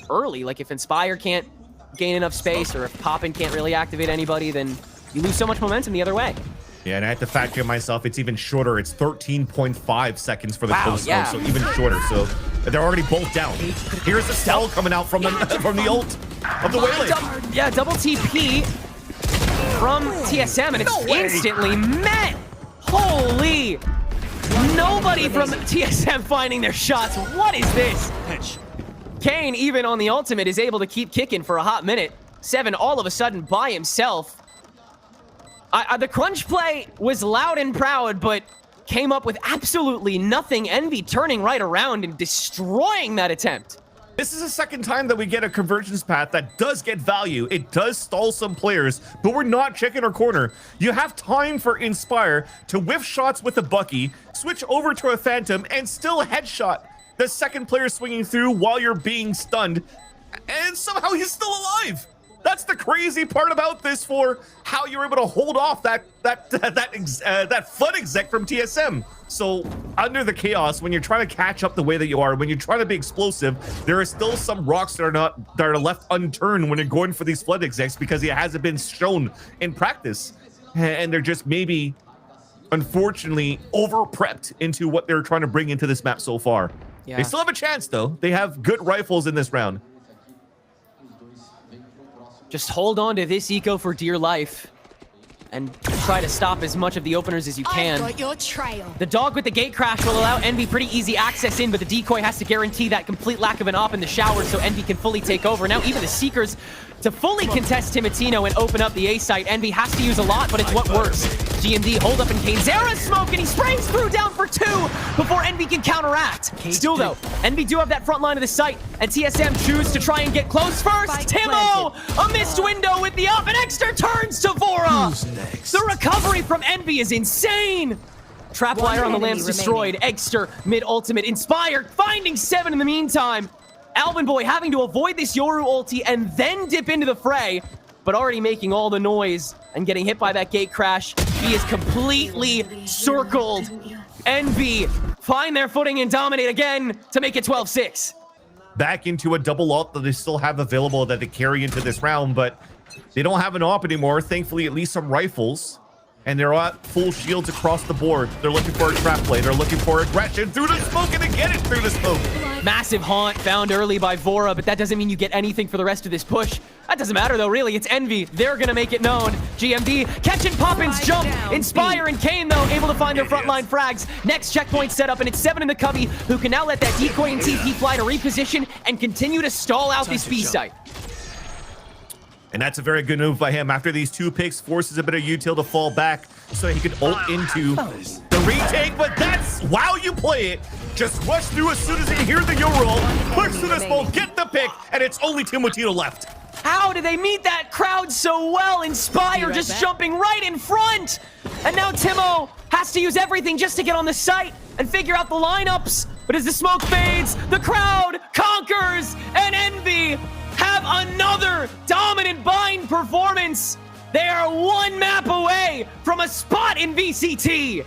early, like if Inspire can't gain enough space or if Poppin can't really activate anybody, then you lose so much momentum the other way. Yeah, and I have to fact check myself. It's even shorter. It's 13.5 seconds for the close smoke, so even shorter. So they're already both down. Here's the cell coming out from the ult of the Waylay. Double TP from TSM, and it's instantly met. Holy! Nobody from TSM finding their shots. What is this? Kane, even on the ultimate, is able to keep kicking for a hot minute. 7 all of a sudden by himself. The crunch play was loud and proud, but came up with absolutely nothing. Envy turning right around and destroying that attempt. This is the second time that we get a convergence path that does get value. It does stall some players, but we're not checking our corner. You have time for Inspire to whiff shots with a Bucky, switch over to a Phantom, and still headshot the second player swinging through while you're being stunned, and somehow he's still alive. That's the crazy part about this, for how you're able to hold off that flood exec from TSM. So under the chaos, when you're trying to catch up the way that you are, when you're trying to be explosive, there are still some rocks that are left unturned when you're going for these flood execs, because it hasn't been shown in practice, and they're just maybe, unfortunately, over prepped into what they're trying to bring into this map so far. Yeah. They still have a chance though. They have good rifles in this round. Just hold on to this eco for dear life and try to stop as much of the openers as you can. I've got your trail. The dog with the gate crash will allow Envy pretty easy access in, but the decoy has to guarantee that complete lack of an op in the shower so Envy can fully take over. Now even the Seekers, to fully contest Timatino and open up the A site, Envy has to use a lot, but it's what works. GMD hold up in Kane. Zera's smoke, and he sprays through down for 2 before Envy can counteract. Still though, Envy do have that front line of the site, and TSM choose to try and get close first. Timo, a missed window with the up, and Eggsterr turns to Vora. The recovery from Envy is insane. Trapwire on the lamps destroyed. Eggsterr mid-ultimate. Inspire finding 7 in the meantime. Alvin Boy having to avoid this Yoru ulti and then dip into the fray, but already making all the noise and getting hit by that gate crash. He is completely circled. Envy find their footing and dominate again to make it 12-6. Back into a double ult that they still have available that they carry into this round, but they don't have an op anymore. Thankfully, at least some rifles. And they're at full shields across the board. They're looking for a trap play. They're looking for aggression through the smoke, and they get it through the smoke. Massive haunt found early by Vora, but that doesn't mean you get anything for the rest of this push. That doesn't matter though, really. It's Envy. They're gonna make it known. GMD catching Poppin's jump. Inspire and Kane though, able to find their frontline frags. Next checkpoint set up, and it's 7 in the cubby, who can now let that decoy and TP fly to reposition and continue to stall out this B site. And that's a very good move by him. After these 2 picks, forces a bit of util to fall back so he can ult into the retake. But that's wow, you play it. Just rush through as soon as you hear the yo roll, push through the smoke, get the pick, and it's only Timatino left. How do they meet that crowd so well? Inspire just jumping right in front. And now Timo has to use everything just to get on the site and figure out the lineups. But as the smoke fades, the crowd conquers, and Envy have another dominant bind performance. They are 1 map away from a spot in VCT.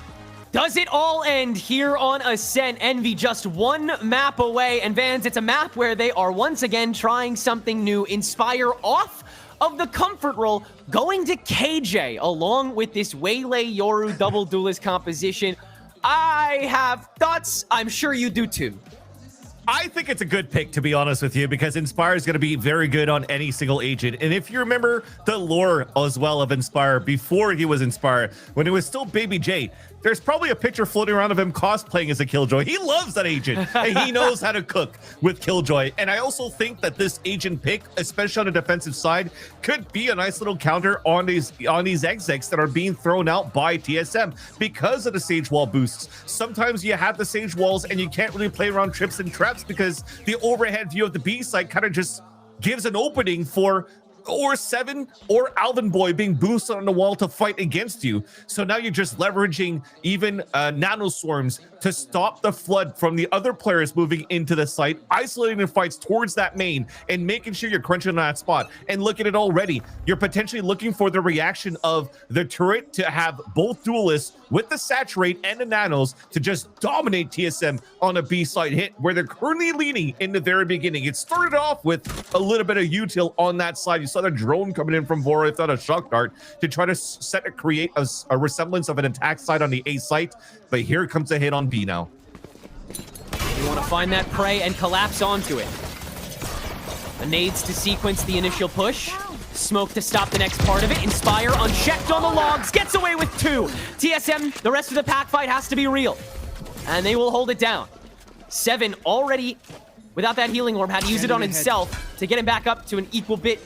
Does it all end here on Ascent? Envy just 1 map away. And Vans, it's a map where they are once again trying something new. Inspire off of the comfort roll, going to KJ along with this Waylay Yoru double duelist composition. I have thoughts. I'm sure you do too. I think it's a good pick, to be honest with you, because Inspire is going to be very good on any single agent. And if you remember the lore as well of Inspire before he was Inspire, when it was still Baby J, there's probably a picture floating around of him cosplaying as a Killjoy. He loves that agent, and he knows how to cook with Killjoy. And I also think that this agent pick, especially on the defensive side, could be a nice little counter on these execs that are being thrown out by TSM because of the Sage Wall boosts. Sometimes you have the Sage Walls and you can't really play around trips and traps because the overhead view of the B side kind of just gives an opening for or Seven or Alvin Boy being boosted on the wall to fight against you. So now you're just leveraging even nano swarms to stop the flood from the other players moving into the site, isolating the fights towards that main and making sure you're crunching on that spot. And look at it already. You're potentially looking for the reaction of the turret to have both duelists with the saturate and the nanos to just dominate TSM on a B side hit where they're currently leaning in the very beginning. It started off with a little bit of util on that side. You saw the drone coming in from Vora, thought a shock dart to try to create a resemblance of an attack side on the A site. But here comes a hit on B now. You want to find that prey and collapse onto it. A nades to sequence the initial push. Smoke to stop the next part of it. Inspire unchecked on the logs. Gets away with 2. TSM, the rest of the pack fight has to be real. And they will hold it down. Seven already, without that healing orb, had to use it on himself to get him back up to an equal bit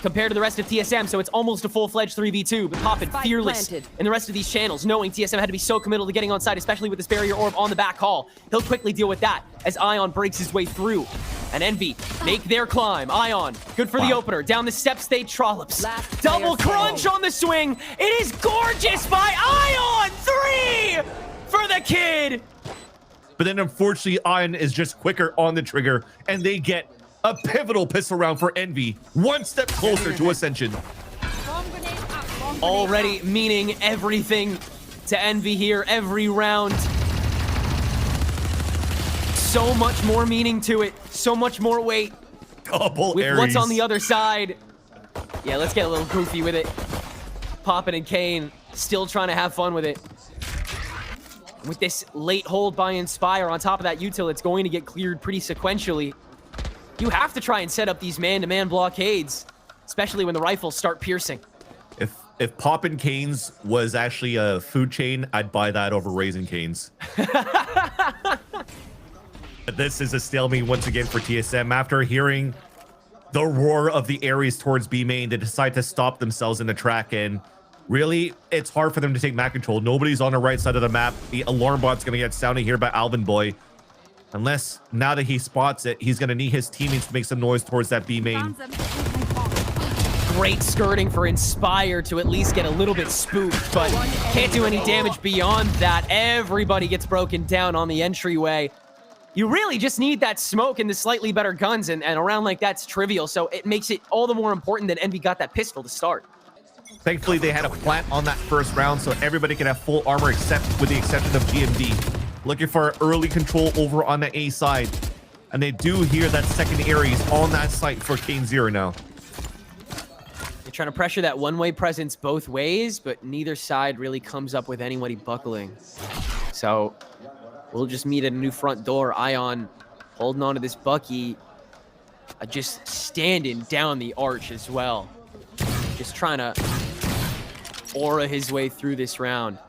compared to the rest of TSM, so it's almost a full-fledged 3v2, but Poppin fearless in the rest of these channels, knowing TSM had to be so committal to getting on side, especially with this barrier orb on the back hall. He'll quickly deal with that as Ion breaks his way through. And Envy make their climb. Ion, good for the opener. Down the steps they trollops. Double crunch on the swing. It is gorgeous by Ion! 3 for the kid! But then unfortunately, Ion is just quicker on the trigger, and they get a pivotal pistol round for Envy, one step closer to Ascension. Already meaning everything to Envy here, every round. So much more meaning to it, so much more weight. Double with Ares. What's on the other side. Yeah, let's get a little goofy with it. Poppin and Kane still trying to have fun with it. With this late hold by Inspire on top of that util, it's going to get cleared pretty sequentially. You have to try and set up these man-to-man blockades, especially when the rifles start piercing. If Poppin' Canes was actually a food chain, I'd buy that over Raisin Canes. This is a stalemate once again for TSM. After hearing the roar of the Ares towards B main, they decide to stop themselves in the track, and really, it's hard for them to take map control. Nobody's on the right side of the map. The alarm bot's going to get sounded here by Alvin Boy. Unless, now that he spots it, he's going to need his teammates to make some noise towards that B main. Great skirting for Inspire to at least get a little bit spooked, but can't do any damage beyond that. Everybody gets broken down on the entryway. You really just need that smoke and the slightly better guns, and a round like that's trivial, so it makes it all the more important that Envy got that pistol to start. Thankfully, they had a plant on that first round, so everybody can have full armor except with the exception of GMD. Looking for early control over on the A side. And they do hear that second Ares on that site for Kane Zero now. They're trying to pressure that one-way presence both ways, but neither side really comes up with anybody buckling. So we'll just meet at a new front door. Ion holding on to this Bucky. Just standing down the arch as well. Just trying to aura his way through this round.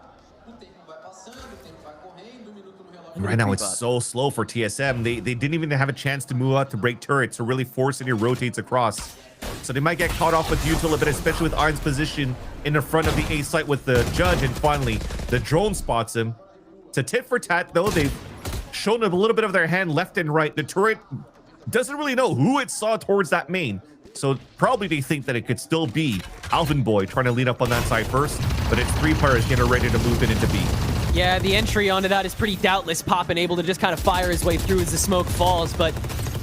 Right now, it's so slow for TSM. They didn't even have a chance to move out to break turrets or really force any rotates across. So they might get caught off with util a bit, especially with Ion's position in the front of the A site with the judge. And finally, the drone spots him. It's a tit for tat, though. They've shown a little bit of their hand left and right. The turret doesn't really know who it saw towards that main. So probably they think that it could still be Alvin Boy trying to lead up on that side first. But it's 3 players getting ready to move it into B. Yeah, the entry onto that is pretty doubtless. Poppin able to just kind of fire his way through as the smoke falls, but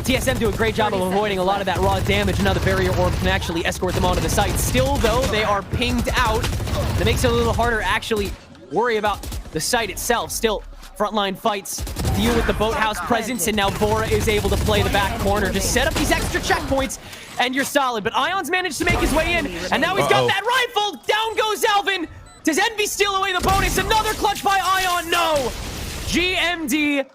TSM do a great job of avoiding a lot of that raw damage, and now the barrier orb can actually escort them onto the site. Still, though, they are pinged out. That makes it a little harder to actually worry about the site itself. Still, frontline fights deal with the boathouse presence, and now Bora is able to play the back corner. Just set up these extra checkpoints, and you're solid. But Ion's managed to make his way in, and now he's got that rifle. Down goes Alvin. Does Envy steal away the bonus? Another clutch by Ion. No. GMD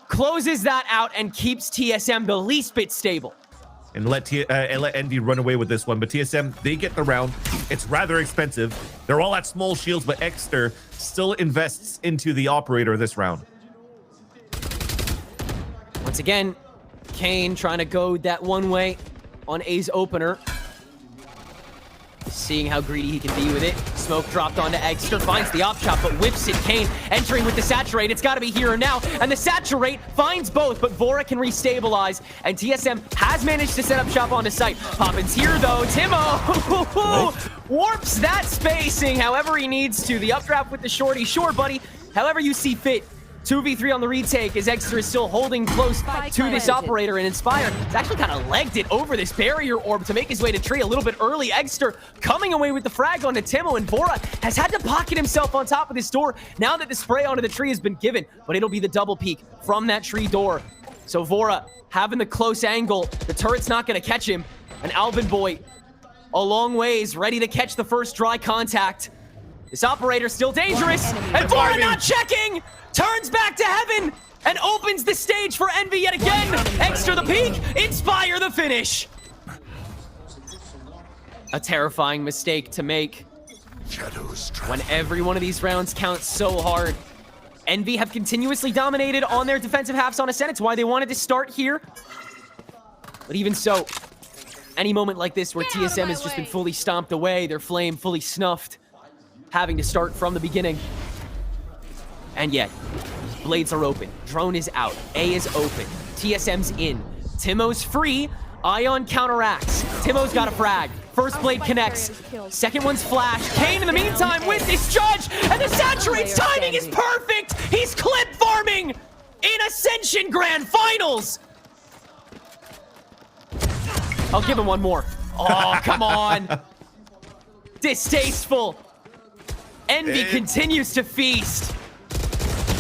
closes that out and keeps TSM the least bit stable. And let Envy run away with this one. But TSM, they get the round. It's rather expensive. They're all at small shields, but Eggsterr still invests into the operator this round. Once again, Kane trying to go that one way on A's opener. seeing how greedy he can be with it. Smoke dropped onto Eggsterr, finds the op shot, but whips it. Kane entering with the saturate. It's got to be here or now, and the saturate finds both, but Vora can restabilize, and TSM has managed to set up shop onto site. Poppin's here though. Timo warps that spacing however he needs to. The updraft with the shorty. Sure, buddy. However you see fit. 2v3 on the retake as Eggsterr is still holding close to this operator, and Inspire has actually kind of legged it over this barrier orb to make his way to tree a little bit early. Eggsterr coming away with the frag onto Timo, and Vora has had to pocket himself on top of this door now that the spray onto the tree has been given, but it'll be the double peek from that tree door. So Vora having the close angle, the turret's not going to catch him, and Alvin Boy a long ways, ready to catch the first dry contact. This operator still dangerous, and Vora not checking! Turns back to heaven and opens the stage for Envy yet again. Eggsterr the peak, Inspire the finish. A terrifying mistake to make when every one of these rounds counts so hard. Envy have continuously dominated on their defensive halves on Ascent. It's why they wanted to start here. But even so, any moment like this where TSM has just been fully stomped away, their flame fully snuffed, having to start from the beginning. And yet, blades are open. Drone is out. A is open. TSM's in. Timo's free. Ion counteracts. Timo's got a frag. First blade connects. Second one's flash. Kane in the meantime with this judge. And the saturate's timing is perfect. He's clip farming in Ascension Grand Finals. I'll give him one more. Oh, come on. Distasteful. Envy continues to feast.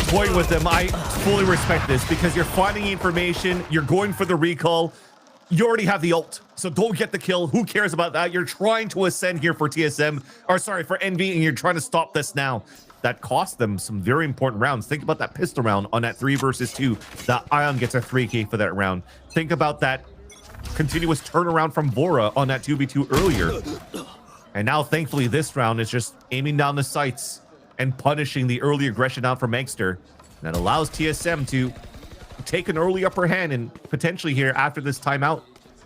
Toying with them, I fully respect this because you're finding information, you're going for the recall, you already have the ult, so don't get the kill. Who cares about that? You're trying to ascend here for TSM, or sorry, for Envy, and you're trying to stop this now. That cost them some very important rounds. Think about that pistol round on that 3 versus 2. That Ion gets a 3K for that round. Think about that continuous turnaround from Vora on that 2v2 earlier. And now, thankfully, this round is just aiming down the sights and punishing the early aggression out from Eggsterr. That allows TSM to take an early upper hand and potentially here after this timeout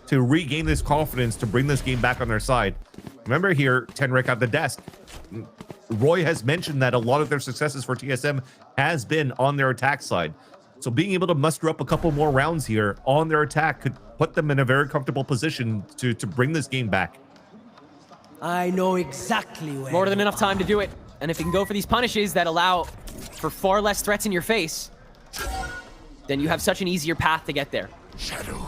to regain this confidence to bring this game back on their side. Remember here, Tenric at the desk, Roy has mentioned that a lot of their successes for TSM has been on their attack side. So being able to muster up a couple more rounds here on their attack could put them in a very comfortable position to bring this game back. I know exactly where. More than enough time to do it. And if you can go for these punishes that allow for far less threats in your face, then you have such an easier path to get there.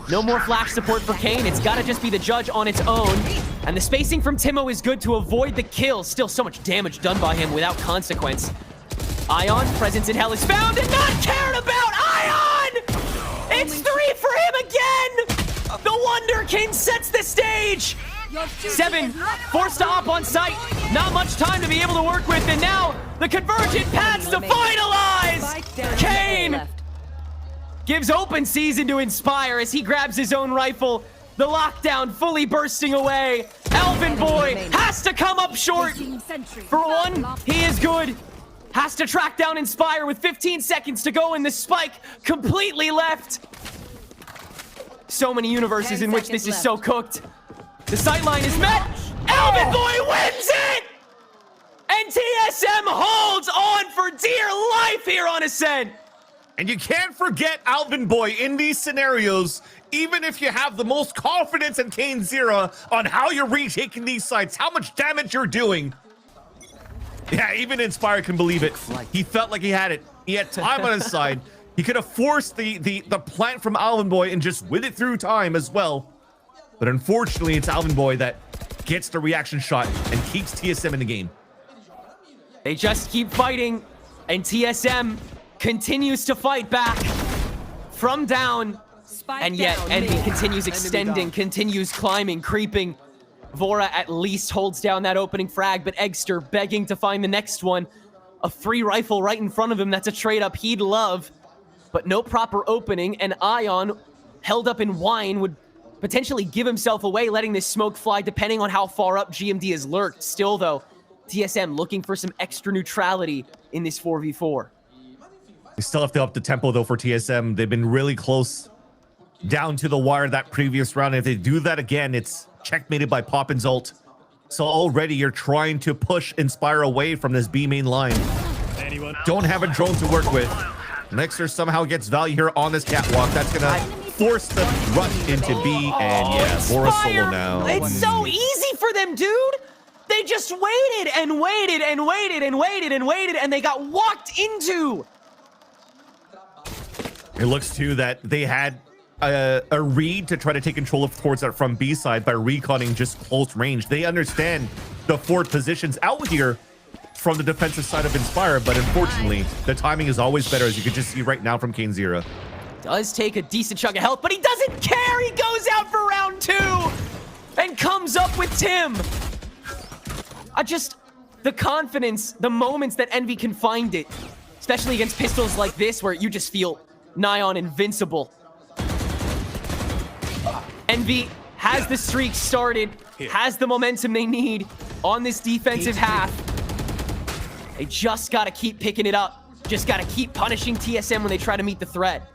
No more flash support for Kane. It's got to just be the judge on its own. And the spacing from Timo is good to avoid the kill. Still so much damage done by him without consequence. Ion, presence in hell is found and not cared about. Ion! It's 3 for him again! The Wonderkin sets the stage! 7 forced to op on site. Not much time to be able to work with, and now the convergent paths to finalize. Kane gives open season to Inspire as he grabs his own rifle. The lockdown fully bursting away. Alvin Boy has to come up short. For one, he is good. Has to track down Inspire with 15 seconds to go, and the spike completely left. So many universes in which this is so cooked. The sightline is met. Alvin Boy wins it! And TSM holds on for dear life here on Ascent. And you can't forget Alvin Boy in these scenarios, even if you have the most confidence in Kane Zera on how you're retaking these sites, how much damage you're doing. Yeah, even Inspire can believe it. He felt like he had it. He had time on his side. He could have forced the plant from Alvin Boy and just win it through time as well. But unfortunately, it's Alvin Boy that gets the reaction shot and keeps TSM in the game. They just keep fighting, and TSM continues to fight back from down. And yet, Envy continues extending, continues climbing, creeping. Vora at least holds down that opening frag, but Eggsterr begging to find the next one. A free rifle right in front of him. That's a trade-up he'd love, but no proper opening, and Ion, held up in wine, would potentially give himself away, letting this smoke fly, depending on how far up GMD has lurked. Still, though, TSM looking for some extra neutrality in this 4v4. They still have to up the tempo, though, for TSM. They've been really close down to the wire that previous round. If they do that again, it's checkmated by Poppin's ult. So already you're trying to push Inspire away from this B main line. Don't have a drone to work with. Eggsterr somehow gets value here on this catwalk. That's gonna force the rush into B, and yeah, Boris solo now. It's so easy for them, dude. They just waited and waited and waited and waited and waited, and they got walked into. It looks too that they had a read to try to take control of towards that from B side by reconning just close range. They understand the forward positions out here from the defensive side of Inspire, but unfortunately, the timing is always better, as you can just see right now from Cainzira. Does take a decent chunk of health, but he doesn't care. He goes out for round 2 and comes up with Tim. The confidence, the moments that Envy can find it, especially against pistols like this, where you just feel nigh on invincible. Envy has the streak started, has the momentum they need on this defensive half. They just gotta keep picking it up. Just gotta keep punishing TSM when they try to meet the threat.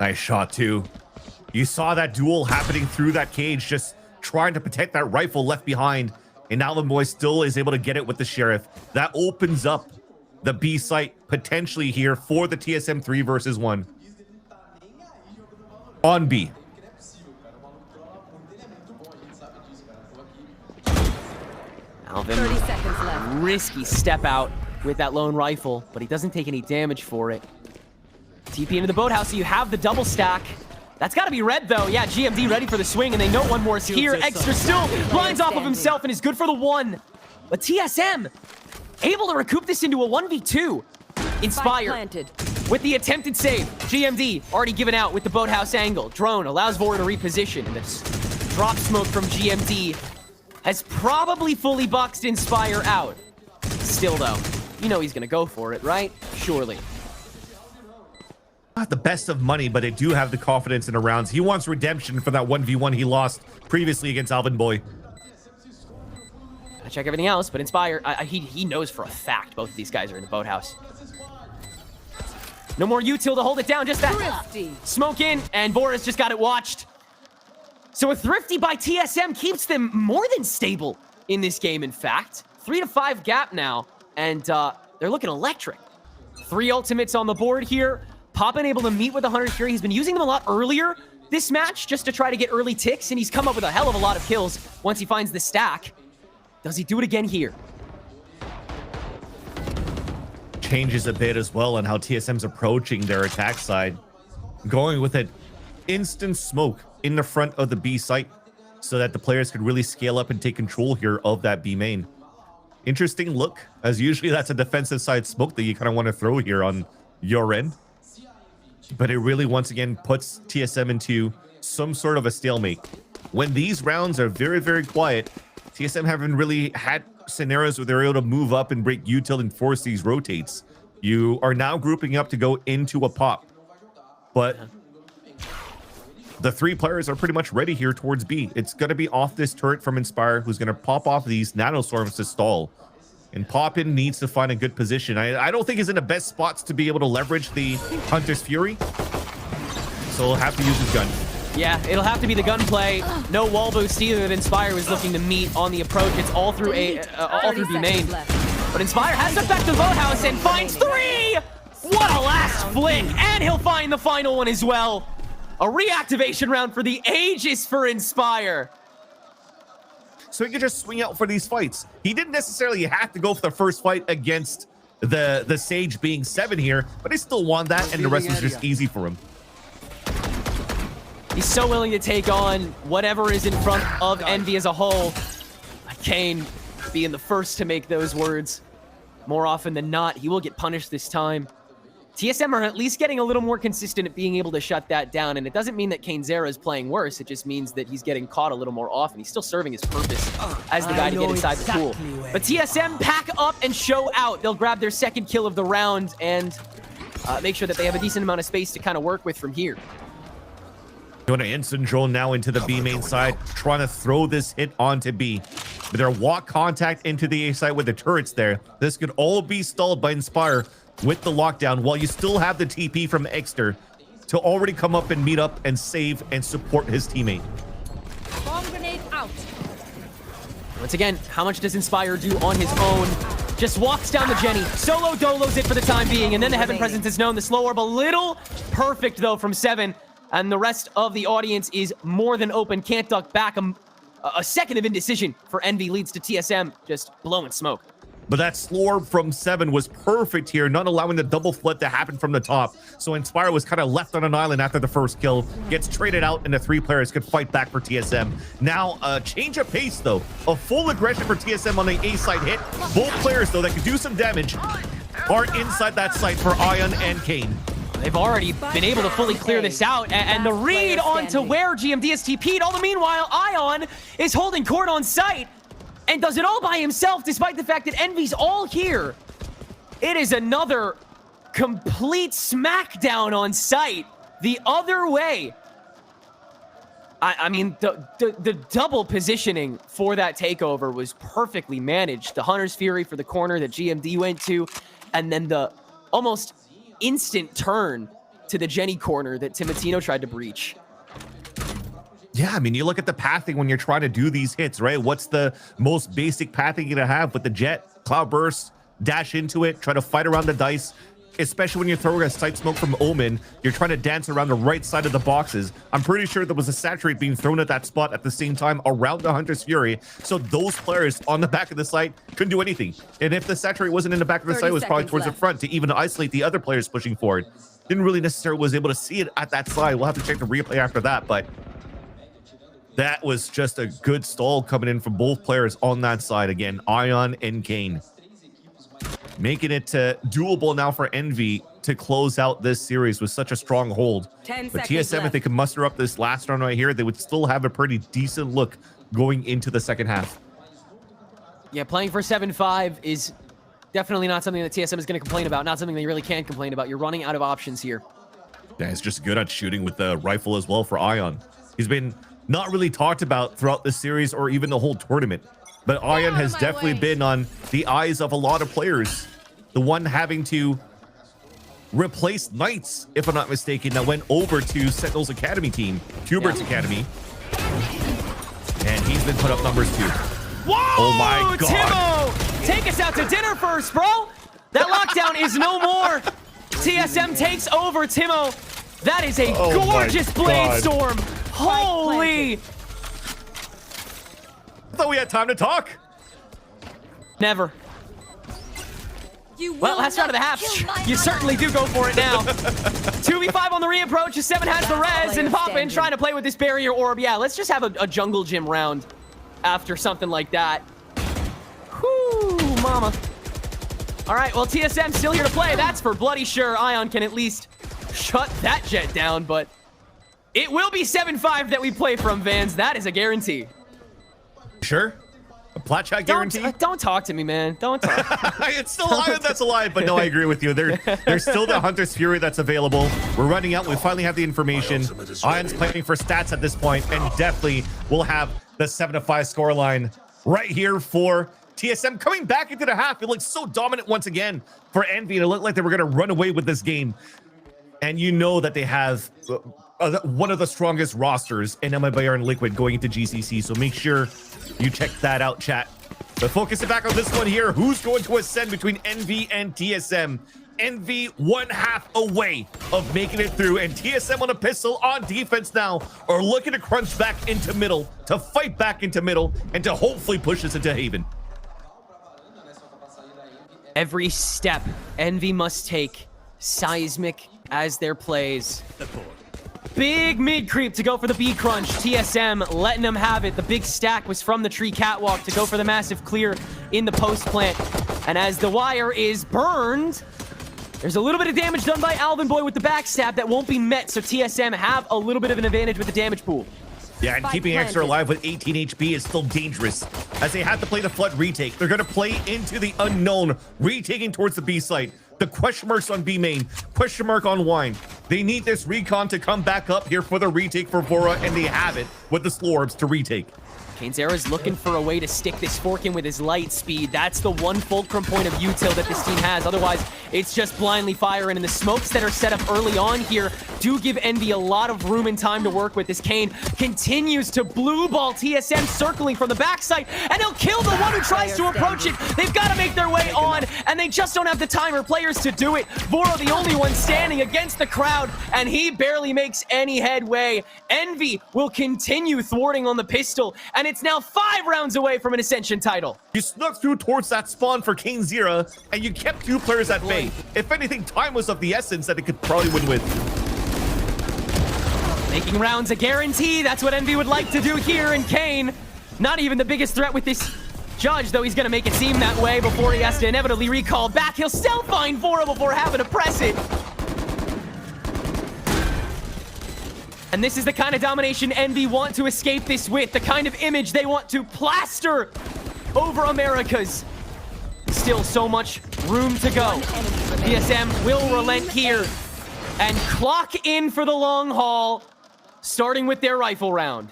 Nice shot too. You saw that duel happening through that cage, just trying to protect that rifle left behind. And now the boy still is able to get it with the Sheriff. That opens up the B site potentially here for the TSM 3 versus 1. On B. Alvin, 30 seconds left. risky step out with that lone rifle, but he doesn't take any damage for it. TP into the boathouse, so you have the double stack. That's got to be red, though. Yeah, GMD ready for the swing, and they know one more is here. Eggsterr still blinds off of himself and is good for the 1. But TSM able to recoup this into a 1v2. Inspire with the attempted save. GMD already given out with the boathouse angle. Drone allows Vor to reposition, and this drop smoke from GMD has probably fully boxed Inspire out. Still, though, you know he's going to go for it, right? Surely. Not the best of money, but they do have the confidence in the rounds. He wants redemption for that 1v1 he lost previously against Alvin Boy. I check everything else, but Inspire, he knows for a fact both of these guys are in the boathouse. No more util to hold it down, just that Thrifty. Smoke in, and Boris just got it watched. So a Thrifty by TSM keeps them more than stable in this game, in fact. 3 to 5 gap now, and they're looking electric. 3 ultimates on the board here. Poppin able to meet with the Hunter's Fury. He's been using them a lot earlier this match just to try to get early ticks, and he's come up with a hell of a lot of kills once he finds the stack. Does he do it again here? Changes a bit as well on how TSM's approaching their attack side. Going with an instant smoke in the front of the B site so that the players could really scale up and take control here of that B main. Interesting look, as usually that's a defensive side smoke that you kind of want to throw here on your end. But it really, once again, puts TSM into some sort of a stalemate. When these rounds are very, very quiet, TSM haven't really had scenarios where they're able to move up and break util and force these rotates. You are now grouping up to go into a pop. But the 3 players are pretty much ready here towards B. It's going to be off this turret from Inspire, who's going to pop off these nanostorms to stall. And Poppin needs to find a good position. I don't think he's in the best spots to be able to leverage the Hunter's Fury. So he'll have to use his gun. Yeah, it'll have to be the gunplay. No wall boost either that Inspire was looking to meet on the approach. It's all through B main. But Inspire has to back the boathouse and finds 3! What a last flick! And he'll find the final one as well. A reactivation round for the ages for Inspire. So he could just swing out for these fights. He didn't necessarily have to go for the first fight against the Sage being 7 here, but he still won that, and the rest was just easy for him. He's so willing to take on whatever is in front of Envy as a whole. Kane being the first to make those words. More often than not, he will get punished this time. TSM are at least getting a little more consistent at being able to shut that down, and it doesn't mean that Cainzira is playing worse. It just means that he's getting caught a little more often. He's still serving his purpose as the guy to get inside the pool. But TSM pack up and show out. They'll grab their 2nd kill of the round and make sure that they have a decent amount of space to kind of work with from here. Doing an instant drone now into the B main side, trying to throw this hit onto B. But their walk contact into the A side with the turrets there. This could all be stalled by Inspire with the lockdown, while you still have the TP from Eggsterr to already come up and meet up and save and support his teammate. out. Once again, how much does Inspire do on his own? Just walks down the Jenny. Solo dolos it for the time being, and then the Heaven Presence is known. The slow orb a little perfect, though, from 7. And the rest of the audience is more than open. Can't duck back. A second of indecision for Envy leads to TSM just blowing smoke. But that slow orb from 7 was perfect here, not allowing the double flood to happen from the top. So Inspire was kind of left on an island after the first kill, gets traded out, and the 3 players could fight back for TSM. Now, a change of pace, though. A full aggression for TSM on the A side hit. Both players, though, that can do some damage are inside that site for Ion and Kane. They've already been able to fully clear this out, and the read onto where GMD is TP'd. All the meanwhile, Ion is holding court on site and does it all by himself, despite the fact that Envy's all here. It is another complete smackdown on site the other way. I mean, the double positioning for that takeover was perfectly managed. The Hunter's Fury for the corner that GMD went to, and then the almost instant turn to the Jenny corner that Timotino tried to breach. Yeah, I mean, you look at the pathing when you're trying to do these hits, right? What's the most basic pathing you're gonna have with the jet, cloud burst, dash into it, try to fight around the dice, especially when you're throwing a sight smoke from Omen, you're trying to dance around the right side of the boxes. I'm pretty sure there was a saturate being thrown at that spot at the same time around the Hunter's Fury. So those players on the back of the site couldn't do anything. And if the saturate wasn't in the back of the site, it was probably towards the front to even isolate the other players pushing forward. Didn't really necessarily was able to see it at that side. We'll have to check the replay after that, but that was just a good stall coming in from both players on that side. Again, Ion and Kane. Making it doable now for Envy to close out this series with such a strong hold. But TSM, if they can muster up this last round right here, they would still have a pretty decent look going into the second half. Yeah, playing for 7-5 is definitely not something that TSM is going to complain about. Not something they really can complain about. You're running out of options here. Yeah, he's just good at shooting with the rifle as well for Ion. He's been not really talked about throughout this series or even the whole tournament. But Ion has definitely been on the eyes of a lot of players. The one having to replace Knights, if I'm not mistaken, that went over to Sentinel's Academy team, Hubert's Academy. And he's been put up numbers too. Whoa! Oh my God. Timo! Take us out to dinner first, bro! That lockdown is no more! TSM takes over, Timo! That is a gorgeous blade storm! Holy! I thought we had time to talk. Never. Well, that's out of the half. You certainly do go for it now. 2v5 on the reapproach. 7 has the res, and Poppin trying to play with this barrier orb. Yeah, let's just have a jungle gym round after something like that. Whoo, mama. All right, well, TSM still here to play. That's for bloody sure. Ion can at least shut that jet down, but it will be 7-5 that we play from, Vans. That is a guarantee. Sure. A plat shot guarantee? Don't talk to me, man. Don't talk. It's still Ion that's alive, but no, I agree with you. There's still the Hunter's Fury that's available. We're running out. We finally have the information. Ion's playing for stats at this point, and definitely will have the 7-5 scoreline right here for TSM. Coming back into the half, it looks so dominant once again for Envy, and it looked like they were going to run away with this game. And you know that they have one of the strongest rosters in MLBR and Liquid going into GCC, so make sure you check that out, chat. But focusing back on this one here, who's going to ascend between Envy and TSM? Envy 1/2 away of making it through, and TSM on a pistol on defense now are looking to crunch back into middle, to fight back into middle, and to hopefully push us into Haven. Every step Envy must take, seismic as their plays. Big mid creep to go for the B crunch. TSM letting them have it. The big stack was from the tree catwalk to go for the massive clear in the post plant. And as the wire is burned, there's a little bit of damage done by Alvin Boy with the backstab that won't be met. So TSM have a little bit of an advantage with the damage pool. Yeah, and keeping Eggsterr alive with 18 HP is still dangerous, as they have to play the Flood retake. They're going to play into the unknown, retaking towards the B site. The question marks on B main, question mark on Wine. They need this recon to come back up here for the retake for Vora, and they have it with the slow orbs to retake. Eggsterr looking for a way to stick this fork in with his light speed. That's the one fulcrum point of util that this team has. Otherwise, it's just blindly firing. And the smokes that are set up early on here do give Envy a lot of room and time to work with. This Kane continues to blue ball TSM, circling from the backside, and he'll kill the one who tries to approach it. They've got to make their way on, and they just don't have the time or players to do it. Voro, the only one standing against the crowd, and he barely makes any headway. Envy will continue thwarting on the pistol, and it's now 5 rounds away from an Ascension title. You snuck through towards that spawn for Eggsterr, and you kept 2 players at bay. If anything, time was of the essence that it could probably win with. Making rounds a guarantee. That's what Envy would like to do here. And Kane, not even the biggest threat with this judge, though he's going to make it seem that way before he has to inevitably recall back. He'll still find Voro before having to press it. And this is the kind of domination Envy want to escape this with, the kind of image they want to plaster over Americas. Still so much room to go. TSM will relent here and clock in for the long haul, starting with their rifle round.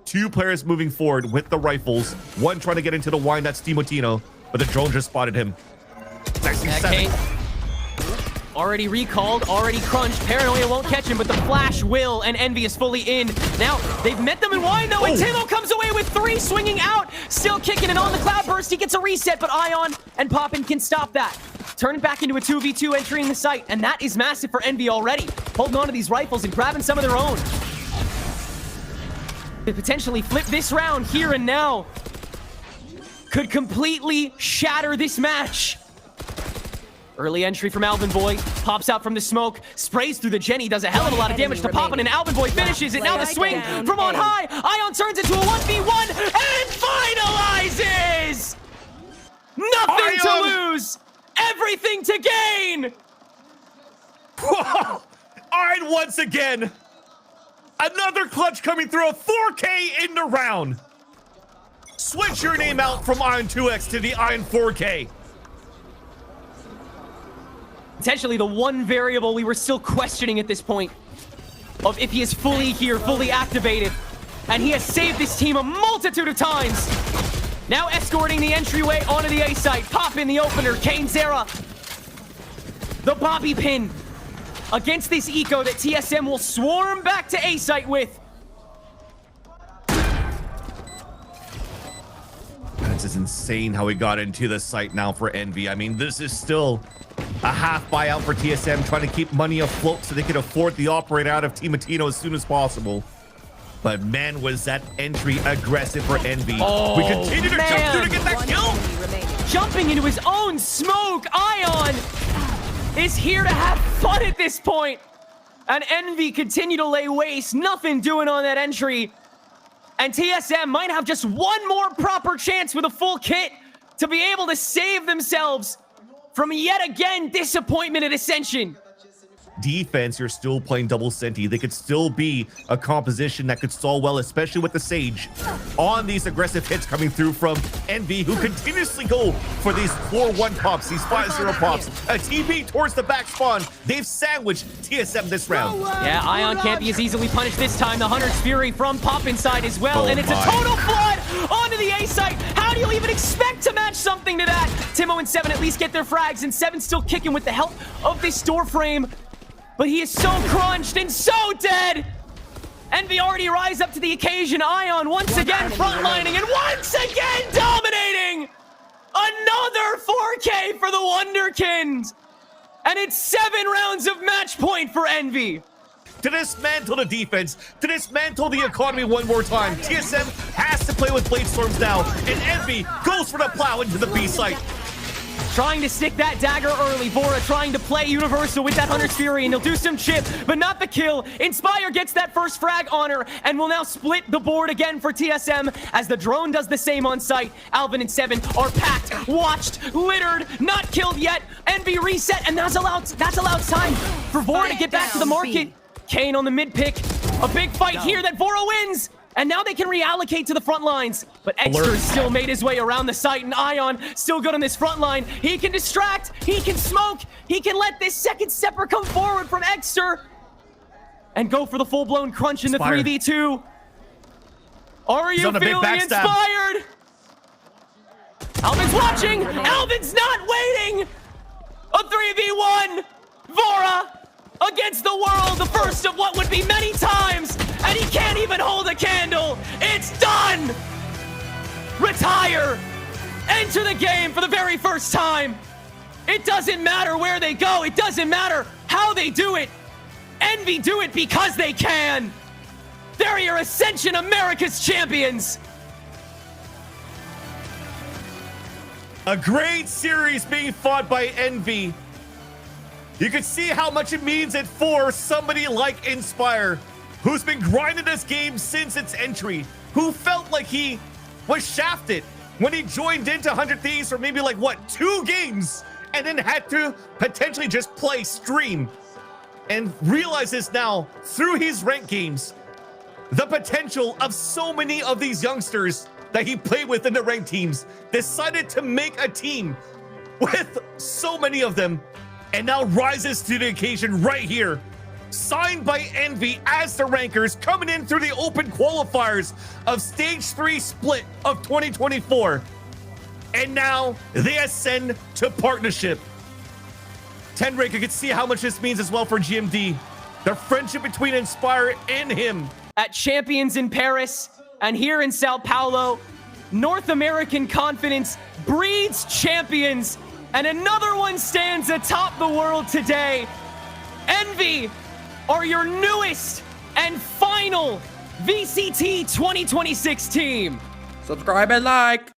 2 players moving forward with the rifles. One trying to get into the wine, that's Timotino, but the drone just spotted him. Kane already recalled, already crunched. Paranoia won't catch him, but the flash will, and Envy is fully in. Now, they've met them in wine, though, and Timo comes away with 3, swinging out, still kicking, and on the cloud burst, he gets a reset, but Ion and Poppin can stop that. Turn it back into a 2v2 entering the site, and that is massive for Envy already. Holding on to these rifles and grabbing some of their own. They potentially flip this round here and now. Could completely shatter this match. Early entry from Alvin Boy, pops out from the smoke, sprays through the Jenny, does a hell of a lot of damage to Poppin, and Alvin Boy finishes it. Now the swing from on high, Ion turns into a 1v1 and finalizes! Nothing to lose, everything to gain! Iron once again! Another clutch coming through, a 4K in the round! Switch your name out from Iron 2X to the Iron 4K. Potentially the one variable we were still questioning at this point of if he is fully here, fully activated. And he has saved this team a multitude of times. Now escorting the entryway onto the A site. Pop in the opener, Eggsterr. The bobby pin against this eco that TSM will swarm back to A site with. This is insane how we got into the site now for Envy. I mean, this is still a half buyout for TSM, trying to keep money afloat so they can afford the operator out of Timotino as soon as possible. But man, was that entry aggressive for Envy. We continue to jump through to get that kill. Jumping into his own smoke. Ion is here to have fun at this point. And Envy continue to lay waste. Nothing doing on that entry. And TSM might have just one more proper chance with a full kit to be able to save themselves from yet again disappointment at Ascension. Defense, you're still playing double Senti. They could still be a composition that could stall well, especially with the Sage. On these aggressive hits coming through from Envy, who continuously go for these 4-1 pops, these 5-0 pops. A TP towards the back spawn. They've sandwiched TSM this round. Yeah, Ion can't be as easily punished this time. The Hunter's Fury from Pop inside as well. And it's a total flood onto the A site. How do you even expect to match something to that? Timo and 7 at least get their frags, and 7 still kicking with the help of this door frame. But he is so crunched and so dead. Envy already rise up to the occasion. Ion once again frontlining and once again dominating. Another 4K for the Wonderkins. And it's 7 rounds of match point for Envy. To dismantle the defense, to dismantle the economy one more time, TSM has to play with Blade Storms now, and Envy goes for the plow into the B site. Trying to stick that dagger early. Vora trying to play Universal with that Hunter's Fury, and he'll do some chip, but not the kill. Inspire gets that first frag on her, and will now split the board again for TSM as the drone does the same on site. Alvin and 7 are packed, watched, littered, not killed yet. Envy reset, and that's allowed time for Vora to get back to the market. Kane on the mid pick. A big fight here that Vora wins. And now they can reallocate to the front lines. But Eggsterr still made his way around the site, and Ion still good on this front line. He can distract, he can smoke, he can let this second stepper come forward from Eggsterr and go for the full-blown crunch in the 3v2. Are He's you on a big feeling backstab. inspired? Alvin's watching. Alvin's not waiting. A 3v1. Vora against the world. The first of what would be many times. And he can't even hold a candle. It's done. Retire. Enter the game for the very first time. It doesn't matter where they go. It doesn't matter how they do it. Envy do it because they can. They're your Ascension America's champions. A great series being fought by Envy. You can see how much it means it for somebody like Inspire, who's been grinding this game since its entry, who felt like he was shafted when he joined into 100 Thieves for maybe like, what, 2 games, and then had to potentially just play stream, and realizes now through his ranked games the potential of so many of these youngsters that he played with in the ranked teams, decided to make a team with so many of them, and now rises to the occasion right here. Signed by Envy as the rankers, coming in through the open qualifiers of Stage 3 split of 2024. And now they ascend to partnership. Tenrake, you can see how much this means as well for GMD. The friendship between Inspire and him. At Champions in Paris and here in Sao Paulo, North American confidence breeds champions, and another one stands atop the world today. Envy are your newest and final VCT 2026 team. Subscribe and like.